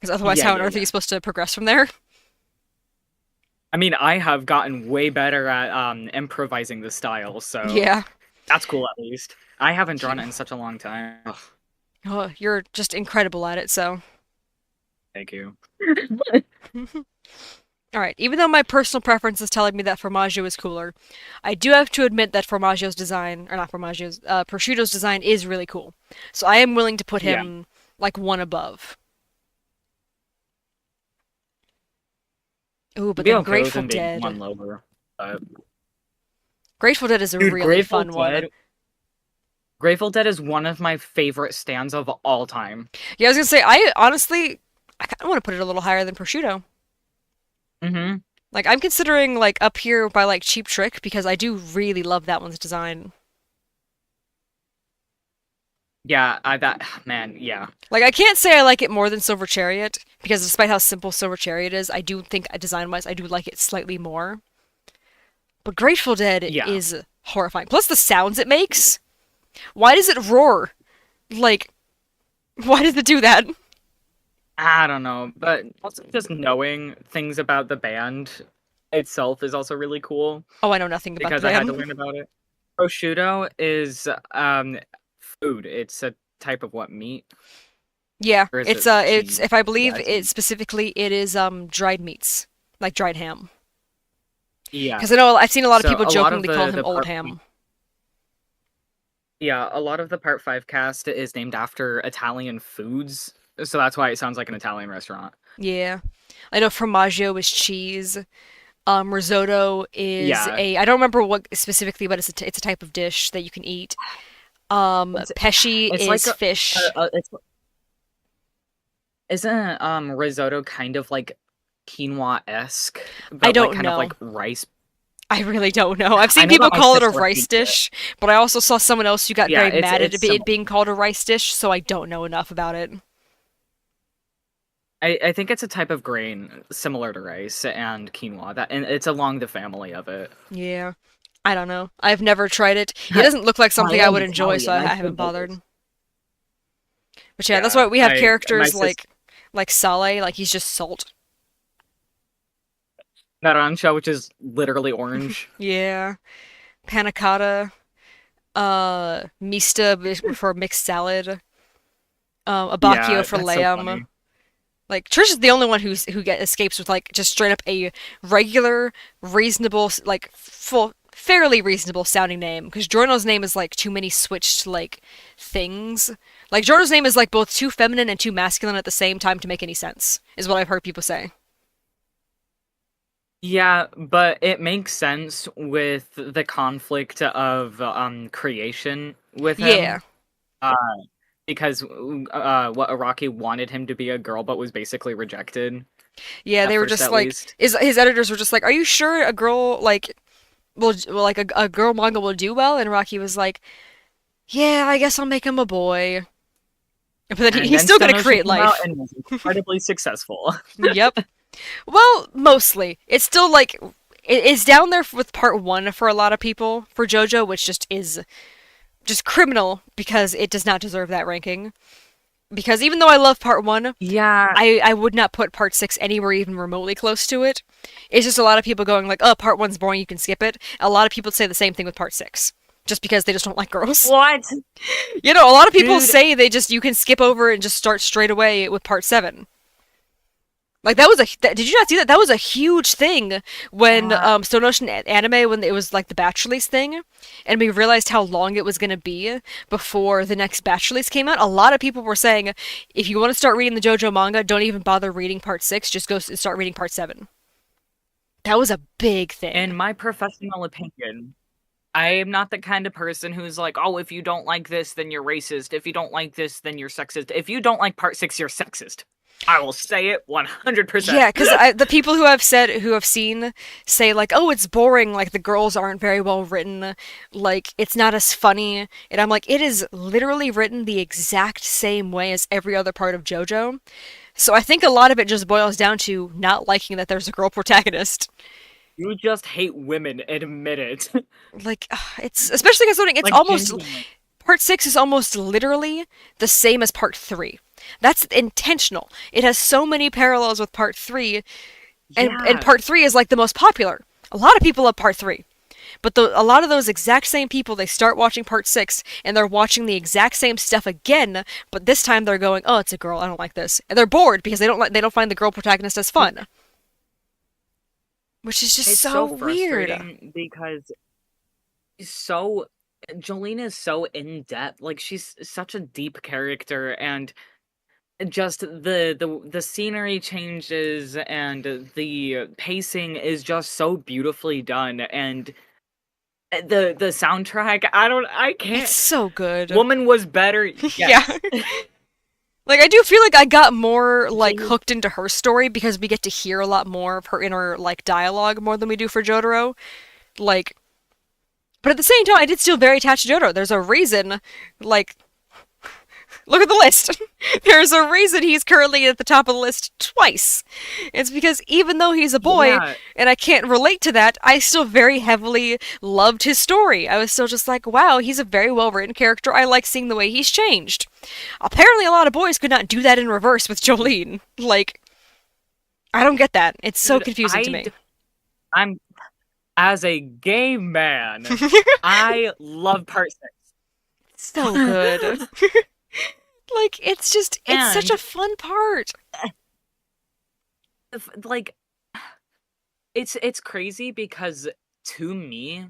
because otherwise, Yeah, how on yeah, earth are you yeah. supposed to progress from there? I mean, I have gotten way better at improvising the style, so Yeah, that's cool at least. I haven't drawn you, it in such a long time. Ugh, oh, you're just incredible at it. So, thank you. all right. Even though my personal preference is telling me that Formaggio is cooler, I do have to admit that Formaggio's design, or not Formaggio's, Prosciutto's design is really cool. So I am willing to put Yeah. him like one above. Ooh, but Be then okay with Grateful him being Dead. one lower. But Grateful Dead is a dude, really fun one. Grateful Dead is one of my favorite stands of all time. Yeah, I was gonna say, I honestly, I kind of want to put it a little higher than prosciutto. Mm-hmm. Like, I'm considering like up here by like Cheap Trick because I do really love that one's design. Yeah, I that man, yeah. Like, I can't say I like it more than Silver Chariot because despite how simple Silver Chariot is, I do think design-wise I do like it slightly more. But Grateful Dead Yeah. is horrifying. Plus the sounds it makes. Why does it roar? Like, why does it do that? I don't know, but also just knowing things about the band itself is also really cool Oh, I know nothing about the because I had to band. learn about it. Prosciutto is food. It's a type of what meat? Yeah, Or is it it's cheese? if I Yeah, believe it's it meat. specifically, it is dried meats, like dried ham. Yeah. Because I know I've seen a lot of So people a lot of jokingly call him the old part ham. yeah, a lot of the part 5 cast is named after Italian foods. So that's why it sounds like an Italian restaurant. Yeah, I know formaggio is cheese. Risotto is Yeah. a I don't remember what specifically, but it's a type of dish that you can eat. It's Pesci it's like is fish. it's isn't risotto kind of like quinoa-esque, I but like don't kind of like know. rice? I really don't know. I've I seen know people that my call it a sister rice hates it. dish, but I also saw someone else who got Yeah, very mad at it's it similar. being called a rice dish, so I don't know enough about it. I think it's a type of grain similar to rice and quinoa that, and it's along the family of it. Yeah. I don't know. I've never tried it. It doesn't look like I something I am would enjoy, so Italian. I I say haven't bothered. both. But yeah, that's Yeah, why we have I my characters sister like Sale, like he's just salt. Narancha, which is literally orange. Yeah. Panna cotta, mista for mixed salad, abacchio Yeah, for that's so lamb. funny. Like Trish is the only one who get escapes with like just straight up a regular, reasonable, like full, fairly reasonable sounding name. Because Giorno's name is like too many switched like things. Like Giorno's name is like both too feminine and too masculine at the same time to make any sense. Is what I've heard people say. Yeah, but it makes sense with the conflict of creation with Yeah, him. Uh, because what Araki wanted him to be a girl, but was basically rejected yeah. at They were first, just at like least. his editors were just like, "Are you sure a girl like like a girl manga will do well?" And Rocky was like, "Yeah, I guess I'll make him a boy." But then And he's then still gonna Stone Ocean create came out life. and was incredibly successful. Yep. Well, mostly. It's still like it's down there with part one for a lot of people for JoJo, which just is just criminal because it does not deserve that ranking. Because even though I love part one, Yeah, I would not put part six anywhere even remotely close to it. It's just a lot of people going like, "Oh, part one's boring, you can skip it." A lot of people say the same thing with part six, just because they just don't like girls. what? You know, a lot of people Dude, say they just you can skip over and just start straight away with part seven. Like that was did you not see that? That was a huge thing when uh, Stone Ocean Anime when it was like the batch release thing, and we realized how long it was gonna be before the next batch release came out. A lot of people were saying, if you want to start reading the JoJo manga, don't even bother reading part six. Just go start reading part seven. That was a big thing. in my professional opinion, I am not the kind of person who's like, oh, if you don't like this, then you're racist. If you don't like this, then you're sexist. If you don't like part six, you're sexist. I will say it 100%. Yeah, because the people who have seen say like, oh, it's boring, like the girls aren't very well written, like it's not as funny, and I'm like, it is literally written the exact same way as every other part of JoJo. So I think a lot of it just boils down to not liking that there's a girl protagonist. You just hate women, admit it. Like it's especially considering it's Like, almost genuinely. part six is almost literally the same as part three. That's intentional. It has so many parallels with part three, and Yeah. part three is like the most popular. A lot of people love part three, but a lot of those exact same people they start watching part six and they're watching the exact same stuff again, but this time they're going, "Oh, it's a girl. I don't like this," and they're bored because they don't find the girl protagonist as fun, which is just It's so so weird. frustrating because she's so Jolene is so in depth. Like she's such a deep character, and just the scenery changes and the pacing is just so beautifully done, and the soundtrack. I It's can't. so good. Woman was better. Yeah. Yes. Like I do feel like I got more like Jamie. hooked into her story because we get to hear a lot more of her inner like dialogue more than we do for Jotaro. Like but at the same time I did still very attached to Jotaro. There's a reason like look at the list. There's a reason he's currently at the top of the list twice. It's because even though he's a boy Yeah. and I can't relate to that, I still very heavily loved his story. I was still just like, wow, he's a very well written character. I like seeing the way he's changed. Apparently, a lot of boys could not do that in reverse with Jolene. Like, I don't get that. It's so Dude, confusing to me. I'm as a gay man, I love part So 6. good. Like, it's such a And fun part. like it's crazy because to me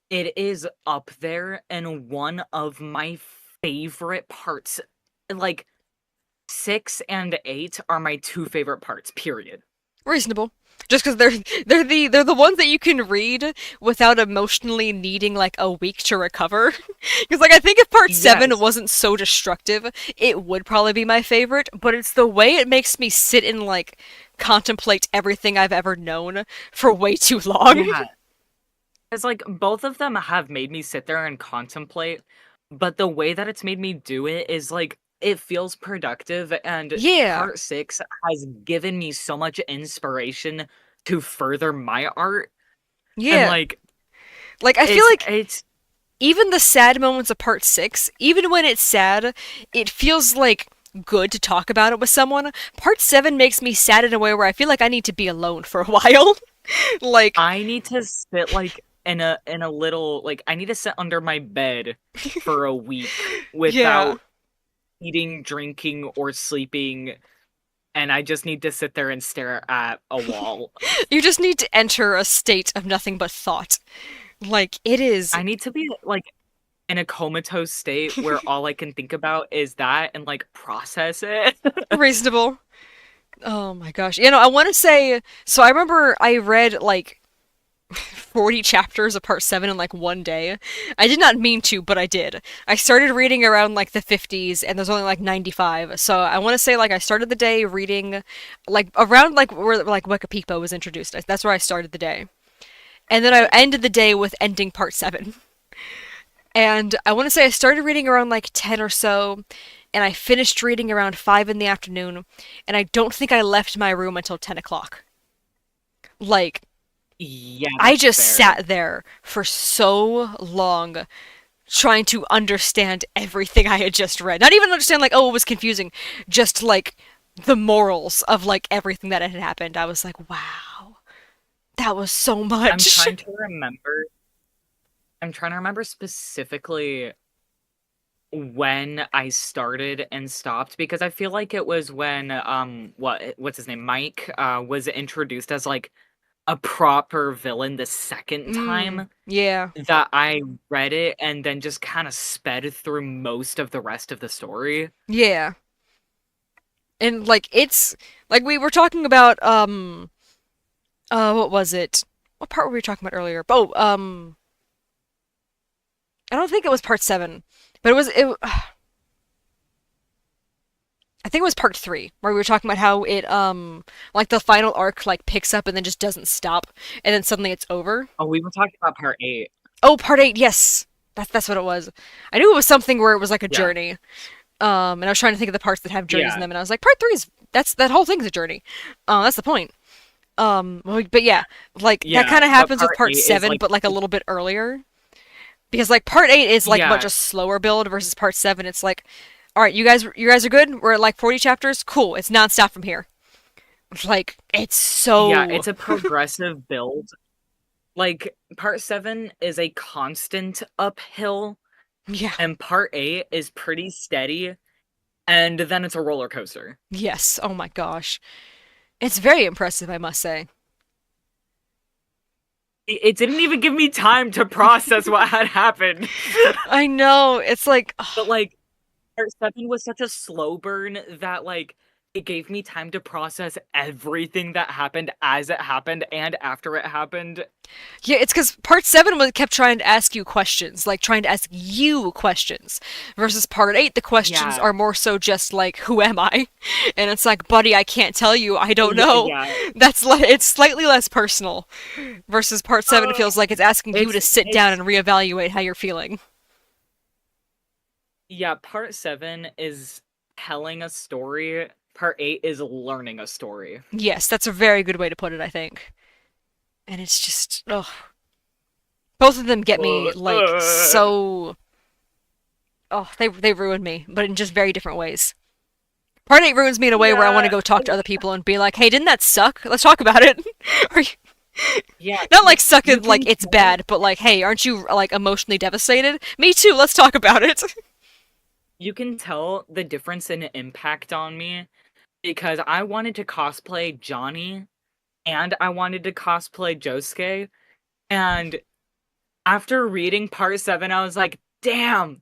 it is up there and one of my favorite parts. Like 6 and 8 are my two favorite parts, period. Reasonable. Just because they're the ones that you can read without emotionally needing like a week to recover. Because like I think if part seven Yes. wasn't so destructive, it would probably be my favorite. But it's the way it makes me sit and like contemplate everything I've ever known for way too long. Yeah. Because, like, both of them have made me sit there and contemplate, but the way that it's made me do it is, like, it feels productive, and Yeah, part 6 has given me so much inspiration to further my art, and, yeah. like, Like, I feel like it's even the sad moments of part 6, even when it's sad, it feels like good to talk about it with someone. Part 7 makes me sad in a way where I feel like I need to be alone for a while. Like, I need to sit, like, in a little like, I need to sit under my bed for a week yeah. without eating, drinking, or sleeping, and I just need to sit there and stare at a wall. You just need to enter a state of nothing but thought. Like, it is I need to be, like, in a comatose state where all I can think about is that and, like, process it. reasonable. Oh my gosh. You know, I want to say, so I remember I read like 40 chapters of part 7 in like one day. I did not mean to, but I did. I started reading around like the 50s and there's only like 95. So I want to say like I started the day reading like around like where like Wikipedia was introduced. That's where I started the day. And then I ended the day with ending part 7. And I want to say I started reading around like 10 or so and I finished reading around 5 in the afternoon and I don't think I left my room until 10 o'clock. Like Yeah, I that's just fair. sat there for so long trying to understand everything I had just read. Not even understand like, oh, it was confusing, just like the morals of like everything that had happened. I was like, wow, that was so I'm much. trying to remember I'm trying to remember specifically when I started and stopped because I feel like it was when what's his name? Mike was introduced as like a proper villain the second time Yeah, that I read it and then just kind of sped through most of the rest of the story. yeah. And like it's like we were talking about what was it? What part were we talking about earlier? Oh, I don't think it was part 7, but I think it was part 3 where we were talking about how it like the final arc like picks up and then just doesn't stop and then suddenly it's over. Oh, we were talking about part 8. Oh, part 8, yes. That's what it was. I knew it was something where it was like a Yeah. journey. And I was trying to think of the parts that have journeys in Yeah. them and I was like part 3 is that whole thing's a journey. That's the point. But yeah, like that Yeah, kind of but happens with part part 8 is 7 like but like a little bit earlier because like part 8 is like much yeah, a slower build versus part 7 it's like all right, you guys are good. We're at like 40 chapters. Cool. It's nonstop from here. Like it's yeah, so it's a progressive build. Like part 7 is a constant uphill yeah. and part 8 is pretty steady and then it's a roller coaster. Yes. Oh my gosh. It's very impressive, I must say. It didn't even give me time to process what had happened. I know. It's like But like part 7 was such a slow burn that like it gave me time to process everything that happened as it happened and after it happened. yeah, it's because part 7 was kept trying to ask you questions, like trying to ask you questions, versus part 8, the questions Yeah. are more so just like, "Who am I?" And it's like, "Buddy, I can't tell you. I don't Yeah, know." yeah. That's like it's slightly less personal, versus part 7 Uh, feels like it's asking you to sit down it's and reevaluate how you're feeling. yeah, part 7 is telling a story. Part 8 is learning a story. Yes, that's a very good way to put it, I think. And it's just, ugh. Both of them get me Uh, like uh, so. Oh, they ruin me, but in just very different ways. Part 8 ruins me in a way where I want to yeah, go talk to other people and be like, "Hey, didn't that suck? Let's talk about it." Or yeah. not like suck You it like can it's tell bad, but like, "Hey, aren't you like emotionally devastated?" Me too. Let's talk about it. you can tell the difference in impact on me because I wanted to cosplay Johnny and I wanted to cosplay Josuke, and after reading part 7, I was like, "Damn,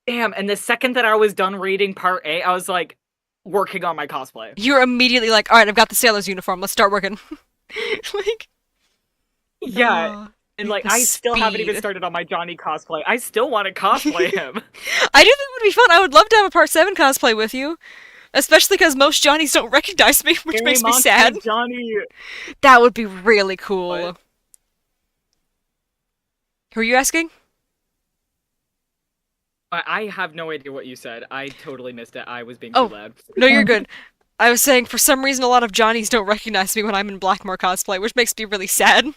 damn!" And the second that I was done reading part 8, I was like, working on my cosplay. You're immediately like, "All right, I've got the sailor's uniform. Let's start working." Like, Yeah, oh, and like the I still haven't even speed. started on my Johnny cosplay. I still want to cosplay him. I do think it would be fun. I would love to have a part 7 cosplay with you. Especially because most Johnnies don't recognize me, which Scary makes me monster sad. Johnny. That would be really What? cool. Who are you asking? I have no idea what you said. I totally missed it. I was being too Oh, loud. no, you're good. I was saying for some reason a lot of Johnnies don't recognize me when I'm in Blackmore cosplay, which makes me really sad.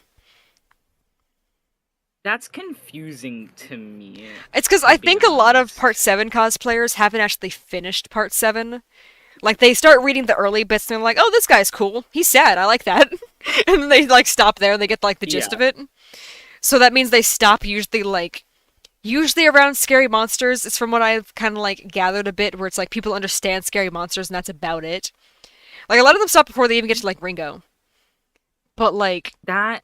That's confusing to me, It's because to I be think a lot of Part honest. 7 cosplayers haven't actually finished Part 7. Like, they start reading the early bits and they're like, oh, this guy's cool. He's sad. I like that. And then they, like, stop there and they get, like, the gist Yeah. of it. So that means they stop usually, like, usually around scary monsters. It's from what I've kind of, like, gathered a bit, where it's like people understand scary monsters and that's about it. Like, a lot of them stop before they even get to, like, Ringo. But, like, That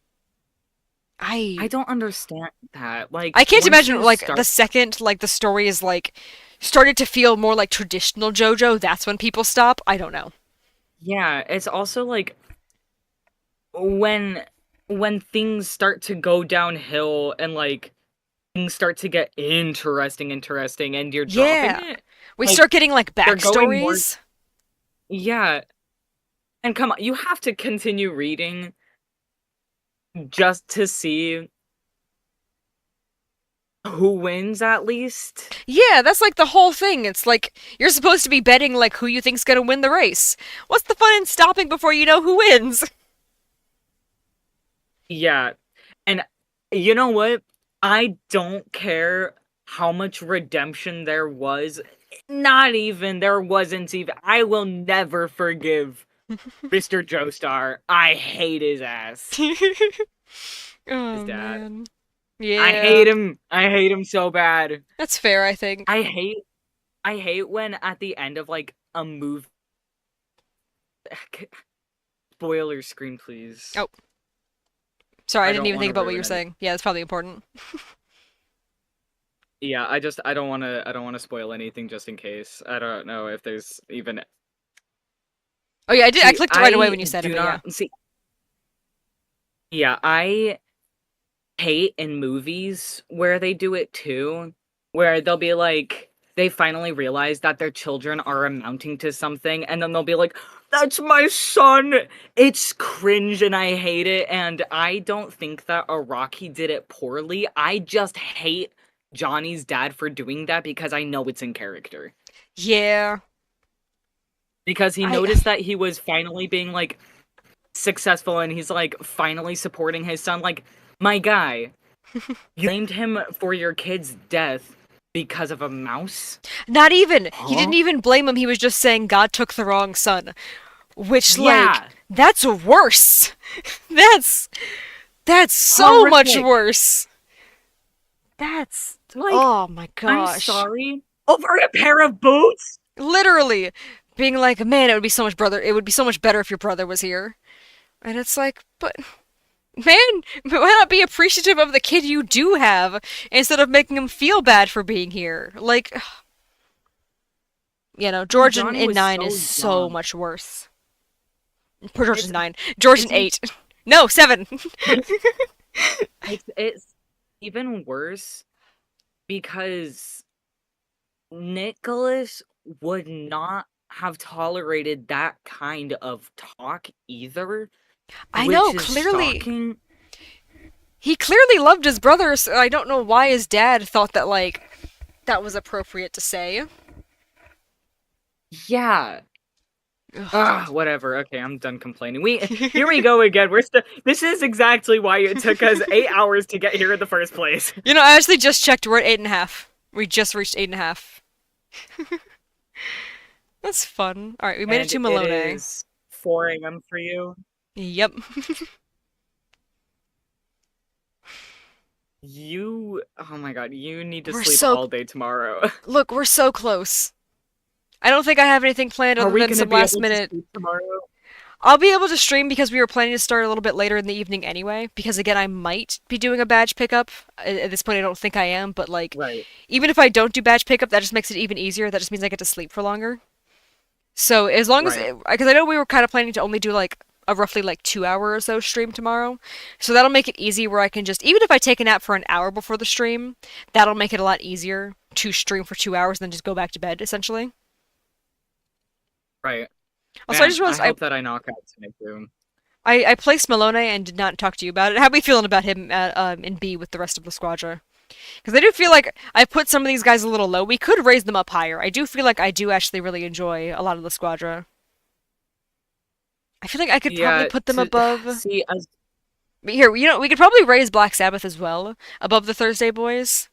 I I don't understand that. I Like can't once imagine you like the start second like the story is like started to feel more like traditional JoJo, that's when people stop. I don't know. yeah, it's also like when when things start to go downhill and like things start to get interesting and you're dropping Yeah. it, We like start getting like they're going more backstories. yeah, and come on, you have to continue reading just to see who wins at least. Yeah, that's like the whole thing. It's like you're supposed to be betting like who you think's gonna win the race. What's the fun in stopping before you know who wins? Yeah. And you know what? I don't care how much redemption there was. Not even. There wasn't even. I will never forgive Mr. Joestar. I hate his ass. His Oh dad. man. I Yeah. hate him. I hate him so bad. That's fair, I think. I hate I hate when at the end of like a movie spoiler screen please. Oh, sorry, I I didn't don't even want think to about what you ruin were it. saying. Yeah, that's probably important. Yeah, I don't want to spoil anything just in case. I don't know if there's even Oh yeah, I did. I See, clicked it right away I when you said it, do but yeah. not see. Yeah, I hate in movies where they do it too, where they'll be like, they finally realize that their children are amounting to something, and then they'll be like, "That's my son." It's cringe, and I hate it. And I don't think that Araki did it poorly. I just hate Johnny's dad for doing that because I know it's in character. Yeah. Because he I noticed that he was finally being like successful and he's like finally supporting his son. Like, my guy, you blamed him for your kid's death because of a mouse? Not even. He Huh? didn't even blame him. He was just saying God took the wrong son. Which, like, Yeah, that's worse. That's that's so much horrific. worse. That's Like, oh my I'm gosh. sorry. Over a pair of boots? Literally being like, man, it would be so much better if your brother was here. And it's like, but man, why not be appreciative of the kid you do have instead of making him feel bad for being here? Like, And George Johnny in was 9 is so so young. much worse. Poor George in It's 9. George in it's 8. No, 7. it's even worse because Nicholas would not have tolerated that kind of talk either, I which know, is clearly. shocking. He clearly loved his brother, so I don't know why his dad thought that, like, that was appropriate to say. Yeah. Ugh. Whatever. Okay, I'm done complaining. Here we go again. This is exactly why it took us 8 hours to get here in the first place. I actually just checked. We're at 8.5. We just reached 8.5. That's fun. Alright, we made it And to it Malone. is 4 a.m. for you. Yep. Oh my god, you need to We're sleep so. all day tomorrow. Look, we're so close. I don't think I have anything planned Are other we than gonna some be last able to minute. sleep tomorrow? I'll be able to stream because we were planning to start a little bit later in the evening anyway. Because again, I might be doing a badge pickup. At this point, I don't think I am, but like, Right, even if I don't do badge pickup, that just makes it even easier. That just means I get to sleep for longer. So as long as, right, because I know we were kind of planning to only do like a roughly like 2 hour or so stream tomorrow, so that'll make it easy where I can just even if I take a nap for an hour before the stream, that'll make it a lot easier to stream for 2 hours and then just go back to bed essentially. right. Also, I Man, just I realized I hope that I knock out tonight too. I placed Malone and did not talk to you about it. How are we feeling about him in B with the rest of the squadra? Because I do feel like I put some of these guys a little low. We could raise them up higher. I do feel like I do actually really enjoy a lot of the squadra. I feel like I could probably Yeah, put them to above. see as But here, we could probably raise Black Sabbath as well above the Thursday Boys.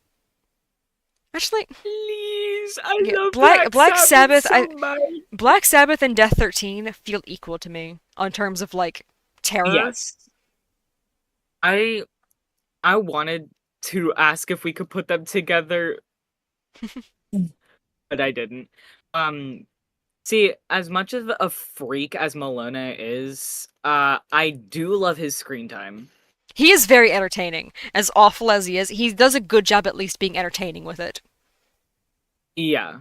Actually, please, I yeah, love Black Black Sabbath Sabbath. so much. Black Sabbath and Death 13 feel equal to me on terms of like terror. Yes. I I wanted to ask if we could put them together, but I didn't. Um, See, as much of a freak as Malone is, I do love his screen time. He is very entertaining. As awful as he is, he does a good job at least being entertaining with it. Yeah.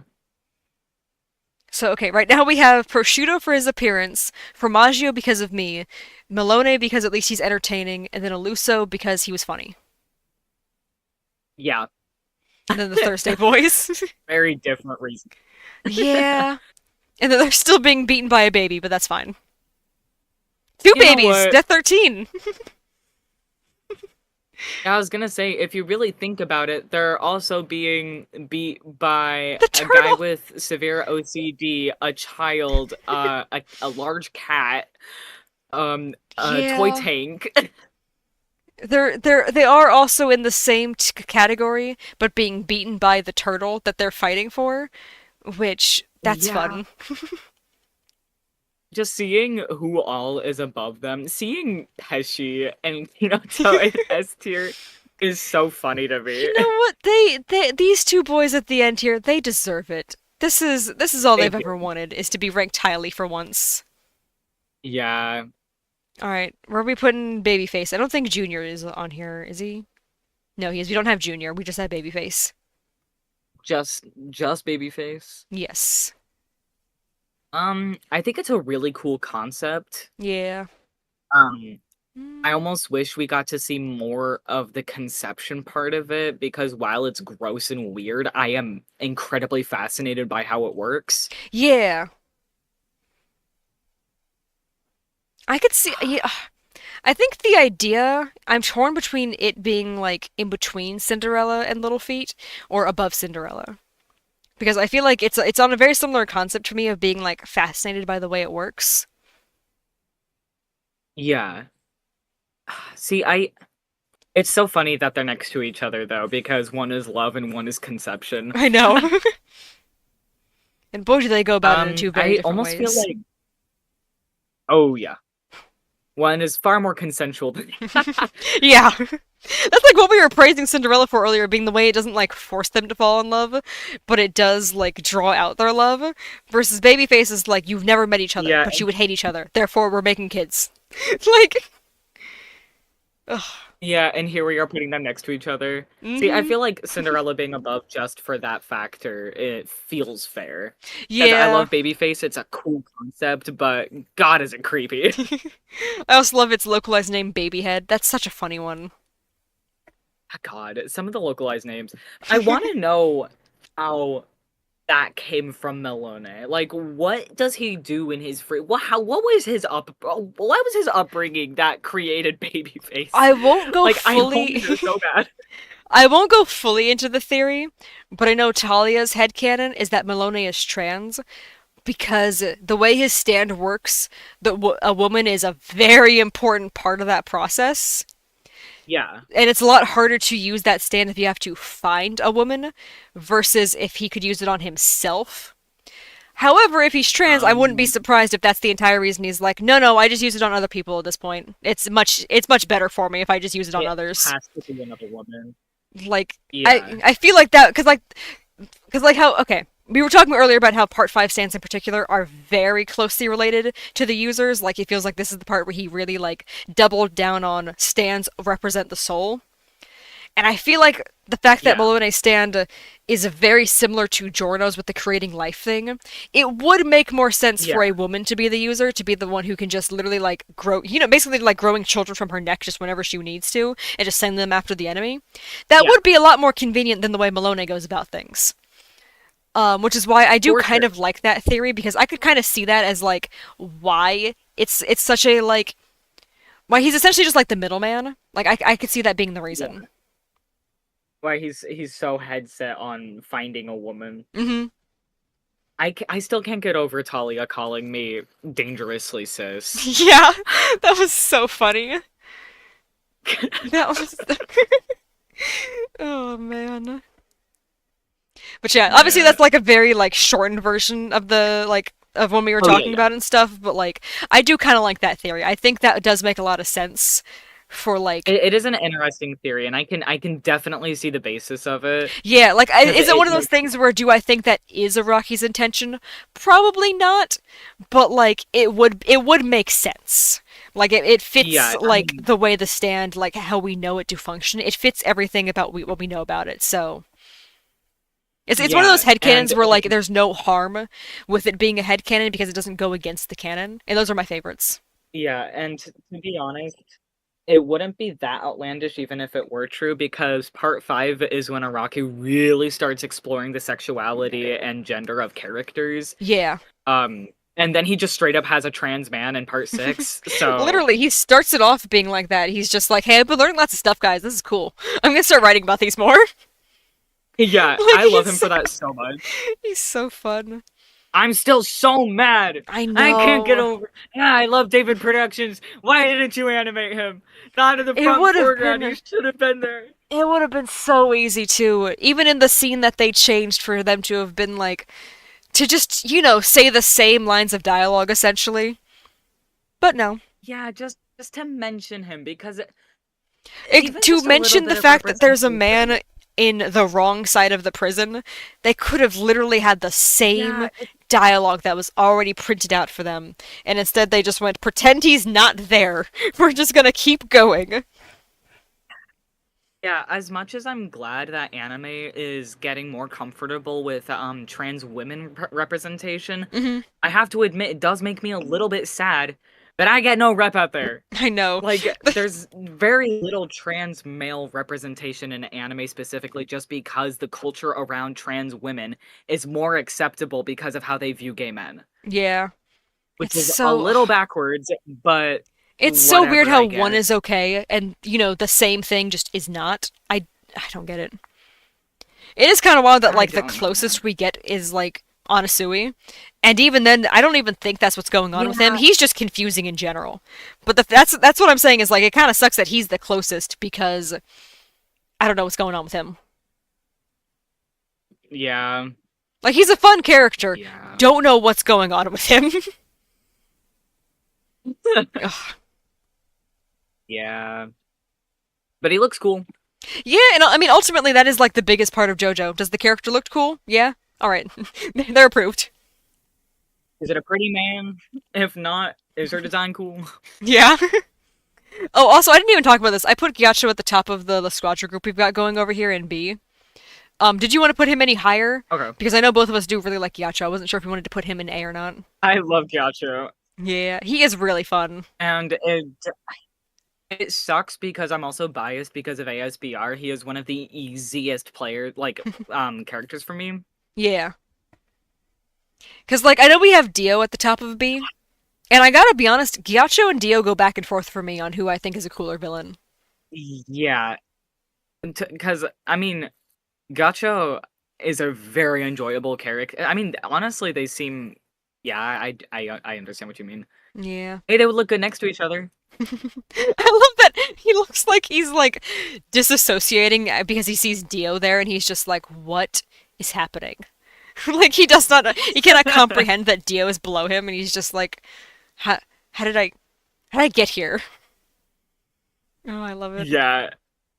So, okay, right now we have Prosciutto for his appearance, Formaggio because of me, Malone because at least he's entertaining, and then Aluso because he was funny. Yeah. And then the Thursday Boys. Very different reason. Yeah. And then they're still being beaten by a baby, but that's fine. Two You know babies! what? Death 13! I was gonna say, if you really think about it, they're also being beat by The a guy turtle! with severe OCD, a child, a large cat, a toy Yeah. tank. They are also in the same category, but being beaten by the turtle that they're fighting for, which, that's Yeah. fun. Just seeing who all is above them, seeing Pesci and Kinoto in S tier is so funny to me. You know what? These two boys at the end here, they deserve it. This is all They they've do. ever wanted, is to be ranked highly for once. Yeah, Alright, where are we putting Babyface? I don't think Junior is on here, is he? No, he is. We don't have Junior, we just have Babyface. just Babyface. Yes. I think it's a really cool concept. Yeah. Um, I Mm. almost wish we got to see more of the conception part of it because while it's gross and weird, I am incredibly fascinated by how it works. Yeah. I could see. Yeah, I think the idea, I'm torn between it being like in between Cinderella and Little Feet or above Cinderella. Because I feel like it's on a very similar concept to me of being like fascinated by the way it works. Yeah. See, it's so funny that they're next to each other though, because one is love and one is conception. I know. And boy, do they go about it in two very I different almost feel ways. like, oh yeah, one is far more consensual than Yeah. That's like what we were praising Cinderella for earlier, being the way it doesn't like force them to fall in love, but it does like draw out their love. Versus Babyface is like you've never met each other, yeah, but you would hate each other. Therefore, we're making kids. Like, ugh. yeah, and here we are putting them next to each other. See, I Mm-hmm. feel like Cinderella being above just for that factor, it feels fair. Because I Yeah. love Babyface, it's a cool concept, but God, is it creepy. I also love its localized name, Babyhead. That's such a funny one. God, some of the localized names. I want to know how that came from Melone. Like, what does he do in his free? What was his what was his upbringing that created Babyface? I won't go Like, I hope fully. you're so bad. I won't go fully into the theory, but I know Talia's headcanon is that Malone is trans because the way his stand works, a woman is a very important part of that process. Yeah, And it's a lot harder to use that stand if you have to find a woman versus if he could use it on himself. However, if he's trans, I wouldn't be um, surprised if that's the entire reason he's like, no, no, I just use it on other people at this point. It's much better for me if I just use it on it others. has to be another woman. Like, Yeah, I feel like that because how okay, we were talking earlier about how part 5 stands in particular are very closely related to the users. Like, it feels like this is the part where he really like doubled down on stands represent the soul. And I feel like the fact that yeah, Malone's stand is very similar to Giorno's with the creating life thing, it would make more sense yeah, for a woman to be the user, to be the one who can just literally like grow, basically like growing children from her neck just whenever she needs to, and just send them after the enemy. That yeah, would be a lot more convenient than the way Malone goes about things. Which is why I do for kind sure. of like that theory because I could kind of see that as like why it's such a like Why he's essentially just like the middleman. Like I could see that being the Yeah. reason. Why he's so head set on finding a woman. Hmm. I still can't get over Talia calling me dangerously sis. Yeah, that was so funny. That was. Oh man. But yeah, obviously Yeah. that's like a very like shortened version of the like of when we were Oh yeah, talking yeah. about and stuff. But like I do kind of like that theory. I think that does make a lot of sense for like It is an interesting theory, and I can definitely see the basis of it yeah, like because is it it one of those makes things where do I think that is a Rocky's intention? Probably not, but like it would make sense. Like it fits yeah. like the way the stand like how we know it to function. It fits everything about what we know about it. So it's one of those Yeah, and headcanons where like there's no harm with it being a headcanon because it doesn't go against the canon. And those are my favorites. yeah, and to be honest, it wouldn't be that outlandish even if it were true because part 5 is when Araki really starts exploring the sexuality and gender of characters. Yeah. Um, and then he just straight up has a trans man in part 6. So, Literally, he starts it off being like that. He's just like, "Hey, I've been learning lots of stuff, guys. This is cool. I'm gonna start writing about these more." yeah, Like I love him for that so much. he's so fun. I'm still so mad. I I can't get know. over. Yeah, I love David Productions. Why didn't you animate him? Not in the It front would have foreground. You been should have been there. it would have been so easy too. Even in the scene that they changed for them to have been like to just, say the same lines of dialogue essentially. But no. Yeah, just to mention him because even To just a little mention the bit of fact that there's a representation. man in the wrong side of the prison, they could have literally had the Yeah, same dialogue that was already printed out for them. And instead they just went, pretend he's not there. We're just gonna keep going. yeah. As much as I'm glad that anime is getting more comfortable with trans women representation, Hmm. I have to admit it does make me a little bit sad that I get no rep out there. I know. Like, there's very little trans male representation in anime specifically just because the culture around trans women is more acceptable because of how they view gay men. Yeah. Which It's is a so little backwards, but it's so weird whatever, how I one guess. is okay and the same thing just is not. I don't get it. It is kind of wild that I like the don't know. closest we get is like Anasui, and even then, I don't even think that's what's going on with him. Yeah, He's just confusing in general. But that's what I'm saying is like it kind of sucks that he's the closest because I don't know what's going on with him. yeah, Like he's a fun character. yeah. Don't know what's going on with him. Ugh. Yeah. But he looks cool. Yeah, and I mean ultimately that is like the biggest part of JoJo. Does the character look cool? Yeah. All right, they're approved. Is it a pretty man? If not, is her design cool? Yeah. Oh, also, I didn't even talk about this. I put Gyacho at the top of the squadron group we've got going over here in B. Did you want to put him any higher? Okay. Because I know both of us do really like Gyacho. I wasn't sure if you wanted to put him in A or not. I love Gyacho. Yeah, he is really fun. And it sucks because I'm also biased because of ASBR. He is one of the easiest characters for me. Yeah. Because, like, I know we have Dio at the top of B, and I gotta be honest, Gyacho and Dio go back and forth for me on who I think is a cooler villain. Yeah, because I mean, Gacho is a very enjoyable character. I mean, honestly, they seem. Yeah, I understand what you mean. Yeah. Hey, they would look good next to each other. I love that he looks like he's, like, disassociating because he sees Dio there, and he's just like, what is happening? Like, he cannot comprehend that Dio is below him, and he's just like, how, how did I get here? Oh, I love it. Yeah,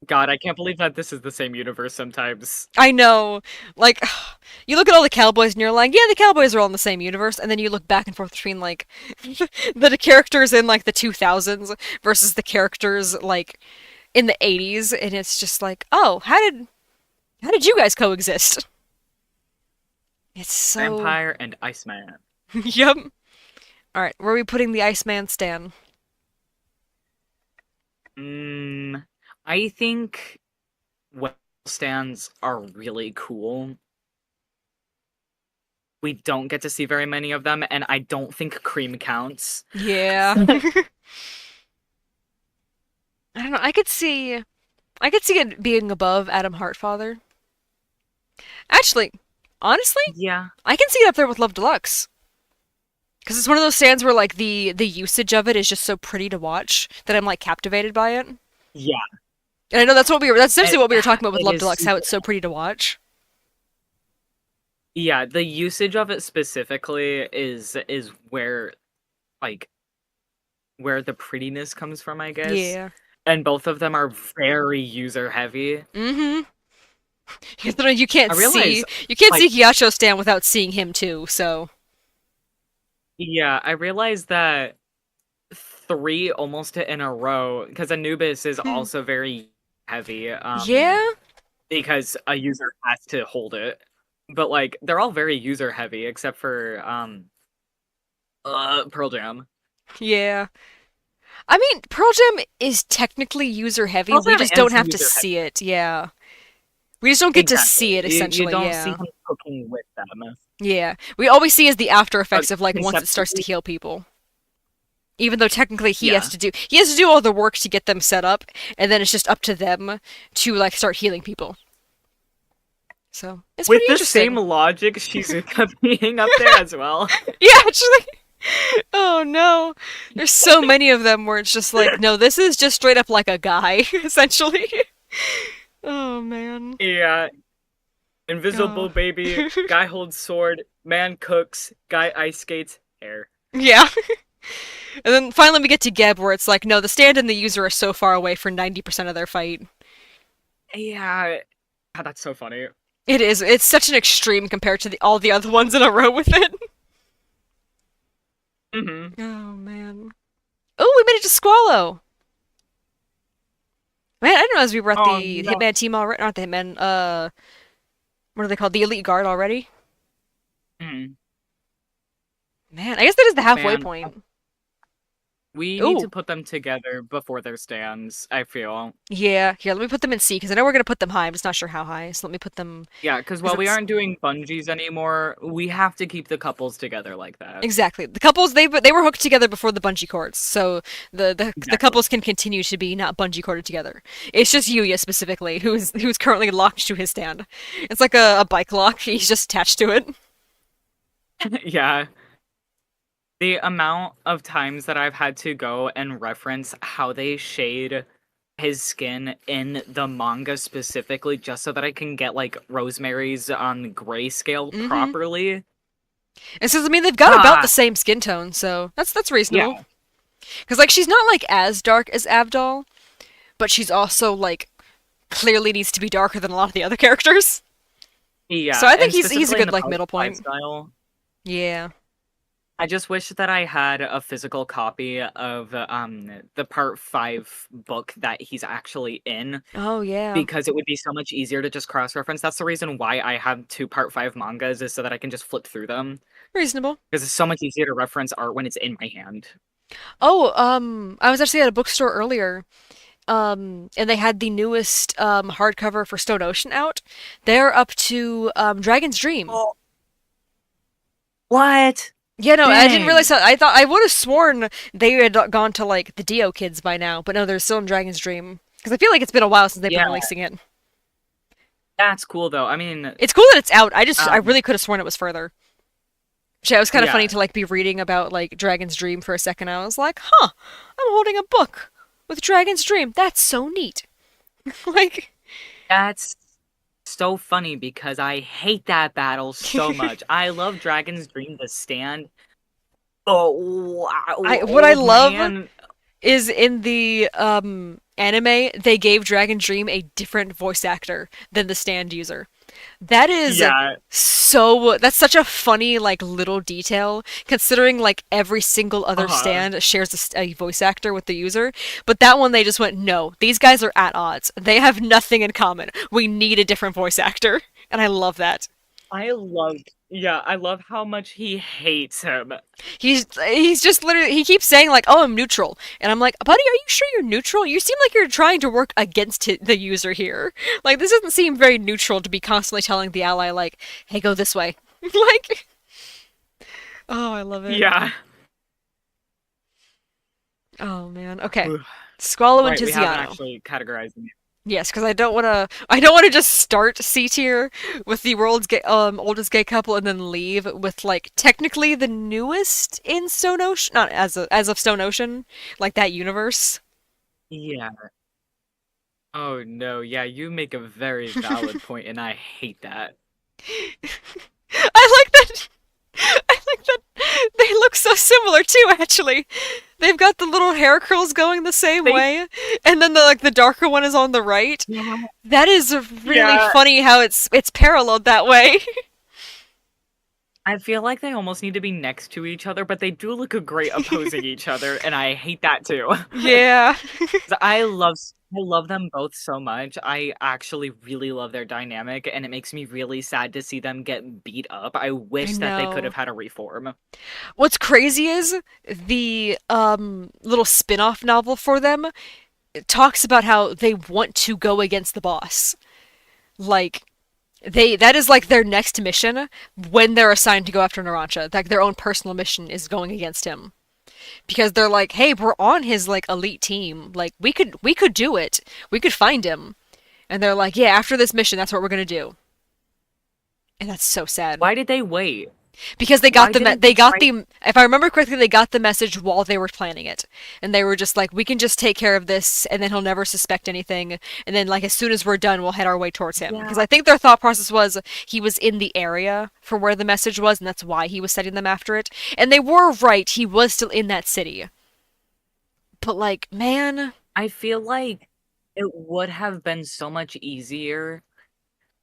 God, I can't believe that this is the same universe sometimes. I know. Like, you look at all the cowboys and you're like, yeah, the cowboys are all in the same universe, and then you look back and forth between, like, the characters in, like, the 2000s versus the characters, like, in the 80s, and it's just like, oh, how did you guys coexist? It's so. Vampire and Iceman. Yep. Alright, where are we putting the Iceman Stan? Mm, I think well stands are really cool. We don't get to see very many of them, and I don't think cream counts. Yeah. I don't know. I could see it being above Adam Heartfather. Actually, honestly, Yeah. I can see it up there with Love Deluxe. Because it's one of those stands where like the usage of it is just so pretty to watch that I'm like captivated by it. Yeah. And I know that's essentially It, what we were talking about with it Love is Deluxe, how it's so pretty to watch. yeah, the usage of it specifically is where like where the prettiness comes from, I guess. Yeah. And both of them are very user heavy. Mm-hmm. I realize You can't like see Hyacho stand without seeing him too, so yeah, I realize that three almost in a row because Anubis is hmm. also very heavy Yeah? because a user has to hold it. But like they're all very user heavy except for Pearl Jam. Yeah. I mean, Pearl Jam is technically user heavy. Pearl We Jam just don't is have to user heavy. see it. Yeah. We just don't get to Exactly. see it You essentially. don't see Yeah. him cooking with them. Yeah. We all we see is the after But effects of like once it starts to conceptually, heal people. Even though technically yeah. he has to do all the work to get them set up, and then it's just up to them to like start healing people. So it's pretty With the same interesting. logic, Shizuka being up there as well. Yeah, actually. Oh no. There's so many of them where it's just like, no, this is just straight up like a guy, essentially. Oh man. Yeah. Oh. Invisible baby, guy holds sword, man cooks, guy ice skates, hair. Yeah. And then finally we get to Geb where it's like, no, the stand and the user are so far away for 90% of their fight. Yeah. God, that's so funny. It is. It's such an extreme compared to all the other ones in a row with it. Hmm. Oh man. Oh, we made it to Squallow. Man, I didn't realize we were at Oh the no. Hitman team already. Not the Hitman. What are they called? The Elite Guard already. Mm. Man, I guess that is the halfway Man, point. we need Ooh, to put them together before their stands, I feel. yeah. Here, let me put them in C because I know we're gonna put them high. I'm just not sure how high. So let me put them Yeah, because because while we it's aren't doing bungees anymore, we have to keep the couples together like that. exactly the couples. They were hooked together before the bungee cords, so the Exactly. couples can continue to be not bungee corded together. It's just Yuya specifically who's currently locked to his stand. It's like a bike lock. He's just attached to it. Yeah. The amount of times that I've had to go and reference how they shade his skin in the manga specifically just so that I can get like Rosemary's grayscale Mm-hmm. properly. And so I mean they've got about the Ah, same skin tone, so that's yeah. reasonable. Because like she's not like as dark as Abdal, but she's also like clearly needs to be darker than a lot of the other characters. So Yeah, I think and he's a specifically in good the like post middle point. lifestyle. Yeah. I just wish that I had a physical copy of the part 5 book that he's actually in Oh yeah. because it would be so much easier to just cross-reference. That's the reason why I have two part 5 mangas is so that I can just flip through them Reasonable. because it's so much easier to reference art when it's in my hand. Oh, I was actually at a bookstore earlier, and they had the newest hardcover for Stone Ocean out. They're up to Dragon's Dream. Oh, what? Yeah, no, I didn't realize Dang. that. I thought I would have sworn they had gone to like the Dio kids by now, but no, they're still in Dragon's Dream. Because I feel like it's been a while since they've been Yeah, releasing it. that's cool though. I mean, It's cool that it's out. I um, really could have sworn it was further. Actually, it was kind of funny yeah, to like be reading about like Dragon's Dream for a second. I was like, huh, I'm holding a book with Dragon's Dream. That's so neat. Like, that's so funny because I hate that battle so much. I love Dragon's Dream the stand. Oh wow, What I oh love man. is in the anime they gave Dragon's Dream a different voice actor than the stand user. That is Yeah, that's such a funny like little detail considering like every single other uh-huh. stand shares a voice actor with the user, but that one they just went, no, these guys are at odds, they have nothing in common, we need a different voice actor. And I love that. I love how much he hates him. He's just literally he keeps saying like, oh, I'm neutral, and I'm like, buddy, are you sure you're neutral? You seem like you're trying to work against the user here. Like this doesn't seem very neutral to be constantly telling the ally like, hey, go this way. Like, oh, I love it. Yeah. Oh man. Okay. Squallow and Right, we haven't Tiziano. actually categorized them. Yes, because I don't wanna just start C tier with the world's oldest gay couple and then leave with like technically the newest in Stone Ocean, not as of Stone Ocean, like that universe. Yeah. Oh no, yeah, you make a very valid point, and I hate that. I like that. I like that they look so similar too. Actually, they've got the little hair curls going the same They, way, and then the darker one is on the right. yeah, That is really yeah. funny how it's paralleled that way. I feel like they almost need to be next to each other, but they do look a great opposing each other, and I hate that too. Yeah. 'Cause I love them both so much. I actually really love their dynamic, and it makes me really sad to see them get beat up. I I wish that they could have know. had a reform. What's crazy is the little spin-off novel for them talks about how they want to go against the boss. Like that is like their next mission when they're assigned to go after Narancha. Like their own personal mission is going against him. Because they're like, "Hey, we're on his like elite team. Like we could do it. We could find him." And they're like, "Yeah, after this mission, that's what we're going to do." And that's so sad. Why did they wait? Because they got Why the didn't they they got try? the if I remember correctly, they got the message while they were planning it, and they were just like, we can just take care of this, and then he'll never suspect anything, and then like as soon as we're done, we'll head our way towards him. Yeah, Because I think their thought process was he was in the area for where the message was, and that's why he was setting them after it. And they were right; he was still in that city. But like, man, I feel like it would have been so much easier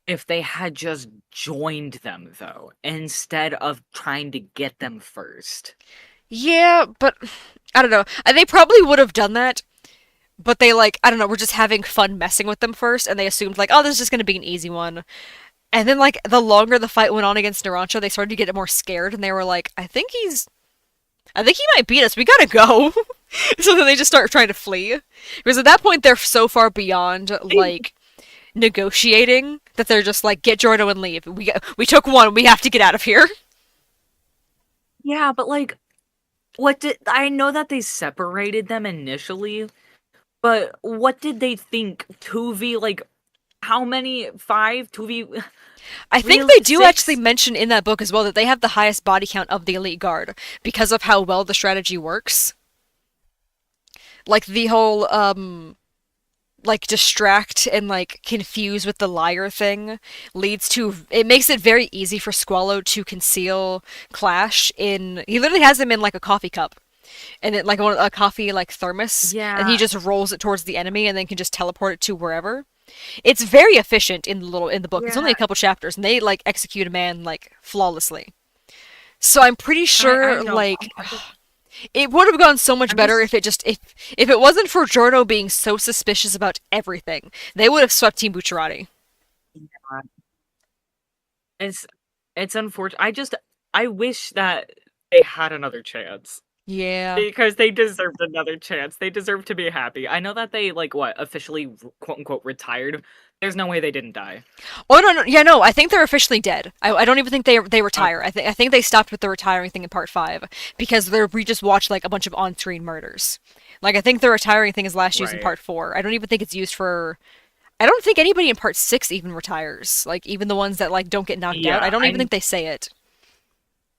if they had just joined them, though, instead of trying to get them first. yeah, but I don't know. They probably would have done that, but they like I don't know. We're just having fun messing with them first, and they assumed like, oh, this is just gonna be an easy one. And then, like, the longer the fight went on against Narancha, they started to get more scared, and they were like, I think he might beat us. We gotta go. So then they just start trying to flee. Because at that point, they're so far beyond, like, negotiating that they're just like, get Jordo and leave. We took one. We have to get out of here. Yeah, but like, what did I know that they separated them initially, but what did they think? 2v, like, how many? 5? 2v? I think Really? they do actually 6? mention in that book as well that they have the highest body count of the elite guard because of how well the strategy works. Like the whole like distract and like confuse with the liar thing leads to it makes it very easy for Squallow to conceal Clash in he literally has him in like a coffee cup and it like a coffee like thermos and he Yeah, just rolls it towards the enemy and then can just teleport it to wherever. It's very efficient in the book. It's only yeah. a couple chapters and they like execute a man like flawlessly. So I'm pretty I sure know. like it would have gone so much I'm better just. if if it wasn't for Jordo being so suspicious about everything. They would have swept Team Bucciarati. Yeah, it's it's unfortunate. I wish that they had another chance. Yeah. Because they deserved another chance. They deserve to be happy. I know that they, like, what, officially, quote unquote, retired. There's no way they didn't die. Oh no, no, yeah, no. I think they're officially dead. I don't even think they retire. Okay. I think they stopped with the retiring thing in part 5 because we just watched like a bunch of on-screen murders. Like I think the retiring thing is last used in Right. part 4. I don't even think it's used for. I don't think anybody in part 6 even retires. Like even the ones that like don't get knocked out. I Yeah, don't even I think they say it.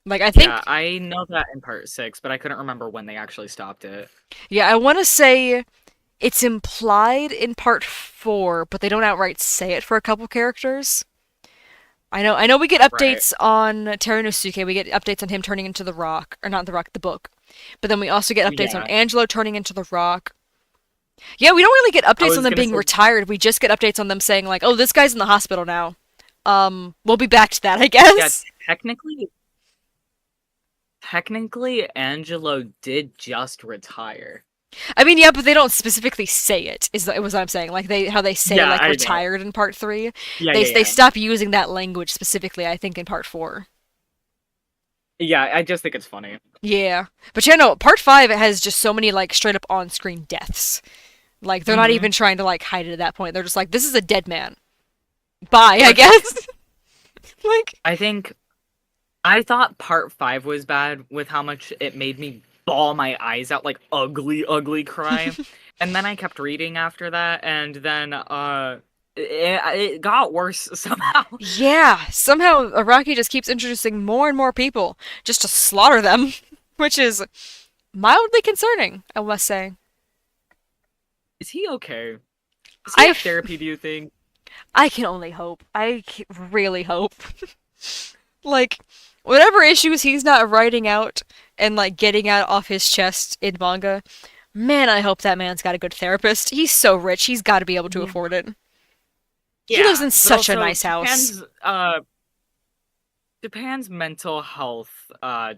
Like I yeah, think I know that in part 6, but I couldn't remember when they actually stopped it. yeah, I want to say it's implied in part 4, but they don't outright say it for a couple characters. I know we get Right. updates on Teranosuke, we get updates on him turning into the rock, or not the rock, the book. But then we also get updates on Yeah. Angelo turning into the rock. Yeah, we don't really get I updates on was them gonna being say, retired. We just get updates on them saying like, "Oh, this guy's in the hospital now." We'll be back to that, I yeah, guess. technically, Angelo did just retire. I mean, yeah, but they don't specifically say it. Was what I'm saying. Like how they say Yeah, like I know. retired in part 3. Yeah, They yeah, they yeah. stop using that language specifically. I think in part 4. Yeah, I just think it's funny. Yeah, but yeah, no, part 5 has just so many like straight up on screen deaths. Like they're not Hmm. even trying to like hide it at that point. They're just like, this is a dead man. Bye, I guess. Like, I think I thought part 5 was bad with how much it made me bawl my eyes out, like ugly, ugly cry. And then I kept reading after that, and then it got worse somehow. Yeah, somehow Araki just keeps introducing more and more people just to slaughter them, which is mildly concerning, I must say. Is he okay? Does he I have therapy, do you think? I can only hope. Really hope. Like, whatever issues he's not writing out and like getting out off his chest in manga, man, I hope that man's got a good therapist. He's so rich, he's got to be able to Yeah. afford it. He lives Yeah, in but such a also nice house. Japan's mental health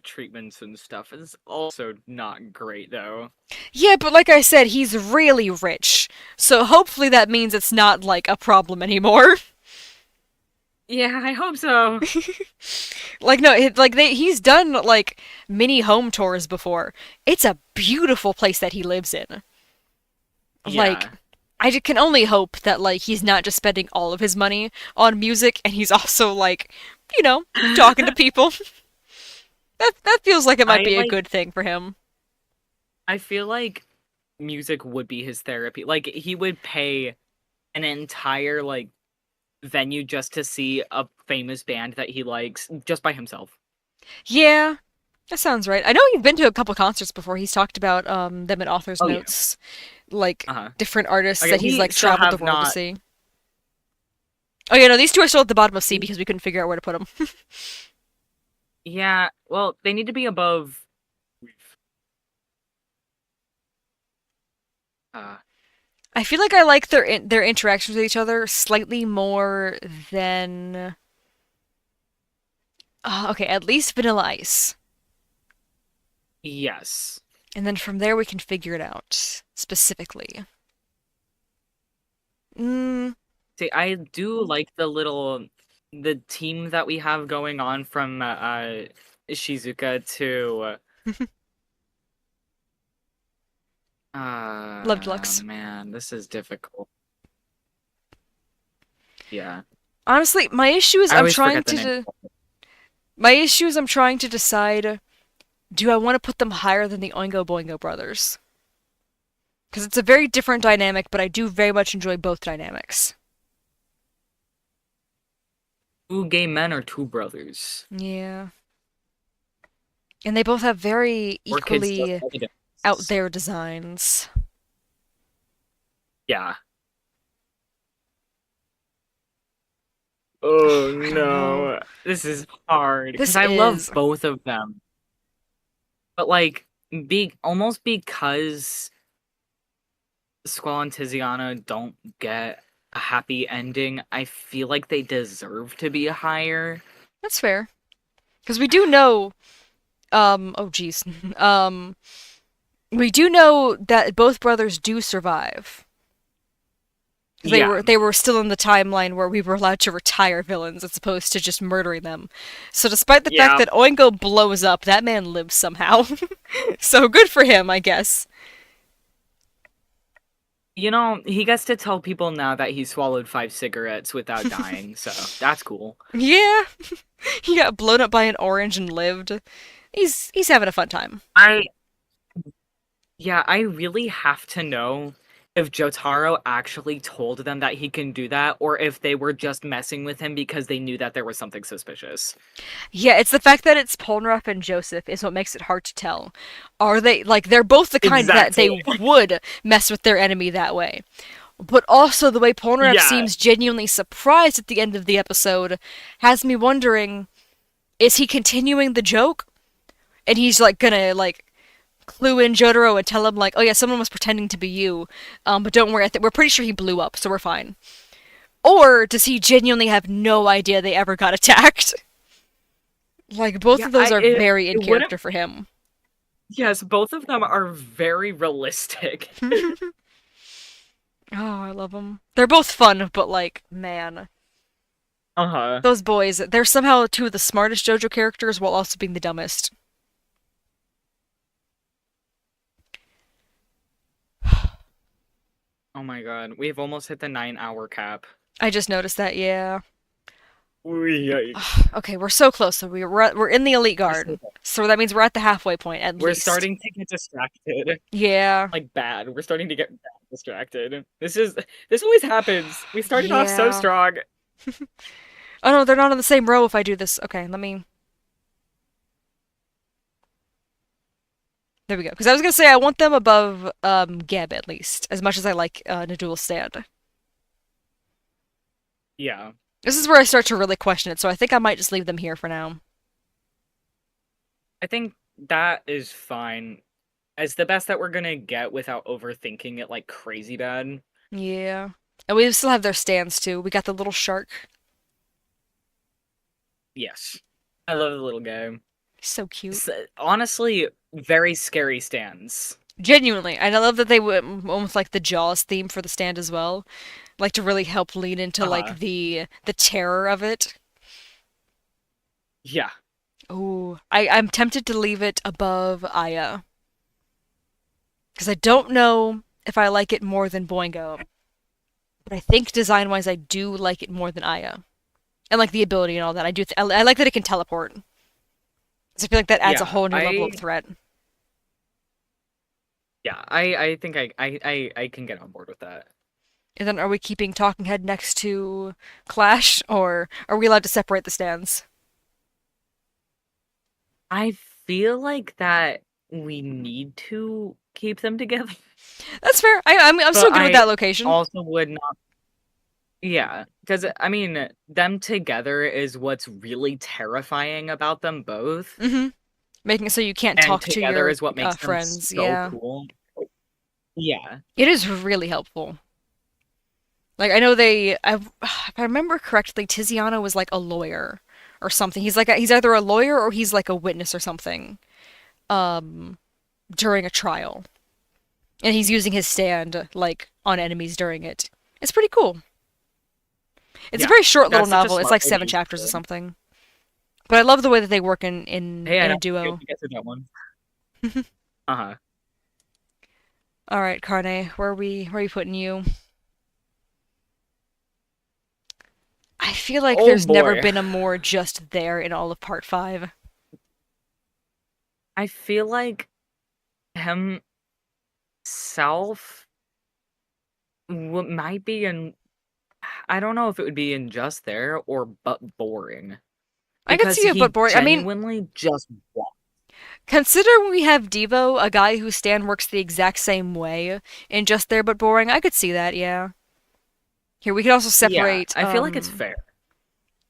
treatments and stuff is also not great though. Yeah, but like I said, he's really rich. So hopefully that means it's not like a problem anymore. Yeah, I hope so. Like no, he's done like mini home tours before. It's a beautiful place that he lives in. Like Yeah. can only hope that like he's not just spending all of his money on music and he's also like, you know, talking to people. That feels like it might I be a like good thing for him. I feel like music would be his therapy. Like he would pay an entire like venue just to see a famous band that he likes just by himself. Yeah, that sounds right. I know he's been to a couple concerts before. He's talked about them in author's Oh yeah. notes, like Uh-huh. different artists Okay, that he's we like still traveled the have world to not see. Oh yeah, no, these two are still at the bottom of C because we couldn't figure out where to put them. Yeah, well, they need to be above uh I feel like I like their interactions with each other slightly more than okay, at least Vanilla Ice. yes. And then from there we can figure it out specifically. Mm, See, I do like the team that we have going on from Shizuka to Love Deluxe. man, this is difficult. Yeah. Honestly, my issue is I always forget the name. I'm trying to decide, do I want to put them higher than the Oingo Boingo brothers? Because it's a very different dynamic, but I do very much enjoy both dynamics. Two gay men or two brothers. Yeah. And they both have very Or kids just equally like out there designs. Yeah. Oh I don't know. no. This is hard because This I love is. both of them. But like almost because Squall and Tiziana don't get a happy ending, I feel like they deserve to be higher. That's fair. Because we do know. Oh, geez. We do know that both brothers do survive. Yeah. They were still in the timeline where we were allowed to retire villains as opposed to just murdering them. So despite the fact Yeah. that Oingo blows up, that man lives somehow. So good for him, I guess. You know, he gets to tell people now that he swallowed 5 cigarettes without dying, so that's cool. Yeah, he got blown up by an orange and lived. He's having a fun time. I really have to know if Jotaro actually told them that he can do that, or if they were just messing with him because they knew that there was something suspicious. Yeah, it's the fact that it's Polnareff and Joseph is what makes it hard to tell. Are they like they're both the kind that they Exactly. would mess with their enemy that way. But also the way Polnareff Yeah. seems genuinely surprised at the end of the episode has me wondering, is he continuing the joke? And he's like gonna like clue in Jotaro and tell him like, oh yeah, someone was pretending to be you, but don't worry, we're pretty sure he blew up, so we're fine. Or does he genuinely have no idea they ever got attacked? Like both Yeah, of those are very in it wouldn't. character for him. Yes, both of them are very realistic. Oh, I love them. They're both fun, but like, man, Uh-huh. those boys, they're somehow two of the smartest JoJo characters while also being the dumbest. Oh my god, we've almost hit the 9-hour cap. I just noticed that, yeah. Yikes. Okay, we're so close. So we're in the elite guard. So that means we're at the halfway point, at We're least. starting to get distracted. Yeah. Like bad. We're starting to get bad distracted. This always happens. We started off so Yeah. strong. Oh no, they're not on the same row if I do this. Okay, let me... There we go. Because I was gonna say I want them above Geb at least, as much as I like Nadul's stand. Yeah. This is where I start to really question it, so I think I might just leave them here for now. I think that is fine. It's the best that we're gonna get without overthinking it like crazy bad. Yeah. And we still have their stands too. We got the little shark. Yes. I love the little guy. He's so cute. Honestly, very scary stands. Genuinely. And I love that they went almost like the Jaws theme for the stand as well. Like to really help lean into Uh-huh. like the terror of it. Yeah. Ooh. I'm tempted to leave it above Aya. Because I don't know if I like it more than Boingo. But I think design wise I do like it more than Aya. And like the ability and all that. I like that it can teleport. So I feel like that adds a Yeah. whole new level of threat. I think I can get on board with that. And then are we keeping Talking Head next to Clash, or are we allowed to separate the stands? I feel like that we need to keep them together, That's fair. I'm but still good with I that location. also would not. Yeah, because I mean, them together is what's really terrifying about them both, Mm-hmm. Making it so you can't and talk to together your is what makes them friends. so Yeah, cool. Yeah, it is really helpful. Like I know if I remember correctly, Tiziano was like a lawyer or something. He's either a lawyer or he's like a witness or something. Um, during a trial, and he's using his stand like on enemies during it. It's pretty cool. It's a yeah, very short little that's such a novel. It's smart like way to 7 chapters or use it. something. But I love the way that they work in Hey, I in a don't think duo. you get to that one. Uh-huh. All right, Carne, where are we putting you? I feel like Oh there's never boy. been a more just there in all of part 5. I feel like himself might be in. I don't know if it would be in just there or but boring I could because see it, but he boring. I mean, genuinely just walks. consider we have Devo, a guy whose stand works the exact same way in just there but boring. I could see that, yeah. Here we could also Yeah, separate I feel like it's fair.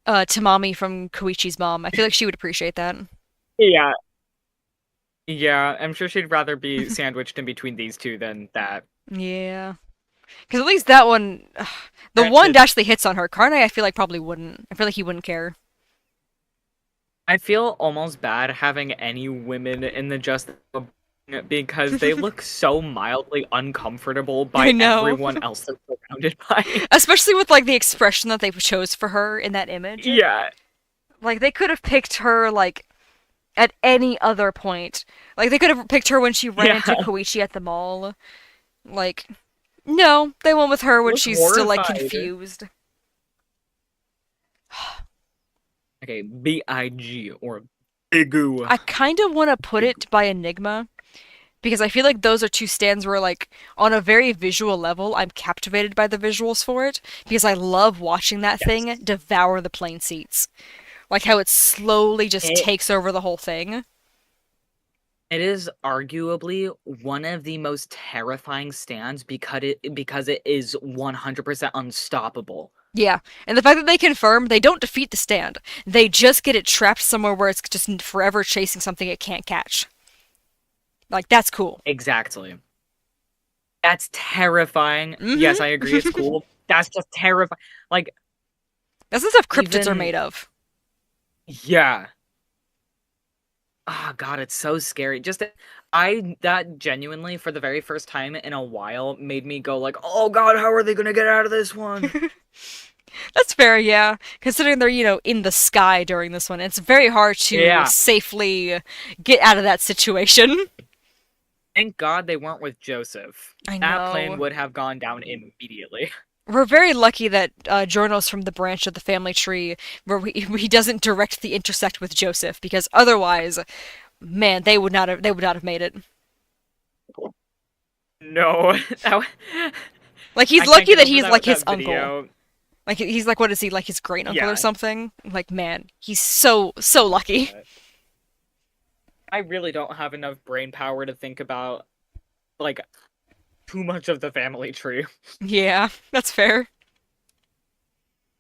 Tamami from Koichi's mom. I feel like she would appreciate that. Yeah. Yeah, I'm sure she'd rather be sandwiched in between these two than that. Yeah. Because at least that one, the one Granted, actually hits on her. Karne, I feel like probably wouldn't. I feel like he wouldn't care. I feel almost bad having any women in the just because they look so mildly uncomfortable I by know. everyone else they're surrounded by. Especially with like the expression that they chose for her in that image. Yeah. Like they could have picked her like at any other point. Like they could have picked her when she ran Yeah. into Koichi at the mall. Like no, they went with her when Look she's still like horrified. confused. Okay, B-I-G or Bigu. I kind of want to put it by Enigma because I feel like those are two stands where like on a very visual level I'm captivated by the visuals for it because I love watching that Yes. thing devour the plane seats. Like how it slowly just It, takes over the whole thing. it is arguably one of the most terrifying stands because it is 100% unstoppable. Yeah, and the fact that they confirm they don't defeat the stand, they just get it trapped somewhere where it's just forever chasing something it can't catch. Like that's cool. Exactly. That's terrifying. Yes, I agree. It's Mm-hmm. cool. That's just terrifying. Like, That's the stuff cryptids are even, made of. yeah. Oh, God, it's so scary. That genuinely, for the very first time in a while, made me go, like, oh, God, how are they gonna get out of this one? That's fair, yeah. Considering they're, in the sky during this one, it's very hard to Yeah. safely get out of that situation. Thank God they weren't with Joseph. I That plane know. would have gone down immediately. We're very lucky that Jorno's from the branch of the family tree where he doesn't directly intersect with Joseph, because otherwise Man, they would not have made it. No, that Like he's I can't lucky get that over he's like his that uncle. video. Like he's like what is he like his great uncle or Yeah, something? Like man, he's so lucky. yeah. I really don't have enough brain power to think about like too much of the family tree. Yeah, that's fair.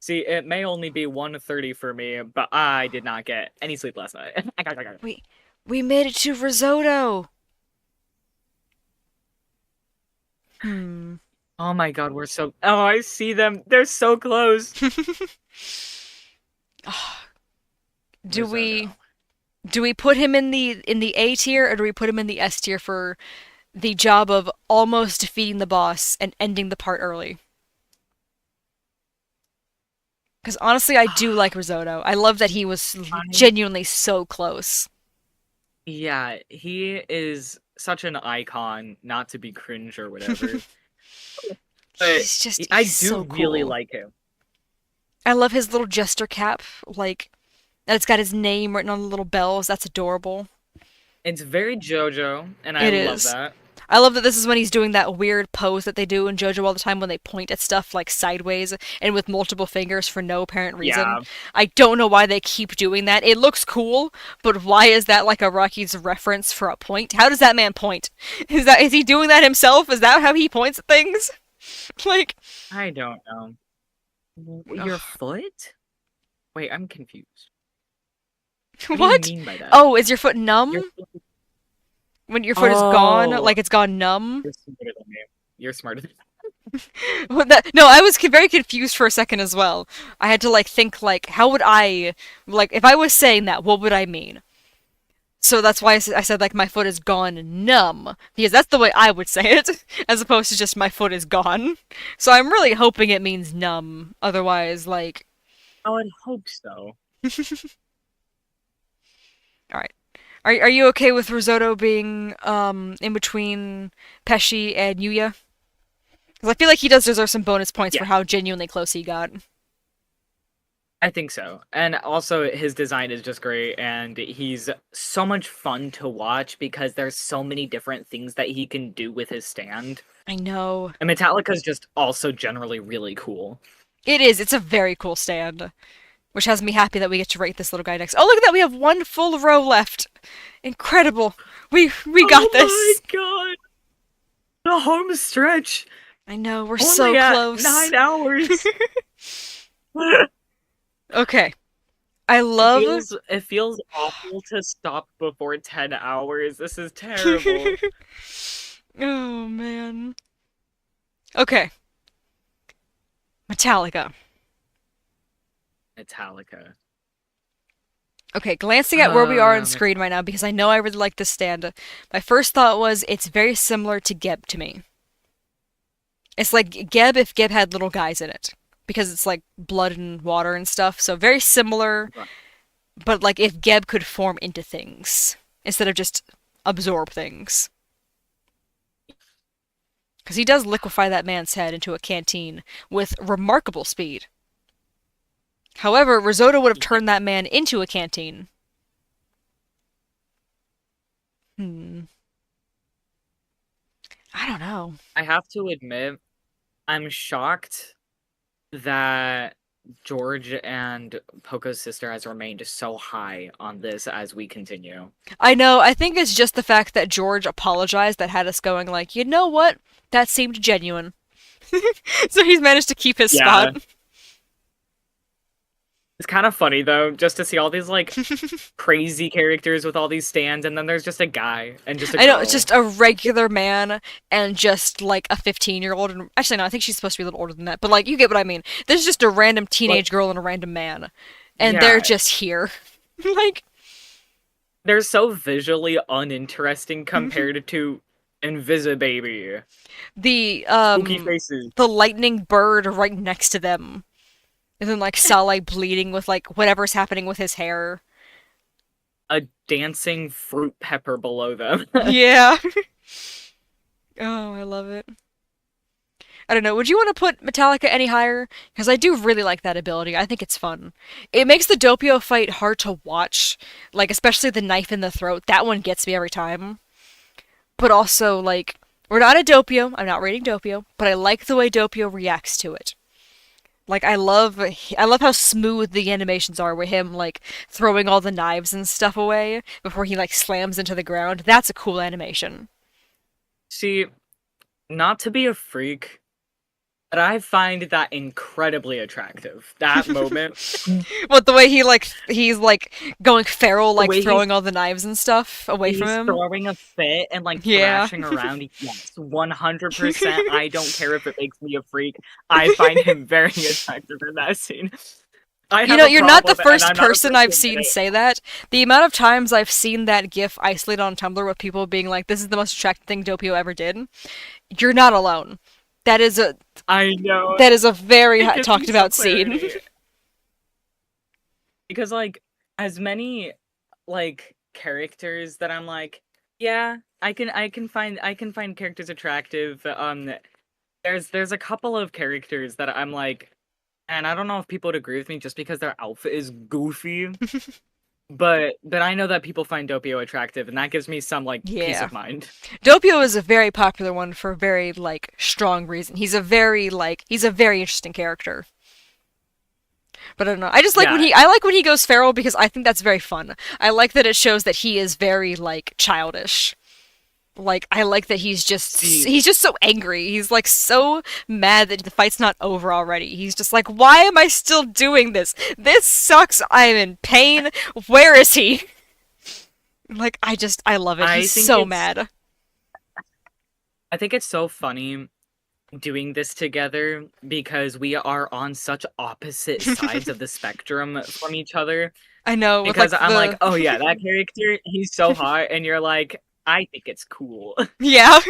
See, it may only be 1:30 for me, but I did not get any sleep last night. We we made it to risotto. Hmm. Oh my god, we're so. Oh, I see them. They're so close. do we Risotto. do we put him in the A tier or do we put him in the S tier for the job of almost defeating the boss and ending the part early? Because honestly, I do like risotto. I love that he was I genuinely so close. Yeah, he is such an icon, not to be cringe or whatever. But I He's do so really cool. like him. I love his little jester cap, like, and it's got his name written on the little bells. That's adorable. It's very JoJo, and I It love is. that. I love that this is when he's doing that weird pose that they do in JoJo all the time when they point at stuff like sideways and with multiple fingers for no apparent reason. Yeah, I don't know why they keep doing that. It looks cool, but why is that like a Rocky's reference for a point? How does that man point? Is he doing that himself? Is that how he points at things? Like, I don't know. Your ugh. foot? Wait, I'm confused. What do you What? mean by that? Oh, is your foot Your numb? foot. When your foot is gone, Oh, like it's gone numb? you're smarter than me. You're smarter than No, I was very confused for a second as well. I had to like think like how would I like if I was saying that, what would I mean? So that's why I said like my foot is gone numb because that's the way I would say it as opposed to just my foot is gone. So I'm really hoping it means numb. Otherwise, like, I would hope so. all right. Are you okay with risotto being in between Pesci and Yuya? Because I feel like he does deserve some bonus points for Yeah, how genuinely close he got. I think so. And also his design is just great and he's so much fun to watch because there's so many different things that he can do with his stand. I know. And Metallica's just also generally really cool. It is. It's a very cool stand, which has me happy that we get to rate this little guy next. Oh, look at that! We have one full row left. Incredible. We got Oh my this. god! The home stretch! I know. We're so Only at close. 9 hours! Okay. I love. It feels awful to stop before 10 hours. This is terrible. Oh man. Okay. Metallica. Metallica. Okay, glancing at where we are on Met- screen right now, because I know I really like this stand, my first thought was it's very similar to Geb to me. It's like Geb if Geb had little guys in it. Because it's like blood and water and stuff. So very similar, but like if Geb could form into things instead of just absorb things. Because he does liquefy that man's head into a canteen with remarkable speed. However, Risotto would have turned that man into a canteen. Hmm. I don't know. I have to admit, I'm shocked that George and Poco's sister has remained so high on this as we continue. I know, I think it's just the fact that George apologized that had us going like, you know what? That seemed genuine. So he's managed to keep his Yeah. spot. It's kind of funny though, just to see all these like crazy characters with all these stands, and then there's just a guy and just a I know, it's girl. just a regular man and just like a 15-year-old. And actually, no, I think she's supposed to be a little older than that. But like, you get what I mean. There's just a random But teenage girl and a random man. And they're yeah, just here. Like, they're so visually uninteresting compared to Invisibaby. the, Spooky um, faces. the lightning bird right next to them. And then like Saleh bleeding with like whatever's happening with his hair. A dancing fruit pepper below them. Yeah. Oh, I love it. I don't know. Would you want to put Metallica any higher? Because I do really like that ability. I think it's fun. It makes the Doppio fight hard to watch, like especially the knife in the throat. That one gets me every time. But also, like, we're not at Doppio. I'm not rating Doppio, but I like the way Doppio reacts to it. Like, I love how smooth the animations are with him, like throwing all the knives and stuff away before he like slams into the ground. That's a cool animation. See, not to be a freak, but I find that incredibly attractive. That moment, What the way he's like going feral, the like way he's throwing all the knives and stuff away from he's him. throwing a fit and like Yeah. thrashing around. Yes, 100%. I don't care if it makes me a freak. I find him very attractive in that scene. I You have know, a you're not the problem, and first I'm not person afraid to I've admit seen it. say that. The amount of times I've seen that GIF isolated on Tumblr with people being like, "This is the most attractive thing Doppio ever did." You're not alone. That is a I know. that is a very It gives me talked some about scene. clarity because, like, as many like characters that I'm like, yeah, I can find characters attractive. There's a couple of characters that I'm like, and I don't know if people would agree with me just because their outfit is goofy, but I know that people find Doppio attractive, and that gives me some like peace Yeah. of mind. Doppio is a very popular one for a very like strong reason. He's a very interesting character. But I don't know. I just like when Yeah, I like when he goes feral because I think that's very fun. I like that it shows that he is very like childish. Like I like that see, he's just so angry. He's like so mad that the fight's not over already. He's just like, "Why am I still doing this? This sucks. I'm in pain. Where is he?" Like I love it. I He's think so it's mad. I think it's so funny doing this together because we are on such opposite sides of the spectrum from each other. I know with Because like I'm like, the oh yeah, that character, he's so hot, and you're like, I think it's cool. yeah.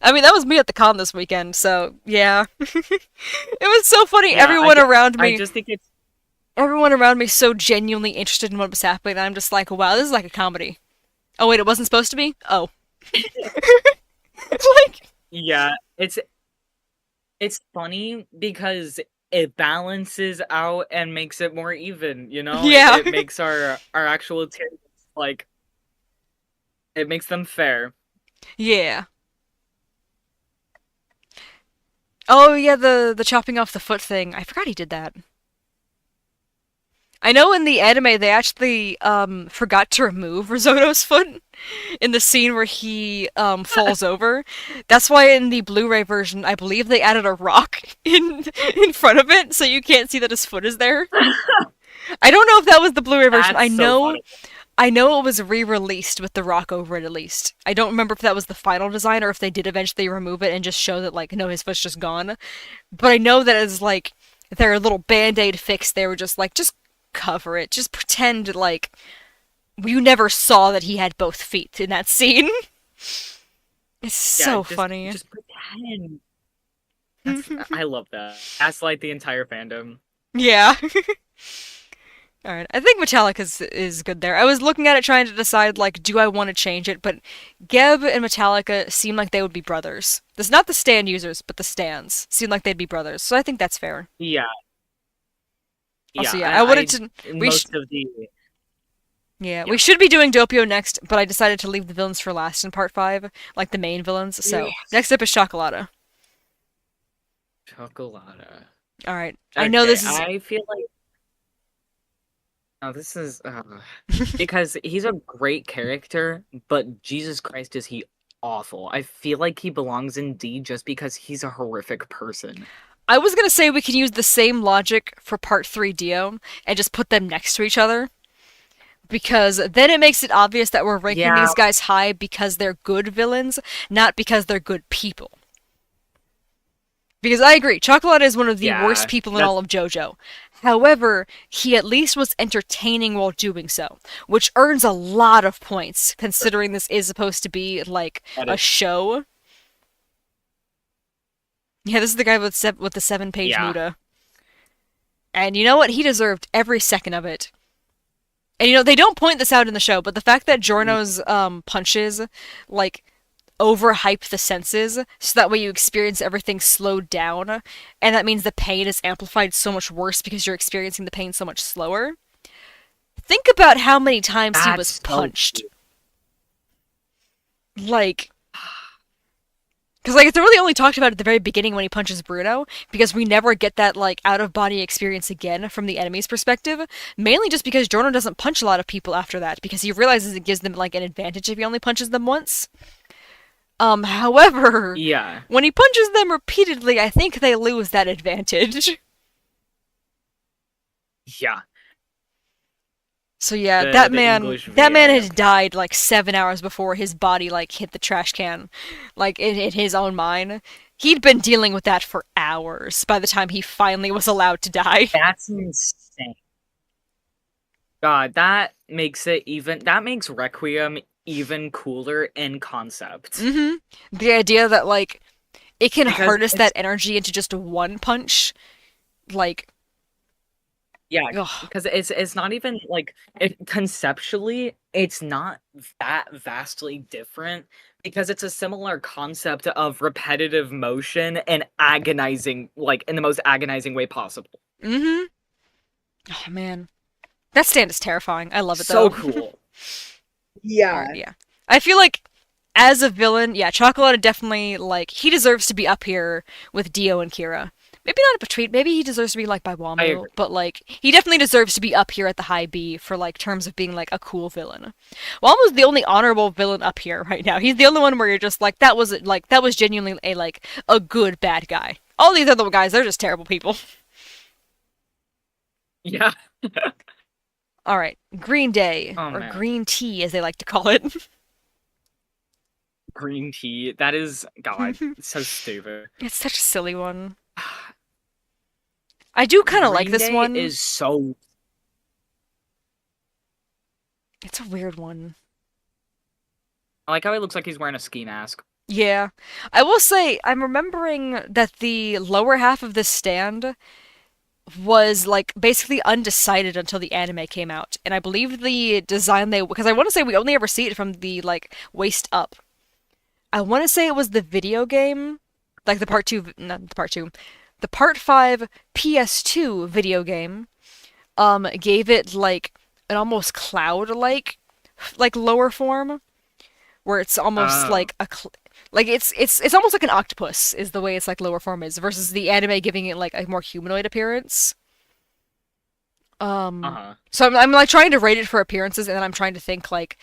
I mean, that was me at the con this weekend, so yeah. It was so funny. Yeah, I just think it's Everyone around me so genuinely interested in what was happening. And I'm just like, wow, this is like a comedy. Oh wait, it wasn't supposed to be. Oh, like yeah, it's funny because it balances out and makes it more even, you know? It, yeah, it makes our actual tiers like it makes them fair. yeah. Oh yeah, the chopping off the foot thing. I forgot he did that. I know in the anime they actually forgot to remove Risotto's foot in the scene where he falls over. That's why in the Blu-ray version, I believe they added a rock in front of it so you can't see that his foot is there. I don't know if that was the Blu-ray version. That's so funny. I know it was re-released with the rock over it at least. I don't remember if that was the final design or if they did eventually remove it and just show that like no his foot's just gone. But I know that as like their little band-aid fix they were just like just cover it. Just pretend like you never saw that he had both feet in that scene. It's Yeah, so funny. just pretend. I love that. Gaslight the entire fandom. Yeah. All right. I think Metallica is good there. I was looking at it trying to decide like do I want to change it, but Geb and Metallica seem like they would be brothers. This not the stand users, but the stands seem like they'd be brothers. So I think that's fair. Yeah, yeah. Also, yeah, I wanted to we sh- Most of the yeah, yeah. we should be doing Doppio next, but I decided to leave the villains for last in part 5, like the main villains. So, next up is Chocolata. Chocolata. All right. I know Okay, this is I feel like this is because he's a great character, but Jesus Christ, is he awful? I feel like he belongs in D just because he's a horrific person. I was going to say we can use the same logic for part 3 Dio and just put them next to each other. Because then it makes it obvious that we're ranking Yeah, these guys high because they're good villains, not because they're good people. Because I agree, Chocolate is one of the worst yeah. people in That's all of JoJo. However, he at least was entertaining while doing so, which earns a lot of points, considering this is supposed to be like that a is show. Yeah, this is the guy with the 7-page yeah. Muda. And you know what? He deserved every second of it. And you know, they don't point this out in the show, but the fact that Giorno's punches, like, overhype the senses so that way you experience everything slowed down, and that means the pain is amplified so much worse because you're experiencing the pain so much slower. Think about how many times he was That's so punched. cool. Like, because like it's really only talked about at the very beginning when he punches Bruno, because we never get that like out of body experience again from the enemy's perspective. Mainly just because Jordan doesn't punch a lot of people after that, because he realizes it gives them like an advantage if he only punches them once. However, Yeah. when he punches them repeatedly, I think they lose that advantage. Yeah. So yeah, The English that man VA. had died like 7 hours before his body like hit the trash can, like in his own mind. He'd been dealing with that for hours by the time he finally was allowed to die. That's insane. God, that makes Requiem even cooler in concept. The idea that like it can Because harness that it's energy into just one punch, like, Yeah, ugh. because it's not even like conceptually, it's not that vastly different because it's a similar concept of repetitive motion and agonizing, like in the most agonizing way possible. Mm-hmm. Oh man, that stand is terrifying. I love it So though. cool. All right, Yeah. yeah. I feel like as a villain, yeah, Chocolate definitely like he deserves to be up here with Dio and Kira. Maybe not between. Maybe he deserves to be like by I Wamo, agree. but like he definitely deserves to be up here at the high B for like terms of being like a cool villain. Wamo's the only honorable villain up here right now. He's the only one where you're just like that was genuinely a like a good bad guy. All these other guys, they're just terrible people. Yeah. All right, Green Day Oh or man. Green Tea as they like to call it. Green tea. That is God, so stupid. It's such a silly one. I do kind of like Green this Day one. is so It's a weird one. I like how he looks like he's wearing a ski mask. Yeah. I will say, I'm remembering that the lower half of this stand was like basically undecided until the anime came out. And I believe the design because I want to say we only ever see it from the like waist up. I want to say it was the video game, like the part 2, not the part 2, the part 5 PS2 video game gave it like an almost cloud like lower form where it's almost Oh. like like it's almost like an octopus is the way its like lower form is versus the anime giving it like a more humanoid appearance. Uh-huh. So I'm like trying to rate it for appearances, and then I'm trying to think like,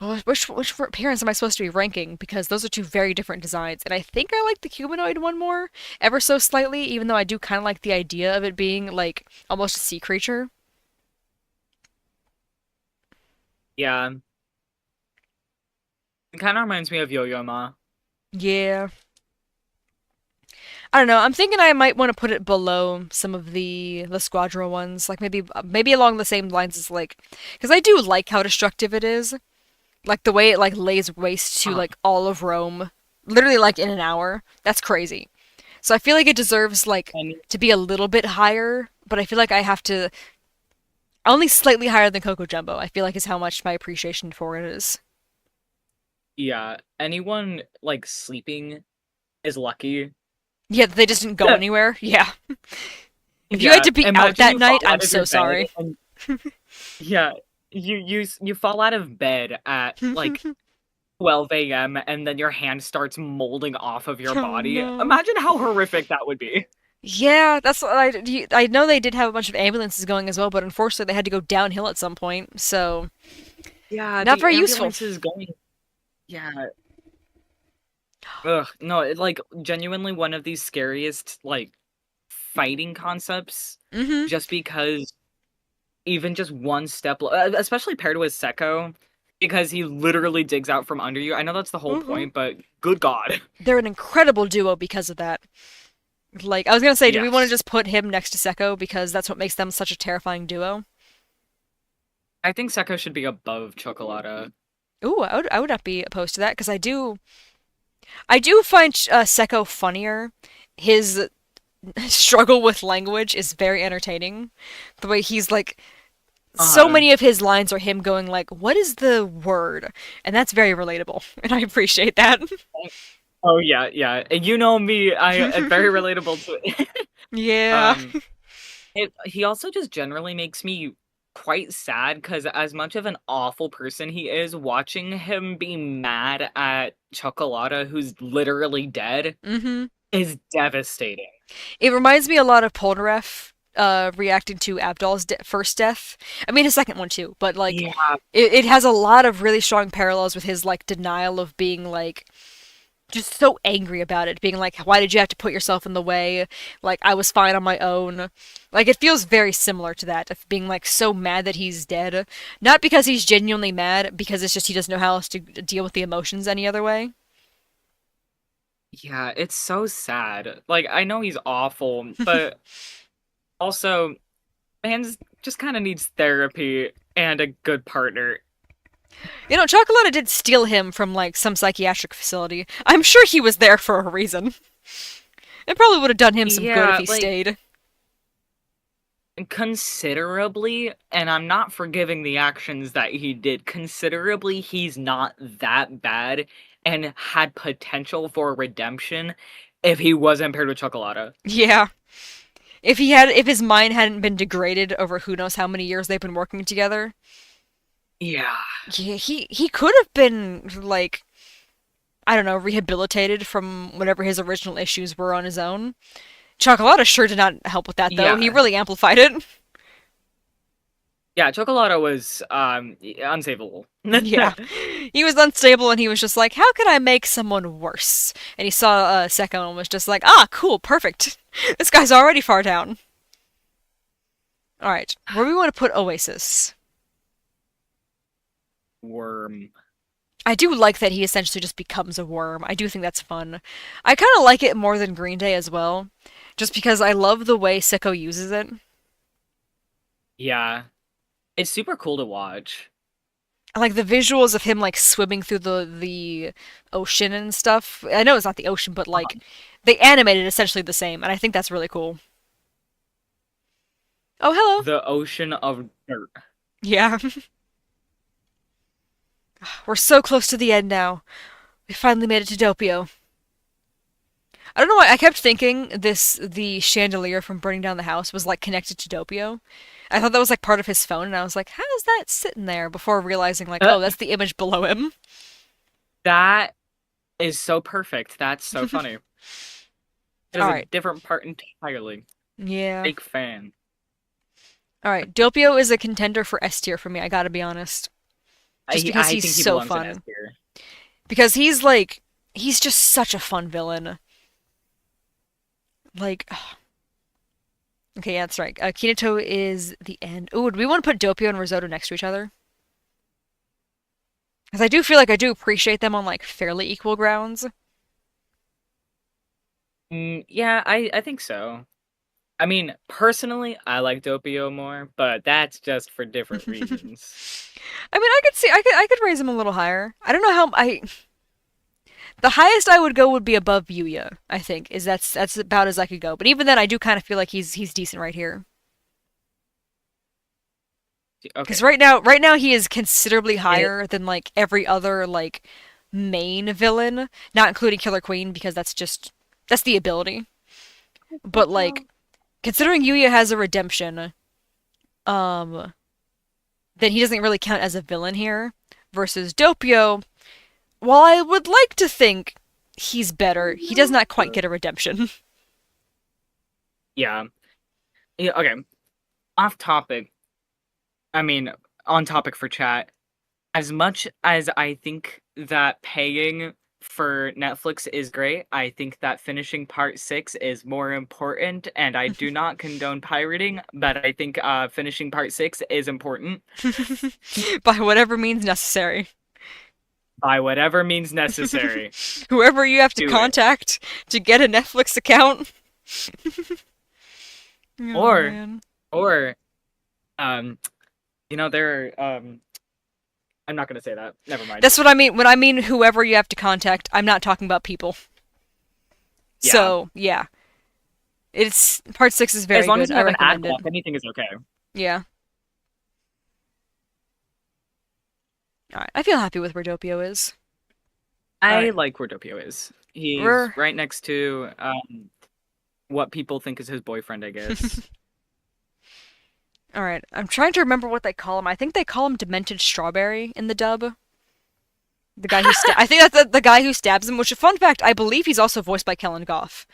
well, which appearance am I supposed to be ranking? Because those are two very different designs, and I think I like the humanoid one more, ever so slightly, even though I do kind of like the idea of it being like almost a sea creature. Yeah. It kind of reminds me of Yo-Yo Ma. Yeah. I don't know. I'm thinking I might want to put it below some of the Squadron ones, like maybe along the same lines as like, because I do like how destructive it is, like the way it like lays waste to Uh-huh. like all of Rome, literally like in an hour. That's crazy. So I feel like it deserves like I mean, to be a little bit higher, but I feel like I have to only slightly higher than Coco Jumbo. I feel like is how much my appreciation for it is. yeah. Anyone like sleeping is lucky. Yeah, they just didn't go anywhere. Yeah. If you Yeah. had to be out Imagine that you fall night, I'm out of so your bed sorry. and yeah, you fall out of bed at like 12 a.m. and then your hand starts molding off of your Oh body. no. Imagine how horrific that would be. Yeah, that's what I know they did have a bunch of ambulances going as well, but unfortunately they had to go downhill at some point, so Yeah, not the very useful. ambulance is going. Yeah. Ugh, no, like genuinely one of the scariest like fighting concepts Mm-hmm. just because even just one step, especially paired with Seko, because he literally digs out from under you. I know that's the whole Mm-hmm. point, but good God. They're an incredible duo because of that. Like I was gonna say, do we want to Yes. just put him next to Seko because that's what makes them such a terrifying duo? I think Seko should be above Chocolata. Ooh, I would not be opposed to that because I do find Seko funnier. His struggle with language is very entertaining. The way he's like So Uh-huh. many of his lines are him going like, "What is the word?" And that's very relatable, and I appreciate that. Oh yeah, yeah. And you know me, I very relatable to it. Yeah. um he also just generally makes me quite sad because as much of an awful person he is, watching him be mad at Chocolata, who's literally dead, hmm is devastating. It reminds me a lot of Polnareff reacting to Abdal's first death. I mean, his second one too, but like, Yeah, it has a lot of really strong parallels with his like denial of being like just so angry about it, being like, why did you have to put yourself in the way? Like, I was fine on my own. Like, it feels very similar to that, of being like so mad that he's dead. Not because he's genuinely mad, because it's just he doesn't know how else to deal with the emotions any other way. yeah, it's so sad. Like, I know he's awful, but also, man's just kind of needs therapy and a good partner. You know, Chocolata did steal him from like some psychiatric facility. I'm sure he was there for a reason. It probably would have done him some good if Yeah, he like, stayed. considerably, and I'm not forgiving the actions that he did. Considerably, he's not that bad and had potential for redemption if he wasn't paired with Chocolata. Yeah. If his mind hadn't been degraded over who knows how many years they've been working together, Yeah. yeah, he could have been like, I don't know, rehabilitated from whatever his original issues were on his own. Chocolata sure did not help with that though. He Yeah. really amplified it. Yeah, Chocolata was unsavable. Yeah. He was unstable and he was just like, how can I make someone worse? And he saw Sekon and was just like, ah, cool, perfect. This guy's already far down. Alright, where do we want to put Oasis? Worm. I do like that he essentially just becomes a worm. I do think that's fun. I kind of like it more than Green Day as well, just because I love the way Sicko uses it. Yeah. It's super cool to watch. Like the visuals of him like swimming through the ocean and stuff. I know it's not the ocean, but like they animated essentially the same, and I think that's really cool. Oh, hello. The ocean of dirt. Yeah. We're so close to the end now. We finally made it to Doppio. I don't know why I kept thinking the chandelier from burning down the house was like connected to Doppio. I thought that was like part of his phone, and I was like, how is that sitting there? Before realizing like, Uh, oh, that's the image below him. that is so perfect. That's so funny. It is All a right. different part entirely. Yeah. Big fan. All right. Doppio is a contender for S tier for me. I gotta be honest. Just because I he's think he so belongs in S fun. tier. Because he's like, he's just such a fun villain. Like, okay, yeah, that's right. Kinato is the end. Ooh, do we want to put Doppio and Risotto next to each other? Because I do feel like I do appreciate them on like fairly equal grounds. Yeah, I think so. I mean, personally, I like Doppio more, but that's just for different reasons. I mean, I could see, I could raise him a little higher. I don't know how I. The highest I would go would be above Yuya. I think is that's about as I could go. But even then, I do kind of feel like he's decent right here. Because Okay. right now he is considerably It, higher than like every other like main villain, not including Killer Queen because that's the ability. But like considering Yuya has a redemption, um, then he doesn't really count as a villain here. Versus Doppio, while I would like to think he's better, he does not quite get a redemption. yeah. Yeah, okay. Off topic. I mean, on topic for chat. As much as I think that paying for Netflix is great, I think that finishing part 6 is more important, and I do not condone pirating, but I think finishing part 6 is important By whatever means necessary. by whatever means necessary. Whoever you have to Do it. contact to get a Netflix account. Oh Or man. or um there are I'm not gonna say that. Never mind. That's what I mean. When I mean whoever you have to contact, I'm not talking about people. Yeah. So, yeah. It's part 6 is As very long as good. you I have an ad recommend it. block, anything is okay. Yeah. Alright, I feel happy with where Doppio is. I Alright. like where Doppio is. He's We're right next to what people think is his boyfriend, I guess. Alright. I'm trying to remember what they call him. I think they call him Demented Strawberry in the dub. The guy who I think that's the guy who stabs him, which, a fun fact, I believe he's also voiced by Kellen Goff.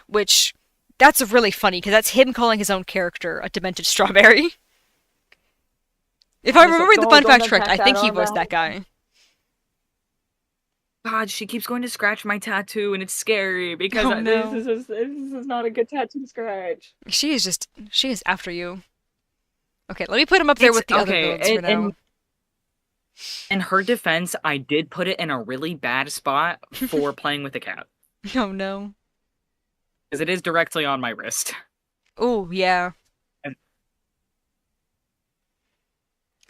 Which, that's really funny, because that's him calling his own character a Demented Strawberry. If I'm remembering the fun Don't fact correct, attack I that think he on voiced that that. guy. God, she keeps going to scratch my tattoo, and it's scary because Oh this no. is not a good tattoo to scratch. She is after you. Okay, let me put him up there It's with the other okay. villains for now. In her defense, I did put it in a really bad spot for playing with the cat Oh no. because it is directly on my wrist. Oh, yeah. And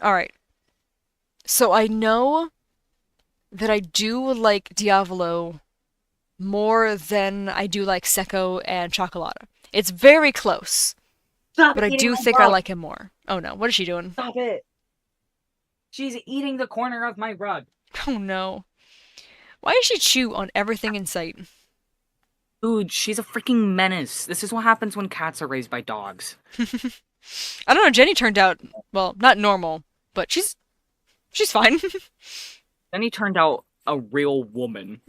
Alright. So I know that I do like Diavolo more than I do like Secco and Chocolata. It's very close, stop but I eating do my think I rug! like him more. Oh no, what is she doing? Stop it! She's eating the corner of my rug. Oh no. Why does she chew on everything in sight? Dude, she's a freaking menace. This is what happens when cats are raised by dogs. I don't know, Jenny turned out, well, not normal, but she's fine. Then he turned out a real woman.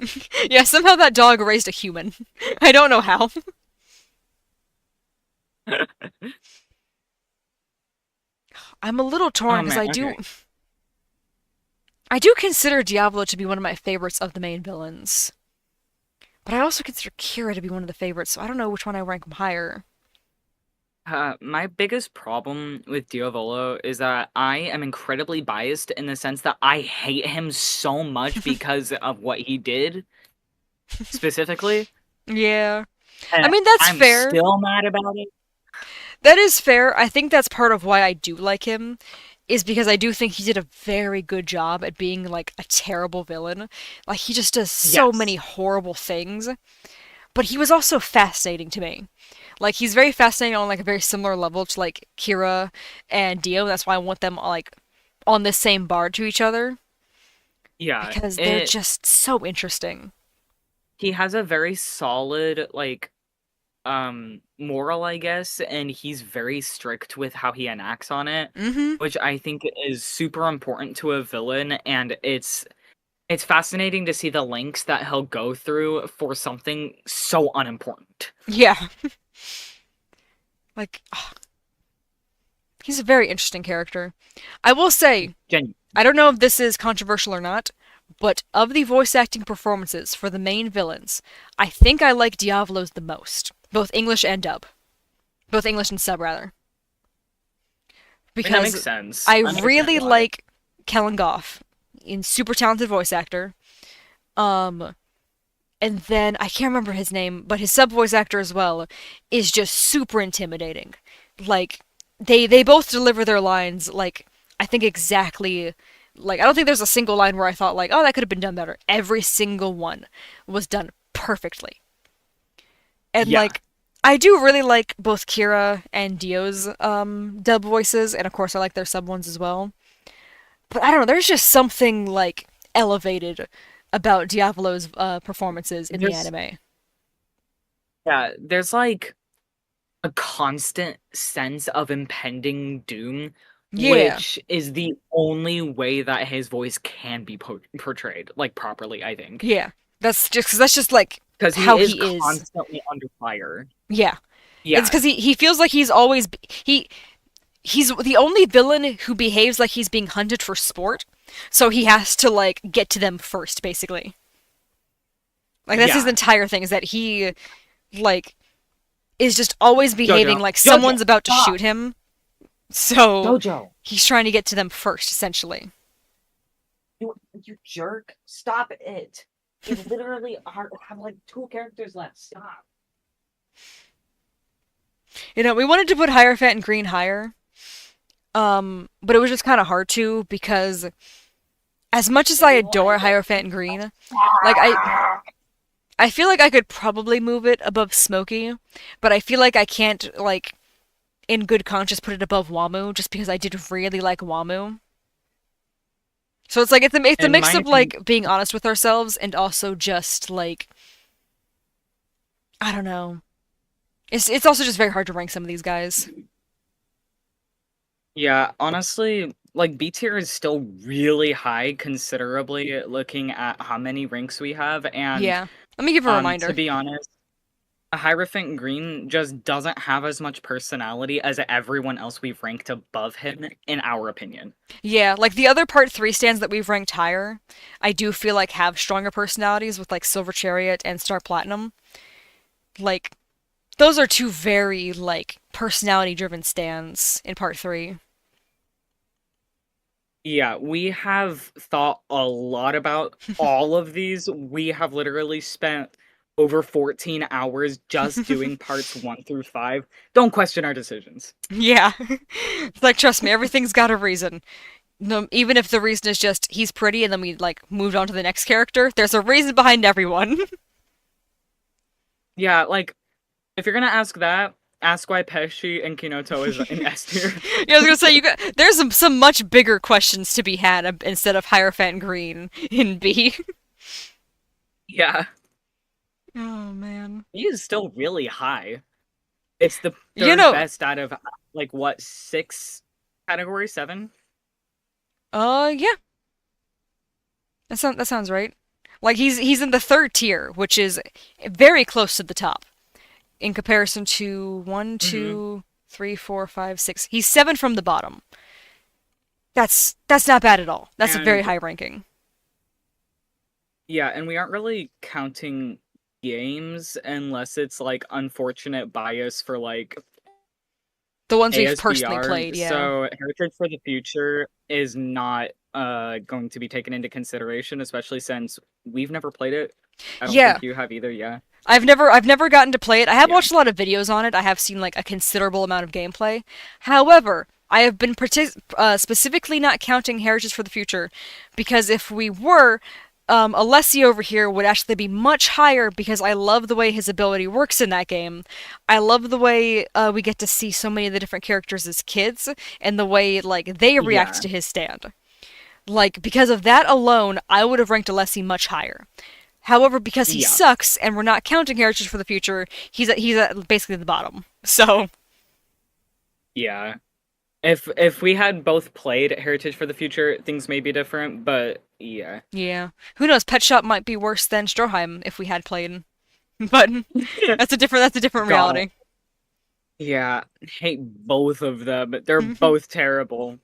Yeah, somehow that dog raised a human. I don't know how. I'm a little torn Oh because man, okay. I do consider Diavolo to be one of my favorites of the main villains. But I also consider Kira to be one of the favorites, so I don't know which one I rank higher. My biggest problem with Diavolo is that I am incredibly biased in the sense that I hate him so much because of what he did, specifically. Yeah. I And mean, that's I'm fair. still mad about it. That is fair. I think that's part of why I do like him, is because I do think he did a very good job at being, like, a terrible villain. Like, he just does so many Yes. horrible things. But he was also fascinating to me. Like, he's very fascinating on, like, a very similar level to, like, Kira and Dio. That's why I want them, like, on the same bar to each other. Yeah, Because they're just so interesting. he has a very solid, like, moral, I guess, and he's very strict with how he enacts on it, Mm-hmm. which I think is super important to a villain, and it's fascinating to see the lengths that he'll go through for something so unimportant. Yeah. Like, he's a very interesting character. I will say, Gen- I don't know if this is controversial or not, but of the voice acting performances for the main villains, I think I like Diavolo's the most. Both English and dub. Both English and sub, rather. I mean, that makes Because sense. I I understand really why. like Kellen Goff, in super talented voice actor. Um, and then I can't remember his name, but his sub voice actor as well is just super intimidating. Like they both deliver their lines like I think exactly like I don't think there's a single line where I thought like, oh, that could have been done better. Every single one was done perfectly. And Yeah. like I do really like both Kira and Dio's dub voices, and of course I like their sub ones as well. But I don't know, there's just something like elevated about Diavolo's performances in the There's anime. there's like a constant sense of impending doom, Yeah, which is the only way that his voice can be portrayed like properly, I think. yeah. That's just because that's just like Because he how is he is. constantly under fire. Yeah, it's Yeah. because he feels like he's the only villain who behaves like he's being hunted for sport, so he has to like get to them first, basically. Like that's his Yeah. entire thing is that he like is just always behaving JoJo. like JoJo, someone's about to stop! shoot him, so JoJo! he's trying to get to them first, essentially. You jerk. Stop it. You literally have like two characters left. Stop. You know, we wanted to put Hierophant and Green higher, but it was just kind of hard to because as much as I adore Hierophant and Green, like I feel like I could probably move it above Smokey, but I feel like I can't like in good conscience put it above Wamu just because I did really like Wamu. So it's like it's a In mix my of opinion, like being honest with ourselves and also just like I don't know. It's also just very hard to rank some of these guys. yeah, honestly, like B tier is still really high considerably looking at how many ranks we have, and Yeah. Let me give a to reminder. be honest, a Hierophant Green just doesn't have as much personality as everyone else we've ranked above him, in our opinion. Yeah, like the other part 3 stands that we've ranked higher, I do feel like have stronger personalities with like Silver Chariot and Star Platinum. Like those are two very like personality driven stands in part 3. Yeah, we have thought a lot about all of these. We have literally spent over 14 hours just doing parts 1 through 5. Don't question our decisions. Yeah. It's like trust me, everything's got a reason. No, even if the reason is just he's pretty and then we like moved on to the next character, there's a reason behind everyone. Yeah, like, if you're gonna ask that, ask why Pesci and Kinoto is in S tier. Yeah, I was gonna say there's some much bigger questions to be had instead of Hierophant Green in B. Yeah, Oh man. he is still really high. It's the You third know, best out of, like, what, 6 category? 7? yeah, that sounds right. Like he's in the third tier, which is very close to the top in comparison to one, Mm-hmm. 2, 3, 4, 5, 6. He's 7 from the bottom. That's not bad at all. That's a very And high ranking. yeah, and we aren't really counting games unless it's like unfortunate bias for like The ones we've personally ASBR. played, yeah. So Heritage for the Future is not going to be taken into consideration, especially since we've never played it. I don't Yeah, think you have either, yeah. I've never gotten to play it. I have Yeah. watched a lot of videos on it. I have seen like a considerable amount of gameplay. However, I have been specifically not counting Heritage for the Future because if we were, Alessi over here would actually be much higher because I love the way his ability works in that game. I love the way we get to see so many of the different characters as kids and the way like they react Yeah. to his stand. Like because of that alone, I would have ranked Alessi much higher. However, because he Yeah. sucks and we're not counting Heritage for the Future, he's at basically the bottom. So Yeah. If we had both played Heritage for the Future, things may be different, but yeah. yeah, who knows? Pet Shop might be worse than Stroheim if we had played, but that's a different God. reality. Yeah, I hate both of them. They're both terrible.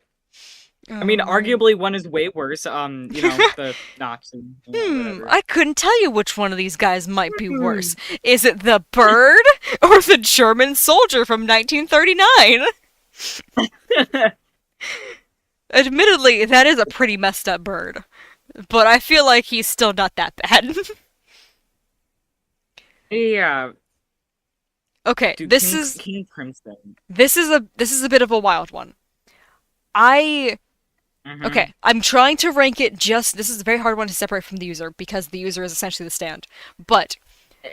I mean, Oh man. arguably one is way worse. The Nazi, whatever. I couldn't tell you which one of these guys might be Hmm. worse. Is it the bird or the German soldier from 1939? Admittedly, that is a pretty messed up bird, but I feel like he's still not that bad. Yeah, Okay, dude, this King is King Crimson. this is a bit of a wild one. I Mm-hmm. okay, I'm trying to rank it just this is a very hard one to separate from the user because the user is essentially the stand. But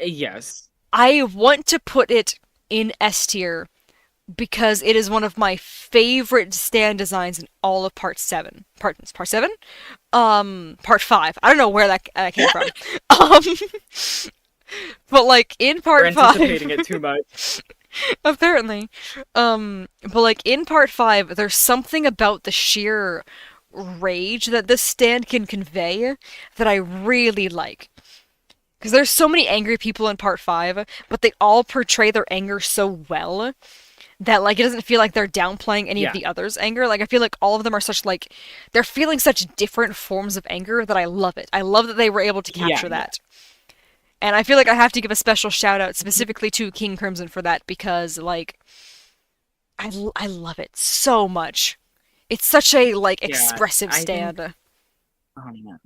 Yes. I want to put it in S tier because it is one of my favorite stand designs in all of part 7. Part 7? Part 5. I don't know where that came from. Um but like in We're part 5 anticipating it too much. apparently. But like in part 5, there's something about the sheer rage that this stand can convey that I really like. Because there's so many angry people in part 5, but they all portray their anger so well that like it doesn't feel like they're downplaying any of Yeah. the others' anger. Like I feel like all of them are such like they're feeling such different forms of anger that I love it. I love that they were able to Yeah, capture yeah. that. And I feel like I have to give a special shout out specifically to King Crimson for that because like I love it so much. It's such a like Yeah. expressive I think stand. yeah.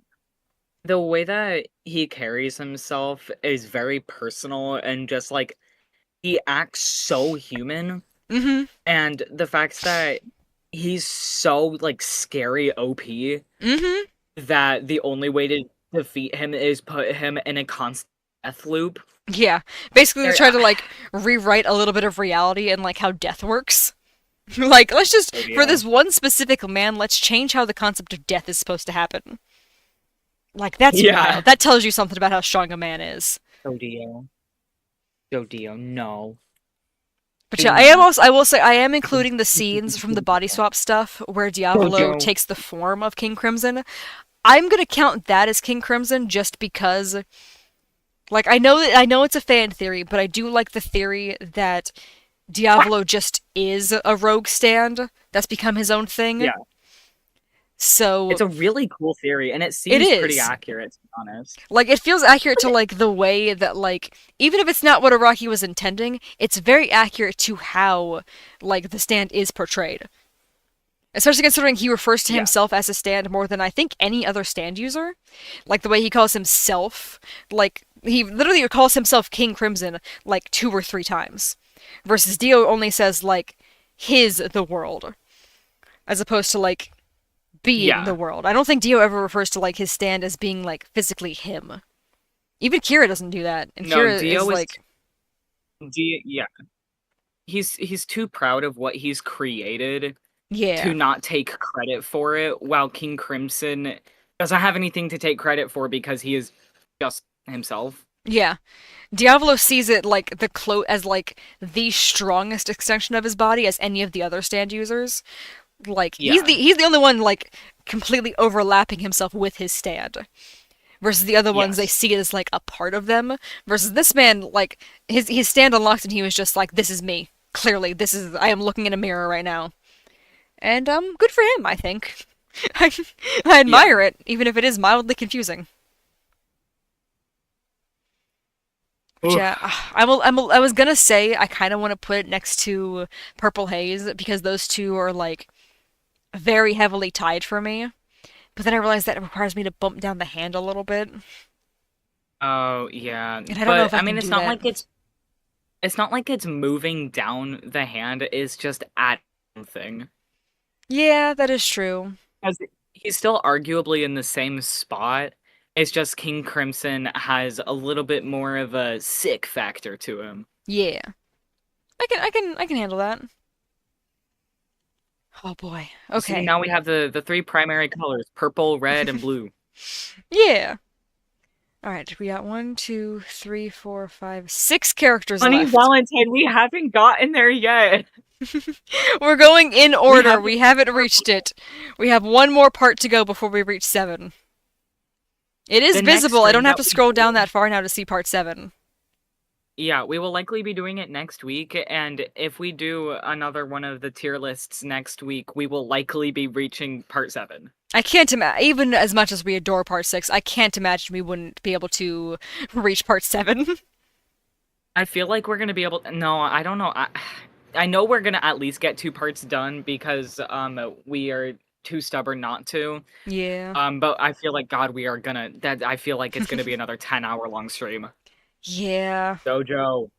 The way that he carries himself is very personal and just like he acts so human. Mhm. And the fact that he's so like scary OP Mhm. that the only way to defeat him is put him in a constant death loop. Yeah. Basically they There, try to like rewrite a little bit of reality and like how death works. Like, let's just, for Rodeo. this one specific man, let's change how the concept of death is supposed to happen. Like, that's Yeah. wild. That tells you something about how strong a man is. Rodeo. Rodeo, no. But yeah, Do I am not. also, I will say, I am including the scenes from the body swap stuff where Diavolo JoJo. takes the form of King Crimson. I'm gonna count that as King Crimson just because, like, I know it's a fan theory, but I do like the theory that Diavolo just is a rogue stand that's become his own thing. Yeah. So It's a really cool theory, and it it seems pretty is. accurate, to be honest. Like, it feels accurate to, like, the way that, like, even if it's not what Araki was intending, it's very accurate to how, like, the stand is portrayed. Especially considering he refers to Yeah. himself as a stand more than I think any other stand user. Like, the way he calls himself, like, he literally calls himself King Crimson, like, 2 or 3 times. Versus Dio only says, like, his the world, as opposed to, like, being the Yeah. world. I don't think Dio ever refers to, like, his stand as being, like, physically him. Even Kira doesn't do that, and No, Kira is Dio is like, Yeah. He's too proud of what he's created to yeah, not take credit for it, while King Crimson doesn't have anything to take credit for because he is just himself. yeah. Diavolo sees it like as like the strongest extension of his body as any of the other stand users. Like Yeah. he's the only one like completely overlapping himself with his stand. Versus the other ones, they Yes. see it as like a part of them. Versus this man, like his stand unlocked, and he was just like, "This is me. Clearly, this is I am looking in a mirror right now." And good for him, I think. I Yeah. admire it, even if it is mildly confusing. But yeah, Oof. I was gonna say I kind of want to put it next to Purple Haze because those two are like very heavily tied for me. But then I realized that it requires me to bump down the hand a little bit, Oh, yeah. and I don't know But if I I can mean do that. it's not like it's moving down the hand, it's just adding something. Yeah, that is true. Because he's still arguably in the same spot. It's just King Crimson has a little bit more of a sick factor to him. Yeah, I can handle that. Oh boy. See, Okay. now we have the three primary colors, purple, red, and blue. Yeah. All right. We got 6 characters Honey left. Valentine, we haven't gotten there yet. We're going in We order. haven't. We haven't reached it. We have one more part to go before we reach 7. It is The next visible. I don't stream have that to we scroll down do. that far now to see part 7. Yeah, we will likely be doing it next week, and if we do another one of the tier lists next week, we will likely be reaching part 7. I can't imagine, even as much as we adore part 6, I can't imagine we wouldn't be able to reach part 7. I feel like we're gonna be able. No, I don't know. I know we're gonna at least get 2 parts done because we are too stubborn not to. Yeah. But I feel like God, we are gonna. That I feel like it's gonna be another 10-hour long stream. Yeah. JoJo,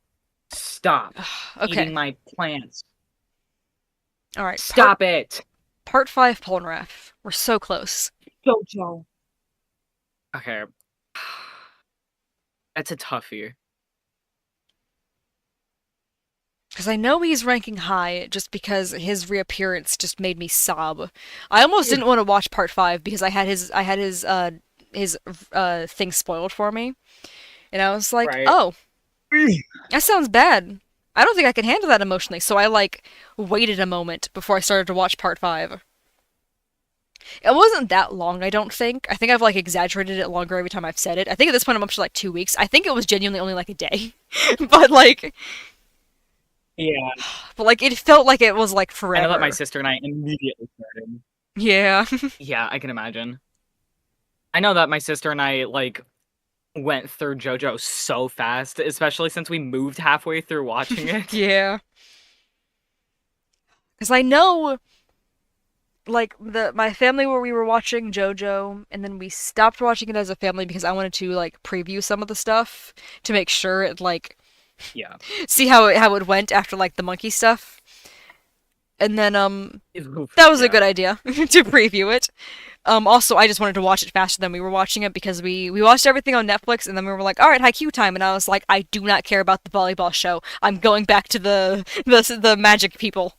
stop eating Okay. my plants. All right. Stop it, Part 5 Polnareff. We're so close. JoJo. Okay, that's a toughie. Because I know he's ranking high just because his reappearance just made me sob. I almost didn't want to watch part 5 because his thing spoiled for me. And I was like, Right. "Oh, that sounds bad. I don't think I can handle that emotionally." So I like waited a moment before I started to watch part 5. It wasn't that long, I don't think. I think I've like exaggerated it longer every time I've said it. I think at this point I'm up to like 2 weeks. I think it was genuinely only like a day. but like Yeah. but like it felt like it was like I know that my forever. sister and I immediately started. Yeah. Yeah, I can imagine. I know that my sister and I like went through JoJo so fast, especially since we moved halfway through watching it. Yeah. Cuz I know like the my family where we were watching JoJo and then we stopped watching it as a family because I wanted to like preview some of the stuff to make sure it like Yeah. see how it went after like the monkey stuff. And then Oof, that was a yeah. good idea to preview it. Also, I just wanted to watch it faster than we were watching it because we watched everything on Netflix and then we were like, all right, Haikyuu time, and I was like, I do not care about the volleyball show. I'm going back to the magic people.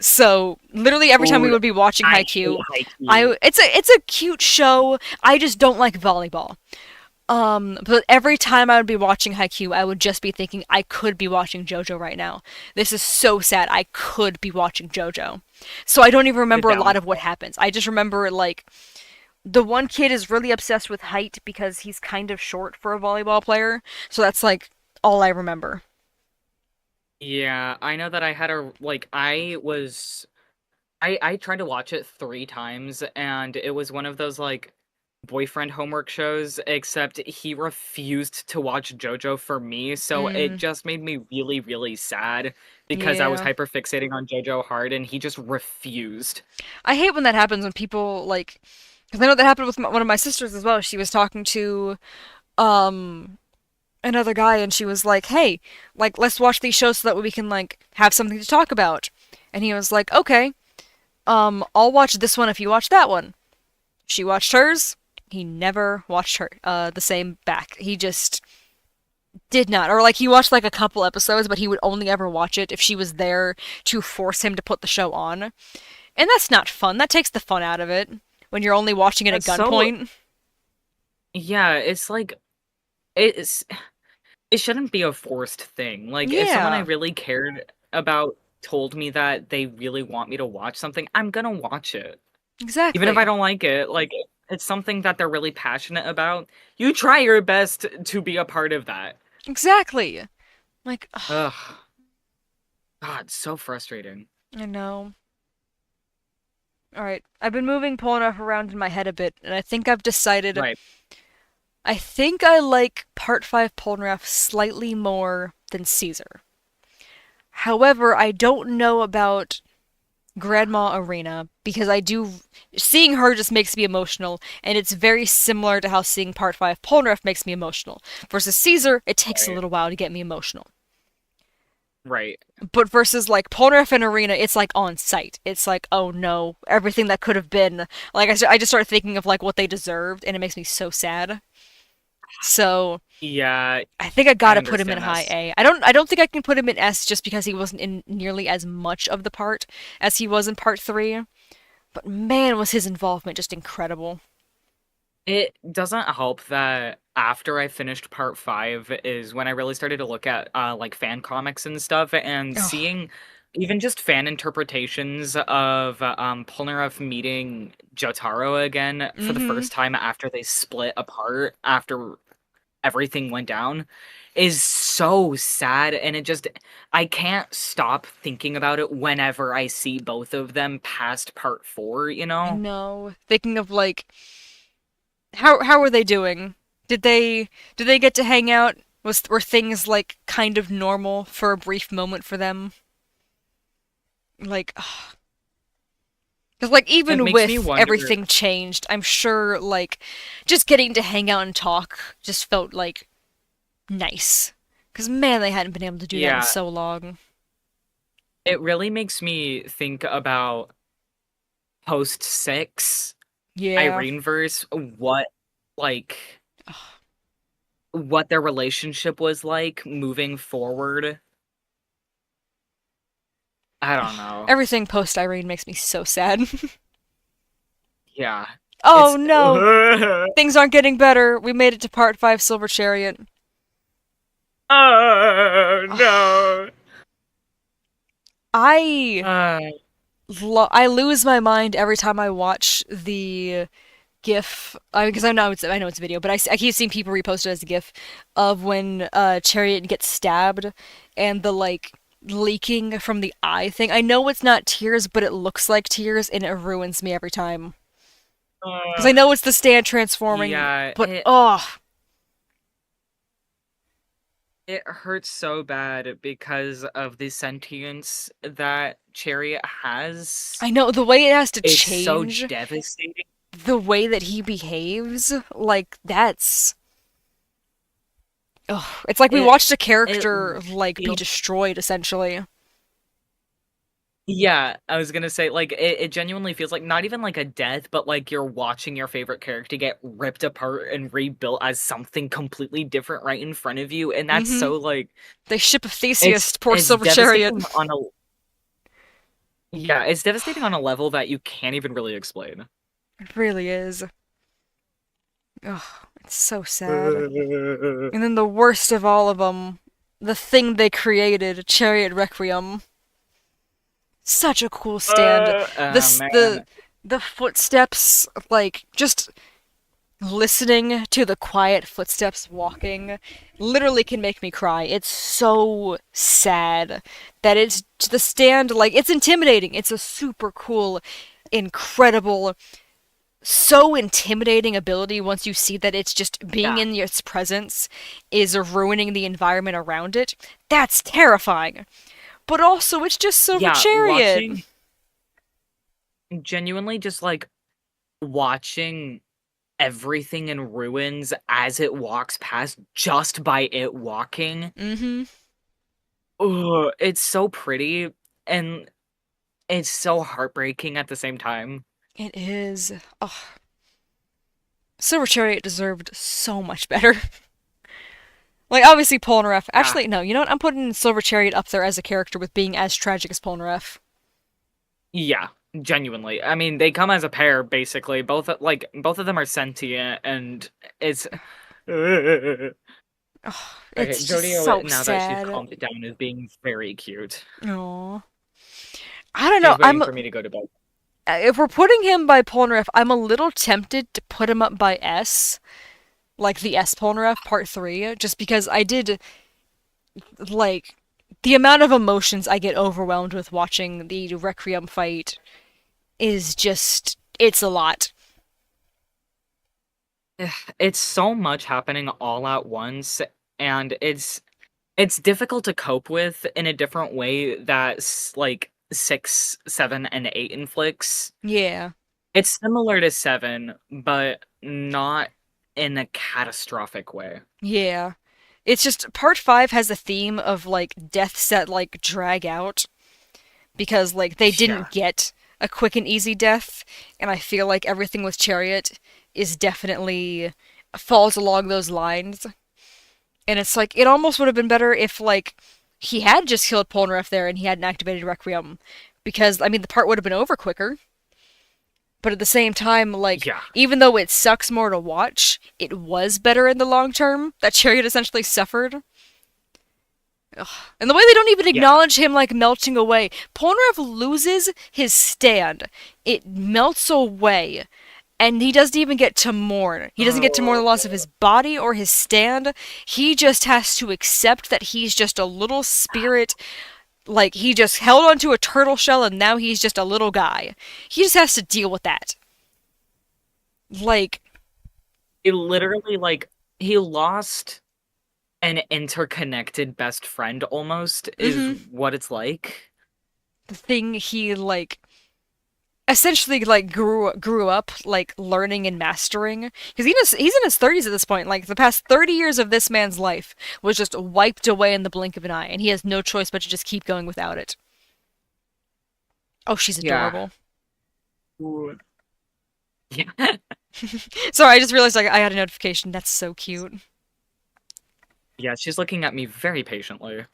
So literally every time we Ooh, would be watching I hate Haikyuu, Haikyuu. it's a cute show. I just don't like volleyball. But every time I would be watching Haikyuu, I would just be thinking I could be watching JoJo right now. This is so sad. I could be watching JoJo. So I don't even The remember a lot of what downfall. happens. I just remember like the one kid is really obsessed with height because he's kind of short for a volleyball player. So that's like all I remember. Yeah, I know that I had a like I tried to watch it 3 times, and it was one of those like boyfriend homework shows, except he refused to watch JoJo for me, so it Mm, just made me really, really sad because I was yeah. hyper fixating on JoJo hard and he just refused. I hate when that happens when people like because I know that happened with one of my sisters as well. She was talking to um another guy and she was like, "Hey, like let's watch these shows so that we can like have something to talk about." And he was like, "Okay, I'll watch this one if you watch that one." She watched hers. He never watched her the same back. He just did not. Or like he watched like a couple episodes, but he would only ever watch it if she was there to force him to put the show on. And that's not fun. That takes the fun out of it when you're only watching it at That's so gunpoint. yeah, it's like it's it shouldn't be a forced thing. Like if someone I Yeah, really cared about told me that they really want me to watch something, I'm gonna watch it. Even if I exactly. don't like it, like it's something that they're really passionate about. You try your best to be a part of that. Exactly. Like, ugh, Ugh. God, so frustrating. I know. Alright, I've been moving Polnareff around in my head a bit, and I think I've decided. Right. I think I like Part 5 Polnareff slightly more than Caesar. However, I don't know about Grandma Arena because I do. Seeing her just makes me emotional, and it's very similar to how seeing Part 5 Polnareff makes me emotional. Versus Caesar, it takes a Right. little while to get me emotional. Right. But versus like Polnareff and Arena, it's like on site. It's like, oh no, everything that could have been. Like I just start thinking of like what they deserved, and it makes me so sad. So Yeah, I think I I gotta put him in understand high this. A. I don't think I can put him in S just because he wasn't in nearly as much of the part as he was in part three. But man, was his involvement just incredible. It doesn't help that after I finished part 5 is when I really started to look at like fan comics and stuff and Oh, seeing even just fan interpretations of Polnareff meeting Jotaro again for the mm-hmm. first time after they split apart after everything went down is so sad, and it just I can't stop thinking about it whenever I see both of them past part 4, you I know? know. Thinking of like how were they doing? Did they get to hang out? Were things like kind of normal for a brief moment for them? Like, because like It even makes me with wonder. everything changed, I'm sure like just getting to hang out and talk just felt like nice. Because man, they hadn't been able to do that in Yeah, so long. it really makes me think about post 6 Yeah. Irene verse, like what their relationship was like moving forward. I don't know. Everything post Irene makes me so sad. Yeah. Oh It's no, things aren't getting better. We made it to part 5 Silver Chariot. oh no. I Uh, I lose my mind every time I watch the GIF because I know it's a video, but I keep seeing people repost it as a GIF of when Chariot gets stabbed and the like leaking from the eye thing. I know it's not tears, but it looks like tears, and it ruins me every time because I uh, know it's the stand transforming. yeah, But oh, it hurts so bad because of the sentience that Chariot has. I know the way it has to It's so change, devastating. the way that he behaves, like that's. Oh, it's like we It watched a it character like be feels destroyed essentially. yeah, I was gonna say like it genuinely feels like not even like a death, but like you're watching your favorite character get ripped apart and rebuilt as something completely different right in front of you, and that's Mm-hmm. so like They ship Theseus to poor it's Silver Chariot. devastating on a Yeah, it's devastating on a level that you can't even really explain. It really is. Ugh, it's so sad. And then the worst of all of them, the thing they created, Chariot Requiem. Such a cool stand. This Man. the footsteps, like just listening to the quiet footsteps walking, literally can make me cry. It's so sad that it's the stand. Like it's intimidating. It's a super cool, incredible, so intimidating ability once you see that it's just being Yeah. in its presence is ruining the environment around it. That's terrifying. But also, it's just Silver Yeah, Chariot. watching genuinely just like watching everything in ruins as it walks past just by it walking. Mm-hmm. Ugh, it's so pretty and it's so heartbreaking at the same time. It is. Oh, Silver Chariot deserved so much better. Like, obviously, Polnareff. Yeah. Actually, no, you know what? I'm putting Silver Chariot up there as a character with being as tragic as Polnareff. Yeah, genuinely. I mean, they come as a pair basically. Both of them are sentient and it's okay, Oh, it's just so Jodio, now that she's sad. calmed it down, is being very cute. Aww. I don't know. She's waiting for me to go to bed. If we're putting him by Polnareff, I'm a little tempted to put him up by S, like the S Polnareff Part 3, just because I did, like, the amount of emotions I get overwhelmed with watching the Requiem fight is just, it's a lot. It's so much happening all at once, and it's difficult to cope with in a different way that like 6, 7, and 8 inflicts. Yeah, It's similar to 7, but not in a catastrophic way. yeah. It's just, Part 5 has a theme of, like, deaths that, like, drag out, because, like, they Yeah. didn't get a quick and easy death, and I feel like everything with Chariot is definitely falls along those lines. And it's like it almost would have been better if like he had just killed Polnareff there and he hadn't activated Requiem, because I mean the part would have been over quicker. But at the same time, like Yeah. even though it sucks more to watch, it was better in the long term that Chariot essentially suffered. Ugh. And the way they don't even Yeah. acknowledge him like melting away. Polnareff loses his stand. It melts away. And he doesn't even get to mourn. He doesn't get to mourn the loss of his body or his stand. He just has to accept that he's just a little spirit. Like, he just held onto a turtle shell and now he's just a little guy. He just has to deal with that. Like, It literally he lost an interconnected best friend almost is mm-hmm, what it's like. the thing he, like, essentially like grew up like learning and mastering because he's in his 30s at this point. Like the past 30 years of this man's life was just wiped away in the blink of an eye, and he has no choice but to just keep going without it. Oh, she's Yeah. adorable. Ooh. Yeah. Sorry, I just realized I had a notification. That's so cute. Yeah, she's looking at me very patiently.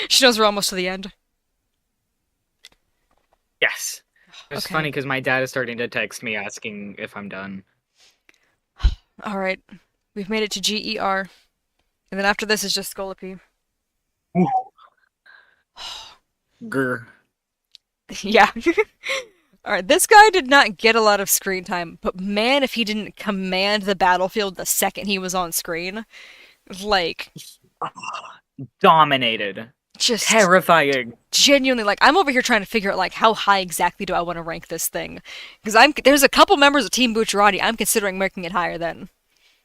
She knows we're almost to the end. Yes. It's funny Okay. because my dad is starting to text me asking if I'm done. All right. We've made it to GER, and then after this is just Scolopy. Grr. Yeah. All right, this guy did not get a lot of screen time, but man, if he didn't command the battlefield the second he was on screen, like, Dominated. just Terrifying. genuinely, like, I'm over here trying to figure out, like, how high exactly do I want to rank this thing? Because there's a couple members of Team Bucciarati I'm considering making it higher than.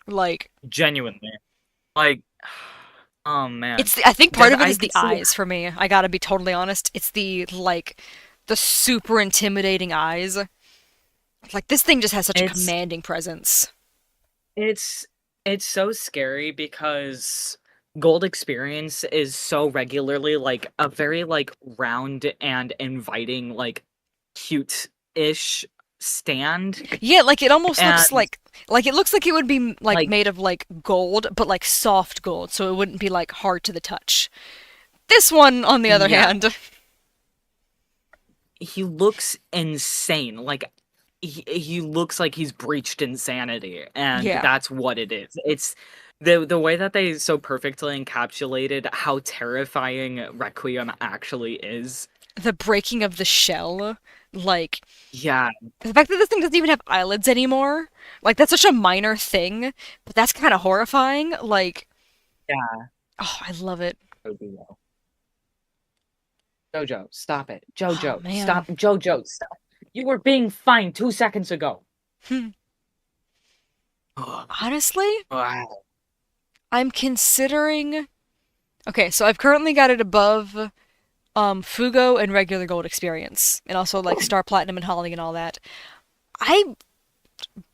Like, Genuinely. Like, oh man. I think part Because of it I is the could see eyes for me. I gotta be totally honest. It's the super intimidating eyes. Like, this thing just has such a it's commanding presence. it's it's so scary because Gold Experience is so regularly like a very like round and inviting like cute-ish stand Yeah, like it almost looks and like it looks like it would be like like made of like gold, but like soft gold, so it wouldn't be like hard to the touch. This one, on the other yeah, hand, he looks insane. Like he looks like he's breached insanity, and Yeah. that's what it is. It's the way that they so perfectly encapsulated how terrifying Requiem actually is. The breaking of the shell, like Yeah, the fact that this thing doesn't even have eyelids anymore, like that's such a minor thing, but that's kind of horrifying. Like, yeah. oh, I love it. JoJo, stop it. Oh JoJo, man. stop. JoJo, stop. You were being fine 2 seconds ago. Hmm. Ugh. Honestly, Wow. I'm considering. Okay, so I've currently got it above Fugo and regular gold experience, and also like Star Platinum and Holly and all that. I'm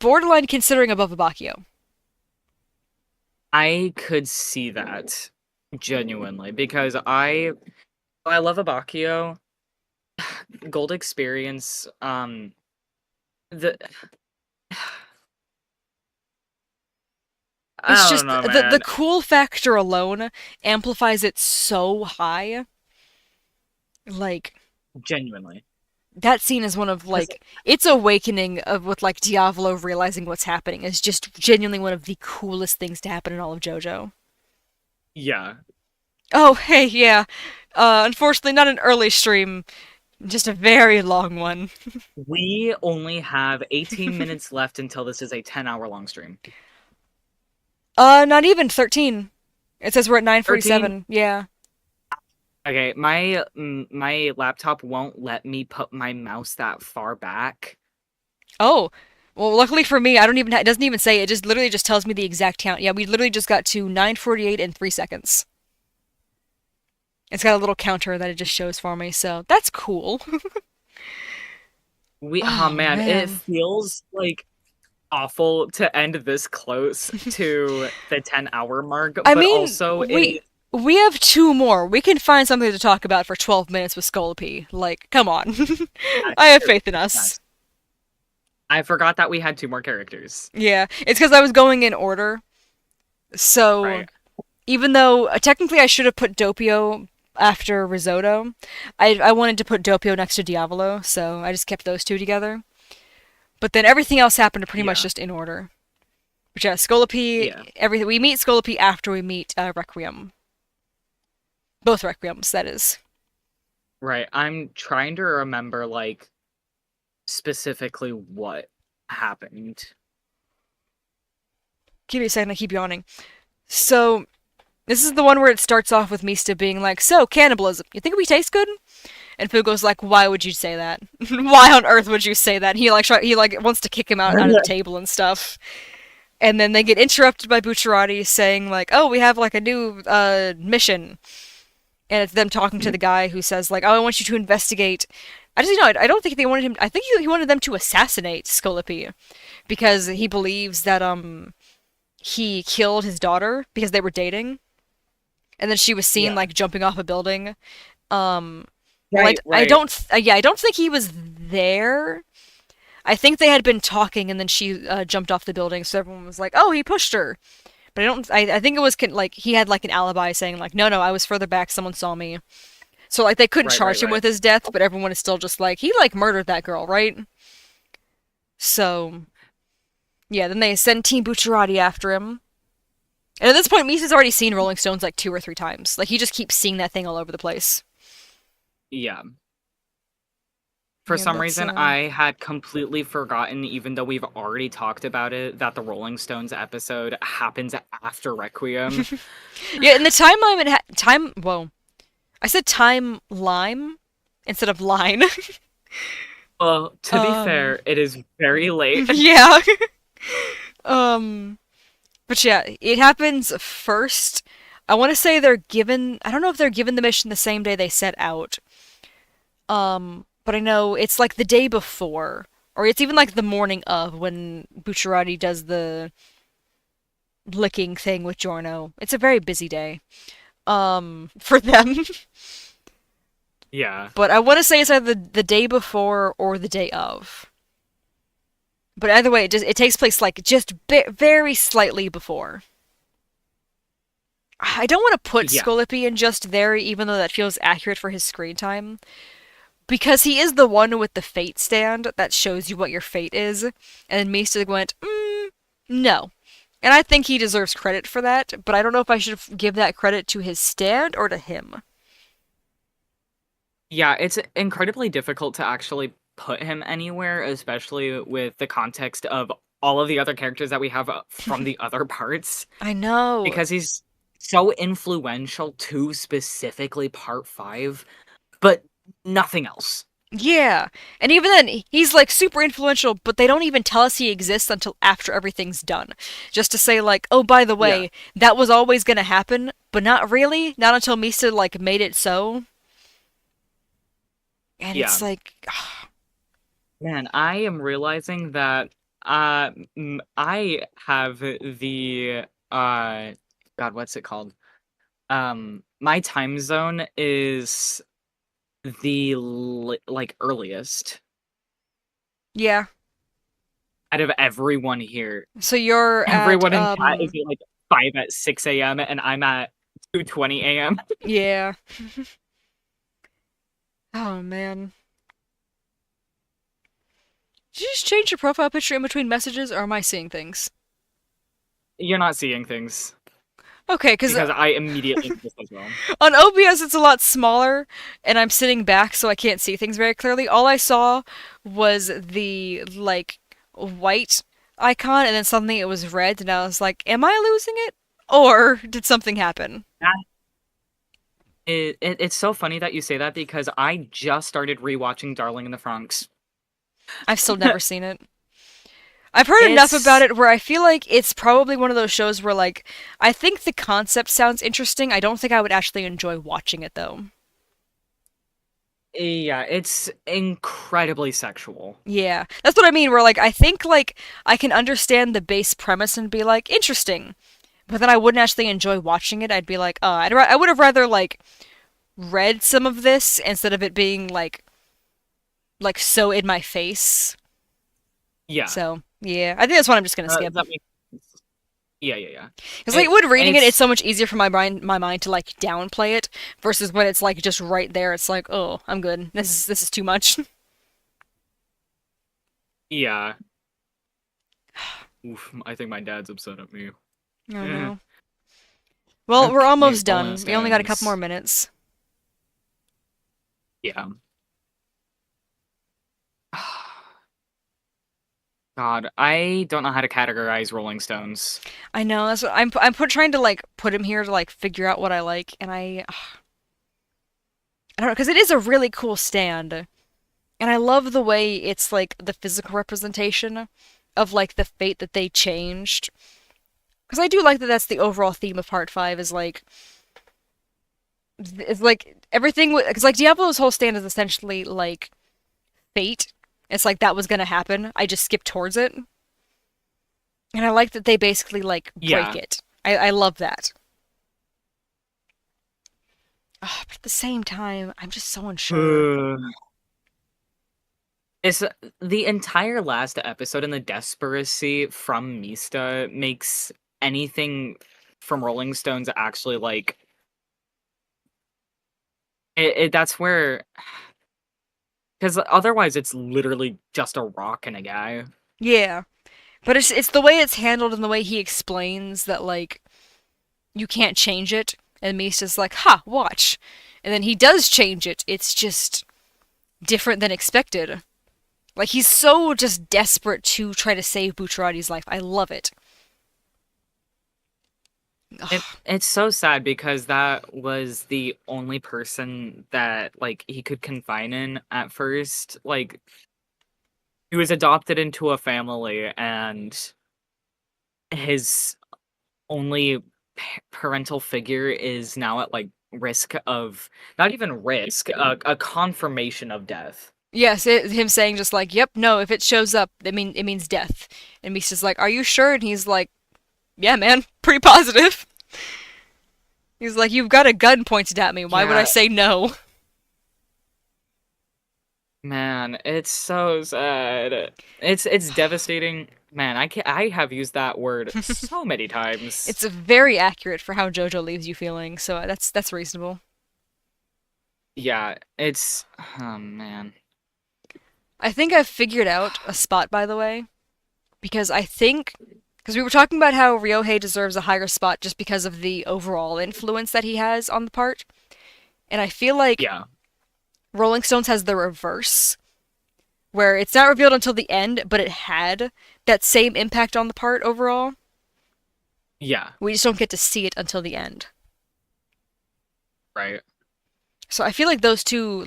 borderline considering above Abakio. I could see that genuinely because I love Abakio. Gold experience. The It's I don't just know, the man. cool factor alone amplifies it so high. Like Genuinely, that scene is one of because like its awakening of with like Diavolo realizing what's happening is just genuinely one of the coolest things to happen in all of JoJo. yeah, Oh, hey, yeah. Unfortunately, not an early stream, just a very long one. we only have 18 minutes left until this is a 10-hour long stream. Not even 13. It says we're at 13. 9:47. Yeah. Okay, my laptop won't let me put my mouse that far back. Oh. Well, luckily for me, I don't even it doesn't even say it just literally just tells me the exact count. Yeah, we literally just got to 9:48 and 3 seconds. It's got a little counter that it just shows for me, so that's cool. Oh Oh man, it man. feels like awful to end this close to the 10-hour mark, I but mean, also it we is we have two more. We can find something to talk about for 12 minutes with Scolopy. Like, come on. I have faith in us. nice. I forgot that we had two more characters. Yeah, it's because I was going in order. So Right. even though technically I should have put Doppio after Risotto, I wanted to put Doppio next to Diavolo, so I just kept those two together. But then everything else happened pretty much Yeah. just in order. But yeah, Scolopy, Yeah. everything we meet Scolopy after we meet Requiem. Both Requiems, that is. Right. I'm trying to remember like specifically what happened. Give me a second, I keep yawning. So this is the one where it starts off with Mista being like, "So cannibalism, you think we taste good?" And Fugo's like, "Why would you say that? Why on earth would you say that?" And he like wants to kick him out of the table and stuff. And then they get interrupted by Bucciarati saying like, "Oh, we have like a new mission," and it's them talking to the guy who says like, "Oh, I want you to investigate." I just I don't think they wanted him. I think he wanted them to assassinate Scolopi because he believes that he killed his daughter because they were dating, and then she was seen Yeah. like jumping off a building. Well, Right, I right. don't yeah I don't think he was there. I think they had been talking and then she jumped off the building, so everyone was like, "Oh, he pushed her." But I don't. I think it was like he had like an alibi saying like, "No, no, I was further back. Someone saw me." So like they couldn't Right, right, charge him right. with his death, but everyone is still just like he like murdered that girl, right? So yeah, then they send Team Bucciarati after him. And at this point, Misa's already seen Rolling Stones like 2 or 3 times. Like he just keeps seeing that thing all over the place. Yeah. For Yeah, some that's reason, I had completely forgotten, even though we've already talked about it, that the Rolling Stones episode happens after Requiem. yeah. In the timeline, time. Whoa, I said time lime instead of line. Well, to be um, fair, it is very late. yeah. um, but yeah, it happens first. I want to say they're given. I don't know if they're given the mission the same day they set out. But I know it's like the day before, or it's even like the morning of when Bucciarati does the licking thing with Giorno. It's a very busy day, for them. Yeah. But I want to say it's either the day before or the day of. But either way, it takes place like just very slightly before. I don't want to put Yeah. Scolipi in just there, even though that feels accurate for his screen time. because he is the one with the fate stand that shows you what your fate is. And Mista went, no. And I think he deserves credit for that, but I don't know if I should give that credit to his stand or to him. Yeah, it's incredibly difficult to actually put him anywhere, especially with the context of all of the other characters that we have from the other parts, I know. because he's so influential to specifically part 5, but nothing else. Yeah. And even then, he's like super influential, but they don't even tell us he exists until after everything's done. Just to say, like, oh, by the Yeah, way, that was always gonna happen, but not really. Not until Misa, like, made it so. And it's yeah. like, Man, I am realizing that I have the God, what's it called? My time zone is the like earliest yeah. out of everyone here. So you're at, Everyone in chat is at like 5 at 6 a.m. and I'm at 2:20 a.m. yeah. Oh, man. Did you just change your profile picture in between messages, or am I seeing things? You're not seeing things Okay, because because I immediately noticed as well. on OBS it's a lot smaller, and I'm sitting back so I can't see things very clearly. All I saw was the, like, white icon, and then suddenly it was red, and I was like, am I losing it? Or did something happen? It's so funny that you say that because I just started rewatching Darling in the Franxx. I've still never seen it. I've heard enough about It's it where I feel like it's probably one of those shows where, like, I think the concept sounds interesting. I don't think I would actually enjoy watching it, though. yeah, it's incredibly sexual. Yeah, that's what I mean. Where, like, I think, like, I can understand the base premise and be like, interesting, but then I wouldn't actually enjoy watching it. I'd be like, I would have rather, like, read some of this instead of it being like so in my face. Yeah, So yeah, I think that's what I'm just gonna skip. that makes sense. Yeah, yeah, yeah. Because like when reading it, it's It's so much easier for my mind to like downplay it versus when it's like just right there. It's like, oh, I'm good. This is too much. yeah. Oof, I think my dad's upset at me. Oh Eh. no. Well, we're Okay, almost bonus done. We only got a couple more ends. minutes. Yeah. God, I don't know how to categorize Rolling Stones. I know that's what trying to like put him here to like figure out what I like, and I don't know because it is a really cool stand, and I love the way it's like the physical representation of like the fate that they changed. Because I do like that that's the overall theme of Part 5 is like it's like everything because like Diablo's whole stand is essentially like fate. It's like that was gonna happen. I just skipped towards it, and I like that they basically like break Yeah. it. I love that. But at the same time, I'm just so unsure. It's the entire last episode and the desperacy from Mista makes anything from Rolling Stones actually like that's where, because otherwise it's literally just a rock and a guy. Yeah, but it's the way it's handled and the way he explains that like you can't change it, and Misa's like, "Ha, watch," and then he does change it. It's just different than expected. Like he's so just desperate to try to save Bucciarati's life. I love it. It's so sad because that was the only person that like he could confine in at first. Like he was adopted into a family and his only parental figure is now at like risk of, not even risk, a confirmation of death. Yes, him saying just like, "Yep, no, if it shows up, it means death." And Misa's like, "Are you sure?" And he's like, "Yeah, man, pretty positive." He's like, "You've got a gun pointed at me. Why would I Yeah, say no?" man, it's so sad. It's devastating. Man, I have used that word so many times. It's very accurate for how JoJo leaves you feeling, so that's reasonable. Yeah, it's oh man. I think I've figured out a spot, by the way, because I think because we were talking about how Ryohei deserves a higher spot just because of the overall influence that he has on the part, and I feel like Yeah, Rolling Stones has the reverse, where it's not revealed until the end, but it had that same impact on the part overall. yeah, We just don't get to see it until the end. right. So I feel like those two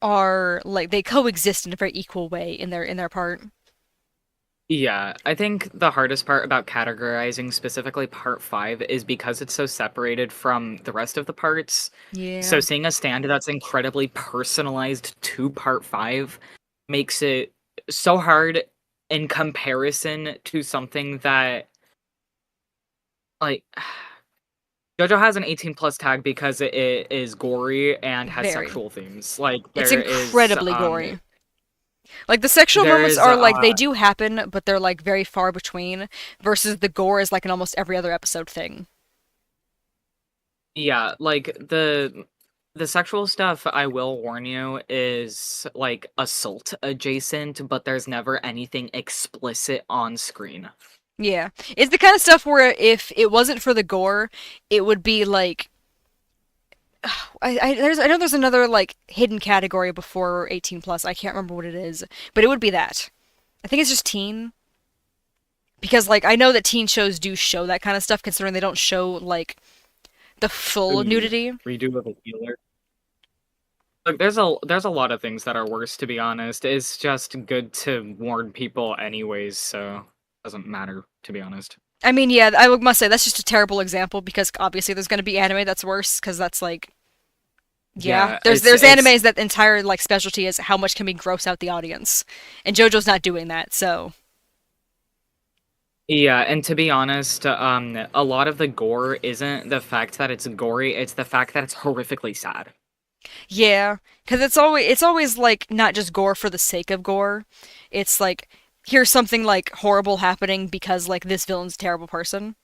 are like they coexist in a very equal way in their part. Yeah, I think the hardest part about categorizing specifically part 5 is because it's so separated from the rest of the parts. So Yeah. seeing a stand that's incredibly personalized to part 5 makes it so hard in comparison to something that like JoJo has an 18 plus tag because it is gory and has Very. sexual themes. Like It's incredibly gory. Like the sexual there moments is are like they do happen, but they're like very far between versus the gore is like in almost every other episode thing. yeah, like the sexual stuff, I will warn you, is like assault adjacent, but there's never anything explicit on screen. Yeah. It's the kind of stuff where if it wasn't for the gore, it would be like I know there's another like hidden category before 18 plus. I can't remember what it is, but it would be that. I think it's just teen because like I know that teen shows do show that kind of stuff considering they don't show like the full Ooh, nudity. redo of a healer. Look, there's a lot of things that are worse, to be honest. It's just good to warn people anyways, so it doesn't matter, to be honest. I mean, yeah, must say that's just a terrible example because obviously there's going to be anime that's worse because that's like yeah, Yeah, there's it's animes that entire like specialty is how much can we gross out the audience, and JoJo's not doing that. So yeah, and to be honest, a lot of the gore isn't the fact that it's gory, it's the fact that it's horrifically sad. yeah, because it's always like not just gore for the sake of gore. It's like here's something like horrible happening because like this villain's a terrible person,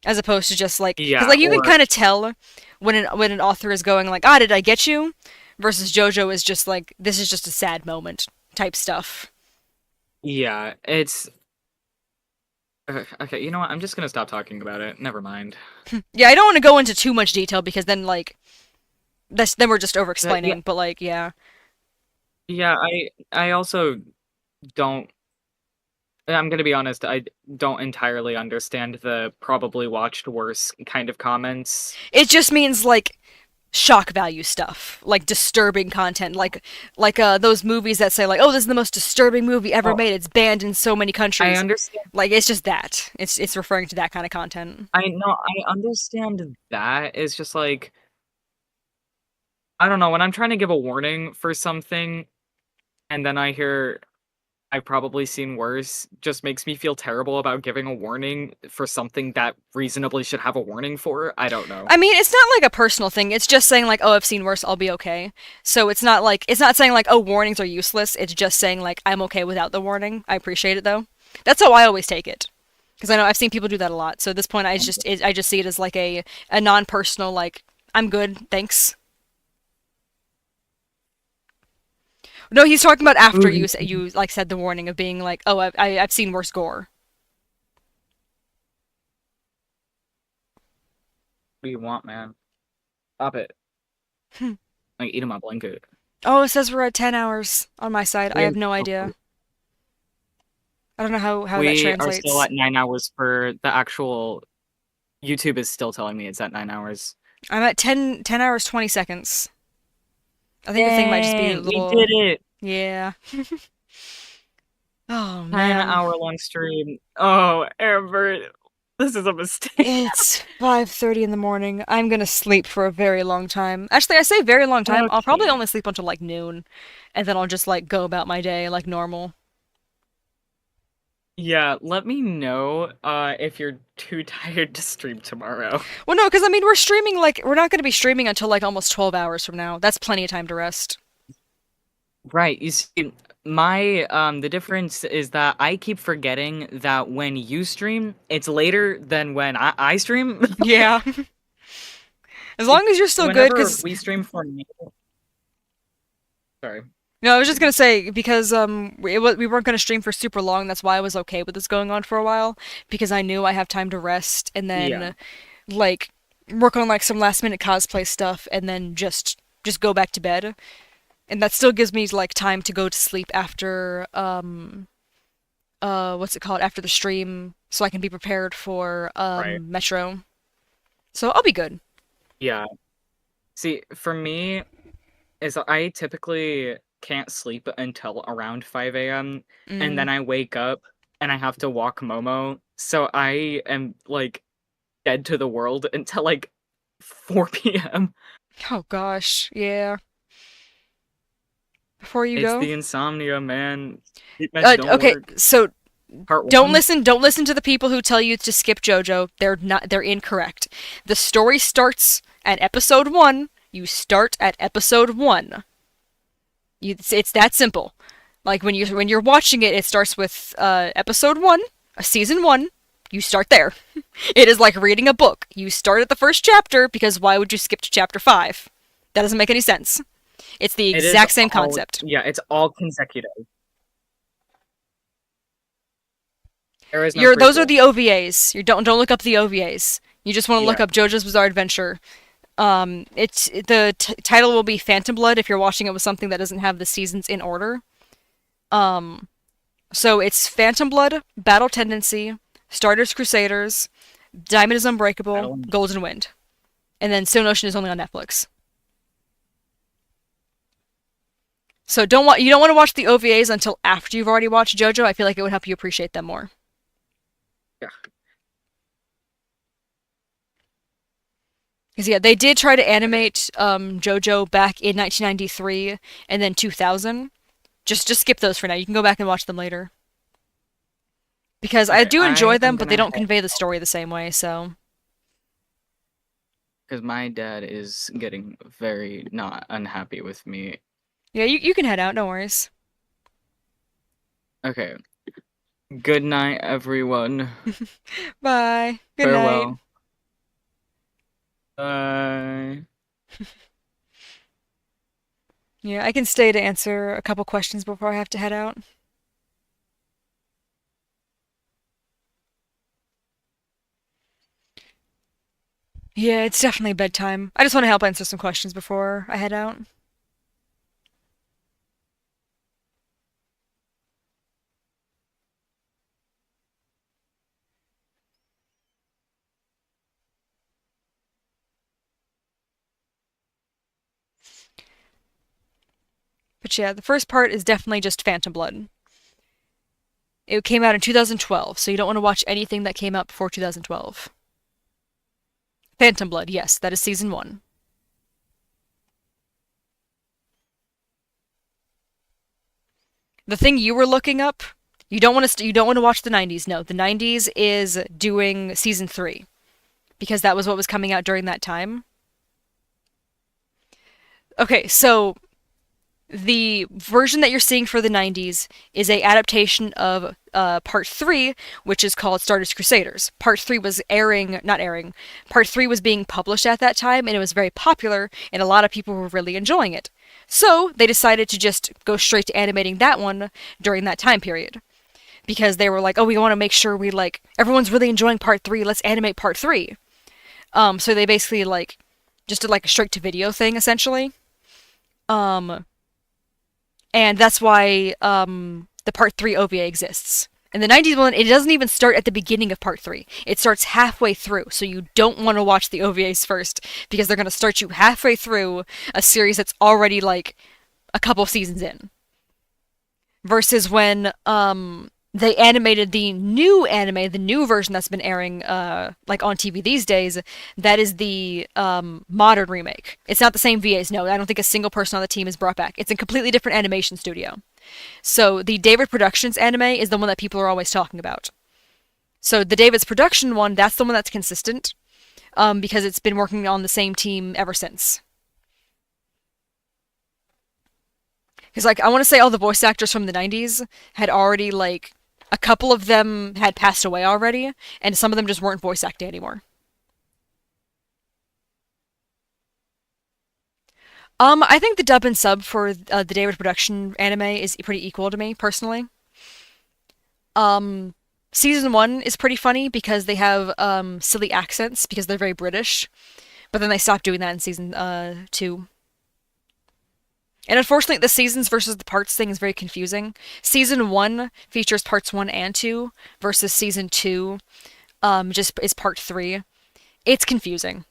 as opposed to just like because Yeah, like you can or kind of tell when an author is going like ah did I get you, versus JoJo is just like this is just a sad moment type stuff. yeah, it's okay, you know what? I'm just gonna stop talking about it. Never mind. Yeah, I don't want to go into too much detail because then like then we're just over Yeah, explaining. But like yeah. yeah, I also don't I'm gonna be honest, I don't entirely understand the probably watched worse kind of comments. It just means like shock value stuff, like disturbing content, like those movies that say like, "Oh, this is the most disturbing movie ever Oh, made. It's banned in so many I countries." understand. Like it's just that. It's referring to that kind of content. I know, I understand that. It's just like I don't know, when I'm trying to give a warning for something and then I hear I've probably seen worse, just makes me feel terrible about giving a warning for something that reasonably should have a warning for. I don't know. I mean, it's not like a personal thing. It's just saying like, "Oh, I've seen worse. I'll be okay." So it's not saying like, "Oh, warnings are useless." It's just saying like, "I'm okay without the warning." I appreciate it though. That's how I always take it. Because I know I've seen people do that a lot. So at this point, I just see it as like a non-personal like I'm good, thanks. No, he's talking about after Ooh, you like said the warning of being like, oh, I've seen worse gore. what do you want, man? Stop it. Hmm. Like eating my blanket. Oh, it says we're at 10 hours on my side. I We have no idea. I don't know how that we are still translates. at 9 hours for the actual YouTube is still telling me it's at 9 hours. I'm at 10 hours 20 seconds. I think the thing might just be a Dang, we did little it. yeah. Oh 10 man. hour long stream. Oh, Amber, this is a mistake. It's 5:30 in the morning. I'm gonna sleep for a very long time. Actually, I say very long time. I'll probably Okay. only sleep until like noon, and then I'll just like go about my day like normal. Yeah, let me know if you're too tired to stream tomorrow. Well, no, because I mean, we're streaming like we're not going to be streaming until like almost 12 hours from now. That's plenty of time to rest. Right, you see, my the difference is that I keep forgetting that when you stream, it's later than when I stream. Yeah. As long as you're still good, Whenever because we stream for me, sorry. no, I was just gonna say because we weren't gonna stream for super long. That's why I was okay with this going on for a while because I knew I have time to rest and Yeah, then like work on like some last minute cosplay stuff and then just go back to bed. And that still gives me like time to go to sleep after what's it called after the stream so I can be prepared for right. Metro. So I'll be good. Yeah. See, for me, is I typically can't sleep until around 5 a.m. and Mm. then I wake up and I have to walk Momo. So I am like dead to the world until like 4 p.m. Oh gosh, yeah. Before you It's go, the insomnia, man. Sleep meds don't okay. work. So Part don't one? listen. Don't listen to the people who tell you to skip JoJo. They're not. They're incorrect. The story starts at episode 1. You start at episode 1. It's that simple. Like when you're watching it, it starts with episode 1, season 1. You start there. It is like reading a book. You start at the first chapter because why would you skip to chapter 5? That doesn't make any sense. It's the It is exact same all, concept. yeah, it's all consecutive. There is no Those are prequel. the OVAs. You don't look up the OVAs. You just want to look Yeah. up JoJo's Bizarre Adventure. It's the title will be Phantom Blood if you're watching it with something that doesn't have the seasons in order. Um, so it's Phantom Blood, Battle Tendency, Stardust Crusaders, Diamond is I Unbreakable, don't, Golden Wind, and then Stone Ocean is only on Netflix. So you don't want to watch the OVAs until after you've already watched JoJo. I feel like it would help you appreciate them more. yeah. Because yeah, they did try to animate JoJo back in 1993 and then 2000. Just skip those for now. You can go back and watch them later. Because I Okay, do I enjoy am them, but they gonna don't head convey the story the same way. So because my dad is getting very not unhappy with me. yeah, you can head out. No worries. Okay. Good night, everyone. Bye. Good night. Farewell. Bye. Yeah, I can stay to answer a couple questions before I have to head out. Yeah, it's definitely bedtime. I just want to help answer some questions before I head out. But yeah, the first part is definitely just Phantom Blood. It came out in 2012, so you don't want to watch anything that came out before 2012. Phantom Blood, yes, that is season 1. The thing you were looking up, you don't want to watch the 90s. No, the 90s is doing season 3 because that was what was coming out during that time. Okay, so the version that you're seeing for the 90s is a adaptation of part 3, which is called Stardust Crusaders. Part 3 was not airing. Part 3 was being published at that time and it was very popular and a lot of people were really enjoying it. So, they decided to just go straight to animating that one during that time period because they were like, "Oh, we want to make sure we like everyone's really enjoying part 3. Let's animate part 3." So they basically like just did like a straight to video thing essentially. Um and that's why the Part 3 OVA exists. In the 90s one, it doesn't even start at the beginning of Part 3. It starts halfway through, so you don't want to watch the OVAs first, because they're going to start you halfway through a series that's already, like, a couple seasons in. Versus when they animated the new anime, the new version that's been airing like on TV these days, that is the modern remake. It's not the same VAs. No, I don't think a single person on the team is brought back. It's a completely different animation studio. So the David Productions anime is the one that people are always talking about. So the David's production one, that's the one that's consistent because it's been working on the same team ever since. Because like I want to say all the voice actors from the 90s had already like a couple of them had passed away already, and some of them just weren't voice acting anymore. I think the dub and sub for the David production anime is pretty equal to me personally. Um, season one is pretty funny because they have silly accents because they're very British, but then they stopped doing that in season two. And unfortunately, the seasons versus the parts thing is very confusing. Season one features parts one and two, versus season two just is part three. It's confusing.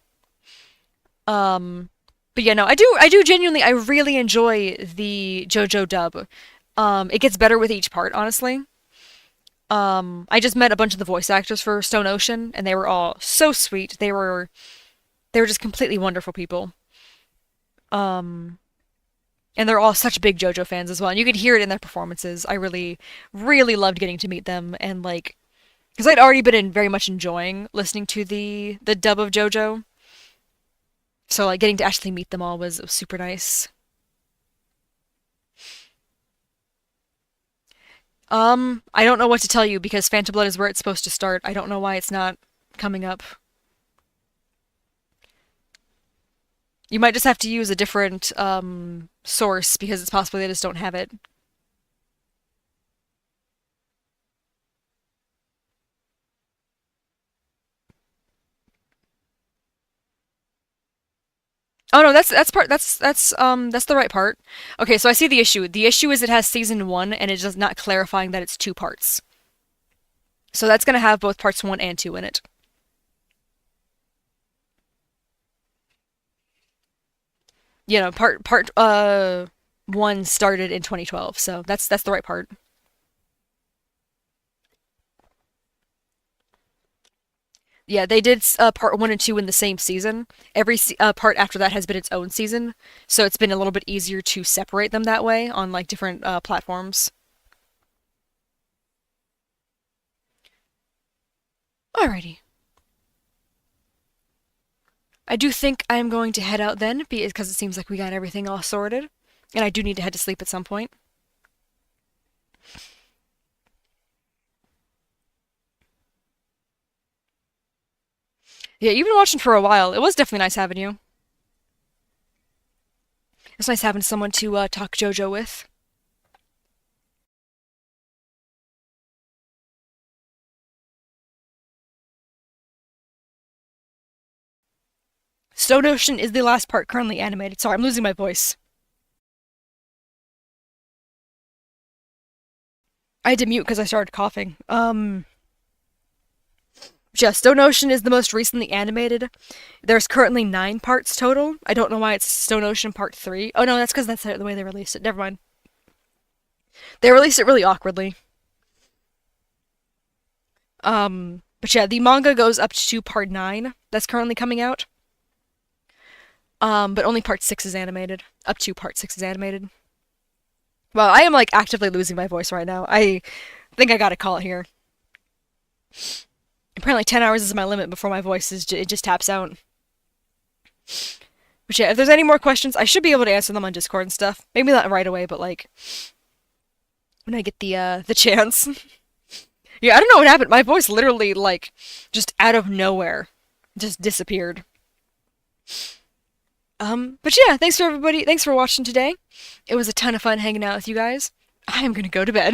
Um, but yeah, no, I do genuinely, I really enjoy the JoJo dub. It gets better with each part, honestly. I just met a bunch of the voice actors for Stone Ocean, and they were all so sweet. They were just completely wonderful people. Um, and they're all such big JoJo fans as well. And you could hear it in their performances. I really, really loved getting to meet them, and like, because I'd already been very much enjoying listening to the dub of JoJo. So like getting to actually meet them all was super nice. I don't know what to tell you because Phantom Blood is where it's supposed to start. I don't know why it's not coming up. You might just have to use a different source because it's possible they just don't have it. Oh no, that's the right part. Okay, so I see the issue. The issue is it has season one and it's just not clarifying that it's two parts. So that's gonna have both parts one and two in it. You know, part one started in 2012, so that's the right part. Yeah, they did part one and two in the same season. Every part after that has been its own season, so it's been a little bit easier to separate them that way on like different platforms. Alrighty. I do think I'm going to head out then, because it seems like we got everything all sorted, and I do need to head to sleep at some point. Yeah, you've been watching for a while. It was definitely nice having you. It's nice having someone to talk JoJo with. Stone Ocean is the last part currently animated. Sorry, I'm losing my voice. I had to mute because I started coughing. Yeah, Stone Ocean is the most recently animated. There's currently 9 parts total. I don't know why it's Stone Ocean Part 3. Oh no, that's because that's the way they released it. Never mind. They released it really awkwardly. But yeah, the manga goes up to part 9. That's currently coming out. But only part 6 is animated. Up to part 6 is animated. Well, I am like actively losing my voice right now. I think I gotta call it here. Apparently 10 hours is my limit before my voice it just taps out. But yeah, if there's any more questions, I should be able to answer them on Discord and stuff. Maybe not right away, but like when I get the chance. Yeah, I don't know what happened. My voice literally like just out of nowhere just disappeared. But yeah, thanks for everybody. Thanks for watching today. It was a ton of fun hanging out with you guys. I'm gonna go to bed.